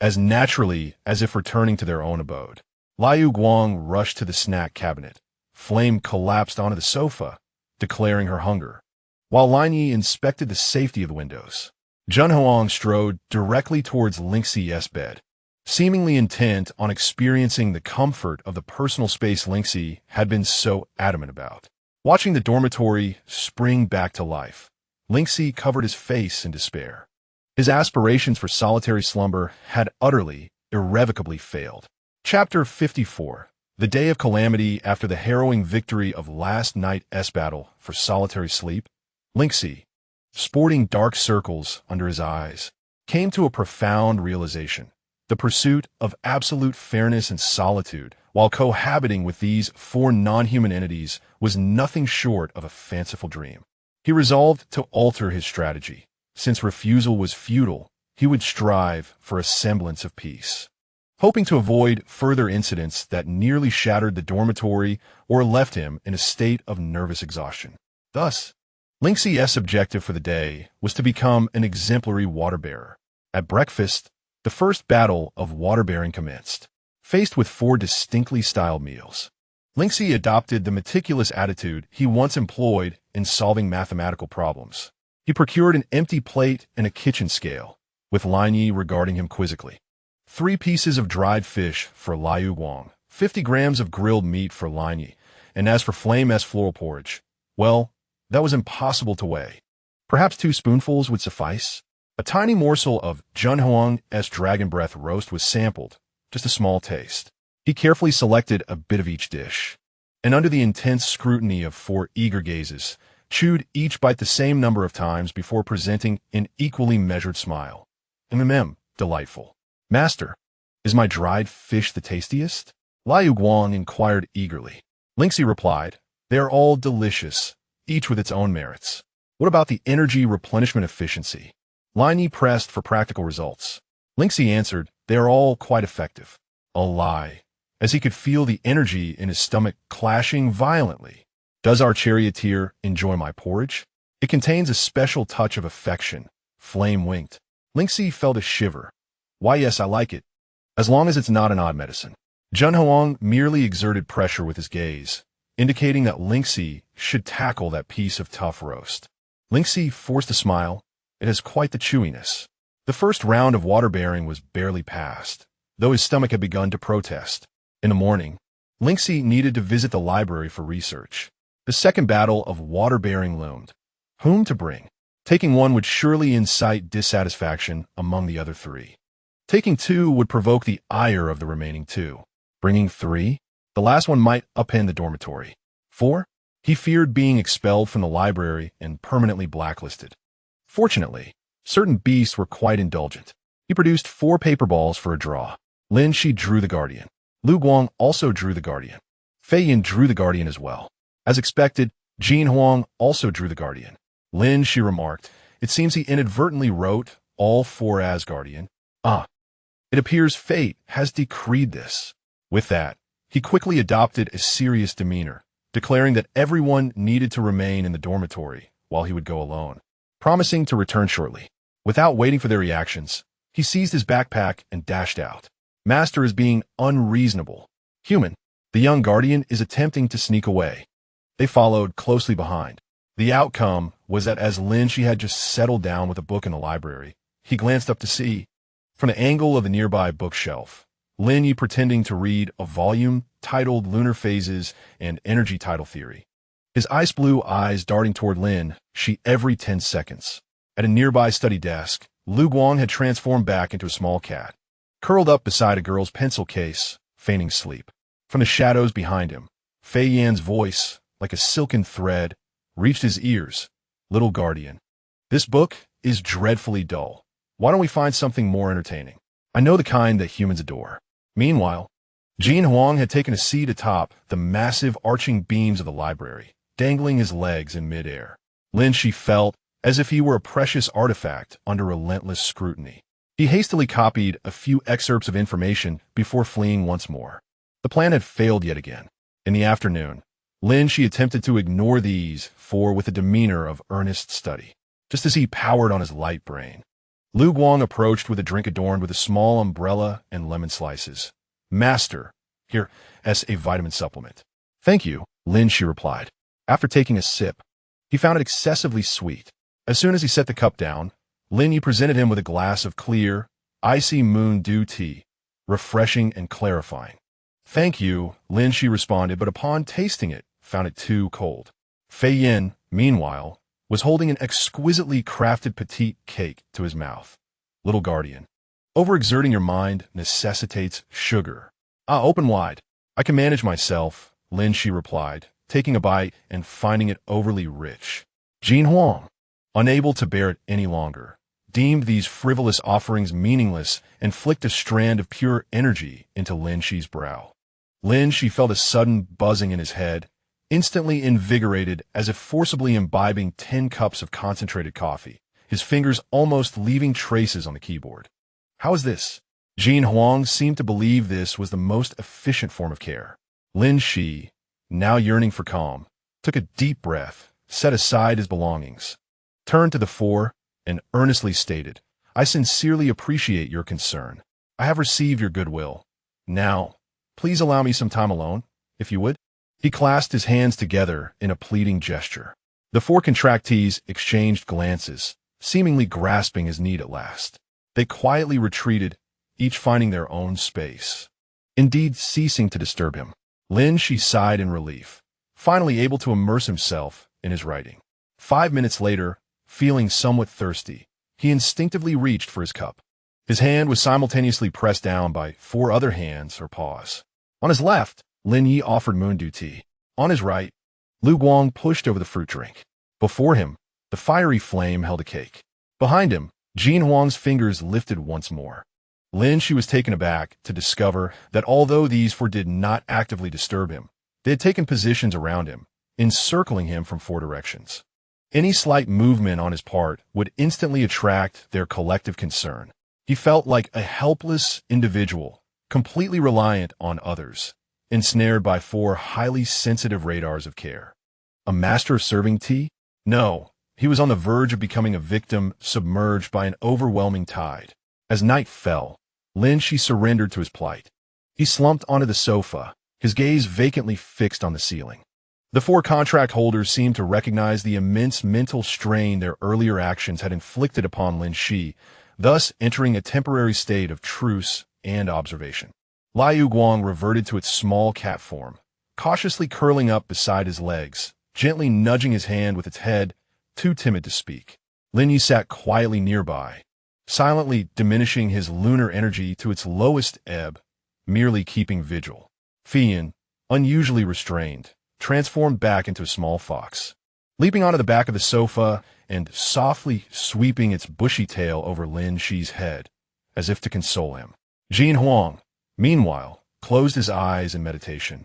as naturally as if returning to their own abode. Liu Guang rushed to the snack cabinet. Flame collapsed onto the sofa, declaring her hunger, while Lin Yi inspected the safety of the windows. Jun Huang strode directly towards Lin Xi's bed, seemingly intent on experiencing the comfort of the personal space Lin Xi had been so adamant about. Watching the dormitory spring back to life, Lin Xi covered his face in despair. His aspirations for solitary slumber had utterly, irrevocably failed. Chapter 54. The day of calamity after the harrowing victory of last night's battle for solitary sleep, Lin Xi, sporting dark circles under his eyes, came to a profound realization. The pursuit of absolute fairness and solitude, while cohabiting with these four non-human entities, was nothing short of a fanciful dream. He resolved to alter his strategy. Since refusal was futile, he would strive for a semblance of peace, hoping to avoid further incidents that nearly shattered the dormitory or left him in a state of nervous exhaustion. Thus, Lin Xi's objective for the day was to become an exemplary water-bearer. At breakfast, the first battle of water-bearing commenced. Faced with four distinctly styled meals, Lin Xi adopted the meticulous attitude he once employed in solving mathematical problems. He procured an empty plate and a kitchen scale, with Lin Yi regarding him quizzically. 3 pieces of dried fish for Liu Guang, 50 grams of grilled meat for Lin Yi, and as for Flame's floral porridge, well, that was impossible to weigh. Perhaps 2 spoonfuls would suffice. A tiny morsel of Jun Huang's dragon breath roast was sampled, just a small taste. He carefully selected a bit of each dish, and under the intense scrutiny of 4 eager gazes, chewed each bite the same number of times before presenting an equally measured smile. Delightful. Master, is my dried fish the tastiest? Liu Guang inquired eagerly. Lin Xi replied, they are all delicious, each with its own merits. What about the energy replenishment efficiency? Lin Yi pressed for practical results. Lin Xi answered, they are all quite effective. A lie, as he could feel the energy in his stomach clashing violently. Does our charioteer enjoy my porridge? It contains a special touch of affection. Flame winked. Lin Xi felt a shiver. Why, yes, I like it, as long as it's not an odd medicine. Jun Huang merely exerted pressure with his gaze, indicating that Lin Xi should tackle that piece of tough roast. Lin Xi forced a smile. It has quite the chewiness. The first round of water-bearing was barely passed, though his stomach had begun to protest. In the morning, Lin Xi needed to visit the library for research. The second battle of water-bearing loomed. Whom to bring? Taking one would surely incite dissatisfaction among the other 3. Taking 2 would provoke the ire of the remaining 2. Bringing 3? The last one might upend the dormitory. 4? He feared being expelled from the library and permanently blacklisted. Fortunately, certain beasts were quite indulgent. He produced 4 paper balls for a draw. Lin Xi drew the guardian. Lu Guang also drew the guardian. Fei Yin drew the guardian as well. As expected, Jin Huang also drew the guardian. Lin Xi remarked, it seems he inadvertently wrote all 4 as guardian. It appears fate has decreed this. With that, he quickly adopted a serious demeanor, declaring that everyone needed to remain in the dormitory while he would go alone, promising to return shortly. Without waiting for their reactions, he seized his backpack and dashed out. Master is being unreasonable. Human. The young guardian is attempting to sneak away. They followed closely behind. The outcome was that as Lin Xi had just settled down with a book in the library, he glanced up to see, from the angle of the nearby bookshelf, Lin Yi pretending to read a volume titled Lunar Phases and Energy Tidal Theory. His ice blue eyes darting toward Lin Xi every 10 seconds. At a nearby study desk, Lu Guang had transformed back into a small cat, curled up beside a girl's pencil case, feigning sleep. From the shadows behind him, Fei Yan's voice, like a silken thread, reached his ears. Little guardian, this book is dreadfully dull. Why don't we find something more entertaining? I know the kind that humans adore. Meanwhile, Jin Huang had taken a seat atop the massive arching beams of the library, dangling his legs in mid-air. Lin Xi felt as if he were a precious artifact under relentless scrutiny. He hastily copied a few excerpts of information before fleeing once more. The plan had failed yet again. In the afternoon, Lin Xi attempted to ignore these with a demeanor of earnest study, just as he powered on his light brain. Lu Guang approached with a drink adorned with a small umbrella and lemon slices. Master, here, as a vitamin supplement. Thank you, Lin Xi replied. After taking a sip, he found it excessively sweet. As soon as he set the cup down, Lin Yi presented him with a glass of clear, icy moon dew tea, refreshing and clarifying. Thank you, Lin Xi responded, but upon tasting it, found it too cold. Fei Yan, meanwhile, was holding an exquisitely crafted petite cake to his mouth. Little guardian, overexerting your mind necessitates sugar. Open wide. I can manage myself, Lin Xi replied, taking a bite and finding it overly rich. Jin Huang, unable to bear it any longer, deemed these frivolous offerings meaningless and flicked a strand of pure energy into Lin Xi's brow. Lin Xi felt a sudden buzzing in his head, instantly invigorated as if forcibly imbibing 10 cups of concentrated coffee, his fingers almost leaving traces on the keyboard. How is this? Jin Huang seemed to believe this was the most efficient form of care. Lin Xi, now yearning for calm, took a deep breath, set aside his belongings, turned to the fore, and earnestly stated, I sincerely appreciate your concern. I have received your goodwill. Now, please allow me some time alone, if you would. He clasped his hands together in a pleading gesture. The 4 contractees exchanged glances, seemingly grasping his need at last. They quietly retreated, each finding their own space, indeed ceasing to disturb him. Lin Xi sighed in relief, finally able to immerse himself in his writing. 5 minutes later, feeling somewhat thirsty, he instinctively reached for his cup. His hand was simultaneously pressed down by 4 other hands or paws. On his left, Lin Yi offered moon dew tea. On his right, Lu Guang pushed over the fruit drink. Before him, the fiery flame held a cake. Behind him, Jin Huang's fingers lifted once more. Lin Xi was taken aback to discover that although these 4 did not actively disturb him, they had taken positions around him, encircling him from 4 directions. Any slight movement on his part would instantly attract their collective concern. He felt like a helpless individual, completely reliant on others, ensnared by 4 highly sensitive radars of care. A master of serving tea? No, he was on the verge of becoming a victim submerged by an overwhelming tide. As night fell, Lin Xi surrendered to his plight. He slumped onto the sofa, his gaze vacantly fixed on the ceiling. The 4 contract holders seemed to recognize the immense mental strain their earlier actions had inflicted upon Lin Xi, thus entering a temporary state of truce and observation. Liu Guang reverted to its small cat form, cautiously curling up beside his legs, gently nudging his hand with its head, too timid to speak. Lin Yi sat quietly nearby, silently diminishing his lunar energy to its lowest ebb, merely keeping vigil. Fian, unusually restrained, transformed back into a small fox, leaping onto the back of the sofa and softly sweeping its bushy tail over Lin Xi's head, as if to console him. Jin Huang, meanwhile, closed his eyes in meditation,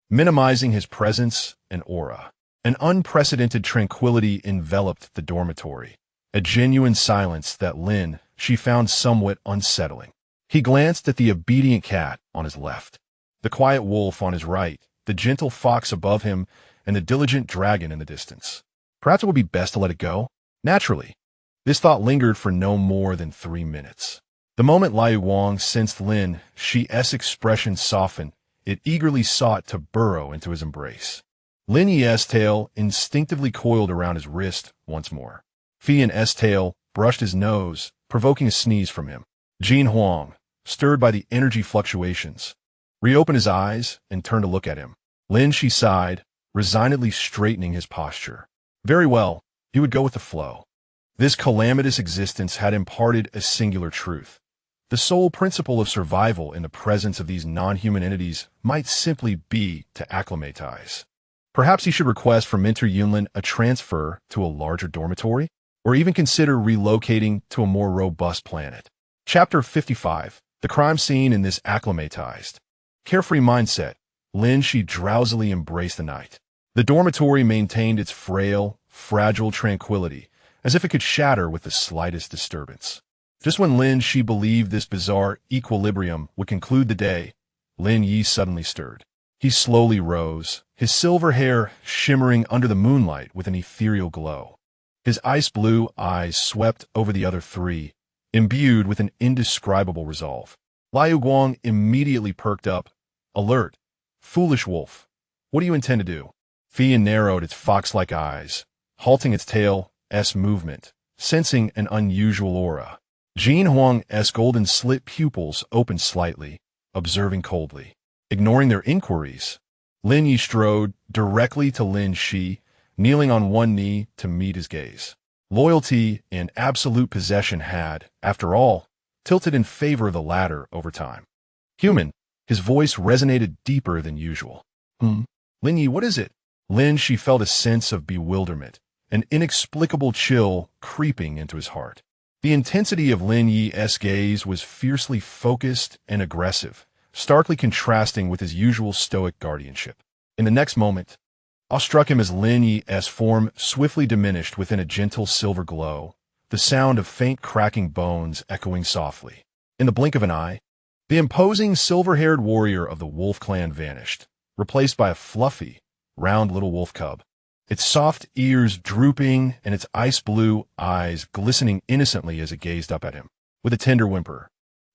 minimizing his presence and aura. An unprecedented tranquility enveloped the dormitory, a genuine silence that Lin Xi found somewhat unsettling. He glanced at the obedient cat on his left, the quiet wolf on his right, the gentle fox above him, and the diligent dragon in the distance. Perhaps it would be best to let it go? Naturally. This thought lingered for no more than 3 minutes. The moment Liu Wang sensed Lin Xi's expression soften, it eagerly sought to burrow into his embrace. Lin Yi's tail instinctively coiled around his wrist once more. Fian's tail brushed his nose, provoking a sneeze from him. Jin Huang, stirred by the energy fluctuations, reopened his eyes and turned to look at him. Lin Xi sighed, resignedly straightening his posture. Very well, he would go with the flow. This calamitous existence had imparted a singular truth. The sole principle of survival in the presence of these non-human entities might simply be to acclimatize. Perhaps he should request from Mentor Yunlin a transfer to a larger dormitory, or even consider relocating to a more robust planet. Chapter 55. The crime scene in this acclimatized, carefree mindset. Lin Xi drowsily embraced the night. The dormitory maintained its frail, fragile tranquility, as if it could shatter with the slightest disturbance. Just when Lin Xi believed this bizarre equilibrium would conclude the day, Lin Yi suddenly stirred. He slowly rose, his silver hair shimmering under the moonlight with an ethereal glow. His ice-blue eyes swept over the other three, imbued with an indescribable resolve. Liu Guang immediately perked up, alert. Foolish wolf, what do you intend to do? Fian narrowed its fox-like eyes, halting its tail's movement, sensing an unusual aura. Jin Huang's golden slit pupils opened slightly, observing coldly. Ignoring their inquiries, Lin Yi strode directly to Lin Xi, kneeling on one knee to meet his gaze. Loyalty and absolute possession had, after all, tilted in favor of the latter over time. Human, his voice resonated deeper than usual. Lin Yi, what is it? Lin Xi felt a sense of bewilderment, an inexplicable chill creeping into his heart. The intensity of Lin Yi's gaze was fiercely focused and aggressive, starkly contrasting with his usual stoic guardianship. In the next moment, awe struck him as Lin Yi's form swiftly diminished within a gentle silver glow, the sound of faint cracking bones echoing softly. In the blink of an eye, the imposing silver-haired warrior of the wolf clan vanished, replaced by a fluffy, round little wolf cub, its soft ears drooping and its ice-blue eyes glistening innocently as it gazed up at him. With a tender whimper,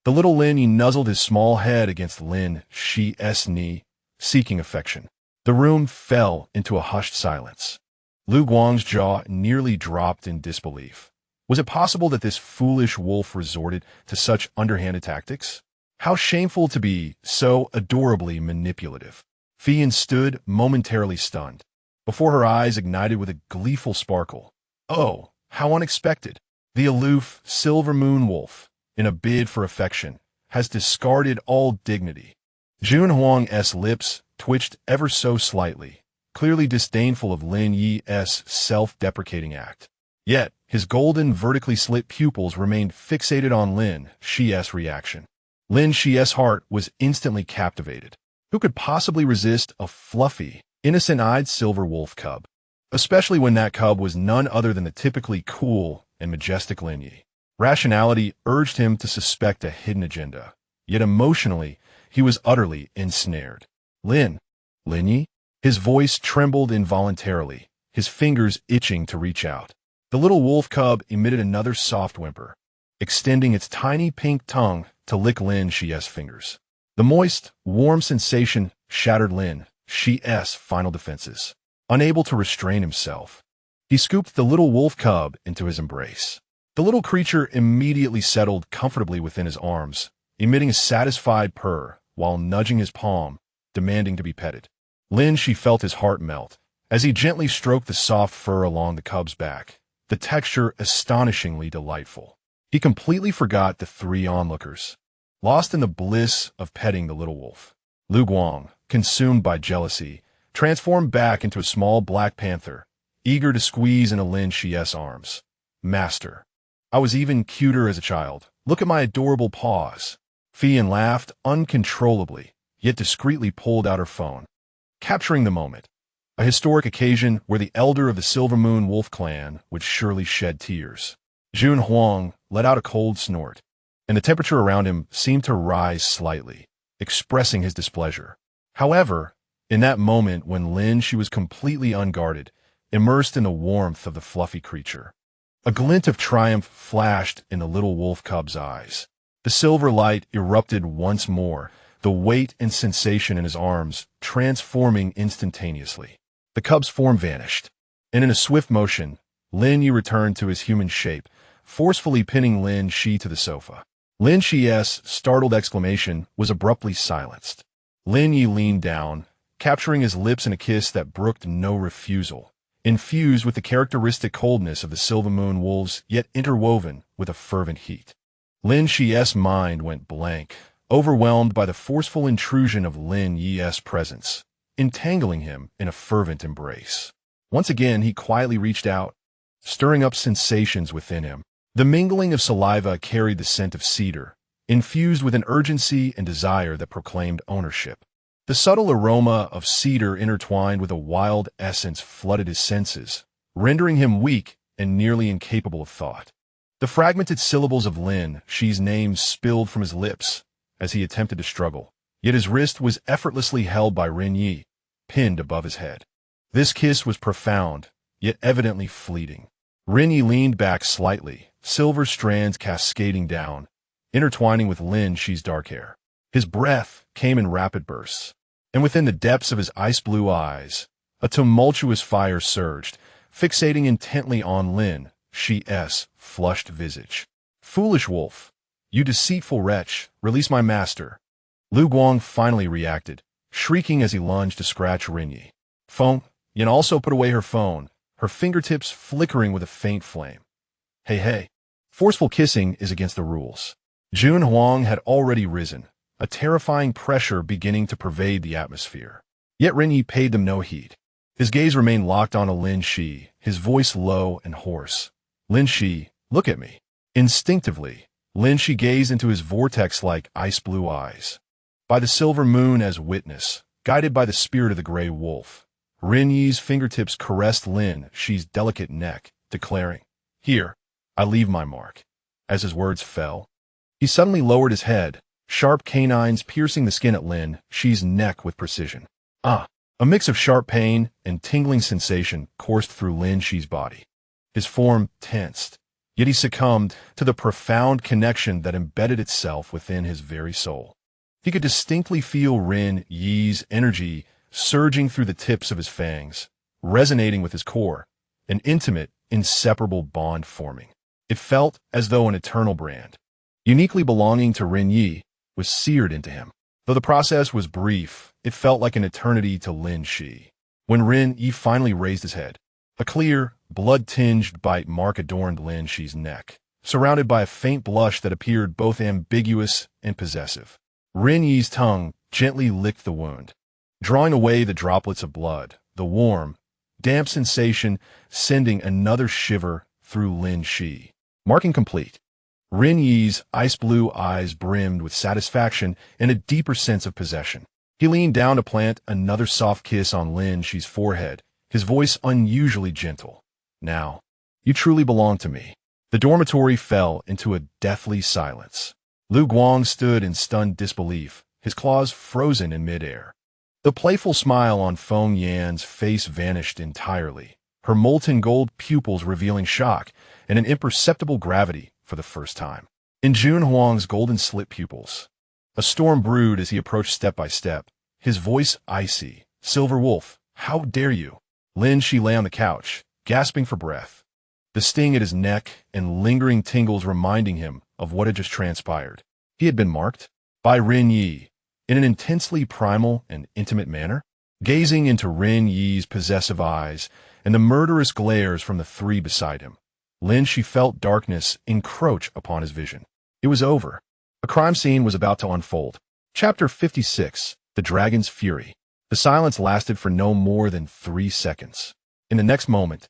the little Lin Yi nuzzled his small head against Lin Xi's knee, seeking affection. The room fell into a hushed silence. Lu Guang's jaw nearly dropped in disbelief. Was it possible that this foolish wolf resorted to such underhanded tactics? How shameful to be so adorably manipulative. Fian stood momentarily stunned, before her eyes ignited with a gleeful sparkle. Oh, how unexpected. The aloof, silver moon wolf, in a bid for affection, has discarded all dignity. Jun Huang's lips twitched ever so slightly, clearly disdainful of Lin Yi's self-deprecating act. Yet, his golden, vertically slit pupils remained fixated on Lin Xi's reaction. Lin Xi's heart was instantly captivated. Who could possibly resist a fluffy, innocent-eyed silver wolf cub? Especially when that cub was none other than the typically cool and majestic Lin Yi. Rationality urged him to suspect a hidden agenda, yet emotionally, he was utterly ensnared. Lin Yi? His voice trembled involuntarily, his fingers itching to reach out. The little wolf cub emitted another soft whimper, extending its tiny pink tongue to lick Lin Xi's fingers. The moist, warm sensation shattered Lin Xi's final defenses. Unable to restrain himself, he scooped the little wolf cub into his embrace. The little creature immediately settled comfortably within his arms, emitting a satisfied purr while nudging his palm, demanding to be petted. Lin Xi felt his heart melt as he gently stroked the soft fur along the cub's back, the texture astonishingly delightful. He completely forgot the three onlookers, lost in the bliss of petting the little wolf. Lu Guang, consumed by jealousy, transformed back into a small black panther, eager to squeeze into Lin Xi's arms. Master, I was even cuter as a child. Look at my adorable paws. Fian laughed uncontrollably, yet discreetly pulled out her phone, capturing the moment. A historic occasion where the elder of the Silver Moon Wolf clan would surely shed tears. Jun Huang let out a cold snort, and the temperature around him seemed to rise slightly, expressing his displeasure. However, in that moment when Lin Xi was completely unguarded, immersed in the warmth of the fluffy creature, A glint of triumph flashed in the little wolf cub's eyes. The silver light erupted once more, the weight and sensation in his arms transforming instantaneously. The cub's form vanished, and in a swift motion, Lin Yi returned to his human shape, forcefully pinning Lin Xi to the sofa. Lin Xi's startled exclamation was abruptly silenced. Lin Yi leaned down, capturing his lips in a kiss that brooked no refusal, infused with the characteristic coldness of the Silver Moon wolves, yet interwoven with a fervent heat. Lin Xi's mind went blank, overwhelmed by the forceful intrusion of Lin Yi's presence, entangling him in a fervent embrace. Once again he quietly reached out, stirring up sensations within him. The mingling of saliva carried the scent of cedar, infused with an urgency and desire that proclaimed ownership. The subtle aroma of cedar intertwined with a wild essence flooded his senses, rendering him weak and nearly incapable of thought. The fragmented syllables of Lin Xi's name spilled from his lips as he attempted to struggle, yet his wrist was effortlessly held by Lin Yi, pinned above his head. This kiss was profound, yet evidently fleeting. Lin Yi leaned back slightly, silver strands cascading down, intertwining with Lin Xi's dark hair. His breath came in rapid bursts, and within the depths of his ice-blue eyes, a tumultuous fire surged, fixating intently on Lin Xi's flushed visage. "Foolish wolf, you deceitful wretch, release my master." Lu Guang finally reacted, shrieking as he lunged to scratch Lin Yi. "Phone," Yin also put away her phone, her fingertips flickering with a faint flame. Hey. Forceful kissing is against the rules." Jun Huang had already risen, a terrifying pressure beginning to pervade the atmosphere. Yet Lin Yi paid them no heed. His gaze remained locked on Lin Xi, his voice low and hoarse. "Lin Xi, look at me." Instinctively, Lin Xi gazed into his vortex-like ice-blue eyes. By the silver moon as witness, guided by the spirit of the gray wolf, Lin Yi's fingertips caressed Lin Xi's delicate neck, declaring, "Here, I leave my mark." As his words fell, he suddenly lowered his head, sharp canines piercing the skin at Lin Xi's neck with precision. A mix of sharp pain and tingling sensation coursed through Lin Xi's body. His form tensed, yet he succumbed to the profound connection that embedded itself within his very soul. He could distinctly feel Lin Yi's energy surging through the tips of his fangs, resonating with his core, an intimate, inseparable bond forming. It felt as though an eternal brand, uniquely belonging to Lin Yi, was seared into him. Though the process was brief, it felt like an eternity to Lin Xi. When Lin Yi finally raised his head, a clear, blood-tinged bite mark adorned Lin Xi's neck, surrounded by a faint blush that appeared both ambiguous and possessive. Lin Yi's tongue gently licked the wound, drawing away the droplets of blood, the warm, damp sensation sending another shiver through Lin Xi. Marking complete, Lin Yi's ice-blue eyes brimmed with satisfaction and a deeper sense of possession. He leaned down to plant another soft kiss on Lin Xi's forehead, his voice unusually gentle. "Now, you truly belong to me." The dormitory fell into a deathly silence. Lu Guang stood in stunned disbelief, his claws frozen in midair. The playful smile on Feng Yan's face vanished entirely, her molten gold pupils revealing shock and an imperceptible gravity for the first time. In Jun Huang's golden-slit pupils, a storm brewed as he approached step by step, his voice icy. "Silver Wolf, how dare you?" Lin Xi lay on the couch, gasping for breath, the sting at his neck and lingering tingles reminding him of what had just transpired. He had been marked by Lin Yi in an intensely primal and intimate manner. Gazing into Lin Yi's possessive eyes and the murderous glares from the three beside him, Lin Xi felt darkness encroach upon his vision. It was over. A crime scene was about to unfold. Chapter 56, The Dragon's Fury. The silence lasted for no more than 3 seconds. In the next moment,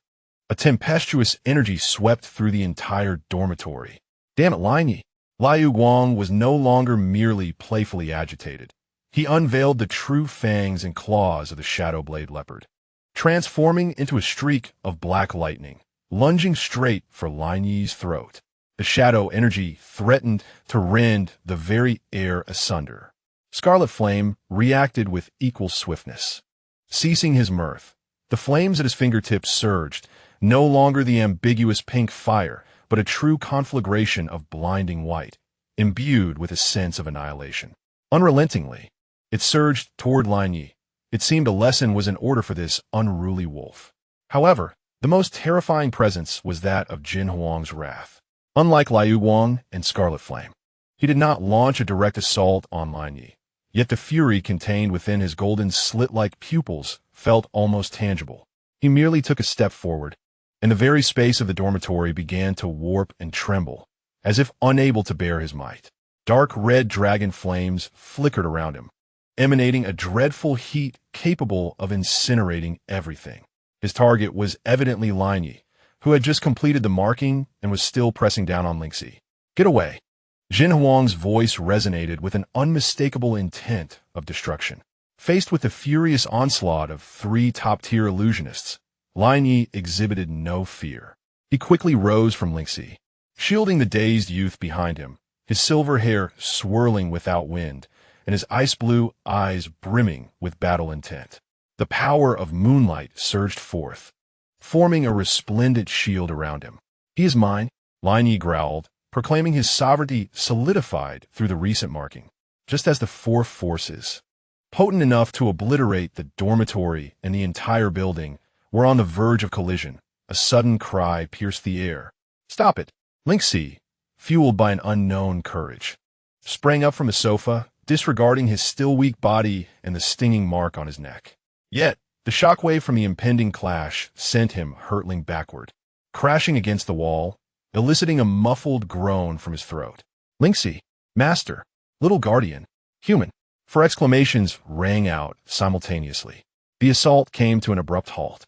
a tempestuous energy swept through the entire dormitory. "Damn it, Lin Yi." Liu Guang was no longer merely playfully agitated. He unveiled the true fangs and claws of the Shadow Blade Leopard, transforming into a streak of black lightning, lunging straight for Lin Yi's throat. The shadow energy threatened to rend the very air asunder. Scarlet Flame reacted with equal swiftness. Ceasing his mirth, the flames at his fingertips surged, No longer the ambiguous pink fire, but a true conflagration of blinding white, imbued with a sense of annihilation. Unrelentingly, it surged toward Lin Xi. It seemed a lesson was in order for this unruly wolf. However, the most terrifying presence was that of Jin Huang's wrath. Unlike Liu Guang and Scarlet Flame, he did not launch a direct assault on Lin Xi. Yet the fury contained within his golden slit-like pupils felt almost tangible. He merely took a step forward, and the very space of the dormitory began to warp and tremble, as if unable to bear his might. Dark red dragon flames flickered around him, emanating a dreadful heat capable of incinerating everything. His target was evidently Lin Xi, who had just completed the marking and was still pressing down on Lin Xi. "Get away!" Jin Huang's voice resonated with an unmistakable intent of destruction. Faced with the furious onslaught of three top-tier illusionists, Lin Xi exhibited no fear. He quickly rose from Lin Xi, shielding the dazed youth behind him, his silver hair swirling without wind, and his ice-blue eyes brimming with battle intent. The power of moonlight surged forth, forming a resplendent shield around him. "He is mine," Lin Xi growled, proclaiming his sovereignty solidified through the recent marking. Just as the four forces, potent enough to obliterate the dormitory and the entire building, were on the verge of collision, a sudden cry pierced the air. "Stop it!" Lin Xi, fueled by an unknown courage, sprang up from the sofa, disregarding his still weak body and the stinging mark on his neck. Yet, the shockwave from the impending clash sent him hurtling backward, crashing against the wall, eliciting a muffled groan from his throat. "Lin Xi, master, little guardian, human!" Four exclamations rang out simultaneously. The assault came to an abrupt halt.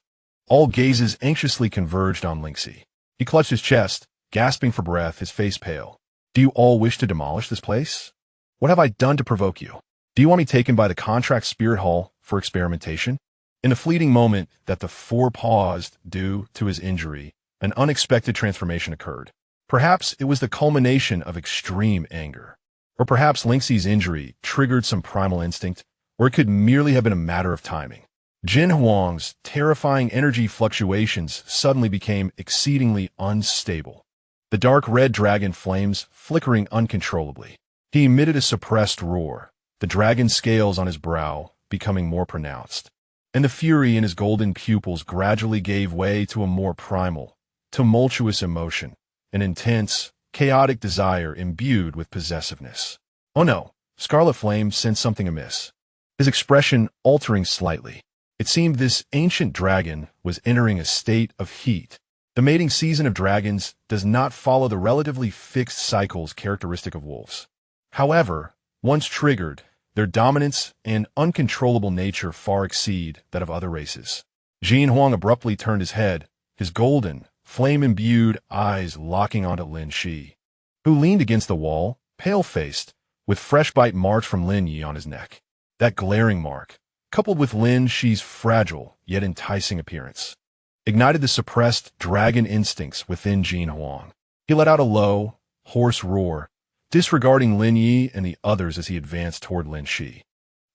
All gazes anxiously converged on Lin Xi. He clutched his chest, gasping for breath, his face pale. "Do you all wish to demolish this place? What have I done to provoke you? Do you want me taken by the contract spirit hall for experimentation?" In the fleeting moment that the four paused due to his injury, an unexpected transformation occurred. Perhaps it was the culmination of extreme anger. Or perhaps Lin Xi's injury triggered some primal instinct, or it could merely have been a matter of timing. Jin Huang's terrifying energy fluctuations suddenly became exceedingly unstable. The dark red dragon flames flickering uncontrollably. He emitted a suppressed roar, the dragon scales on his brow becoming more pronounced, and the fury in his golden pupils gradually gave way to a more primal, tumultuous emotion, an intense, chaotic desire imbued with possessiveness. "Oh no!" Scarlet Flame sensed something amiss, his expression altering slightly. It seemed this ancient dragon was entering a state of heat. The mating season of dragons does not follow the relatively fixed cycles characteristic of wolves. However, once triggered, their dominance and uncontrollable nature far exceed that of other races. Jin Huang abruptly turned his head, his golden, flame-imbued eyes locking onto Lin Xi, who leaned against the wall, pale-faced, with fresh bite marks from Lin Yi on his neck. That glaring mark, coupled with Lin Xi's fragile yet enticing appearance, ignited the suppressed dragon instincts within Jin Huang. He let out a low, hoarse roar, disregarding Lin Yi and the others as he advanced toward Lin Xi.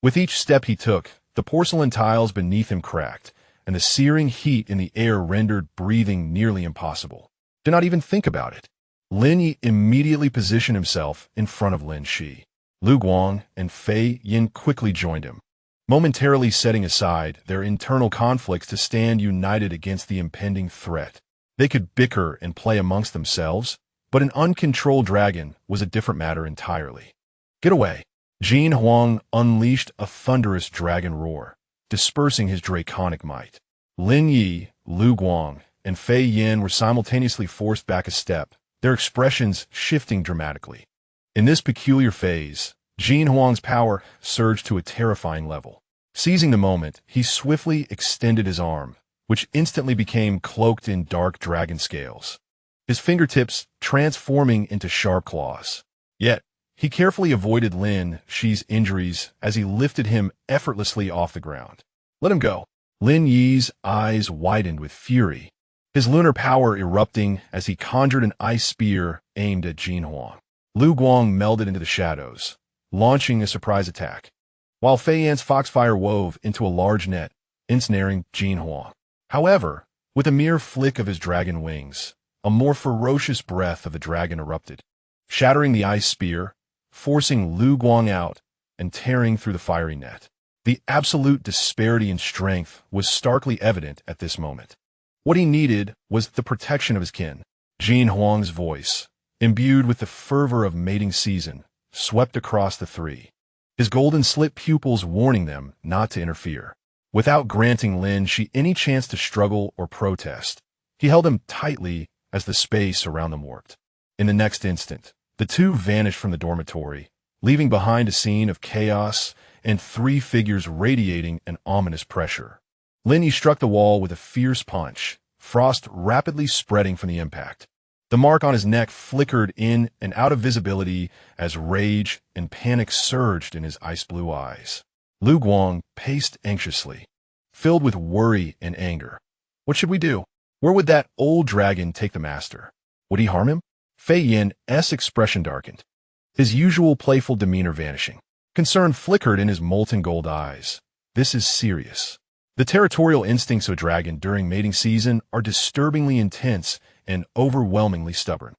With each step he took, the porcelain tiles beneath him cracked, and the searing heat in the air rendered breathing nearly impossible. Do not even think about it. Lin Yi immediately positioned himself in front of Lin Xi. Lu Guang and Fei Yin quickly joined him, momentarily setting aside their internal conflicts to stand united against the impending threat. They could bicker and play amongst themselves, but an uncontrolled dragon was a different matter entirely. "Get away!" Jin Huang unleashed a thunderous dragon roar, dispersing his draconic might. Lin Yi, Lu Guang, and Fei Yin were simultaneously forced back a step, their expressions shifting dramatically. In this peculiar phase, Jin Huang's power surged to a terrifying level. Seizing the moment, he swiftly extended his arm, which instantly became cloaked in dark dragon scales, his fingertips transforming into sharp claws. Yet, he carefully avoided Lin Xi's injuries as he lifted him effortlessly off the ground. "Let him go." Lin Yi's eyes widened with fury, his lunar power erupting as he conjured an ice spear aimed at Jin Huang. Lu Guang melded into the shadows, launching a surprise attack, while Fei Yan's foxfire wove into a large net, ensnaring Jin Huang. However, With a mere flick of his dragon wings, a more ferocious breath of the dragon erupted, shattering the ice spear, forcing Lu Guang out, and tearing through the fiery net. The absolute disparity in strength was starkly evident at this moment. What he needed was the protection of his kin. Jin Huang's voice, imbued with the fervor of mating season, swept across the three, his golden slit pupils warning them not to interfere. Without granting Lin Xi any chance to struggle or protest, he held him tightly as the space around them warped. In the next instant, the two vanished from the dormitory, leaving behind a scene of chaos and three figures radiating an ominous pressure. Lin Xi struck the wall with a fierce punch, frost rapidly spreading from the impact. The mark on his neck flickered in and out of visibility as rage and panic surged in his ice-blue eyes. Lu Guang paced anxiously, filled with worry and anger. What should we do? Where would that old dragon take the master? Would he harm him? Fei Yin's expression darkened, his usual playful demeanor vanishing. Concern flickered in his molten gold eyes. This is serious. The territorial instincts of a dragon during mating season are disturbingly intense and overwhelmingly stubborn.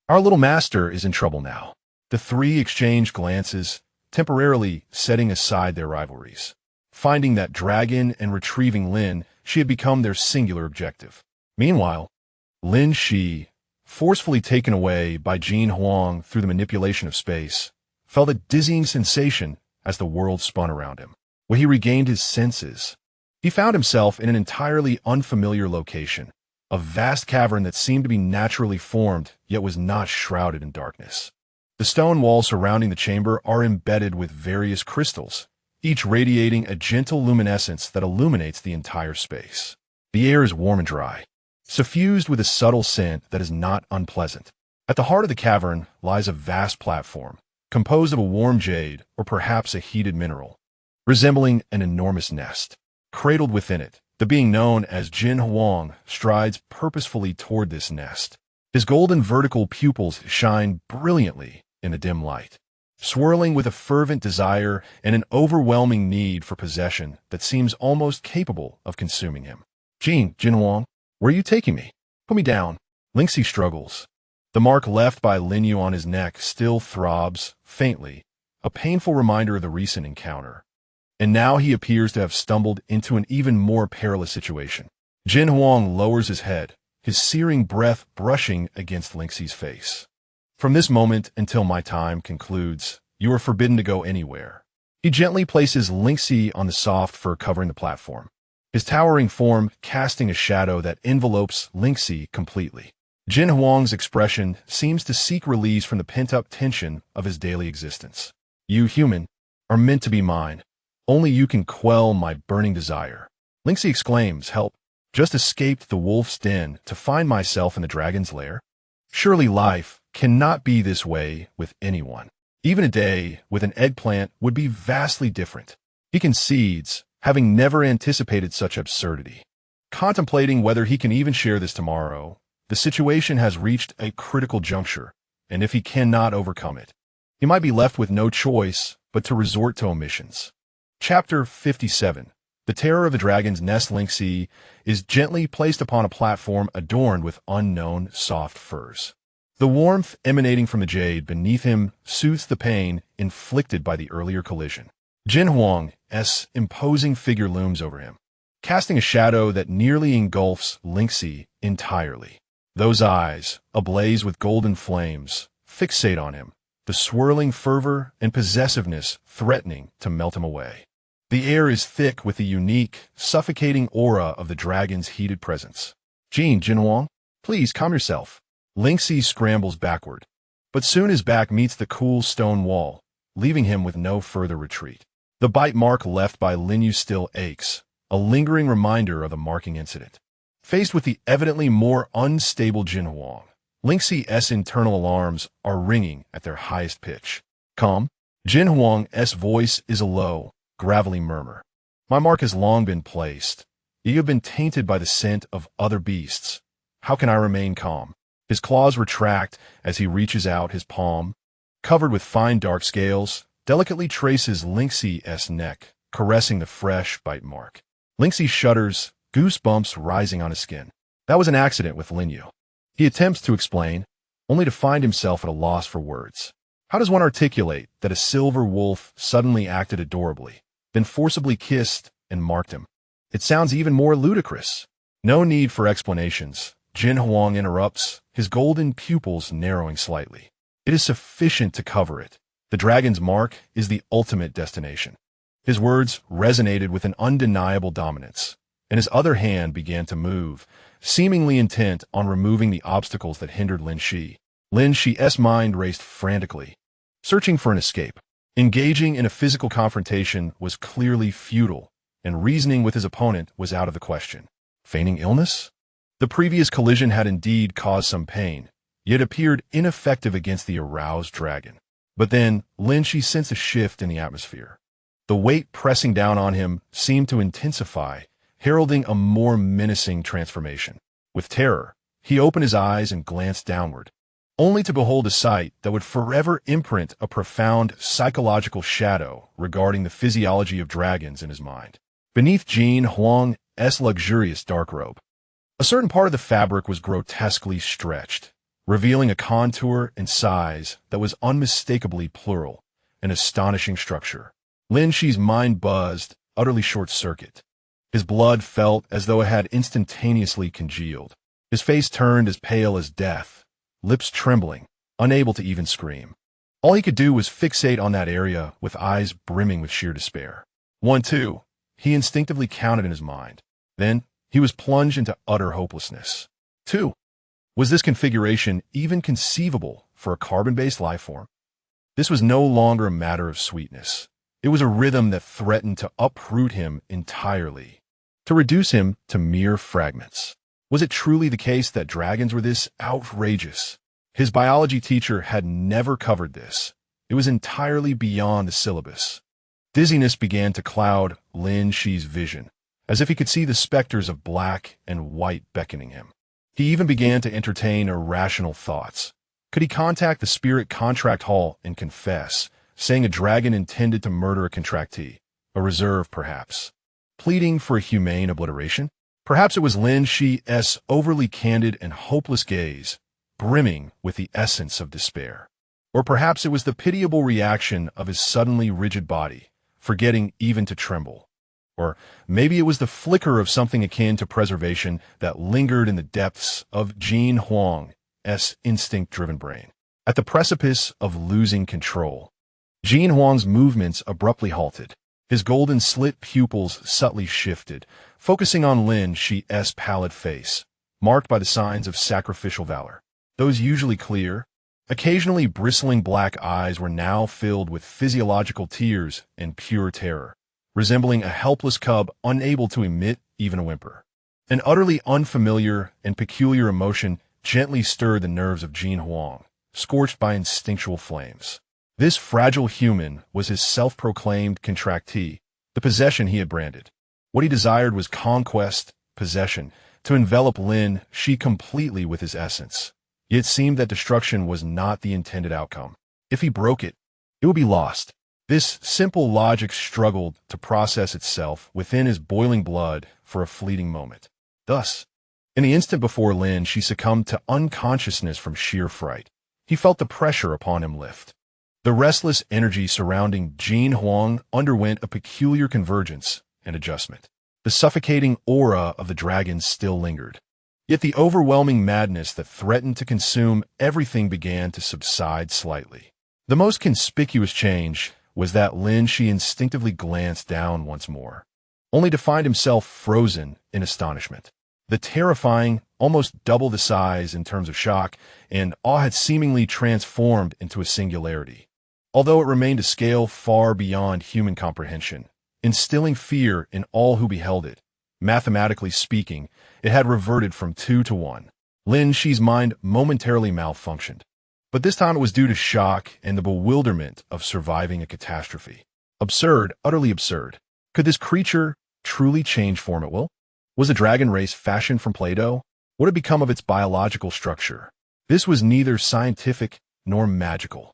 Our little master is in trouble now. The three exchanged glances, temporarily setting aside their rivalries. Finding that dragon and retrieving Lin Xi had become their singular objective. Meanwhile, Lin Xi, forcefully taken away by Jin Huang through the manipulation of space, felt a dizzying sensation as the world spun around him. When he regained his senses, he found himself in an entirely unfamiliar location, a vast cavern that seemed to be naturally formed yet was not shrouded in darkness. The stone walls surrounding the chamber are embedded with various crystals, each radiating a gentle luminescence that illuminates the entire space. The air is warm and dry, suffused with a subtle scent that is not unpleasant. At the heart of the cavern lies a vast platform, composed of a warm jade or perhaps a heated mineral, resembling an enormous nest. Cradled within it, the being known as Jin Huang strides purposefully toward this nest. His golden vertical pupils shine brilliantly in the dim light, swirling with a fervent desire and an overwhelming need for possession that seems almost capable of consuming him. Jin Huang, where are you taking me? Put me down. Lin Xi struggles. The mark left by Lin Yu on his neck still throbs, faintly, a painful reminder of the recent encounter. And now he appears to have stumbled into an even more perilous situation. Jin Huang lowers his head, his searing breath brushing against Lin Xi's face. From this moment until my time concludes, you are forbidden to go anywhere. He gently places Lin Xi on the soft fur covering the platform, his towering form casting a shadow that envelopes Lin Xi completely. Jin Huang's expression seems to seek release from the pent-up tension of his daily existence. You, human, are meant to be mine. Only you can quell my burning desire. Lin Xi exclaims, help. Just escaped the wolf's den to find myself in the dragon's lair? Surely life cannot be this way with anyone. Even a day with an eggplant would be vastly different. He concedes, having never anticipated such absurdity. Contemplating whether he can even share this tomorrow, the situation has reached a critical juncture, and if he cannot overcome it, he might be left with no choice but to resort to omissions. Chapter 57. The terror of the dragon's nest. Lin Xi is gently placed upon a platform adorned with unknown soft furs. The warmth emanating from the jade beneath him soothes the pain inflicted by the earlier collision. Jin Huang's imposing figure looms over him, casting a shadow that nearly engulfs Lin Xi entirely. Those eyes, ablaze with golden flames, fixate on him, the swirling fervor and possessiveness threatening to melt him away. The air is thick with the unique, suffocating aura of the dragon's heated presence. Jin Huang, please calm yourself. Lin Xi scrambles backward, but soon his back meets the cool stone wall, leaving him with no further retreat. The bite mark left by Lin Yu still aches, a lingering reminder of the marking incident. Faced with the evidently more unstable Jin Huang, Lin Xi's internal alarms are ringing at their highest pitch. Calm. Jin Huang's voice is a low, gravelly murmur. My mark has long been placed. You have been tainted by the scent of other beasts. How can I remain calm? His claws retract as he reaches out his palm, covered with fine dark scales, delicately traces Lin Xi's neck, caressing the fresh bite mark. Lin Xi shudders, goosebumps rising on his skin. That was an accident with Lin Xi. He attempts to explain, only to find himself at a loss for words. How does one articulate that a silver wolf suddenly acted adorably, then forcibly kissed and marked him? It sounds even more ludicrous. No need for explanations. Jin Huang interrupts, his golden pupils narrowing slightly. It is sufficient to cover it. The dragon's mark is the ultimate destination. His words resonated with an undeniable dominance, and his other hand began to move, seemingly intent on removing the obstacles that hindered Lin Xi. Lin Xi's mind raced frantically, searching for an escape. Engaging in a physical confrontation was clearly futile, and reasoning with his opponent was out of the question. Feigning illness? The previous collision had indeed caused some pain, yet appeared ineffective against the aroused dragon. But then, Lin Xi sensed a shift in the atmosphere. The weight pressing down on him seemed to intensify, heralding a more menacing transformation. With terror, he opened his eyes and glanced downward, only to behold a sight that would forever imprint a profound psychological shadow regarding the physiology of dragons in his mind. Beneath Jin Huang's luxurious dark robe, a certain part of the fabric was grotesquely stretched, revealing a contour and size that was unmistakably plural, an astonishing structure. Lin Xi's mind buzzed, utterly short-circuit. His blood felt as though it had instantaneously congealed. His face turned as pale as death, lips trembling, unable to even scream. All he could do was fixate on that area with eyes brimming with sheer despair. 1, 2, he instinctively counted in his mind. Then, he was plunged into utter hopelessness. 2. Was this configuration even conceivable for a carbon-based life form? This was no longer a matter of sweetness. It was a rhythm that threatened to uproot him entirely, to reduce him to mere fragments. Was it truly the case that dragons were this outrageous? His biology teacher had never covered this. It was entirely beyond the syllabus. Dizziness began to cloud Lin Xi's vision, as if he could see the specters of black and white beckoning him. He even began to entertain irrational thoughts. Could he contact the spirit contract hall and confess, saying a dragon intended to murder a contractee, a reserve perhaps, pleading for a humane obliteration? Perhaps it was Lin Xi's overly candid and hopeless gaze, brimming with the essence of despair. Or perhaps it was the pitiable reaction of his suddenly rigid body, forgetting even to tremble. Or maybe it was the flicker of something akin to preservation that lingered in the depths of Jin Huang's instinct-driven brain. At the precipice of losing control, Jin Huang's movements abruptly halted. His golden slit pupils subtly shifted, focusing on Lin Xi's pallid face, marked by the signs of sacrificial valor. Those usually clear, occasionally bristling black eyes were now filled with physiological tears and pure terror, resembling a helpless cub unable to emit even a whimper. An utterly unfamiliar and peculiar emotion gently stirred the nerves of Jin Huang, scorched by instinctual flames. This fragile human was his self-proclaimed contractee, the possession he had branded. What he desired was conquest, possession, to envelop Lin Xi completely with his essence. Yet it seemed that destruction was not the intended outcome. If he broke it, it would be lost. This simple logic struggled to process itself within his boiling blood for a fleeting moment. Thus, in the instant before Lin Xi succumbed to unconsciousness from sheer fright, he felt the pressure upon him lift. The restless energy surrounding Jin Huang underwent a peculiar convergence and adjustment. The suffocating aura of the dragon still lingered. Yet the overwhelming madness that threatened to consume everything began to subside slightly. The most conspicuous change was that Lin Xi instinctively glanced down once more, only to find himself frozen in astonishment. The terrifying, almost double the size in terms of shock, and awe had seemingly transformed into a singularity. Although it remained a scale far beyond human comprehension, instilling fear in all who beheld it, mathematically speaking, it had reverted from 2 to 1. Lin Xi's mind momentarily malfunctioned, but this time it was due to shock and the bewilderment of surviving a catastrophe. Absurd, utterly absurd. Could this creature truly change form at will? Was the dragon race fashioned from Play-Doh? What had become of its biological structure? This was neither scientific nor magical.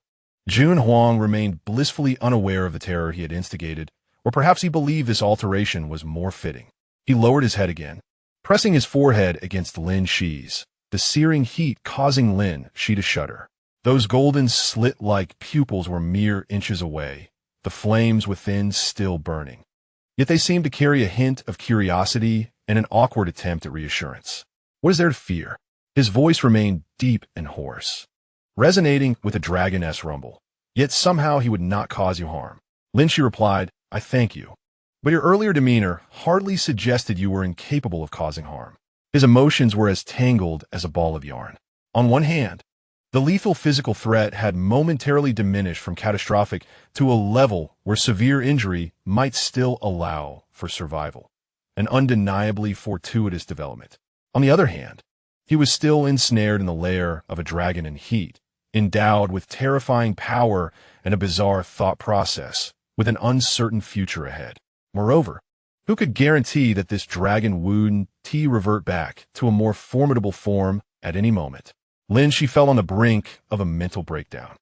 Jin Huang remained blissfully unaware of the terror he had instigated, or perhaps he believed this alteration was more fitting. He lowered his head again, pressing his forehead against Lin Xi's, the searing heat causing Lin Xi to shudder. Those golden slit-like pupils were mere inches away, the flames within still burning. Yet they seemed to carry a hint of curiosity and an awkward attempt at reassurance. What is there to fear? His voice remained deep and hoarse, resonating with a dragon-esque rumble. Yet somehow he would not cause you harm. Lin Xi replied, I thank you. But your earlier demeanor hardly suggested you were incapable of causing harm. His emotions were as tangled as a ball of yarn. On one hand, the lethal physical threat had momentarily diminished from catastrophic to a level where severe injury might still allow for survival, an undeniably fortuitous development. On the other hand, he was still ensnared in the lair of a dragon in heat, endowed with terrifying power and a bizarre thought process, with an uncertain future ahead. Moreover, who could guarantee that this dragon wouldn't revert back to a more formidable form at any moment? Lin Xi fell on the brink of a mental breakdown.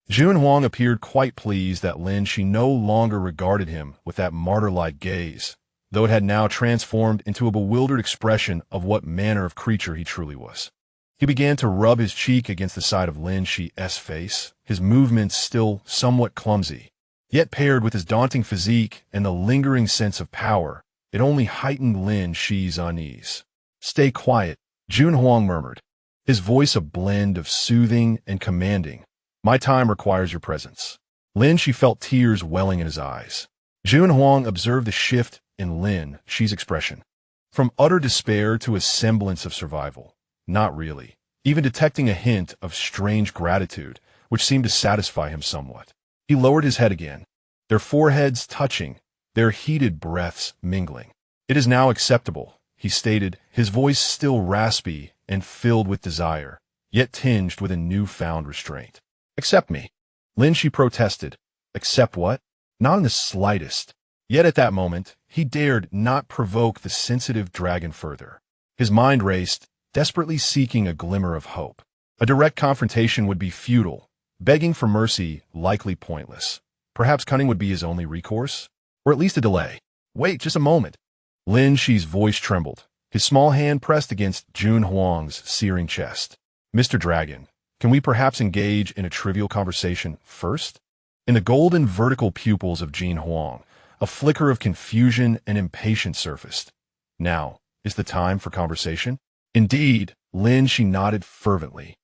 Jun Huang appeared quite pleased that Lin Xi no longer regarded him with that martyr-like gaze, though it had now transformed into a bewildered expression of what manner of creature he truly was. He began to rub his cheek against the side of Lin Xi's face, his movements still somewhat clumsy. Yet paired with his daunting physique and the lingering sense of power, it only heightened Lin Xi's unease. Stay quiet, Jun Huang murmured, his voice a blend of soothing and commanding. My time requires your presence. Lin Xi felt tears welling in his eyes. Jun Huang observed the shift in Lin Xi's expression, from utter despair to a semblance of survival. Not really, even detecting a hint of strange gratitude, which seemed to satisfy him somewhat. He lowered his head again, their foreheads touching, their heated breaths mingling. It is now acceptable, he stated, his voice still raspy and filled with desire, yet tinged with a newfound restraint. Accept me. Lin Xi protested. Accept what? Not in the slightest. Yet at that moment, he dared not provoke the sensitive dragon further. His mind raced, desperately seeking a glimmer of hope. A direct confrontation would be futile, begging for mercy likely pointless. Perhaps cunning would be his only recourse? Or at least a delay. Wait just a moment. Lin Xi's voice trembled, his small hand pressed against Jun Huang's searing chest. Mr. Dragon, can we perhaps engage in a trivial conversation first? In the golden vertical pupils of Jun Huang, a flicker of confusion and impatience surfaced. Now, is the time for conversation? Indeed, Lin Xi nodded fervently,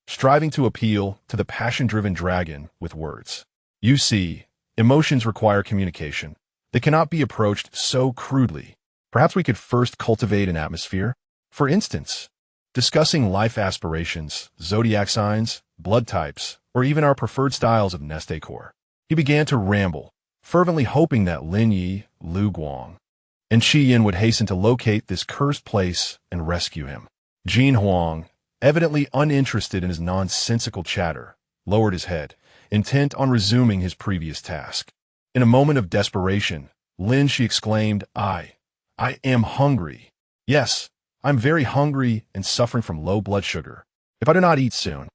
striving to appeal to the passion-driven dragon with words. You see, emotions require communication. They cannot be approached so crudely. Perhaps we could first cultivate an atmosphere. For instance, discussing life aspirations, zodiac signs, blood types, or even our preferred styles of nest decor. He began to ramble, fervently hoping that Lin Yi, Lu Guang, and Qi Yin would hasten to locate this cursed place and rescue him. Jun Huang, evidently uninterested in his nonsensical chatter, lowered his head, intent on resuming his previous task. In a moment of desperation, Lin Xi exclaimed, I am hungry. Yes, I'm very hungry and suffering from low blood sugar. If I do not eat soon,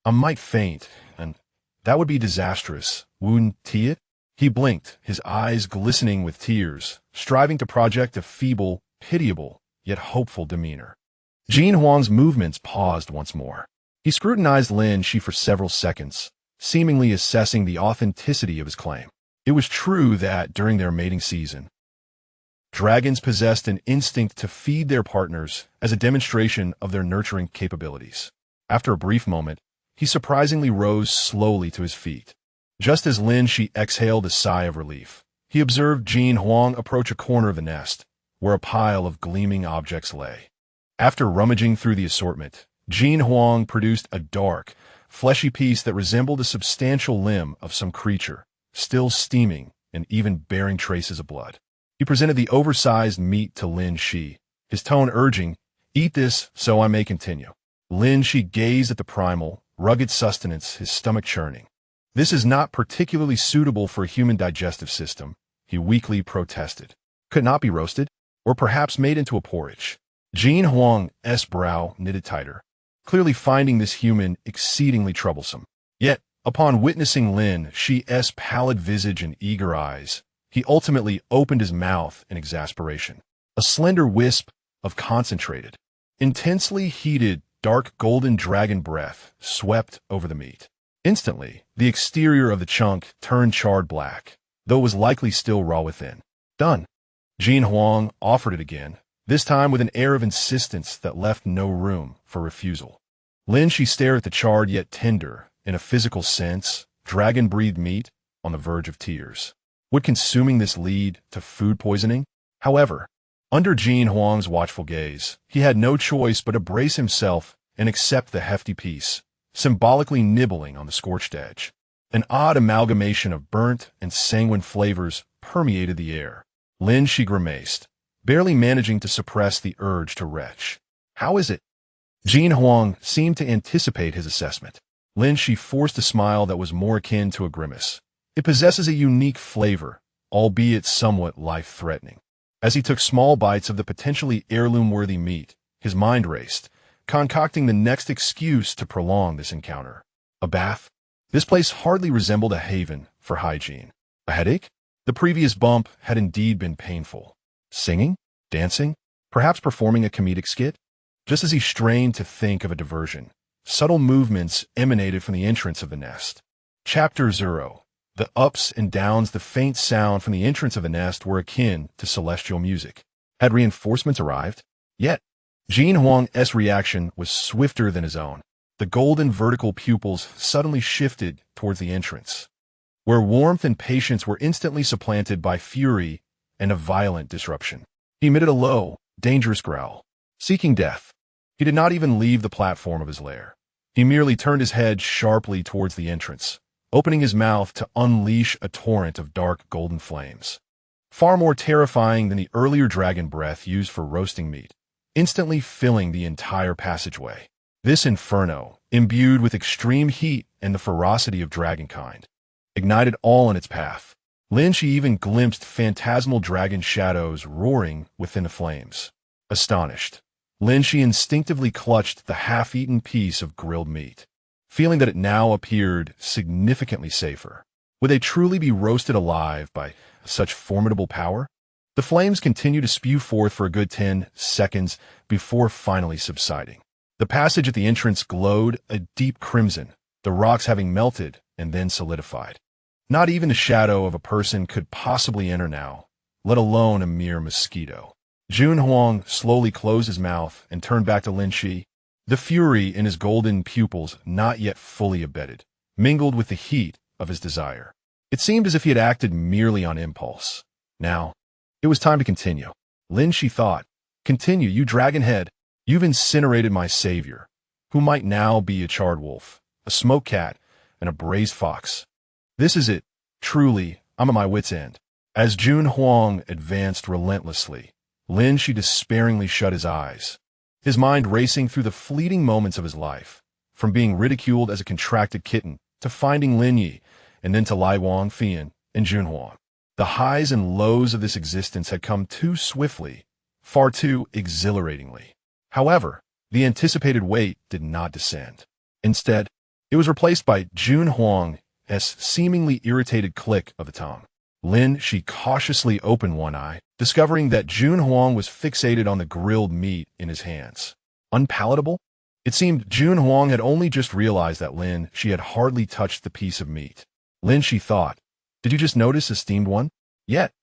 I might faint, and that would be disastrous, wouldn't it? He blinked, his eyes glistening with tears, striving to project a feeble, pitiable, yet hopeful demeanor. Jun Huang's movements paused once more. He scrutinized Lin Xi for several seconds, seemingly assessing the authenticity of his claim. It was true that, during their mating season, dragons possessed an instinct to feed their partners as a demonstration of their nurturing capabilities. After a brief moment, he surprisingly rose slowly to his feet. Just as Lin Xi exhaled a sigh of relief, he observed Jun Huang approach a corner of the nest, where a pile of gleaming objects lay. After rummaging through the assortment, Jun Huang produced a dark, fleshy piece that resembled a substantial limb of some creature, still steaming and even bearing traces of blood. He presented the oversized meat to Lin Xi, his tone urging, Eat this so I may continue. Lin Xi gazed at the primal, rugged sustenance, his stomach churning. This is not particularly suitable for a human digestive system, he weakly protested. Could not be roasted, or perhaps made into a porridge. Jun Huang's brow knitted tighter, clearly finding this human exceedingly troublesome. Yet, upon witnessing Lin Xi's pallid visage and eager eyes, he ultimately opened his mouth in exasperation. A slender wisp of concentrated, intensely heated, dark golden dragon breath swept over the meat. Instantly, the exterior of the chunk turned charred black, though it was likely still raw within. Done. Jin Huang offered it again, this time with an air of insistence that left no room for refusal. Lin Xi stared at the charred yet tender, in a physical sense, dragon-breathed meat on the verge of tears. Would consuming this lead to food poisoning? However, under Jin Huang's watchful gaze, he had no choice but to brace himself and accept the hefty piece, symbolically nibbling on the scorched edge. An odd amalgamation of burnt and sanguine flavors permeated the air. Lin Xi grimaced, barely managing to suppress the urge to retch. How is it? Jin Huang seemed to anticipate his assessment. Lin Xi forced a smile that was more akin to a grimace. It possesses a unique flavor, albeit somewhat life-threatening. As he took small bites of the potentially heirloom-worthy meat, his mind raced, concocting the next excuse to prolong this encounter. A bath? This place hardly resembled a haven for hygiene. A headache? The previous bump had indeed been painful. Singing? Dancing? Perhaps performing a comedic skit? Just as he strained to think of a diversion, subtle movements emanated from the entrance of the nest. Chapter 0. The ups and downs, the faint sound from the entrance of the nest were akin to celestial music. Had reinforcements arrived? Yet, Jin Huang's reaction was swifter than his own. The golden vertical pupils suddenly shifted towards the entrance, where warmth and patience were instantly supplanted by fury and a violent disruption. He emitted a low, dangerous growl, seeking death. He did not even leave the platform of his lair. He merely turned his head sharply towards the entrance, opening his mouth to unleash a torrent of dark golden flames. Far more terrifying than the earlier dragon breath used for roasting meat, instantly filling the entire passageway. This inferno, imbued with extreme heat and the ferocity of dragonkind, ignited all in its path. Lin Xi even glimpsed phantasmal dragon shadows roaring within the flames. Astonished, Lin Xi instinctively clutched the half-eaten piece of grilled meat, feeling that it now appeared significantly safer. Would they truly be roasted alive by such formidable power? The flames continued to spew forth for a good 10 seconds before finally subsiding. The passage at the entrance glowed a deep crimson, the rocks having melted and then solidified. Not even the shadow of a person could possibly enter now, let alone a mere mosquito. Jin Huang slowly closed his mouth and turned back to Lin Xi, the fury in his golden pupils not yet fully abated, mingled with the heat of his desire. It seemed as if he had acted merely on impulse. Now, it was time to continue. Lin Xi thought, "Continue, you dragonhead. You've incinerated my savior, who might now be a charred wolf, a smoked cat, and a braised fox. This is it. Truly, I'm at my wit's end." As Jin Huang advanced relentlessly, Lin Xi despairingly shut his eyes, his mind racing through the fleeting moments of his life, from being ridiculed as a contracted kitten to finding Lin Yi, and then to Lai Wang Fian and Jin Huang. The highs and lows of this existence had come too swiftly, far too exhilaratingly. However, the anticipated weight did not descend. Instead, it was replaced by Jin Huang's seemingly irritated click of the tongue. Lin Xi cautiously opened one eye, discovering that Jin Huang was fixated on the grilled meat in his hands. Unpalatable? It seemed Jin Huang had only just realized that Lin Xi had hardly touched the piece of meat. Lin Xi thought, "Did you just notice, esteemed one?" Yet,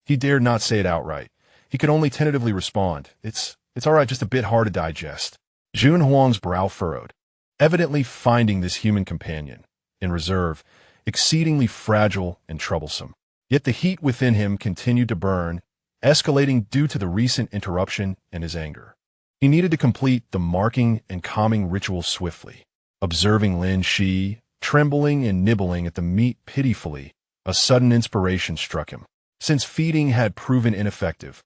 he dared not say it outright. He could only tentatively respond, It's all right, just a bit hard to digest." Jin Huang's brow furrowed, evidently finding this human companion, in reserve, exceedingly fragile and troublesome. Yet the heat within him continued to burn, escalating due to the recent interruption and his anger. He needed to complete the marking and calming ritual swiftly. Observing Lin Xi, trembling and nibbling at the meat pitifully, a sudden inspiration struck him. Since feeding had proven ineffective,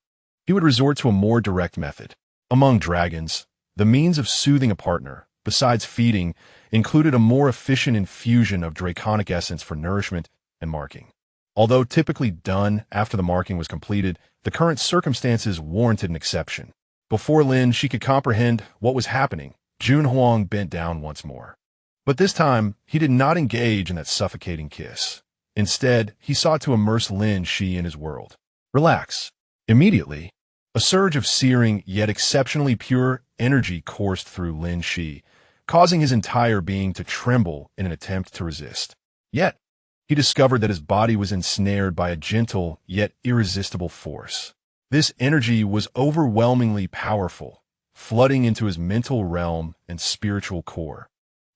he would resort to a more direct method. Among dragons, the means of soothing a partner, besides feeding, included a more efficient infusion of draconic essence for nourishment and marking. Although typically done after the marking was completed, the current circumstances warranted an exception. Before Lin Xi could comprehend what was happening, Jin Huang bent down once more. But this time, he did not engage in that suffocating kiss. Instead, he sought to immerse Lin Xi in his world. Relax. Immediately, A surge of searing yet exceptionally pure energy coursed through Lin Xi, causing his entire being to tremble in an attempt to resist. Yet, he discovered that his body was ensnared by a gentle yet irresistible force. This energy was overwhelmingly powerful, flooding into his mental realm and spiritual core.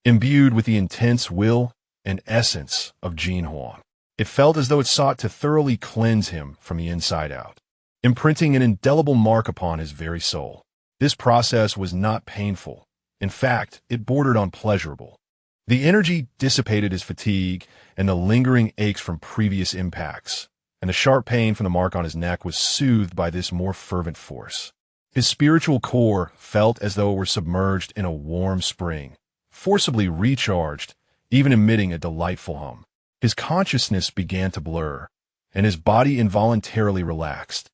Imbued with the intense will and essence of Jin Huang, it felt as though it sought to thoroughly cleanse him from the inside out, imprinting an indelible mark upon his very soul. This process was not painful. In fact, it bordered on pleasurable. The energy dissipated his fatigue and the lingering aches from previous impacts, and the sharp pain from the mark on his neck was soothed by this more fervent force. His spiritual core felt as though it were submerged in a warm spring, forcibly recharged, even emitting a delightful hum. His consciousness began to blur, and his body involuntarily relaxed,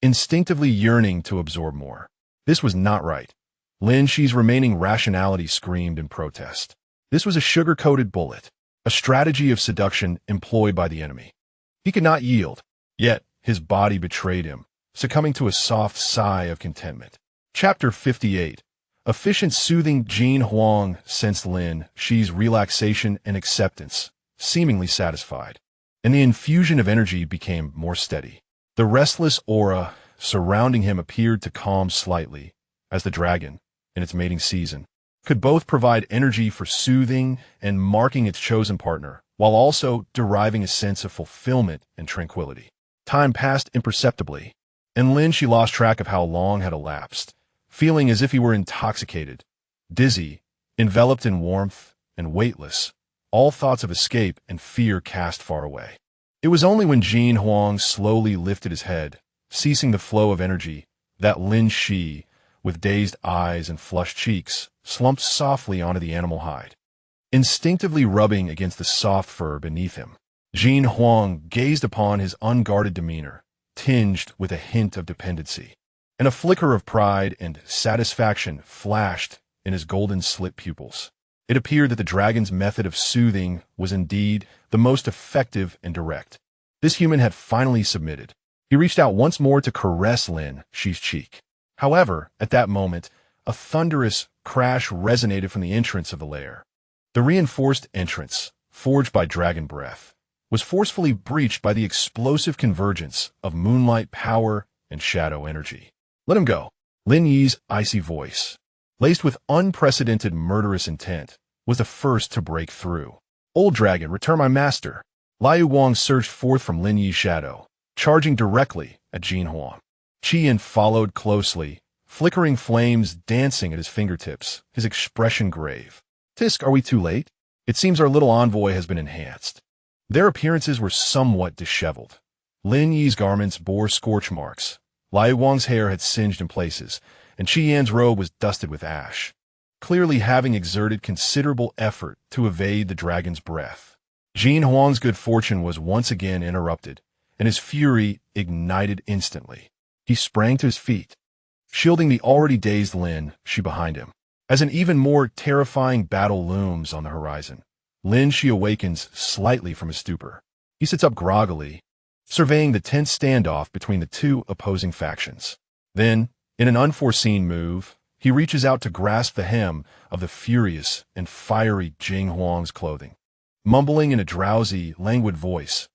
instinctively yearning to absorb more. This was not right. Lin Xi's remaining rationality screamed in protest. This was a sugar-coated bullet, a strategy of seduction employed by the enemy. He could not yield, yet his body betrayed him, succumbing to a soft sigh of contentment. Chapter 58. Efficient soothing. Jin Huang sensed Lin Xi's relaxation and acceptance, seemingly satisfied, and the infusion of energy became more steady. The restless aura surrounding him appeared to calm slightly, as the dragon, in its mating season, could both provide energy for soothing and marking its chosen partner, while also deriving a sense of fulfillment and tranquility. Time passed imperceptibly, and Lin Xi lost track of how long had elapsed, feeling as if he were intoxicated, dizzy, enveloped in warmth, and weightless, all thoughts of escape and fear cast far away. It was only when Jin Huang slowly lifted his head, ceasing the flow of energy, that Lin Xi, with dazed eyes and flushed cheeks, slumped softly onto the animal hide, instinctively rubbing against the soft fur beneath him. Jin Huang gazed upon his unguarded demeanor, tinged with a hint of dependency, and a flicker of pride and satisfaction flashed in his golden-slit pupils. It appeared that the dragon's method of soothing was indeed the most effective and direct. This human had finally submitted. He reached out once more to caress Lin Xi's cheek. However, at that moment, a thunderous crash resonated from the entrance of the lair. The reinforced entrance, forged by dragon breath, was forcefully breached by the explosive convergence of moonlight power and shadow energy. "Let him go." Lin Yi's icy voice, laced with unprecedented murderous intent, was the first to break through. "Old dragon, return my master." Liu Guang surged forth from Lin Yi's shadow, charging directly at Jin Huang. Qian followed closely, flickering flames dancing at his fingertips, his expression grave. "Tisk, are we too late? It seems our little envoy has been enhanced." Their appearances were somewhat disheveled. Lin Yi's garments bore scorch marks, Liu Guang's hair had singed in places, and Qian's robe was dusted with ash, clearly having exerted considerable effort to evade the dragon's breath. Jin Huang's good fortune was once again interrupted, and his fury ignited instantly. He sprang to his feet, shielding the already dazed Lin Xi behind him. As an even more terrifying battle looms on the horizon, Lin Xi awakens slightly from his stupor. He sits up groggily, surveying the tense standoff between the two opposing factions. Then, in an unforeseen move, he reaches out to grasp the hem of the furious and fiery Jin Huang's clothing, mumbling in a drowsy, languid voice,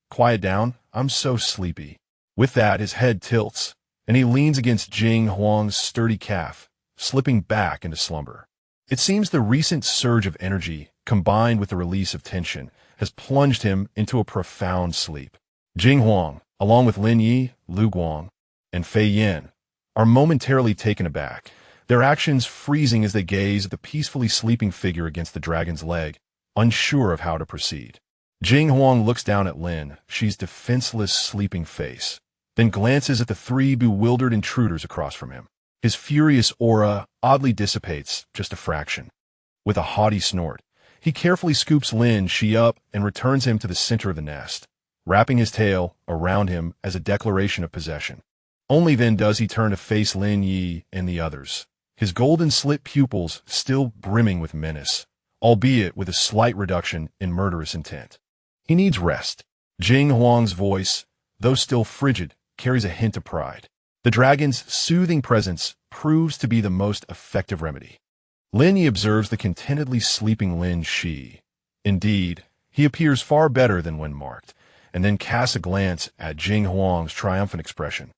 "Quiet down, I'm so sleepy." With that, his head tilts, and he leans against Jin Huang's sturdy calf, slipping back into slumber. It seems the recent surge of energy, combined with the release of tension, has plunged him into a profound sleep. Jin Huang, along with Lin Yi, Lu Guang, and Fei Yan, are momentarily taken aback, their actions freezing as they gaze at the peacefully sleeping figure against the dragon's leg, unsure of how to proceed. Jin Huang looks down at Lin Xi's defenseless sleeping face, then glances at the three bewildered intruders across from him. His furious aura oddly dissipates just a fraction. With a haughty snort, he carefully scoops Lin Xi up and returns him to the center of the nest, wrapping his tail around him as a declaration of possession. Only then does he turn to face Lin Yi and the others, his golden-slit pupils still brimming with menace, albeit with a slight reduction in murderous intent. He needs rest. Jin Huang's voice, though still frigid, carries a hint of pride. The dragon's soothing presence proves to be the most effective remedy. Lin Yi observes the contentedly sleeping Lin Xi. Indeed, he appears far better than when marked, and then casts a glance at Jing Huang's triumphant expression.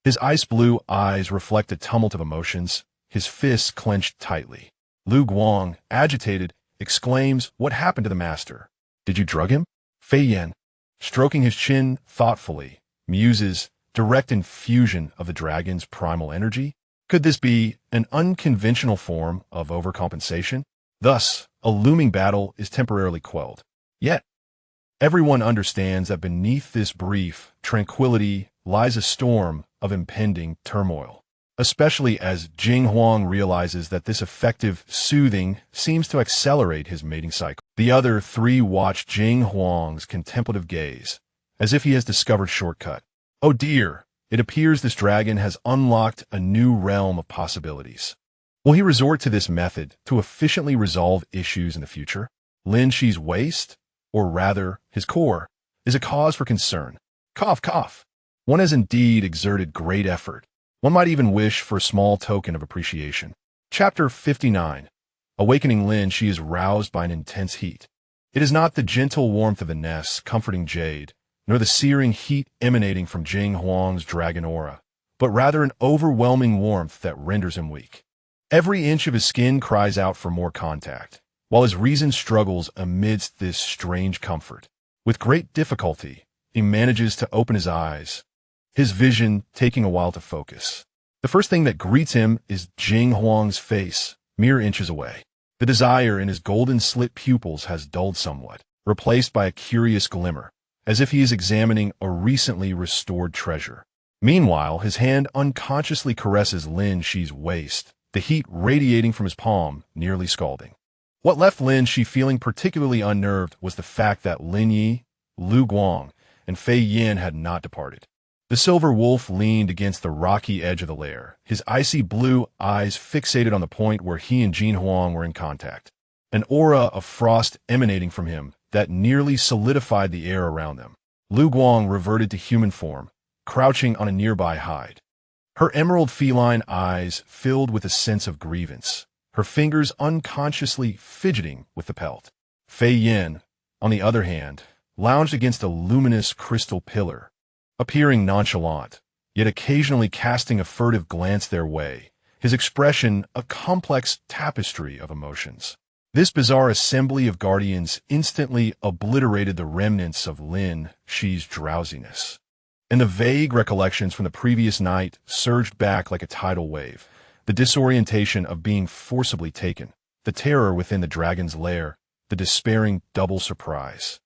His ice-blue eyes reflect a tumult of emotions, his fists clenched tightly. Lu Guang, agitated, exclaims, "What happened to the master? Did you drug him?" Fei Yan, stroking his chin thoughtfully, muses, "Direct infusion of the dragon's primal energy? Could this be an unconventional form of overcompensation? Thus, a looming battle is temporarily quelled. Yet, everyone understands that beneath this brief tranquility lies a storm of impending turmoil, especially as Jing Huang realizes that this effective soothing seems to accelerate his mating cycle. The other three watch Jing Huang's contemplative gaze, as if he has discovered shortcut. Oh dear, it appears this dragon has unlocked a new realm of possibilities. Will he resort to this method to efficiently resolve issues in the future? Lin Xi's waist, or rather his core, is a cause for concern. Cough, cough. One has indeed exerted great effort. One might even wish for a small token of appreciation. Chapter 59. Awakening Lin Xi is roused by an intense heat. It is not the gentle warmth of the nest's comforting jade, nor the searing heat emanating from Jing Huang's dragon aura, but rather an overwhelming warmth that renders him weak. Every inch of his skin cries out for more contact, while his reason struggles amidst this strange comfort. With great difficulty, he manages to open his eyes, his vision taking a while to focus. The first thing that greets him is Jing Huang's face, mere inches away. The desire in his golden-slit pupils has dulled somewhat, replaced by a curious glimmer, as if he is examining a recently restored treasure. Meanwhile, his hand unconsciously caresses Lin Xi's waist, the heat radiating from his palm, nearly scalding. What left Lin Xi feeling particularly unnerved was the fact that Lin Yi, Lu Guang, and Fei Yan had not departed. The silver wolf leaned against the rocky edge of the lair, his icy blue eyes fixated on the point where he and Jin Huang were in contact. An aura of frost emanating from him that nearly solidified the air around them. Lu Guang reverted to human form, crouching on a nearby hide. Her emerald feline eyes filled with a sense of grievance, her fingers unconsciously fidgeting with the pelt. Fei Yan, on the other hand, lounged against a luminous crystal pillar, appearing nonchalant, yet occasionally casting a furtive glance their way, his expression a complex tapestry of emotions. This bizarre assembly of guardians instantly obliterated the remnants of Lin Xi's drowsiness, and the vague recollections from the previous night surged back like a tidal wave. The disorientation of being forcibly taken, the terror within the dragon's lair, the despairing double surprise.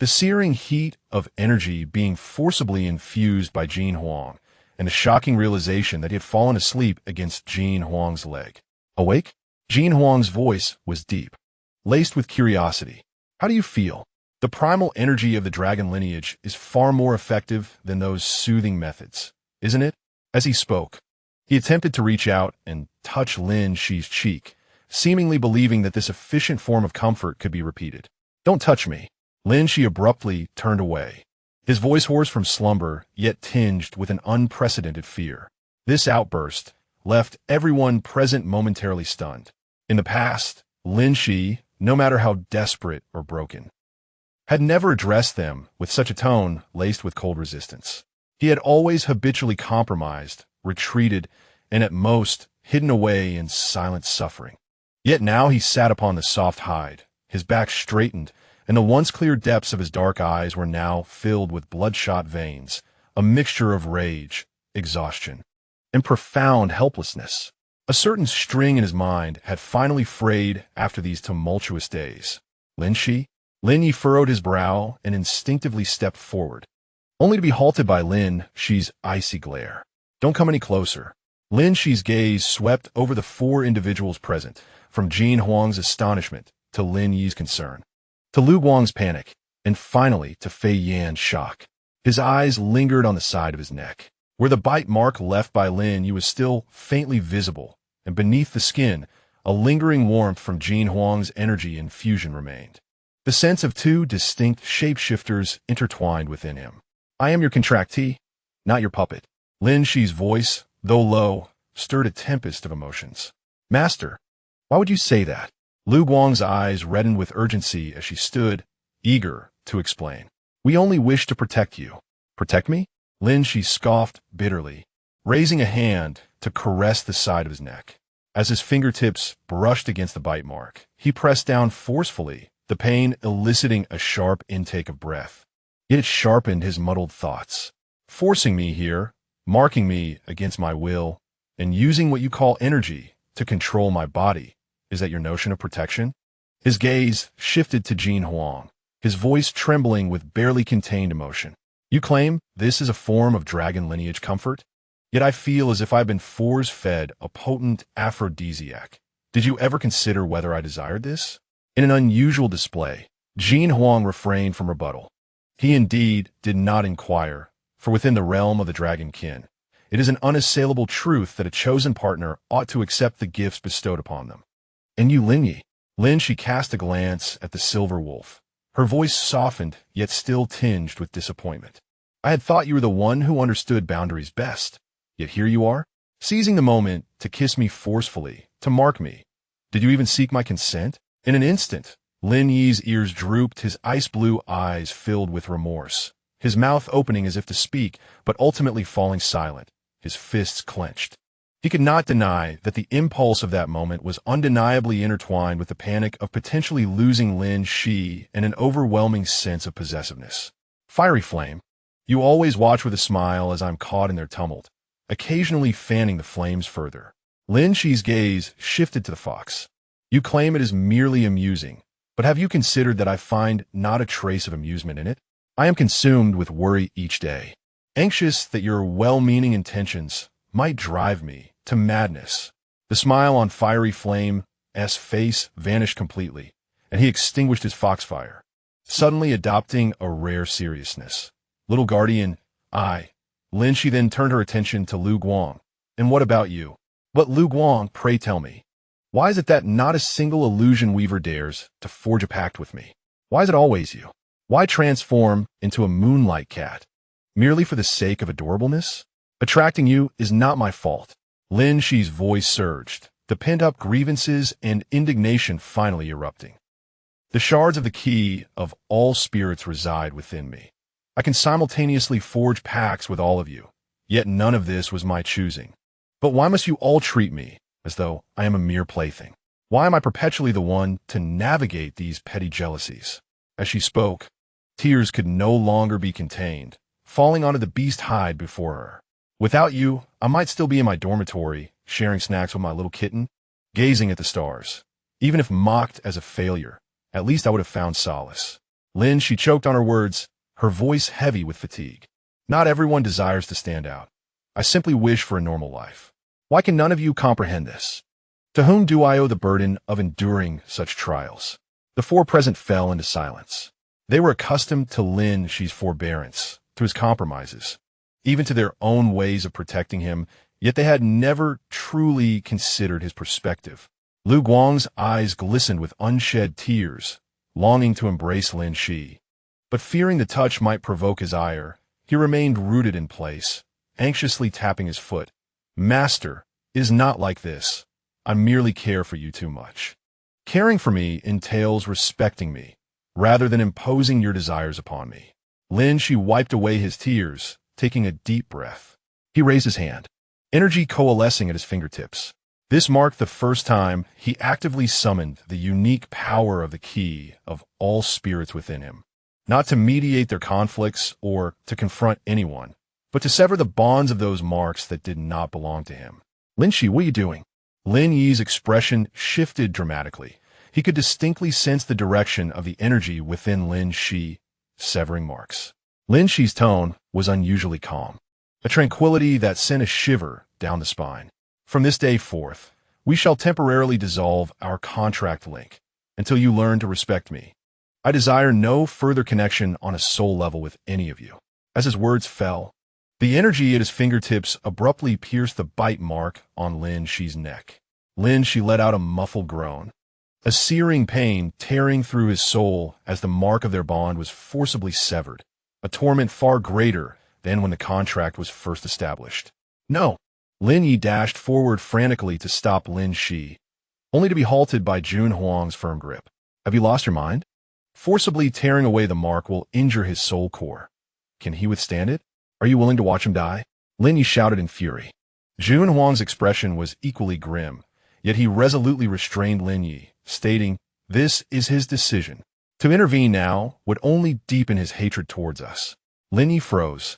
The searing heat of energy being forcibly infused by Jin Huang, and the shocking realization that he had fallen asleep against Jin Huang's leg. Awake? Jin Huang's voice was deep, laced with curiosity. How do you feel? The primal energy of the dragon lineage is far more effective than those soothing methods, isn't it? As he spoke, he attempted to reach out and touch Lin Xi's cheek, seemingly believing that this efficient form of comfort could be repeated. Don't touch me. Lin Xi abruptly turned away, his voice hoarse from slumber, yet tinged with an unprecedented fear. This outburst left everyone present momentarily stunned. In the past, Lin Xi, no matter how desperate or broken, had never addressed them with such a tone laced with cold resistance. He had always habitually compromised, retreated, and at most hidden away in silent suffering. Yet now he sat upon the soft hide, his back straightened, and the once clear depths of his dark eyes were now filled with bloodshot veins, a mixture of rage, exhaustion, and profound helplessness. A certain string in his mind had finally frayed after these tumultuous days. Lin Xi? Lin Yi furrowed his brow and instinctively stepped forward, only to be halted by Lin Xi's icy glare. Don't come any closer. Lin Xi's gaze swept over the four individuals present, from Jin Huang's astonishment to Lin Yi's concern, to Lu Guang's panic, and finally to Fei Yan's shock. His eyes lingered on the side of his neck, where the bite mark left by Lin Yi was still faintly visible, and beneath the skin, a lingering warmth from Jin Huang's energy infusion remained. The sense of two distinct shapeshifters intertwined within him. I am your contractee, not your puppet. Lin Xi's voice though low, stirred a tempest of emotions. Master, why would you say that? Lu Guang's eyes reddened with urgency as she stood, eager to explain. We only wish to protect you. Protect me? Lin Xi scoffed bitterly, raising a hand to caress the side of his neck. As his fingertips brushed against the bite mark, he pressed down forcefully, the pain eliciting a sharp intake of breath. Yet it sharpened his muddled thoughts. Forcing me here, marking me against my will, and using what you call energy to control my body, is that your notion of protection? His gaze shifted to Jin Huang, his voice trembling with barely contained emotion. You claim this is a form of dragon lineage comfort? Yet I feel as if I've been force-fed a potent aphrodisiac. Did you ever consider whether I desired this? In an unusual display, Jin Huang refrained from rebuttal. He indeed did not inquire, for within the realm of the dragon kin, it is an unassailable truth that a chosen partner ought to accept the gifts bestowed upon them. And you, Lin Yi? Lin Xi cast a glance at the silver wolf. Her voice softened, yet still tinged with disappointment. I had thought you were the one who understood boundaries best. Yet here you are, seizing the moment to kiss me forcefully, to mark me. Did you even seek my consent? In an instant, Lin Yi's ears drooped, his ice-blue eyes filled with remorse, his mouth opening as if to speak, but ultimately falling silent, his fists clenched. He could not deny that the impulse of that moment was undeniably intertwined with the panic of potentially losing Lin Xi and an overwhelming sense of possessiveness. Fiery flame, you always watch with a smile as I'm caught in their tumult, occasionally fanning the flames further. Lin Xi's gaze shifted to the fox. You claim it is merely amusing, but have you considered that I find not a trace of amusement in it? I am consumed with worry each day, anxious that your well-meaning intentions might drive me to madness. The smile on Fiery Flame's face vanished completely, and he extinguished his foxfire, suddenly adopting a rare seriousness. Little guardian, Lin Xi then turned her attention to Lu Guang. And what about you? But Lu Guang, pray tell me, why is it that not a single illusion weaver dares to forge a pact with me? Why is it always you? Why transform into a moonlight cat? Merely for the sake of adorableness? Attracting you is not my fault. Lin Xi's voice surged, the pent-up grievances and indignation finally erupting. The shards of the key of all spirits reside within me. I can simultaneously forge pacts with all of you, yet none of this was my choosing. But why must you all treat me as though I am a mere plaything? Why am I perpetually the one to navigate these petty jealousies? As she spoke, tears could no longer be contained, falling onto the beast hide before her. Without you, I might still be in my dormitory, sharing snacks with my little kitten, gazing at the stars. Even if mocked as a failure, at least I would have found solace. Lin, she choked on her words, her voice heavy with fatigue. Not everyone desires to stand out. I simply wish for a normal life. Why can none of you comprehend this? To whom do I owe the burden of enduring such trials? The four present fell into silence. They were accustomed to Lin Xi's forbearance, to his compromises, even to their own ways of protecting him, yet they had never truly considered his perspective. Lu Guang's eyes glistened with unshed tears, longing to embrace Lin Xi. But fearing the touch might provoke his ire, he remained rooted in place, anxiously tapping his foot. Master, it is not like this. I merely care for you too much. Caring for me entails respecting me, rather than imposing your desires upon me. Lin Xi wiped away his tears, taking a deep breath. He raised his hand, energy coalescing at his fingertips. This marked the first time he actively summoned the unique power of the key of all spirits within him, not to mediate their conflicts or to confront anyone, but to sever the bonds of those marks that did not belong to him. Lin Xi, what are you doing? Lin Yi's expression shifted dramatically. He could distinctly sense the direction of the energy within Lin Xi, severing marks. Lin Xi's tone was unusually calm, a tranquility that sent a shiver down the spine. From this day forth, we shall temporarily dissolve our contract link until you learn to respect me. I desire no further connection on a soul level with any of you. As his words fell, the energy at his fingertips abruptly pierced the bite mark on Lin Xi's neck. Lin Xi let out a muffled groan, a searing pain tearing through his soul as the mark of their bond was forcibly severed, a torment far greater than when the contract was first established. No, Lin Yi dashed forward frantically to stop Lin Xi, only to be halted by Jun Huang's firm grip. Have you lost your mind? Forcibly tearing away the mark will injure his soul core. Can he withstand it? Are you willing to watch him die? Lin Yi shouted in fury. Jun Huang's expression was equally grim, yet he resolutely restrained Lin Yi, stating, "This is his decision. To intervene now would only deepen his hatred towards us." Lin Yi froze,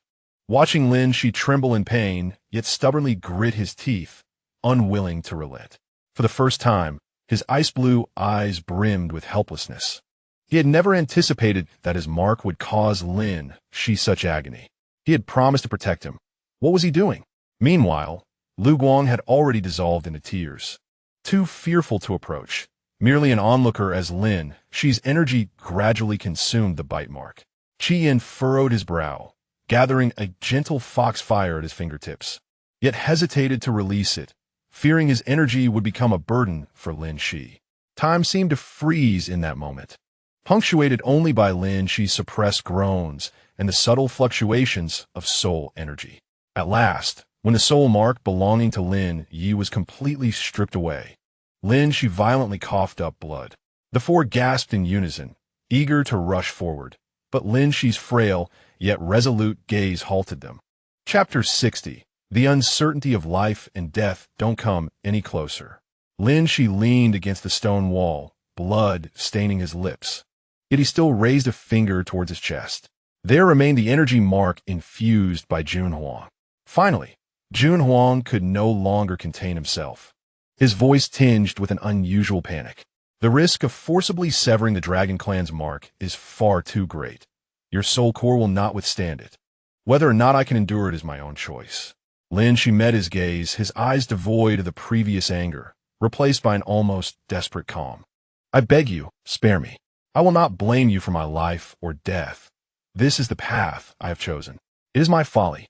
watching Lin Xi tremble in pain, yet stubbornly grit his teeth, unwilling to relent. For the first time, his ice-blue eyes brimmed with helplessness. He had never anticipated that his mark would cause Lin Xi such agony. He had promised to protect him. What was he doing? Meanwhile, Lu Guang had already dissolved into tears. Too fearful to approach, merely an onlooker as Lin Xi's energy gradually consumed the bite mark. Qi Yin furrowed his brow, gathering a gentle foxfire at his fingertips, yet hesitated to release it, fearing his energy would become a burden for Lin Xi. Time seemed to freeze in that moment, punctuated only by Lin Xi's suppressed groans and the subtle fluctuations of soul energy. At last, when the soul mark belonging to Lin Yi was completely stripped away, Lin Xi violently coughed up blood. The four gasped in unison, eager to rush forward, but Lin Xi's frail yet resolute gaze halted them. Chapter 60. The uncertainty of life and death don't come any closer. Lin Xi leaned against the stone wall, blood staining his lips. Yet he still raised a finger towards his chest. There remained the energy mark infused by Jun Huang. Finally, Jun Huang could no longer contain himself, his voice tinged with an unusual panic. The risk of forcibly severing the Dragon Clan's mark is far too great. Your soul core will not withstand it. Whether or not I can endure it is my own choice. Lin Xi met his gaze, his eyes devoid of the previous anger, replaced by an almost desperate calm. I beg you, spare me. I will not blame you for my life or death. This is the path I have chosen. It is my folly.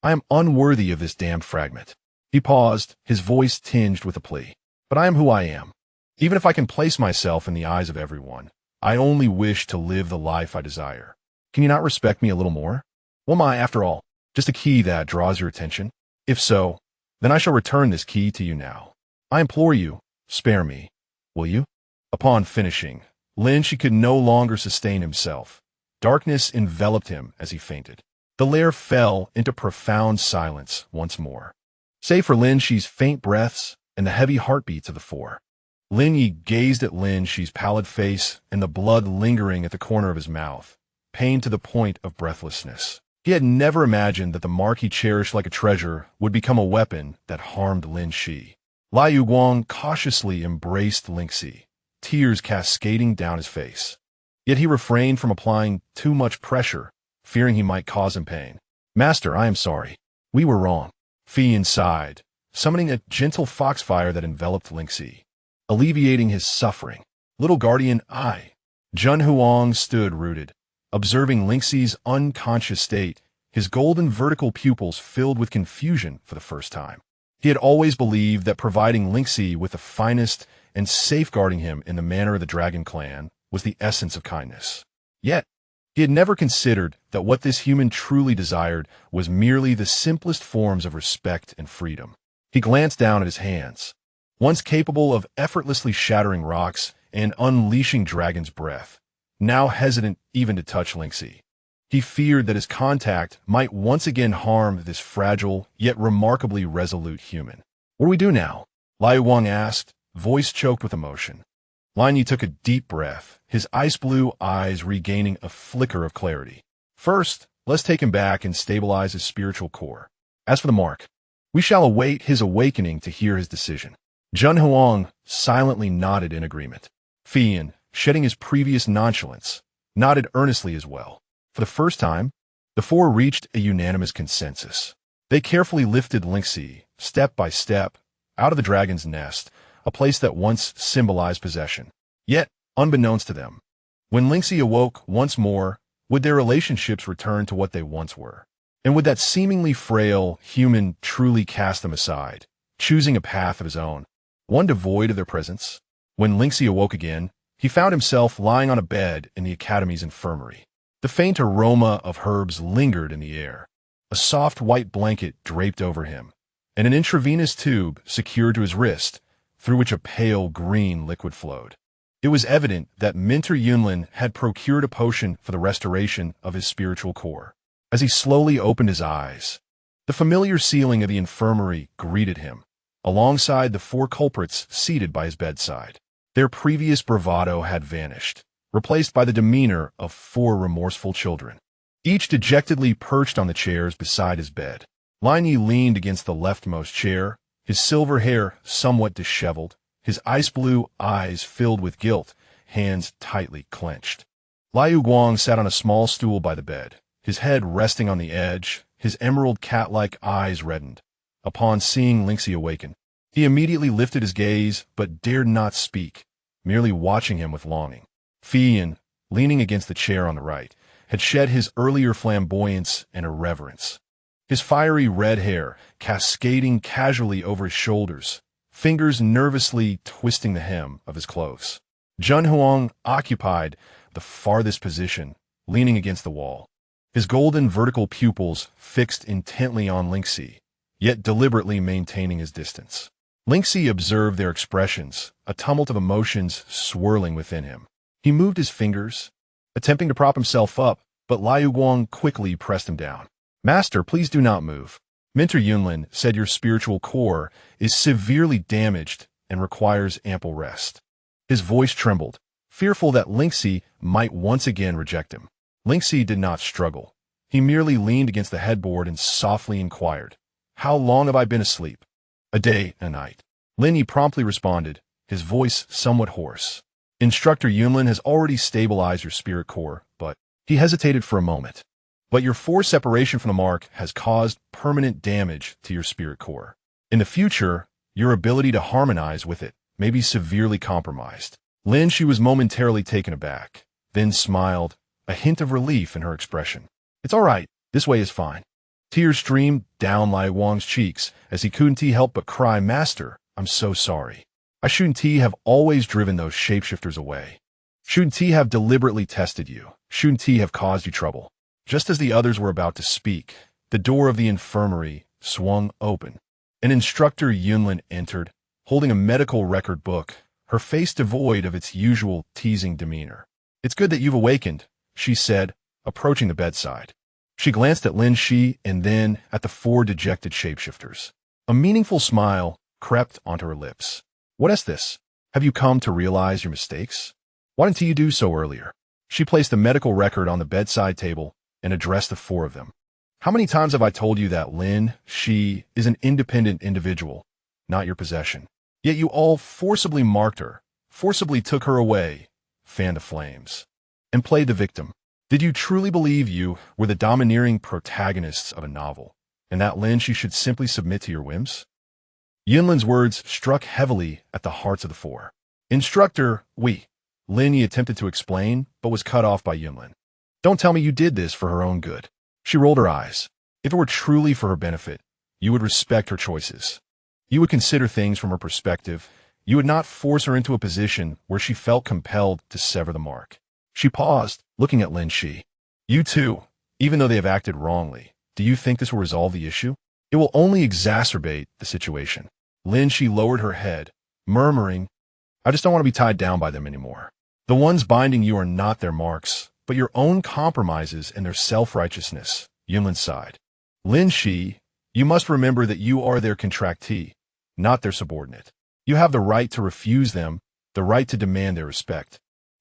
I am unworthy of this damned fragment. He paused, his voice tinged with a plea. But I am who I am. Even if I can place myself in the eyes of everyone, I only wish to live the life I desire. Can you not respect me a little more? Well, am I, after all, just a key that draws your attention? If so, then I shall return this key to you now. I implore you, spare me. Will you? Upon finishing, Lin Xi could no longer sustain himself. Darkness enveloped him as he fainted. The lair fell into profound silence once more, save for Lin Xi's faint breaths and the heavy heartbeats of the four. Lin Yi gazed at Lin Xi's pallid face and the blood lingering at the corner of his mouth, pained to the point of breathlessness. He had never imagined that the mark he cherished like a treasure would become a weapon that harmed Lin Xi. Liu Guang cautiously embraced Lin Xi, tears cascading down his face. Yet he refrained from applying too much pressure, fearing he might cause him pain. Master, I am sorry. We were wrong. Fi sighed, summoning a gentle foxfire that enveloped Lin Xi, alleviating his suffering. Little guardian, I. Jun Huang stood rooted, observing Lin Xi's unconscious state, his golden vertical pupils filled with confusion for the first time. He had always believed that providing Lin Xi with the finest and safeguarding him in the manner of the Dragon Clan was the essence of kindness. Yet, he had never considered that what this human truly desired was merely the simplest forms of respect and freedom. He glanced down at his hands, once capable of effortlessly shattering rocks and unleashing dragon's breath, now hesitant even to touch Lin Xi. He feared that his contact might once again harm this fragile yet remarkably resolute human. What do we do now? Liu Guang asked, voice choked with emotion. Lin Yi took a deep breath, his ice-blue eyes regaining a flicker of clarity. First, let's take him back and stabilize his spiritual core. As for the mark, we shall await his awakening to hear his decision. Jun Huang silently nodded in agreement. Fi, shedding his previous nonchalance, nodded earnestly as well. For the first time, the four reached a unanimous consensus. They carefully lifted Lin Xi, step by step, out of the dragon's nest, a place that once symbolized possession. Yet, unbeknownst to them, when Lin Xi awoke once more, would their relationships return to what they once were? And would that seemingly frail human truly cast them aside, choosing a path of his own, one devoid of their presence? When Lin Xi awoke again, he found himself lying on a bed in the academy's infirmary. The faint aroma of herbs lingered in the air. A soft white blanket draped over him, and an intravenous tube secured to his wrist, through which a pale green liquid flowed. It was evident that Minter Yunlin had procured a potion for the restoration of his spiritual core. As he slowly opened his eyes, the familiar ceiling of the infirmary greeted him, alongside the four culprits seated by his bedside. Their previous bravado had vanished, replaced by the demeanor of four remorseful children, each dejectedly perched on the chairs beside his bed. Lin Yi leaned against the leftmost chair, his silver hair somewhat disheveled, his ice-blue eyes filled with guilt, hands tightly clenched. Liu Guang sat on a small stool by the bed, his head resting on the edge, his emerald cat-like eyes reddened. Upon seeing Lin Xi awaken, he immediately lifted his gaze but dared not speak, merely watching him with longing. Fian, leaning against the chair on the right, had shed his earlier flamboyance and irreverence. His fiery red hair cascading casually over his shoulders, fingers nervously twisting the hem of his clothes. Zhen Huang occupied the farthest position, leaning against the wall, his golden vertical pupils fixed intently on Lin Xi, yet deliberately maintaining his distance. Lin Xi observed their expressions, a tumult of emotions swirling within him. He moved his fingers, attempting to prop himself up, but Liu Guang quickly pressed him down. "Master, please do not move. Minter Yunlin said your spiritual core is severely damaged and requires ample rest." His voice trembled, fearful that Lin Xi might once again reject him. Lin Xi did not struggle. He merely leaned against the headboard and softly inquired, "How long have I been asleep?" "A day, a night." Lin Yi promptly responded, his voice somewhat hoarse. "Instructor Yunlin has already stabilized your spirit core, but..." He hesitated for a moment. "But your forced separation from the mark has caused permanent damage to your spirit core. In the future, your ability to harmonize with it may be severely compromised." Lin Xi was momentarily taken aback, then smiled, a hint of relief in her expression. "It's all right. This way is fine." Tears streamed down Liu Guang's cheeks as he couldn't help but cry, "Master, I'm so sorry. I shouldn't have always driven those shapeshifters away. Shouldn't have deliberately tested you. Shouldn't have caused you trouble." Just as the others were about to speak, the door of the infirmary swung open. An instructor Yunlin entered, holding a medical record book, her face devoid of its usual teasing demeanor. "It's good that you've awakened," she said, approaching the bedside. She glanced at Lin Xi and then at the four dejected shapeshifters. A meaningful smile crept onto her lips. "What is this? Have you come to realize your mistakes? Why didn't you do so earlier?" She placed the medical record on the bedside table and addressed the four of them. "How many times have I told you that Lin Xi is an independent individual, not your possession? Yet you all forcibly marked her, forcibly took her away, fanned the flames, and played the victim. Did you truly believe you were the domineering protagonists of a novel, and that Lin Xi should simply submit to your whims?" Yunlin's words struck heavily at the hearts of the four. "Instructor, Lin Yi attempted to explain, but was cut off by Yunlin. "Don't tell me you did this for her own good." She rolled her eyes. "If it were truly for her benefit, you would respect her choices. You would consider things from her perspective. You would not force her into a position where she felt compelled to sever the mark." She paused, looking at Lin Xi. "You too, even though they have acted wrongly, do you think this will resolve the issue? It will only exacerbate the situation." Lin Xi lowered her head, murmuring, "I just don't want to be tied down by them anymore. The ones binding you are not their marks, but your own compromises and their self-righteousness." Yunlin sighed. "Lin Xi, you must remember that you are their contractee, not their subordinate. You have the right to refuse them, the right to demand their respect.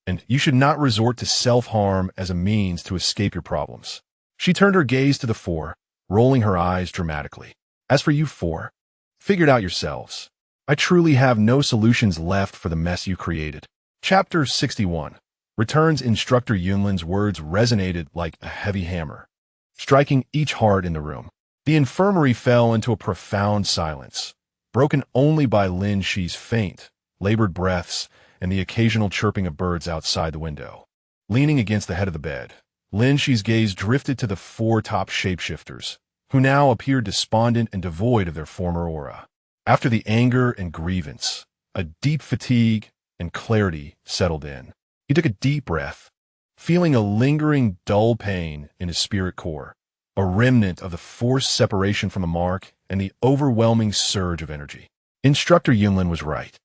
And you should not resort to self-harm as a means to escape your problems." She turned her gaze to the four, rolling her eyes dramatically. "As for you four, figure it out yourselves. I truly have no solutions left for the mess you created." Chapter 61 returns. Instructor Yunlin's words resonated like a heavy hammer, striking each heart in the room. The infirmary fell into a profound silence, broken only by Lin Xi's faint, labored breaths and the occasional chirping of birds outside the window. Leaning against the head of the bed, Lin Xi's gaze drifted to the four top shapeshifters, who now appeared despondent and devoid of their former aura. After the anger and grievance, a deep fatigue and clarity settled in. He took a deep breath, feeling a lingering dull pain in his spirit core. a remnant of the forced separation from the mark and the overwhelming surge of energy. Instructor Yunlin was right.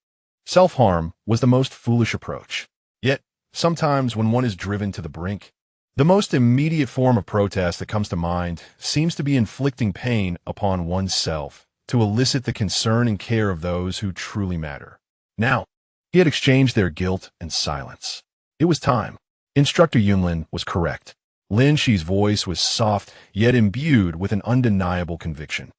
Self-harm was the most foolish approach. Yet, sometimes when one is driven to the brink, the most immediate form of protest that comes to mind seems to be inflicting pain upon oneself to elicit the concern and care of those who truly matter. Now, he had exchanged their guilt and silence. It was time. Instructor Yunlin was correct. Lin Xi's voice was soft, yet imbued with an undeniable conviction.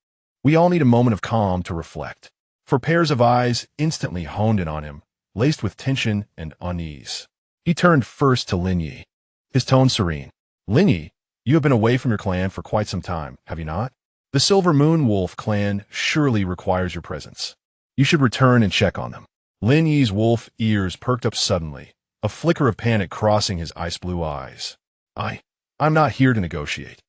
We all need a moment of calm to reflect. For pairs of eyes instantly honed in on him, laced with tension and unease. He turned first to Lin Yi, his tone serene. Lin Yi, you have been away from your clan for quite some time, have you not? The Silver Moon Wolf clan surely requires your presence. You should return and check on them. Lin Yi's wolf ears perked up suddenly, a flicker of panic crossing his ice-blue eyes. I'm not here to negotiate.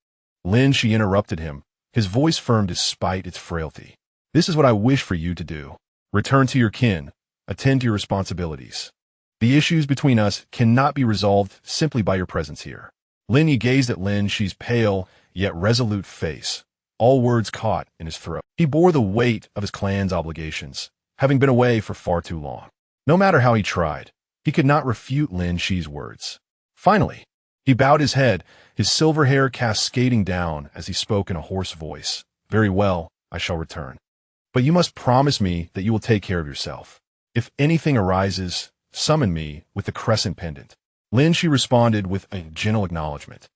Lin Xi interrupted him, his voice firm despite its frailty. This is what I wish for you to do. Return to your kin, attend to your responsibilities. The issues between us cannot be resolved simply by your presence here. Lin Yi gazed at Lin Xi's pale, yet resolute face, all words caught in his throat. He bore the weight of his clan's obligations, having been away for far too long. No matter how he tried, he could not refute Lin Xi's words. Finally, he bowed his head, his silver hair cascading down as he spoke in a hoarse voice. Very well, I shall return. But you must promise me that you will take care of yourself. If anything arises, summon me with the crescent pendant. Lin Xi responded with a gentle acknowledgement.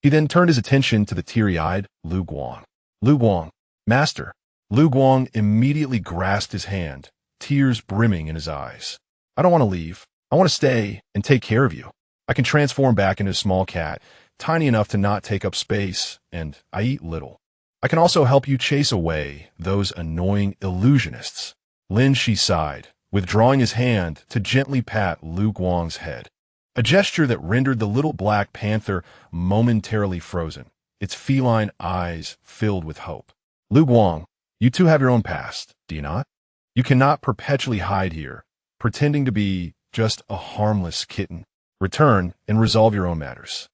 He then turned his attention to the teary-eyed Lu Guang. Lu Guang, master. Lu Guang immediately grasped his hand, tears brimming in his eyes. I don't want to leave. I want to stay and take care of you. I can transform back into a small cat, tiny enough to not take up space, and I eat little. I can also help you chase away those annoying illusionists. Lin Xi sighed, withdrawing his hand to gently pat Lu Guang's head, a gesture that rendered the little black panther momentarily frozen, its feline eyes filled with hope. Lu Guang, you too have your own past, do you not? You cannot perpetually hide here, pretending to be just a harmless kitten. Return and resolve your own matters.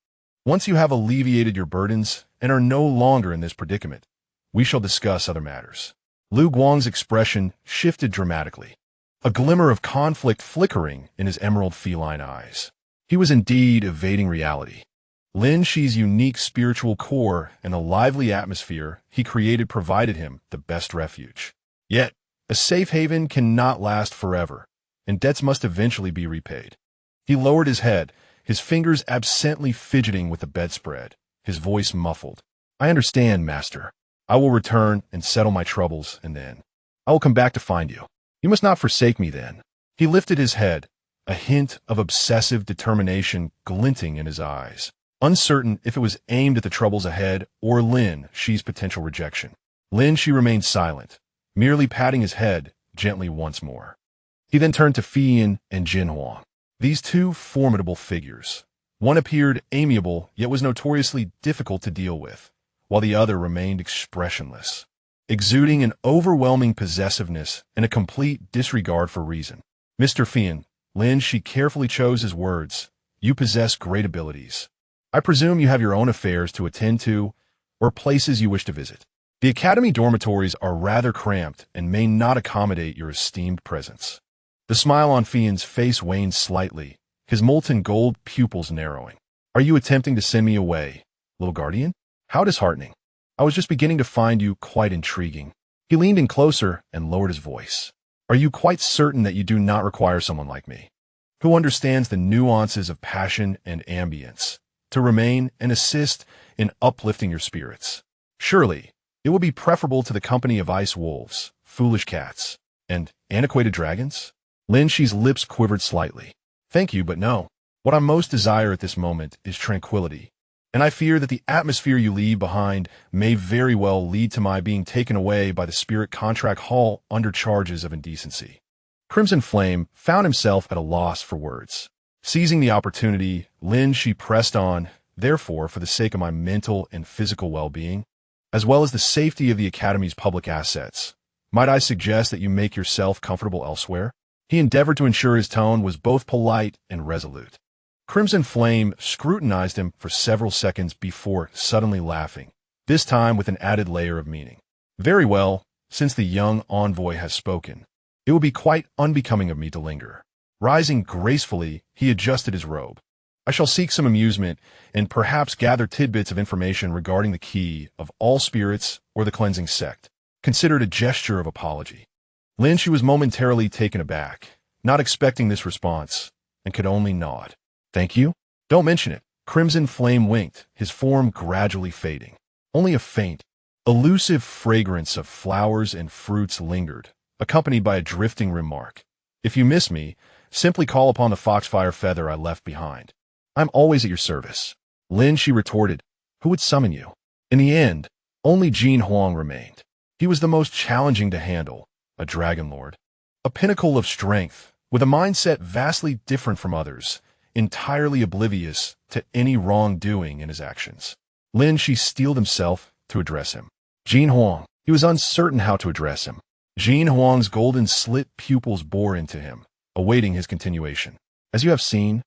Once you have alleviated your burdens and are no longer in this predicament, we shall discuss other matters. Lu Guang's expression shifted dramatically, a glimmer of conflict flickering in his emerald feline eyes. He was indeed evading reality. Lin Xi's unique spiritual core and the lively atmosphere he created provided him the best refuge. Yet, a safe haven cannot last forever, and debts must eventually be repaid. He lowered his head, his fingers absently fidgeting with the bedspread, his voice muffled. I understand, master. I will return and settle my troubles, and then I will come back to find you. You must not forsake me then. He lifted his head, a hint of obsessive determination glinting in his eyes, uncertain if it was aimed at the troubles ahead or Lin Xi's potential rejection. Lin Xi remained silent, merely patting his head gently once more. He then turned to Fian and Jin Huang. These two formidable figures. One appeared amiable, yet was notoriously difficult to deal with, while the other remained expressionless, exuding an overwhelming possessiveness and a complete disregard for reason. Mr. Fian, Lin Xi carefully chose his words. You possess great abilities. I presume you have your own affairs to attend to, or places you wish to visit. The academy dormitories are rather cramped and may not accommodate your esteemed presence. The smile on Fian's face waned slightly, his molten gold pupils narrowing. Are you attempting to send me away, little guardian? How disheartening. I was just beginning to find you quite intriguing. He leaned in closer and lowered his voice. Are you quite certain that you do not require someone like me, who understands the nuances of passion and ambience, to remain and assist in uplifting your spirits? Surely, it would be preferable to the company of ice wolves, foolish cats, and antiquated dragons? Lin Xi's lips quivered slightly. Thank you, but no. What I most desire at this moment is tranquility, and I fear that the atmosphere you leave behind may very well lead to my being taken away by the Spirit Contract Hall under charges of indecency. Crimson Flame found himself at a loss for words. Seizing the opportunity, Lin Xi pressed on, therefore, for the sake of my mental and physical well-being, as well as the safety of the Academy's public assets, might I suggest that you make yourself comfortable elsewhere? He endeavored to ensure his tone was both polite and resolute. Crimson Flame scrutinized him for several seconds before suddenly laughing, this time with an added layer of meaning. Very well, since the young envoy has spoken, it would be quite unbecoming of me to linger. Rising gracefully, he adjusted his robe. I shall seek some amusement and perhaps gather tidbits of information regarding the key of all spirits or the cleansing sect, considered a gesture of apology. Lin Xi was momentarily taken aback, not expecting this response, and could only nod. Thank you? Don't mention it. Crimson Flame winked, his form gradually fading. Only a faint, elusive fragrance of flowers and fruits lingered, accompanied by a drifting remark. If you miss me, simply call upon the foxfire feather I left behind. I'm always at your service. Lin Xi retorted. Who would summon you? In the end, only Jin Huang remained. He was the most challenging to handle, a dragon lord. A pinnacle of strength, with a mindset vastly different from others, entirely oblivious to any wrongdoing in his actions. Lin Xi steeled himself to address him. Jin Huang. He was uncertain how to address him. Jin Huang's golden slit pupils bore into him, awaiting his continuation. As you have seen,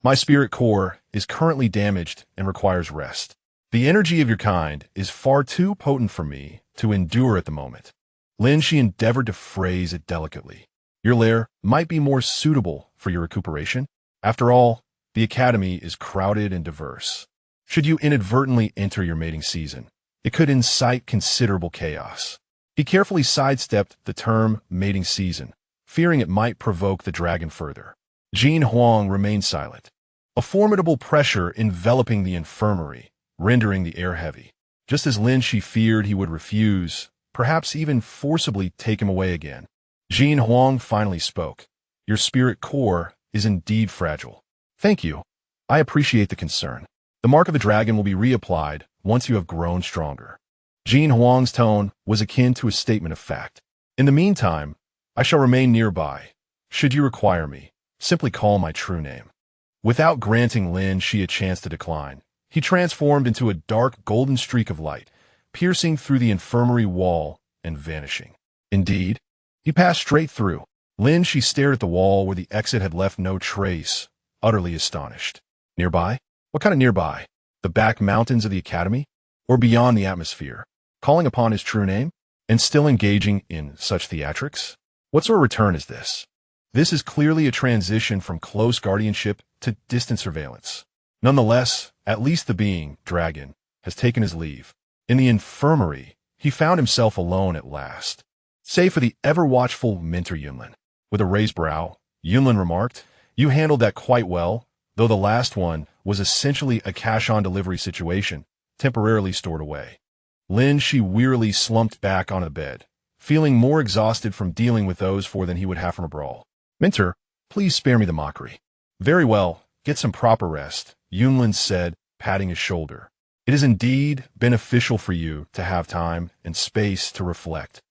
my spirit core is currently damaged and requires rest. The energy of your kind is far too potent for me to endure at the moment. Lin Xi endeavored to phrase it delicately. Your lair might be more suitable for your recuperation. After all, the academy is crowded and diverse. Should you inadvertently enter your mating season, it could incite considerable chaos. He carefully sidestepped the term mating season, fearing it might provoke the dragon further. Jin Huang remained silent, a formidable pressure enveloping the infirmary, rendering the air heavy. Just as Lin Xi feared he would refuse, perhaps even forcibly take him away again. Jin Huang finally spoke. Your spirit core is indeed fragile. Thank you. I appreciate the concern. The mark of the dragon will be reapplied once you have grown stronger. Jin Huang's tone was akin to a statement of fact. In the meantime, I shall remain nearby. Should you require me, simply call my true name. Without granting Lin Xi a chance to decline, he transformed into a dark golden streak of light, piercing through the infirmary wall and vanishing. Indeed, he passed straight through. Lin Xi stared at the wall where the exit had left no trace, utterly astonished. Nearby? What kind of nearby? The back mountains of the academy? Or beyond the atmosphere? Calling upon his true name? And still engaging in such theatrics? What sort of return is this? This is clearly a transition from close guardianship to distant surveillance. Nonetheless, at least the being, dragon, has taken his leave. In the infirmary, he found himself alone at last. Save for the ever-watchful Mentor Yunlin. With a raised brow, Yunlin remarked, You handled that quite well, though the last one was essentially a cash-on-delivery situation, temporarily stored away. Lin Xi wearily slumped back on the bed, feeling more exhausted from dealing with those four than he would have from a brawl. Mentor, please spare me the mockery. Very well, get some proper rest, Yunlin said, patting his shoulder. It is indeed beneficial for you to have time and space to reflect,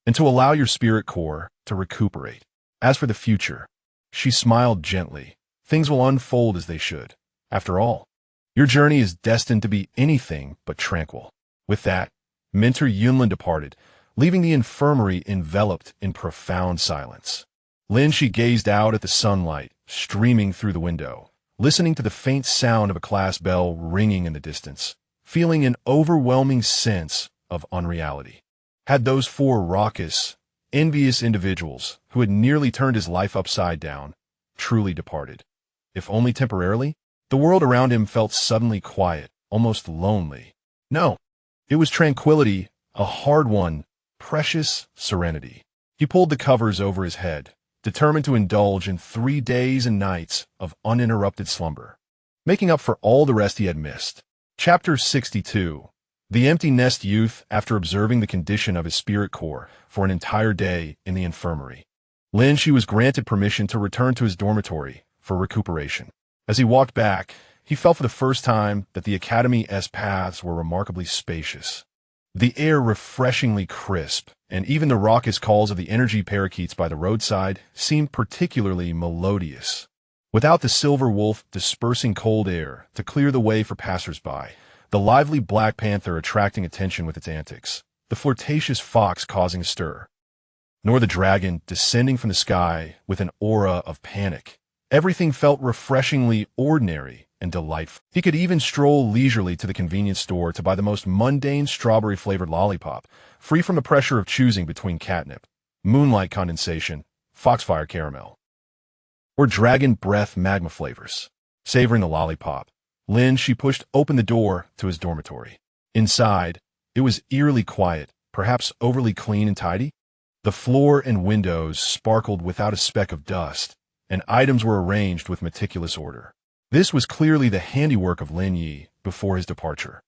and to allow your spirit core to recuperate. As for the future, she smiled gently. Things will unfold as they should. After all, your journey is destined to be anything but tranquil. With that, Mentor Yunlin departed, leaving the infirmary enveloped in profound silence. Lin Xi gazed out at the sunlight streaming through the window, listening to the faint sound of a class bell ringing in the distance, feeling an overwhelming sense of unreality. Had those four raucous, envious individuals who had nearly turned his life upside down truly departed? If only temporarily, the world around him felt suddenly quiet, almost lonely. No, it was tranquility, a hard-won, precious serenity. He pulled the covers over his head, determined to indulge in 3 days and nights of uninterrupted slumber, making up for all the rest he had missed. Chapter 62. The Empty Nest Youth. After observing the condition of his spirit core for an entire day in the infirmary, Lin Xi was granted permission to return to his dormitory for recuperation. As he walked back, he felt for the first time that the academy's paths were remarkably spacious. The air refreshingly crisp, and even the raucous calls of the energy parakeets by the roadside seemed particularly melodious. Without the silver wolf dispersing cold air to clear the way for passers-by, the lively black panther attracting attention with its antics, the flirtatious fox causing a stir, nor the dragon descending from the sky with an aura of panic, everything felt refreshingly ordinary and delightful. He could even stroll leisurely to the convenience store to buy the most mundane strawberry-flavored lollipop, free from the pressure of choosing between catnip, moonlight condensation, foxfire caramel, or dragon breath magma flavors. Savoring the lollipop, Lin Xi pushed open the door to his dormitory. Inside, it was eerily quiet, perhaps overly clean and tidy. The floor and windows sparkled without a speck of dust, and items were arranged with meticulous order. This was clearly the handiwork of Lin Yi before his departure.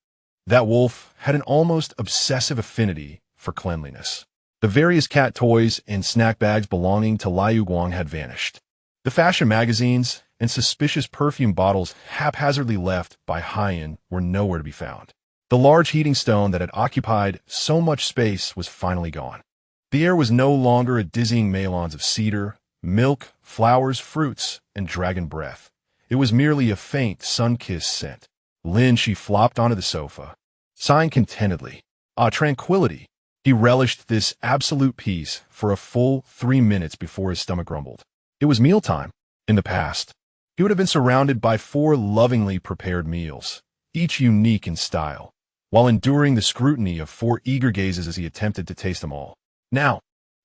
That wolf had an almost obsessive affinity for cleanliness. The various cat toys and snack bags belonging to Liu Guang had vanished. The fashion magazines and suspicious perfume bottles haphazardly left by Haiyan were nowhere to be found. The large heating stone that had occupied so much space was finally gone. The air was no longer a dizzying melange of cedar, milk, flowers, fruits, and dragon breath. It was merely a faint, sun-kissed scent. Lin Xi flopped onto the sofa, sighing contentedly. Ah, tranquility. He relished this absolute peace for a full 3 minutes before his stomach grumbled. It was mealtime. In the past, he would have been surrounded by 4 lovingly prepared meals, each unique in style, while enduring the scrutiny of 4 eager gazes as he attempted to taste them all. Now,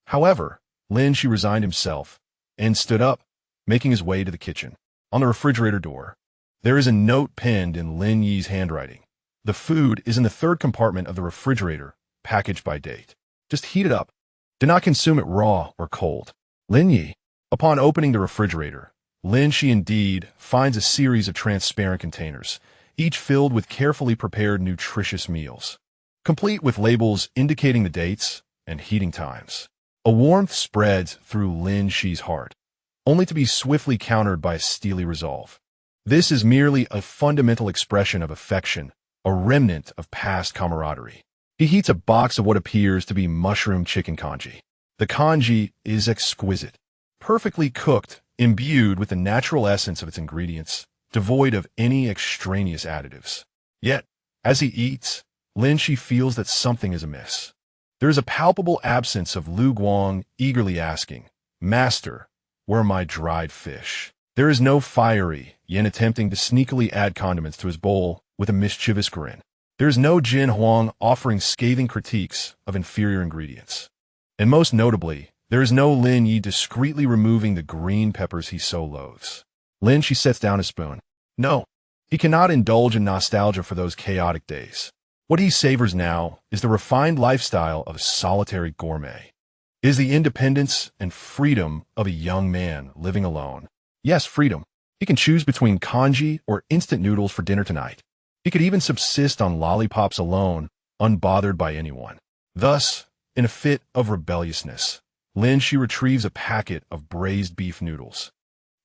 however, Lin Xi resigned himself and stood up, making his way to the kitchen. On the refrigerator door, there is a note penned in Lin Yi's handwriting. The food is in the 3rd compartment of the refrigerator, packaged by date. Just heat it up. Do not consume it raw or cold. Lin Yi. Upon opening the refrigerator, Lin Xi indeed finds a series of transparent containers, each filled with carefully prepared nutritious meals, complete with labels indicating the dates and heating times. A warmth spreads through Lin Xi's heart, only to be swiftly countered by a steely resolve. This is merely a fundamental expression of affection, a remnant of past camaraderie. He heats a box of what appears to be mushroom chicken congee. The congee is exquisite, perfectly cooked, imbued with the natural essence of its ingredients, devoid of any extraneous additives. Yet, as he eats, Lin Xi feels that something is amiss. There is a palpable absence of Liu Guang eagerly asking, "Master, where are my dried fish?" There is no fiery Yin attempting to sneakily add condiments to his bowl with a mischievous grin. There is no Jin Huang offering scathing critiques of inferior ingredients. And most notably, there is no Lin Yi discreetly removing the green peppers he so loathes. Lin Xi sets down his spoon. No, he cannot indulge in nostalgia for those chaotic days. What he savors now is the refined lifestyle of a solitary gourmet. It is the independence and freedom of a young man living alone. Yes, freedom. He can choose between congee or instant noodles for dinner tonight. He could even subsist on lollipops alone, unbothered by anyone. Thus, in a fit of rebelliousness, Lin Xi retrieves a packet of braised beef noodles,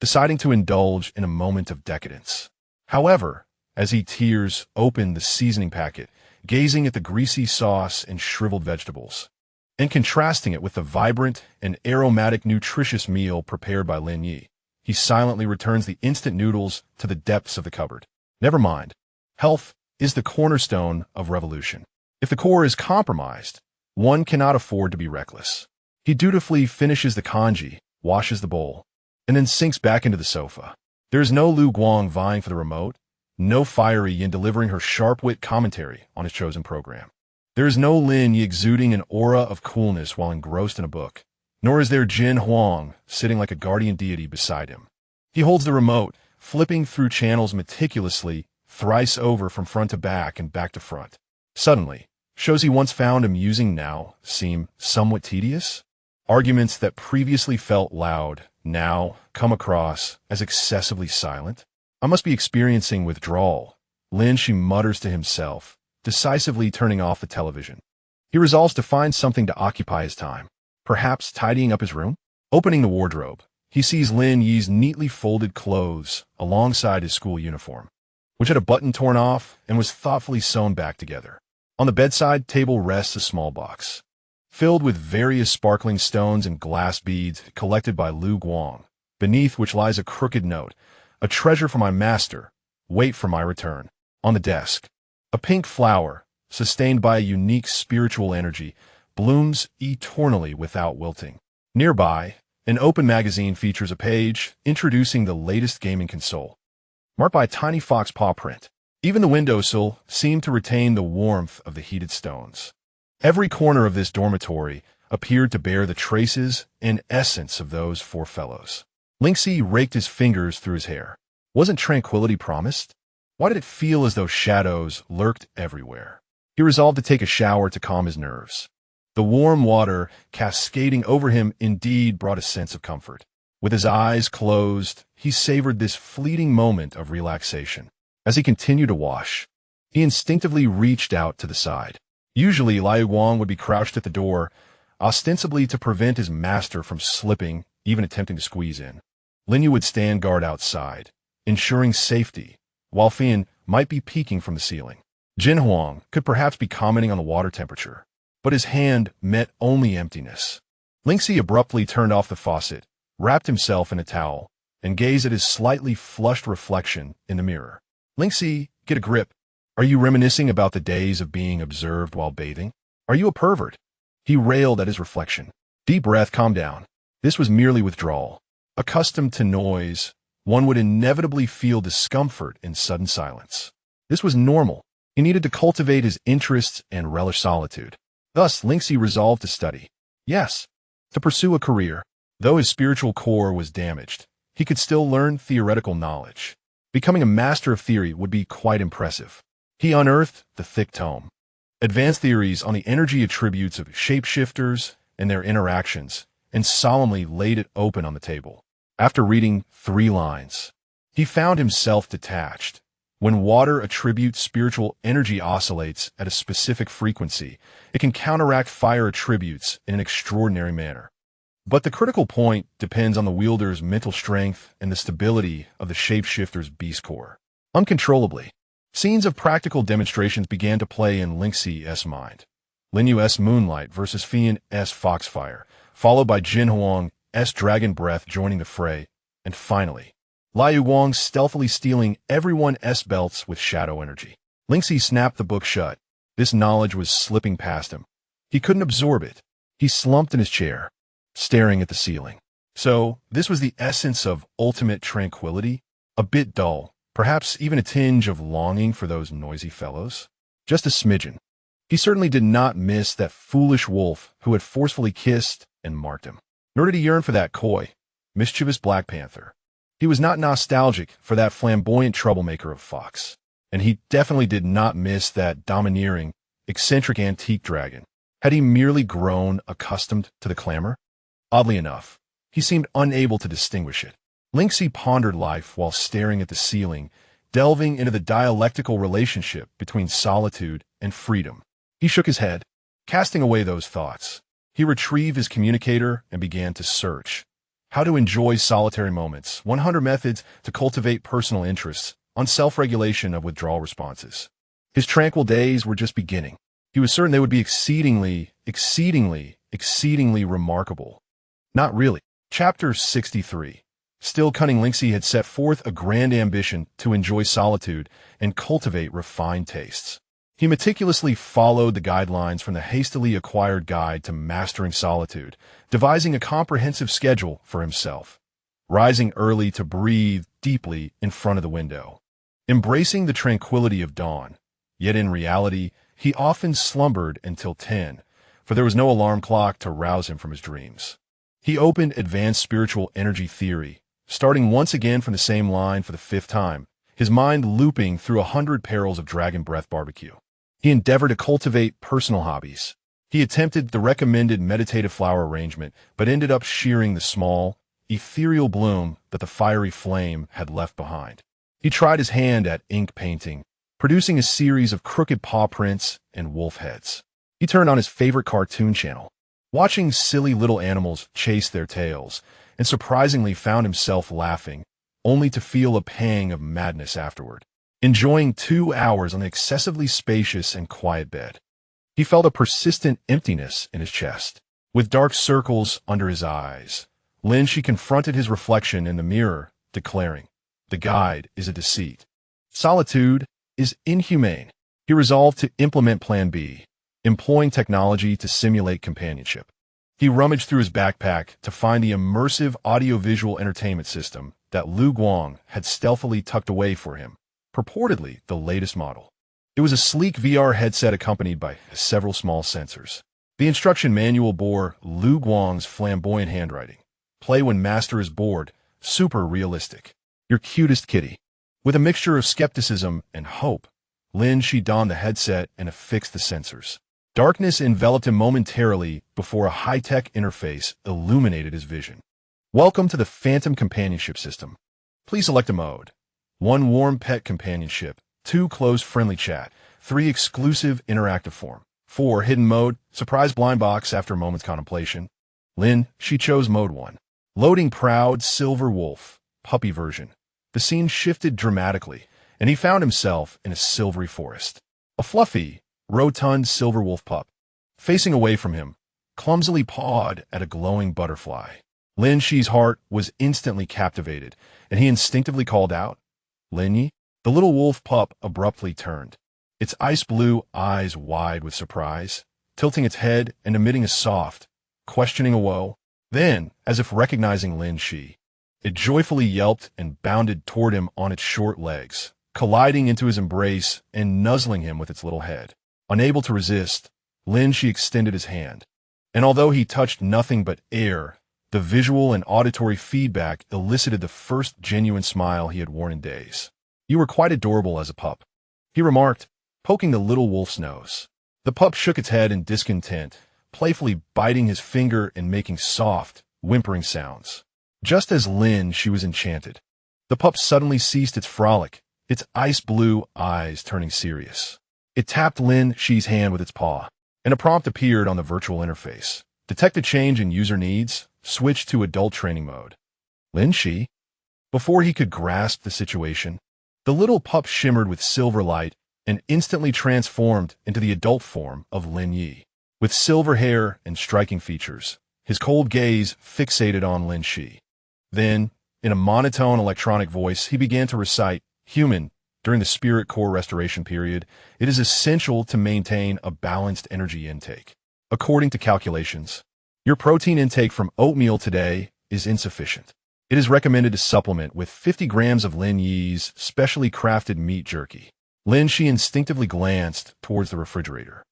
deciding to indulge in a moment of decadence. However, as he tears open the seasoning packet, gazing at the greasy sauce and shriveled vegetables, and contrasting it with the vibrant and aromatic nutritious meal prepared by Lin Yi, he silently returns the instant noodles to the depths of the cupboard. Never mind. Health is the cornerstone of revolution. If the core is compromised, one cannot afford to be reckless. He dutifully finishes the congee, washes the bowl, and then sinks back into the sofa. There is no Liu Guang vying for the remote, no fiery Yin delivering her sharp-wit commentary on his chosen program. There is no Lin Yi exuding an aura of coolness while engrossed in a book, nor is there Jin Huang sitting like a guardian deity beside him. He holds the remote, flipping through channels meticulously, thrice over from front to back and back to front. Suddenly, shows he once found amusing now seem somewhat tedious. Arguments that previously felt loud now come across as excessively silent. I must be experiencing withdrawal, Lin Xi mutters to himself, decisively turning off the television. He resolves to find something to occupy his time, perhaps tidying up his room. Opening the wardrobe, he sees Lin Yi's neatly folded clothes alongside his school uniform, which had a button torn off and was thoughtfully sewn back together. On the bedside table rests a small box, filled with various sparkling stones and glass beads collected by Liu Guang, beneath which lies a crooked note, "A treasure for my master, wait for my return." On the desk, a pink flower, sustained by a unique spiritual energy, blooms eternally without wilting. Nearby, an open magazine features a page introducing the latest gaming console. marked by a tiny fox paw print. Even the windowsill seemed to retain the warmth of the heated stones. Every corner of this dormitory appeared to bear the traces and essence of those four fellows. Lin Xi raked his fingers through his hair. Wasn't tranquility promised? Why did it feel as though shadows lurked everywhere? He resolved to take a shower to calm his nerves. The warm water cascading over him indeed brought a sense of comfort. With his eyes closed, he savored this fleeting moment of relaxation. As he continued to wash, he instinctively reached out to the side. Usually, Liu Guang would be crouched at the door, ostensibly to prevent his master from slipping, even attempting to squeeze in. Lin Yu would stand guard outside, ensuring safety, while Fian might be peeking from the ceiling. Jin Huang could perhaps be commenting on the water temperature, but his hand met only emptiness. Lin Xi abruptly turned off the faucet, wrapped himself in a towel, and gazed at his slightly flushed reflection in the mirror. Lin Xi, get a grip. Are you reminiscing about the days of being observed while bathing? Are you a pervert? He railed at his reflection. Deep breath, calm down. This was merely withdrawal. Accustomed to noise, one would inevitably feel discomfort in sudden silence. This was normal. He needed to cultivate his interests and relish solitude. Thus, Lin Xi resolved to study. Yes, to pursue a career. Though his spiritual core was damaged, he could still learn theoretical knowledge. Becoming a master of theory would be quite impressive. He unearthed the thick tome. Advanced theories on the energy attributes of shapeshifters and their interactions, and solemnly laid it open on the table. After reading 3 lines, he found himself detached. When water attribute spiritual energy oscillates at a specific frequency, it can counteract fire attributes in an extraordinary manner. But the critical point depends on the wielder's mental strength and the stability of the shapeshifter's beast core. Uncontrollably, scenes of practical demonstrations began to play in Lin Xi's mind. Lin Yu's Moonlight versus Fian's Foxfire, followed by Jin Huang's Dragon Breath joining the fray, and finally, Liu Guang stealthily stealing everyone's belts with shadow energy. Lin Xi snapped the book shut. This knowledge was slipping past him. He couldn't absorb it. He slumped in his chair, staring at the ceiling. So, this was the essence of ultimate tranquility? A bit dull, perhaps even a tinge of longing for those noisy fellows? Just a smidgen. He certainly did not miss that foolish wolf who had forcefully kissed and marked him. Nor did he yearn for that coy, mischievous Black Panther. He was not nostalgic for that flamboyant troublemaker of Fox. And he definitely did not miss that domineering, eccentric antique dragon. Had he merely grown accustomed to the clamor? Oddly enough, he seemed unable to distinguish it. Lin Xi pondered life while staring at the ceiling, delving into the dialectical relationship between solitude and freedom. He shook his head, casting away those thoughts. He retrieved his communicator and began to search. How to enjoy solitary moments, 100 methods to cultivate personal interests, on self-regulation of withdrawal responses. His tranquil days were just beginning. He was certain they would be exceedingly remarkable. Not really. Chapter 63. Still cunning Lin Xi had set forth a grand ambition to enjoy solitude and cultivate refined tastes. He meticulously followed the guidelines from the hastily acquired guide to mastering solitude, devising a comprehensive schedule for himself. Rising early to breathe deeply in front of the window. Embracing the tranquility of dawn. Yet in reality, he often slumbered until 10, for there was no alarm clock to rouse him from his dreams. He opened Advanced Spiritual Energy Theory, starting once again from the same line for the 5th time, his mind looping through 100 perils of Dragon Breath Barbecue. He endeavored to cultivate personal hobbies. He attempted the recommended meditative flower arrangement, but ended up shearing the small, ethereal bloom that the fiery flame had left behind. He tried his hand at ink painting, producing a series of crooked paw prints and wolf heads. He turned on his favorite cartoon channel, watching silly little animals chase their tails, and surprisingly found himself laughing, only to feel a pang of madness afterward. Enjoying 2 hours on the excessively spacious and quiet bed, he felt a persistent emptiness in his chest. With dark circles under his eyes, Lin Xi confronted his reflection in the mirror, declaring, "The guide is a deceit. Solitude is inhumane." He resolved to implement Plan B, employing technology to simulate companionship. He rummaged through his backpack to find the immersive audiovisual entertainment system that Lu Guang had stealthily tucked away for him, purportedly the latest model. It was a sleek VR headset accompanied by several small sensors. The instruction manual bore Lu Guang's flamboyant handwriting. Play when master is bored, super realistic. Your cutest kitty. With a mixture of skepticism and hope, Lin Xi donned the headset and affixed the sensors. Darkness enveloped him momentarily before a high-tech interface illuminated his vision. Welcome to the Phantom Companionship System. Please select a mode. 1 warm pet companionship, 2 close friendly chat, 3 exclusive interactive form, 4 hidden mode, surprise blind box after a moment's contemplation. Lin Xi chose mode 1. Loading proud silver wolf, puppy version. The scene shifted dramatically, and he found himself in a silvery forest. A fluffy, rotund silver wolf pup, facing away from him, clumsily pawed at a glowing butterfly. Lin Xi's heart was instantly captivated, and he instinctively called out, "Lin Yi?" The little wolf pup abruptly turned, its ice blue eyes wide with surprise, tilting its head and emitting a soft, questioning woe. Then, as if recognizing Lin Xi, it joyfully yelped and bounded toward him on its short legs, colliding into his embrace and nuzzling him with its little head. Unable to resist, Lin Xi extended his hand, and although he touched nothing but air, the visual and auditory feedback elicited the first genuine smile he had worn in days. "You were quite adorable as a pup," he remarked, poking the little wolf's nose. The pup shook its head in discontent, playfully biting his finger and making soft, whimpering sounds. Just as Lin Xi was enchanted, the pup suddenly ceased its frolic, its ice blue eyes turning serious. It tapped Lin Xi's hand with its paw, and a prompt appeared on the virtual interface. Detect a change in user needs. Switch to adult training mode. Lin Xi? Before he could grasp the situation, the little pup shimmered with silver light and instantly transformed into the adult form of Lin Yi. With silver hair and striking features, his cold gaze fixated on Lin Xi. Then, in a monotone electronic voice, he began to recite, "Human, during the spirit core restoration period, it is essential to maintain a balanced energy intake. According to calculations, your protein intake from oatmeal today is insufficient. It is recommended to supplement with 50 grams of Lin Yi's specially crafted meat jerky." Lin Xi instinctively glanced towards the refrigerator.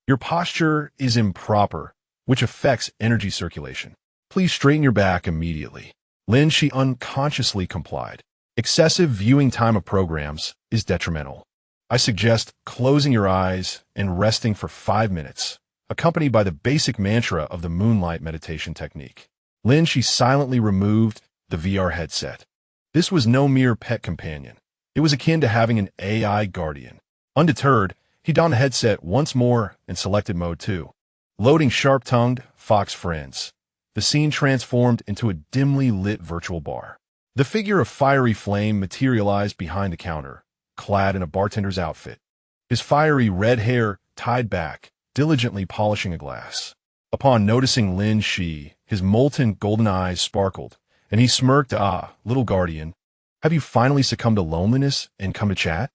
"Your posture is improper, which affects energy circulation. Please straighten your back immediately." Lin Xi unconsciously complied. "Excessive viewing time of programs is detrimental. I suggest closing your eyes and resting for 5 minutes. Accompanied by the basic mantra of the moonlight meditation technique." Lin Xi silently removed the VR headset. This was no mere pet companion. It was akin to having an AI guardian. Undeterred, he donned the headset once more and selected mode 2. Loading sharp-tongued fox friends. The scene transformed into a dimly lit virtual bar. The figure of Fiery Flame materialized behind the counter, clad in a bartender's outfit. His fiery red hair tied back, diligently polishing a glass. Upon noticing Lin Xi, his molten golden eyes sparkled, and he smirked, "Ah, little guardian, have you finally succumbed to loneliness and come to chat?"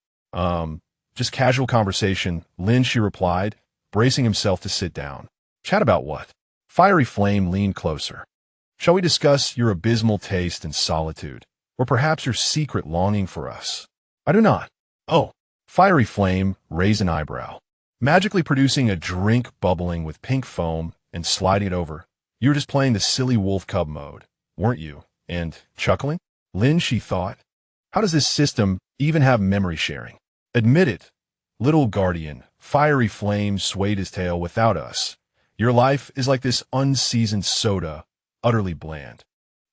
Just casual conversation," Lin Xi replied, bracing himself to sit down. "Chat about what?" Fiery Flame leaned closer. "Shall we discuss your abysmal taste in solitude, or perhaps your secret longing for us?" "I do not." "Oh." Fiery Flame raised an eyebrow, magically producing a drink bubbling with pink foam and sliding it over. "You were just playing the silly wolf cub mode, weren't you? And chuckling?" Lin Xi thought, "How does this system even have memory sharing?" "Admit it, little guardian." Fiery Flame swayed his tail. "Without us, your life is like this unseasoned soda, utterly bland."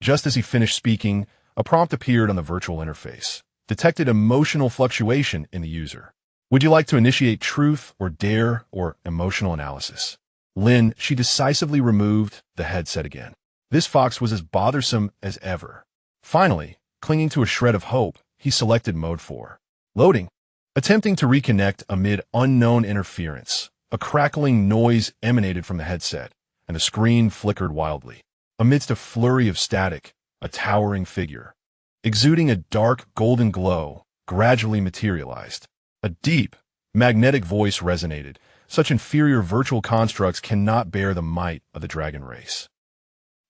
Just as he finished speaking, a prompt appeared on the virtual interface. Detected emotional fluctuation in the user. "Would you like to initiate truth or dare or emotional analysis?" Lin Xi decisively removed the headset again. This fox was as bothersome as ever. Finally, clinging to a shred of hope, he selected mode 4. Loading. Attempting to reconnect amid unknown interference, a crackling noise emanated from the headset, and the screen flickered wildly. Amidst a flurry of static, a towering figure, exuding a dark golden glow, gradually materialized. A deep, magnetic voice resonated. Such inferior virtual constructs cannot bear the might of the dragon race.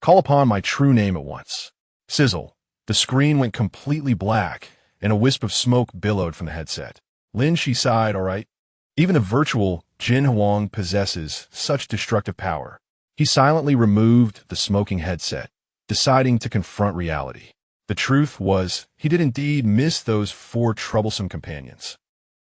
"Call upon my true name at once." Sizzle. The screen went completely black, and a wisp of smoke billowed from the headset. Lin Xi sighed, all right. Even the virtual Jin Huang possesses such destructive power. He silently removed the smoking headset, deciding to confront reality. The truth was, he did indeed miss those 4 troublesome companions.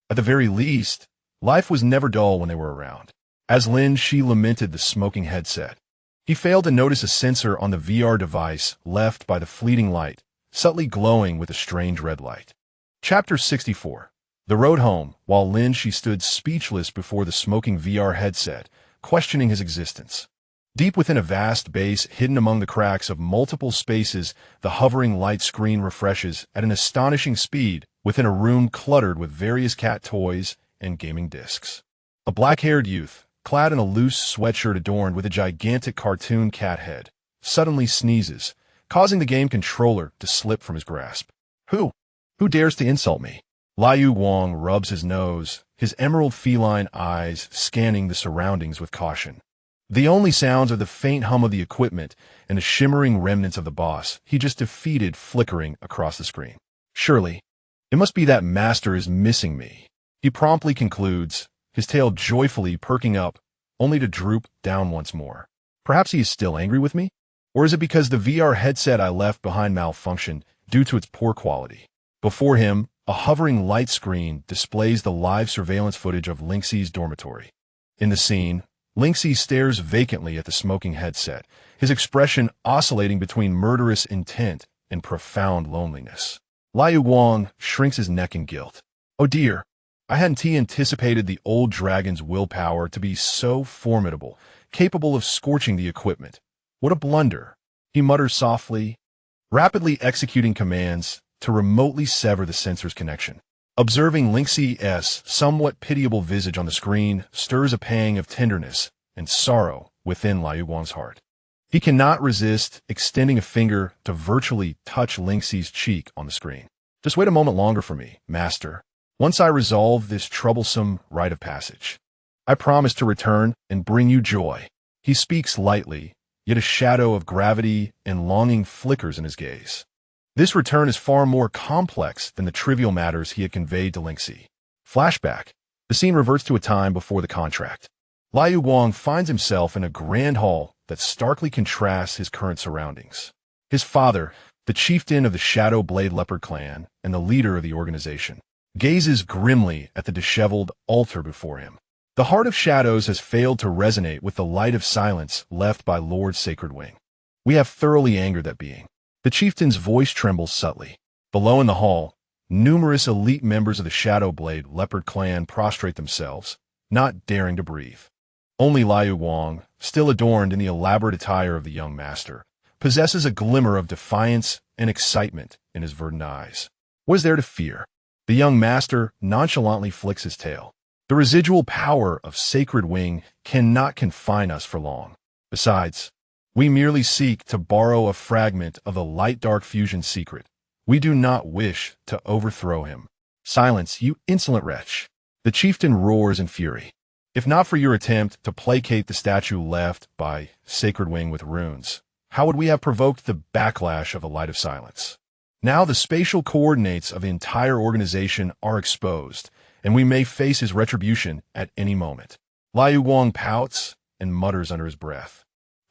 At the very least, life was never dull when they were around. As Lin Xi lamented the smoking headset, he failed to notice a sensor on the VR device left by the fleeting light, subtly glowing with a strange red light. Chapter 64. The road home, while Lin Xi stood speechless before the smoking VR headset, questioning his existence. Deep within a vast base hidden among the cracks of multiple spaces, the hovering light screen refreshes at an astonishing speed within a room cluttered with various cat toys and gaming discs. A black-haired youth, clad in a loose sweatshirt adorned with a gigantic cartoon cat head, suddenly sneezes, causing the game controller to slip from his grasp. Who dares to insult me? Liu Wang rubs his nose, his emerald feline eyes scanning the surroundings with caution. The only sounds are the faint hum of the equipment and the shimmering remnants of the boss he just defeated flickering across the screen. Surely, it must be that Master is missing me. He promptly concludes, his tail joyfully perking up, only to droop down once more. Perhaps he is still angry with me? Or is it because the VR headset I left behind malfunctioned due to its poor quality? Before him, a hovering light screen displays the live surveillance footage of Lin Xi's dormitory. In the scene, Lin Xi stares vacantly at the smoking headset, his expression oscillating between murderous intent and profound loneliness. Liu Wang shrinks his neck in guilt. Oh dear, I hadn't anticipated the old dragon's willpower to be so formidable, capable of scorching the equipment. What a blunder, he mutters softly, rapidly executing commands to remotely sever the sensor's connection. Observing Lin Xi's somewhat pitiable visage on the screen stirs a pang of tenderness and sorrow within Liu Wang's heart. He cannot resist extending a finger to virtually touch Lin Xi's cheek on the screen. Just wait a moment longer for me, Master. Once I resolve this troublesome rite of passage, I promise to return and bring you joy. He speaks lightly, yet a shadow of gravity and longing flickers in his gaze. This return is far more complex than the trivial matters he had conveyed to Lin Xi. Flashback. The scene reverts to a time before the contract. Liu Wang finds himself in a grand hall that starkly contrasts his current surroundings. His father, the chieftain of the Shadow Blade Leopard clan and the leader of the organization, gazes grimly at the disheveled altar before him. The heart of shadows has failed to resonate with the light of silence left by Lord Sacred Wing. We have thoroughly angered that being. The chieftain's voice trembles subtly. Below in the hall, numerous elite members of the Shadow Blade Leopard clan prostrate themselves, not daring to breathe. Only Liu Wang, still adorned in the elaborate attire of the young master, possesses a glimmer of defiance and excitement in his verdant eyes. What is there to fear? The young master nonchalantly flicks his tail. The residual power of Sacred Wing cannot confine us for long. Besides, we merely seek to borrow a fragment of the light-dark fusion secret. We do not wish to overthrow him. Silence, you insolent wretch. The chieftain roars in fury. If not for your attempt to placate the statue left by Sacred Wing with runes, how would we have provoked the backlash of a light of silence? Now the spatial coordinates of the entire organization are exposed, and we may face his retribution at any moment. Liu Wang pouts and mutters under his breath.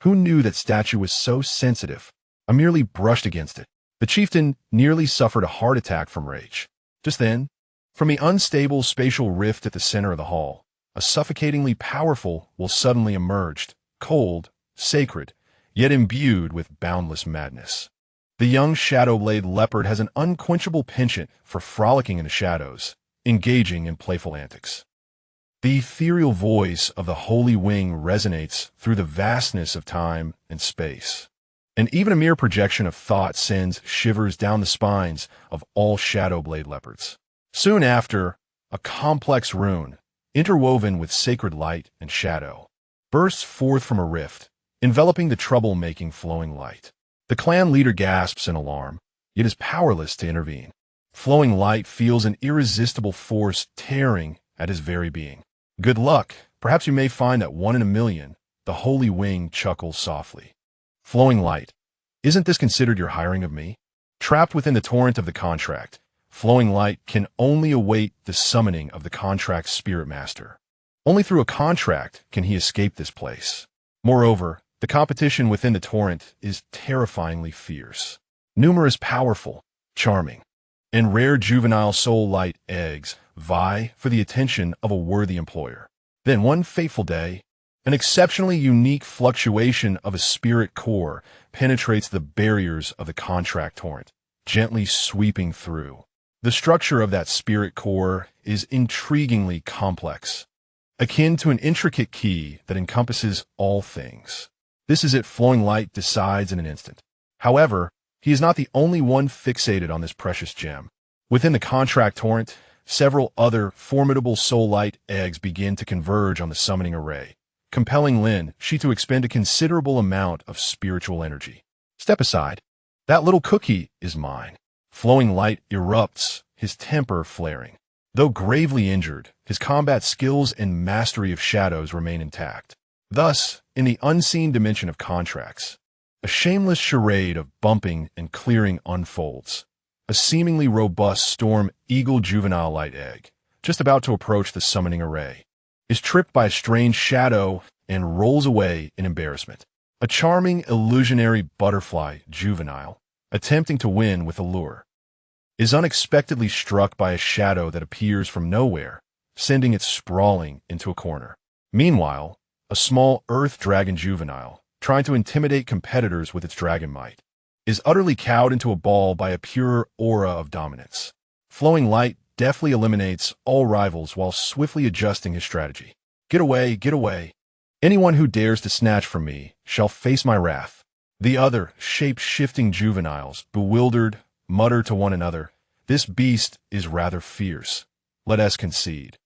Who knew that statue was so sensitive? I merely brushed against it. The chieftain nearly suffered a heart attack from rage. Just then, from the unstable spatial rift at the center of the hall, a suffocatingly powerful will suddenly emerged, cold, sacred, yet imbued with boundless madness. The young Shadowblade Leopard has an unquenchable penchant for frolicking in the shadows, engaging in playful antics. The ethereal voice of the Holy Wing resonates through the vastness of time and space, and even a mere projection of thought sends shivers down the spines of all Shadowblade Leopards. Soon after, a complex rune, interwoven with sacred light and shadow, bursts forth from a rift, enveloping the trouble-making flowing light. The clan leader gasps in alarm, yet is powerless to intervene. Flowing light feels an irresistible force tearing at his very being. Good luck. Perhaps you may find that 1 in a million, the Holy Wing chuckles softly. Flowing light. Isn't this considered your hiring of me? Trapped within the torrent of the contract, flowing light can only await the summoning of the contract's spirit master. Only through a contract can he escape this place. Moreover, the competition within the torrent is terrifyingly fierce. Numerous powerful, charming, and rare juvenile soul light eggs vie for the attention of a worthy employer. Then one fateful day, an exceptionally unique fluctuation of a spirit core penetrates the barriers of the contract torrent, gently sweeping through. The structure of that spirit core is intriguingly complex, akin to an intricate key that encompasses all things. This is it. Flowing light decides in an instant. However, he is not the only one fixated on this precious gem. Within the contract torrent, several other formidable soul light eggs begin to converge on the summoning array, compelling Lin Xi to expend a considerable amount of spiritual energy. Step aside. That little cookie is mine. Flowing light erupts, his temper flaring. Though gravely injured, his combat skills and mastery of shadows remain intact. Thus, in the unseen dimension of contracts, a shameless charade of bumping and clearing unfolds. A seemingly robust storm eagle juvenile light egg, just about to approach the summoning array, is tripped by a strange shadow and rolls away in embarrassment. A charming illusionary butterfly juvenile, attempting to win with a lure, is unexpectedly struck by a shadow that appears from nowhere, sending it sprawling into a corner. Meanwhile, a small earth dragon juvenile, trying to intimidate competitors with its dragon might, is utterly cowed into a ball by a pure aura of dominance. Flowing light deftly eliminates all rivals while swiftly adjusting his strategy. Get away, get away. Anyone who dares to snatch from me shall face my wrath. The other shape-shifting juveniles, bewildered, mutter to one another, this beast is rather fierce. Let us concede.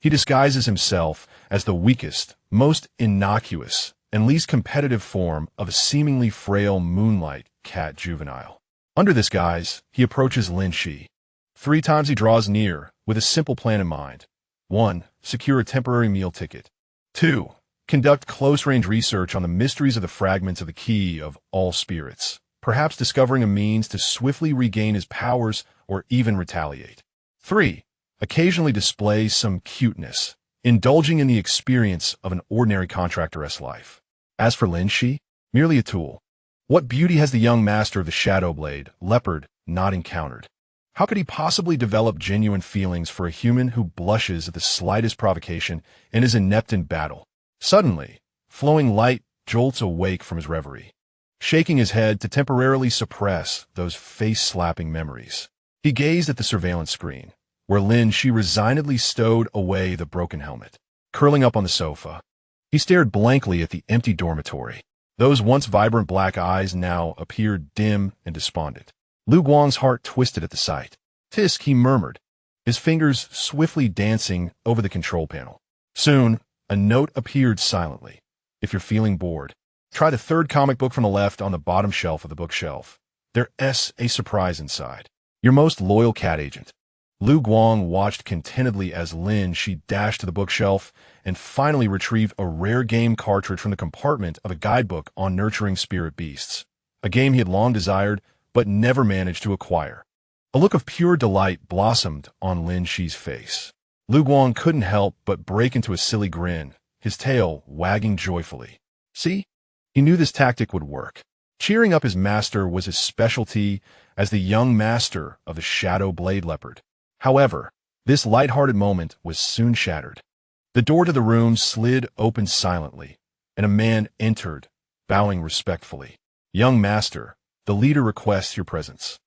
He disguises himself as the weakest, most innocuous, and least competitive form of a seemingly frail moonlight cat juvenile. Under this guise, he approaches Lin Xi. 3 times he draws near, with a simple plan in mind. 1. Secure a temporary meal ticket. 2. Conduct close-range research on the mysteries of the fragments of the key of all spirits, perhaps discovering a means to swiftly regain his powers or even retaliate. 3. Occasionally display some cuteness, indulging in the experience of an ordinary contractoress life. As for Lin Xi, merely a tool. What beauty has the young master of the Shadow Blade, Leopard, not encountered? How could he possibly develop genuine feelings for a human who blushes at the slightest provocation and is inept in battle? Suddenly, flowing light jolts awake from his reverie, shaking his head to temporarily suppress those face-slapping memories. He gazed at the surveillance screen, where Lin Xi resignedly stowed away the broken helmet. Curling up on the sofa, he stared blankly at the empty dormitory. Those once vibrant black eyes now appeared dim and despondent. Lu Guang's heart twisted at the sight. Tisk, he murmured, his fingers swiftly dancing over the control panel. Soon, a note appeared silently. If you're feeling bored, try the 3rd comic book from the left on the bottom shelf of the bookshelf. There's a surprise inside. Your most loyal cat agent. Lu Guang watched contentedly as Lin Xi dashed to the bookshelf and finally retrieved a rare game cartridge from the compartment of a guidebook on nurturing spirit beasts, a game he had long desired but never managed to acquire. A look of pure delight blossomed on Lin Xi's face. Lu Guang couldn't help but break into a silly grin, his tail wagging joyfully. See? He knew this tactic would work. Cheering up his master was his specialty as the young master of the Shadow Blade Leopard. However, this light-hearted moment was soon shattered. The door to the room slid open silently, and a man entered, bowing respectfully. Young master, the leader requests your presence.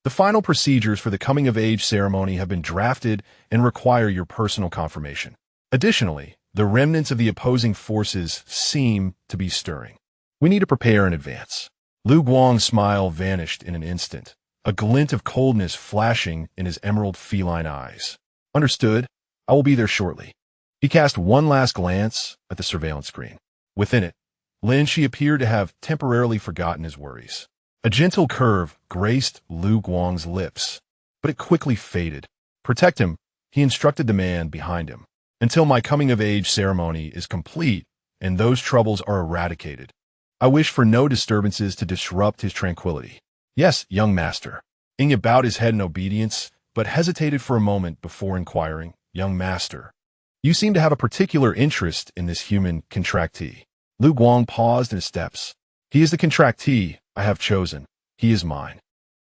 The final procedures for the coming-of-age ceremony have been drafted and require your personal confirmation. Additionally, the remnants of the opposing forces seem to be stirring. We need to prepare in advance. Lu Guang's smile vanished in an instant, a glint of coldness flashing in his emerald feline eyes. Understood. I will be there shortly. He cast one last glance at the surveillance screen. Within it, Lin Xi appeared to have temporarily forgotten his worries. A gentle curve graced Lu Guang's lips, but it quickly faded. Protect him, he instructed the man behind him, until my coming-of-age ceremony is complete and those troubles are eradicated. I wish for no disturbances to disrupt his tranquility. Yes, young master. Inge bowed his head in obedience, but hesitated for a moment before inquiring, "Young master, you seem to have a particular interest in this human contractee." Lu Guang paused in his steps. "He is the contractee I have chosen. He is mine.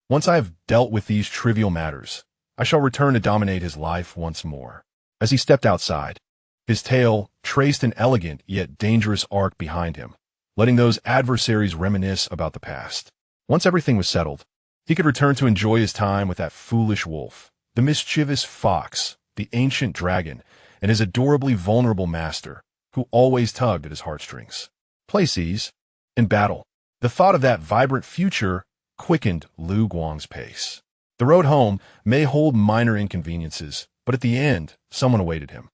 Once I have dealt with these trivial matters, I shall return to dominate his life once more." As he stepped outside, his tail traced an elegant yet dangerous arc behind him, letting those adversaries reminisce about the past. Once everything was settled, he could return to enjoy his time with that foolish wolf, the mischievous fox, the ancient dragon, and his adorably vulnerable master, who always tugged at his heartstrings. Places, in battle, the thought of that vibrant future quickened Lu Guang's pace. The road home may hold minor inconveniences, but at the end, someone awaited him.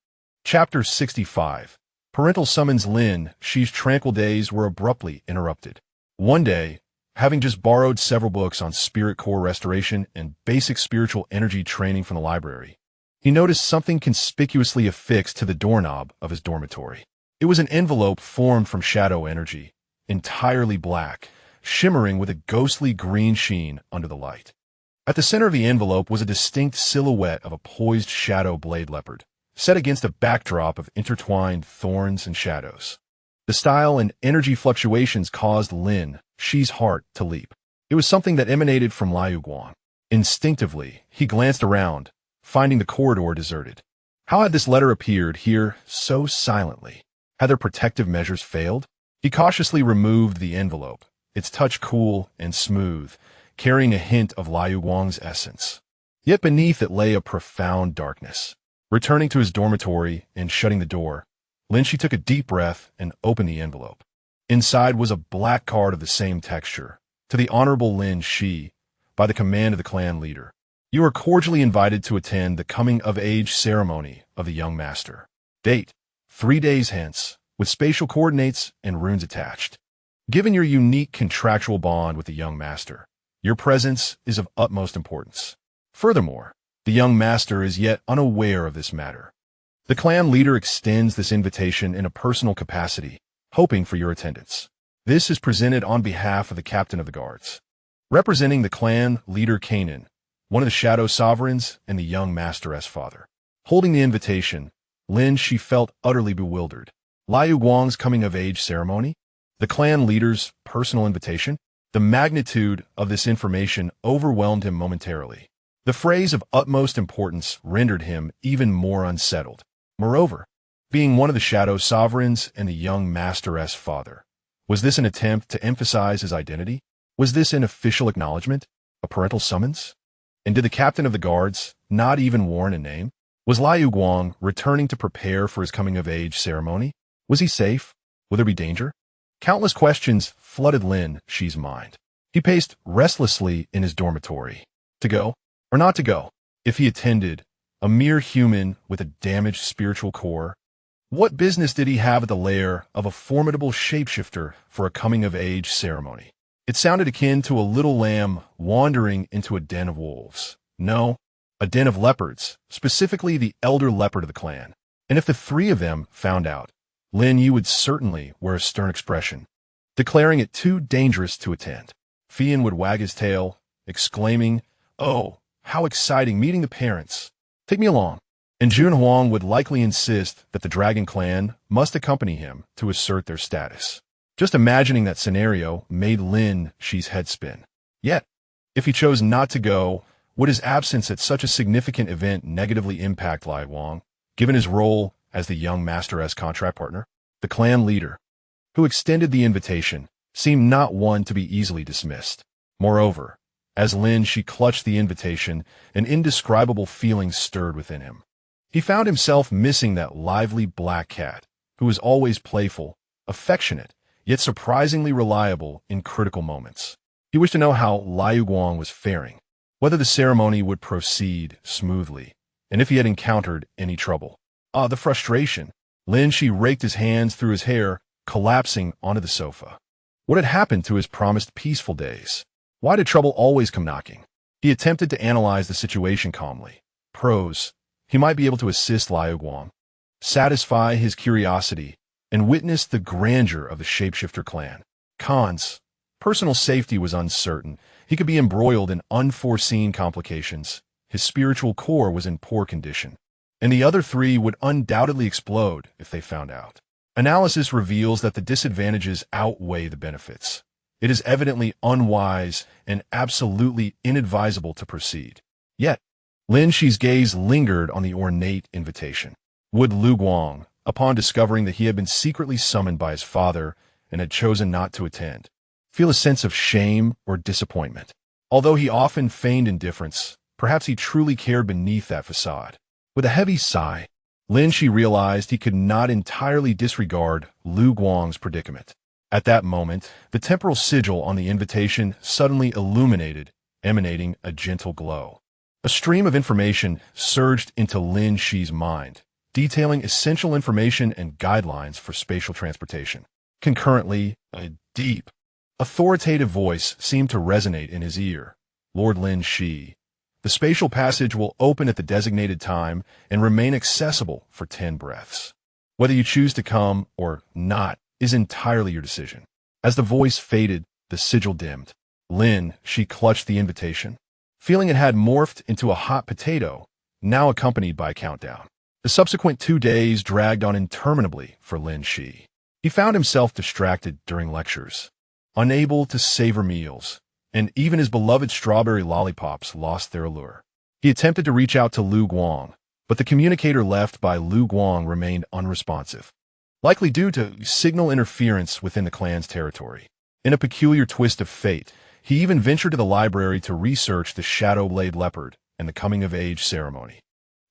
Chapter 65. Parental summons. Lin Xi's tranquil days were abruptly interrupted. One day, having just borrowed several books on spirit core restoration and basic spiritual energy training from the library, he noticed something conspicuously affixed to the doorknob of his dormitory. It was an envelope formed from shadow energy, entirely black, shimmering with a ghostly green sheen under the light. At the center of the envelope was a distinct silhouette of a poised shadow blade leopard, set against a backdrop of intertwined thorns and shadows. The style and energy fluctuations caused Lin Xi's heart to leap. It was something that emanated from Liu Guang. Instinctively, he glanced around, finding the corridor deserted. How had this letter appeared here so silently? Had their protective measures failed? He cautiously removed the envelope, its touch cool and smooth, carrying a hint of Liu Guang's essence. Yet beneath it lay a profound darkness. Returning to his dormitory and shutting the door, Lin Xi took a deep breath and opened the envelope. Inside was a black card of the same texture. "To the Honorable Lin Xi, by the command of the clan leader. You are cordially invited to attend the coming-of-age ceremony of the young master. Date, 3 days hence, with spatial coordinates and runes attached. Given your unique contractual bond with the young master, your presence is of utmost importance. Furthermore, the young master is yet unaware of this matter. The clan leader extends this invitation in a personal capacity, hoping for your attendance. This is presented on behalf of the captain of the guards, representing the clan leader Canaan, one of the shadow sovereigns and the young master's father." Holding the invitation, Lin Xi felt utterly bewildered. Liu Guang's coming-of-age ceremony? The clan leader's personal invitation? The magnitude of this information overwhelmed him momentarily. The phrase of utmost importance rendered him even more unsettled. Moreover, being one of the shadow sovereigns and the young master's father, was this an attempt to emphasize his identity? Was this an official acknowledgement? A parental summons? And did the captain of the guards not even warn a name? Was Liu Guang returning to prepare for his coming-of-age ceremony? Was he safe? Would there be danger? Countless questions flooded Lin Xi's mind. He paced restlessly in his dormitory. To go or not to go? If he attended, a mere human with a damaged spiritual core, what business did he have at the lair of a formidable shapeshifter for a coming-of-age ceremony? It sounded akin to a little lamb wandering into a den of wolves. No, a den of leopards, specifically the elder leopard of the clan. And if the 3 of them found out, Lin Yu would certainly wear a stern expression, declaring it too dangerous to attend. Fian would wag his tail, exclaiming, "Oh, how exciting meeting the parents. Take me along." And Jun Huang would likely insist that the Dragon Clan must accompany him to assert their status. Just imagining that scenario made Lin Xi's head spin. Yet, if he chose not to go, would his absence at such a significant event negatively impact Liu Guang, given his role as the young master's contract partner? The clan leader, who extended the invitation, seemed not one to be easily dismissed. Moreover, as Lin Xi clutched the invitation, an indescribable feeling stirred within him. He found himself missing that lively black cat, who was always playful, affectionate, yet surprisingly reliable in critical moments. He wished to know how Liu Guang was faring, whether the ceremony would proceed smoothly, and if he had encountered any trouble. The frustration. Lin Xi raked his hands through his hair, collapsing onto the sofa. What had happened to his promised peaceful days? Why did trouble always come knocking? He attempted to analyze the situation calmly. Pros. He might be able to assist Liu Guang, satisfy his curiosity, and witness the grandeur of the shapeshifter clan. Cons. Personal safety was uncertain. He could be embroiled in unforeseen complications. His spiritual core was in poor condition. And the other three would undoubtedly explode if they found out. Analysis reveals that the disadvantages outweigh the benefits. It is evidently unwise and absolutely inadvisable to proceed. Yet, Lin Xi's gaze lingered on the ornate invitation. Would Lu Guang, upon discovering that he had been secretly summoned by his father and had chosen not to attend, feel a sense of shame or disappointment? Although he often feigned indifference, perhaps he truly cared beneath that facade. With a heavy sigh, Lin Xi realized he could not entirely disregard Lu Guang's predicament. At that moment, the temporal sigil on the invitation suddenly illuminated, emanating a gentle glow. A stream of information surged into Lin Xi's mind, detailing essential information and guidelines for spatial transportation. Concurrently, a deep, authoritative voice seemed to resonate in his ear. Lord Lin Xi, the spatial passage will open at the designated time and remain accessible for 10 breaths. Whether you choose to come or not is entirely your decision. As the voice faded, the sigil dimmed. Lin Xi clutched the invitation, feeling it had morphed into a hot potato, now accompanied by a countdown. The subsequent 2 days dragged on interminably for Lin Xi. He found himself distracted during lectures, unable to savor meals, and even his beloved strawberry lollipops lost their allure. He attempted to reach out to Lu Guang, but the communicator left by Lu Guang remained unresponsive, likely due to signal interference within the clan's territory. In a peculiar twist of fate, he even ventured to the library to research the Shadowblade leopard and the coming-of-age ceremony.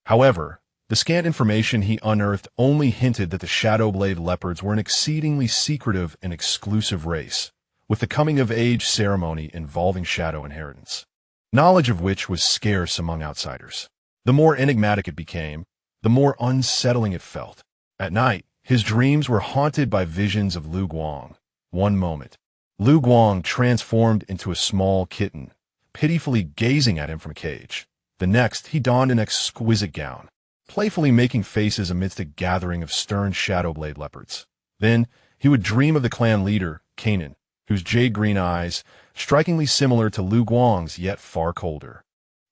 However, the scant information he unearthed only hinted that the Shadowblade leopards were an exceedingly secretive and exclusive race, with the coming-of-age ceremony involving shadow inheritance, knowledge of which was scarce among outsiders. The more enigmatic it became, the more unsettling it felt. At night, his dreams were haunted by visions of Lu Guang. One moment, Lu Guang transformed into a small kitten, pitifully gazing at him from a cage. The next, he donned an exquisite gown, playfully making faces amidst a gathering of stern Shadowblade leopards. Then, he would dream of the clan leader, Kanan, whose jade-green eyes, strikingly similar to Lu Guang's yet far colder,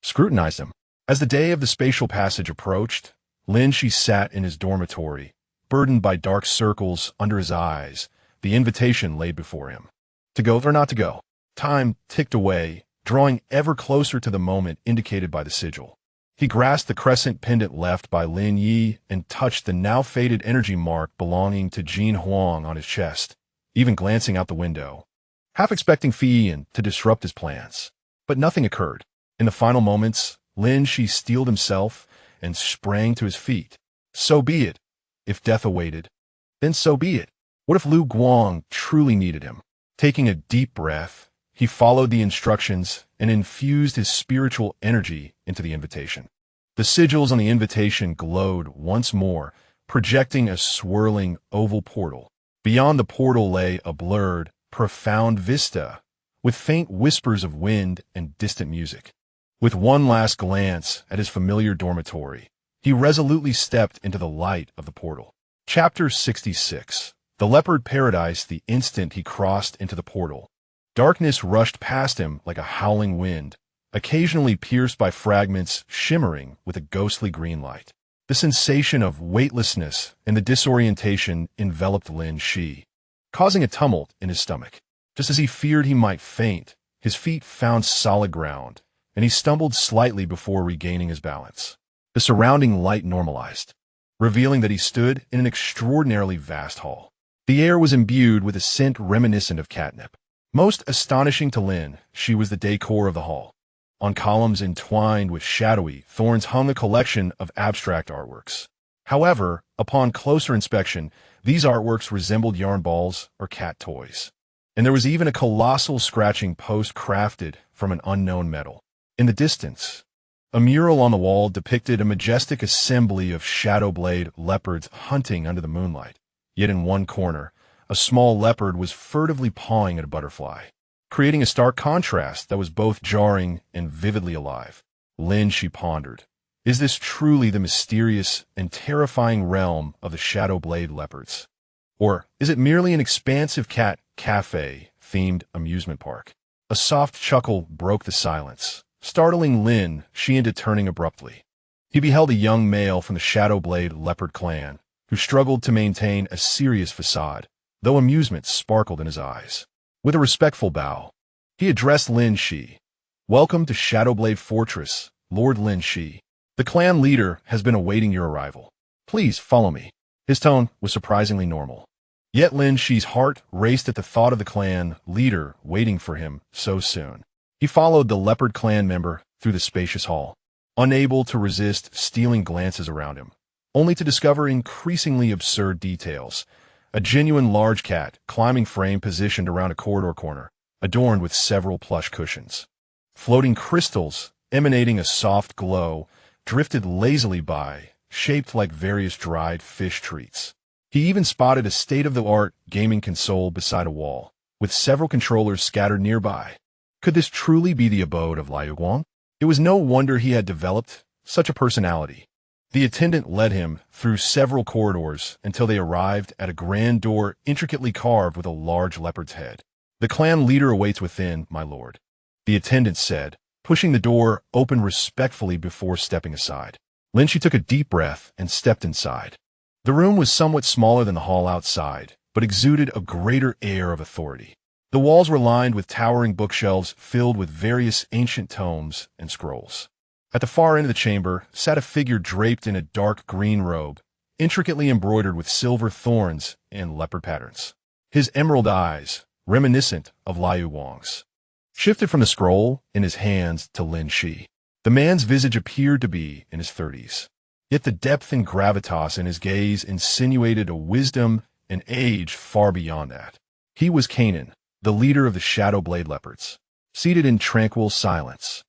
scrutinized him. As the day of the spatial passage approached, Lin Xi sat in his dormitory, burdened by dark circles under his eyes, the invitation laid before him. To go or not to go? Time ticked away, drawing ever closer to the moment indicated by the sigil. He grasped the crescent pendant left by Lin Yi and touched the now-faded energy mark belonging to Jin Huang on his chest, even glancing out the window, half expecting Fiyin to disrupt his plans. But nothing occurred. In the final moments, Lin Xi steeled himself and sprang to his feet. So be it. If death awaited, then so be it. What if Lu Guang truly needed him? Taking a deep breath, he followed the instructions and infused his spiritual energy into the invitation. The sigils on the invitation glowed once more, projecting a swirling oval portal. Beyond the portal lay a blurred, profound vista, with faint whispers of wind and distant music. With one last glance at his familiar dormitory, he resolutely stepped into the light of the portal. Chapter 66. The Leopard Paradise. The instant he crossed into the portal, darkness rushed past him like a howling wind, occasionally pierced by fragments shimmering with a ghostly green light. The sensation of weightlessness and the disorientation enveloped Lin Xi, causing a tumult in his stomach. Just as he feared he might faint, his feet found solid ground, and he stumbled slightly before regaining his balance. The surrounding light normalized, revealing that he stood in an extraordinarily vast hall. The air was imbued with a scent reminiscent of catnip. Most astonishing to Lin Xi was the decor of the hall. On columns entwined with shadowy thorns hung a collection of abstract artworks. However, upon closer inspection, these artworks resembled yarn balls or cat toys. And there was even a colossal scratching post crafted from an unknown metal. In the distance, a mural on the wall depicted a majestic assembly of Shadowblade leopards hunting under the moonlight. Yet in one corner, a small leopard was furtively pawing at a butterfly, creating a stark contrast that was both jarring and vividly alive. Lin Xi pondered, is this truly the mysterious and terrifying realm of the Shadowblade leopards? Or is it merely an expansive cat cafe themed amusement park. A soft chuckle broke the silence, startling Lin Xi into turning abruptly. He beheld a young male from the Shadowblade leopard clan, who struggled to maintain a serious facade, though amusement sparkled in his eyes. With a respectful bow, he addressed Lin Xi. "Welcome to Shadowblade Fortress, Lord Lin Xi. The clan leader has been awaiting your arrival. Please follow me." His tone was surprisingly normal. Yet Lin Xi's heart raced at the thought of the clan leader waiting for him so soon. He followed the leopard clan member through the spacious hall, unable to resist stealing glances around him, only to discover increasingly absurd details. A genuine large cat climbing frame positioned around a corridor corner, adorned with several plush cushions. Floating crystals emanating a soft glow drifted lazily by, shaped like various dried fish treats. He even spotted a state-of-the-art gaming console beside a wall, with several controllers scattered nearby. Could this truly be the abode of Liu Guang? It was no wonder he had developed such a personality. The attendant led him through several corridors until they arrived at a grand door intricately carved with a large leopard's head. "The clan leader awaits within, my lord," the attendant said, pushing the door open respectfully before stepping aside. Lin Xi took a deep breath and stepped inside. The room was somewhat smaller than the hall outside, but exuded a greater air of authority. The walls were lined with towering bookshelves filled with various ancient tomes and scrolls. At the far end of the chamber sat a figure draped in a dark green robe, intricately embroidered with silver thorns and leopard patterns. His emerald eyes, reminiscent of Liu Guang's, shifted from the scroll in his hands to Lin Xi. The man's visage appeared to be in his 30s, yet the depth and gravitas in his gaze insinuated a wisdom and age far beyond that. He was Kanan, the leader of the Shadowblade Leopards, seated in tranquil silence.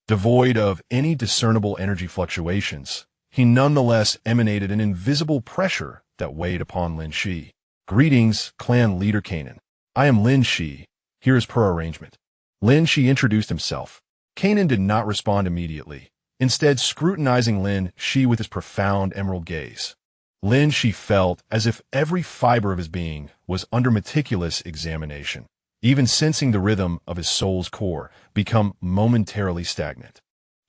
Devoid of any discernible energy fluctuations, he nonetheless emanated an invisible pressure that weighed upon Lin Xi. "Greetings, clan leader Kanan. I am Lin Xi. Here is per arrangement." Lin Xi introduced himself. Kanan did not respond immediately, instead scrutinizing Lin Xi with his profound emerald gaze. Lin Xi felt as if every fiber of his being was under meticulous examination, even sensing the rhythm of his soul's core become momentarily stagnant.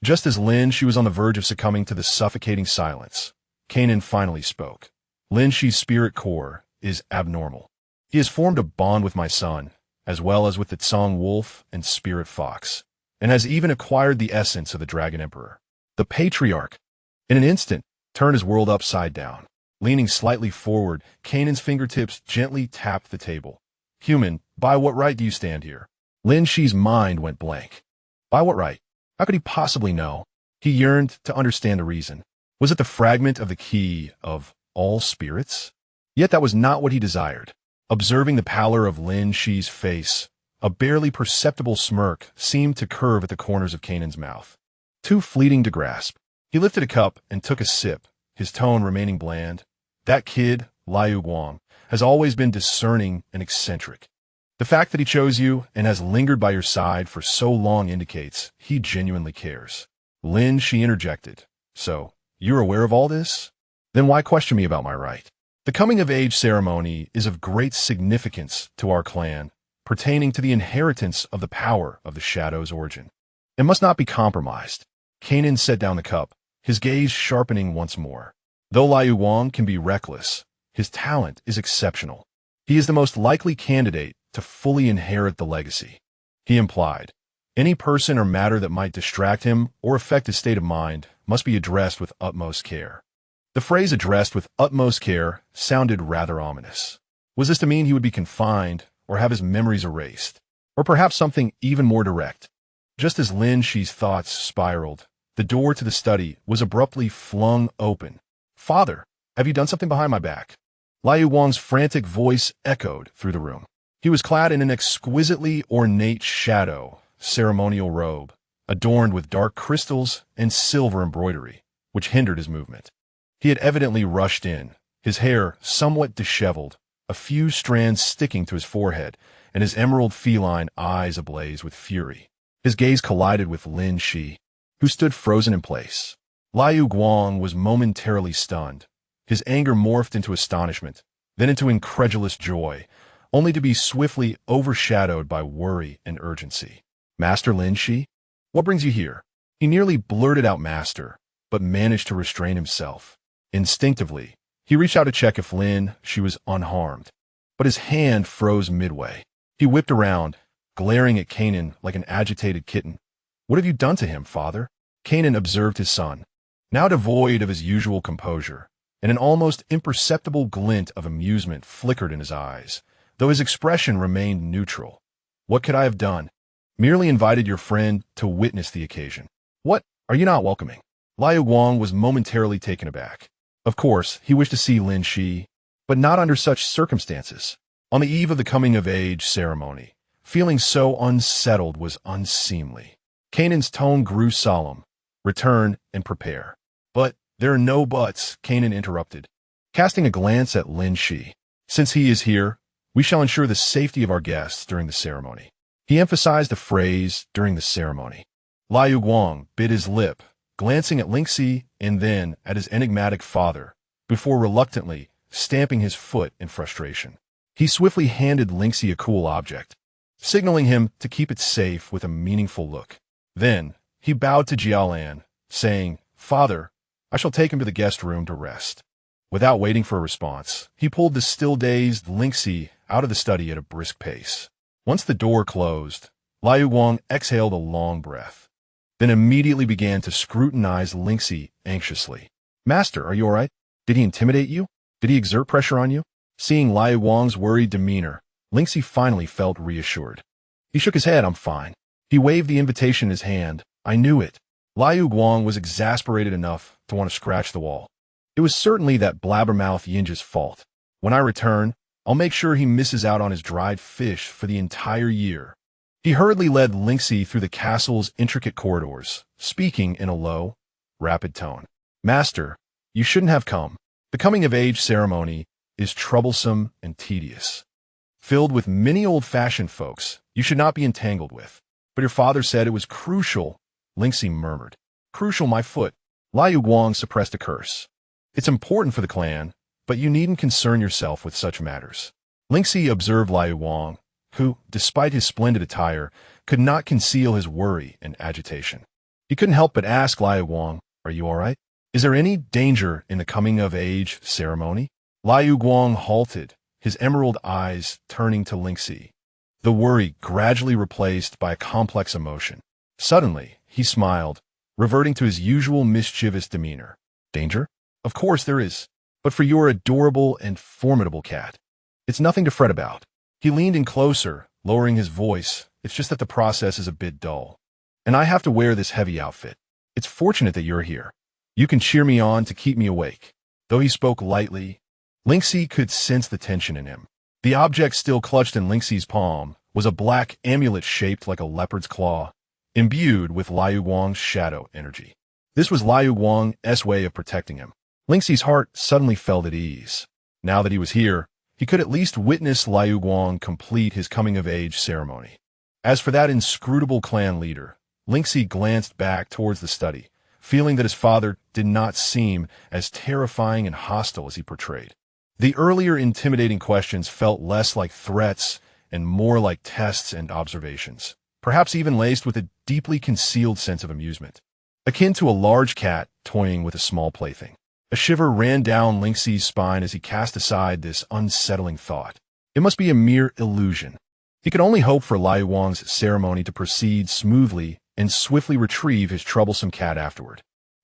Just as Lin Xi was on the verge of succumbing to the suffocating silence, Kanan finally spoke. "Lin Xi's spirit core is abnormal. He has formed a bond with my son, as well as with the Tsang wolf and spirit fox, and has even acquired the essence of the Dragon Emperor." The patriarch, in an instant, turned his world upside down. Leaning slightly forward, Kanan's fingertips gently tapped the table. "Human, by what right do you stand here?" Lin Xi's mind went blank. By what right? How could he possibly know? He yearned to understand the reason. Was it the fragment of the key of all spirits? Yet that was not what he desired. Observing the pallor of Lin Xi's face, a barely perceptible smirk seemed to curve at the corners of Kanan's mouth. Too fleeting to grasp. He lifted a cup and took a sip, his tone remaining bland. "That kid, Liu Guang, has always been discerning and eccentric. The fact that he chose you and has lingered by your side for so long indicates he genuinely cares." Lin Xi interjected. "So, you're aware of all this? Then why question me about my right? The coming-of-age ceremony is of great significance to our clan, pertaining to the inheritance of the power of the Shadow's origin. It must not be compromised." Kanan set down the cup, his gaze sharpening once more. Though Liu Guang can be reckless, his talent is exceptional. He is the most likely candidate to fully inherit the legacy. He implied, any person or matter that might distract him or affect his state of mind must be addressed with utmost care. The phrase "addressed with utmost care" sounded rather ominous. Was this to mean he would be confined or have his memories erased? Or perhaps something even more direct? Just as Lin Xi's thoughts spiraled, the door to the study was abruptly flung open. "Father, have you done something behind my back?" Liu Guang's frantic voice echoed through the room. He was clad in an exquisitely ornate shadow ceremonial robe, adorned with dark crystals and silver embroidery, which hindered his movement. He had evidently rushed in, his hair somewhat disheveled, a few strands sticking to his forehead, and his emerald feline eyes ablaze with fury. His gaze collided with Lin Xi, who stood frozen in place. Liu Guang was momentarily stunned. His anger morphed into astonishment, then into incredulous joy, only to be swiftly overshadowed by worry and urgency. Master Lin Xi? What brings you here? He nearly blurted out master, but managed to restrain himself. Instinctively, he reached out to check if Lin Xi was unharmed, but his hand froze midway. He whipped around, glaring at Kanan like an agitated kitten. What have you done to him, father? Kanan observed his son, now devoid of his usual composure, and an almost imperceptible glint of amusement flickered in his eyes, though his expression remained neutral. What could I have done? Merely invited your friend to witness the occasion. What? Are you not welcoming? Liu Guang was momentarily taken aback. Of course, he wished to see Lin Xi, but not under such circumstances. On the eve of the coming-of-age ceremony, feeling so unsettled was unseemly. Kanan's tone grew solemn. Return and prepare. But there are no buts, Kanan interrupted, casting a glance at Lin Xi. Since he is here, we shall ensure the safety of our guests during the ceremony. He emphasized the phrase, during the ceremony. Liu Guang bit his lip, glancing at Lin Xi and then at his enigmatic father, before reluctantly stamping his foot in frustration. He swiftly handed Lin Xi a cool object, signaling him to keep it safe with a meaningful look. Then, he bowed to Jialan, saying, Father, I shall take him to the guest room to rest. Without waiting for a response, he pulled the still-dazed Lin Xi out of the study at a brisk pace. Once the door closed, Liu Guang exhaled a long breath, then immediately began to scrutinize Lin Xi anxiously. Master, are you all right? Did he intimidate you? Did he exert pressure on you? Seeing Liu Guang's worried demeanor, Lin Xi finally felt reassured. He shook his head. I'm fine. He waved the invitation in his hand. I knew it. Liu Guang was exasperated enough to want to scratch the wall. It was certainly that blabbermouth Yinja's fault. When I return, I'll make sure he misses out on his dried fish for the entire year. He hurriedly led Lin Xi through the castle's intricate corridors, speaking in a low, rapid tone. Master, you shouldn't have come. The coming-of-age ceremony is troublesome and tedious. Filled with many old-fashioned folks you should not be entangled with. But your father said it was crucial, Lin Xi murmured. Crucial, my foot. Liu Guang suppressed a curse. It's important for the clan, but you needn't concern yourself with such matters. Lin Xi observed Liu Guang, who, despite his splendid attire, could not conceal his worry and agitation. He couldn't help but ask Liu Guang, are you all right? Is there any danger in the coming-of-age ceremony? Liu Guang halted, his emerald eyes turning to Lin Xi, the worry gradually replaced by a complex emotion. Suddenly, he smiled, reverting to his usual mischievous demeanor. Danger? Of course there is. But for your adorable and formidable cat, it's nothing to fret about. He leaned in closer, lowering his voice. It's just that the process is a bit dull. And I have to wear this heavy outfit. It's fortunate that you're here. You can cheer me on to keep me awake. Though he spoke lightly, Lin Xi could sense the tension in him. The object still clutched in Lin Xi's palm was a black amulet shaped like a leopard's claw, imbued with Liu Guang's shadow energy. This was Liu Guang's way of protecting him. Lin Xi's heart suddenly felt at ease. Now that he was here, he could at least witness Liu Guang complete his coming-of-age ceremony. As for that inscrutable clan leader, Lin Xi glanced back towards the study, feeling that his father did not seem as terrifying and hostile as he portrayed. The earlier intimidating questions felt less like threats and more like tests and observations, perhaps even laced with a deeply concealed sense of amusement, akin to a large cat toying with a small plaything. A shiver ran down Lin Xi's spine as he cast aside this unsettling thought. It must be a mere illusion. He could only hope for Liu Guang's ceremony to proceed smoothly and swiftly retrieve his troublesome cat afterward.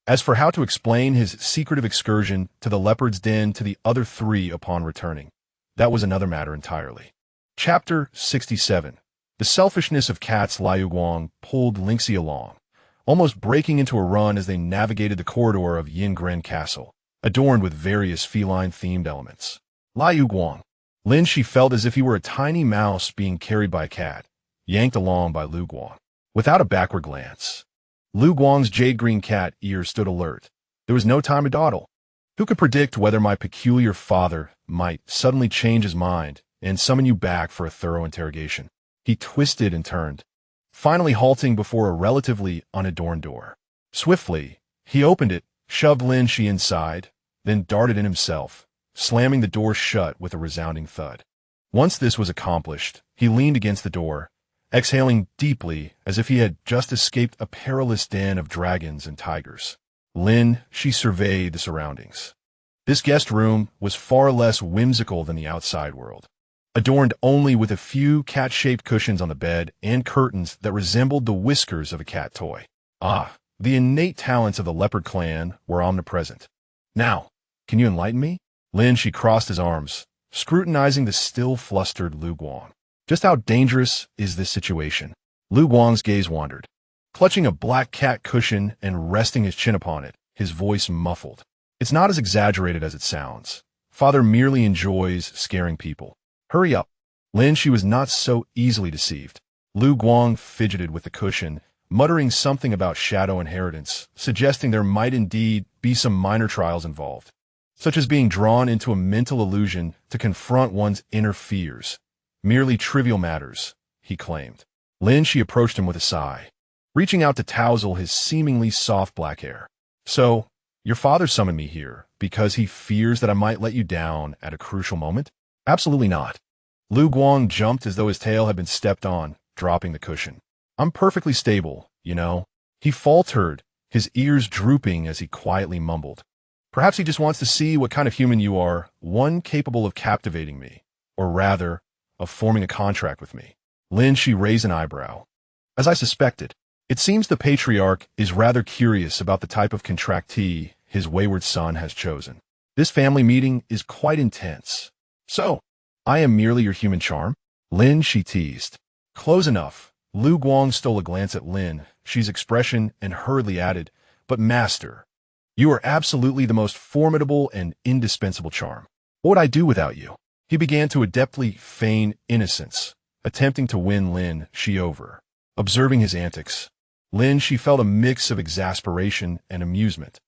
As for how to explain his secretive excursion to the leopard's den to the other three upon returning, that was another matter entirely. Chapter 67. The selfishness of cats. Liu Guang pulled Lin Xi along, almost breaking into a run as they navigated the corridor of Yingren Castle, adorned with various feline-themed elements. Liu Guang. Lin Xi felt as if he were a tiny mouse being carried by a cat, yanked along by Liu Guang. Without a backward glance, Liu Guang's jade-green cat ears stood alert. There was no time to dawdle. Who could predict whether my peculiar father might suddenly change his mind and summon you back for a thorough interrogation? He twisted and turned, finally halting before a relatively unadorned door. Swiftly, he opened it, shoved Lin Xi inside, then darted in himself, slamming the door shut with a resounding thud. Once this was accomplished, he leaned against the door, exhaling deeply as if he had just escaped a perilous den of dragons and tigers. Lin, she surveyed the surroundings. This guest room was far less whimsical than the outside world, adorned only with a few cat-shaped cushions on the bed and curtains that resembled the whiskers of a cat toy. Ah, the innate talents of the leopard clan were omnipresent. Now, can you enlighten me? Lin, she crossed his arms, scrutinizing the still flustered Lu Guang. Just how dangerous is this situation? Lu Guang's gaze wandered. Clutching a black cat cushion and resting his chin upon it, his voice muffled. It's not as exaggerated as it sounds. Father merely enjoys scaring people. Hurry up. Lin, she was not so easily deceived. Lu Guang fidgeted with the cushion, muttering something about shadow inheritance, suggesting there might indeed be some minor trials involved, such as being drawn into a mental illusion to confront one's inner fears. Merely trivial matters, he claimed. Lin, she approached him with a sigh, reaching out to tousle his seemingly soft black hair. So, your father summoned me here because he fears that I might let you down at a crucial moment? Absolutely not. Lu Guang jumped as though his tail had been stepped on, dropping the cushion. I'm perfectly stable, you know. He faltered, his ears drooping as he quietly mumbled. Perhaps he just wants to see what kind of human you are, one capable of captivating me, or rather, of forming a contract with me. Lin, she raised an eyebrow. As I suspected, it seems the patriarch is rather curious about the type of contractee his wayward son has chosen. This family meeting is quite intense. So, I am merely your human charm? Lin, she teased. Close enough. Lu Guang stole a glance at Lin, she's expression, and hurriedly added, but master, you are absolutely the most formidable and indispensable charm. What would I do without you? He began to adeptly feign innocence, attempting to win Lin Xi over. Observing his antics, Lin, she felt a mix of exasperation and amusement.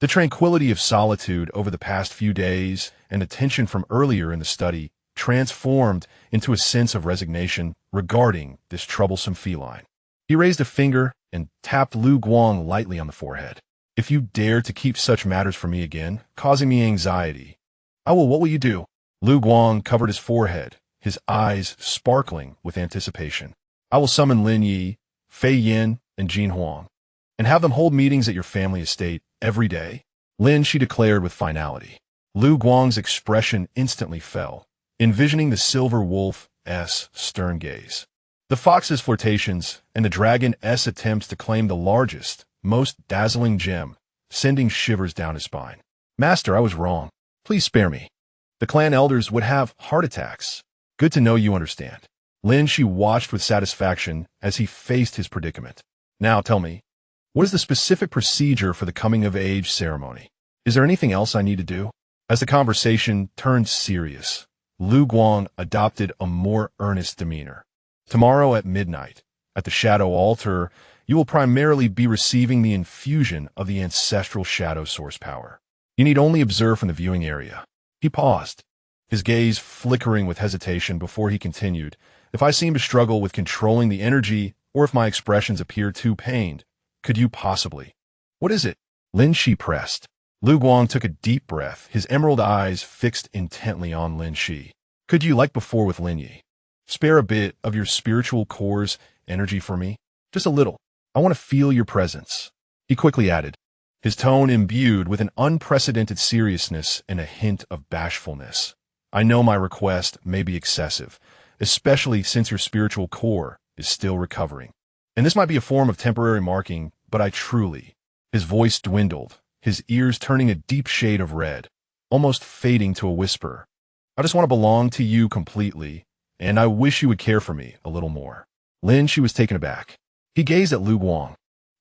The tranquility of solitude over the past few days and the tension from earlier in the study transformed into a sense of resignation regarding this troublesome feline. He raised a finger and tapped Lu Guang lightly on the forehead. If you dare to keep such matters from me again, causing me anxiety, what will you do? Lu Guang covered his forehead, his eyes sparkling with anticipation. I will summon Lin Yi, Fei Yin, and Jin Huang, and have them hold meetings at your family estate every day. Lin, she declared with finality. Lu Guang's expression instantly fell, envisioning the silver wolf's stern gaze, the fox's flirtations, and the dragon's attempts to claim the largest, most dazzling gem, sending shivers down his spine. Master, I was wrong. Please spare me. The clan elders would have heart attacks. Good to know you understand. Lin, she watched with satisfaction as he faced his predicament. Now tell me, what is the specific procedure for the coming-of-age ceremony? Is there anything else I need to do? As the conversation turned serious, Lu Guang adopted a more earnest demeanor. Tomorrow at midnight, at the shadow altar, you will primarily be receiving the infusion of the ancestral shadow source power. You need only observe from the viewing area. He paused, his gaze flickering with hesitation before he continued. If I seem to struggle with controlling the energy, or if my expressions appear too pained, could you possibly? What is it? Lin Xi pressed. Lu Guang took a deep breath, his emerald eyes fixed intently on Lin Xi. Could you, like before with Lin Yi, spare a bit of your spiritual core's energy for me? Just a little. I want to feel your presence. He quickly added, his tone imbued with an unprecedented seriousness and a hint of bashfulness. I know my request may be excessive, especially since your spiritual core is still recovering. And this might be a form of temporary marking, but I truly... His voice dwindled, his ears turning a deep shade of red, almost fading to a whisper. I just want to belong to you completely, and I wish you would care for me a little more. Lin, she was taken aback. He gazed at Lu Guang,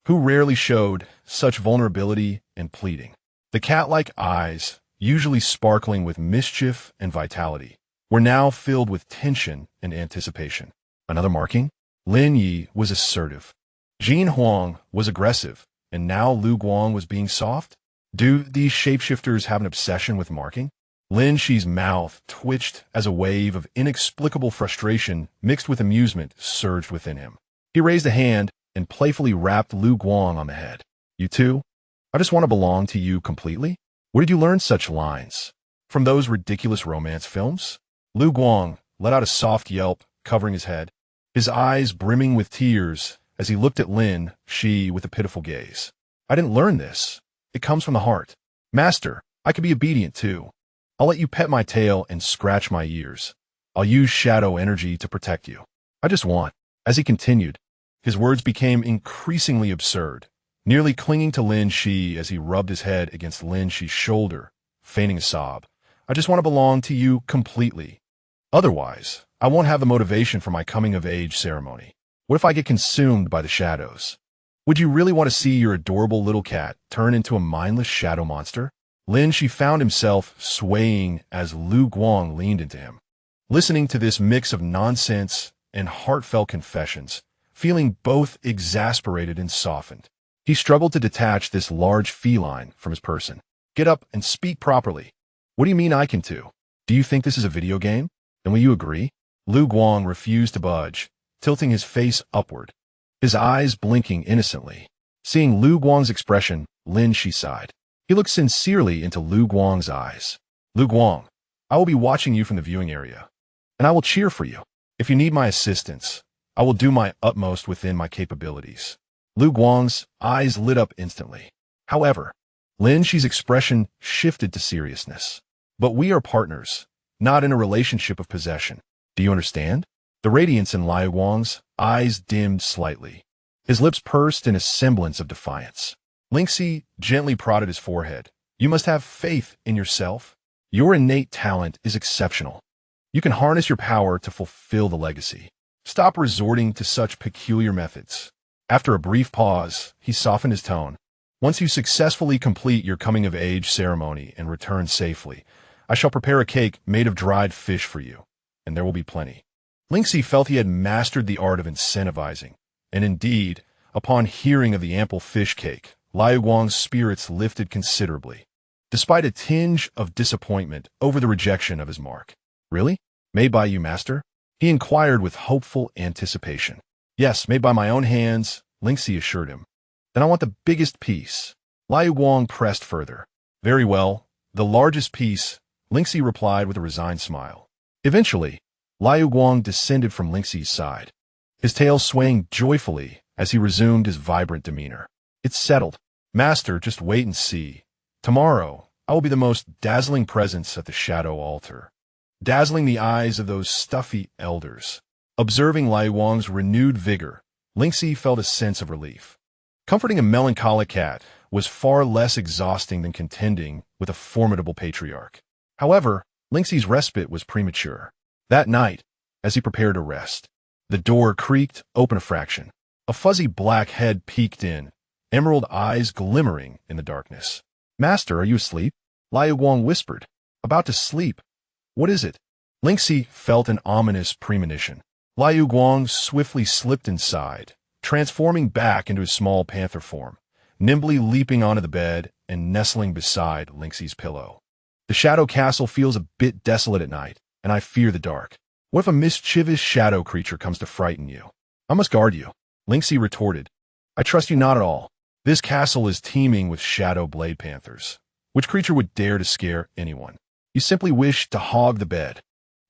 who rarely showed such vulnerability and pleading. The cat-like eyes, usually sparkling with mischief and vitality, were now filled with tension and anticipation. Another marking? Lin Yi was assertive. Jin Huang was aggressive, and now Lu Guang was being soft? Do these shapeshifters have an obsession with marking? Lin Xi's mouth twitched as a wave of inexplicable frustration mixed with amusement surged within him. He raised a hand and playfully rapped Lu Guang on the head. You too? I just want to belong to you completely? Where did you learn such lines? From those ridiculous romance films? Lu Guang, let out a soft yelp, covering his head, his eyes brimming with tears as he looked at Lin Xi with a pitiful gaze. I didn't learn this. It comes from the heart. Master, I can be obedient too. I'll let you pet my tail and scratch my ears. I'll use shadow energy to protect you. I just want. As he continued, his words became increasingly absurd, nearly clinging to Lin Xi as he rubbed his head against Lin Xi's shoulder, feigning a sob. I just want to belong to you completely. Otherwise, I won't have the motivation for my coming-of-age ceremony. What if I get consumed by the shadows? Would you really want to see your adorable little cat turn into a mindless shadow monster? Lin Xi found himself swaying as Lu Guang leaned into him. Listening to this mix of nonsense and heartfelt confessions, feeling both exasperated and softened, he struggled to detach this large feline from his person. Get up and speak properly. What do you mean I can too? Do you think this is a video game? And will you agree? Lu Guang refused to budge, tilting his face upward, his eyes blinking innocently. Seeing Lu Guang's expression, Lin Xi sighed. He looked sincerely into Lu Guang's eyes. Lu Guang, I will be watching you from the viewing area, and I will cheer for you. If you need my assistance, I will do my utmost within my capabilities. Lu Guang's eyes lit up instantly. However, Lin Xi's expression shifted to seriousness. But we are partners, not in a relationship of possession. Do you understand? The radiance in Liu Guang's eyes dimmed slightly. His lips pursed in a semblance of defiance. Lin Xi gently prodded his forehead. You must have faith in yourself. Your innate talent is exceptional. You can harness your power to fulfill the legacy. Stop resorting to such peculiar methods. After a brief pause, he softened his tone. Once you successfully complete your coming-of-age ceremony and return safely, I shall prepare a cake made of dried fish for you, and there will be plenty. Lin Xi felt he had mastered the art of incentivizing, and indeed, upon hearing of the ample fish cake, Liu Guang's spirits lifted considerably, despite a tinge of disappointment over the rejection of his mark. Really? Made by you, master? He inquired with hopeful anticipation. Yes, made by my own hands, Lin Xi assured him. Then I want the biggest piece. Liu Guang pressed further. Very well, the largest piece, Lin Xi replied with a resigned smile. Eventually, Liu Guang descended from Lin Xi's side, his tail swaying joyfully as he resumed his vibrant demeanor. It's settled. Master, just wait and see. Tomorrow, I will be the most dazzling presence at the shadow altar, dazzling the eyes of those stuffy elders. Observing Liu Guang's renewed vigor, Lin Xi felt a sense of relief. Comforting a melancholic cat was far less exhausting than contending with a formidable patriarch. However, Lin Xi's respite was premature. That night, as he prepared to rest, the door creaked open a fraction. A fuzzy black head peeked in, emerald eyes glimmering in the darkness. Master, are you asleep? Liu Guang whispered. About to sleep. What is it? Lin Xi felt an ominous premonition. Liu Guang swiftly slipped inside, transforming back into his small panther form, nimbly leaping onto the bed and nestling beside Lin Xi's pillow. The shadow castle feels a bit desolate at night, and I fear the dark. What if a mischievous shadow creature comes to frighten you? I must guard you, Lin Xi retorted. I trust you not at all. This castle is teeming with shadow blade panthers. Which creature would dare to scare anyone? You simply wish to hog the bed.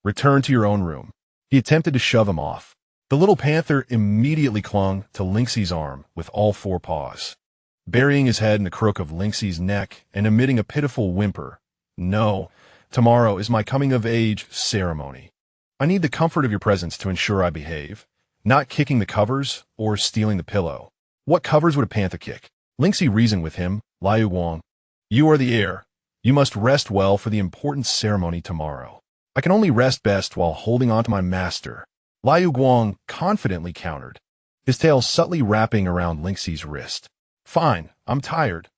Return to your own room. He attempted to shove him off. The little panther immediately clung to Lin Xi's arm with all four paws, burying his head in the crook of Lin Xi's neck and emitting a pitiful whimper. No, tomorrow is my coming-of-age ceremony. I need the comfort of your presence to ensure I behave, not kicking the covers or stealing the pillow. What covers would a panther kick? Lin Xi reasoned with him. Liu Guang, you are the heir. You must rest well for the important ceremony tomorrow. I can only rest best while holding on to my master, Liu Guang confidently countered, his tail subtly wrapping around Lin Xi's wrist. Fine, I'm tired.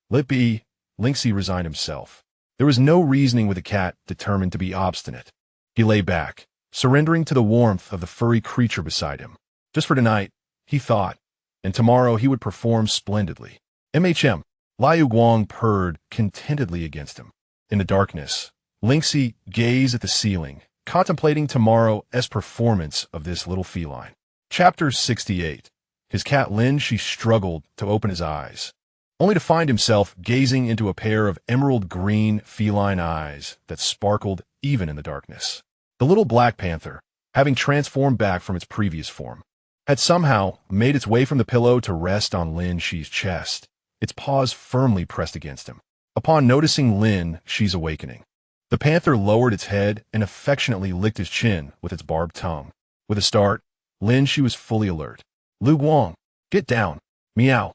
Let be, Lin Xi resigned himself. There was no reasoning with a cat determined to be obstinate. He lay back, surrendering to the warmth of the furry creature beside him. Just for tonight, he thought, and tomorrow he would perform splendidly. MHM, Liu Guang purred contentedly against him. In the darkness, Lin Xi gazed at the ceiling, contemplating tomorrow's performance of this little feline. Chapter 68. His cat Lin Xi struggled to open his eyes, only to find himself gazing into a pair of emerald green feline eyes that sparkled even in the darkness. The The little black panther, having transformed back from its previous form, had somehow made its way from the pillow to rest on Lin Xi's chest, its paws firmly pressed against him. Upon noticing Lin Xi's awakening, the panther lowered its head and affectionately licked his chin with its barbed tongue. With a start, Lin Xi was fully alert. "Lu Guang, get down, meow."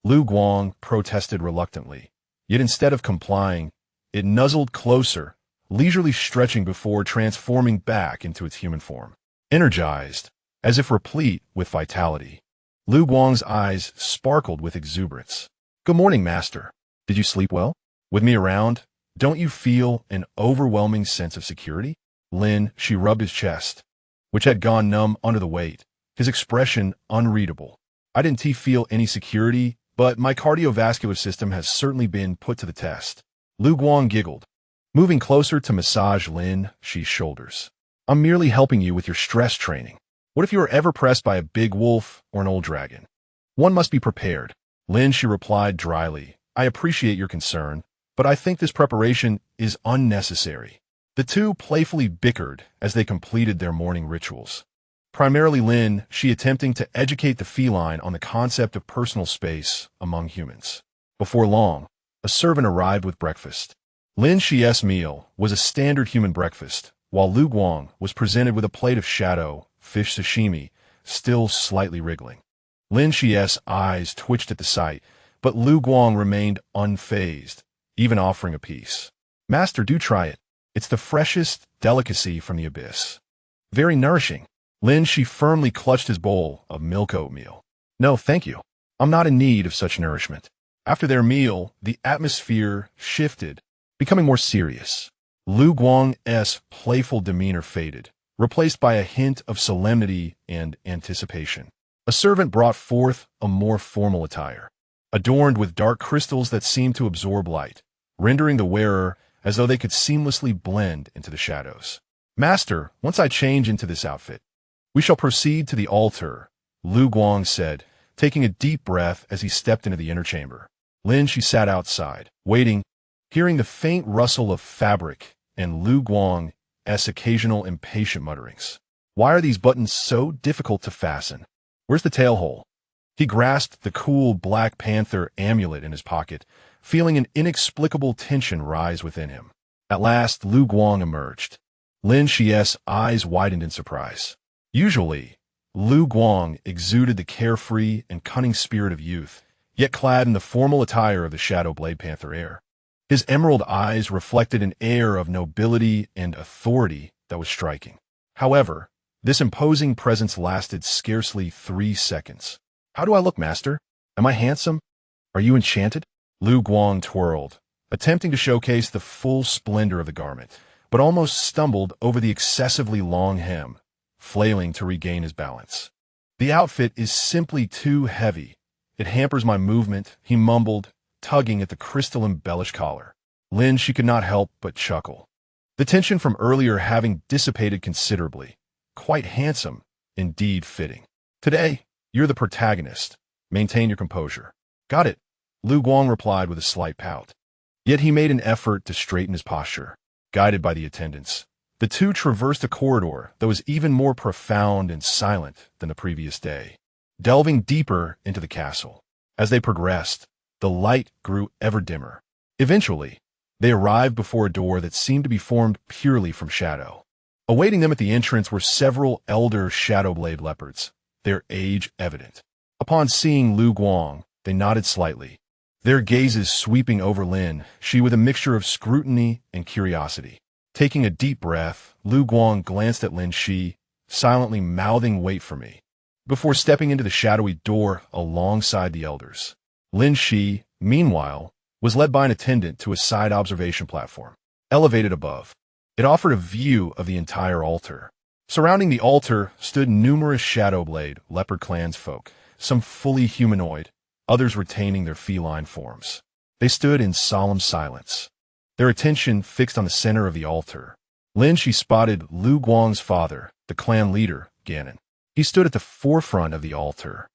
Lu Guang protested reluctantly, yet instead of complying, it nuzzled closer, leisurely stretching before transforming back into its human form. Energized, as if replete with vitality, Lu Guang's eyes sparkled with exuberance. "Good morning, master. Did you sleep well? With me around, don't you feel an overwhelming sense of security?" Lin Xi rubbed his chest, which had gone numb under the weight, his expression unreadable. "I didn't feel any security, but my cardiovascular system has certainly been put to the test." Lu Guang giggled, moving closer to massage Lin Xi's shoulders. "I'm merely helping you with your stress training. What if you are ever pressed by a big wolf or an old dragon? One must be prepared." Lin Xi replied dryly, "I appreciate your concern, but I think this preparation is unnecessary." The two playfully bickered as they completed their morning rituals. Primarily Lin Xi attempting to educate the feline on the concept of personal space among humans. Before long, a servant arrived with breakfast. Lin Xi's meal was a standard human breakfast, while Lu Guang was presented with a plate of shadow fish sashimi, still slightly wriggling. Lin Xi's eyes twitched at the sight, but Lu Guang remained unfazed, even offering a piece. "Master, do try it. It's the freshest delicacy from the abyss. Very nourishing." Lin Xi firmly clutched his bowl of milk oatmeal. "No, thank you. I'm not in need of such nourishment." After their meal, the atmosphere shifted, becoming more serious. Lu Guang's playful demeanor faded, replaced by a hint of solemnity and anticipation. A servant brought forth a more formal attire, adorned with dark crystals that seemed to absorb light, rendering the wearer as though they could seamlessly blend into the shadows. "Master, once I change into this outfit, we shall proceed to the altar," Lu Guang said, taking a deep breath as he stepped into the inner chamber. Lin Xi sat outside, waiting, hearing the faint rustle of fabric and Lu Guang's occasional impatient mutterings. "Why are these buttons so difficult to fasten? Where's the tail hole?" He grasped the cool Black Panther amulet in his pocket, feeling an inexplicable tension rise within him. At last, Lu Guang emerged. Lin Xi's eyes widened in surprise. Usually, Lu Guang exuded the carefree and cunning spirit of youth, yet clad in the formal attire of the Shadow Blade Panther heir. His emerald eyes reflected an air of nobility and authority that was striking. However, this imposing presence lasted scarcely 3 seconds. "How do I look, master? Am I handsome? Are you enchanted?" Lu Guang twirled, attempting to showcase the full splendor of the garment, but almost stumbled over the excessively long hem, flailing to regain his balance. "The outfit is simply too heavy. It hampers my movement," he mumbled, tugging at the crystal-embellished collar. Lin Xi could not help but chuckle, the tension from earlier having dissipated considerably. "Quite handsome, indeed fitting. Today, you're the protagonist. Maintain your composure." "Got it," Lu Guang replied with a slight pout. Yet he made an effort to straighten his posture. Guided by the attendants, the two traversed a corridor that was even more profound and silent than the previous day, delving deeper into the castle. As they progressed, the light grew ever dimmer. Eventually, they arrived before a door that seemed to be formed purely from shadow. Awaiting them at the entrance were several elder Shadowblade leopards, their age evident. Upon seeing Lu Guang, they nodded slightly, their gazes sweeping over Lin Xi with a mixture of scrutiny and curiosity. Taking a deep breath, Lu Guang glanced at Lin Xi, silently mouthing, "Wait for me," before stepping into the shadowy door alongside the elders. Lin Xi, meanwhile, was led by an attendant to a side observation platform, elevated above. It offered a view of the entire altar. Surrounding the altar stood numerous Shadowblade leopard clansfolk, some fully humanoid, others retaining their feline forms. They stood in solemn silence, their attention fixed on the center of the altar. Lin Xi spotted Lu Guang's father, the clan leader, Ganon. He stood at the forefront of the altar,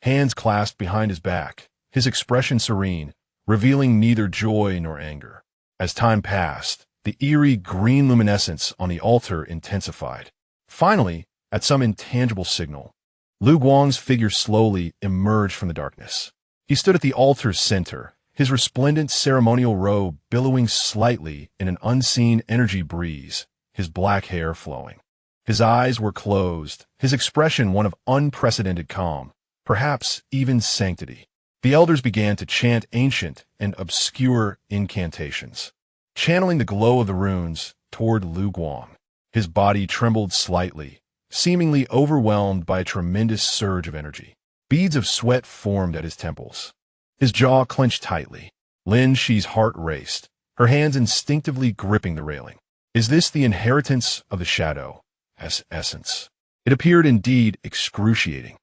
hands clasped behind his back, his expression serene, revealing neither joy nor anger. As time passed, The eerie green luminescence on the altar intensified. Finally, at some intangible signal, Lu Guang's figure slowly emerged from the darkness. He stood at the altar's center, his resplendent ceremonial robe billowing slightly in an unseen energy breeze, his black hair flowing. His eyes were closed, his expression one of unprecedented calm, perhaps even sanctity. The elders began to chant ancient and obscure incantations, channeling the glow of the runes toward Lu Guang. His body trembled slightly, seemingly overwhelmed by a tremendous surge of energy. Beads of sweat formed at his temples. His jaw clenched tightly. Lin Xi's heart raced, her hands instinctively gripping the railing. Is this the inheritance of the shadow as essence? It appeared indeed excruciating.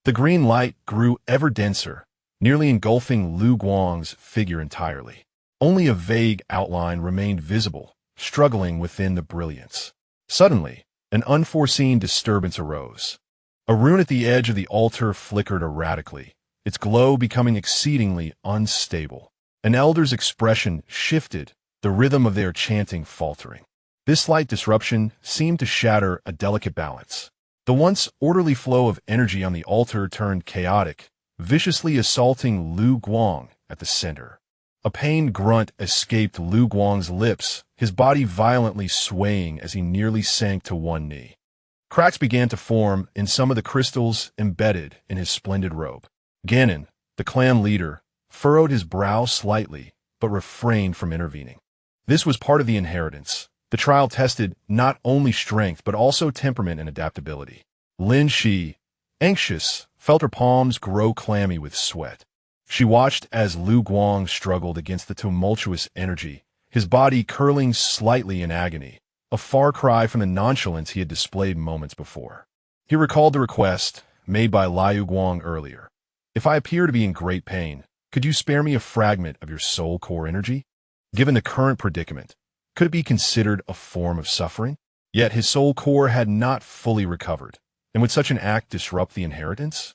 The green light grew ever denser, nearly engulfing Lu Guang's figure entirely. Only a vague outline remained visible, struggling within the brilliance. Suddenly, an unforeseen disturbance arose. A rune at the edge of the altar flickered erratically, its glow becoming exceedingly unstable. An elder's expression shifted, the rhythm of their chanting faltering. This slight disruption seemed to shatter a delicate balance. The once orderly flow of energy on the altar turned chaotic, viciously assaulting Lu Guang at the center. A pained grunt escaped Lu Guang's lips, his body violently swaying as he nearly sank to one knee. Cracks began to form in some of the crystals embedded in his splendid robe. Ganon, the clan leader, furrowed his brow slightly, but refrained from intervening. This was part of the inheritance. The trial tested not only strength but also temperament and adaptability. Lin Xi, anxious, felt her palms grow clammy with sweat. She watched as Lu Guang struggled against the tumultuous energy, his body curling slightly in agony, a far cry from the nonchalance he had displayed moments before. He recalled the request made by Liu Guang earlier. If I appear to be in great pain, could you spare me a fragment of your soul core energy? Given the current predicament, could it be considered a form of suffering? Yet his soul core had not fully recovered, and would such an act disrupt the inheritance?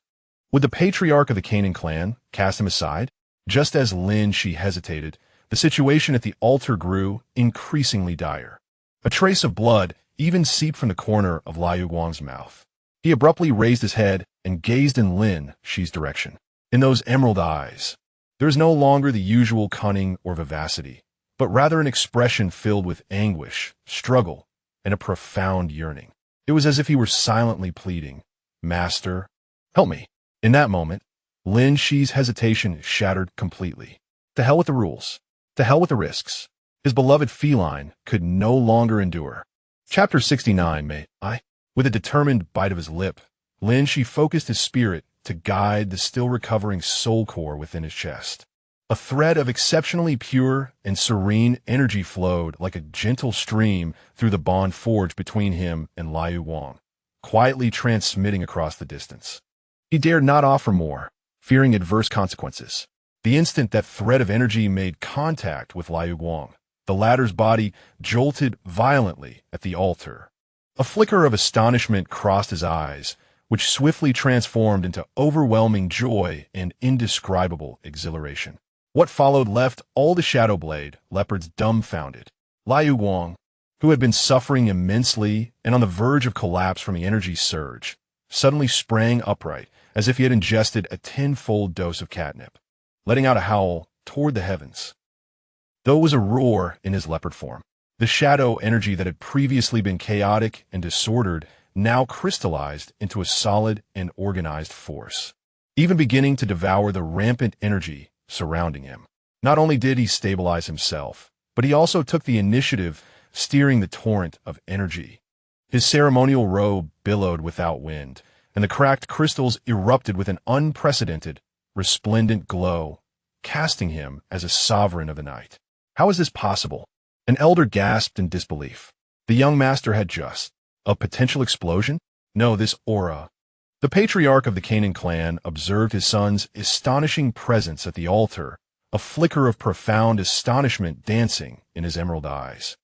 Would the patriarch of the Canaan clan cast him aside? Just as Lin Xi hesitated, the situation at the altar grew increasingly dire. A trace of blood even seeped from the corner of Liu Guang's mouth. He abruptly raised his head and gazed in Lin Xi's direction. In those emerald eyes, there is no longer the usual cunning or vivacity, but rather an expression filled with anguish, struggle, and a profound yearning. It was as if he were silently pleading, "Master, help me." In that moment, Lin Xi's hesitation shattered completely. To hell with the rules. To hell with the risks. His beloved feline could no longer endure. Chapter 69, me.A. With a determined bite of his lip, Lin Xi focused his spirit to guide the still recovering soul core within his chest. A thread of exceptionally pure and serene energy flowed like a gentle stream through the bond forged between him and Liu Guang, quietly transmitting across the distance. He dared not offer more, fearing adverse consequences. The instant that thread of energy made contact with Liu Guang, the latter's body jolted violently at the altar. A flicker of astonishment crossed his eyes, which swiftly transformed into overwhelming joy and indescribable exhilaration. What followed left all the Shadow Blade leopards dumbfounded. Liu Guang, who had been suffering immensely and on the verge of collapse from the energy surge, suddenly sprang upright as if he had ingested a tenfold dose of catnip, letting out a howl toward the heavens. Though it was a roar in his leopard form, the shadow energy that had previously been chaotic and disordered now crystallized into a solid and organized force, even beginning to devour the rampant energy surrounding him. Not only did he stabilize himself, but he also took the initiative, steering the torrent of energy. His ceremonial robe billowed without wind, and the cracked crystals erupted with an unprecedented, resplendent glow, casting him as a sovereign of the night. How is this possible? An elder gasped in disbelief. The young master had just a potential explosion? No, this aura. The patriarch of the Canaan clan observed his son's astonishing presence at the altar, a flicker of profound astonishment dancing in his emerald eyes.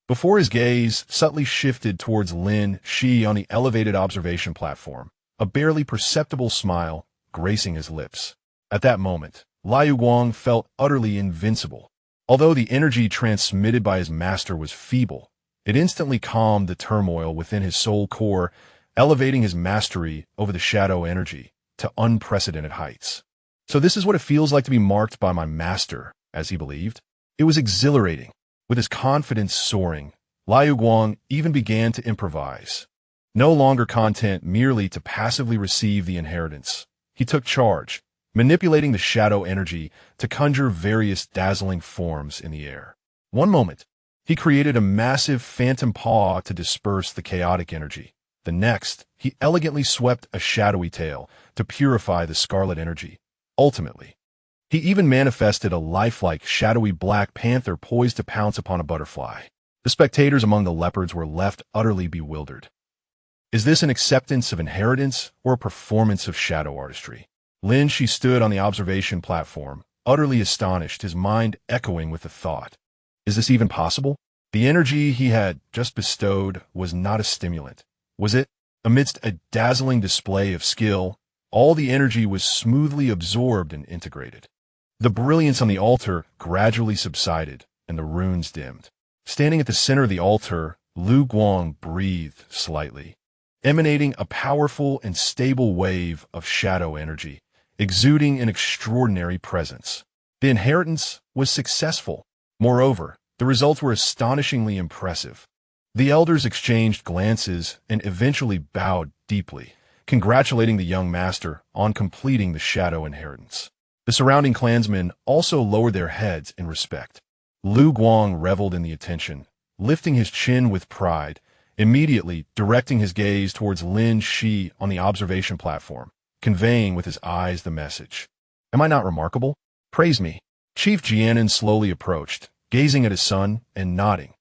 Before his gaze subtly shifted towards Lin Xi on the elevated observation platform, a barely perceptible smile gracing his lips. At that moment, Liu Guang felt utterly invincible. Although the energy transmitted by his master was feeble, it instantly calmed the turmoil within his soul core, elevating his mastery over the shadow energy to unprecedented heights. So this is what it feels like to be marked by my master, as he believed. It was exhilarating. With his confidence soaring, Liu Guang even began to improvise. No longer content merely to passively receive the inheritance, he took charge, manipulating the shadow energy to conjure various dazzling forms in the air. One moment, he created a massive phantom paw to disperse the chaotic energy. The next, he elegantly swept a shadowy tail to purify the scarlet energy. Ultimately, he even manifested a lifelike, shadowy black panther poised to pounce upon a butterfly. The spectators among the leopards were left utterly bewildered. Is this an acceptance of inheritance or a performance of shadow artistry? Lin Xi stood on the observation platform, utterly astonished, his mind echoing with the thought. Is this even possible? The energy he had just bestowed was not a stimulant, was it? Amidst a dazzling display of skill, all the energy was smoothly absorbed and integrated. The brilliance on the altar gradually subsided, and the runes dimmed. Standing at the center of the altar, Liu Guang breathed slightly, emanating a powerful and stable wave of shadow energy, exuding an extraordinary presence. The inheritance was successful. Moreover, the results were astonishingly impressive. The elders exchanged glances and eventually bowed deeply, congratulating the young master on completing the shadow inheritance. The surrounding clansmen also lowered their heads in respect. Liu Guang reveled in the attention, lifting his chin with pride, immediately directing his gaze towards Lin Xi on the observation platform, conveying with his eyes the message. Am I not remarkable? Praise me. Chief Jianan slowly approached, gazing at his son and nodding.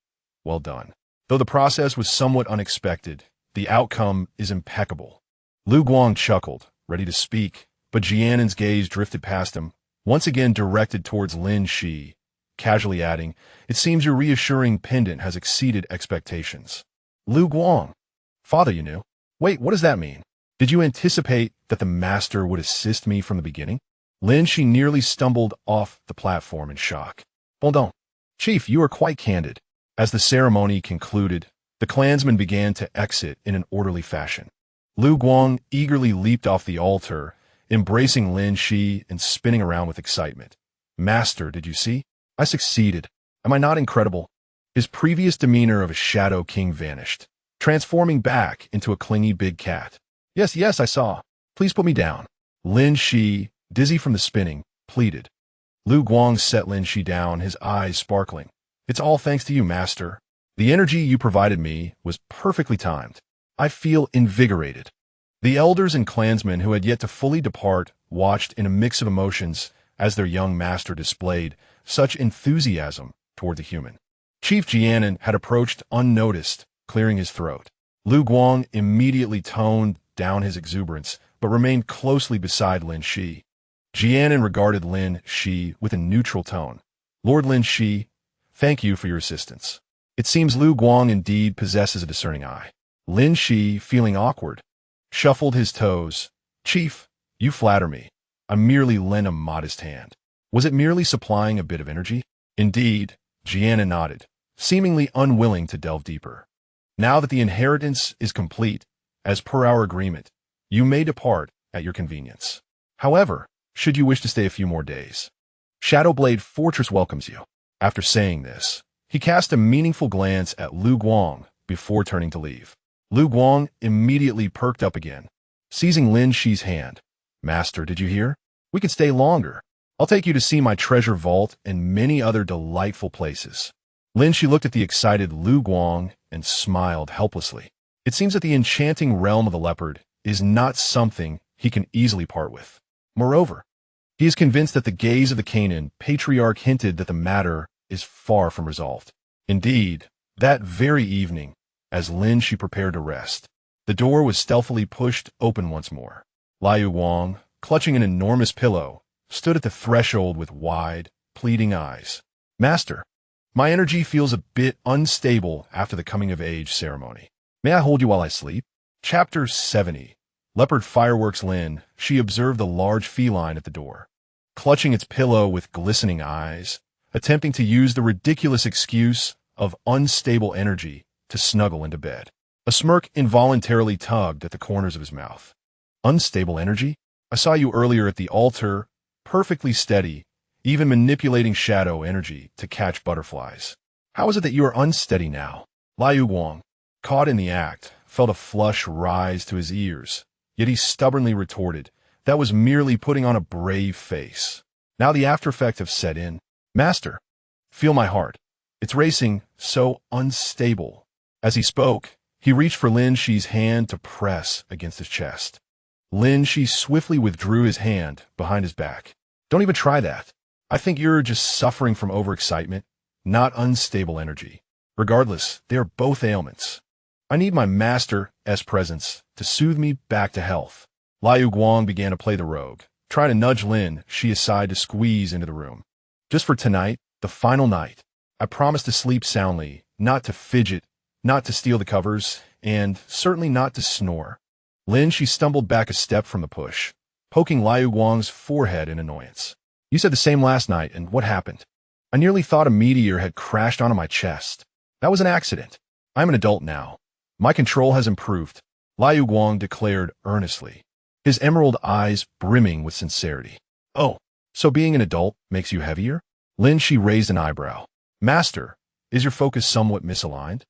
Well done. Though the process was somewhat unexpected, the outcome is impeccable. Liu Guang chuckled, ready to speak, but Jianan's gaze drifted past him, once again directed towards Lin Xi, casually adding, it seems your reassuring pendant has exceeded expectations. Liu Guang. Father, you knew. Wait, what does that mean? Did you anticipate that the master would assist me from the beginning? Lin Xi nearly stumbled off the platform in shock. Hold on. Chief, you are quite candid. As the ceremony concluded, the clansmen began to exit in an orderly fashion. Liu Guang eagerly leaped off the altar, embracing Lin Xi and spinning around with excitement. Master, did you see? I succeeded. Am I not incredible? His previous demeanor of a shadow king vanished, transforming back into a clingy big cat. Yes, I saw. Please put me down. Lin Xi, dizzy from the spinning, pleaded. Liu Guang set Lin Xi down, his eyes sparkling. It's all thanks to you, master. The energy you provided me was perfectly timed. I feel invigorated. The elders and clansmen who had yet to fully depart watched in a mix of emotions as their young master displayed such enthusiasm toward the human. Chief Jianan had approached unnoticed, clearing his throat. Liu Guang immediately toned down his exuberance, but remained closely beside Lin Xi. Jianan regarded Lin Xi with a neutral tone. Lord Lin Xi, thank you for your assistance. It seems Liu Guang indeed possesses a discerning eye. Lin Xi, feeling awkward, shuffled his toes. Chief, you flatter me. I merely lent a modest hand. Was it merely supplying a bit of energy? Indeed, Jianan nodded, seemingly unwilling to delve deeper. Now that the inheritance is complete, as per our agreement, you may depart at your convenience. However, should you wish to stay a few more days, Shadowblade Fortress welcomes you. After saying this, he cast a meaningful glance at Liu Guang before turning to leave. Liu Guang immediately perked up again, seizing Lin Xi's hand. Master, did you hear? We can stay longer. I'll take you to see my treasure vault and many other delightful places. Lin Xi looked at the excited Liu Guang and smiled helplessly. It seems that the enchanting realm of the leopard is not something he can easily part with. Moreover, he is convinced that the gaze of the Canaan patriarch hinted that the matter is far from resolved. Indeed, that very evening, as Lin Xi prepared to rest, the door was stealthily pushed open once more. Liu Guang, clutching an enormous pillow, stood at the threshold with wide, pleading eyes. Master, my energy feels a bit unstable after the coming-of-age ceremony. May I hold you while I sleep? Chapter 70. Leopard Fireworks. Lin Xi observed the large feline at the door. Clutching its pillow with glistening eyes, attempting to use the ridiculous excuse of unstable energy to snuggle into bed. A smirk involuntarily tugged at the corners of his mouth. Unstable energy? I saw you earlier at the altar, perfectly steady, even manipulating shadow energy to catch butterflies. How is it that you are unsteady now? Liu Guang, caught in the act, felt a flush rise to his ears, yet he stubbornly retorted, that was merely putting on a brave face. Now the aftereffect have set in. Master, feel my heart. It's racing, so unstable. As he spoke, he reached for Lin Xi's hand to press against his chest. Lin Xi swiftly withdrew his hand behind his back. Don't even try that. I think you're just suffering from overexcitement, not unstable energy. Regardless, they are both ailments. I need my master's presence to soothe me back to health. Liu Guang began to play the rogue, trying to nudge Lin Xi aside to squeeze into the room. Just for tonight, the final night, I promise to sleep soundly, not to fidget, not to steal the covers, and certainly not to snore. Lin Xi stumbled back a step from the push, poking Liu Guang's forehead in annoyance. You said the same last night, and what happened? I nearly thought a meteor had crashed onto my chest. That was an accident. I'm an adult now. My control has improved, Liu Guang declared earnestly, his emerald eyes brimming with sincerity. Oh, so being an adult makes you heavier? Lin Xi raised an eyebrow. Master, is your focus somewhat misaligned?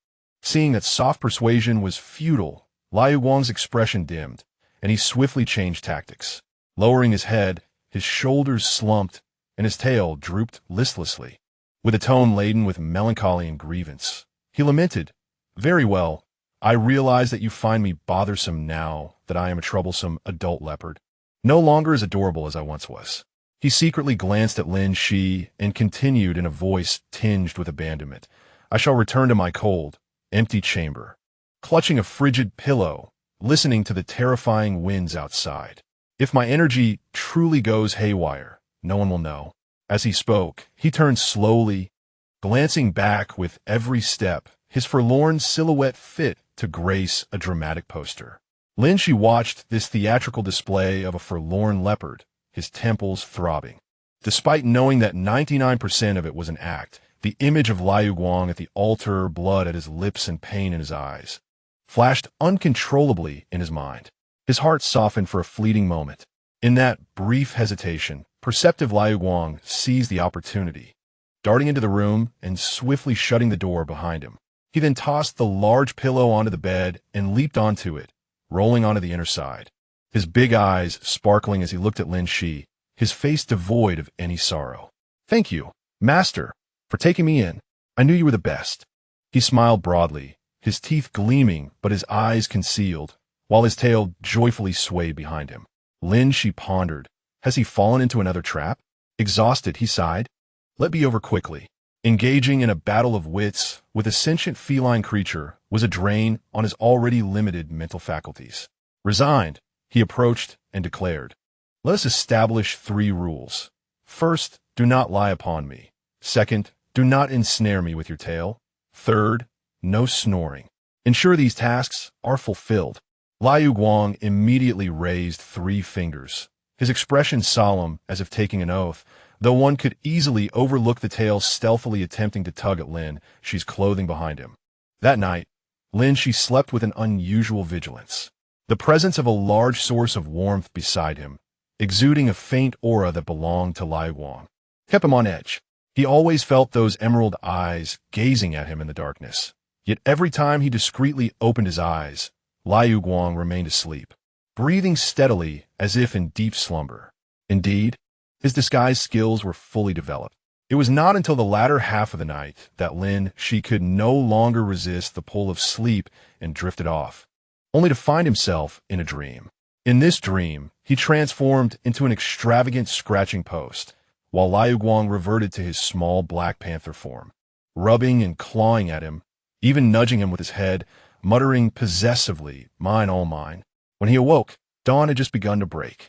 Seeing that soft persuasion was futile, Liu Guang's expression dimmed, and he swiftly changed tactics. Lowering his head, his shoulders slumped, and his tail drooped listlessly. With a tone laden with melancholy and grievance, he lamented, Very well, I realize that you find me bothersome now that I am a troublesome adult leopard, no longer as adorable as I once was. He secretly glanced at Lin Xi and continued in a voice tinged with abandonment, I shall return to my cold, empty chamber, clutching a frigid pillow, listening to the terrifying winds outside. If my energy truly goes haywire, no one will know. As he spoke, he turned slowly, glancing back with every step, his forlorn silhouette fit to grace a dramatic poster. Lin Xi watched this theatrical display of a forlorn leopard, his temples throbbing. Despite knowing that 99% of it was an act, the image of Liu Guang at the altar, blood at his lips and pain in his eyes, flashed uncontrollably in his mind. His heart softened for a fleeting moment. In that brief hesitation, perceptive Liu Guang seized the opportunity, darting into the room and swiftly shutting the door behind him. He then tossed the large pillow onto the bed and leaped onto it, rolling onto the inner side. His big eyes sparkling as he looked at Lin Xi, his face devoid of any sorrow. Thank you, Master, for taking me in. I knew you were the best. He smiled broadly, his teeth gleaming but his eyes concealed, while his tail joyfully swayed behind him. Lin Xi pondered. Has he fallen into another trap? Exhausted, he sighed. Let be over quickly. Engaging in a battle of wits with a sentient feline creature was a drain on his already limited mental faculties. Resigned, he approached and declared, Let us establish 3 rules. First, do not lie upon me. Second, do not ensnare me with your tail. Third, no snoring. Ensure these tasks are fulfilled. Liu Guang immediately raised 3 fingers, his expression solemn as if taking an oath, though one could easily overlook the tail stealthily attempting to tug at Lin Xi's clothing behind him. That night, Lin Xi slept with an unusual vigilance. The presence of a large source of warmth beside him, exuding a faint aura that belonged to Liu Guang, kept him on edge. He always felt those emerald eyes gazing at him in the darkness. Yet every time he discreetly opened his eyes, Liu Guang remained asleep, breathing steadily as if in deep slumber. Indeed, his disguise skills were fully developed. It was not until the latter half of the night that Lin Xi could no longer resist the pull of sleep and drifted off, only to find himself in a dream. In this dream, he transformed into an extravagant scratching post, while Liu Guang reverted to his small Black Panther form, rubbing and clawing at him, even nudging him with his head, muttering possessively, mine all mine. When he awoke, dawn had just begun to break.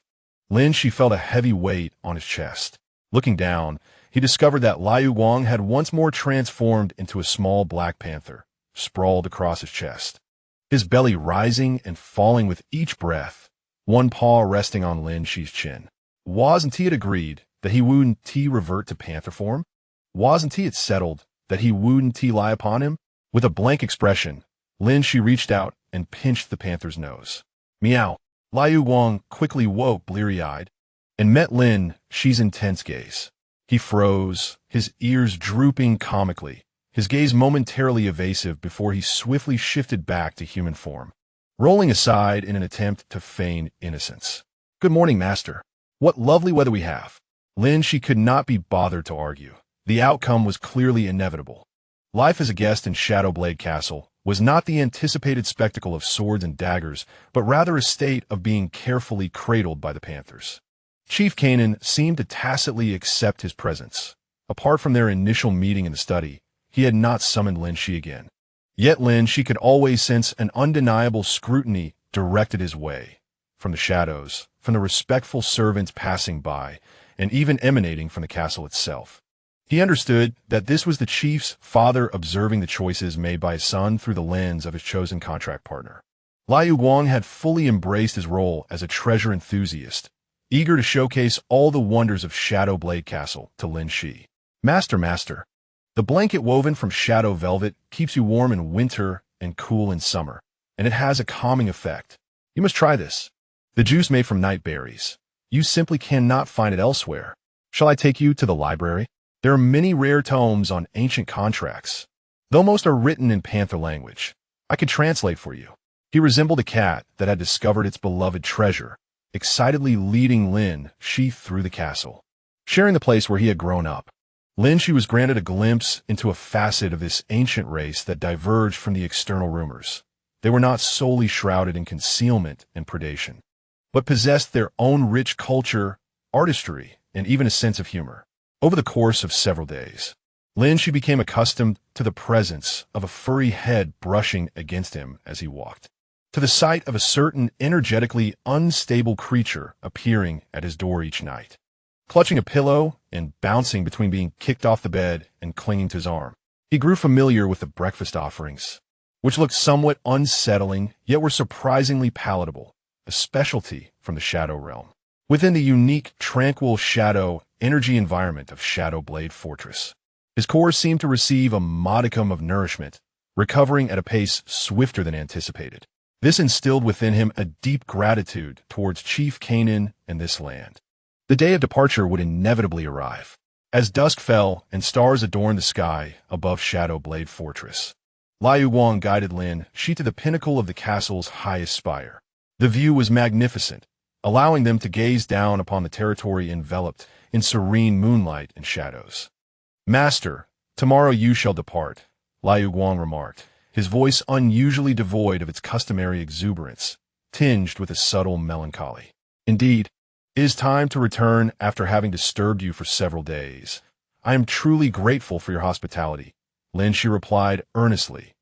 Lin Xi felt a heavy weight on his chest. Looking down, he discovered that Liu Guang had once more transformed into a small Black Panther, sprawled across his chest, his belly rising and falling with each breath, one paw resting on Lin Xi's chin. Wasn't he had agreed that he wouldn't revert to panther form? Wasn't it settled that he wouldn't lie upon him? With a blank expression, Lin Xi reached out and pinched the panther's nose. Meow. Liu Guang quickly woke bleary-eyed and met Lin Xi's intense gaze. He froze, his ears drooping comically, his gaze momentarily evasive before he swiftly shifted back to human form, rolling aside in an attempt to feign innocence. Good morning, master. What lovely weather we have. Lin Xi could not be bothered to argue. The outcome was clearly inevitable. Life as a guest in Shadowblade Castle was not the anticipated spectacle of swords and daggers, but rather a state of being carefully cradled by the panthers. Chief Kanan seemed to tacitly accept his presence. Apart from their initial meeting in the study, he had not summoned Lin Xi again. Yet Lin Xi could always sense an undeniable scrutiny directed his way, from the shadows, from the respectful servants passing by, and even emanating from the castle itself. He understood that this was the chief's father observing the choices made by his son through the lens of his chosen contract partner. Liu Guang had fully embraced his role as a treasure enthusiast, eager to showcase all the wonders of Shadowblade Castle to Lin Xi. Master, the blanket woven from shadow velvet keeps you warm in winter and cool in summer, and it has a calming effect. You must try this. The juice made from night berries. You simply cannot find it elsewhere. Shall I take you to the library? There are many rare tomes on ancient contracts, though most are written in panther language. I could translate for you. He resembled a cat that had discovered its beloved treasure, excitedly leading Lin Xi through the castle, sharing the place where he had grown up. Lin Xi was granted a glimpse into a facet of this ancient race that diverged from the external rumors. They were not solely shrouded in concealment and predation, but possessed their own rich culture, artistry, and even a sense of humor. Over the course of several days, Lin Xi became accustomed to the presence of a furry head brushing against him as he walked, to the sight of a certain energetically unstable creature appearing at his door each night, clutching a pillow and bouncing between being kicked off the bed and clinging to his arm. He grew familiar with the breakfast offerings, which looked somewhat unsettling, yet were surprisingly palatable, a specialty from the Shadow Realm. Within the unique, tranquil shadow energy environment of Shadowblade Fortress, his core seemed to receive a modicum of nourishment, recovering at a pace swifter than anticipated. This instilled within him a deep gratitude towards Chief Kanan and this land. The day of departure would inevitably arrive. As dusk fell and stars adorned the sky above Shadowblade Fortress, Liu Guang guided Lin Xi to the pinnacle of the castle's highest spire. The view was magnificent, allowing them to gaze down upon the territory enveloped in serene moonlight and shadows. Master, tomorrow you shall depart, Liu Guang remarked, his voice unusually devoid of its customary exuberance, tinged with a subtle melancholy. Indeed, it is time to return after having disturbed you for several days. I am truly grateful for your hospitality, Lin Xi replied earnestly,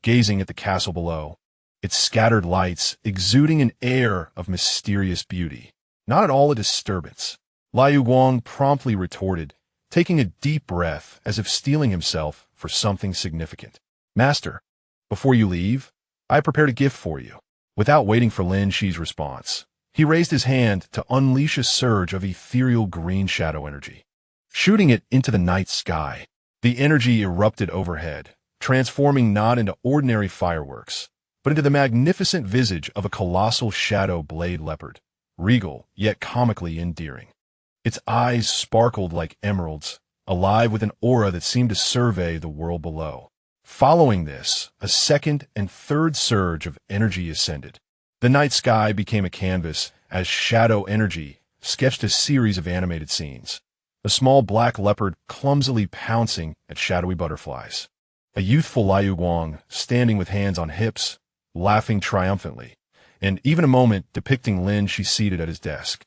gazing at the castle below, its scattered lights exuding an air of mysterious beauty. Not at all a disturbance, Liu Guang promptly retorted, taking a deep breath as if steeling himself for something significant. Master, before you leave, I prepared a gift for you. Without waiting for Lin Xi's response, he raised his hand to unleash a surge of ethereal green shadow energy, shooting it into the night sky. The energy erupted overhead, transforming not into ordinary fireworks, but into the magnificent visage of a colossal shadow blade leopard, regal yet comically endearing. Its eyes sparkled like emeralds, alive with an aura that seemed to survey the world below. Following this, a second and third surge of energy ascended. The night sky became a canvas as shadow energy sketched a series of animated scenes. A small black leopard clumsily pouncing at shadowy butterflies. A youthful Liu Guang standing with hands on hips, laughing triumphantly, and even a moment depicting Lin Xi seated at his desk,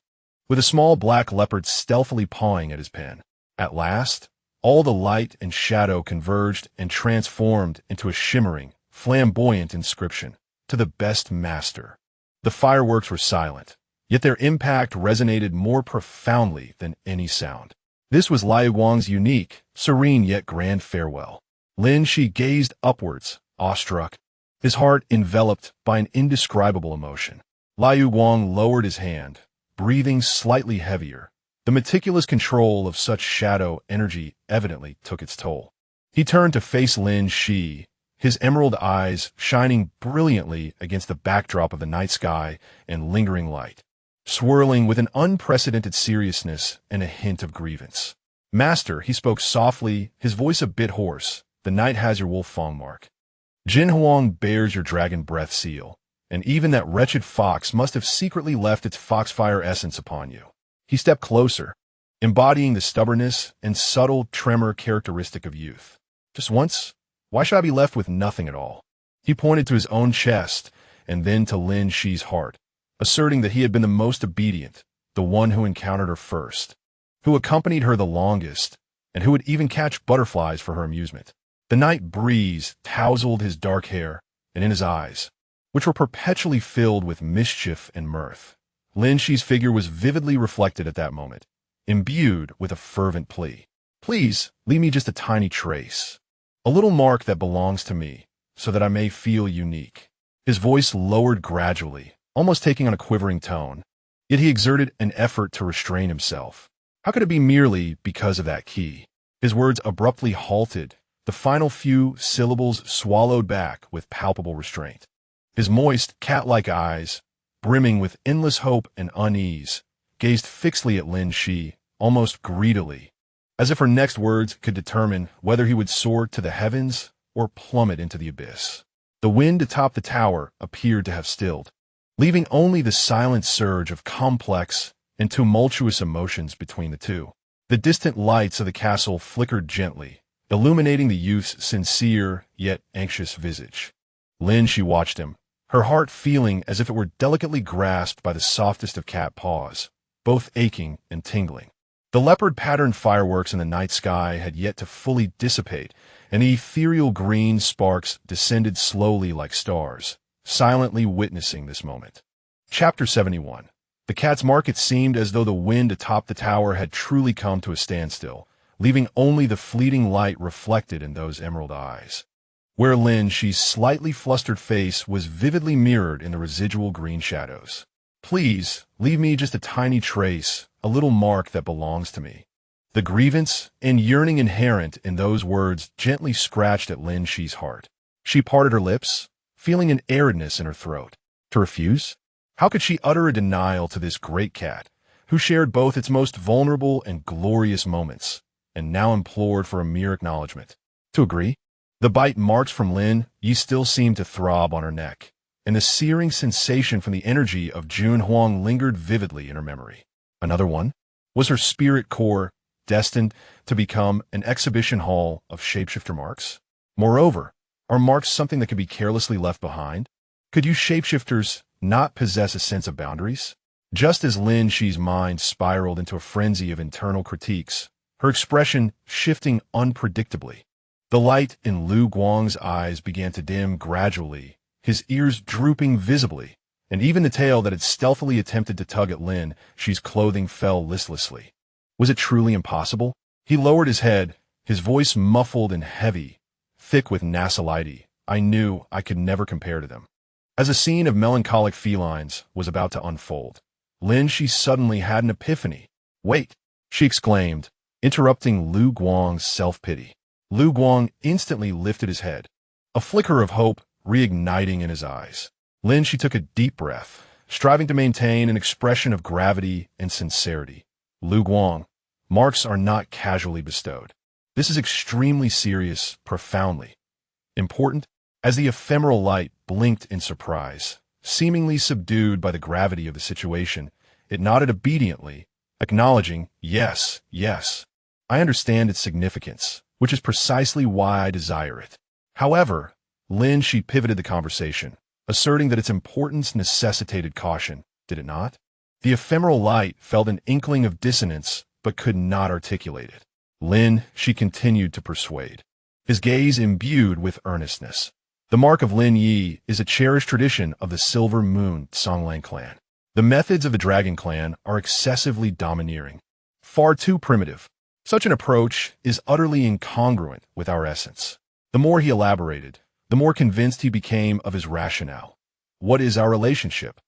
with a small black leopard stealthily pawing at his pen. At last, all the light and shadow converged and transformed into a shimmering, flamboyant inscription, "To the best master." The fireworks were silent, yet their impact resonated more profoundly than any sound. This was Liu Guang's unique, serene yet grand farewell. Lin Xi gazed upwards, awestruck, his heart enveloped by an indescribable emotion. Liu Guang lowered his hand, breathing slightly heavier, The meticulous control of such shadow energy evidently took its toll. He turned to face Lin Xi, his emerald eyes shining brilliantly against the backdrop of the night sky and lingering light, swirling with an unprecedented seriousness and a hint of grievance. "Master," he spoke softly, his voice a bit hoarse, "the night has your wolf fang mark. Jin Huang bears your dragon breath seal, and even that wretched fox must have secretly left its foxfire essence upon you." He stepped closer, embodying the stubbornness and subtle tremor characteristic of youth. "Just once? Why should I be left with nothing at all?" He pointed to his own chest and then to Lin Xi's heart, asserting that he had been the most obedient, the one who encountered her first, who accompanied her the longest, and who would even catch butterflies for her amusement. The night breeze tousled his dark hair, and in his eyes, which were perpetually filled with mischief and mirth, Lin Xi's figure was vividly reflected at that moment, imbued with a fervent plea. "Please, leave me just a tiny trace. A little mark that belongs to me, so that I may feel unique." His voice lowered gradually, almost taking on a quivering tone, yet he exerted an effort to restrain himself. How could it be merely because of that key? His words abruptly halted, the final few syllables swallowed back with palpable restraint. His moist, cat-like eyes, brimming with endless hope and unease, gazed fixedly at Lin Xi, almost greedily, as if her next words could determine whether he would soar to the heavens or plummet into the abyss. The wind atop the tower appeared to have stilled, leaving only the silent surge of complex and tumultuous emotions between the two. The distant lights of the castle flickered gently, illuminating the youth's sincere yet anxious visage. Lin Xi watched him, her heart feeling as if it were delicately grasped by the softest of cat paws, both aching and tingling. The leopard-patterned fireworks in the night sky had yet to fully dissipate, and the ethereal green sparks descended slowly like stars, silently witnessing this moment. Chapter 71. The cat's market seemed as though the wind atop the tower had truly come to a standstill, leaving only the fleeting light reflected in those emerald eyes, where Lin Xi's slightly flustered face was vividly mirrored in the residual green shadows. "Please, leave me just a tiny trace, a little mark that belongs to me." The grievance and yearning inherent in those words gently scratched at Lin Xi's heart. She parted her lips, feeling an aridness in her throat. To refuse? How could she utter a denial to this great cat, who shared both its most vulnerable and glorious moments, and now implored for a mere acknowledgement? To agree? The bite marks from Lin Xi still seemed to throb on her neck, and the searing sensation from the energy of Jun Huang lingered vividly in her memory. Another one? Was her spirit core destined to become an exhibition hall of shapeshifter marks? Moreover, are marks something that could be carelessly left behind? Could you shapeshifters not possess a sense of boundaries? Just as Lin Xi's mind spiraled into a frenzy of internal critiques, her expression shifting unpredictably. The light in Lu Guang's eyes began to dim gradually, his ears drooping visibly, and even the tail that had stealthily attempted to tug at Lin Xi's clothing fell listlessly. Was it truly impossible? He lowered his head, his voice muffled and heavy, thick with nasality. I knew I could never compare to them. As a scene of melancholic felines was about to unfold, Lin Xi suddenly had an epiphany. "Wait," she exclaimed, interrupting Lu Guang's self-pity. Lu Guang instantly lifted his head, a flicker of hope reigniting in his eyes. Lin Xi took a deep breath, striving to maintain an expression of gravity and sincerity. "Lu Guang, marks are not casually bestowed. This is extremely serious, profoundly important." As the ephemeral light blinked in surprise, seemingly subdued by the gravity of the situation, it nodded obediently, acknowledging, "Yes, yes. I understand its significance, which is precisely why I desire it." However, Lin Xi pivoted the conversation, asserting that its importance necessitated caution, did it not? The ephemeral light felt an inkling of dissonance, but could not articulate it. Lin Xi continued to persuade, his gaze imbued with earnestness. "The mark of Lin Yi is a cherished tradition of the Silver Moon Songlang clan. The methods of the Dragon clan are excessively domineering, far too primitive. Such an approach is utterly incongruent with our essence." The more he elaborated, the more convinced he became of his rationale. "What is our relationship?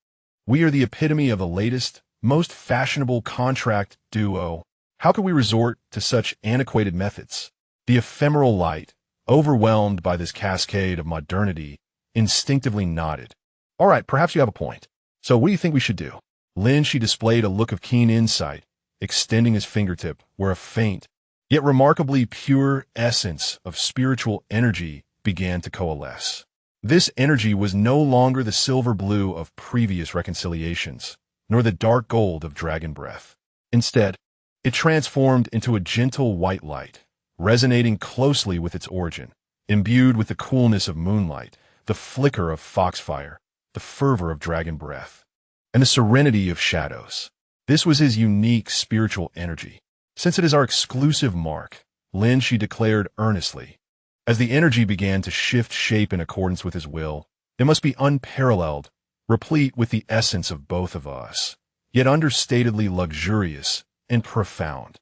We are the epitome of the latest, most fashionable contract duo. How could we resort to such antiquated methods? The ephemeral light, overwhelmed by this cascade of modernity, instinctively nodded. All right, perhaps you have a point. So what do you think we should do? Lin Xi displayed a look of keen insight, extending his fingertip where a faint, yet remarkably pure essence of spiritual energy began to coalesce. This energy was no longer the silver blue of previous reconciliations, nor the dark gold of dragon breath. Instead, it transformed into a gentle white light, resonating closely with its origin, imbued with the coolness of moonlight, the flicker of foxfire, the fervor of dragon breath, and the serenity of shadows. This was his unique spiritual energy. Since it is our exclusive mark, Lin Xi declared earnestly, as the energy began to shift shape in accordance with his will, it must be unparalleled, replete with the essence of both of us, yet understatedly luxurious and profound.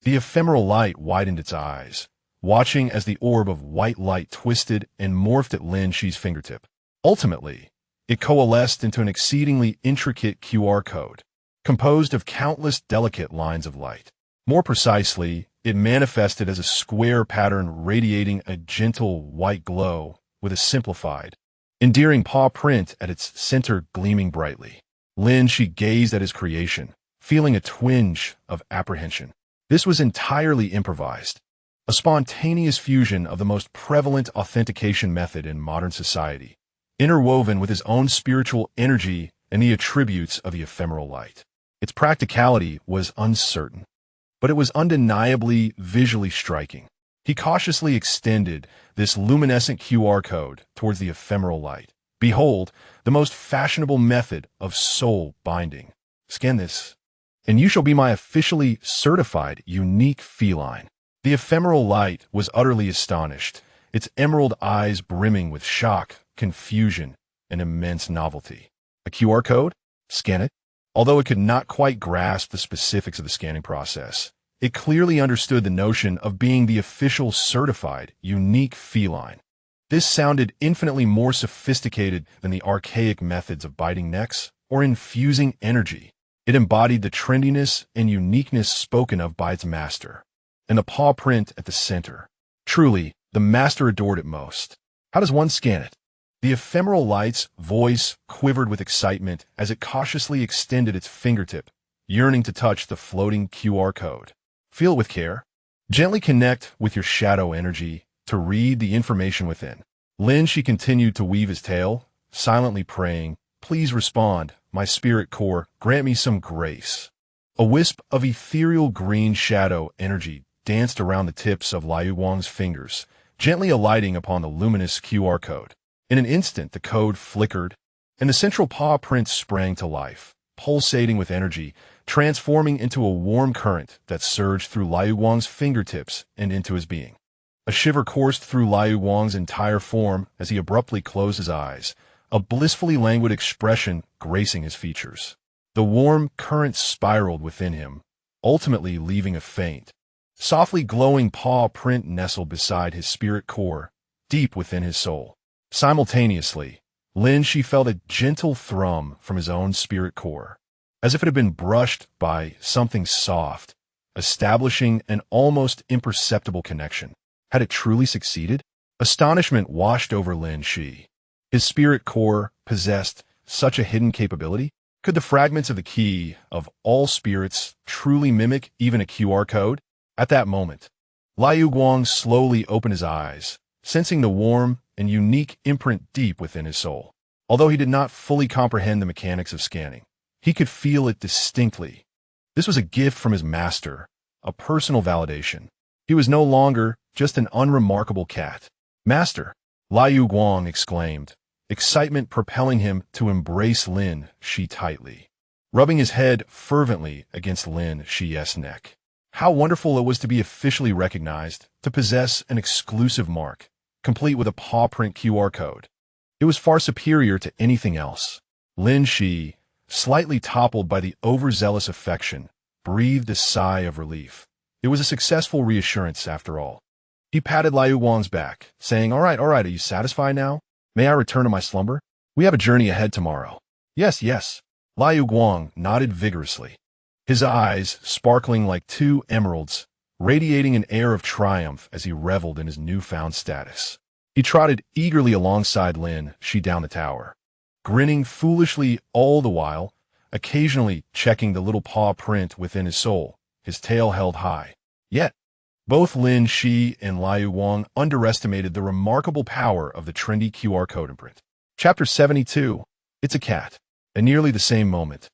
The ephemeral light widened its eyes, watching as the orb of white light twisted and morphed at Lin Xi's fingertip. Ultimately, it coalesced into an exceedingly intricate QR code, composed of countless delicate lines of light. More precisely, it manifested as a square pattern radiating a gentle white glow with a simplified, endearing paw print at its center gleaming brightly. Lin Xi gazed at his creation, feeling a twinge of apprehension. This was entirely improvised, a spontaneous fusion of the most prevalent authentication method in modern society, interwoven with his own spiritual energy and the attributes of the ephemeral light. Its practicality was uncertain, but it was undeniably visually striking. He cautiously extended this luminescent QR code towards the ephemeral light. Behold, the most fashionable method of soul binding. Scan this, and you shall be my officially certified unique feline. The ephemeral light was utterly astonished, its emerald eyes brimming with shock, confusion, and immense novelty. A QR code? Scan it. Although it could not quite grasp the specifics of the scanning process, it clearly understood the notion of being the official certified unique feline. This sounded infinitely more sophisticated than the archaic methods of biting necks or infusing energy. It embodied the trendiness and uniqueness spoken of by its master, and the paw print at the center. Truly, the master adored it most. How does one scan it? The ephemeral light's voice quivered with excitement as it cautiously extended its fingertip, yearning to touch the floating QR code. Feel it with care. Gently connect with your shadow energy to read the information within. Lin Xi continued to weave his tale, silently praying, "Please respond, my spirit core, grant me some grace." A wisp of ethereal green shadow energy danced around the tips of Liu Guang's fingers, gently alighting upon the luminous QR code. In an instant, the code flickered, and the central paw print sprang to life, pulsating with energy, transforming into a warm current that surged through Liu Guang's fingertips and into his being. A shiver coursed through Liu Guang's entire form as he abruptly closed his eyes, a blissfully languid expression gracing his features. The warm current spiraled within him, ultimately leaving a faint, softly glowing paw print nestled beside his spirit core, deep within his soul. Simultaneously, Lin Xi felt a gentle thrum from his own spirit core, as if it had been brushed by something soft, establishing an almost imperceptible connection. Had it truly succeeded? Astonishment washed over Lin Xi. His spirit core possessed such a hidden capability? Could the fragments of the key of all spirits truly mimic even a QR code? At that moment, Liu Guang slowly opened his eyes, sensing the warm and unique imprint deep within his soul. Although he did not fully comprehend the mechanics of scanning, he could feel it distinctly. This was a gift from his master, a personal validation. He was no longer just an unremarkable cat. "Master," Liu Guang exclaimed, excitement propelling him to embrace Lin Xi tightly, rubbing his head fervently against Lin Xi's neck. How wonderful it was to be officially recognized, to possess an exclusive mark, complete with a paw print QR code. It was far superior to anything else. Lin Xi, slightly toppled by the overzealous affection, breathed a sigh of relief. It was a successful reassurance after all. He patted Liu Guang's back, saying, all right, are you satisfied now? May I return to my slumber? We have a journey ahead tomorrow." Yes. Liu Guang nodded vigorously, his eyes sparkling like two emeralds, radiating an air of triumph as he reveled in his newfound status. He trotted eagerly alongside Lin Xi down the tower, grinning foolishly all the while, occasionally checking the little paw print within his sole, his tail held high. Yet, both Lin Xi and Liu Guang underestimated the remarkable power of the trendy QR code imprint. Chapter 72. It's a cat. At nearly the same moment,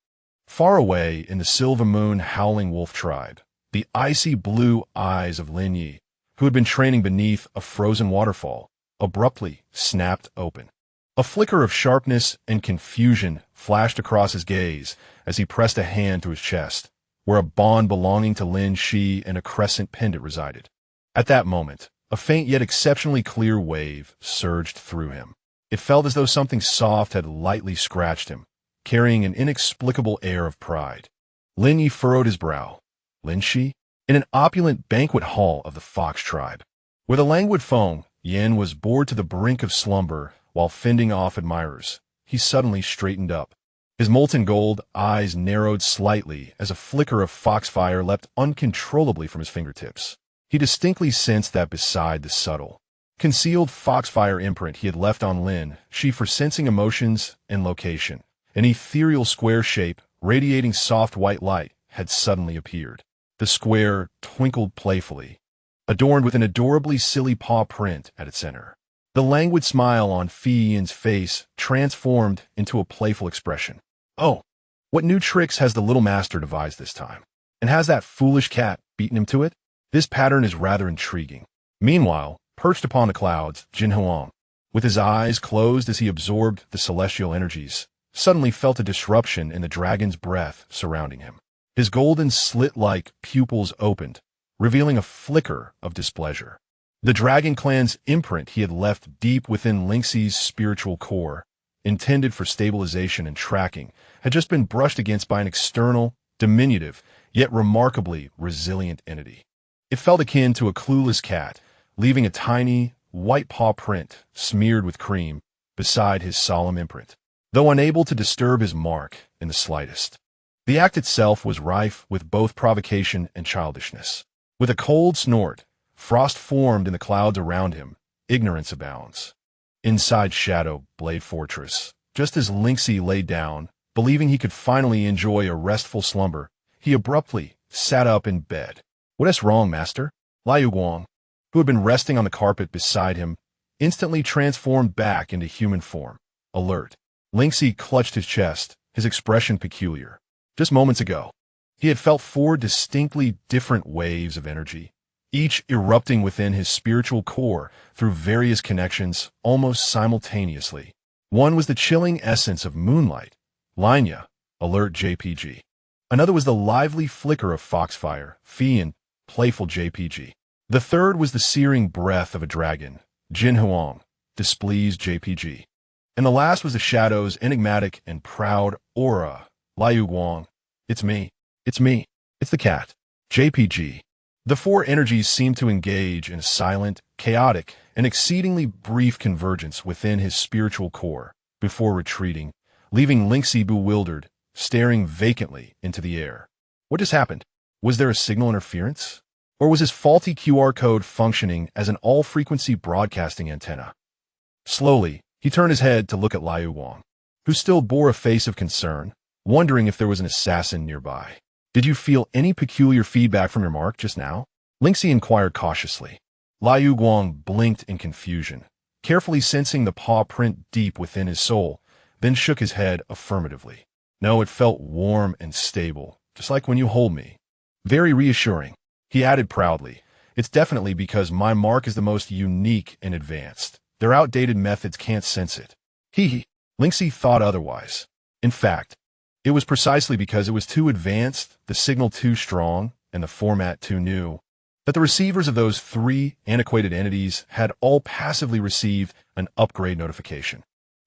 far away in the Silver Moon howling wolf tribe, the icy blue eyes of Lin Yi, who had been training beneath a frozen waterfall, abruptly snapped open. A flicker of sharpness and confusion flashed across his gaze as he pressed a hand to his chest, where a bond belonging to Lin Xi and a crescent pendant resided. At that moment, a faint yet exceptionally clear wave surged through him. It felt as though something soft had lightly scratched him, carrying an inexplicable air of pride. Lin Yi furrowed his brow. Lin Xi? In an opulent banquet hall of the Fox tribe, where the languid Feng Yin was bored to the brink of slumber while fending off admirers, he suddenly straightened up. His molten gold eyes narrowed slightly as a flicker of foxfire leapt uncontrollably from his fingertips. He distinctly sensed that beside the subtle, concealed foxfire imprint he had left on Lin Xi for sensing emotions and location, an ethereal square shape radiating soft white light had suddenly appeared. The square twinkled playfully, adorned with an adorably silly paw print at its center. The languid smile on Fi Yin's face transformed into a playful expression. Oh, what new tricks has the little master devised this time? And has that foolish cat beaten him to it? This pattern is rather intriguing. Meanwhile, perched upon the clouds, Jin Huang, with his eyes closed as he absorbed the celestial energies, suddenly felt a disruption in the dragon's breath surrounding him. His golden slit-like pupils opened, revealing a flicker of displeasure. The Dragon Clan's imprint he had left deep within Lin Xi's spiritual core, intended for stabilization and tracking, had just been brushed against by an external, diminutive, yet remarkably resilient entity. It felt akin to a clueless cat, leaving a tiny, white paw print smeared with cream beside his solemn imprint, though unable to disturb his mark in the slightest. The act itself was rife with both provocation and childishness. With a cold snort, frost formed in the clouds around him. Ignorance abounds. Inside Shadow Blade Fortress, just as Lin Xi lay down, believing he could finally enjoy a restful slumber, he abruptly sat up in bed. "What is wrong, master?" Liu Guang, who had been resting on the carpet beside him, instantly transformed back into human form, alert. Lin Xi clutched his chest, his expression peculiar. Just moments ago, he had felt 4 distinctly different waves of energy, each erupting within his spiritual core through various connections almost simultaneously. One was the chilling essence of moonlight, Linya, alert JPG. Another was the lively flicker of foxfire, Fian, playful JPG. The third was the searing breath of a dragon, Jin Huang, displeased JPG. And the last was the shadow's enigmatic and proud aura, Liu Guang. It's me. It's me. It's the cat. JPG. The 4 energies seemed to engage in a silent, chaotic, and exceedingly brief convergence within his spiritual core, before retreating, leaving Lin Xi bewildered, staring vacantly into the air. What just happened? Was there a signal interference? Or was his faulty QR code functioning as an all-frequency broadcasting antenna? Slowly, he turned his head to look at Liu Guang, who still bore a face of concern, wondering if there was an assassin nearby. "Did you feel any peculiar feedback from your mark just now?" Lin Xi inquired cautiously. Liu Guang blinked in confusion, carefully sensing the paw print deep within his soul, then shook his head affirmatively. "No, it felt warm and stable, just like when you hold me." "Very reassuring," he added proudly. "It's definitely because my mark is the most unique and advanced. Their outdated methods can't sense it." Lin Xi thought otherwise. In fact, it was precisely because it was too advanced, the signal too strong, and the format too new, that the receivers of those 3 antiquated entities had all passively received an upgrade notification.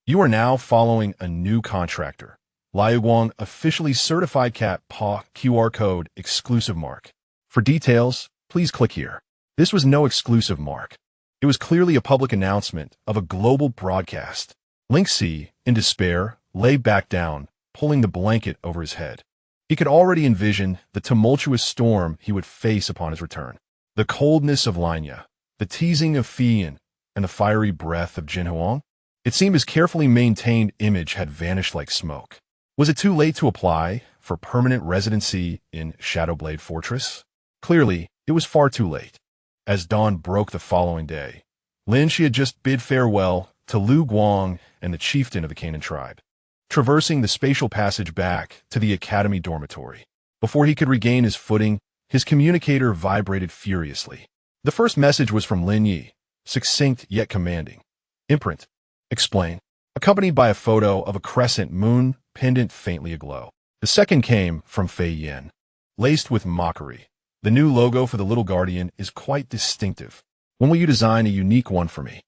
"You are now following a new contractor. Liu Guang, officially certified cat paw QR code exclusive mark. For details, please click here." This was no exclusive mark. It was clearly a public announcement of a global broadcast. Lin Xi, in despair, lay back down, pulling the blanket over his head. He could already envision the tumultuous storm he would face upon his return. The coldness of Lanya, the teasing of Fian, and the fiery breath of Jin Huang. It seemed his carefully maintained image had vanished like smoke. Was it too late to apply for permanent residency in Shadowblade Fortress? Clearly, it was far too late. As dawn broke the following day, Lin Xi had just bid farewell to Lu Guang and the chieftain of the Canaan tribe, traversing the spatial passage back to the academy dormitory. Before he could regain his footing, his communicator vibrated furiously. The first message was from Lin Yi, succinct yet commanding. Imprint. Explain. Accompanied by a photo of a crescent moon pendant faintly aglow. The second came from Fei Yen, laced with mockery. The new logo for the little guardian is quite distinctive. When will you design a unique one for me?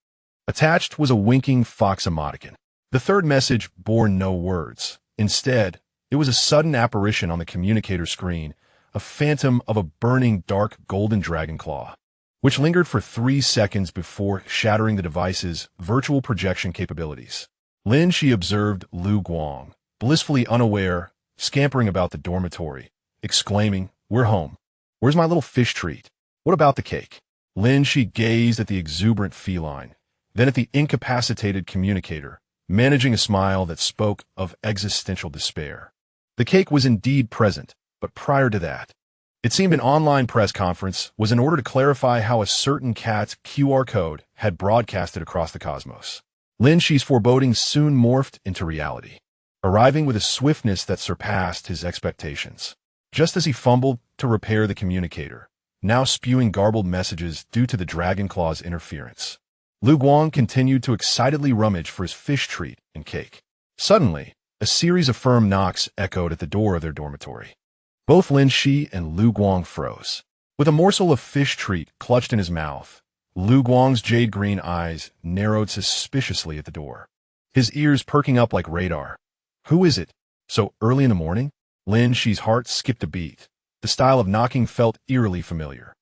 Attached was a winking fox emoticon. The third message bore no words. Instead, it was a sudden apparition on the communicator screen, a phantom of a burning dark golden dragon claw, which lingered for 3 seconds before shattering the device's virtual projection capabilities. Lin Xi observed Lu Guang, blissfully unaware, scampering about the dormitory, exclaiming, "We're home. Where's my little fish treat? What about the cake?" Lin Xi gazed at the exuberant feline, then at the incapacitated communicator, managing a smile that spoke of existential despair. The cake was indeed present, but prior to that, it seemed an online press conference was in order to clarify how a certain cat's QR code had broadcasted across the cosmos. Lin Xi's forebodings soon morphed into reality, arriving with a swiftness that surpassed his expectations. Just as he fumbled to repair the communicator, now spewing garbled messages due to the Dragon Claw's interference, Lu Guang continued to excitedly rummage for his fish treat and cake. Suddenly, a series of firm knocks echoed at the door of their dormitory. Both Lin Xi and Lu Guang froze. With a morsel of fish treat clutched in his mouth, Lu Guang's jade-green eyes narrowed suspiciously at the door, his ears perking up like radar. Who is it? So early in the morning? Lin Xi's heart skipped a beat. The style of knocking felt eerily familiar.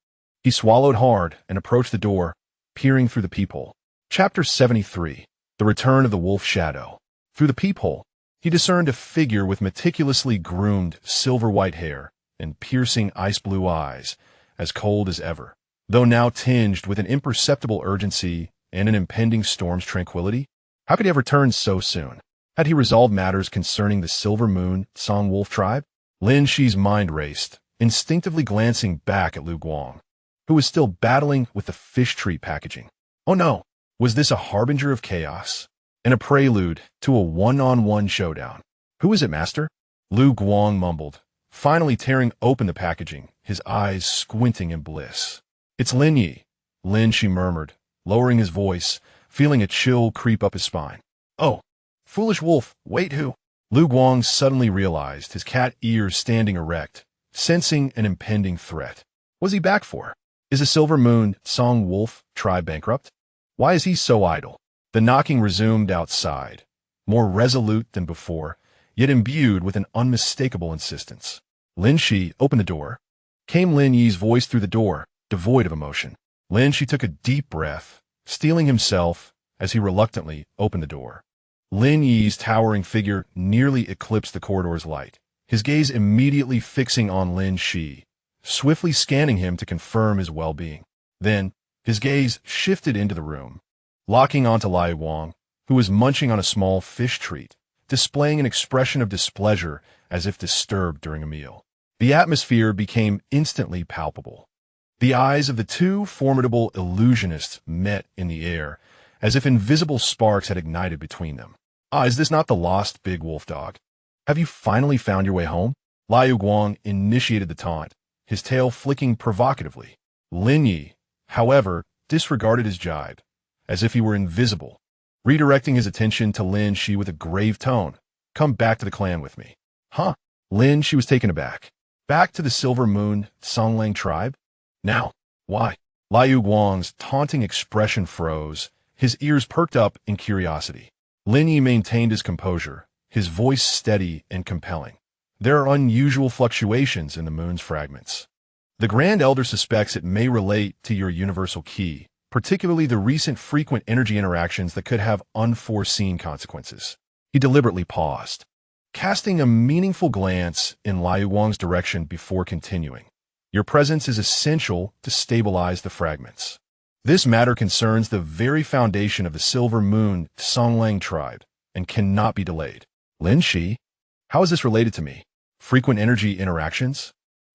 He swallowed hard and approached the door, peering through the peephole. Chapter 73. The Return of the Wolf Shadow. Through the peephole, he discerned a figure with meticulously groomed silver-white hair and piercing ice-blue eyes, as cold as ever, though now tinged with an imperceptible urgency and an impending storm's tranquility. How could he have returned so soon? Had he resolved matters concerning the Silver Moon Song Wolf tribe? Lin Xi's mind raced, instinctively glancing back at Lu Guang, who was still battling with the fish treat packaging. Oh no! Was this a harbinger of chaos? And a prelude to a one-on-one showdown? Who is it, master? Lu Guang mumbled, finally tearing open the packaging, his eyes squinting in bliss. It's Lin Yi, Lin Xi murmured, lowering his voice, feeling a chill creep up his spine. Oh, foolish wolf, wait who? Lu Guang suddenly realized, his cat ears standing erect, sensing an impending threat. What's he back for? Is the Silver Moon Song Wolf tribe bankrupt? Why is he so idle? The knocking resumed outside, more resolute than before, yet imbued with an unmistakable insistence. Lin Xi opened the door. Came Lin Yi's voice through the door, devoid of emotion. Lin Xi took a deep breath, steeling himself as he reluctantly opened the door. Lin Yi's towering figure nearly eclipsed the corridor's light, his gaze immediately fixing on Lin Xi, swiftly scanning him to confirm his well-being. Then, his gaze shifted into the room, locking onto Lai Wang, who was munching on a small fish treat, displaying an expression of displeasure as if disturbed during a meal. The atmosphere became instantly palpable. The eyes of the two formidable illusionists met in the air, as if invisible sparks had ignited between them. Ah, is this not the lost big wolf dog? Have you finally found your way home? Lai Guang initiated the taunt, his tail flicking provocatively. Lin Yi, however, disregarded his jibe, as if he were invisible, redirecting his attention to Lin Xi with a grave tone. Come back to the clan with me. Huh? Lin Xi was taken aback. Back to the Silver Moon Songlang tribe? Now, why? Lai Guang's taunting expression froze, his ears perked up in curiosity. Lin Yi maintained his composure, his voice steady and compelling. There are unusual fluctuations in the moon's fragments. The Grand Elder suspects it may relate to your universal key, particularly the recent frequent energy interactions that could have unforeseen consequences. He deliberately paused. casting a meaningful glance in Liu Guang's direction before continuing. Your presence is essential to stabilize the fragments. This matter concerns the very foundation of the Silver Moon Songlang tribe and cannot be delayed. Lin Xi, how is this related to me? Frequent energy interactions?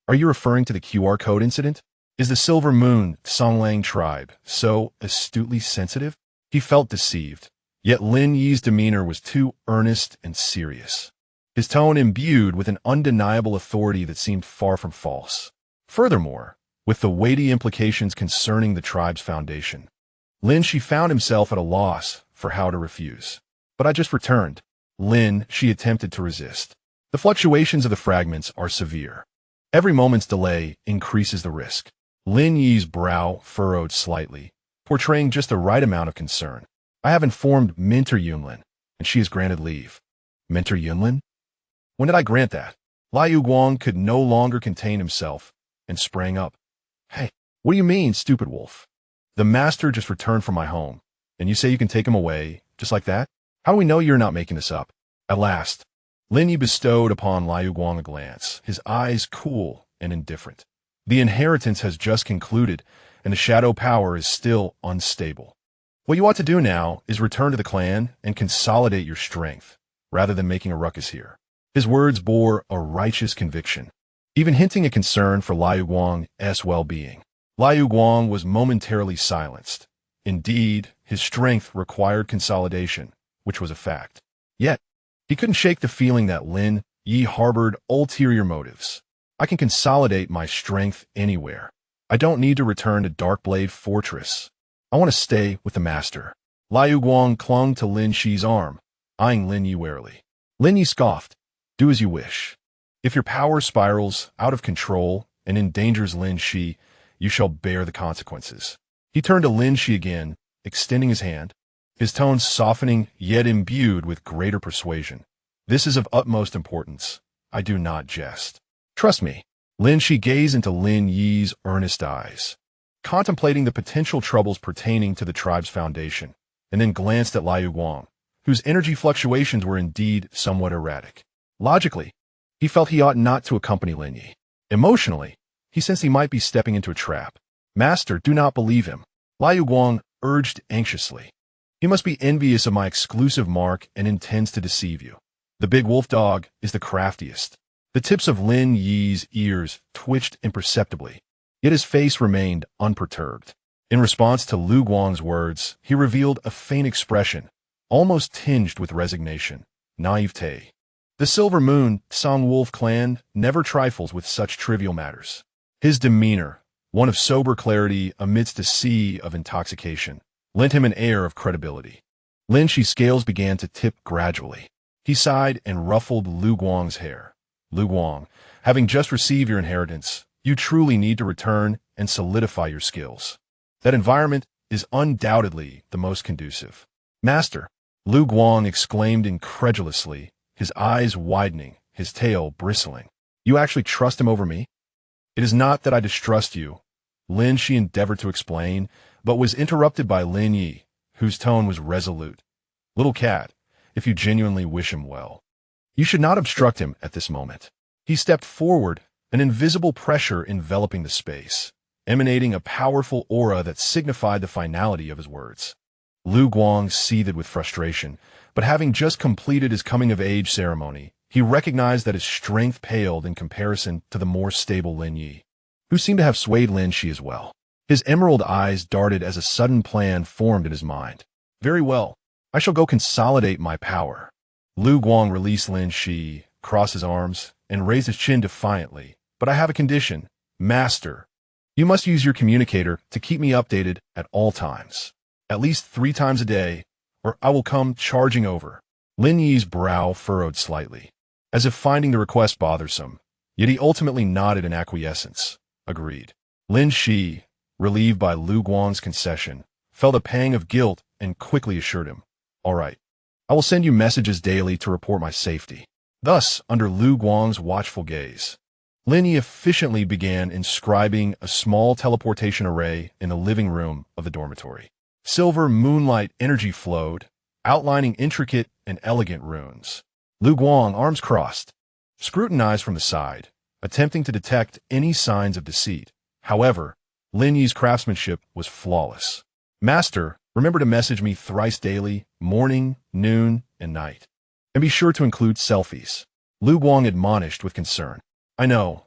Are you referring to the QR code incident? Is the Silver Moon Songlang tribe so astutely sensitive? He felt deceived, yet Lin Yi's demeanor was too earnest and serious, his tone imbued with an undeniable authority that seemed far from false. Furthermore, with the weighty implications concerning the tribe's foundation, Lin Xi found himself at a loss for how to refuse. But I just returned. Lin Xi attempted to resist. The fluctuations of the fragments are severe. Every moment's delay increases the risk. Lin Yi's brow furrowed slightly, portraying just the right amount of concern. I have informed Mentor Yunlin, and she has granted leave. Mentor Yunlin? When did I grant that? Liu Guang could no longer contain himself and sprang up. Hey, what do you mean, stupid wolf? The master just returned from my home, and you say you can take him away, just like that? How do we know you're not making this up? At last, Lin Yi bestowed upon Liu Guang a glance, his eyes cool and indifferent. The inheritance has just concluded, and the shadow power is still unstable. What you ought to do now is return to the clan and consolidate your strength, rather than making a ruckus here. His words bore a righteous conviction, even hinting a concern for Liu Guang's well-being. Liu Guang was momentarily silenced. Indeed, his strength required consolidation, which was a fact. Yet, he couldn't shake the feeling that Lin Yi harbored ulterior motives. I can consolidate my strength anywhere. I don't need to return to Darkblade Fortress. I want to stay with the master. Liu Guang clung to Lin Xi's arm, eyeing Lin Yi warily. Lin Yi scoffed. Do as you wish. If your power spirals out of control and endangers Lin Xi, you shall bear the consequences. He turned to Lin Xi again, extending his hand, his tone softening yet imbued with greater persuasion. This is of utmost importance. I do not jest. Trust me. Lin Xi gazed into Lin Yi's earnest eyes, contemplating the potential troubles pertaining to the tribe's foundation, and then glanced at Liu Guang, whose energy fluctuations were indeed somewhat erratic. Logically, he felt he ought not to accompany Lin Yi. Emotionally, he sensed he might be stepping into a trap. Master, do not believe him. Liu Guang urged anxiously. He must be envious of my exclusive mark and intends to deceive you. The big wolf dog is the craftiest. The tips of Lin Yi's ears twitched imperceptibly, yet his face remained unperturbed. In response to Liu Guang's words, he revealed a faint expression, almost tinged with resignation, naivete. The Silver Moon Song Wolf clan never trifles with such trivial matters. His demeanor, one of sober clarity amidst a sea of intoxication, lent him an air of credibility. Lin Xi's scales began to tip gradually. He sighed and ruffled Liu Guang's hair. Liu Guang, having just received your inheritance, you truly need to return and solidify your skills. That environment is undoubtedly the most conducive. Master, Liu Guang exclaimed incredulously, his eyes widening, his tail bristling. You actually trust him over me? It is not that I distrust you, Lin Xi endeavored to explain, but was interrupted by Lin Yi, whose tone was resolute. Little cat, if you genuinely wish him well, you should not obstruct him at this moment. He stepped forward, an invisible pressure enveloping the space, emanating a powerful aura that signified the finality of his words. Liu Guang seethed with frustration, but having just completed his coming-of-age ceremony, he recognized that his strength paled in comparison to the more stable Lin Yi, who seemed to have swayed Lin Xi as well. His emerald eyes darted as a sudden plan formed in his mind. Very well, I shall go consolidate my power. Liu Guang released Lin Xi, crossed his arms, and raised his chin defiantly. But I have a condition. Master, you must use your communicator to keep me updated at all times. At least 3 times a day, or I will come charging over. Lin Yi's brow furrowed slightly, as if finding the request bothersome, yet he ultimately nodded in acquiescence. Agreed. Lin Xi, relieved by Liu Guang's concession, felt a pang of guilt and quickly assured him, all right, I will send you messages daily to report my safety. Thus, under Liu Guang's watchful gaze, Lin Yi efficiently began inscribing a small teleportation array in the living room of the dormitory. Silver moonlight energy flowed, outlining intricate and elegant runes. Lu Guang, arms crossed, scrutinized from the side, attempting to detect any signs of deceit. However, Lin Yi's craftsmanship was flawless. Master, remember to message me thrice daily, morning, noon, and night. And be sure to include selfies. Lu Guang admonished with concern. I know,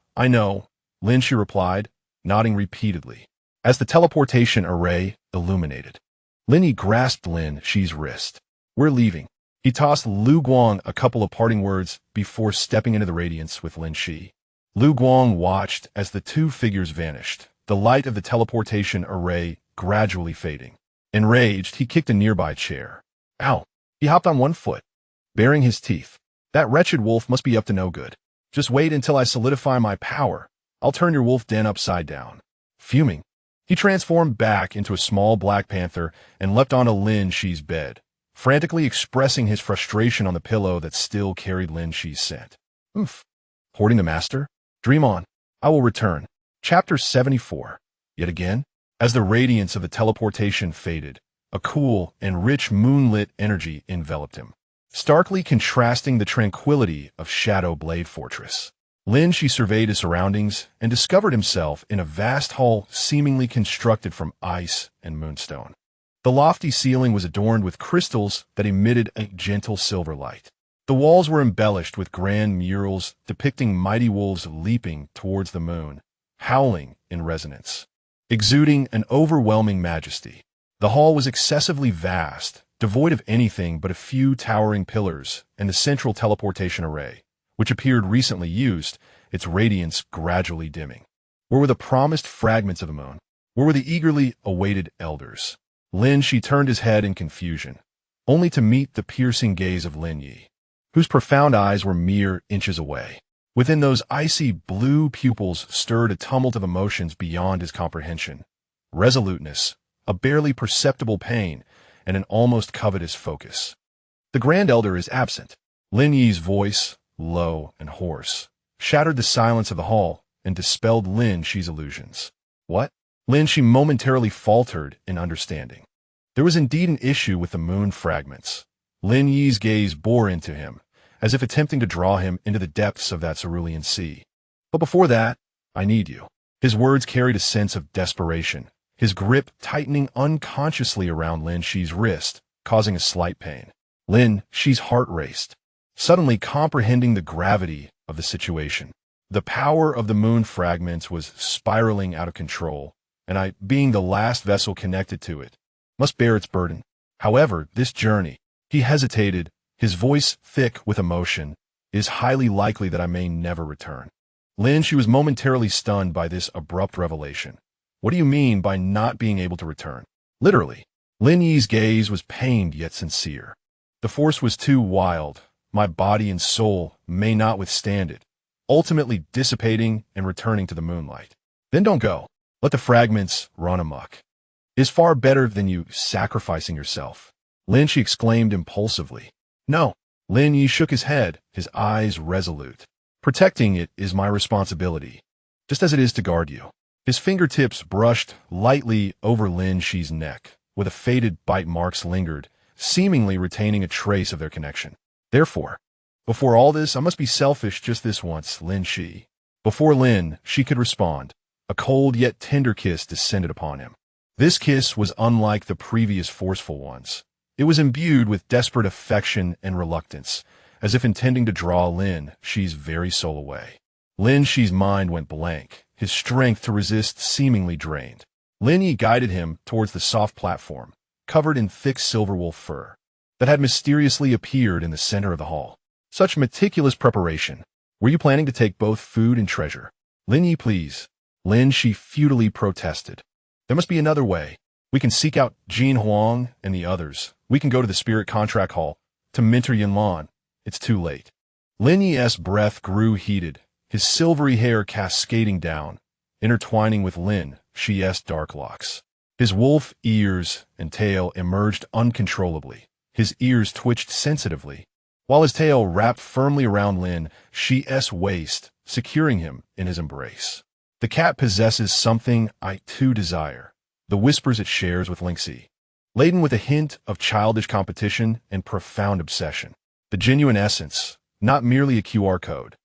Lin Xi replied, nodding repeatedly. As the teleportation array illuminated, Lin Yi grasped Lin Xi's wrist. We're leaving. He tossed Lu Guang a couple of parting words before stepping into the radiance with Lin Xi. Lu Guang watched as the two figures vanished, the light of the teleportation array gradually fading. Enraged, he kicked a nearby chair. Ow! He hopped on one foot, baring his teeth. That wretched wolf must be up to no good. Just wait until I solidify my power. I'll turn your wolf den upside down. Fuming, he transformed back into a small black panther and leapt onto Lin Xi's bed, frantically expressing his frustration on the pillow that still carried Lin Xi's scent. Oof. Hoarding the master? Dream on. I will return. Chapter 74. Yet again, as the radiance of the teleportation faded, a cool and rich moonlit energy enveloped him, starkly contrasting the tranquility of Shadow Blade Fortress. Lin Xi surveyed his surroundings and discovered himself in a vast hall seemingly constructed from ice and moonstone. The lofty ceiling was adorned with crystals that emitted a gentle silver light. The walls were embellished with grand murals depicting mighty wolves leaping towards the moon, howling in resonance, exuding an overwhelming majesty. The hall was excessively vast, devoid of anything but a few towering pillars and the central teleportation array, which appeared recently used, its radiance gradually dimming. Where were the promised fragments of the moon? Where were the eagerly awaited elders? Lin Xi turned his head in confusion, only to meet the piercing gaze of Lin Yi, whose profound eyes were mere inches away. Within those icy blue pupils stirred a tumult of emotions beyond his comprehension. Resoluteness, a barely perceptible pain, and an almost covetous focus. The Grand Elder is absent. Lin Yi's voice, low and hoarse, shattered the silence of the hall and dispelled Lin Xi's illusions. What? Lin Xi momentarily faltered in understanding. There was indeed an issue with the moon fragments. Lin Yi's gaze bore into him, as if attempting to draw him into the depths of that cerulean sea. But before that, I need you. His words carried a sense of desperation, his grip tightening unconsciously around Lin Xi's wrist, causing a slight pain. Lin Xi's heart raced, suddenly comprehending the gravity of the situation. The power of the moon fragments was spiraling out of control, and I, being the last vessel connected to it, must bear its burden. However, this journey, he hesitated, his voice thick with emotion, is highly likely that I may never return. Lin Xi was momentarily stunned by this abrupt revelation. What do you mean by not being able to return? Literally. Lin Yi's gaze was pained yet sincere. The force was too wild. My body and soul may not withstand it, ultimately dissipating and returning to the moonlight. Then don't go. Let the fragments run amok. It is far better than you sacrificing yourself. Lin Xi exclaimed impulsively. No. Lin Yi shook his head, his eyes resolute. Protecting it is my responsibility, just as it is to guard you. His fingertips brushed lightly over Lin Xi's neck, where the faded bite marks lingered, seemingly retaining a trace of their connection. Therefore, before all this, I must be selfish just this once, Lin Xi. Before Lin Xi could respond, a cold yet tender kiss descended upon him. This kiss was unlike the previous forceful ones. It was imbued with desperate affection and reluctance, as if intending to draw Lin Xi's very soul away. Lin Xi's mind went blank, his strength to resist seemingly drained. Lin Yi guided him towards the soft platform, covered in thick silver wolf fur, that had mysteriously appeared in the center of the hall. Such meticulous preparation. Were you planning to take both food and treasure? Lin Yi, please. Lin Xi futilely protested. There must be another way. We can seek out Jin Huang and the others. We can go to the Spirit Contract Hall, to mentor Yinlan. It's too late. Lin Yi's breath grew heated, his silvery hair cascading down, intertwining with Lin Xi's dark locks. His wolf ears and tail emerged uncontrollably. His ears twitched sensitively, while his tail wrapped firmly around Lin Xi's waist, securing him in his embrace. The cat possesses something I too desire, the whispers it shares with Lin Xi, laden with a hint of childish competition and profound obsession. The genuine essence, not merely a QR code,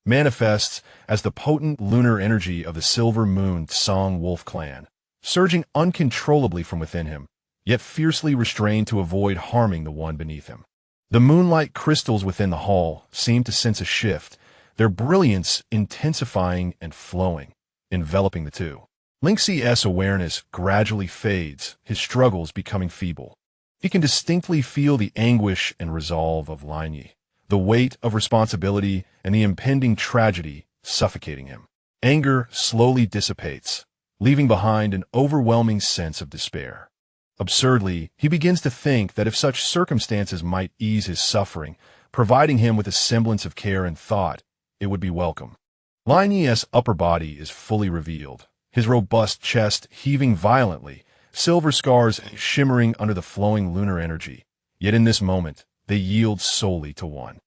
manifests as the potent lunar energy of the silver moon Song Wolf clan, surging uncontrollably from within him, yet fiercely restrained to avoid harming the one beneath him. The moonlight crystals within the hall seemed to sense a shift, their brilliance intensifying and flowing, enveloping the two. Lin Xi's awareness gradually fades, his struggles becoming feeble. He can distinctly feel the anguish and resolve of Lin Xi, the weight of responsibility and the impending tragedy suffocating him. Anger slowly dissipates, leaving behind an overwhelming sense of despair. Absurdly, he begins to think that if such circumstances might ease his suffering, providing him with a semblance of care and thought, it would be welcome. Lin Yi's upper body is fully revealed, his robust chest heaving violently, silver scars shimmering under the flowing lunar energy. Yet in this moment, they yield solely to one.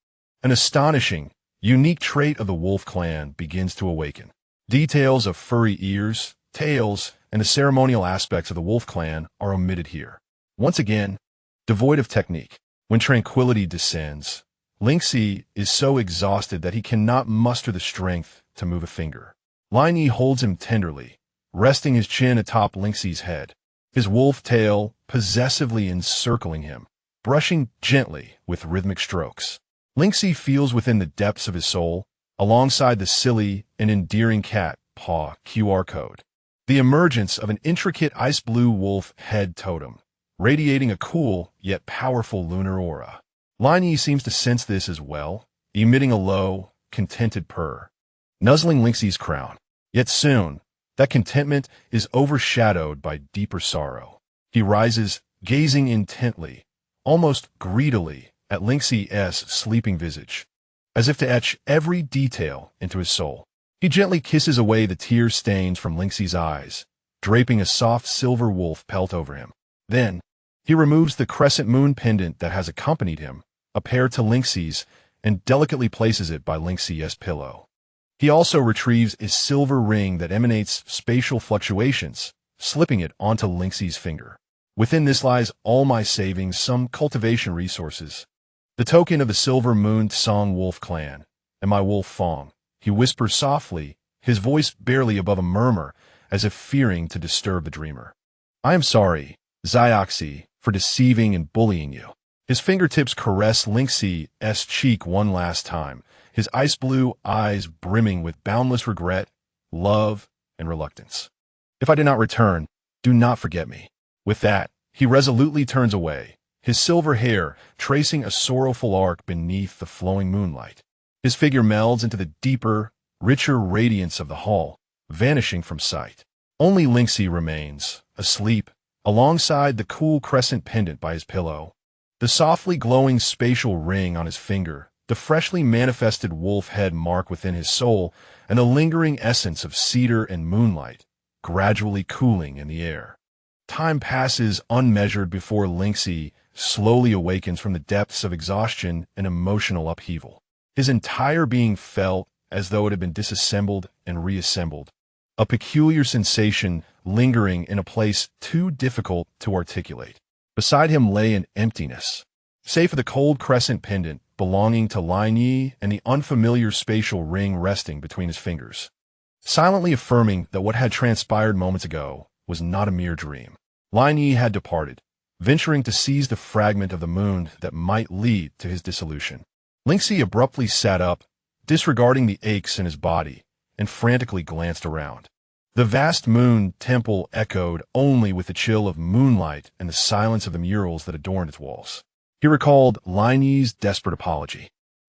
An astonishing, unique trait of the wolf clan begins to awaken. Details of furry ears, tails, and the ceremonial aspects of the wolf clan are omitted here. Once again, devoid of technique. When tranquility descends, Lin Xi is so exhausted that he cannot muster the strength to move a finger. Lin Yi holds him tenderly, resting his chin atop Lin Xi's head, his wolf tail possessively encircling him, brushing gently with rhythmic strokes. Lin Xi feels within the depths of his soul, alongside the silly and endearing cat paw QR code, the emergence of an intricate ice blue wolf head totem, radiating a cool yet powerful lunar aura. Lin Yi seems to sense this as well, emitting a low, contented purr, nuzzling Lin Xi's crown. Yet soon, that contentment is overshadowed by deeper sorrow. He rises, gazing intently, almost greedily, at Lin Xi's sleeping visage, as if to etch every detail into his soul. He gently kisses away the tear stains from Lin Xi's eyes, draping a soft silver wolf pelt over him. Then, he removes the crescent moon pendant that has accompanied him, a pair to Lin Xi's, and delicately places it by Lin Xi's pillow. He also retrieves a silver ring that emanates spatial fluctuations, slipping it onto Lin Xi's finger. Within this lies all my savings, some cultivation resources, the token of the silver moon Song Wolf clan, and my wolf Fong. He whispers softly, his voice barely above a murmur, as if fearing to disturb the dreamer. I am sorry, Xiaoxi, for deceiving and bullying you. His fingertips caress Lin Xi's cheek one last time, his ice blue eyes brimming with boundless regret, love, and reluctance. If I did not return, do not forget me. With that, he resolutely turns away, his silver hair tracing a sorrowful arc beneath the flowing moonlight. His figure melds into the deeper, richer radiance of the hall, vanishing from sight. Only Lin Xi remains, asleep, alongside the cool crescent pendant by his pillow, the softly glowing spatial ring on his finger, the freshly manifested wolf head mark within his soul, and the lingering essence of cedar and moonlight, gradually cooling in the air. Time passes unmeasured before Lin Xi slowly awakens from the depths of exhaustion and emotional upheaval. His entire being felt as though it had been disassembled and reassembled, a peculiar sensation lingering in a place too difficult to articulate. Beside him lay an emptiness, save for the cold crescent pendant belonging to Lin Yi and the unfamiliar spatial ring resting between his fingers, silently affirming that what had transpired moments ago was not a mere dream. Lin Yi had departed, venturing to seize the fragment of the moon that might lead to his dissolution. Lin Xi abruptly sat up, disregarding the aches in his body, and frantically glanced around. The vast moon temple echoed only with the chill of moonlight and the silence of the murals that adorned its walls. He recalled Lin Yi's desperate apology,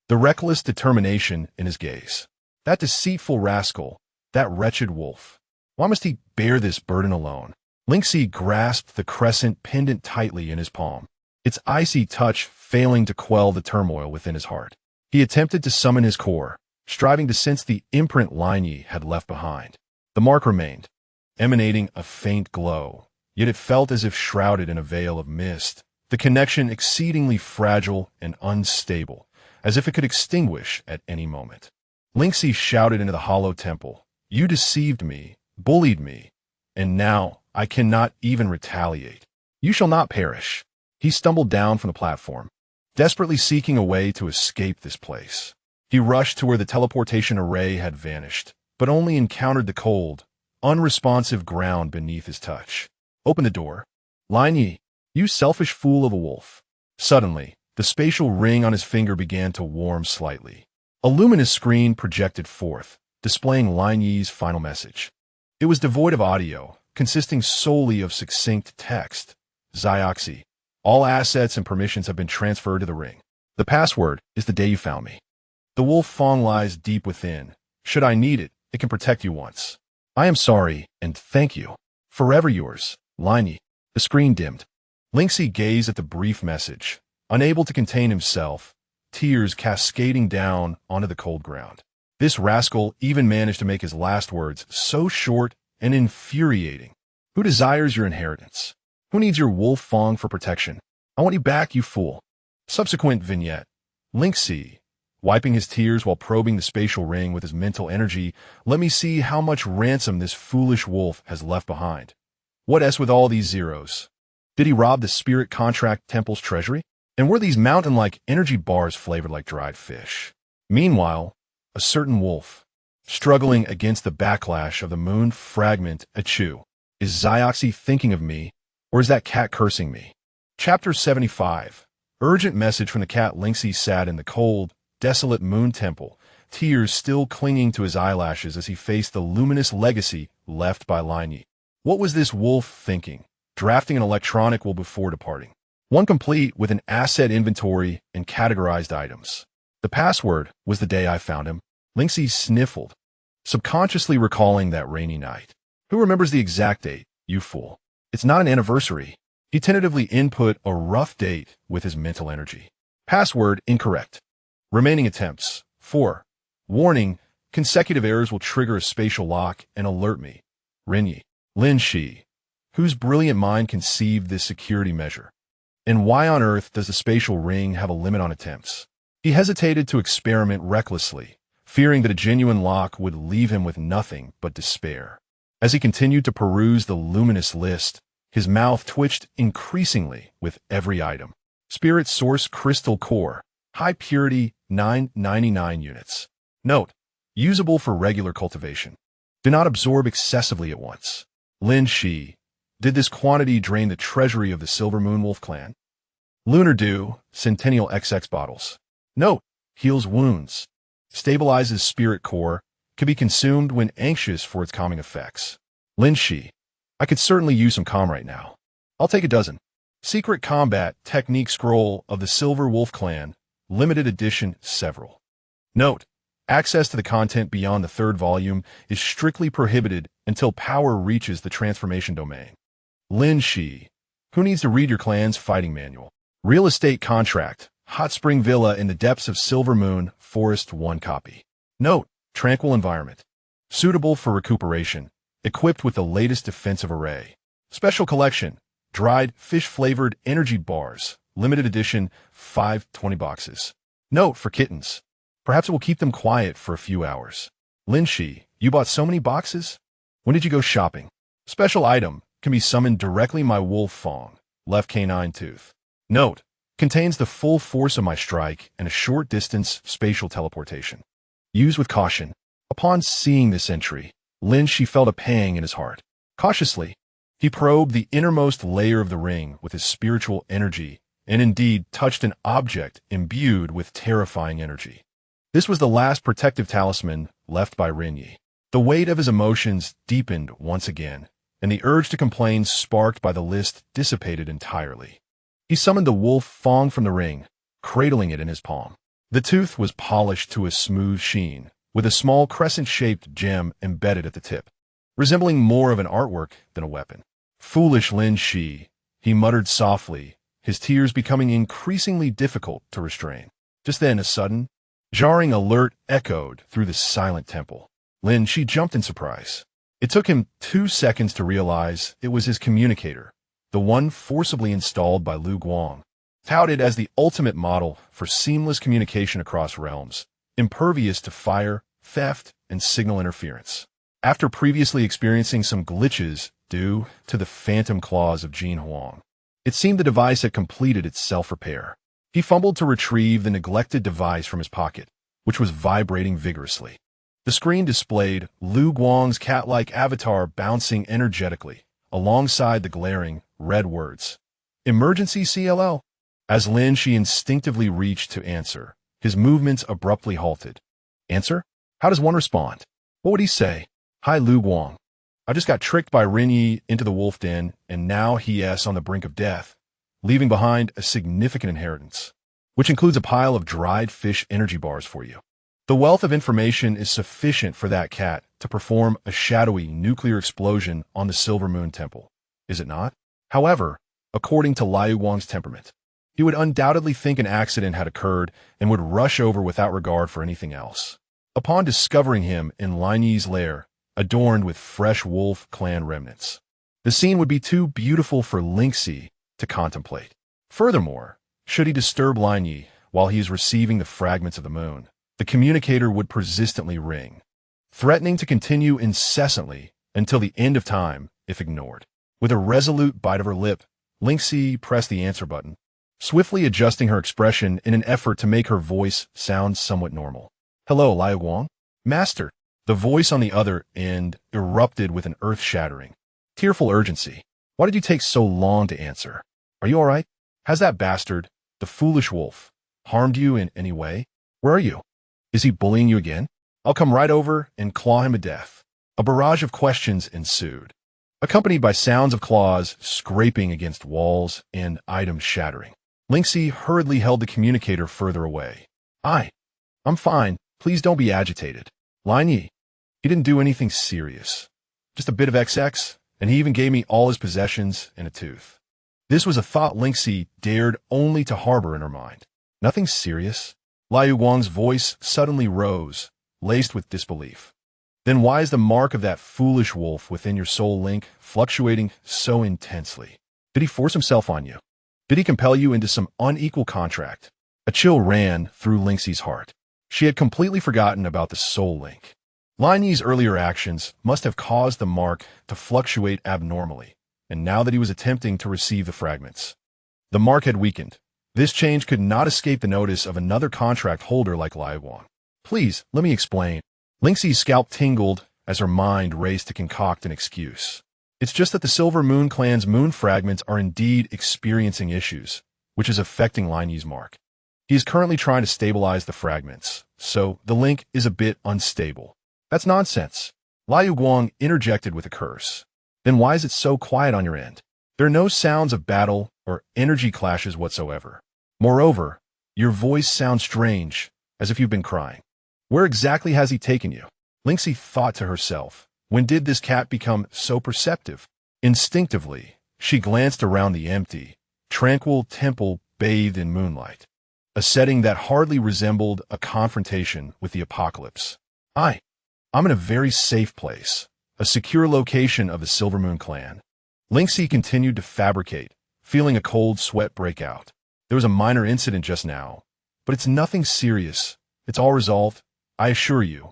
the reckless determination in his gaze. That deceitful rascal, that wretched wolf. Why must he bear this burden alone? Lin Xi grasped the crescent pendant tightly in his palm, its icy touch failing to quell the turmoil within his heart. He attempted to summon his core, striving to sense the imprint Lin Yi had left behind. The mark remained, emanating a faint glow, yet it felt as if shrouded in a veil of mist, the connection exceedingly fragile and unstable, as if it could extinguish at any moment. Lin Xi shouted into the hollow temple, "You deceived me, bullied me, and now I cannot even retaliate. You shall not perish." He stumbled down from the platform, desperately seeking a way to escape this place. He rushed to where the teleportation array had vanished, but only encountered the cold, unresponsive ground beneath his touch. Open the door. Lin Xi, you selfish fool of a wolf. Suddenly, the spatial ring on his finger began to warm slightly. A luminous screen projected forth, displaying Lin Xi's final message. It was devoid of audio, consisting solely of succinct text. Xioxi, all assets and permissions have been transferred to the ring. The password is the day you found me. The wolf Fong lies deep within. Should I need it, it can protect you once. I am sorry, and thank you. Forever yours, Lin Xi. The screen dimmed. Lin Xi gazed at the brief message, unable to contain himself, tears cascading down onto the cold ground. This rascal even managed to make his last words so short and infuriating. Who desires your inheritance? Who needs your wolf Fong for protection? I want you back, you fool. Subsequent vignette. Lin Xi, wiping his tears while probing the spatial ring with his mental energy, let me see how much ransom this foolish wolf has left behind. What s with all these zeros? Did he rob the spirit contract temple's treasury? And were these mountain-like energy bars flavored like dried fish? Meanwhile, a certain wolf, struggling against the backlash of the moon fragment, Achu. Is Xioxi thinking of me, or is that cat cursing me? Chapter 75. Urgent message from the cat. Lin Xi sat in the cold, desolate moon temple, tears still clinging to his eyelashes as he faced the luminous legacy left by Lin Xi. What was this wolf thinking, drafting an electronic will before departing? One complete with an asset inventory and categorized items. The password was the day I found him. Lin Xi sniffled, subconsciously recalling that rainy night. Who remembers the exact date, you fool? It's not an anniversary. He tentatively input a rough date with his mental energy. Password incorrect. Remaining attempts. 4. Warning, consecutive errors will trigger a spatial lock and alert me. Lin Xi, whose brilliant mind conceived this security measure? And why on earth does the spatial ring have a limit on attempts? He hesitated to experiment recklessly, fearing that a genuine lock would leave him with nothing but despair. As he continued to peruse the luminous list, his mouth twitched increasingly with every item. Spirit Source Crystal Core, High Purity 999 units. Note, usable for regular cultivation. Do not absorb excessively at once. Lin Xi, did this quantity drain the treasury of the Silver Moon Wolf clan? Lunar Dew, Centennial XX bottles. Note, heals wounds. Stabilizes spirit core, can be consumed when anxious for its calming effects. Lin Xi, I could certainly use some calm right now. I'll take a dozen. Secret Combat Technique Scroll of the Silver Wolf Clan, Limited Edition, several. Note, access to the content beyond the third volume is strictly prohibited until power reaches the transformation domain. Lin Xi, who needs to read your clan's fighting manual? Real estate contract, Hot Spring Villa in the depths of Silver Moon, Forest 1 copy. Note, tranquil environment. Suitable for recuperation, equipped with the latest defensive array. Special collection, dried fish-flavored energy bars, limited edition, 520 boxes. Note for kittens. Perhaps it will keep them quiet for a few hours. Lin Xi, you bought so many boxes? When did you go shopping? Special item, can be summoned directly my wolf Fong, left canine tooth. Note, contains the full force of my strike and a short distance spatial teleportation. Use with caution. Upon seeing this entry, Lin Xi felt a pang in his heart. Cautiously, he probed the innermost layer of the ring with his spiritual energy and indeed touched an object imbued with terrifying energy. This was the last protective talisman left by Lin Xi. The weight of his emotions deepened once again, and the urge to complain sparked by the list dissipated entirely. He summoned the wolf Fong from the ring, cradling it in his palm. The tooth was polished to a smooth sheen, with a small crescent-shaped gem embedded at the tip, resembling more of an artwork than a weapon. Foolish Lin Xi, he muttered softly, his tears becoming increasingly difficult to restrain. Just then a sudden, jarring alert echoed through the silent temple. Lin Xi jumped in surprise. It took him 2 seconds to realize it was his communicator, the one forcibly installed by Lu Guang, touted as the ultimate model for seamless communication across realms, impervious to fire, theft, and signal interference. After previously experiencing some glitches due to the phantom claws of Jin Huang, it seemed the device had completed its self-repair. He fumbled to retrieve the neglected device from his pocket, which was vibrating vigorously. The screen displayed Lu Guang's cat-like avatar bouncing energetically, alongside the glaring, red words. Emergency CLL. As Lin Xi instinctively reached to answer, his movements abruptly halted. Answer? How does one respond? What would he say? Hi, Lu Guang. I just got tricked by Lin Xi into the wolf den, and now he's on the brink of death, leaving behind a significant inheritance, which includes a pile of dried fish energy bars for you. The wealth of information is sufficient for that cat to perform a shadowy nuclear explosion on the Silver Moon Temple, is it not? However, according to Liu Guang's temperament, he would undoubtedly think an accident had occurred and would rush over without regard for anything else. Upon discovering him in Lin Yi's lair, adorned with fresh wolf clan remnants, the scene would be too beautiful for Lin Xi to contemplate. Furthermore, should he disturb Lin Yi while he is receiving the fragments of the moon, the communicator would persistently ring, threatening to continue incessantly until the end of time if ignored. With a resolute bite of her lip, Lin Xi pressed the answer button, swiftly adjusting her expression in an effort to make her voice sound somewhat normal. Hello, Liu Guang? Master. The voice on the other end erupted with an earth-shattering, tearful urgency. Why did you take so long to answer? Are you all right? Has that bastard, the foolish wolf, harmed you in any way? Where are you? Is he bullying you again? I'll come right over and claw him to death. A barrage of questions ensued, accompanied by sounds of claws scraping against walls and items shattering. Lin Xi hurriedly held the communicator further away. I'm fine. Please don't be agitated. Lin Yi, he didn't do anything serious. Just a bit of XX, and he even gave me all his possessions and a tooth. This was a thought Lin Xi dared only to harbor in her mind. Nothing serious? Liu Guang's voice suddenly rose, laced with disbelief. Then why is the mark of that foolish wolf within your soul link fluctuating so intensely? Did he force himself on you? Did he compel you into some unequal contract? A chill ran through Lin Xi's heart. She had completely forgotten about the soul link. Lin Yi's earlier actions must have caused the mark to fluctuate abnormally, and now that he was attempting to receive the fragments, the mark had weakened. This change could not escape the notice of another contract holder like Liu Guang. Please, let me explain. Lin Xi's scalp tingled as her mind raced to concoct an excuse. It's just that the Silver Moon clan's moon fragments are indeed experiencing issues, which is affecting Lin Yi's mark. He is currently trying to stabilize the fragments, so the link is a bit unstable. That's nonsense. Liu Guang interjected with a curse. Then why is it so quiet on your end? There are no sounds of battle or energy clashes whatsoever. Moreover, your voice sounds strange, as if you've been crying. Where exactly has he taken you? Lin Xi thought to herself. When did this cat become so perceptive? Instinctively, she glanced around the empty, tranquil temple bathed in moonlight, a setting that hardly resembled a confrontation with the apocalypse. I'm in a very safe place, a secure location of the Silver Moon clan. Lin Xi continued to fabricate, feeling a cold sweat break out. There was a minor incident just now, but it's nothing serious. It's all resolved, I assure you.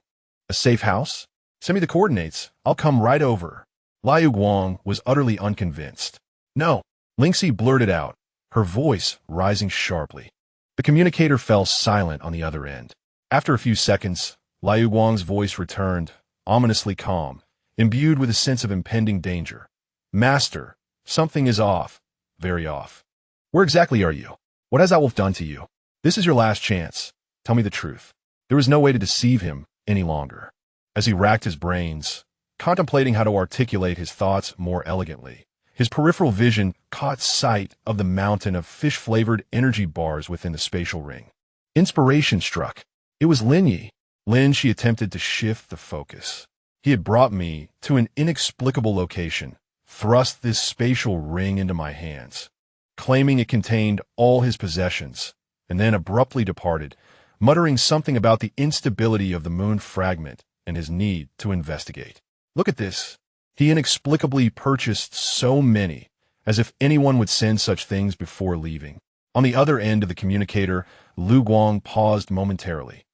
A safe house? Send me the coordinates. I'll come right over. Liu Guang was utterly unconvinced. No, Lin Xi blurted out, her voice rising sharply. The communicator fell silent on the other end. After a few seconds, Liu Guang's voice returned, ominously calm, imbued with a sense of impending danger. Master, something is off, very off. Where exactly are you? What has that wolf done to you? This is your last chance. Tell me the truth. There was no way to deceive him any longer. As he racked his brains, contemplating how to articulate his thoughts more elegantly, his peripheral vision caught sight of the mountain of fish-flavored energy bars within the spatial ring. Inspiration struck. It was Lin Yi. Lin Xi attempted to shift the focus. He had brought me to an inexplicable location, thrust this spatial ring into my hands, claiming it contained all his possessions, and then abruptly departed, muttering something about the instability of the moon fragment and his need to investigate. Look at this. He inexplicably purchased so many, as if anyone would send such things before leaving. On the other end of the communicator, Lu Guang paused momentarily.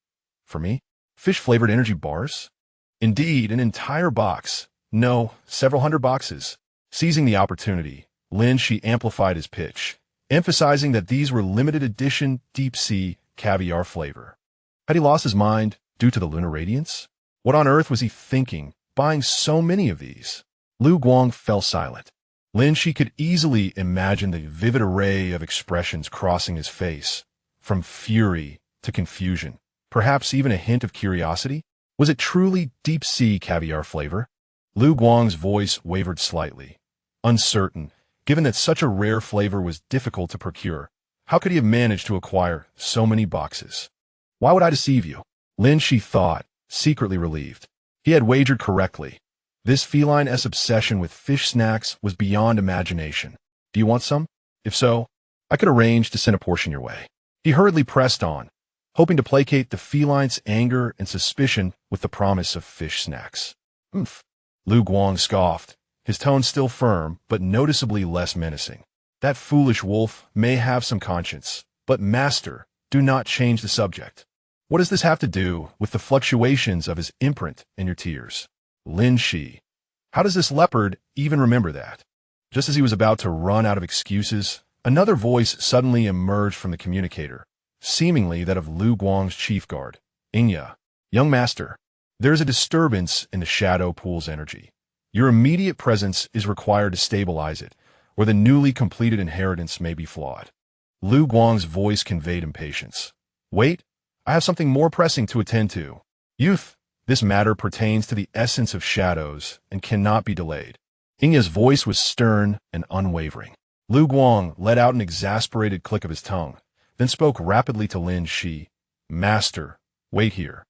For me? Fish-flavored energy bars? Indeed, an entire box. No, several hundred boxes. Seizing the opportunity, Lin Xi amplified his pitch, emphasizing that these were limited edition deep-sea caviar flavor. Had he lost his mind due to the lunar radiance? What on earth was he thinking, buying so many of these? Lu Guang fell silent. Lin Xi could easily imagine the vivid array of expressions crossing his face, from fury to confusion, perhaps even a hint of curiosity. Was it truly deep-sea caviar flavor? Lu Guang's voice wavered slightly, uncertain, given that such a rare flavor was difficult to procure. How could he have managed to acquire so many boxes? Why would I deceive you? Lin Xi thought, secretly relieved. He had wagered correctly. This feline-esque obsession with fish snacks was beyond imagination. Do you want some? If so, I could arrange to send a portion your way. He hurriedly pressed on, hoping to placate the feline's anger and suspicion with the promise of fish snacks. Oomph. Lu Guang scoffed, his tone still firm, but noticeably less menacing. That foolish wolf may have some conscience, but master, do not change the subject. What does this have to do with the fluctuations of his imprint and your tears? Lin Xi. How does this leopard even remember that? Just as he was about to run out of excuses, another voice suddenly emerged from the communicator, seemingly that of Lu Guang's chief guard. Inya. Young master, there is a disturbance in the shadow pool's energy. Your immediate presence is required to stabilize it, or the newly completed inheritance may be flawed. Lu Guang's voice conveyed impatience. Wait, I have something more pressing to attend to. Youth, this matter pertains to the essence of shadows and cannot be delayed. Inya's voice was stern and unwavering. Lu Guang let out an exasperated click of his tongue, then spoke rapidly to Lin Xi. Master, wait here.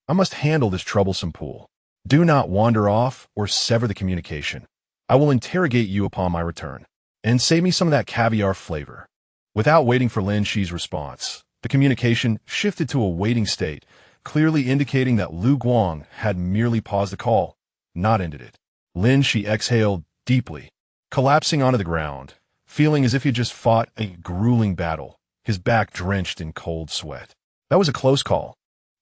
I must handle this troublesome pool. Do not wander off or sever the communication. I will interrogate you upon my return. And save me some of that caviar flavor. Without waiting for Lin Xi's response, the communication shifted to a waiting state, clearly indicating that Lu Guang had merely paused the call, not ended it. Lin Xi exhaled deeply, collapsing onto the ground, feeling as if he had just fought a grueling battle, his back drenched in cold sweat. That was a close call,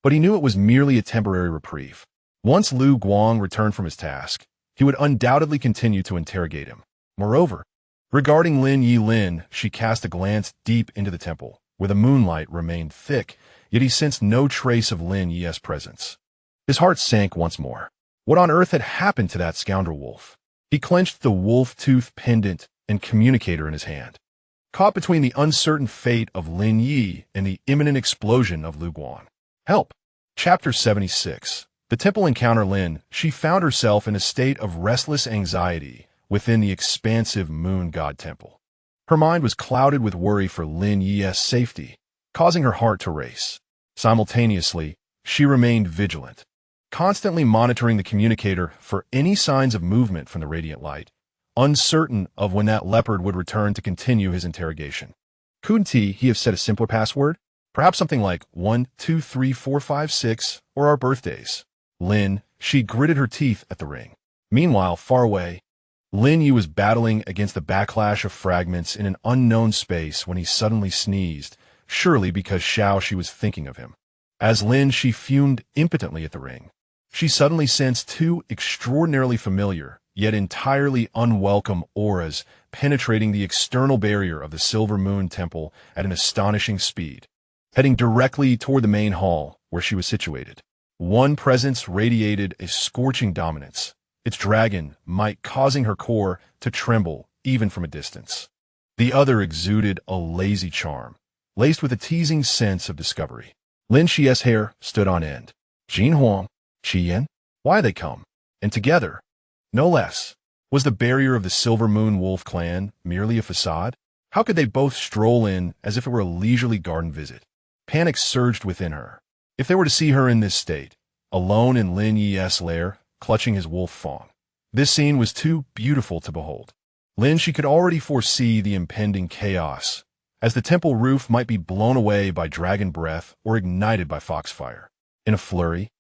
but he knew it was merely a temporary reprieve. Once Lu Guang returned from his task, he would undoubtedly continue to interrogate him. Moreover, regarding Lin, she cast a glance deep into the temple, where the moonlight remained thick, yet he sensed no trace of Lin Yi's presence. His heart sank once more. What on earth had happened to that scoundrel wolf? He clenched the wolf-tooth pendant and communicator in his hand. Caught between the uncertain fate of Lin Yi and the imminent explosion of Lu Guang. Help! Chapter 76. The temple encounter Lin, she found herself in a state of restless anxiety within the expansive moon god temple. Her mind was clouded with worry for Lin Yi's safety, causing her heart to race. Simultaneously, she remained vigilant, constantly monitoring the communicator for any signs of movement from the radiant light, uncertain of when that leopard would return to continue his interrogation. Couldn't he have set a simpler password? Perhaps something like 1, 2, 3, 4, 5, 6, or our birthdays. Lin, she gritted her teeth at the ring. Meanwhile, far away, Lin Yi was battling against the backlash of fragments in an unknown space when he suddenly sneezed, surely because she was thinking of him. As Lin, she fumed impotently at the ring. She suddenly sensed two extraordinarily familiar, yet entirely unwelcome auras penetrating the external barrier of the Silver Moon Temple at an astonishing speed, heading directly toward the main hall where she was situated. One presence radiated a scorching dominance, its dragon might causing her core to tremble even from a distance. The other exuded a lazy charm, laced with a teasing sense of discovery. Lin Xi's hair stood on end. Jin Huang, Qian, why they come? And together, no less. Was the barrier of the Silver Moon Wolf clan merely a facade? How could they both stroll in as if it were a leisurely garden visit? Panic surged within her. If they were to see her in this state, alone in Lin Yi's lair, clutching his wolf fawn, this scene was too beautiful to behold. Lin, she could already foresee the impending chaos, as the temple roof might be blown away by dragon breath or ignited by foxfire. In a flurry,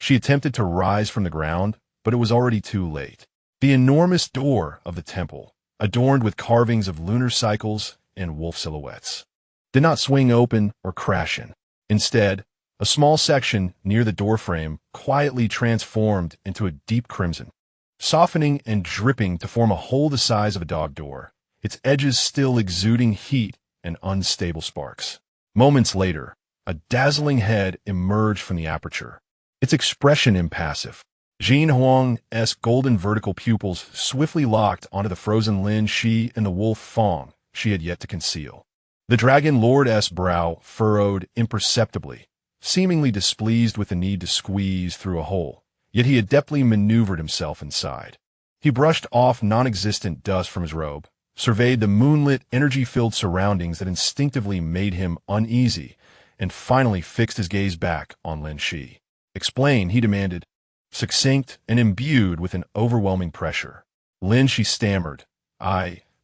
she attempted to rise from the ground, but it was already too late. The enormous door of the temple, adorned with carvings of lunar cycles and wolf silhouettes, did not swing open or crash in. Instead, a small section near the doorframe quietly transformed into a deep crimson, softening and dripping to form a hole the size of a dog door, its edges still exuding heat and unstable sparks. Moments later, a dazzling head emerged from the aperture, its expression impassive. Jin Huang's golden vertical pupils swiftly locked onto the frozen Lin Xi and the wolf Fong she had yet to conceal. The Dragon Lord's brow furrowed imperceptibly, seemingly displeased with the need to squeeze through a hole, yet he adeptly maneuvered himself inside. He brushed off non-existent dust from his robe, surveyed the moonlit, energy-filled surroundings that instinctively made him uneasy, and finally fixed his gaze back on Lin Xi. "Explain," he demanded, succinct and imbued with an overwhelming pressure. Lin Xi stammered.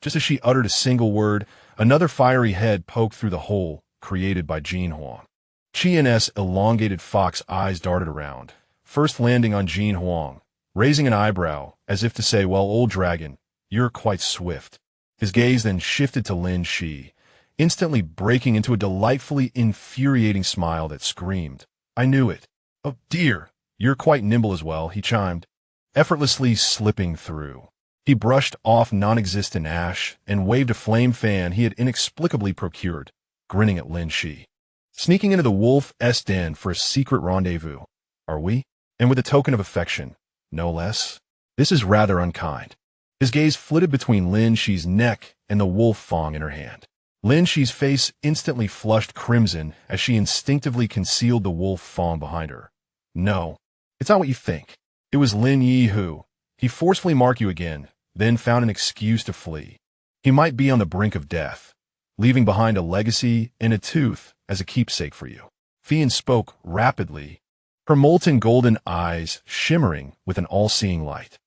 Just as she uttered a single word, another fiery head poked through the hole created by Jin Huang. Qian's elongated fox eyes darted around, first landing on Jin Huang, raising an eyebrow as if to say, "Well, old dragon, you're quite swift." His gaze then shifted to Lin Xi, instantly breaking into a delightfully infuriating smile that screamed, "I knew it. Oh dear, you're quite nimble as well," he chimed, effortlessly slipping through. He brushed off non-existent ash and waved a flame fan he had inexplicably procured, grinning at Lin Xi. "Sneaking into the wolf's den for a secret rendezvous, are we? And with a token of affection, no less? This is rather unkind." His gaze flitted between Lin Xi's neck and the wolf Fong in her hand. Lin Xi's face instantly flushed crimson as she instinctively concealed the wolf Fong behind her. "No, it's not what you think. It was Lin Yi who." He forcefully marked you again, then found an excuse to flee. He might be on the brink of death, leaving behind a legacy and a tooth as a keepsake for you. Fian spoke rapidly, her molten golden eyes shimmering with an all-seeing light.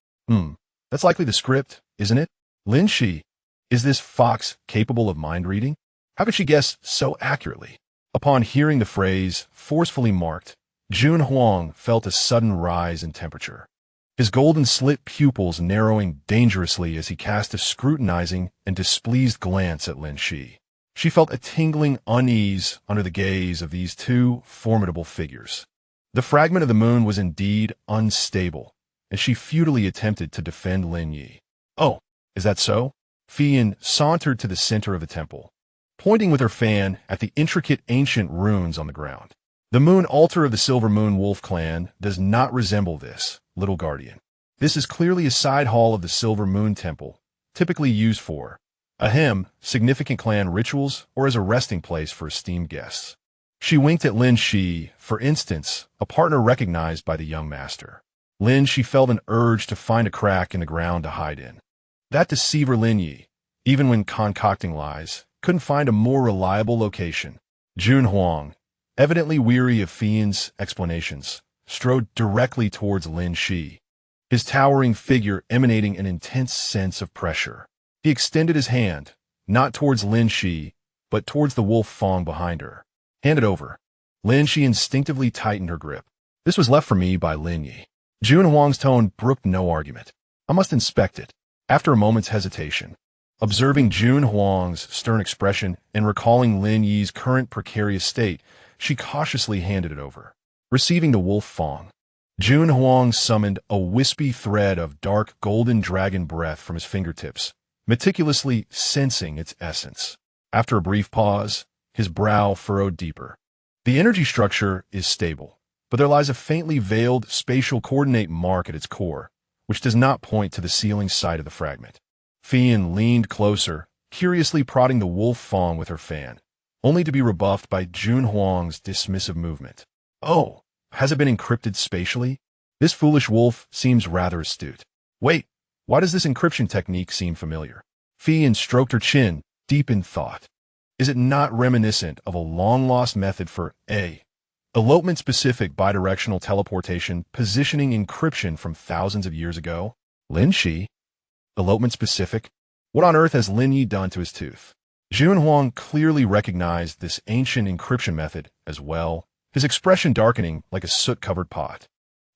That's likely the script, isn't it? Lin Xi, is this fox capable of mind-reading? How could she guess so accurately?" Upon hearing the phrase forcefully marked, Jun Huang felt a sudden rise in temperature, his golden slit pupils narrowing dangerously as he cast a scrutinizing and displeased glance at Lin Xi. She felt a tingling unease under the gaze of these two formidable figures. The fragment of the moon was indeed unstable, and she futilely attempted to defend Lin Yi. "Oh, is that so?" Fian sauntered to the center of the temple, pointing with her fan at the intricate ancient runes on the ground. "The moon altar of the Silver Moon Wolf clan does not resemble this, little guardian. This is clearly a side hall of the Silver Moon Temple, typically used for significant clan rituals or as a resting place for esteemed guests." She winked at Lin Xi, for instance, a partner recognized by the young master. Lin Xi felt an urge to find a crack in the ground to hide in. That deceiver Lin Yi, even when concocting lies, couldn't find a more reliable location. Jun Huang, evidently weary of Fian's explanations, strode directly towards Lin Xi, his towering figure emanating an intense sense of pressure. He extended his hand, not towards Lin Xi, but towards the wolf Fong behind her. "Hand it over." Lin Xi instinctively tightened her grip. "This was left for me by Lin Yi." Jun Huang's tone brooked no argument. "I must inspect it." After a moment's hesitation, observing Jun Huang's stern expression and recalling Lin Yi's current precarious state, she cautiously handed it over. Receiving the wolf Fong, Jun Huang summoned a wispy thread of dark golden dragon breath from his fingertips, meticulously sensing its essence. After a brief pause, his brow furrowed deeper. The energy structure is stable, but there lies a faintly veiled spatial coordinate mark at its core, which does not point to the ceiling side of the fragment. Fian leaned closer, curiously prodding the wolf Fong with her fan, only to be rebuffed by Jun Huang's dismissive movement. "Oh, has it been encrypted spatially? This foolish wolf seems rather astute. Wait, why does this encryption technique seem familiar?" Fian stroked her chin, deep in thought. Is it not reminiscent of a long-lost method for elopement-specific bidirectional teleportation positioning encryption from thousands of years ago? Lin Xi? Elopement-specific? What on earth has Lin Yi done to his tooth? Jun Huang clearly recognized this ancient encryption method as well, his expression darkening like a soot-covered pot.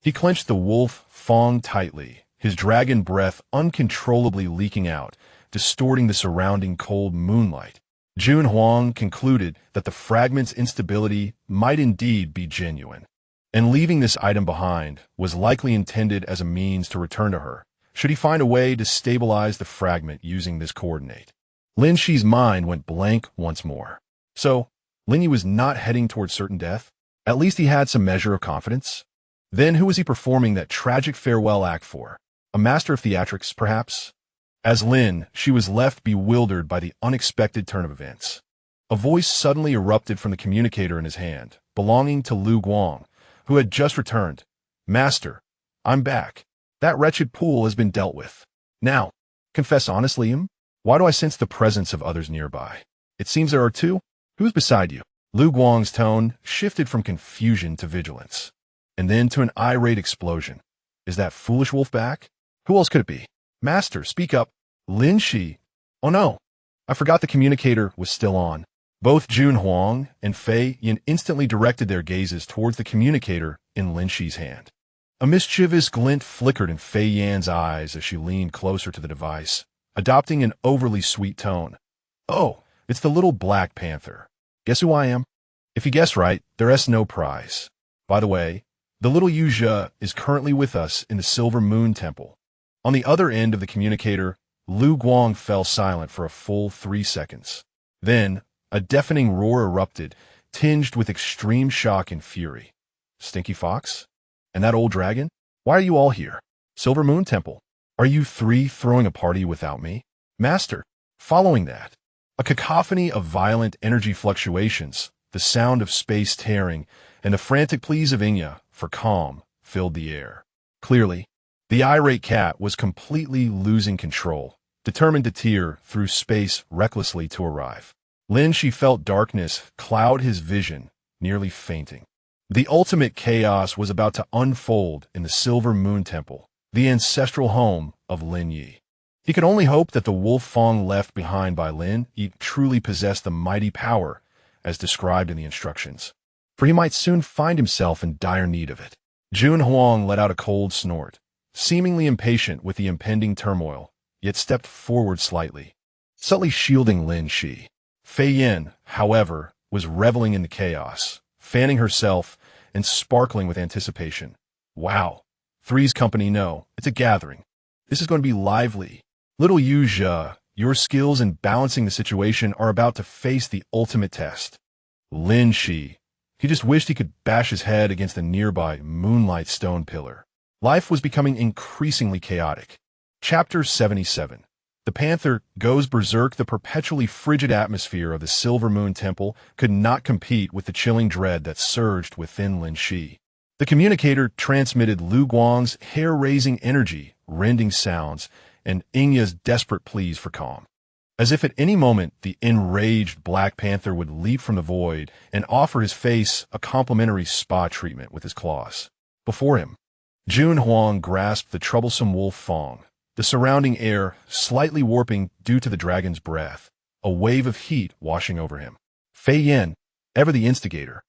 He clenched the wolf Fong tightly, his dragon breath uncontrollably leaking out, distorting the surrounding cold moonlight. Jun Huang concluded that the fragment's instability might indeed be genuine, and leaving this item behind was likely intended as a means to return to her, should he find a way to stabilize the fragment using this coordinate. Lin Xi's mind went blank once more. So, Lin Yi was not heading toward certain death? At least he had some measure of confidence. Then who was he performing that tragic farewell act for? A master of theatrics, perhaps? As Lin, she was left bewildered by the unexpected turn of events. A voice suddenly erupted from the communicator in his hand, belonging to Lu Guang, who had just returned. Master, I'm back. That wretched pool has been dealt with. Now, confess honestly, why do I sense the presence of others nearby? It seems there are two. Who's beside you? Lu Guang's tone shifted from confusion to vigilance, and then to an irate explosion. Is that foolish wolf back? Who else could it be? Master, speak up. Lin Xi. Oh no, I forgot the communicator was still on. Both Jun Huang and Fei Yin instantly directed their gazes towards the communicator in Lin Xi's hand. A mischievous glint flickered in Fei Yan's eyes as she leaned closer to the device, adopting an overly sweet tone. Oh, it's the little Black Panther. Guess who I am? If you guess right, there's no prize. By the way, the little Yu Zhe is currently with us in the Silver Moon Temple. On the other end of the communicator, Lu Guang fell silent for a full 3 seconds. Then, a deafening roar erupted, tinged with extreme shock and fury. Stinky Fox? And that old dragon? Why are you all here? Silver Moon Temple. Are you three throwing a party without me? Master. Following that, a cacophony of violent energy fluctuations, the sound of space tearing, and the frantic pleas of Inya for calm filled the air. Clearly, the irate cat was completely losing control, determined to tear through space recklessly to arrive. Lin Xi felt darkness cloud his vision, nearly fainting. The ultimate chaos was about to unfold in the Silver Moon Temple, the ancestral home of Lin Yi. He could only hope that the wolf Fang left behind by Lin Yi truly possessed the mighty power as described in the instructions, for he might soon find himself in dire need of it. Jun Huang let out a cold snort, seemingly impatient with the impending turmoil, yet stepped forward slightly, subtly shielding Lin Xi. Fei Yin, however, was reveling in the chaos, fanning herself and sparkling with anticipation. Wow, Three's company, no, it's a gathering. This is going to be lively. Little Yu Zhe, your skills in balancing the situation are about to face the ultimate test. Lin Xi, he just wished he could bash his head against a nearby moonlight stone pillar. Life was becoming increasingly chaotic. Chapter 77. The panther goes berserk. The perpetually frigid atmosphere of the Silver Moon Temple could not compete with the chilling dread that surged within Lin Xi. The communicator transmitted Lu Guang's hair-raising energy, rending sounds, and Ingya's desperate pleas for calm. As if at any moment the enraged Black Panther would leap from the void and offer his face a complimentary spa treatment with his claws. Before him, Jun Huang grasped the troublesome wolf Fang, the surrounding air slightly warping due to the dragon's breath, a wave of heat washing over him. Fei Yin, ever the instigator,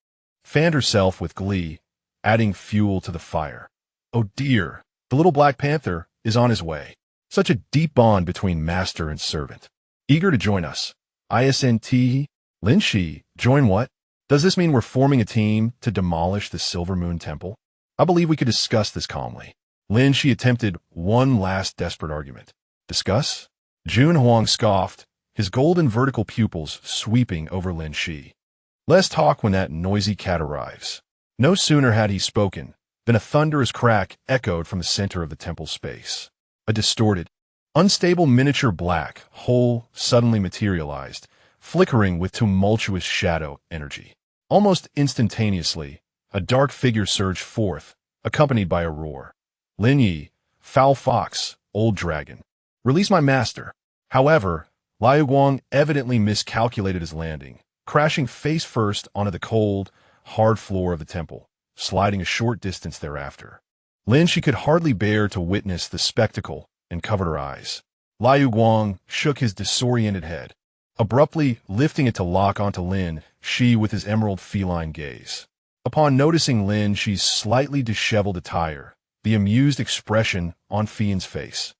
fanned herself with glee, adding fuel to the fire. Oh dear, the little Black Panther is on his way. Such a deep bond between master and servant. Eager to join us. ISNT, Lin Xi, join what? Does this mean we're forming a team to demolish the Silver Moon Temple? I believe we could discuss this calmly. Lin Xi attempted one last desperate argument. Discuss? Jun Huang scoffed, his golden vertical pupils sweeping over Lin Xi. Let's talk when that noisy cat arrives. No sooner had he spoken than a thunderous crack echoed from the center of the temple space. A distorted, unstable miniature black hole suddenly materialized, flickering with tumultuous shadow energy. Almost instantaneously, a dark figure surged forth, accompanied by a roar. Lin Yi, foul fox, old dragon. Release my master. However, Liu Guang evidently miscalculated his landing, crashing face first onto the cold, hard floor of the temple, sliding a short distance thereafter. Lin Xi could hardly bear to witness the spectacle and covered her eyes. Liu Guang shook his disoriented head, abruptly lifting it to lock onto Lin Xi with his emerald feline gaze. Upon noticing Lin Xi's slightly disheveled attire, the amused expression on Fian's face,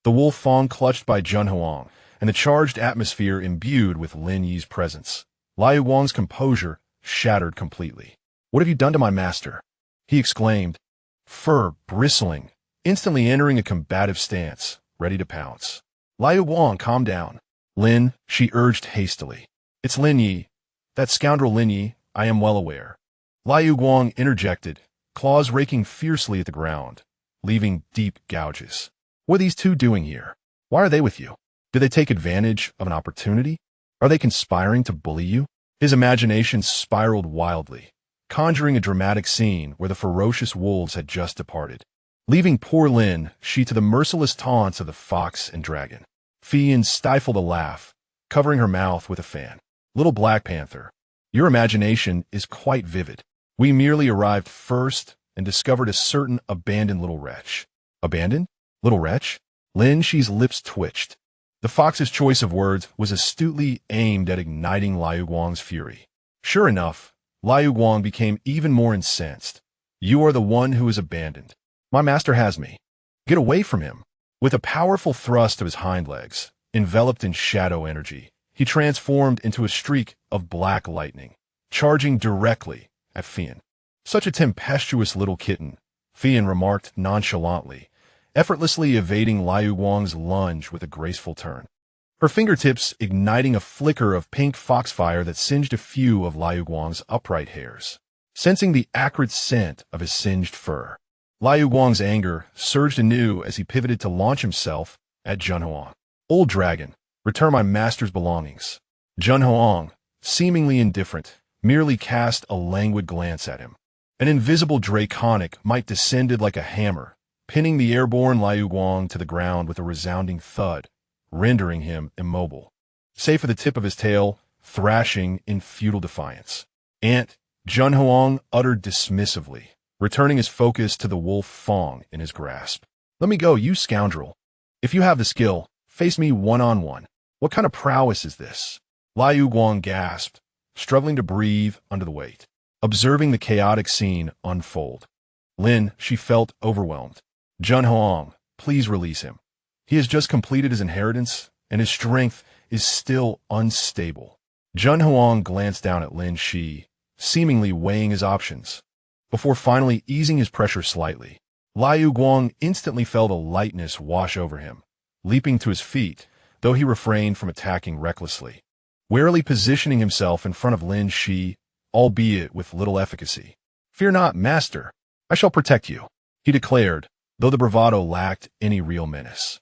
the wolf Fang clutched by Jun Huang, and the charged atmosphere imbued with Lin Yi's presence, Liu Guang's composure shattered completely. What have you done to my master? He exclaimed, fur bristling, instantly entering a combative stance, ready to pounce. Liu Guang, calm down. Lin, she urged hastily. It's Lin Yi. That scoundrel Lin Yi, I am well aware. Liu Guang interjected, claws raking fiercely at the ground, leaving deep gouges. What are these two doing here? Why are they with you? Do they take advantage of an opportunity? Are they conspiring to bully you? His imagination spiraled wildly, conjuring a dramatic scene where the ferocious wolves had just departed, leaving poor Lin Xi to the merciless taunts of the fox and dragon. Fian stifled a laugh, covering her mouth with a fan. Little Black Panther, your imagination is quite vivid. We merely arrived first and discovered a certain abandoned little wretch. Abandoned? Little wretch? Lin Xi's lips twitched. The fox's choice of words was astutely aimed at igniting Liu Guang's fury. Sure enough, Liu Guang became even more incensed. You are the one who is abandoned. My master has me. Get away from him. With a powerful thrust of his hind legs, enveloped in shadow energy, he transformed into a streak of black lightning, charging directly at Fian. Such a tempestuous little kitten, Fian remarked nonchalantly, effortlessly evading Liu Guang's lunge with a graceful turn. Her fingertips igniting a flicker of pink foxfire that singed a few of Liu Guang's upright hairs. Sensing the acrid scent of his singed fur, Liu Guang's anger surged anew as he pivoted to launch himself at Zhen Huang. Old dragon, return my master's belongings. Zhen Huang, seemingly indifferent, merely cast a languid glance at him. An invisible draconic might descended like a hammer, pinning the airborne Liu Guang to the ground with a resounding thud, rendering him immobile, save for the tip of his tail thrashing in futile defiance. Ant, Zhen Huang uttered dismissively, returning his focus to the wolf Fong in his grasp. Let me go, you scoundrel. If you have the skill, face me one-on-one. What kind of prowess is this? Liu Guang gasped, struggling to breathe under the weight, observing the chaotic scene unfold. Lin, she felt overwhelmed. Zhen Huang, please release him. He has just completed his inheritance, and his strength is still unstable. Zhen Huang glanced down at Lin Xi, seemingly weighing his options, before finally easing his pressure slightly. Liu Guang instantly felt a lightness wash over him, leaping to his feet, though he refrained from attacking recklessly, warily positioning himself in front of Lin Xi, albeit with little efficacy. Fear not, master. I shall protect you, he declared, though the bravado lacked any real menace.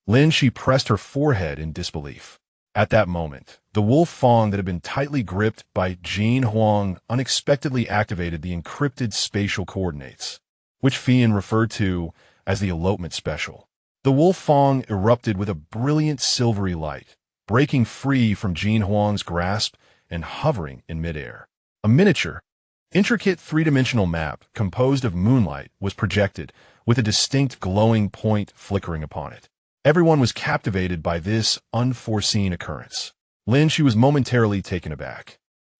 Lin Xi pressed her forehead in disbelief. At that moment, the wolf Fong that had been tightly gripped by Jin Huang unexpectedly activated the encrypted spatial coordinates, which Fian referred to as the elopement special. The wolf Fong erupted with a brilliant silvery light, breaking free from Jin Huang's grasp and hovering in midair. A miniature, intricate three-dimensional map composed of moonlight was projected, with a distinct glowing point flickering upon it. Everyone was captivated by this unforeseen occurrence. Lin Xi was momentarily taken aback.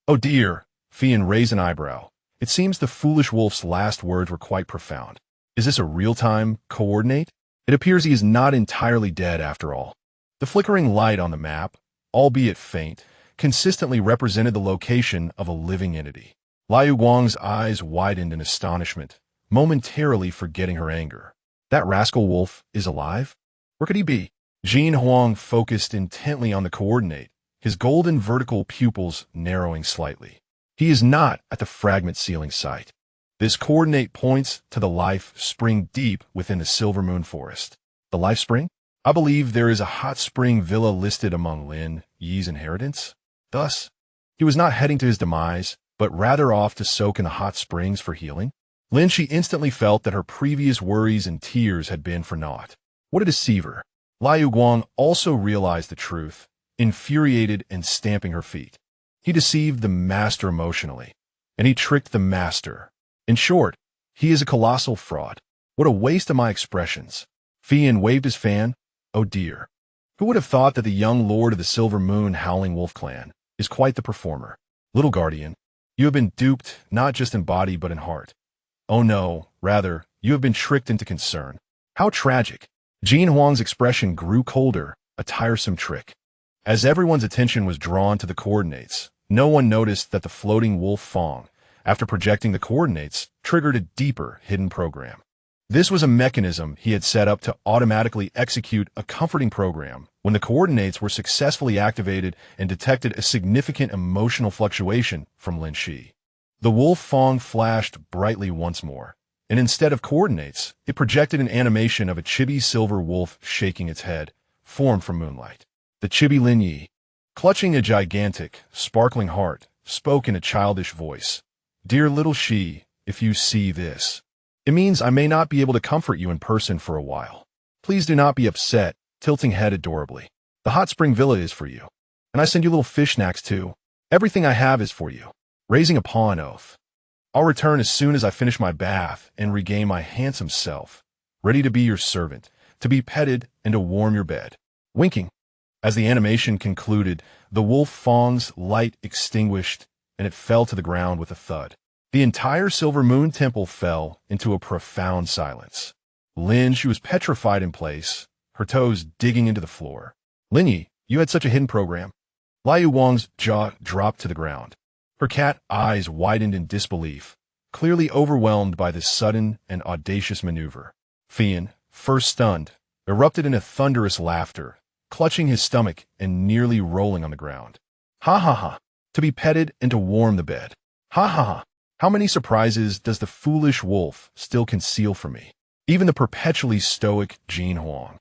Oh dear, Fian raised an eyebrow. It seems the foolish wolf's last words were quite profound. Is this a real-time coordinate? It appears he is not entirely dead after all. The flickering light on the map, albeit faint, consistently represented the location of a living entity. Liu Guang's eyes widened in astonishment, momentarily forgetting her anger. That rascal wolf is alive? Where could he be? Jin Huang focused intently on the coordinate, his golden vertical pupils narrowing slightly. He is not at the fragment ceiling site. This coordinate points to the life spring deep within the Silver Moon Forest. The life spring? I believe there is a hot spring villa listed among Lin Yi's inheritance. Thus, he was not heading to his demise, but rather off to soak in the hot springs for healing. Lin Xi instantly felt that her previous worries and tears had been for naught. What a deceiver. Liu Guang also realized the truth, infuriated and stamping her feet. He deceived the master emotionally, and he tricked the master. In short, he is a colossal fraud. What a waste of my expressions. Fian waved his fan. Oh dear. Who would have thought that the young lord of the Silver Moon Howling Wolf clan is quite the performer? Little guardian, you have been duped not just in body but in heart. Oh no, rather, you have been tricked into concern. How tragic. Jin Huang's expression grew colder, a tiresome trick. As everyone's attention was drawn to the coordinates, no one noticed that the floating wolf Fong, after projecting the coordinates, triggered a deeper hidden program. This was a mechanism he had set up to automatically execute a comforting program when the coordinates were successfully activated and detected a significant emotional fluctuation from Lin Xi. The wolf Fong flashed brightly once more, and instead of coordinates, it projected an animation of a chibi silver wolf shaking its head, formed from moonlight. The chibi Lin Yi, clutching a gigantic, sparkling heart, spoke in a childish voice. "Dear little Xi, if you see this, it means I may not be able to comfort you in person for a while. Please do not be upset," tilting head adorably. "The hot spring villa is for you. And I send you little fish snacks too. Everything I have is for you." Raising a paw in oath. "I'll return as soon as I finish my bath and regain my handsome self, ready to be your servant, to be petted and to warm your bed." Winking. As the animation concluded, the wolf Fong's light extinguished and it fell to the ground with a thud. The entire Silver Moon Temple fell into a profound silence. Lin, she was petrified in place, her toes digging into the floor. "Lin Yi, you had such a hidden program." Liu Wang's jaw dropped to the ground. Her cat eyes widened in disbelief, clearly overwhelmed by this sudden and audacious maneuver. Fian, first stunned, erupted in a thunderous laughter, clutching his stomach and nearly rolling on the ground. "Ha ha ha! To be petted and to warm the bed. Ha ha ha! How many surprises does the foolish wolf still conceal from me?" Even the perpetually stoic Jin Huang,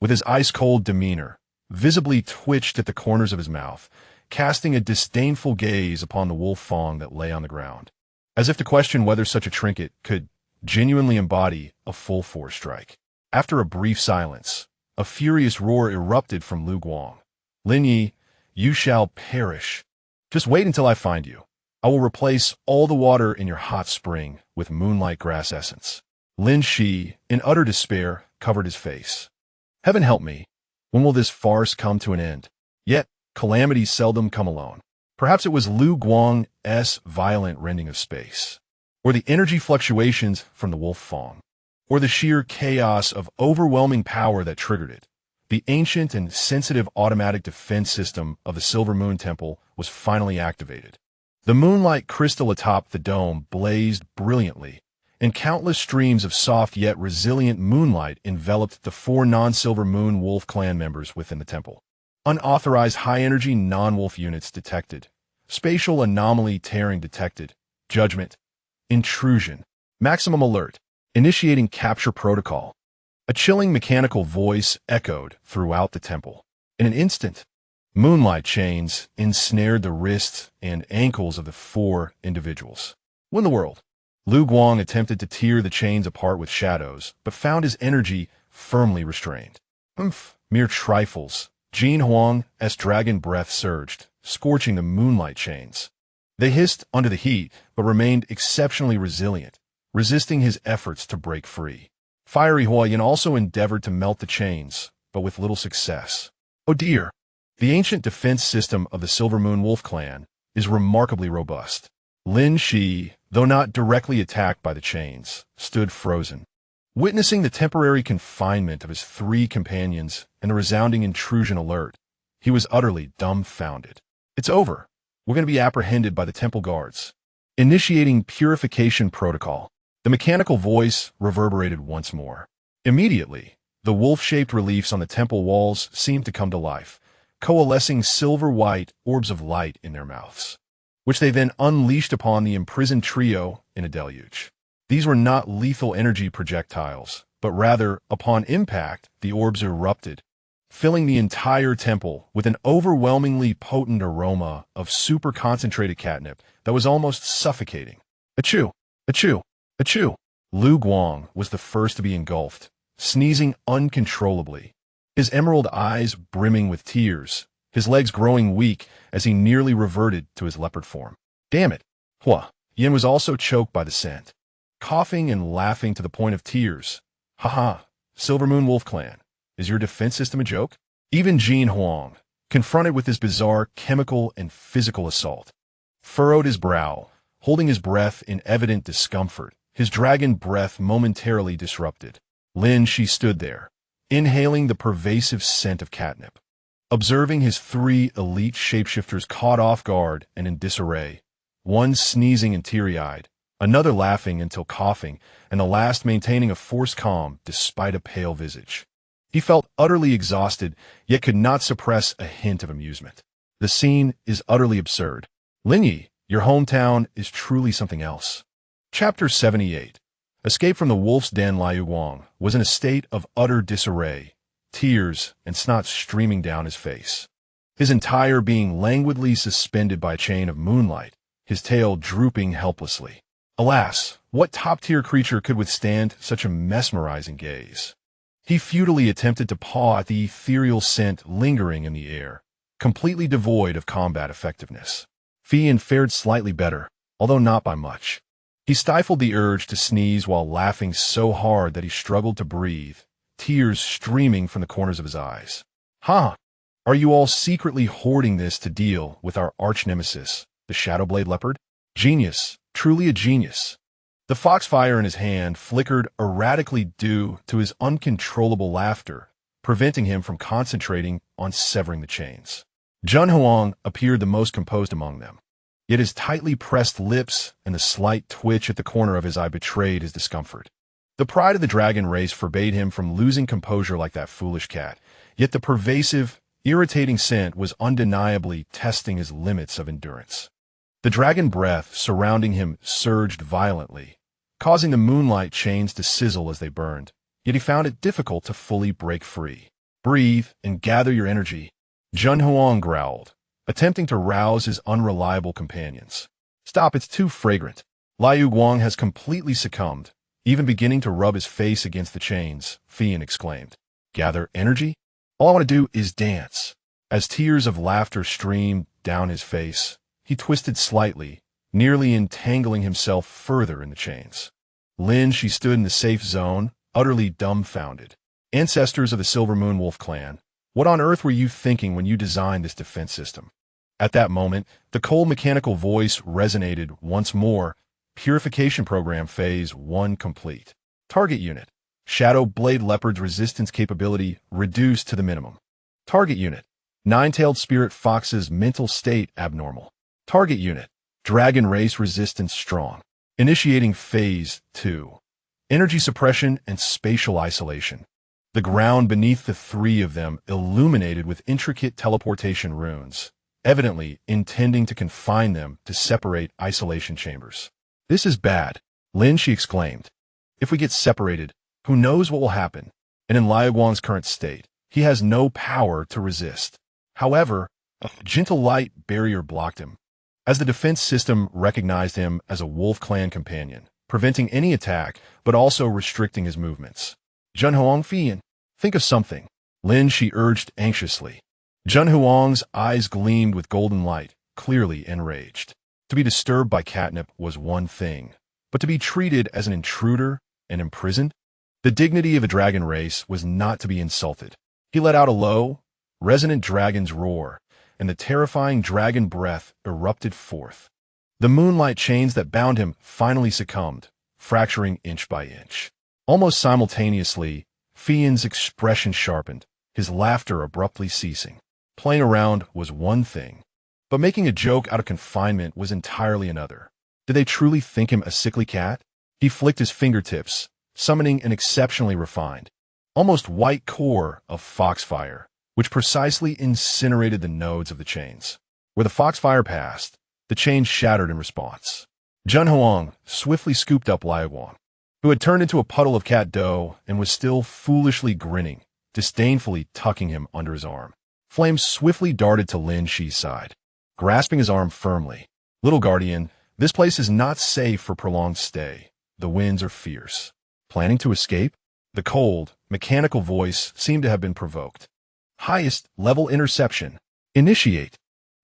with his ice-cold demeanor, visibly twitched at the corners of his mouth, casting a disdainful gaze upon the wolf Fong that lay on the ground, as if to question whether such a trinket could genuinely embody a full-force strike. After a brief silence, a furious roar erupted from Lu Guang. "Lin Yi, you shall perish. Just wait until I find you. I will replace all the water in your hot spring with moonlight grass essence." Lin Xi, in utter despair, covered his face. "Heaven help me. When will this farce come to an end?" Yet, calamities seldom come alone. Perhaps it was Lu Guang's violent rending of space, or the energy fluctuations from the wolf Fong, or the sheer chaos of overwhelming power that triggered it. The ancient and sensitive automatic defense system of the Silver Moon Temple was finally activated. The moonlight crystal atop the dome blazed brilliantly, and countless streams of soft yet resilient moonlight enveloped the 4 non-Silver Moon Wolf clan members within the temple. Unauthorized high-energy non-wolf units detected. Spatial anomaly tearing detected. Judgment. Intrusion. Maximum alert. Initiating capture protocol. A chilling mechanical voice echoed throughout the temple. In an instant, moonlight chains ensnared the wrists and ankles of the 4 individuals. "What in the world?" Lu Guang attempted to tear the chains apart with shadows, but found his energy firmly restrained. Mere trifles." Jin Huang's dragon breath surged, scorching the moonlight chains. They hissed under the heat, but remained exceptionally resilient, resisting his efforts to break free. Fiery Huayan also endeavored to melt the chains, but with little success. "Oh dear! The ancient defense system of the Silver Moon Wolf clan is remarkably robust." Lin Xi, though not directly attacked by the chains, stood frozen. Witnessing the temporary confinement of his 3 companions and the resounding intrusion alert, he was utterly dumbfounded. "It's over. We're going to be apprehended by the temple guards." Initiating purification protocol. The mechanical voice reverberated once more. Immediately, the wolf-shaped reliefs on the temple walls seemed to come to life, coalescing silver-white orbs of light in their mouths, which they then unleashed upon the imprisoned trio in a deluge. These were not lethal energy projectiles, but rather, upon impact, the orbs erupted, filling the entire temple with an overwhelmingly potent aroma of super-concentrated catnip that was almost suffocating. Achoo! Achoo! Achoo! Lu Guang was the first to be engulfed, sneezing uncontrollably, his emerald eyes brimming with tears, his legs growing weak as he nearly reverted to his leopard form. "Damn it!" Hua Yin was also choked by the scent, coughing and laughing to the point of tears. "Haha, Silver Moon Wolf Clan, is your defense system a joke?" Even Jin Huang, confronted with this bizarre chemical and physical assault, furrowed his brow, holding his breath in evident discomfort, his dragon breath momentarily disrupted. Lin Xi stood there, inhaling the pervasive scent of catnip. Observing his 3 elite shapeshifters caught off guard and in disarray, one sneezing and teary-eyed, another laughing until coughing, and the last maintaining a forced calm despite a pale visage. He felt utterly exhausted, yet could not suppress a hint of amusement. The scene is utterly absurd. Lin Xi, your hometown is truly something else. Chapter 78. Escape from the wolf's den. Liu Guang was in a state of utter disarray, tears and snot streaming down his face. His entire being languidly suspended by a chain of moonlight, his tail drooping helplessly. Alas, what top-tier creature could withstand such a mesmerizing gaze? He futilely attempted to paw at the ethereal scent lingering in the air, completely devoid of combat effectiveness. Fian fared slightly better, although not by much. He stifled the urge to sneeze while laughing so hard that he struggled to breathe, tears streaming from the corners of his eyes. "Ha! Are you all secretly hoarding this to deal with our arch-nemesis, the Shadowblade Leopard? Genius, truly a genius." The foxfire in his hand flickered erratically due to his uncontrollable laughter, preventing him from concentrating on severing the chains. Zhen Huang appeared the most composed among them, yet his tightly pressed lips and the slight twitch at the corner of his eye betrayed his discomfort. The pride of the dragon race forbade him from losing composure like that foolish cat, yet the pervasive, irritating scent was undeniably testing his limits of endurance. The dragon breath surrounding him surged violently, causing the moonlight chains to sizzle as they burned, yet he found it difficult to fully break free. "Breathe and gather your energy," Zhen Huang growled, attempting to rouse his unreliable companions. "Stop, it's too fragrant." Liu Guang has completely succumbed, even beginning to rub his face against the chains, Fian exclaimed. "Gather energy? All I want to do is dance." As tears of laughter streamed down his face, he twisted slightly, nearly entangling himself further in the chains. Lin Xi stood in the safe zone, utterly dumbfounded. "Ancestors of the Silver Moon Wolf clan, what on earth were you thinking when you designed this defense system?" At that moment, the cold mechanical voice resonated once more. "Purification Program Phase 1 complete. Target unit. Shadow Blade Leopard's resistance capability reduced to the minimum. Target unit. Nine-tailed Spirit Fox's mental state abnormal. Target unit. Dragon Race resistance strong. Initiating Phase 2. Energy suppression and spatial isolation." The ground beneath the three of them illuminated with intricate teleportation runes, evidently intending to confine them to separate isolation chambers. "This is bad," Lin Xi exclaimed. "If we get separated, who knows what will happen?" And in Liu Guang's current state, he has no power to resist. However, a gentle light barrier blocked him, as the defense system recognized him as a wolf clan companion, preventing any attack but also restricting his movements. "Zhen Huang, Fian, think of something," Lin Xi urged anxiously. Zhen Huang's eyes gleamed with golden light, clearly enraged. To be disturbed by catnip was one thing, but to be treated as an intruder and imprisoned? The dignity of a dragon race was not to be insulted. He let out a low, resonant dragon's roar, and the terrifying dragon breath erupted forth. The moonlight chains that bound him finally succumbed, fracturing inch by inch. Almost simultaneously, Fian's expression sharpened, his laughter abruptly ceasing. Playing around was one thing, but making a joke out of confinement was entirely another. Did they truly think him a sickly cat? He flicked his fingertips, summoning an exceptionally refined, almost white core of foxfire, which precisely incinerated the nodes of the chains. Where the foxfire passed, the chains shattered in response. Zhen Huang swiftly scooped up Liu Guang, who had turned into a puddle of cat dough and was still foolishly grinning, disdainfully tucking him under his arm. Flames swiftly darted to Lin Xi's side, grasping his arm firmly. "Little guardian, this place is not safe for prolonged stay. The winds are fierce." "Planning to escape?" The cold, mechanical voice seemed to have been provoked. "Highest level interception. Initiate."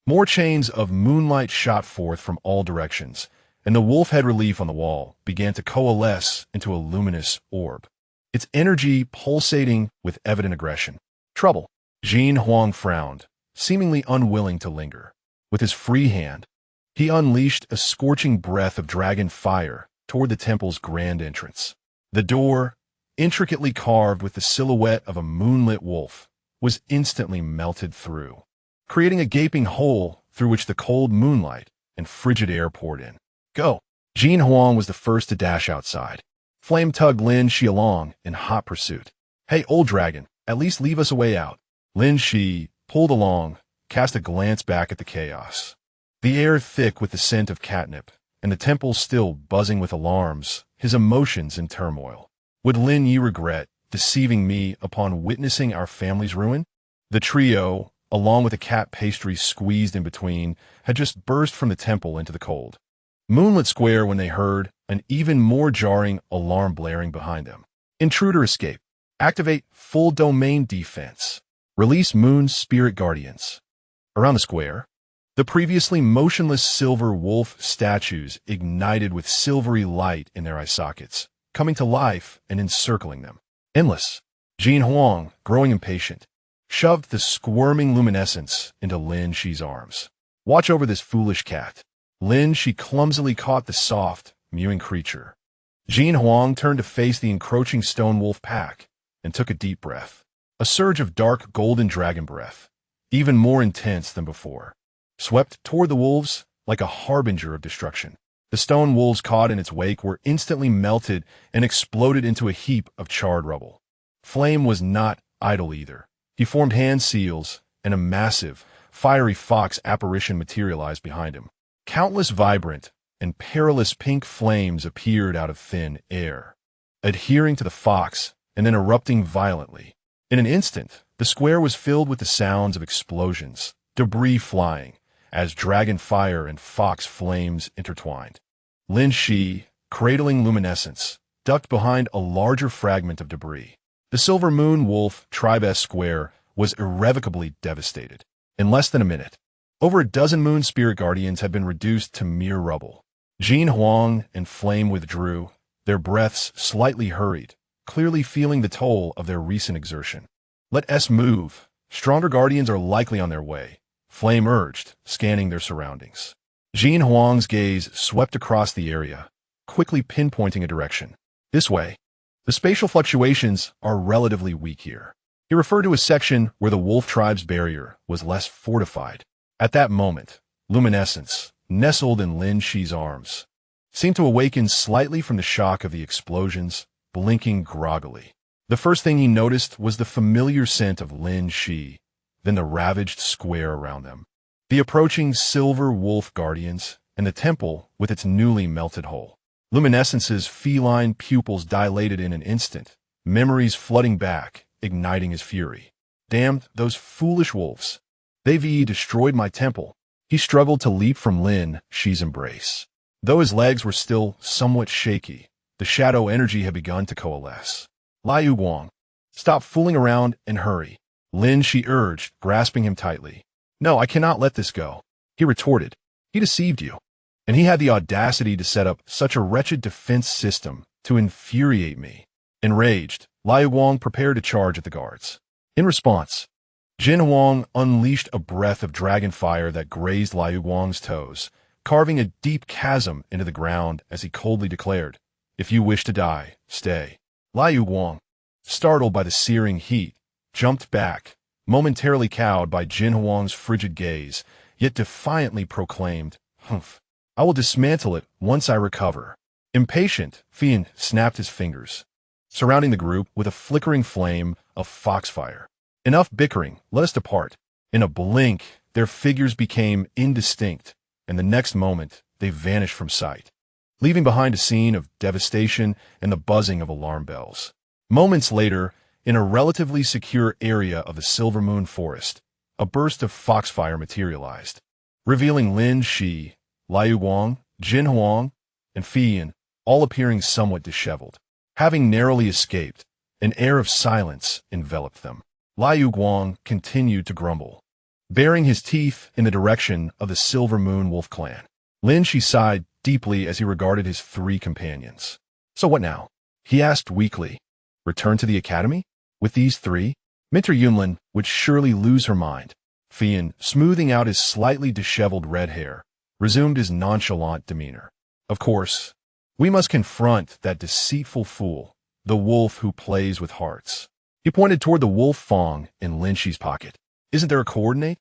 More chains of moonlight shot forth from all directions, and the wolf head relief on the wall began to coalesce into a luminous orb, its energy pulsating with evident aggression. "Trouble." Zhen Huang frowned, seemingly unwilling to linger. With his free hand, he unleashed a scorching breath of dragon fire toward the temple's grand entrance. The door, intricately carved with the silhouette of a moonlit wolf, was instantly melted through, creating a gaping hole through which the cold moonlight and frigid air poured in. "Go!" Jin Huang was the first to dash outside. Flame tugged Lin Xi along in hot pursuit. "Hey, old dragon, at least leave us a way out." Lin Xi pulled along, cast a glance back at the chaos. The air thick with the scent of catnip, and the temple still buzzing with alarms, his emotions in turmoil. Would Lin Yi regret deceiving me upon witnessing our family's ruin? The trio, along with the cat pastry squeezed in between, had just burst from the temple into the cold. Moonlit Square when they heard an even more jarring alarm blaring behind them. Intruder escape. Activate full domain defense. Release Moon's spirit guardians. Around the square, the previously motionless silver wolf statues ignited with silvery light in their eye sockets, coming to life and encircling them. Endless. Jin Huang, growing impatient, shoved the squirming luminescence into Lin Xi's arms. "Watch over this foolish cat." Lin Xi clumsily caught the soft, mewing creature. Jin Huang turned to face the encroaching stone wolf pack and took a deep breath. A surge of dark golden dragon breath, even more intense than before, swept toward the wolves like a harbinger of destruction. The stone wolves caught in its wake were instantly melted and exploded into a heap of charred rubble. Flame was not idle either. He formed hand seals, and a massive, fiery fox apparition materialized behind him. Countless vibrant and perilous pink flames appeared out of thin air, adhering to the fox and then erupting violently. In an instant, the square was filled with the sounds of explosions, debris flying, as dragon fire and fox flames intertwined. Lin Xi, cradling luminescence, ducked behind a larger fragment of debris. The Silver Moon Wolf Tribe Square was irrevocably devastated. In less than a minute, over a dozen Moon Spirit Guardians had been reduced to mere rubble. Jin Huang and Flame withdrew, their breaths slightly hurried, clearly feeling the toll of their recent exertion. "Let us move. Stronger Guardians are likely on their way," Flame urged, scanning their surroundings. Jin Huang's gaze swept across the area, quickly pinpointing a direction. "This way. The spatial fluctuations are relatively weak here." He referred to a section where the Wolf Tribe's barrier was less fortified. At that moment, luminescence, nestled in Lin Xi's arms, seemed to awaken slightly from the shock of the explosions, blinking groggily. The first thing he noticed was the familiar scent of Lin Xi, then the ravaged square around them, the approaching silver wolf guardians, and the temple with its newly melted hull. Luminescence's feline pupils dilated in an instant, memories flooding back, igniting his fury. "Damn those foolish wolves. They've destroyed my temple." He struggled to leap from Lin Xi's embrace. Though his legs were still somewhat shaky, the shadow energy had begun to coalesce. "Liu Guang, stop fooling around and hurry," Lin Xi urged, grasping him tightly. "No, I cannot let this go," he retorted. "He deceived you, and he had the audacity to set up such a wretched defense system to infuriate me." Enraged, Liu Guang prepared to charge at the guards. In response, Jin Huang unleashed a breath of dragon fire that grazed Liu Guang's toes, carving a deep chasm into the ground as he coldly declared, "If you wish to die, stay." Liu Guang, startled by the searing heat, jumped back, momentarily cowed by Jin Huang's frigid gaze, yet defiantly proclaimed, "Humph, I will dismantle it once I recover." Impatient, Fian snapped his fingers, surrounding the group with a flickering flame of foxfire. "Enough bickering, let us depart." In a blink, their figures became indistinct, and the next moment they vanished from sight, leaving behind a scene of devastation and the buzzing of alarm bells. Moments later, in a relatively secure area of the Silver Moon Forest, a burst of foxfire materialized, revealing Lin Xi, Liu Guang, Jin Huang, and Fian, all appearing somewhat disheveled. Having narrowly escaped, an air of silence enveloped them. Liu Guang continued to grumble, baring his teeth in the direction of the Silver Moon Wolf clan. Lin Xi sighed deeply as he regarded his three companions. "So what now?" he asked weakly. "Return to the academy? With these three?" Minter Yunlin would surely lose her mind. Fian, smoothing out his slightly disheveled red hair, resumed his nonchalant demeanor. "Of course, we must confront that deceitful fool, the wolf who plays with hearts." He pointed toward the wolf fang in Lin Xi's pocket. "Isn't there a coordinate?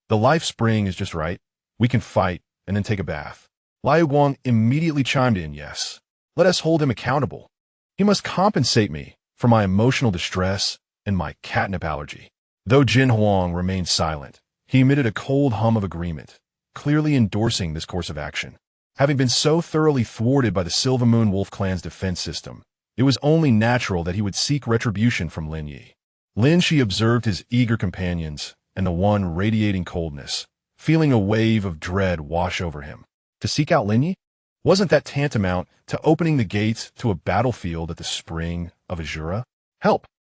The life spring is just right. We can fight and then take a bath." Liu Guang immediately chimed in, yes. Let us hold him accountable. He must compensate me for my emotional distress and my catnip allergy. Though Jin Huang remained silent, he emitted a cold hum of agreement, clearly endorsing this course of action. Having been so thoroughly thwarted by the Silver Moon Wolf clan's defense system, it was only natural that he would seek retribution from Lin Yi. Lin Xi observed his eager companions and the one radiating coldness, feeling a wave of dread wash over him. To seek out Lin Yi? Wasn't that tantamount to opening the gates to a battlefield at the spring of Azura? Help!